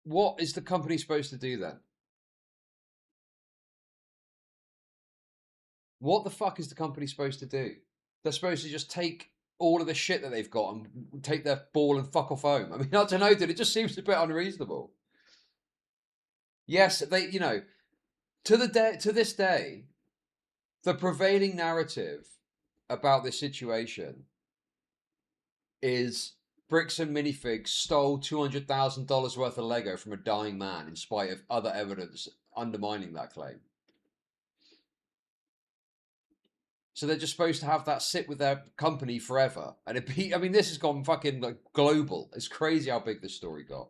what is the company supposed to do then? What the fuck is the company supposed to do? They're supposed to just take all of the shit that they've got and take their ball and fuck off home. I mean, I don't know, dude. It just seems a bit unreasonable. Yes, they, you know, to this day, the prevailing narrative about this situation is Bricks and Minifigs stole $200,000 worth of Lego from a dying man in spite of other evidence undermining that claim. So they're just supposed to have that sit with their company forever. And it be, I mean, this has gone fucking like global. It's crazy how big this story got.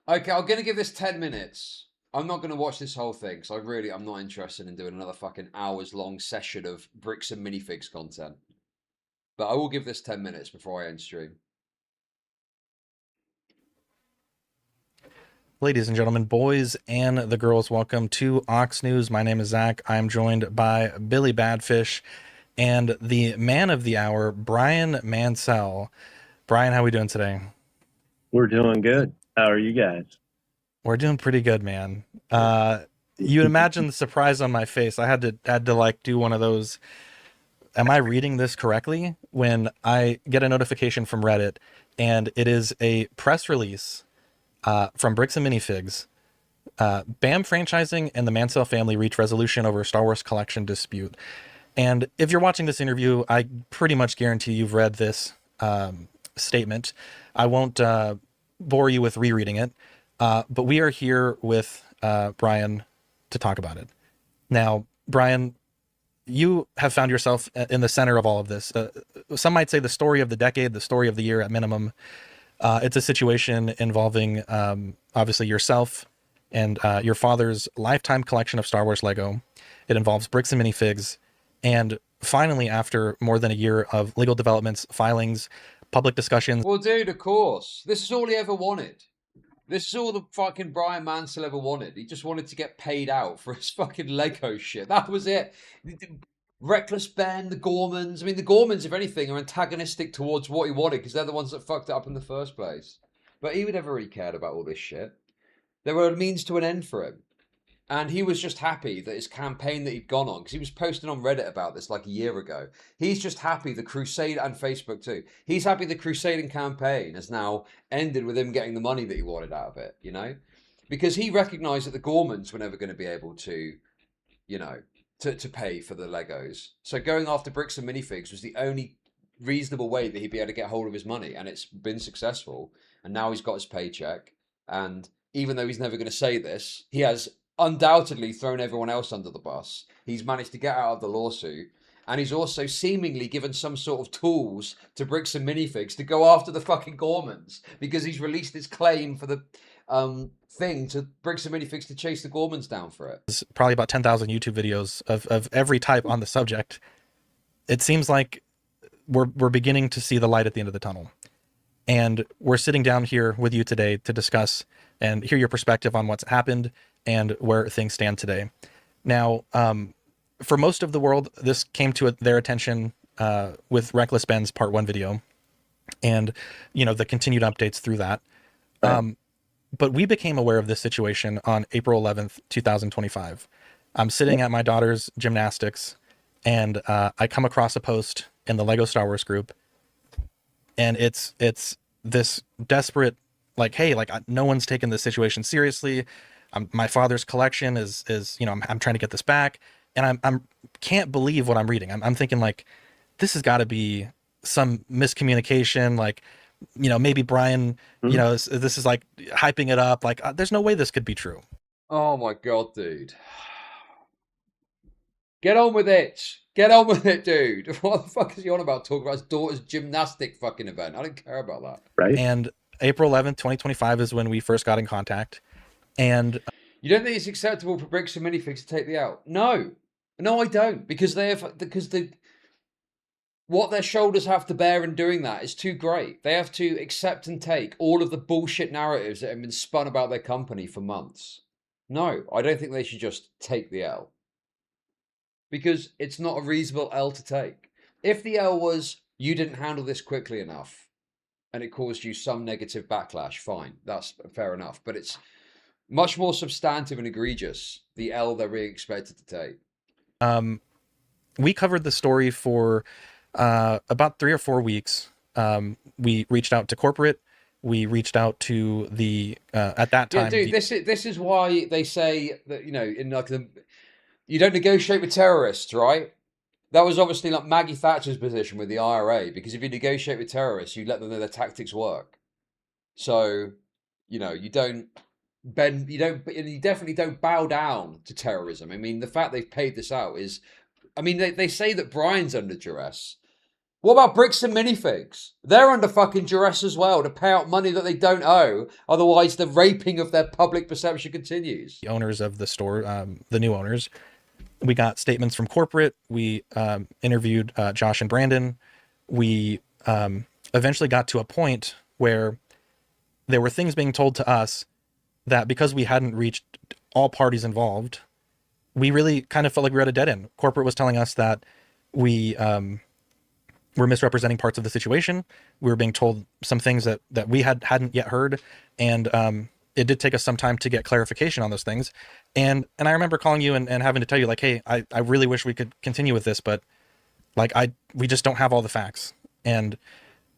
Okay, I'm going to give this 10 minutes. I'm not going to watch this whole thing because I'm not interested in doing another fucking hours-long session of Bricks and Minifigs content. But I will give this 10 minutes before I end stream. Ladies and gentlemen, boys and the girls, welcome to Ox News. My name is Zach. I'm joined by Billy Badfish and the man of the hour, Brian Mansell. Brian, how are we doing today? We're doing good. How are you guys? We're doing pretty good, man. You imagine the surprise on my face. I had to like do one of those. Am I reading this correctly? When I get a notification from Reddit and it is a press release from Bricks and Minifigs. BAM franchising and the Mansell family reach resolution over Star Wars collection dispute. And if you're watching this interview, I pretty much guarantee you've read this statement. I won't bore you with rereading it, but we are here with Brian to talk about it. Now, Brian, you have found yourself in the center of all of this. Some might say the story of the decade, the story of the year at minimum. It's a situation involving, obviously, yourself and your father's lifetime collection of Star Wars Lego. It involves Bricks and Minifigs. And finally, after more than a year of legal developments, filings, public discussions. Well, dude, of course. This is all he ever wanted. This is all the fucking Brian Mansell ever wanted. He just wanted to get paid out for his fucking Lego shit. That was it. Reckless Ben, the Gormans. I mean, the Gormans, if anything, are antagonistic towards what he wanted because they're the ones that fucked it up in the first place. But he would never really cared about all this shit. There were a means to an end for him. And he was just happy that his campaign that he'd gone on, because he was posting on Reddit about this like a year ago. He's just happy the crusade, and Facebook too. He's happy the crusading campaign has now ended with him getting the money that he wanted out of it, you know? Because he recognised that the Gormans were never going to be able to, you know, to pay for the Legos. So going after Bricks and Minifigs was the only reasonable way that he'd be able to get hold of his money. And it's been successful. And now he's got his paycheck. And even though he's never going to say this, he has undoubtedly thrown everyone else under the bus. He's managed to get out of the lawsuit. And he's also seemingly given some sort of tools to Bricks and Minifigs to go after the fucking Gormans. Because he's released his claim for the thing to Bricks and Minifigs to chase the Gormans down for it. There's probably about 10,000 YouTube videos of every type on the subject. It seems like we're beginning to see the light at the end of the tunnel. And we're sitting down here with you today to discuss and hear your perspective on what's happened and where things stand today. Now, for most of the world, this came to their attention with Reckless Ben's Part 1 video and, you know, the continued updates through that. But we became aware of this situation on April 11th, 2025. I'm sitting at my daughter's gymnastics and I come across a post in the Lego Star Wars group. And it's this desperate, like, hey, like no one's taken this situation seriously. My father's collection is you know, I'm trying to get this back. And I'm can't believe what I'm reading. I'm thinking like, this has got to be some miscommunication. Like, you know, maybe Brian, you know, this is like hyping it up. Like, there's no way this could be true. Oh my God, dude. Get on with it. Get on with it, dude. What the fuck is he on about? Talking about his daughter's gymnastic fucking event. I don't care about that. Right. And April 11th, 2025 is when we first got in contact. And you don't think it's acceptable for Bricks and Minifigs to take the out? No. No, I don't. Because what their shoulders have to bear in doing that is too great. They have to accept and take all of the bullshit narratives that have been spun about their company for months. No, I don't think they should just take the L. Because it's not a reasonable L to take. If the L was, you didn't handle this quickly enough, and it caused you some negative backlash, fine, that's fair enough. But it's much more substantive and egregious, the L they're really expected to take. We covered the story for about 3 or 4 weeks. We reached out to corporate. We reached out to the at that time. Yeah, dude, this is why they say that, you know, in like you don't negotiate with terrorists, right? That was obviously like Maggie Thatcher's position with the IRA, because if you negotiate with terrorists, you let them know their tactics work. So, you know, you don't bend, you definitely don't bow down to terrorism. I mean, the fact they've paid this out is, I mean, they say that Brian's under duress. What about Bricks and Minifigs? They're under fucking duress as well to pay out money that they don't owe. Otherwise, the raping of their public perception continues. The owners of the store, the new owners, we got statements from corporate. We interviewed Josh and Brandon. We eventually got to a point where there were things being told to us that, because we hadn't reached all parties involved, we really kind of felt like we were at a dead end. Corporate was telling us that we were misrepresenting parts of the situation. We were being told some things that we hadn't yet heard. And it did take us some time to get clarification on those things. And I remember calling you and having to tell you, like, hey, I really wish we could continue with this, but like, we just don't have all the facts. And,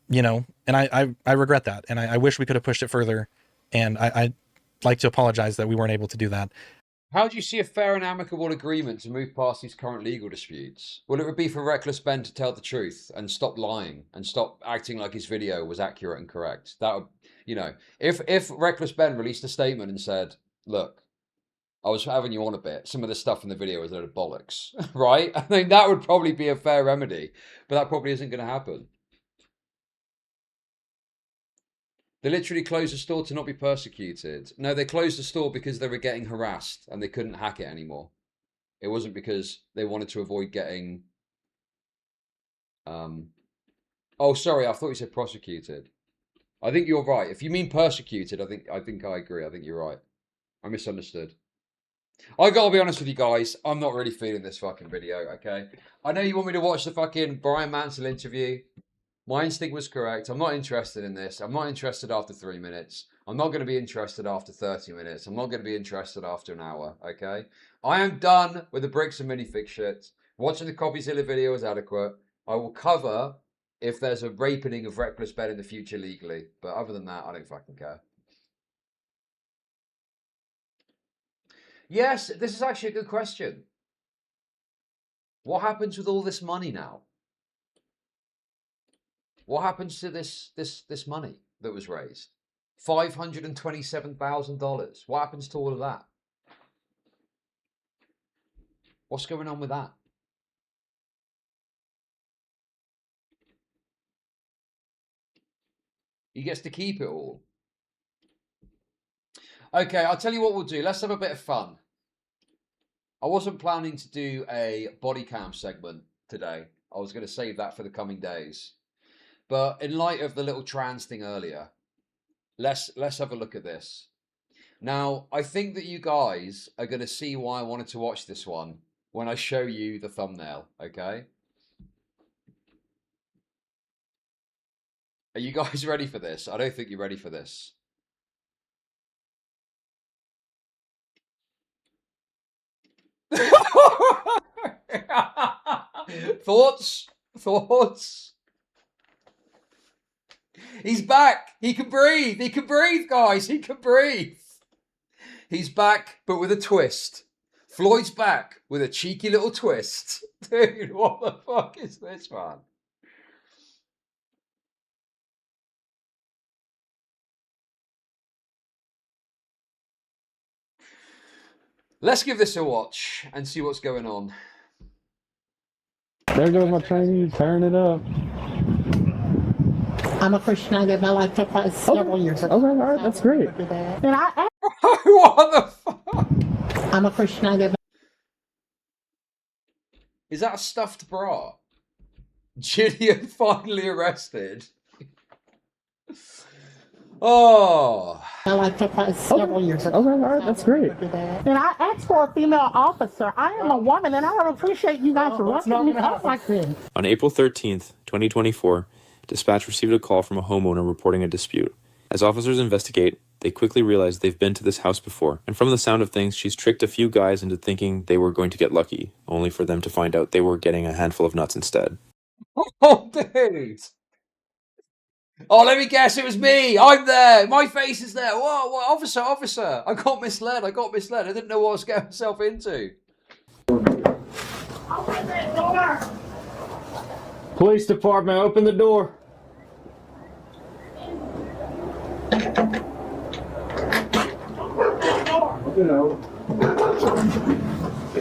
you know, and I regret that. And I wish we could have pushed it further. And I'd like to apologize that we weren't able to do that. How do you see a fair and amicable agreement to move past these current legal disputes? Well, it would be for Reckless Ben to tell the truth and stop lying and stop acting like his video was accurate and correct. That would, you know, if Reckless Ben released a statement and said, look, I was having you on a bit, some of the stuff in the video was a load of bollocks, right? I think that would probably be a fair remedy, but that probably isn't going to happen. They literally closed the store to not be persecuted. No, they closed the store because they were getting harassed and they couldn't hack it anymore. It wasn't because they wanted to avoid getting... Oh, sorry, I thought you said prosecuted. I think you're right. If you mean persecuted, I think I agree. I think you're right. I misunderstood. I gotta be honest with you guys. I'm not really feeling this fucking video, okay? I know you want me to watch the fucking Brian Mansell interview. My instinct was correct. I'm not interested in this. I'm not interested after 3 minutes. I'm not going to be interested after 30 minutes. I'm not going to be interested after an hour, okay? I am done with the Bricks and Minifig shit. Watching the Copyzilla video is adequate. I will cover if there's a rapening of Reckless Ben in the future legally. But other than that, I don't fucking care. Yes, this is actually a good question. What happens with all this money now? What happens to this money that was raised? $527,000. What happens to all of that? What's going on with that? He gets to keep it all. Okay, I'll tell you what we'll do. Let's have a bit of fun. I wasn't planning to do a body cam segment today. I was going to save that for the coming days. But in light of the little trans thing earlier, let's have a look at this. Now, I think that you guys are going to see why I wanted to watch this one when I show you the thumbnail, okay? Are you guys ready for this? I don't think you're ready for this. Thoughts? Thoughts? He's back. He can breathe. He can breathe, guys. He can breathe. He's back, but with a twist. Floyd's back with a cheeky little twist. Dude, what the fuck is this, man? Let's give this a watch and see what's going on. There goes my training. Turn it up. I'm a Christian. I gave my life to Christ several years ago. Okay, all right, that's great. And I what the fuck? I'm a Christian. I gave. Is that a stuffed bra? Gideon finally arrested. Oh. I like took place several years ago. Okay, all right, that's great. And I asked for a female officer. I am a woman, and I don't appreciate you guys roughing me up like this. On April 13th, 2024, dispatch received a call from a homeowner reporting a dispute. As officers investigate, they quickly realize they've been to this house before, and from the sound of things, she's tricked a few guys into thinking they were going to get lucky, only for them to find out they were getting a handful of nuts instead. Oh, dude. Oh, let me guess, it was me. I'm there. My face is there. Whoa, officer. I got misled. I didn't know what I was getting myself into. Open that door. Police department, open the door.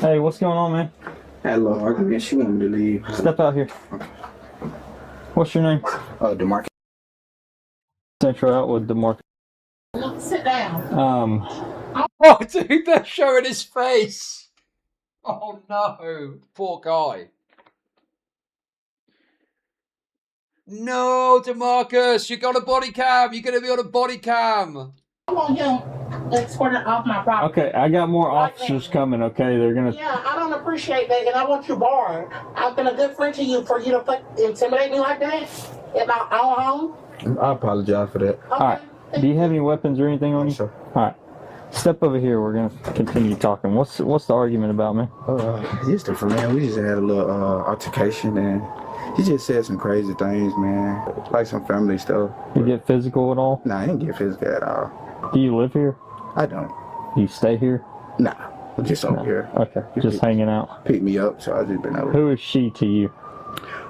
Hey, what's going on, man? Hello, argument. She wanted me to leave. Step out here. What's your name? DeMarcus. Central out with DeMarcus. Sit down. Oh, dude, they're showing his face. Oh, no. Poor guy. No, DeMarcus, you got a body cam. You're going to be on a body cam. I want him escorted off my property. Okay, I got more officers coming, okay? They're gonna... Yeah, I don't appreciate that, and I want you barred. I've been a good friend to you for you to intimidate me like that in my own home. I apologize for that. Okay. Alright, do you have any weapons or anything on you? Sure. Alright, step over here. We're gonna continue talking. What's the argument about, man? It's different, man. We just had a little altercation, and he just said some crazy things, man. Like some family stuff. You get physical at all? Nah, I didn't get physical at all. Do you live here? I don't. Do you stay here? Nah, I'm just over here. Okay, just hanging out. Pick me up, so I just been over. Who is she to you?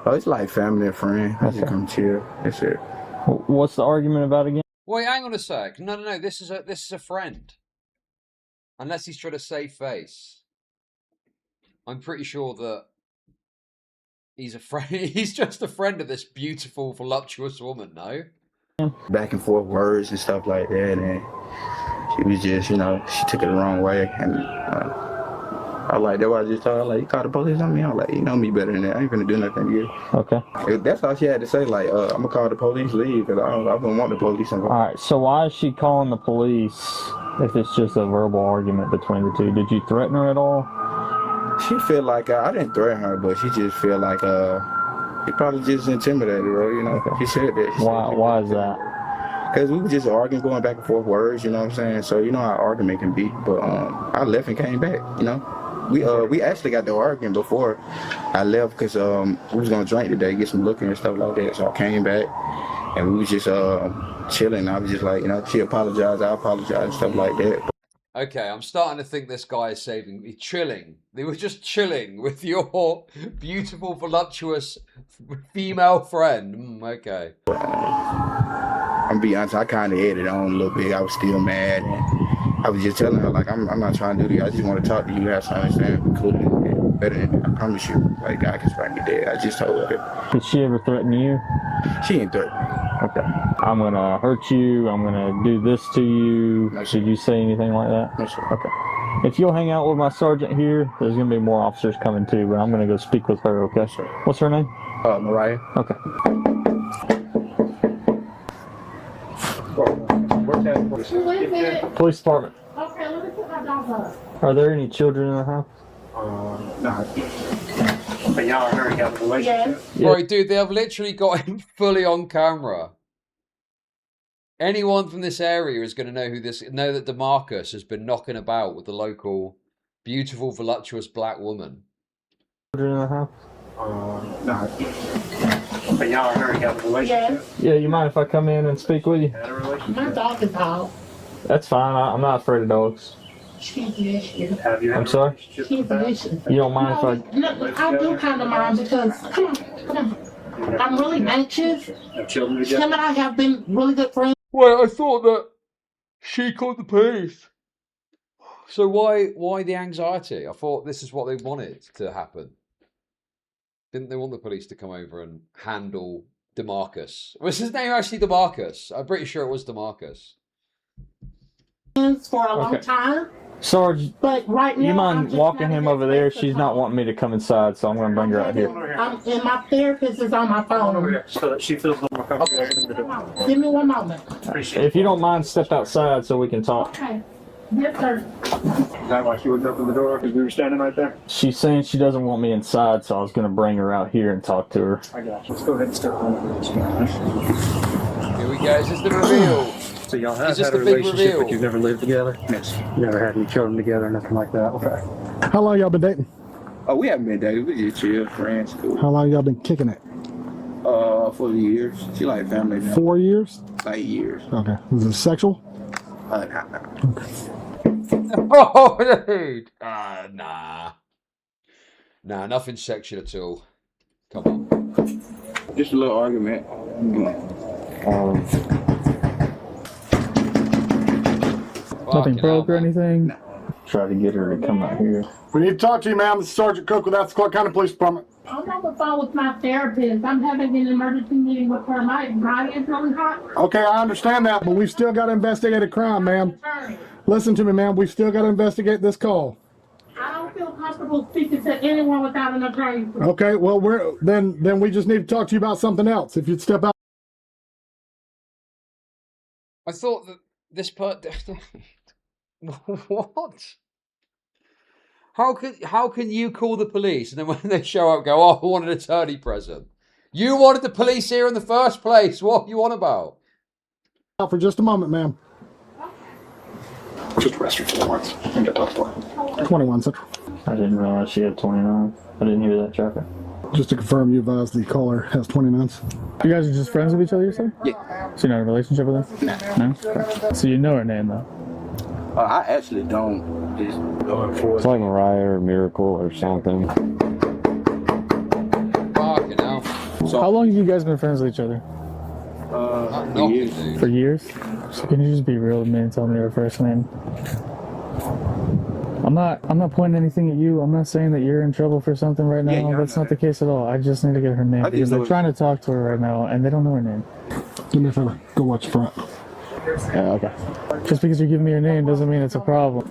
Oh, it's like family and friend. I just come chill. That's it. What's the argument about again? Wait, hang on a sec. No. This is a friend. Unless he's trying to save face. I'm pretty sure that he's a friend. He's just a friend of this beautiful, voluptuous woman, no? Back and forth words and stuff like that, and she was just, she took it the wrong way, and I like that. I just told her, like, you call the police on me. I'm like, you know me better than that. I ain't gonna do nothing to you. Okay. That's all she had to say. Like, I'm gonna call the police, leave, because I don't want the police involved. All right. So why is she calling the police if it's just a verbal argument between the two? Did you threaten her at all? She feel like I didn't threaten her, but she just feel like he probably just intimidated her. Okay. She said that. Why is that? Because we were just arguing, going back and forth words. You know what I'm saying? So you know how argument can be. But I left and came back. We actually got to arguing before I left because we was gonna drink today, get some liquor and stuff like that. So I came back and we was just chilling. I was just like, she apologized, I apologized, and stuff like that. Okay, I'm starting to think this guy is saving me. Chilling. They were just chilling with your beautiful, voluptuous female friend. Okay. I'm be honest, I kind of headed on a little bit. I was still mad. I was just telling her, like, I'm not trying to do this. I just want to talk to you, have some understanding, cool, and better than I promise you. Like, God can strike me dead. I just told her. Did she ever threaten you? She didn't threaten me. Okay. I'm gonna hurt you. I'm gonna do this to you. No, sir. Did you say anything like that? No, sir. Okay. If you'll hang out with my sergeant here, there's gonna be more officers coming too, but I'm gonna go speak with her, okay? Sure. What's her name? Mariah. Okay. Police department. Okay, let me put my dog up. Are there any children in the house? No. But y'all already got a relationship? Yeah. Right, dude, they have literally got him fully on camera. Anyone from this area is going to know that DeMarcus has been knocking about with the local beautiful, voluptuous black woman. Children in the house? No. But y'all already got a relationship? Yeah, you mind if I come in and speak with you? My dog is out. That's fine. I'm not afraid of dogs. She's vicious. Have you I'm sorry? She's vicious. You don't mind if No, I do kind of mind because, come on. I'm really anxious. Have children Him and I have been really good friends. Wait, I thought that she called the police. So why the anxiety? I thought this is what they wanted to happen. Didn't they want the police to come over and handle DeMarcus? Was his name actually DeMarcus? I'm pretty sure it was DeMarcus. For a long time. Sarge, But right now, you I'm mind just walking not him in over there? She's not wanting me to come inside, so I'm going to bring her out here. and my therapist is on my phone. So that she feels more comfortable opening the door. Give me 1 moment. If you don't mind, step outside so we can talk. Okay. Yes, sir. Is that why she wouldn't open the door? Because we were standing right there? She's saying she doesn't want me inside, so I was going to bring her out here and talk to her. I got you. Let's go ahead and start on this. Here we go. Is this the reveal? So y'all have Is this had a the big relationship, reveal? but you've never lived together? Yes. You never had any children together, nothing like that? Okay. How long y'all been dating? Oh, we haven't been dating. We just chill, friends, cool. How long y'all been kicking it? For years. She like family now. 4 years? Like years. Okay. Was it sexual? Nah. Oh, dude. Nah. Nah, nothing sexual at all. Come on. Just a little argument. Nothing broke or anything? Try to get her to come out here. We need to talk to you, ma'am. This is Sergeant Cook with the Clark County Police Department. I'm on the phone with my therapist. I'm having an emergency meeting with her. My body is really hot. Okay, I understand that, but we've still got to investigate a crime, ma'am. Listen to me, ma'am. We've still got to investigate this call. I don't feel comfortable speaking to anyone without an attorney. Okay, well, then we just need to talk to you about something else. If you'd step out. I thought that this part. What? How can you call the police and then when they show up go, oh, I want an attorney present? You wanted the police here in the first place. What are you on about? Out for just a moment, ma'am. Just arrest her for the warrants and get off the line. 21, sir. I didn't realize she had 29. I didn't hear that traffic. Just to confirm, you advised the caller has 29s. You guys are just friends with each other, you said? Yeah. So you're not in a relationship with her? No. Okay. So you know her name, though? I actually don't. Just It's like Mariah or Miracle or something. Fucking hell. So, how long have you guys been friends with each other? For years. For years? So can you just be real with me and tell me her first name? I'm not pointing anything at you. I'm not saying that you're in trouble for something right now. Yeah, That's not the case at all. I just need to get her name because they're trying to talk to her right now and they don't know her name. Do me a favor. Go watch front. Yeah, okay. Just because you're giving me your name doesn't mean it's a problem.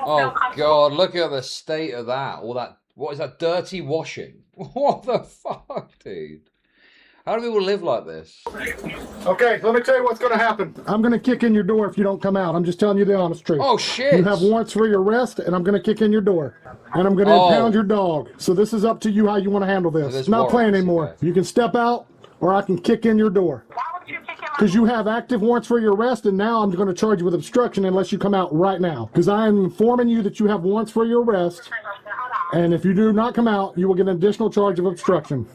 Oh God, look at the state of that. All that, what is that, dirty washing? What the fuck, dude? How do people live like this? Okay, let me tell you what's going to happen. I'm going to kick in your door if you don't come out. I'm just telling you the honest truth. Oh, shit. You have warrants for your arrest, and I'm going to kick in your door. And I'm going to impound your dog. So this is up to you how you want to handle this. So Not playing warrants, anymore. okay. You can step out, or I can kick in your door. Because you have active warrants for your arrest, and now I'm going to charge you with obstruction unless you come out right now. Because I am informing you that you have warrants for your arrest, and if you do not come out, you will get an additional charge of obstruction.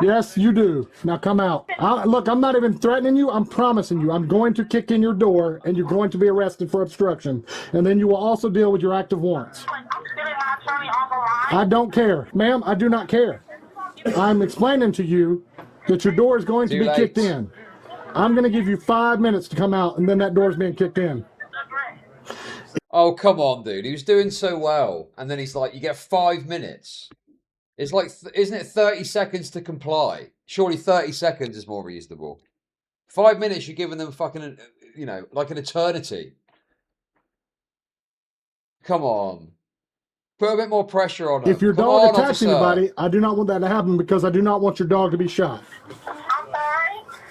Yes, you do. Now come out. Look, I'm not even threatening you. I'm promising you. I'm going to kick in your door, and you're going to be arrested for obstruction. And then you will also deal with your active warrants. I don't care. Ma'am, I do not care. I'm explaining to you that your door is going to be kicked in. I'm going to give you 5 minutes to come out, and then that door is being kicked in. Oh, come on, dude. He was doing so well. And then he's like, you get 5 minutes. It's like, isn't it 30 seconds to comply? Surely 30 seconds is more reasonable. 5 minutes, you're giving them fucking, you know, like an eternity. Come on. Put a bit more pressure on them. If your dog attacks anybody, I do not want that to happen because I do not want your dog to be shot.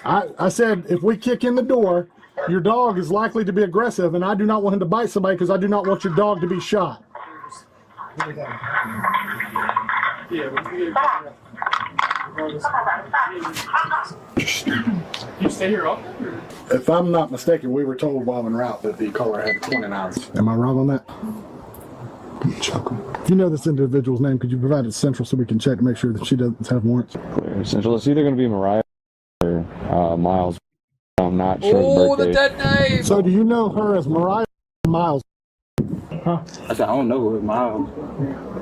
I said if we kick in the door, your dog is likely to be aggressive, and I do not want him to bite somebody because I do not want your dog to be shot. You stay here all? If I'm not mistaken, we were told while en route that the caller had 29s. Am I wrong on that? If you know this individual's name, could you provide it central so we can check to make sure that she doesn't have warrants? Clear Central. It's either going to be Mariah or Miles. I'm not sure. Oh, the dead name! So do you know her as Mariah or Miles? Huh? I said, I don't know who is Miles.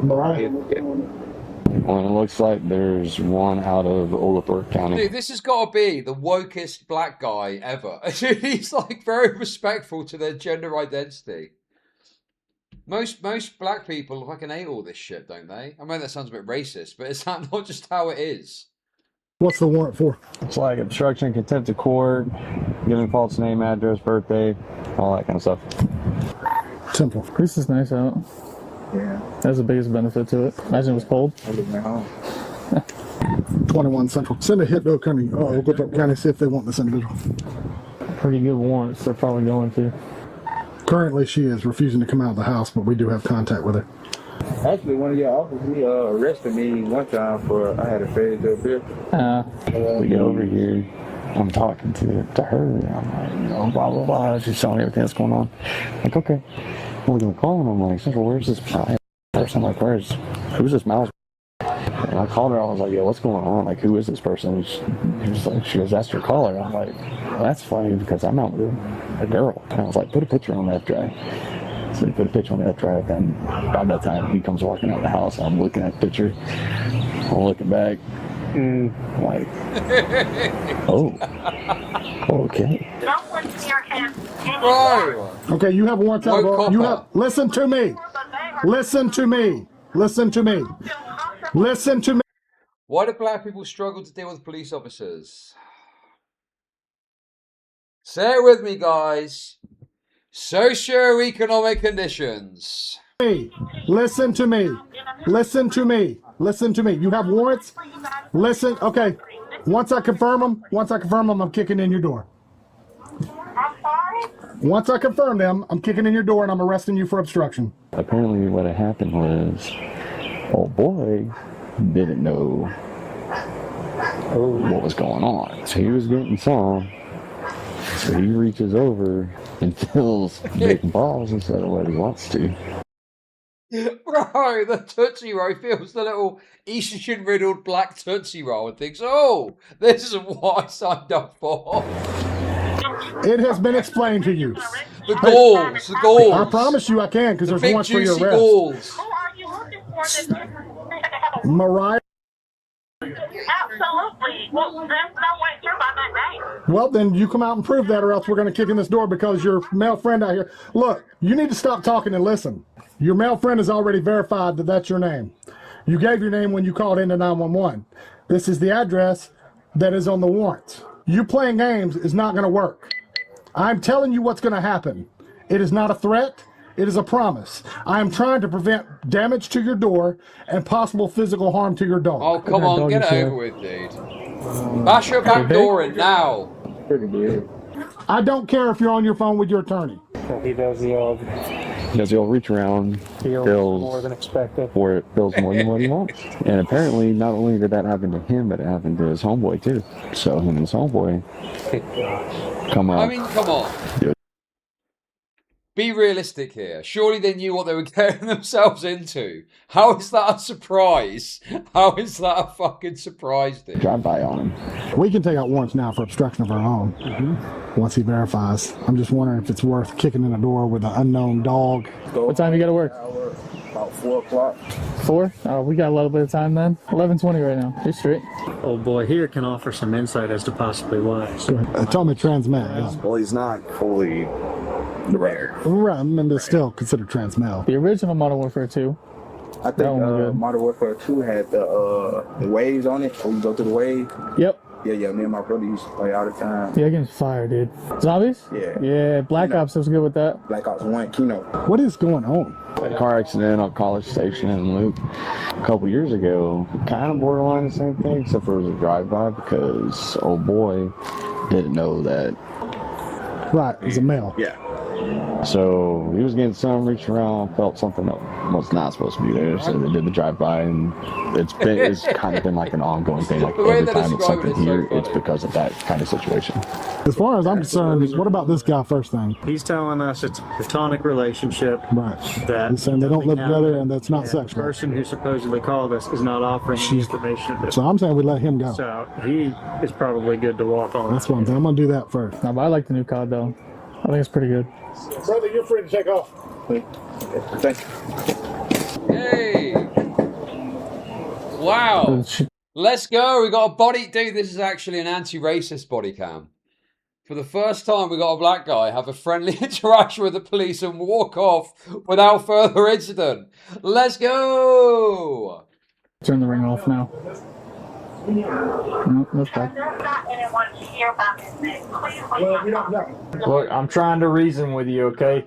Mariah? Well, it looks like there's one out of Oglethorpe County. Dude, this has got to be the wokest black guy ever. He's like very respectful to their gender identity. Most black people fucking hate all this shit, don't they? I mean, that sounds a bit racist, but is that not just how it is? What's the warrant for? It's like obstruction, contempt of court, giving false name, address, birthday, all that kind of stuff. Simple. This is nice out. Yeah. That's the biggest benefit to it. Imagine it was cold. I live in my home. 21 Central. Send a hit to County, Oglethorpe County, see if they want this individual. Pretty good warrants. They're probably going to. Currently, she is refusing to come out of the house, but we do have contact with her. Actually, one of your officers arrested me one time for I had a failure to appear. We get over here. I'm talking to her. I'm like, you know, blah, blah, blah. She's telling me everything that's going on. Like, okay. We're going to call him. I'm like, Central, where's this person? I'm like, who's this mouse? And I called her. I was like, yo, what's going on? Like, who is this person? She goes, that's your caller. I'm like, well, that's funny because I'm out with a girl. And I was like, put a picture on the F drive. So he put a picture on the F drive. And by that time, he comes walking out of the house. And I'm looking at the picture. I'm looking back. I'm like, oh, okay. Bro. Okay, you have warrants out. Woke You copper. have. Listen to me. Listen to me. Listen to me. Listen to me. Why do black people struggle to deal with police officers? Say it with me, guys. Socio-economic conditions. Listen to me. Listen to me. Listen to me. You have warrants? Listen. Okay. Once I confirm them, I'm kicking in your door. Once I confirm them, I'm kicking in your door and I'm arresting you for obstruction. Apparently what had happened was, old boy didn't know what was going on. So he was getting some. So he reaches over and fills big balls instead of what he wants to. Bro, the Tootsie Roll feels the little estrogen-riddled black Tootsie Roll and thinks, oh, this isn't what I signed up for. It has been explained to you. The goals, the goals. I promise you I can, because there's big warrants for your juicy arrest. goals. Mariah. Absolutely. Well, there's no way through by that name. Well, then you come out and prove that, or else we're going to kick in this door because your male friend out here. Look, you need to stop talking and listen. Your male friend has already verified that that's your name. You gave your name when you called into 911. This is the address that is on the warrant. You playing games is not going to work. I'm telling you what's going to happen. It is not a threat. It is a promise. I am trying to prevent damage to your door and possible physical harm to your dog. Oh, come on, get it over with, dude. Bash your back door in now. Pretty good. I don't care if you're on your phone with your attorney. He does the old reach around, feels fills more than expected. Or it fills more than what he wants. And apparently, not only did that happen to him, but it happened to his homeboy too. So him and his homeboy come up. I mean, come on. Be realistic here. Surely they knew what they were getting themselves into. How is that a surprise? How is that a fucking surprise, dude? Drive by on him. We can take out warrants now for obstruction of our own. Once he verifies. I'm just wondering if it's worth kicking in a door with an unknown dog. What time you got to work? About 4 o'clock. 4? Oh, we got a little bit of time then. 11:20 right now. You're straight. Old boy here can offer some insight as to possibly why. Tell me transmit. Yeah. Well, he's not fully rare. Right, I mean, it's still considered transmel. The original Modern Warfare 2. I think Modern Warfare 2 had the waves on it. Or you go through the wave. Yep. Yeah, me and my brother used to play all the time. Yeah, getting fire, dude. Zombies? Yeah. Yeah, Black Ops was good with that. Black Ops 1, Kino. What is going on? A car accident on College Station in Luke a couple years ago. Kind of borderline the same thing, except for it was a drive-by because old boy didn't know that. Right, he's a male. Yeah. So he was getting some, reached around, felt something that was not supposed to be there. So they did the drive-by, and it's kind of been like an ongoing thing. Like every time it's something here, it's because of that kind of situation. As far as I'm concerned, what about this guy first thing? He's telling us it's a platonic relationship. Right. That he's saying they don't live together and that's not sexual. The person who supposedly called us is not offering any information. So I'm saying we let him go. So he is probably good to walk on. That's what I'm saying. I'm going to do that first. No, but I like the new COD though. I think it's pretty good. Brother, you're free to take off. Thank you. Hey! Wow! Let's go! We got a body... Dude, this is actually an anti-racist body cam. For the first time, we got a black guy have a friendly interaction with the police and walk off without further incident. Let's go! Turn the ring off now. No, that's fine. Well, we don't know. Look, I'm trying to reason with you, okay?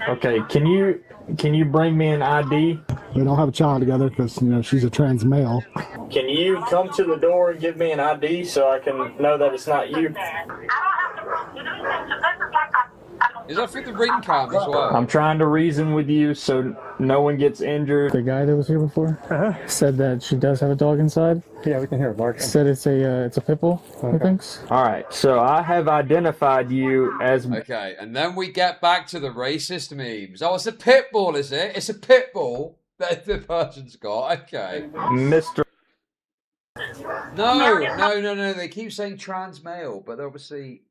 Okay, can you bring me an ID? We don't have a child together because, you know, she's a trans male. Can you come to the door and give me an ID so I can know that it's not you? Is that through the ring cam as well? I'm trying to reason with you so no one gets injured. The guy that was here before said that she does have a dog inside. Yeah, we can hear it barking. Said it's a pit bull, he thinks. All right, so I have identified you as... Okay, and then we get back to the racist memes. Oh, it's a pit bull, is it? It's a pit bull that the person's got. Okay. Mr. No. They keep saying trans male, but they're obviously...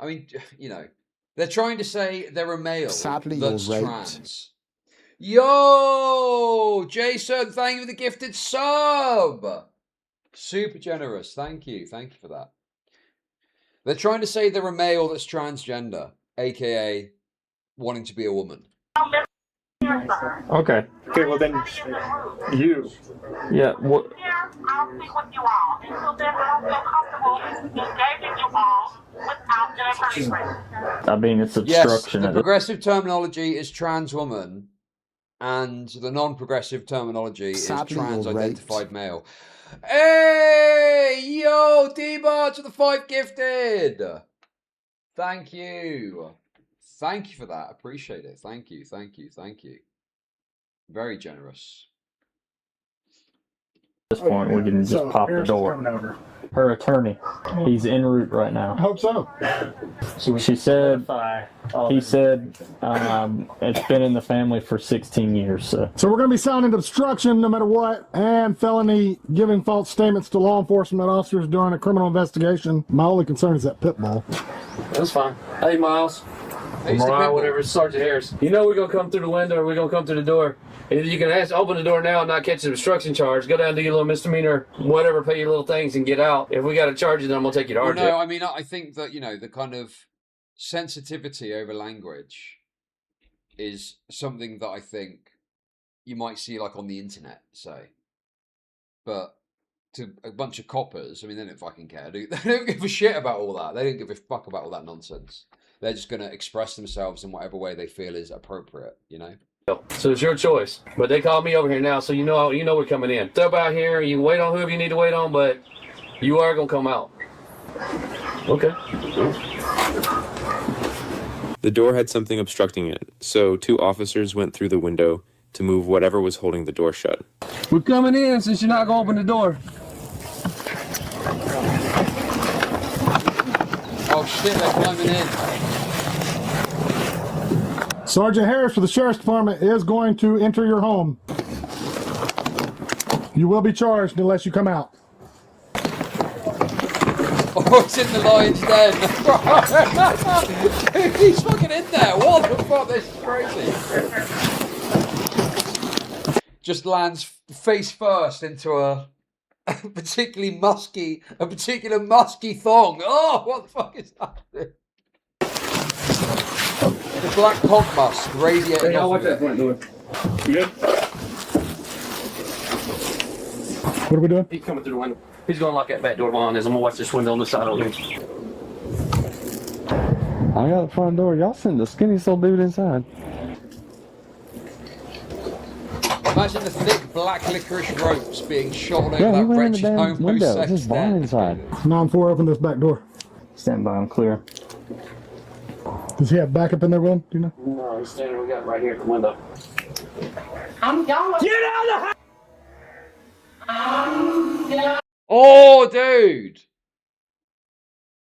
I mean, you know, they're trying to say they're a male that's trans. Yo! Jason, thank you for the gifted sub! Super generous. Thank you. Thank you for that. They're trying to say they're a male that's transgender, aka wanting to be a woman. Okay. Okay, well then, you. Yeah, what? I'll speak with you all. Until then, I don't feel comfortable engaging you all without an attorney. I mean, it's Yes, obstruction. the progressive terminology is trans woman, and the non-progressive terminology is trans-identified male. Hey, yo, D-Bar to the 5 gifted. Thank you. Thank you for that. Appreciate it. Thank you. Very generous. At this point, we can just pop the door. Her attorney, he's en route right now. I hope so. She said, he said, it's been in the family for 16 years. So we're going to be signing obstruction no matter what, and felony giving false statements to law enforcement officers during a criminal investigation. My only concern is that pit bull. That's fine. Hey, Miles. Mariah, whatever, Sergeant Harris. You know we're going to come through the window or we're going to come through the door. Either you can open the door now and not catch the obstruction charge, go down, do your little misdemeanor, whatever, pay your little things and get out. If we got to charge you, then I'm going to take you to RJ. No, I mean, I think that, you know, the kind of sensitivity over language is something that I think you might see like on the internet, say. But to a bunch of coppers, I mean, they don't fucking care. They don't give a shit about all that. They don't give a fuck about all that nonsense. They're just going to express themselves in whatever way they feel is appropriate, you know? So it's your choice. But they called me over here now, so you know we're coming in. Step out here, you can wait on whoever you need to wait on, but you are going to come out. Okay. The door had something obstructing it, so 2 officers went through the window to move whatever was holding the door shut. We're coming in since you're not going to open the door. Oh shit, they're climbing in. Sergeant Harris for the Sheriff's Department is going to enter your home. You will be charged unless you come out. Oh, it's in the lion's den. Dude, he's fucking in there. What the fuck? This is crazy. Just lands face first into a particular musky thong. Oh, what the fuck is that? The black hog musk radiating. Hey, I'll watch that front door. You good? What are we doing? He's coming through the window. He's going to lock that back door behind us. I'm going to watch this window on the side over here. I got the front door. Y'all sent the skinny soul dude inside. Imagine the thick black licorice ropes being shot over Yeah, that he went in wretched the damn window. It's just blind inside. 9-4, open this back door. Stand by, I'm clear. Does he have backup in there with him? Do you know? No, he's standing. We got right here at the window. I'm going. Get out of the house! Oh, dude!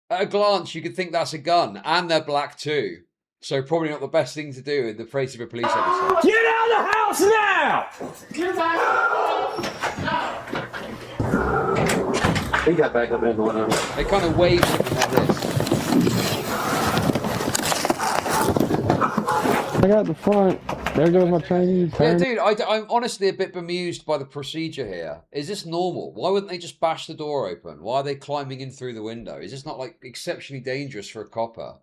At a glance, you could think that's a gun, and they're black too. So probably not the best thing to do in the face of a police officer. Get out of the house now! He got back up in the window. They kind of wave something like this. I got the front. There goes my training. Yeah, dude, I'm honestly a bit bemused by the procedure here. Is this normal? Why wouldn't they just bash the door open? Why are they climbing in through the window? Is this not like exceptionally dangerous for a copper?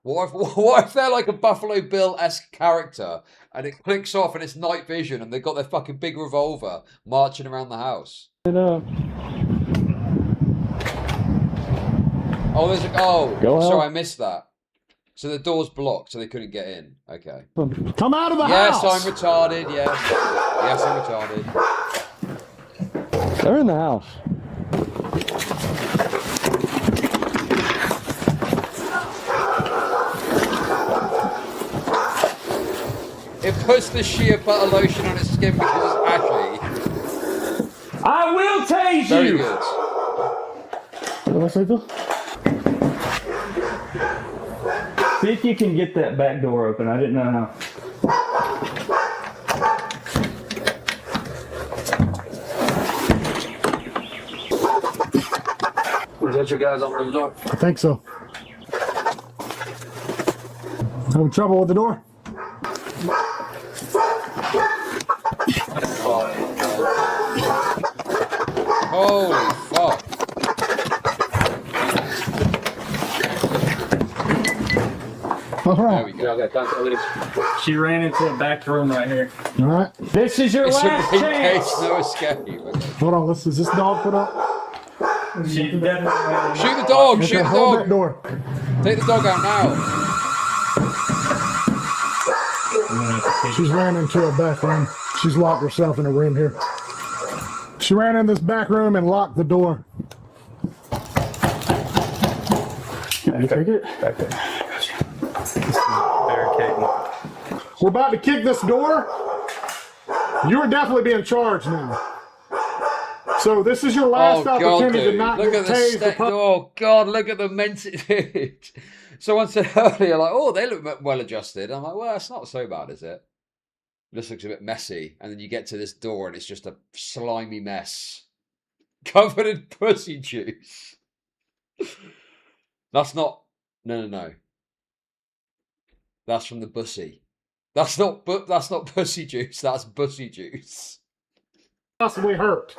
What if they're like a Buffalo Bill-esque character and it clicks off and it's night vision and they've got their fucking big revolver marching around the house? Go Sorry, I missed that. So the door's blocked, so they couldn't get in. Okay. Come out of the Yes, house! I'm retarded, yes. Yes, I'm retarded. They're in the house. It puts the shea butter lotion on its skin because it's ashy. I will tase Very you! good. See if you can get that back door open. I didn't know how. Is that your guys opening the door? I think so. Having trouble with the door? Holy fuck. All right. There we go. She ran into the back room right here. All right. This is your It's last in chance. case no escape. Hold on. Is this dog put up? She definitely. Shoot the dog! Okay, Shoot the hold dog! that door. Take the dog out now. She's ran into a back room. She's locked herself in a room here. She ran in this back room and locked the door. Can you take it? Back there. Barricade. We're about to kick this door. You are definitely being charged now. So this is your last opportunity to not Look get at tased. the oh God, look at the mental. Someone said earlier, like, oh, they look well adjusted. I'm like, well, it's not so bad, is it? This looks a bit messy. And then you get to this door and it's just a slimy mess. Covered in pussy juice. That's not, no. That's from the bussy. That's not pussy juice, that's bussy juice. Possibly hurt.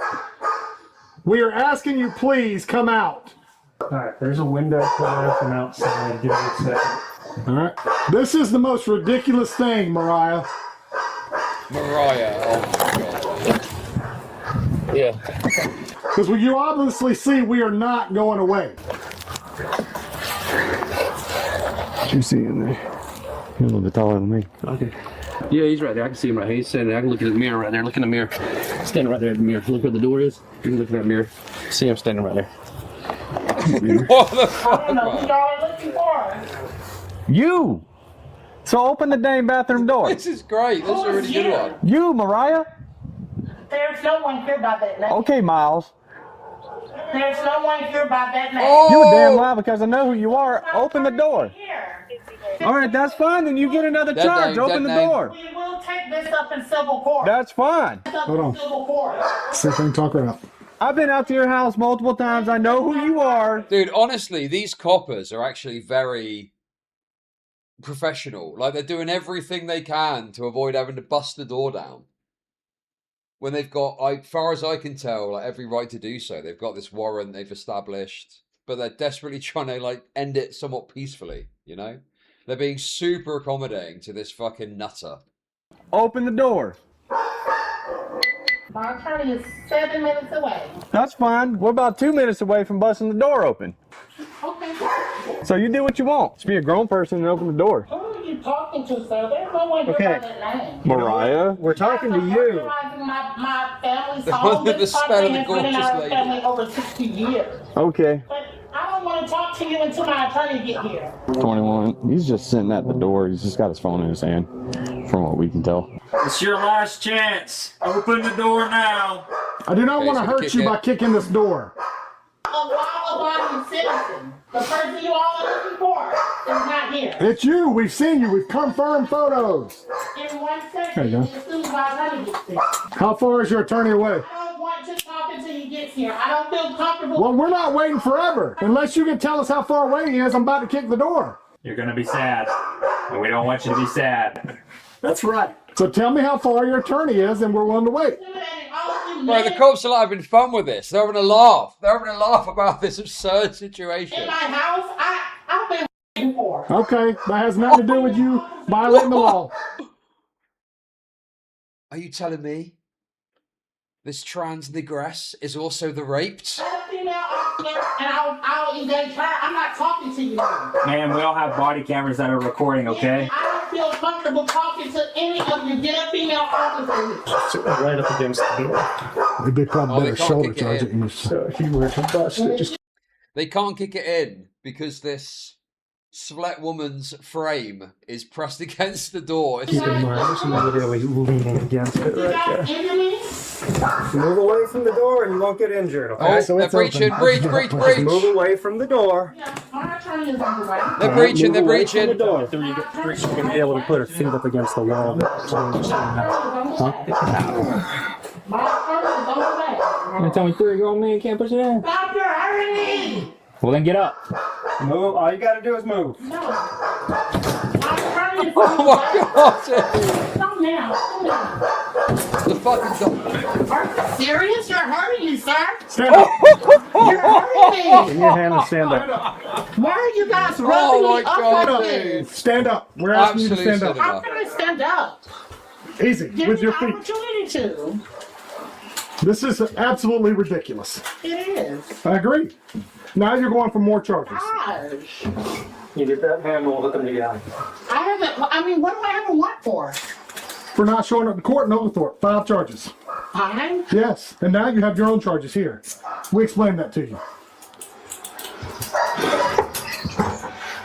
We are asking you, please come out. All right, there's a window from outside. Give me a second. All right. This is the most ridiculous thing, Mariah. Mariah, oh my God. Yeah. Because you obviously see we are not going away. What you see in there? You're a little bit taller than me. Okay. Yeah, he's right there. I can see him right here. He's standing there. I can look at the mirror right there. Look in the mirror. Standing right there at the mirror. Look where the door is. You can look at that mirror. See him standing right there. What the fuck, I don't know who man? y'all are looking for. You! So open the dang bathroom door. This is great. This is a really good one. You, Mariah? There's no one here by that name. Okay, Miles. There's no one here by that name. You a damn lie because I know who you are. Open the door. All right, that's fine. Then you get another Dead charge. name, Open dead the name. door. We will take this up in civil court. That's fine. Hold on. Civil court. See if I can talk her out. I've been out to your house multiple times. I know who you are. Dude, honestly, these coppers are actually very professional. Like, they're doing everything they can to avoid having to bust the door down. When they've got, as far as I can tell, like, every right to do so. They've got this warrant they've established, but they're desperately trying to, like, end it somewhat peacefully, you know? They're being super accommodating to this fucking nutter. Open the door. My attorney is 7 minutes away. That's fine. We're about 2 minutes away from busting the door open. Okay. So you do what you want. Just be a grown person and open the door. Who are you talking to, sir? There's no one here by that name. Mariah, we're talking to you. My family's The home. one with the This spell property of the has been in gorgeous our lady. family over 60 years. Okay. But I don't want to talk to you until my attorney get here. 21. He's just sitting at the door. He's just got his phone in his hand, from what we can tell. It's your last chance. Open the door now. I do not Okay, want to so hurt kick you it. by kicking this door. A law-abiding citizen. The person you all are looking for is not here. It's you. We've seen you. We've confirmed photos. In 1 There you second, go. as soon as my attorney gets here. How far is your attorney away? I don't want to talk until he gets here. I don't feel comfortable. Well, we're not waiting forever. Unless you can tell us how far away he is, I'm about to kick the door. You're gonna be sad, and we don't want you to be sad. That's right. So tell me how far your attorney is, and we're willing to wait. Right, the cops are like having fun with this. They're having a laugh. They're having a laugh about this absurd situation. In my house, I've been Okay, that has nothing to do with you violating the law. Are you telling me this trans negress is also the raped? Female officer, and I'll engage her. I'm not talking to you. Man, we all have body cameras that are recording, okay? I don't feel comfortable talking to any of you. Get a female officer. Sit right up against the door. They probably they better can't shoulder kick it charge in. it. So if you were to bust it, just They can't kick it in because this sweat woman's frame is pressed against the door. keep in mind, this is literally leaning against it right there. Move away from the door and you won't get injured, okay? Oh, so they're breaching, breach. Just move away from the door. They're breaching, they're breaching. The door. You're going to be able to put her feet up against the wall. You tell me 3 go on me, you can't push it in. Stop your hurting. Well, then get up. Move. All you got to do is move. Oh my god! Come now. The fucking dog. Are you serious? You're hurting me, sir. Stand up. You're hurting me. Give me your hand and stand up. Why are you guys Oh rubbing my me up god, like dude. this? stand up. We're asking you to Absolutely stand up. How can I stand up? Easy, Give with me your the feet. opportunity to. This is absolutely ridiculous. It is. I agree. Now you're going for more charges. Gosh. You get that hand, we'll hook them together. I haven't, I mean, what do I have a warrant for? For not showing up to court in Oglethorpe. 5 charges. 5? Yes. And now you have your own charges here. We explained that to you.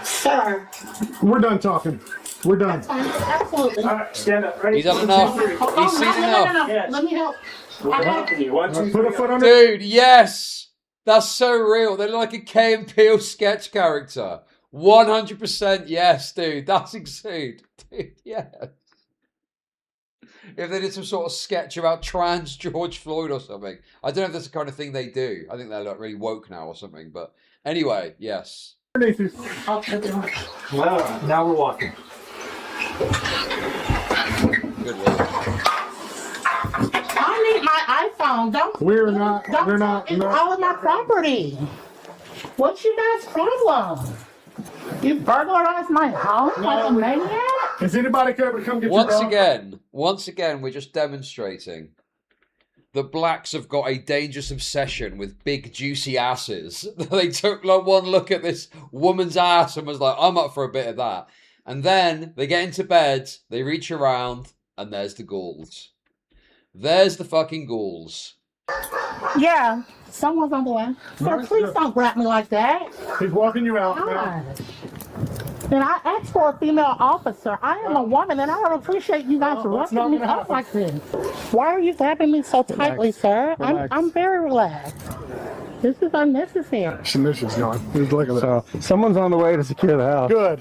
Sir. We're done talking. We're done. Absolutely. All right, stand up. Ready? He's had enough. He's seen enough. Yes. Let me help. Put a foot on it. Dude, yes! That's so real. They're like a Key and Peele sketch character. 100% yes, dude. That's insane. Dude, yes. If they did some sort of sketch about trans George Floyd or something. I don't know if that's the kind of thing they do. I think they're like really woke now or something. But anyway, yes. Well, now we're walking. Good Lord. I need my iPhone. Don't. We're not. It's all of my property. What's your guys' problem? You burglarized my home like a maniac? Is anybody able to come get your dog? Once again, we're just demonstrating that blacks have got a dangerous obsession with big, juicy asses. They took like one look at this woman's ass and was like, I'm up for a bit of that. And then they get into bed, they reach around, and there's the ghouls. There's the fucking ghouls. Yeah, someone's on the way. Sir, please don't grab me like that. He's walking you out. God. And I asked for a female officer. I am a woman, and I don't appreciate you guys roughing me up like this. Why are you grabbing me so tightly, sir? I'm very relaxed. This is unnecessary. Submission's gone. Look at So, someone's on the way to secure the house. Good.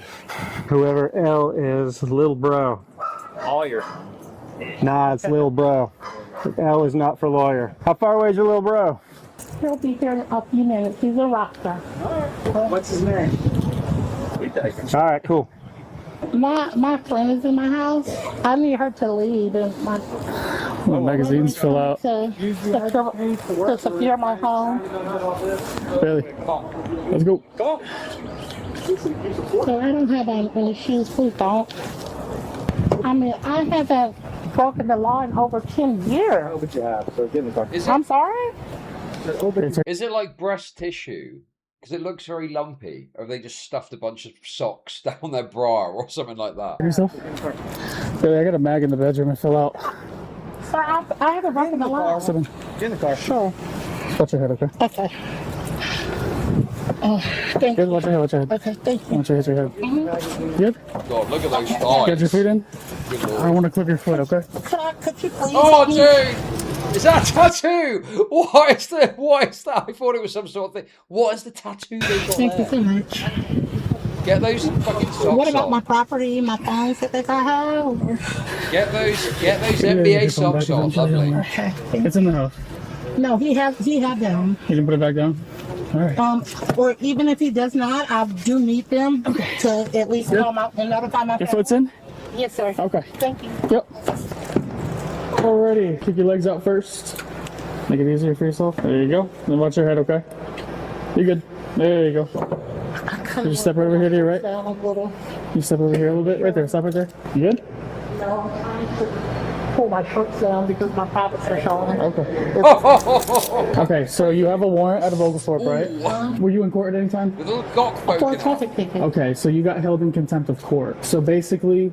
Whoever L is, Lil Bro. Lawyer. Nah, it's Lil Bro. L is not for lawyer. How far away is your Lil Bro? He'll be here in a few minutes. He's a rock star. What's his name? All right, cool. My friend is in my house. I need her to leave and my magazines fill out. to secure my home. Really? Let's go. So I don't have any shoes. Please don't. I mean, I haven't broken the law in over 10 years. I'm sorry? Is it like breast tissue? Because it looks very lumpy. Or have they just stuffed a bunch of socks down their bra or something like that? Yourself? Really, I got a mag in the bedroom and fill out. Sir, I haven't broken the law. Get in the car. Sure. Watch your head, okay? Okay. Thank Good, watch your head, watch your head. Okay, thank you. Watch your head, hit your head. Good? God, look at those thighs. Get your feet in. Good Lord. I want to clip your foot, okay? Could you please? Oh, dude! Is that a tattoo? What is that? I thought it was some sort of thing. What is the tattoo they got Thank you there? so much. Get those fucking socks What about on. my property, my phones that I have? Get those NBA socks on. Lovely. Okay. It's in the house. No, he have them. You can put it back down? All right. Or even if he does not, I do need them to at least come out and notify my Your foot's in? Yes, sir. Okay. Thank you. Yep. Alrighty. Kick your legs out first. Make it easier for yourself. There you go. Then watch your head, okay? You're good. There you go. You step over here to your right. Down a little. You step over here a little bit. Right there. Stop right there. You good? No, I'm trying to pull my shorts down because my pockets are showing. Okay. Okay, so you have a warrant out of Oglethorpe, right? Were you in court at any time? With a little cock For a poking out. traffic ticket. Okay, so you got held in contempt of court. So basically,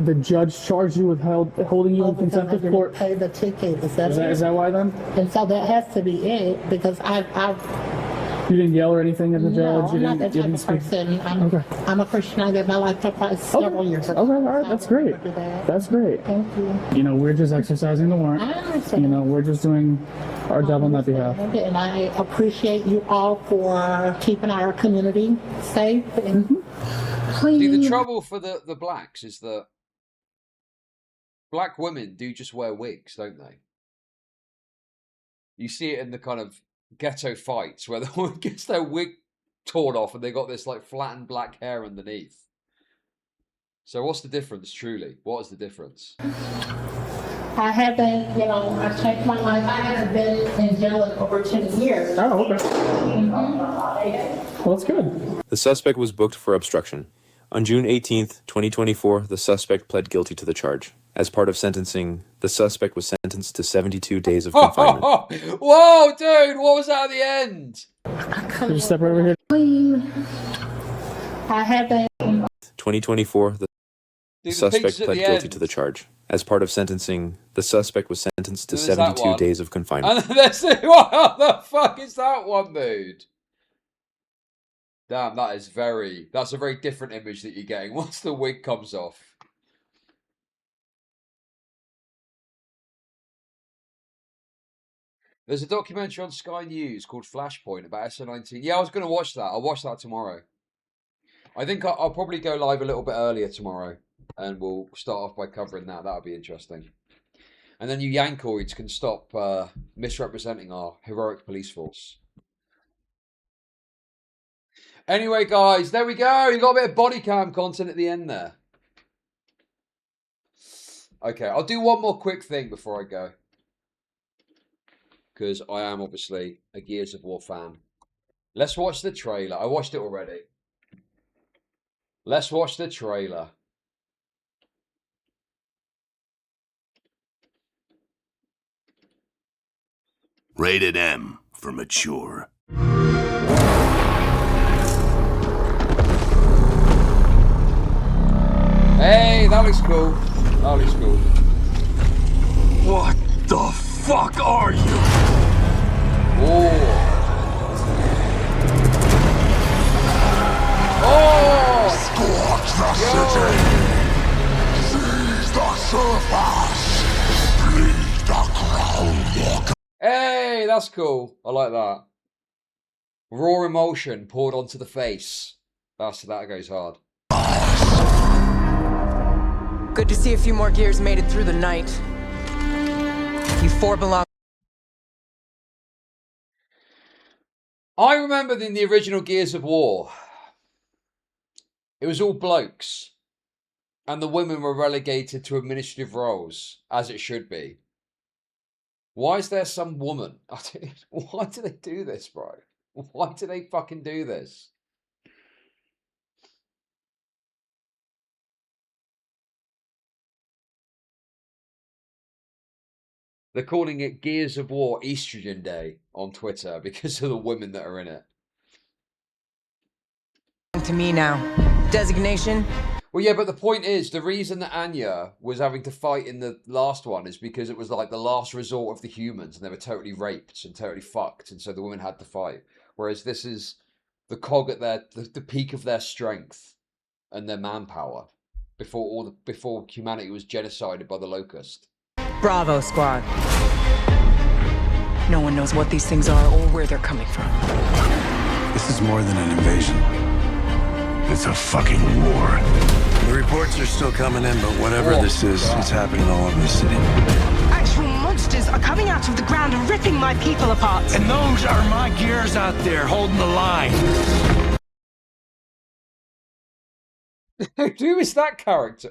the judge charged you with holding you in contempt of court. Pay the ticket. Is that Is that why then? And so that has to be it because I've You didn't yell or anything at the no, judge? I'm not that you type of speak? person. Okay. I'm a Christian. I gave my life to Christ several years ago. Okay, all right, that's great. That's great. Thank you. You know, we're just exercising the warrant. I understand. You know, we're just doing our job on that behalf. And I appreciate you all for keeping our community safe and clean. See, the trouble for the blacks is that black women do just wear wigs, don't they? You see it in the kind of ghetto fights where the woman gets their wig torn off and they got this like flattened black hair underneath. So what's the difference, truly? What is the difference? I haven't, you know, I've changed my life. I haven't been in jail in over 10 years. Oh, okay. Well, that's good. The suspect was booked for obstruction. On June 18th, 2024, the suspect pled guilty to the charge. As part of sentencing, the suspect was sentenced to 72 days of confinement. Whoa, dude, what was that at the end? Can you step over here? I haven't. 2024, the suspect at pled the guilty end. to the charge. As part of sentencing, the suspect was sentenced to There's that 72 one. days of confinement. And there's what the fuck is that one, dude? Damn, that's a very different image that you're getting once the wig comes off. There's a documentary on Sky News called Flashpoint about SO19. Yeah, I was going to watch that. I'll watch that tomorrow. I think I'll probably go live a little bit earlier tomorrow. And we'll start off by covering that. That'll be interesting. And then you Yankoids can stop misrepresenting our heroic police force. Anyway, guys, there we go. You got a bit of body cam content at the end there. Okay, I'll do one more quick thing before I go. Because I am obviously a Gears of War fan. Let's watch the trailer. I watched it already. Let's watch the trailer. Rated M for mature. Hey, that looks cool. That looks cool. What the fuck are you? Scorch the city. Seize the surface. Bleed the groundwater. Hey, that's cool. I like that. Raw emotion poured onto the face. That goes hard. Good to see a few more gears made it through the night. You four belong. I remember in the original Gears of War, it was all blokes. And the women were relegated to administrative roles, as it should be. Why is there some woman? Why do they do this, bro? Why do they fucking do this? They're calling it Gears of War Estrogen Day on Twitter because of the women that are in it. To me now. Designation? Well, yeah, but the point is, the reason that Anya was having to fight in the last one is because it was like the last resort of the humans and they were totally raped and totally fucked, and so the women had to fight. Whereas this is the cog at the peak of their strength and their manpower before humanity was genocided by the Locust. Bravo, squad. No one knows what these things are or where they're coming from. This is more than an invasion. It's a fucking war. The reports are still coming in, but whatever this is, it's happening all over the city. Actual monsters are coming out of the ground and ripping my people apart. And those are my gears out there holding the line. Who is that character?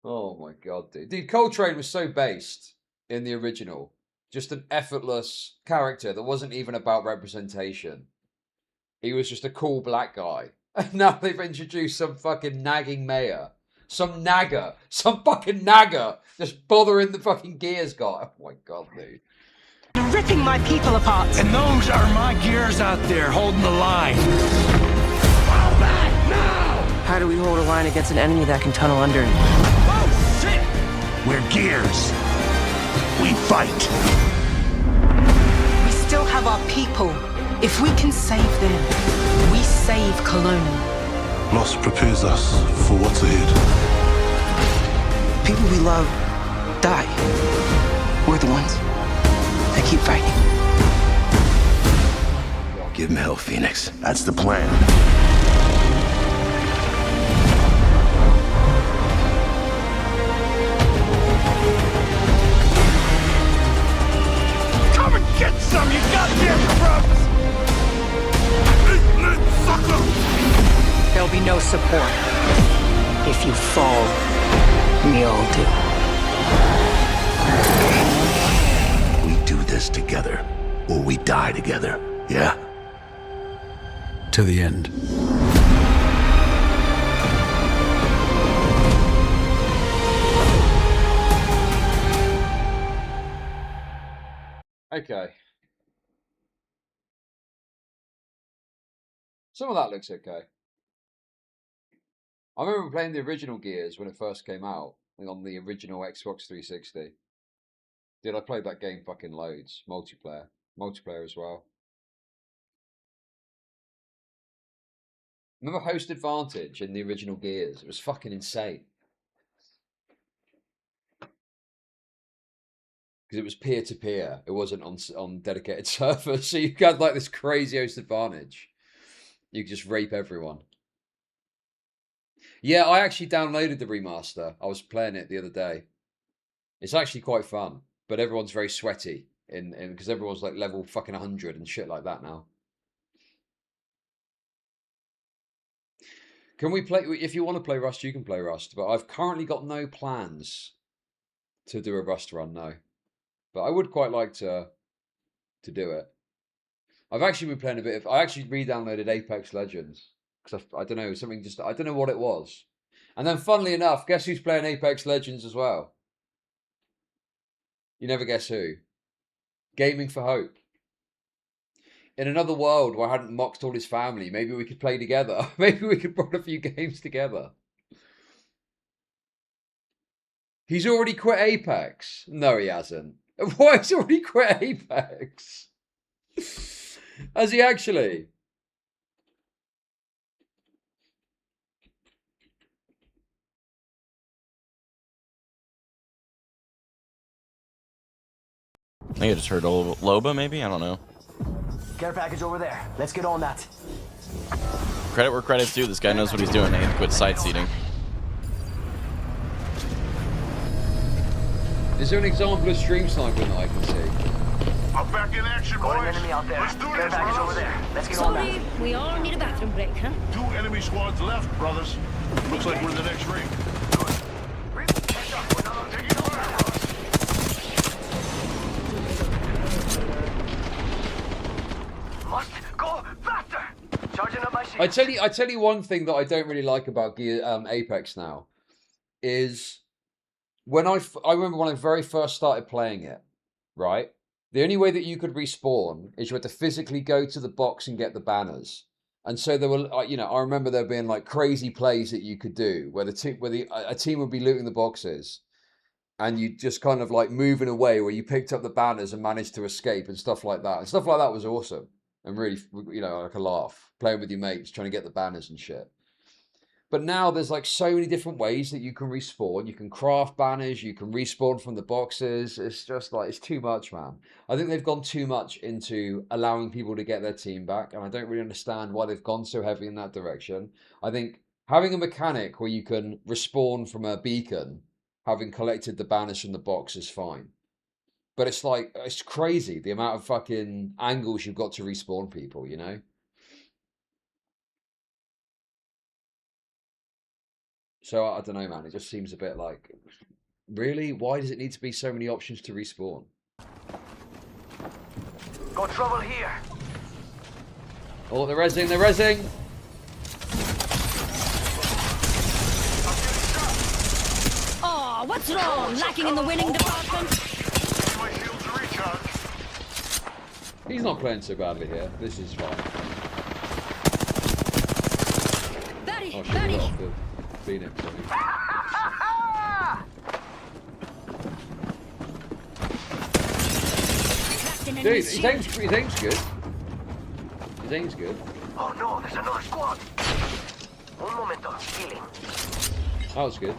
Oh my god, dude. Dude, Coltrane was so based in the original. Just an effortless character that wasn't even about representation. He was just a cool black guy. And now they've introduced some fucking nagging mayor. Some nagger. Some fucking nagger. Just bothering the fucking gears guy. Oh my god, dude. You're ripping my people apart. And those are my gears out there holding the line. How do we hold a line against an enemy that can tunnel under it? Oh, shit! We're gears. We fight. We still have our people. If we can save them, we save Cologne. Loss prepares us for what's ahead. People we love die. We're the ones that keep fighting. Give him hell, Phoenix. That's the plan. Come and get some, you goddamn grubs! There'll be no support. If you fall, we all do. We do this together, or we die together, yeah? To the end. Okay. Some of that looks okay. I remember playing the original Gears when it first came out, like on the original Xbox 360. Dude, I played that game fucking loads. Multiplayer as well. Remember Host Advantage in the original Gears? It was fucking insane. Because it was peer-to-peer. It wasn't on dedicated servers. So you got like this crazy Host Advantage. You could just rape everyone. Yeah, I actually downloaded the remaster. I was playing it the other day. It's actually quite fun. But everyone's very sweaty. Because everyone's like level fucking 100 and shit like that now. Can we play... If you want to play Rust, you can play Rust. But I've currently got no plans to do a Rust run, no. But I would quite like to do it. I've actually been playing a bit of... I actually re-downloaded Apex Legends. Because I don't know, something just... I don't know what it was. And then funnily enough, guess who's playing Apex Legends as well? You never guess who. Gaming for Hope. In another world where I hadn't mocked all his family, maybe we could play together. Maybe we could run a few games together. He's already quit Apex. No, he hasn't. Why has he already quit Apex? Has he actually? I think I just heard Loba, maybe? I don't know. Care package over there. Let's get on that. Credit where credit's due. This guy knows what he's doing. He quit sightseeing. Is there an example of stream sniping that I can see? I'm back in action, boys. Enemy out there. Let's do Care package over there. Let's get on that. We all need a bathroom break, huh? 2 enemy squads left, brothers. Looks like we're in the next ring. Must go faster. Charging up my shield. I tell you one thing that I don't really like about Apex now is when I remember when I very first started playing it, right? The only way that you could respawn is you had to physically go to the box and get the banners. And so there were, I remember there being like crazy plays that you could do where a team would be looting the boxes and you just kind of like moving away where you picked up the banners and managed to escape and stuff like that. And stuff like that was awesome and really, like a laugh, playing with your mates, trying to get the banners and shit. But now there's like so many different ways that you can respawn. You can craft banners, you can respawn from the boxes. It's just like, it's too much, man. I think they've gone too much into allowing people to get their team back. And I don't really understand why they've gone so heavy in that direction. I think having a mechanic where you can respawn from a beacon, having collected the banners from the box is fine. But it's like, it's crazy the amount of fucking angles you've got to respawn people, you know? So I don't know, man. It just seems a bit like, really? Why does it need to be so many options to respawn? Got trouble here. Oh, they're rezzing, they're rezzing. Oh, what's wrong? Lacking in the winning department? He's not playing so badly here. This is fine. Oh, shit, we got off the Phoenix. Dude, his aim's good. His aim's good. Oh no, there's another squad. Un momento, healing. That was good.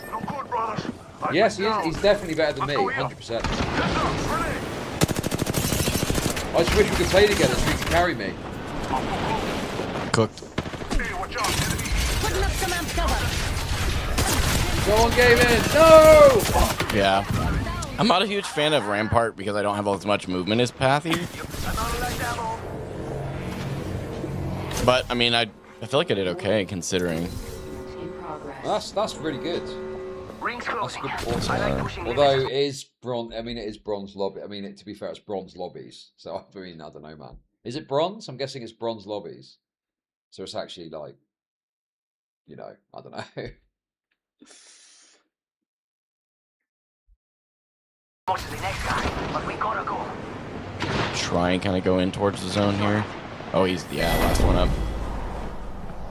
No good, brothers. Yes, he is. He's definitely better than me, 100%. I just wish we could play together so he could carry me. Cooked. Putting up some amp cover. Go on, Gavin! No! Yeah. I'm not a huge fan of Rampart because I don't have as much movement as Pathy. But, I mean, I feel like I did okay considering. That's really good. That's a good port. Although it is bronze, I mean, it is bronze lobby. I mean, to be fair, it's bronze lobbies. So, I mean, I don't know, man. Is it bronze? I'm guessing it's bronze lobbies. So it's actually like, you know, I don't know. Try and kind of go in towards the zone here. Oh, he's, yeah, last one up.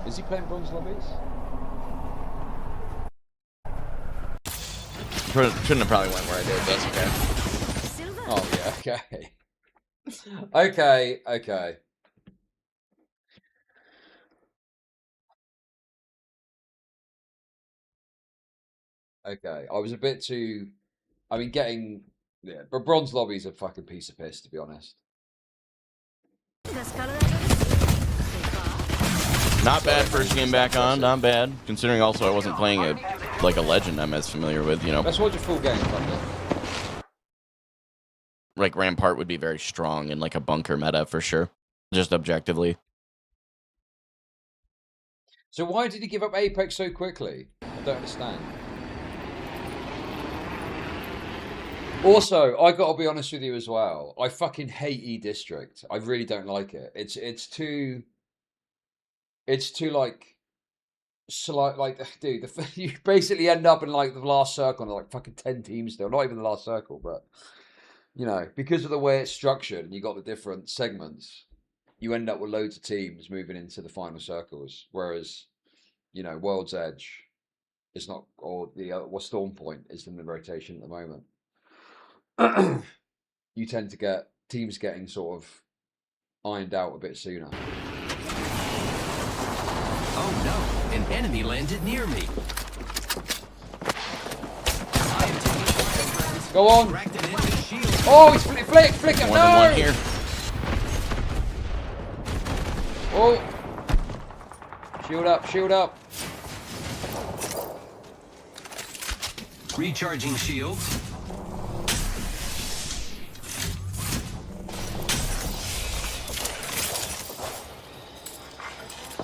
Is he playing bronze lobbies? Shouldn't have probably went where I did, but that's okay. Oh, yeah, okay. Okay, okay. Okay, I was a bit too... I mean, getting... Yeah, but bronze lobby's a fucking piece of piss, to be honest. Not bad first game back on, not bad. Considering also I wasn't playing a legend I'm as familiar with, you know. Let's watch a full game, Thunder. Like Rampart would be very strong in like a bunker meta for sure. Just objectively. So why did he give up Apex so quickly? I don't understand. Also, I gotta be honest with you as well. I fucking hate E-District. I really don't like it. It's too like dude, you basically end up in like the last circle and like fucking 10 teams still. Not even the last circle, but you know, because of the way it's structured and you got the different segments, you end up with loads of teams moving into the final circles. Whereas, you know, World's Edge is not, or the Storm Point is in the rotation at the moment. You tend to get teams getting sort of ironed out a bit sooner. Oh no, an enemy landed near me. Go on. Oh, he's flicking. More No. than one here. Oh. Shield up, shield up. Recharging shields.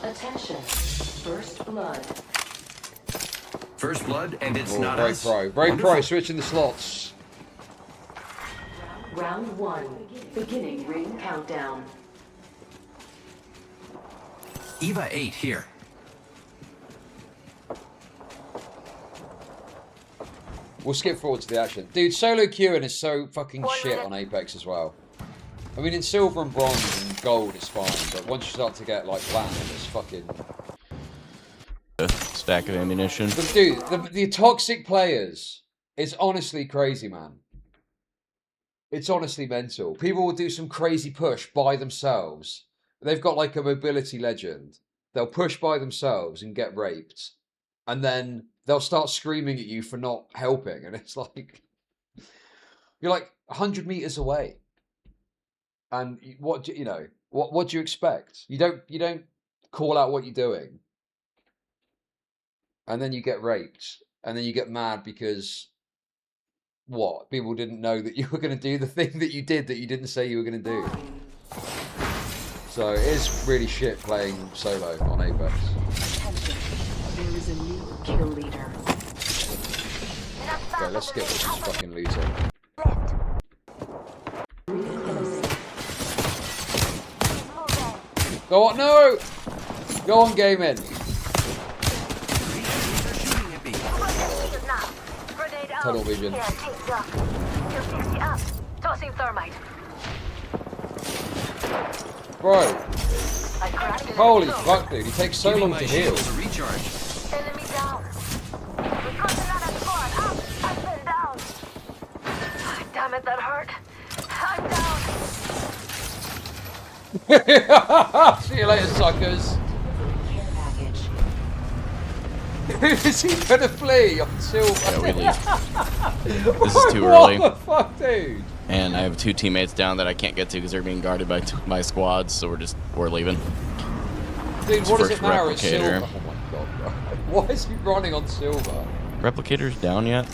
Attention. First blood. First blood, and it's Oh, not very us. pro. Very pro, switching the slots. Round 1. Beginning ring countdown. Eva 8 here. We'll skip forward to the action. Dude, solo queuing is so fucking shit on Apex as well. I mean, in silver and bronze and gold it's fine, but once you start to get like platinum, it's fucking... A stack of ammunition. But dude, the toxic players is honestly crazy, man. It's honestly mental. People will do some crazy push by themselves. They've got like a mobility legend. They'll push by themselves and get raped. And then they'll start screaming at you for not helping. And it's like... You're like 100 meters away. And what do you know? What do you expect? You don't call out what you're doing, and then you get raped, and then you get mad because what? People didn't know that you were going to do the thing that you did that you didn't say you were going to do. So it is really shit playing solo on Apex. There is a new kill leader. Okay, let's skip this fucking loser. Go on, no! Go on, gaming. Tunnel vision. Tossing thermite. Bro. Holy fuck, dude. He takes so long to heal. Enemy down. We got another squad. Up and down. Damn it, that hurt. I'm down. See you later, suckers. Is he gonna flee on silver? Yeah, we leave. This is too early. What the fuck, dude? And I have 2 teammates down that I can't get to because they're being guarded by squads, so we're leaving. Dude, what does it First matter? It's replicator. silver. Oh my god, bro. Why is he running on silver? Replicator's down yet?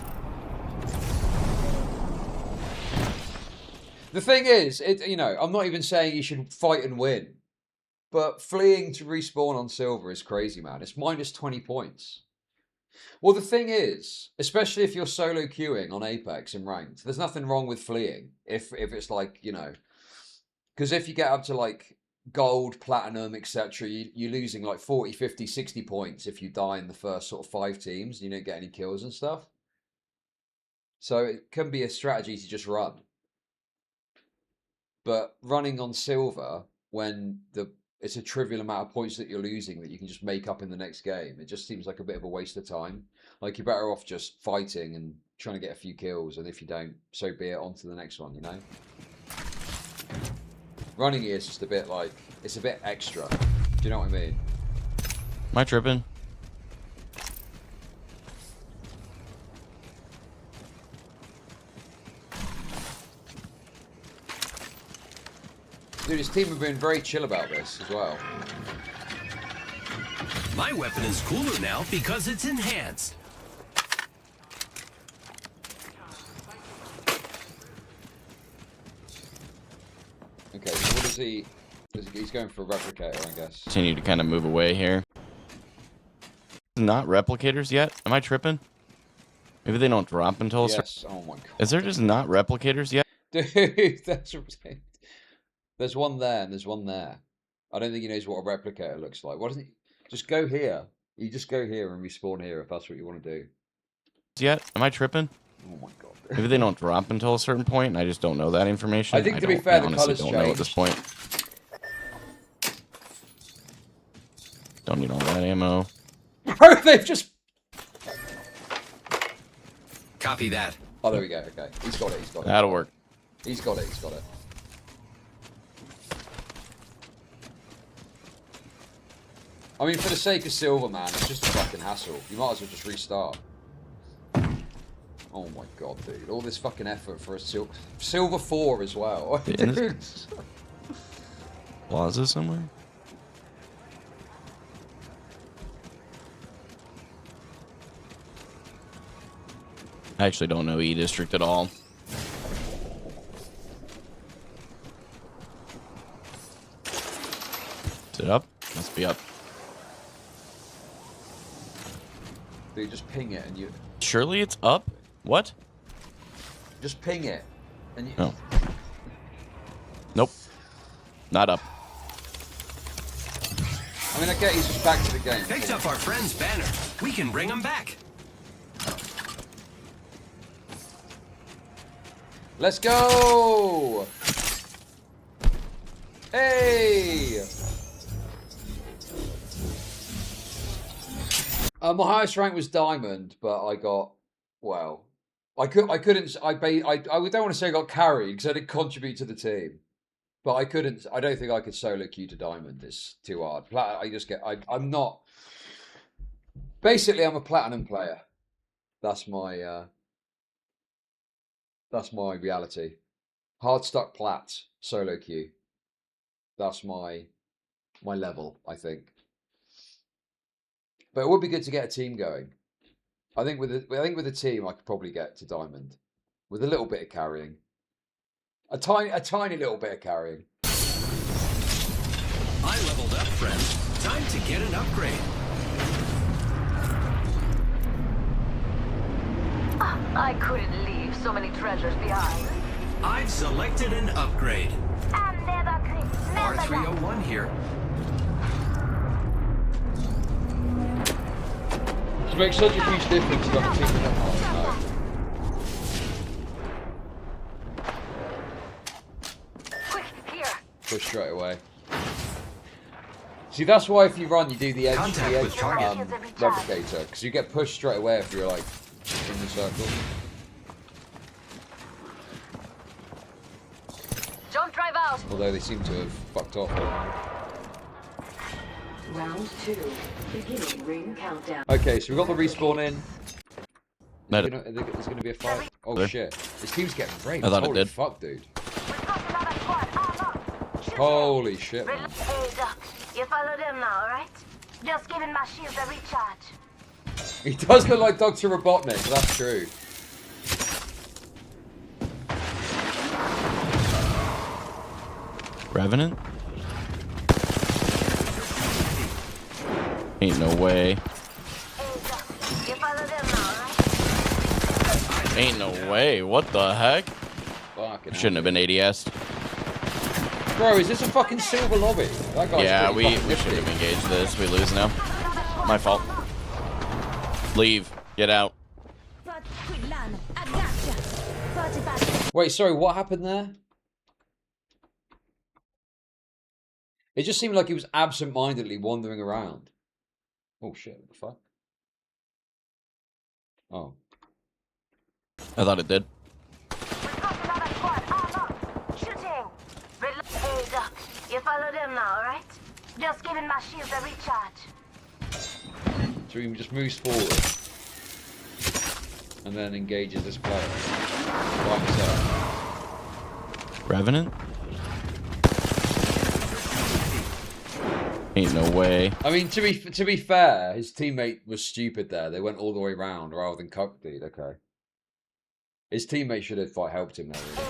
The thing is, you know, I'm not even saying you should fight and win. But fleeing to respawn on silver is crazy, man. It's minus 20 points. Well, the thing is, especially if you're solo queuing on Apex and ranked, there's nothing wrong with fleeing. If it's like, you know, because if you get up to like gold, platinum, etc., you're losing like 40, 50, 60 points if you die in the first sort of 5 teams and you don't get any kills and stuff. So it can be a strategy to just run. But running on silver when it's a trivial amount of points that you're losing that you can just make up in the next game. It just seems like a bit of a waste of time. Like, you're better off just fighting and trying to get a few kills, and if you don't, so be it, on to the next one, you know? Running here is just a bit like, it's a bit extra. Do you know what I mean? Am I tripping? Dude, his team have been very chill about this as well. My weapon is cooler now because it's enhanced. Okay, so what does he... He's going for a replicator, I guess. Continue to kind of move away here. Not replicators yet? Am I tripping? Maybe they don't drop until a Yes, oh my god. Is there just not replicators yet? Dude, that's what I'm saying. There's one there and there's one there. I don't think he knows what a replicator looks like. Why doesn't he just go here? You just go here and respawn here if that's what you want to do. Yet? Am I tripping? Oh my god. Maybe they don't drop until a certain point and I just don't know that information. I think to be fair, the honestly colours don't know at this changed. point. Don't need all that ammo. Bro, they've just... Copy that. Oh, there we go. Okay. He's got it. He's got it. That'll work. He's got it. He's got it. I mean, for the sake of silver, man, it's just a fucking hassle. You might as well just restart. Oh my god, dude. All this fucking effort for a silver 4 as well. Dude. Plaza somewhere? I actually don't know E District at all. Is it up? Must be up. Dude, just ping it and you... Surely it's up? What? Just ping it. And you... No. Nope. Not up. I mean, I get he's just back to the game. Picked up our friend's banner. We can bring him back. Let's go! Hey! My highest rank was diamond, but I got, well, I don't want to say I got carried because I didn't contribute to the team, but I don't think I could solo queue to diamond. It's too hard. I'm not, basically I'm a platinum player. That's my reality. Hard stuck plat, solo queue. That's my level, I think. But it would be good to get a team going. I think with a team, I could probably get to diamond with a little bit of carrying, a tiny little bit of carrying. I leveled up, friend. Time to get an upgrade. I couldn't leave so many treasures behind. I've selected an upgrade. R301 here. It makes such a huge difference if I'm thinking of no. Quick, here. Push straight away. See, that's why if you run, you do the edge replicator, because you get pushed straight away if you're like in the circle. Don't drive out. Although they seem to have fucked off. Round 2. Beginning ring countdown. Okay, so we've got the respawn in. No. There's going to be a fight. Oh shit. This team's getting raped. I thought Holy it did. fuck, dude. Holy shit, man. Hey, Doc. You follow them now, right? Just giving my shields a recharge. He does look like Dr. Robotnik, that's true. Revenant? Ain't no way. You follow them now, right? Ain't no way. What the heck? Fucking Shouldn't have been ADS. Bro, is this a fucking silver lobby? That guy's Yeah, we pretty fucking should have engaged this. We lose now. My fault. Leave. Get out. Wait, sorry, what happened there? It just seemed like he was absent-mindedly wandering around. Oh shit, what the fuck? Oh. I thought it did. Hey, Doc. You follow them now, right? Just giving my shields a recharge. So he just moves forward. And then engages this player. By himself. Revenant? Ain't no way. I mean, to be fair, his teammate was stupid there. They went all the way round rather than cuck dude. Okay. His teammate should have helped him there. Really.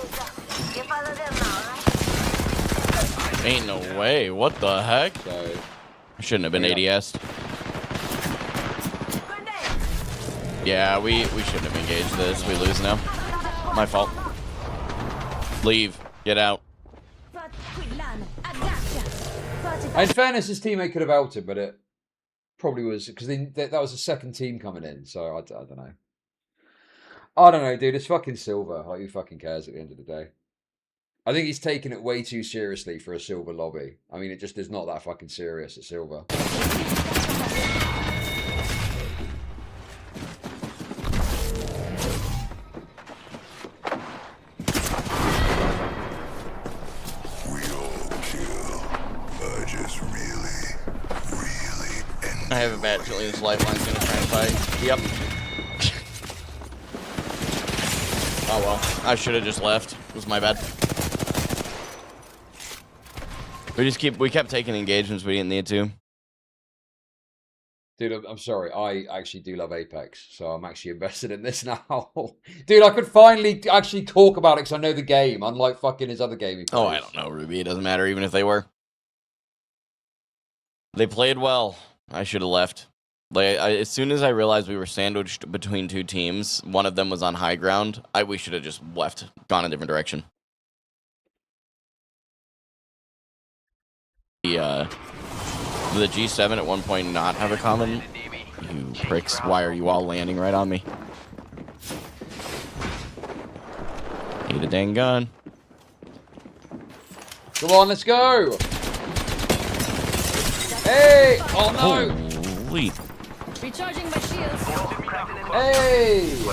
You follow them now, right? Ain't no way. What the heck? So, shouldn't have been ADS. Yeah, we shouldn't have engaged this. We lose now. My fault. Leave. Get out. In fairness, his teammate could have helped him, but it probably was because that was the second team coming in. So I don't know. I don't know, dude. It's fucking silver. Like, who fucking cares at the end of the day? I think he's taking it way too seriously for a silver lobby. I mean, it just is not that fucking serious at silver. I have a bad feeling this lifeline's gonna try and fight. Yep. Oh well. I should have just left. It was my bad. We kept taking engagements we didn't need to. Dude, I'm sorry. I actually do love Apex, so I'm actually invested in this now. Dude, I could finally actually talk about it because I know the game, unlike fucking his other game. Oh, I don't know, Ruby. It doesn't matter even if they were. They played well. I should have left. Like, as soon as I realized we were sandwiched between two teams, one of them was on high ground, we should have just left, gone a different direction. The G7 at one point not have a common? You pricks, why are you all landing right on me? Need a dang gun. Come on, let's go! Hey! Oh no! Holy. Recharging my shields. Hey! I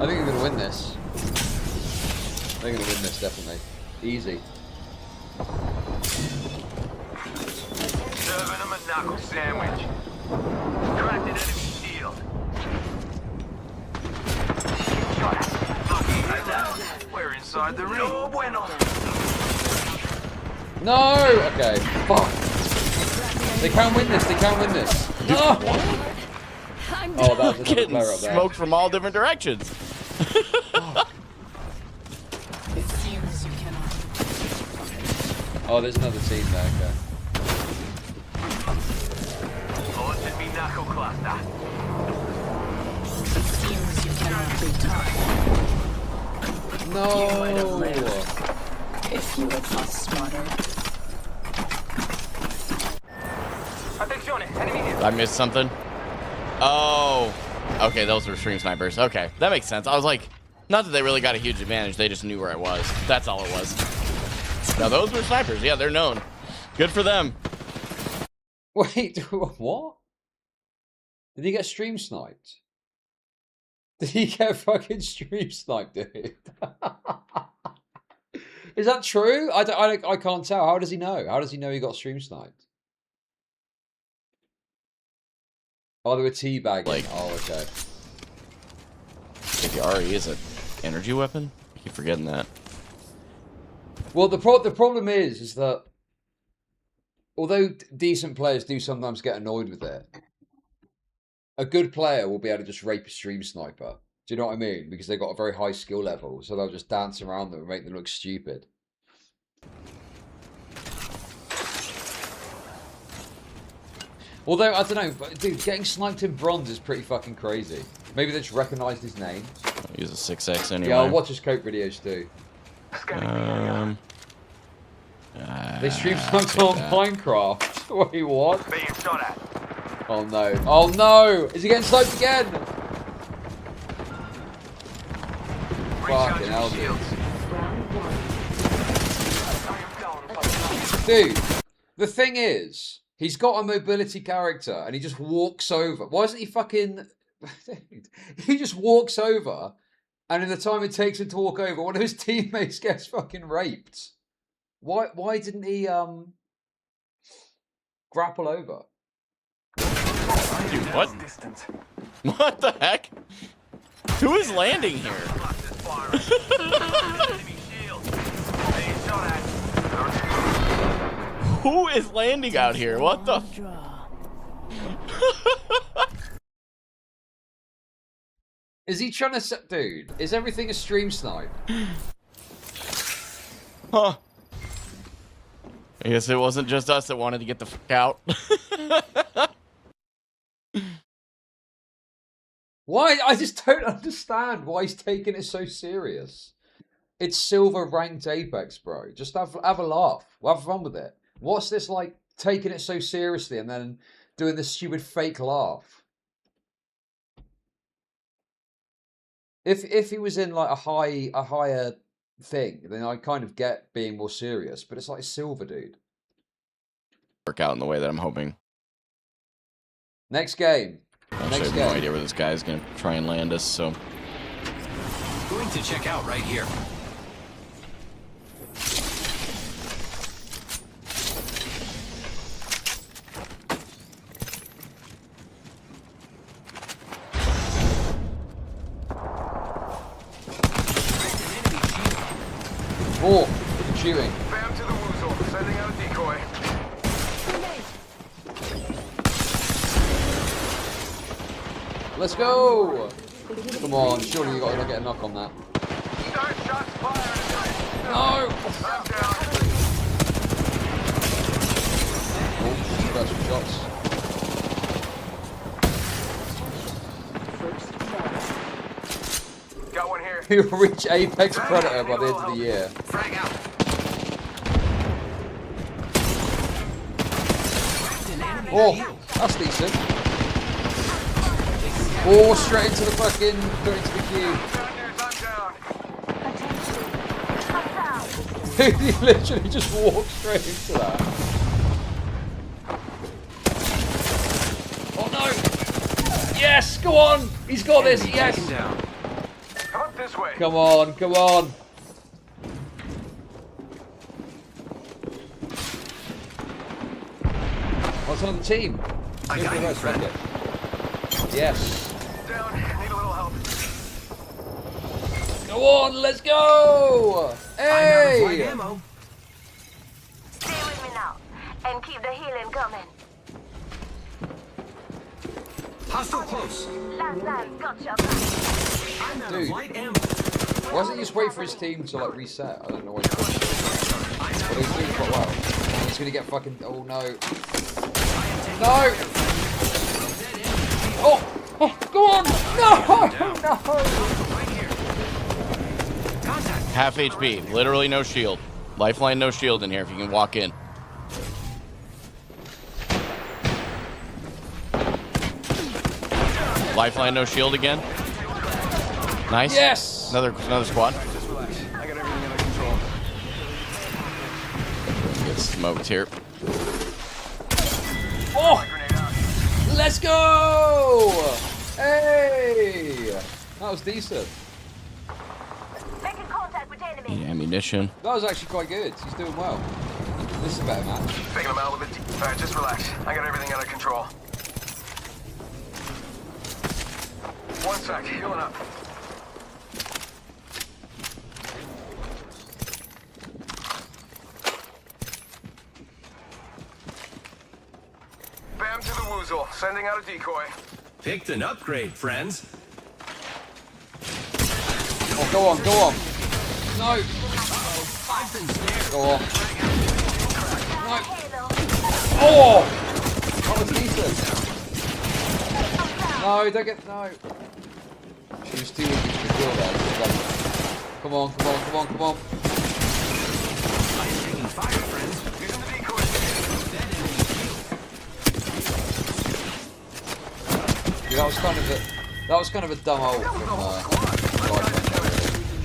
think we're gonna win this. They're gonna win this, definitely. Easy. Serving them a knuckle sandwich. Cracked an enemy shield. We're inside the ring. No bueno. No! Okay. Fuck. They can't win this. They can't win this. No! Oh, that was another Getting player up there. smoked from all different directions. Oh, there's another team there. Okay. Launching me knuckle cluster. No. If you had fought smarter. I missed something. Oh, okay, those were stream snipers. Okay, that makes sense. I was like, not that they really got a huge advantage. They just knew where I was. That's all it was. Now those were snipers. Yeah, they're known. Good for them. Wait, what? Did he get stream sniped? Did he get fucking stream sniped, dude? Is that true? I can't tell. How does he know? How does he know he got stream sniped? Oh, they were teabagging. Like, oh, okay. APRE is an energy weapon? I keep forgetting that. Well, the problem is that although decent players do sometimes get annoyed with it, a good player will be able to just rape a stream sniper. Do you know what I mean? Because they've got a very high skill level, so they'll just dance around them and make them look stupid. Although, I don't know, dude, getting sniped in bronze is pretty fucking crazy. Maybe they just recognised his name. He's a 6X anyway. Yeah, I'll watch his coke videos too. They stream sniped on Minecraft. Wait, what? Oh no. Oh no! Is he getting sniped again? Fucking hell, dude. The thing is, he's got a mobility character and he just walks over. Why isn't he fucking... He just walks over and in the time it takes him to walk over, one of his teammates gets fucking raped. Why didn't he grapple over? Dude, what? What the heck? Who is landing here? Who is landing out here? What the? Is he trying to set... Dude, is everything a stream snipe? Huh. I guess it wasn't just us that wanted to get the fuck out. Why? I just don't understand why he's taking it so serious. It's silver ranked Apex, bro. Just have a laugh. We'll have fun with it. What's this like taking it so seriously and then doing this stupid fake laugh? If he was in like a higher thing, then I kind of get being more serious. But it's like silver, dude. Work out in the way that I'm hoping. Next game. I have no idea where this guy is going to try and land us, so... Going to check out right here. Oh, shooting. Bam to the woozle. Sending out a decoy. Let's go! Come on, surely you got to get a knock on that. No! Oh, special shots. Got one here. You'll reach Apex Predator by the end of the year. Frag out. Oh, that's decent. Oh, straight into the fucking, straight into the queue. He literally just walked straight into that. Oh no! Yes, go on! He's got this, yes! Come on, come on! What's on the team? I got you, friend. Yes. Down. Need a little help. Go on, let's go! Hey! Ammo. Stay with me now, and keep the healing coming. Hostile close. Last time, gotcha. I'm out Dude. of light ammo. Why doesn't he just wait for his team to like reset? I don't know why he's doing it. But he's doing quite well. He's gonna get fucking... Oh no. No! Oh! Oh, go on! Half HP. Literally no shield. Lifeline, no shield in here if you can walk in. Lifeline, no shield again. Nice. Yes. Another squad. Get smoked here. Oh! Let's go! Hey! That was decent. Making contact with enemy. Need ammunition. That was actually quite good. He's doing well. This is a better match. Taking him out with it. Alright, just relax. I got everything under control. One sec, healing up. Bam to the woozle, sending out a decoy. Picked an upgrade, friends. Oh, go on, go on. No. Go on. No. Oh! That was decent. No, don't get... No. She was too weak to kill that. Come on, come on, come on, come on. Taking fire, friends. Using the decoy. Yeah, that was kind of a dumb ult from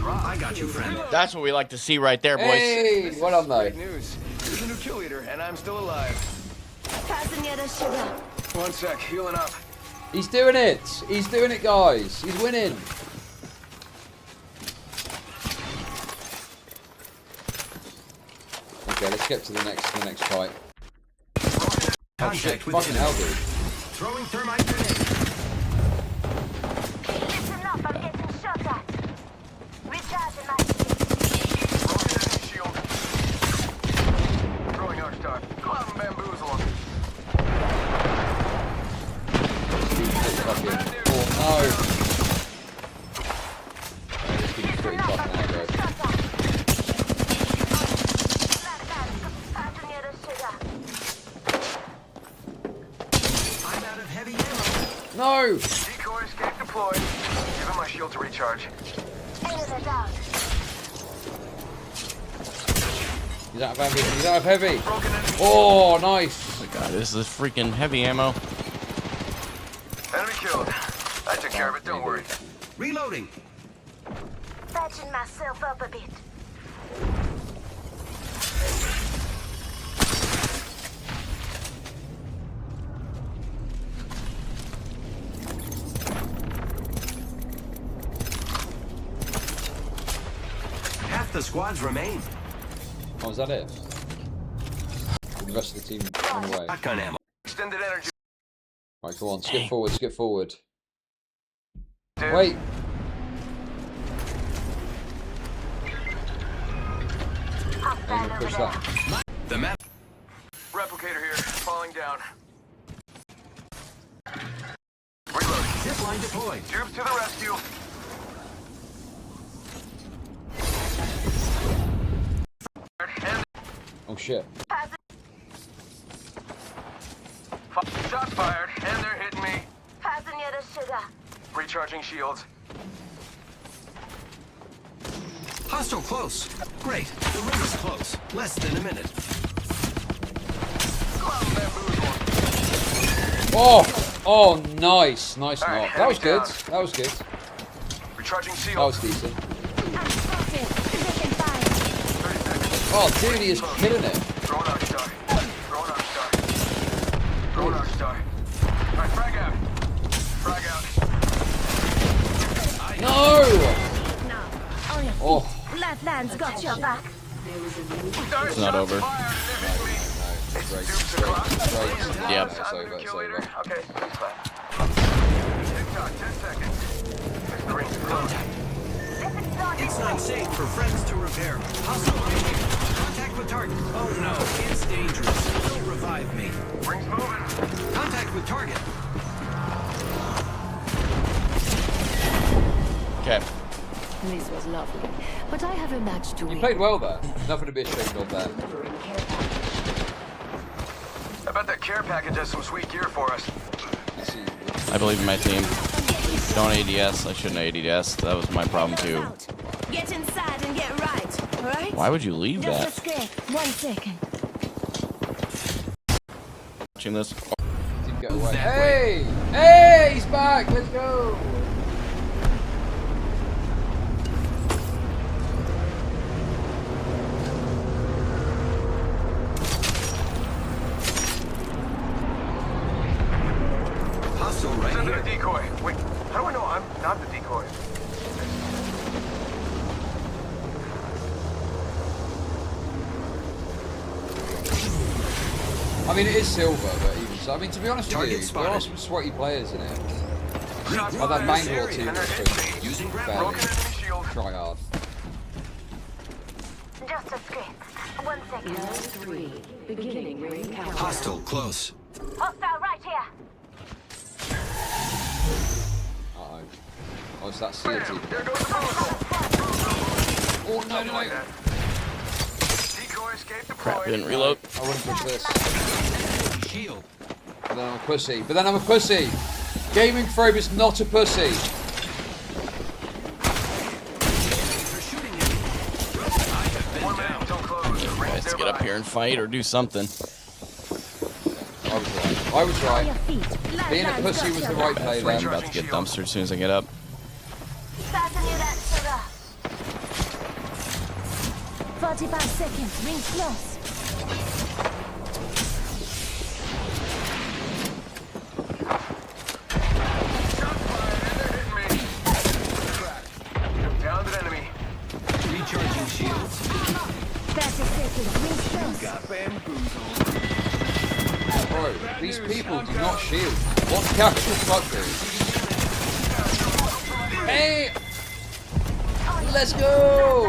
I got you, friend. That's what we like to see right there, boys. Hey, what up, though? Great news. There's a new kill leader, and I'm still alive. One sec, healing up. He's doing it. He's doing it, guys. He's winning. Okay, let's get to the next fight. Oh shit! Fucking hell, dude. Throwing thermite grenade. It's enough, I'm getting shot at. Recharging my shield. Throwing arc star. Go out and bamboozle him. Oh no! This thing's pretty fucking aggro. I'm out of heavy ammo. No! Decoy escape deployed. Give him my shield to recharge. He's out of heavy. He's out of heavy. Oh, nice. Oh my god, this is freaking heavy ammo. Enemy killed. I took care of it, don't worry. Reloading. Patching myself up a bit. Half the squads remain. Oh, is that it? The rest of the team run away. Shotgun ammo. Extended energy. Right, come on, skip forward, skip forward. Wait. I'm gonna push that. The map. Replicator here, falling down. Reloading. Zipline deployed. Troops to the rescue. Oh shit. Shots fired, and they're hitting me. Passing you the sugar. Recharging shields. Hostile close. Great. The ring is close. Less than a minute. Oh! Oh, nice. Nice All right, knock. That was good. down. That was good. Recharging That shields. was decent. Oh, dude, he is killing it. Throwing arc star. Throwing arc star. Throwing arc star. Alright, frag out. Frag out. No! Oh. Flatland's got your back. It's not over. Yep. It's over, it's over. Okay, TikTok, 10 seconds. Green contact. It's not safe for friends to repair. Hostile right here. Contact with target. Oh no, it's dangerous. Don't revive me. Rings moving. Contact with target. Okay. This was lovely, but I have a match to win. You played well there. Nothing to be ashamed of there. I bet that care package has some sweet gear for us. I believe in my team. Don't ADS. I shouldn't ADS. That was my problem too. Get inside and get right, alright? Why would you leave that? Just a script. 1 second. Watching this. Didn't get away. Hey! Hey! He's back! Let's go! Hostile right Send here. a decoy. Wait, how do I know I'm not the decoy? I mean, it is silver, but even so. I mean, to be honest with you, there are some sweaty players in it. Like that Bangalore team is fairly try hard. Just a script. 1 second. 3. Beginning ring countdown. Hostile close. Hostile right here. Uh-oh. Oh, it's that SEAL team. Oh, no, no, no. Crap, didn't reload. I wouldn't push this. But then I'm a pussy. But then I'm a pussy. Gaming Probe is not a pussy. Guys, to get up here and fight or do something. I was right. Being a pussy was the right play there. I'm about to get dumpstered as soon as I get up. Fasten your answer. 45 seconds. Ring close. Downed an enemy. Recharging shields. 30 seconds. Ring close. Got bamboozled. Bro, these people do not shield. What the actual fuck, dude? Hey! Let's go!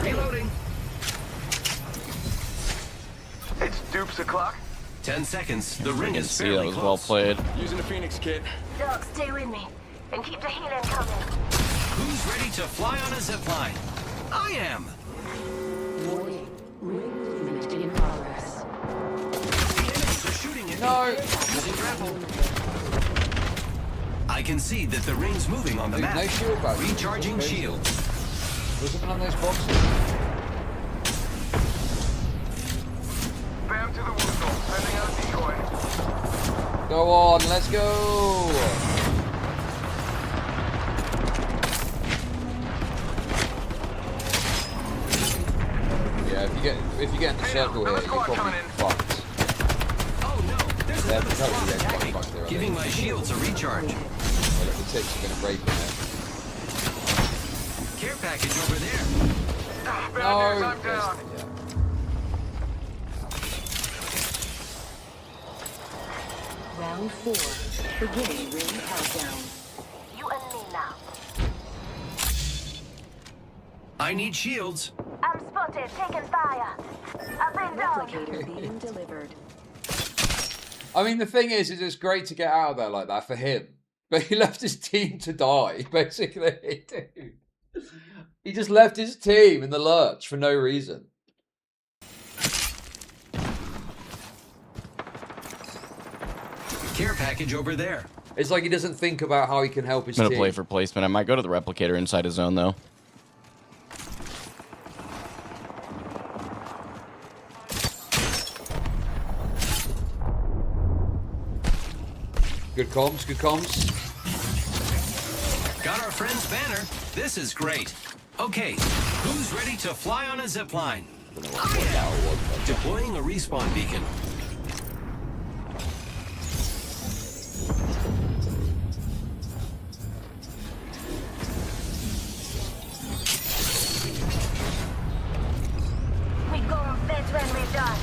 Reloading. It's dupes o'clock. 10 seconds. The ring is See, that fairly was close. well played. Using the Phoenix kit. Doc, stay with me. And keep the healing coming. Who's ready to fly on a zipline? I am. Warning. Ring movement in progress. The enemies are shooting at No. me. Using grapple. I can see that the ring's moving on the Dude, map. no shield back. Recharging shields. There's something on those boxes. Bam to the woozle. Sending out a decoy. Go on, let's go! Yeah, if you get in the circle here, you're probably fucked. Oh no, there's Yeah, another totally squad get attacking. fucked there, I Giving think. my shields a recharge. Well, look, the ticks are gonna rape in it. Care package over there. Bad news, No! I'm down. Yeah. Round 4. Beginning ring countdown. You and me now. I need shields. I'm spotted. Taking fire. I've been down. Replicator being delivered. I mean, the thing is it's great to get out of there like that for him. But he left his team to die, basically. Dude. He just left his team in the lurch for no reason. Care package over there. It's like he doesn't think about how he can help his I'm team. gonna play for placement. I might go to the replicator inside his zone though. Good comms, good comms. Got our friend's banner. This is great. Okay, who's ready to fly on a zipline? Deploying a respawn beacon. We go on beds when we're done.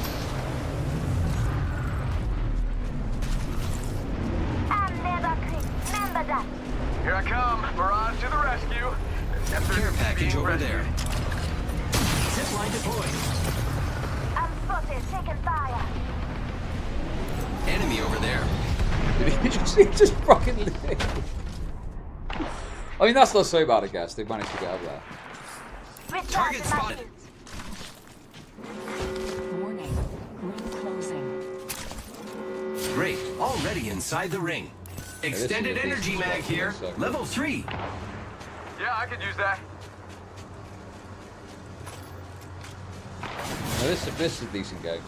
I'm never quit. Remember that. Here I come. Barrage to the rescue. Care package over there. Zipline deployed. I'm spotted. Taking fire. Enemy over there. He just fucking lived. I mean, that's not so bad, I guess. They managed to get up there. Target spotted. Warning. Ring closing. Great. Already inside the ring. Extended energy mag here. Level 3. Yeah, I could use that. Now this is a decent game.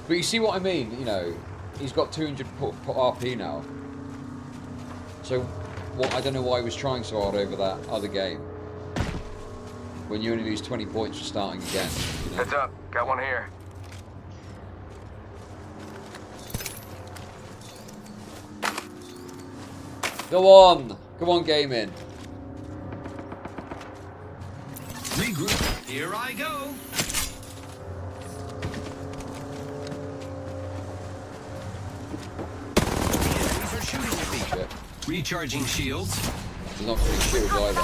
But you see what I mean? You know, he's got 200 RP now. So, what? I don't know why he was trying so hard over that other game. When you only lose 20 points for starting again. You know? Heads up, got one here. Go on! Come on, gaming. Regroup. Here I go. The enemies are shooting at me. Shit. Recharging shields. He's not getting shields either.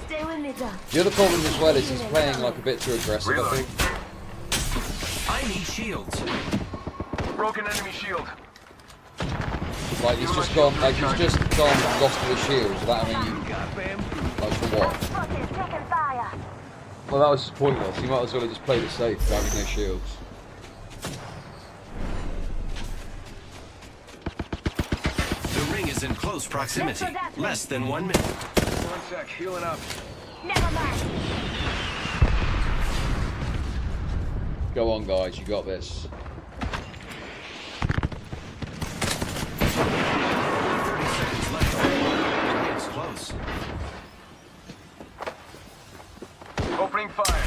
Stay with me, Doc. The other problem as well is he's playing like a bit too aggressive, I think. I need shields. Broken enemy shield. Like he's just gone and lost the shields without having you. Like for what? Well, that was just pointless. You might as well have just played it safe for having no shields. The ring is in close proximity. Less than 1 minute. 1 sec, healing up. Never mind. Go on, guys, you got this. 30 seconds left. It's close. Opening fire.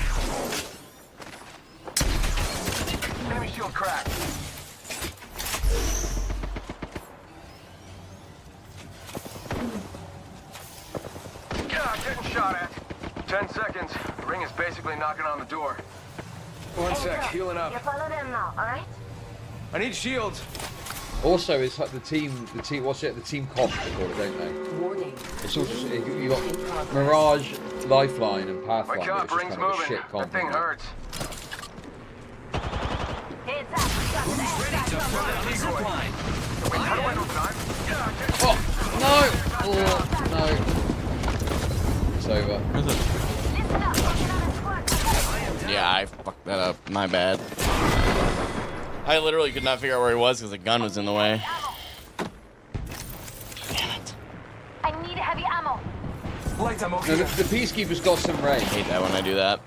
Enemy shield cracked. Getting shot at. 10 seconds. The ring is basically knocking on the door. 1 sec, healing up. You follow them now, alright? I need shields. Also, it's like the team, what's it? The team comp, they call it, don't they? Warning. It's all just, you got Mirage, Lifeline, and My Pathfinder. cop It's just ring's kind of a moving. shit comp. That thing hurts. Heads up. Who's ready to fly on the zip line? Wait, how do I know time? Oh, no! Oh, no. It's over. Yeah, I fucked that up. My bad. I literally could not figure out where he was because the gun was in the way. Damn it. I need heavy ammo. Lights, I'm okay. No, the Peacekeeper's got some range. I hate that when I do that.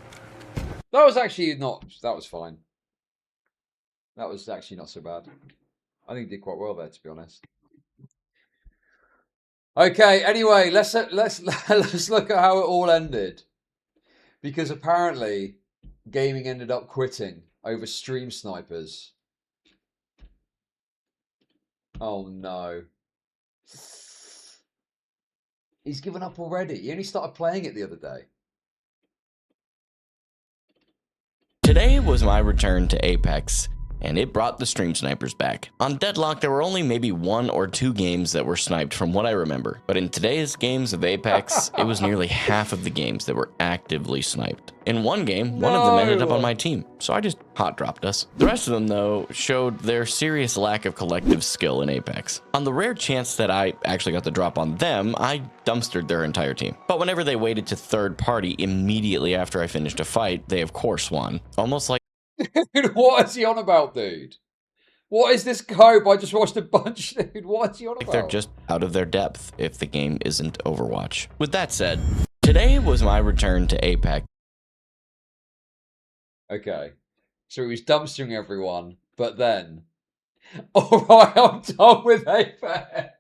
That was actually not. That was fine. That was actually not so bad. I think he did quite well there, to be honest. Okay. Anyway, let's look at how it all ended, because apparently, gaming ended up quitting over stream snipers. Oh no. He's given up already. He only started playing it the other day. Today was my return to Apex, and it brought the stream snipers back. On Deadlock, there were only maybe 1 or 2 games that were sniped from what I remember, but in today's games of Apex, it was nearly half of the games that were actively sniped. In one game, one of them ended up on my team, so I just hot dropped us. The rest of them, though, showed their serious lack of collective skill in Apex. On the rare chance that I actually got the drop on them, I dumpstered their entire team. But whenever they waited to third party immediately after I finished a fight, they of course won. Almost like Dude, what is he on about, dude? What is this cope? I just watched a bunch, dude. What is he on about? they're just out of their depth if the game isn't Overwatch. With that said, today was my return to Apex. Okay. So he was dumpstering everyone, but then... Alright, I'm done with Apex.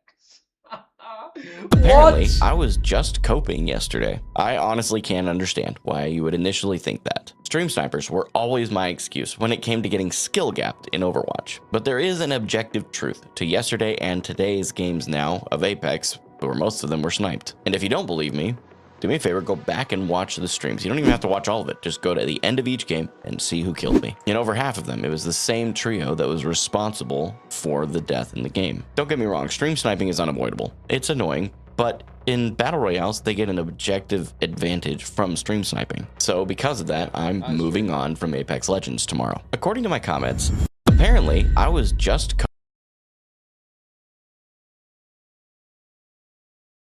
Apparently, What? I was just coping yesterday. I honestly can't understand why you would initially think that. Stream snipers were always my excuse when it came to getting skill gapped in Overwatch. But there is an objective truth to yesterday and today's games now of Apex, where most of them were sniped. And if you don't believe me, do me a favor, go back and watch the streams. You don't even have to watch all of it. Just go to the end of each game and see who killed me. In over half of them, it was the same trio that was responsible for the death in the game. Don't get me wrong, stream sniping is unavoidable. It's annoying, but in battle royales, they get an objective advantage from stream sniping. So because of that, I'm moving on from Apex Legends tomorrow. According to my comments, apparently I was just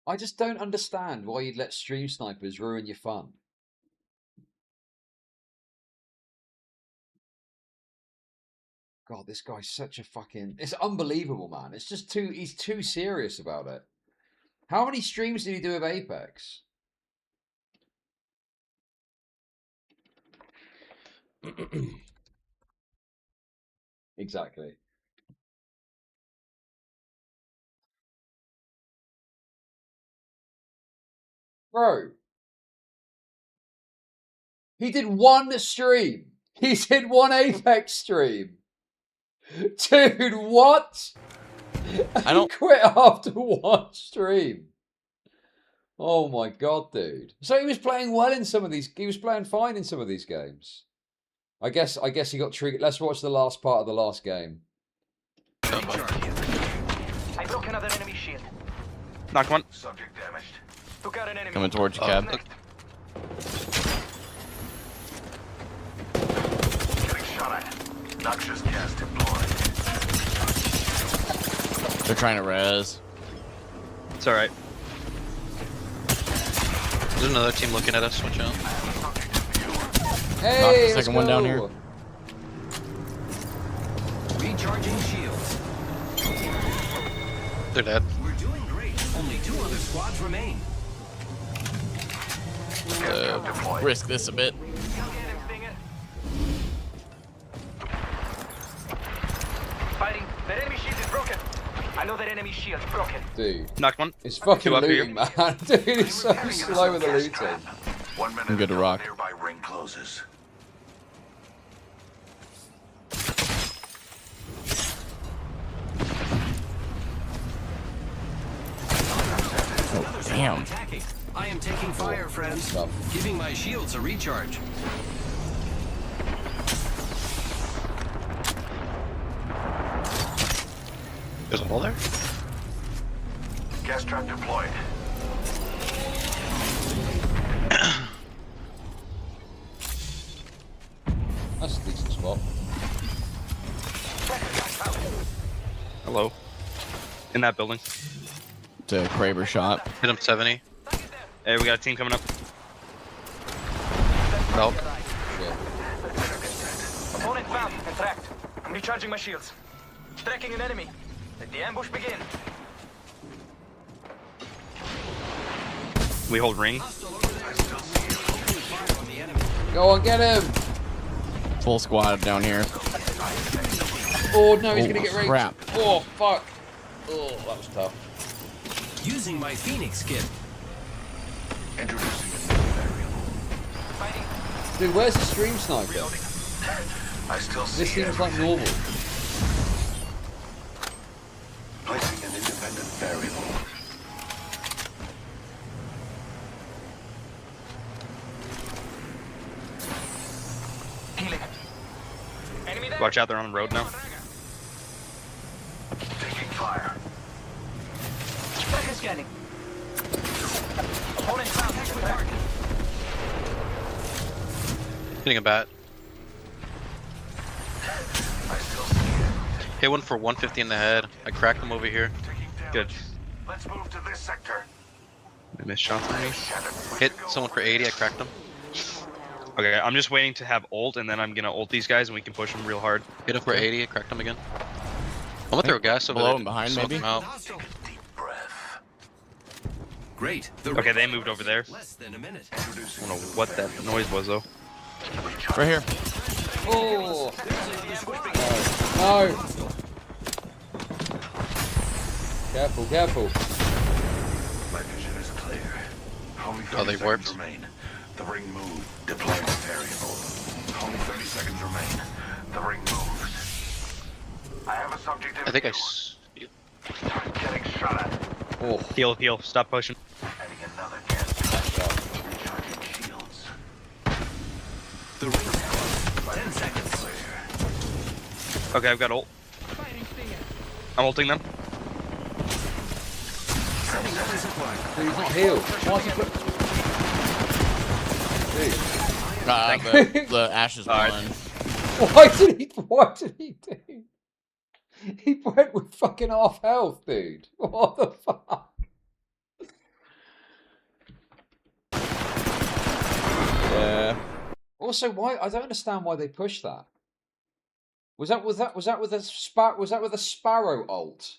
I just don't understand why you'd let stream snipers ruin your fun. God, this guy's such a fucking... It's unbelievable, man. It's just too... He's too serious about it. How many streams did he do of Apex? Exactly. Bro. He did one stream. He did one Apex stream. Dude, what? I don't... He quit after one stream. Oh my god, dude. So he was playing well in some of these... He was playing fine in some of these games. I guess he got triggered. Let's watch the last part of the last game. I broke another enemy shield. Knock one. Subject damaged. Took out an enemy. Coming towards you, Cab. Getting shot at. Noxious gas deployed. They're trying to res. It's alright. There's another team looking at us. Watch out. Hey, knock the second one down here. Recharging shields. They're dead. We're doing great. Only 2 other squads remain. Risk this a bit. Fighting. That enemy shield is broken. I know that enemy shield is broken. Dude. Knocked one. It's fucking Two up looting, here. man. Dude, he's so slow with the looting. 1 minute I'm good to until rock. Nearby ring closes. Oh, damn. Attacking. I am taking fire, friends. Giving my shields a recharge. There's a hole there. Gas trap deployed. That's a decent spot. Hello. In that building. To Kraber shot. Hit him 70. Hey, we got a team coming up. Help. Opponent found and tracked. I'm recharging my shields. Tracking an enemy. Let the ambush begin. We hold ring. Go on, get him. Full squad down here. Oh no, he's gonna get raped. Crap. Oh fuck. Oh, that was tough. Using my Phoenix kit. Dude, where's the stream sniper? I still see This seems like normal. Placing an independent variable. Healing. Enemy there. Watch out, they're on the road now. Taking fire. Tracker scanning. Opponent found and tracked. Hitting a bat. Hit one for 150 in the head. I cracked him over here. Good. Let's move to this sector. I missed shots on me. Hit someone for 80. I cracked him. Okay, I'm just waiting to have ult, and then I'm gonna ult these guys, and we can push them real hard. Hit him for 80. I cracked him again. I'm gonna throw gas over Below there. and behind, Smoke maybe? him out. Great. Okay, they moved over there. Less than a minute. I don't know what that noise was though. Right here. Oh. No. Careful, careful. My vision is clear. Only 30 Oh, they seconds worked. remain. The ring moved. Deployment variable. Only 30 seconds remain. The ring moves. I have a subject in I think I. Getting shot at. Oh. Heal, heal. Stop pushing. Adding another gas trap. Recharging shields. The ring is close. 10 seconds. Okay, I've got ult. I'm ulting them. Sending another supply. Dude, he's not healed. Why is he put... Dude. The Ash is one. What did he do? He went with fucking half health, dude. What the fuck? Yeah. Also, why? I don't understand why they push that. Was that with a Sparrow ult?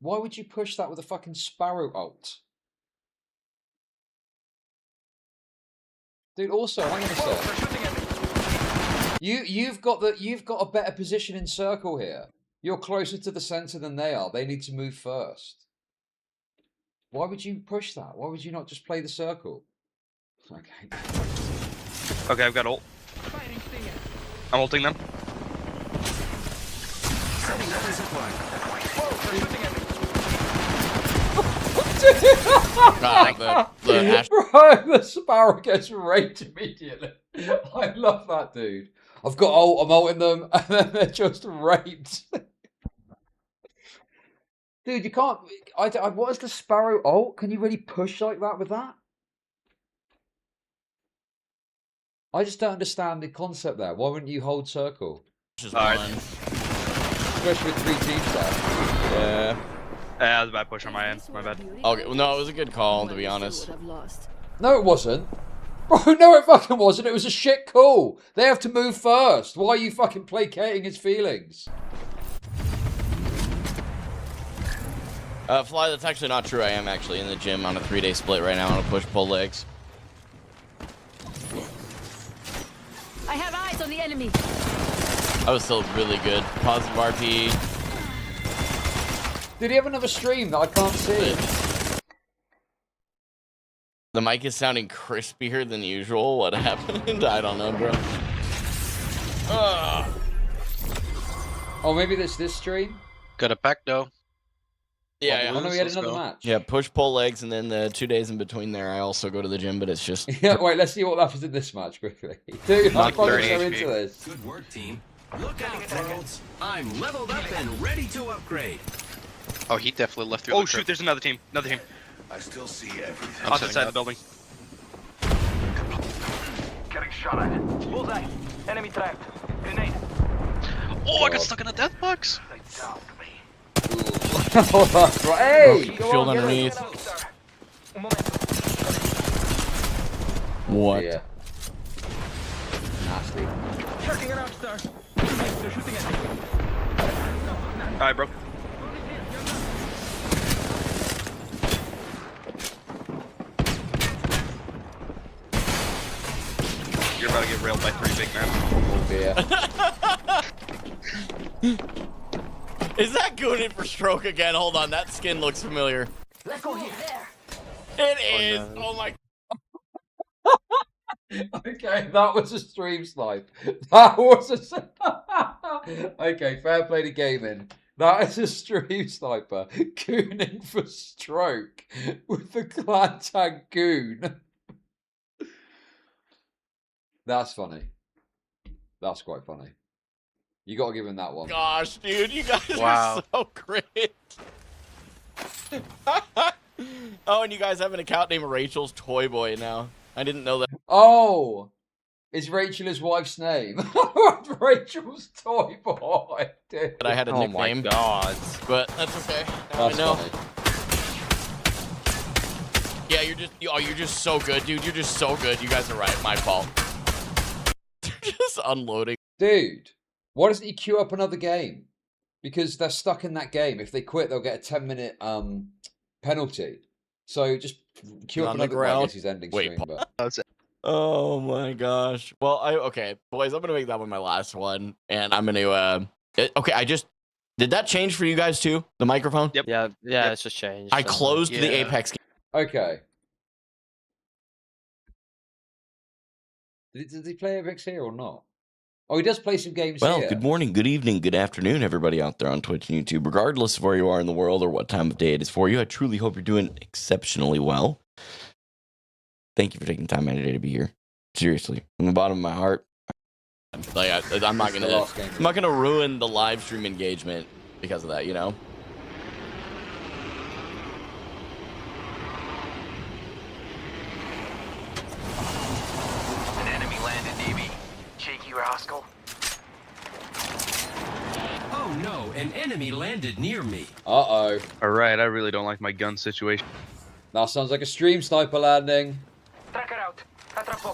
Why would you push that with a fucking Sparrow ult? Dude, also, hang on a sec. You've got a better position in circle here. You're closer to the center than they are. They need to move first. Why would you push that? Why would you not just play the circle? Okay. Okay, I've got ult. I'm ulting them. Bro, the Sparrow gets raped immediately. I love that, dude. I've got ult, I'm ulting them, and then they're just raped. Dude, you can't... what is the Sparrow ult? Can you really push like that with that? I just don't understand the concept there. Why wouldn't you hold circle? Just one. Especially with 3 teams there. Yeah. That was a bad push on my end. My bad. Okay, well, no, it was a good call, to be honest. No, it wasn't. Bro, no, it fucking wasn't. It was a shit call. They have to move first. Why are you fucking placating his feelings? Fly, that's actually not true. I am actually in the gym on a 3-day split right now on a push-pull legs. I have eyes on the enemy. That was still really good. Positive RP. Did he have another stream that I can't see? The mic is sounding crispier than usual. What happened? I don't know, bro. Oh, maybe that's this stream? Got a pack though. Yeah, Oh, no, we had another match. Yeah, push-pull legs, and then the 2 days in between there, I also go to the gym, but it's just... Yeah, wait, let's see what happens in this match quickly. Dude, I'm so into this. Good work, team. Look out, folks. I'm leveled up and ready to upgrade. Oh, he definitely left through. Oh shoot, there's another team. Another team. I still see everything. Opposite side of the building. Getting shot at. Bullseye. Enemy trapped. Grenade. Oh, I got stuck in a death box. Oh, that's right. Hey! Oh, shield underneath. What? Yeah. Nasty. Checking it out, sir. They're shooting at me. Alright, bro. You're about to get railed by 3 big men. Oh, dear. Is that Goon in for stroke again? Hold on, that skin looks familiar. Let's go here. It is. Oh my. Okay, that was a stream snipe. That was a... Okay, fair play to gaming. That is a stream sniper. Gooning for stroke with the clan tag Goon. That's funny. That's quite funny. You got to give him that one. Gosh, dude, you guys Wow. are so great. Oh, and you guys have an account named Rachel's Toy Boy now. I didn't know that. Oh, is Rachel his wife's name? Rachel's Toy Boy. Dude. But I had a nickname. Oh my god. But that's okay. Now That's I know. funny. Yeah, you're just so good, dude. You're just so good. You guys are right. My fault. Just unloading. Dude, why doesn't he queue up another game? Because they're stuck in that game. If they quit, they'll get a 10-minute penalty. So just queue up On the another. Well, I ground. guess he's ending Wait, stream. But... Oh my gosh. Well, okay, boys, I'm gonna make that one my last one, and I'm gonna okay. Did that change for you guys too? The microphone? Yep. Yeah, it's just changed. I closed the Apex game. Okay. Did he play Apex here or not? Oh, he does play some games Well, here. good morning, good evening, good afternoon, everybody out there on Twitch and YouTube. Regardless of where you are in the world or what time of day it is for you, I truly hope you're doing exceptionally well. Thank you for taking time out of your day to be here. Seriously, from the bottom of my heart. Like, I'm not gonna ruin the live stream engagement because of that, you know. An enemy landed near me. Cheeky rascal. Oh no, an enemy landed near me. Uh-oh. Alright, I really don't like my gun situation. That sounds like a stream sniper landing. Tracker out.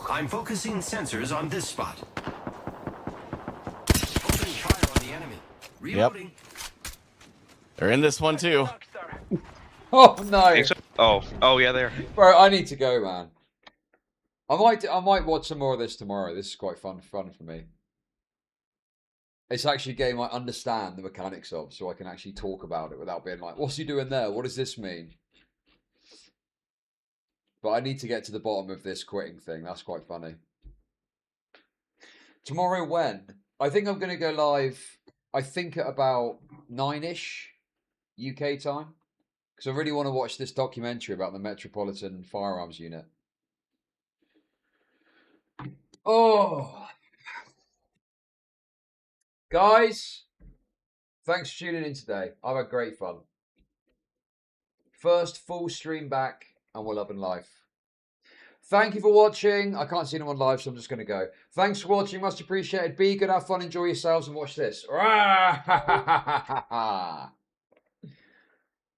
I'm focusing sensors on this spot. Opening fire Yep. They're in this one too. Oh no! Oh yeah, there. Bro, I need to go, man. I might watch some more of this tomorrow. This is quite fun for me. It's actually a game I understand the mechanics of, so I can actually talk about it without being like, "What's he doing there? What does this mean?" But I need to get to the bottom of this quitting thing. That's quite funny. Tomorrow when? I think I'm going to go live, I think at about 9-ish UK time. Because I really want to watch this documentary about the Metropolitan Firearms Unit. Oh. Guys, thanks for tuning in today. I've had great fun. First full stream back, and we're loving life. Thank you for watching. I can't see anyone live, so I'm just going to go. Thanks for watching. Much appreciated. Be good, have fun, enjoy yourselves, and watch this.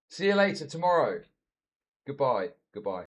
See you later tomorrow. Goodbye. Goodbye.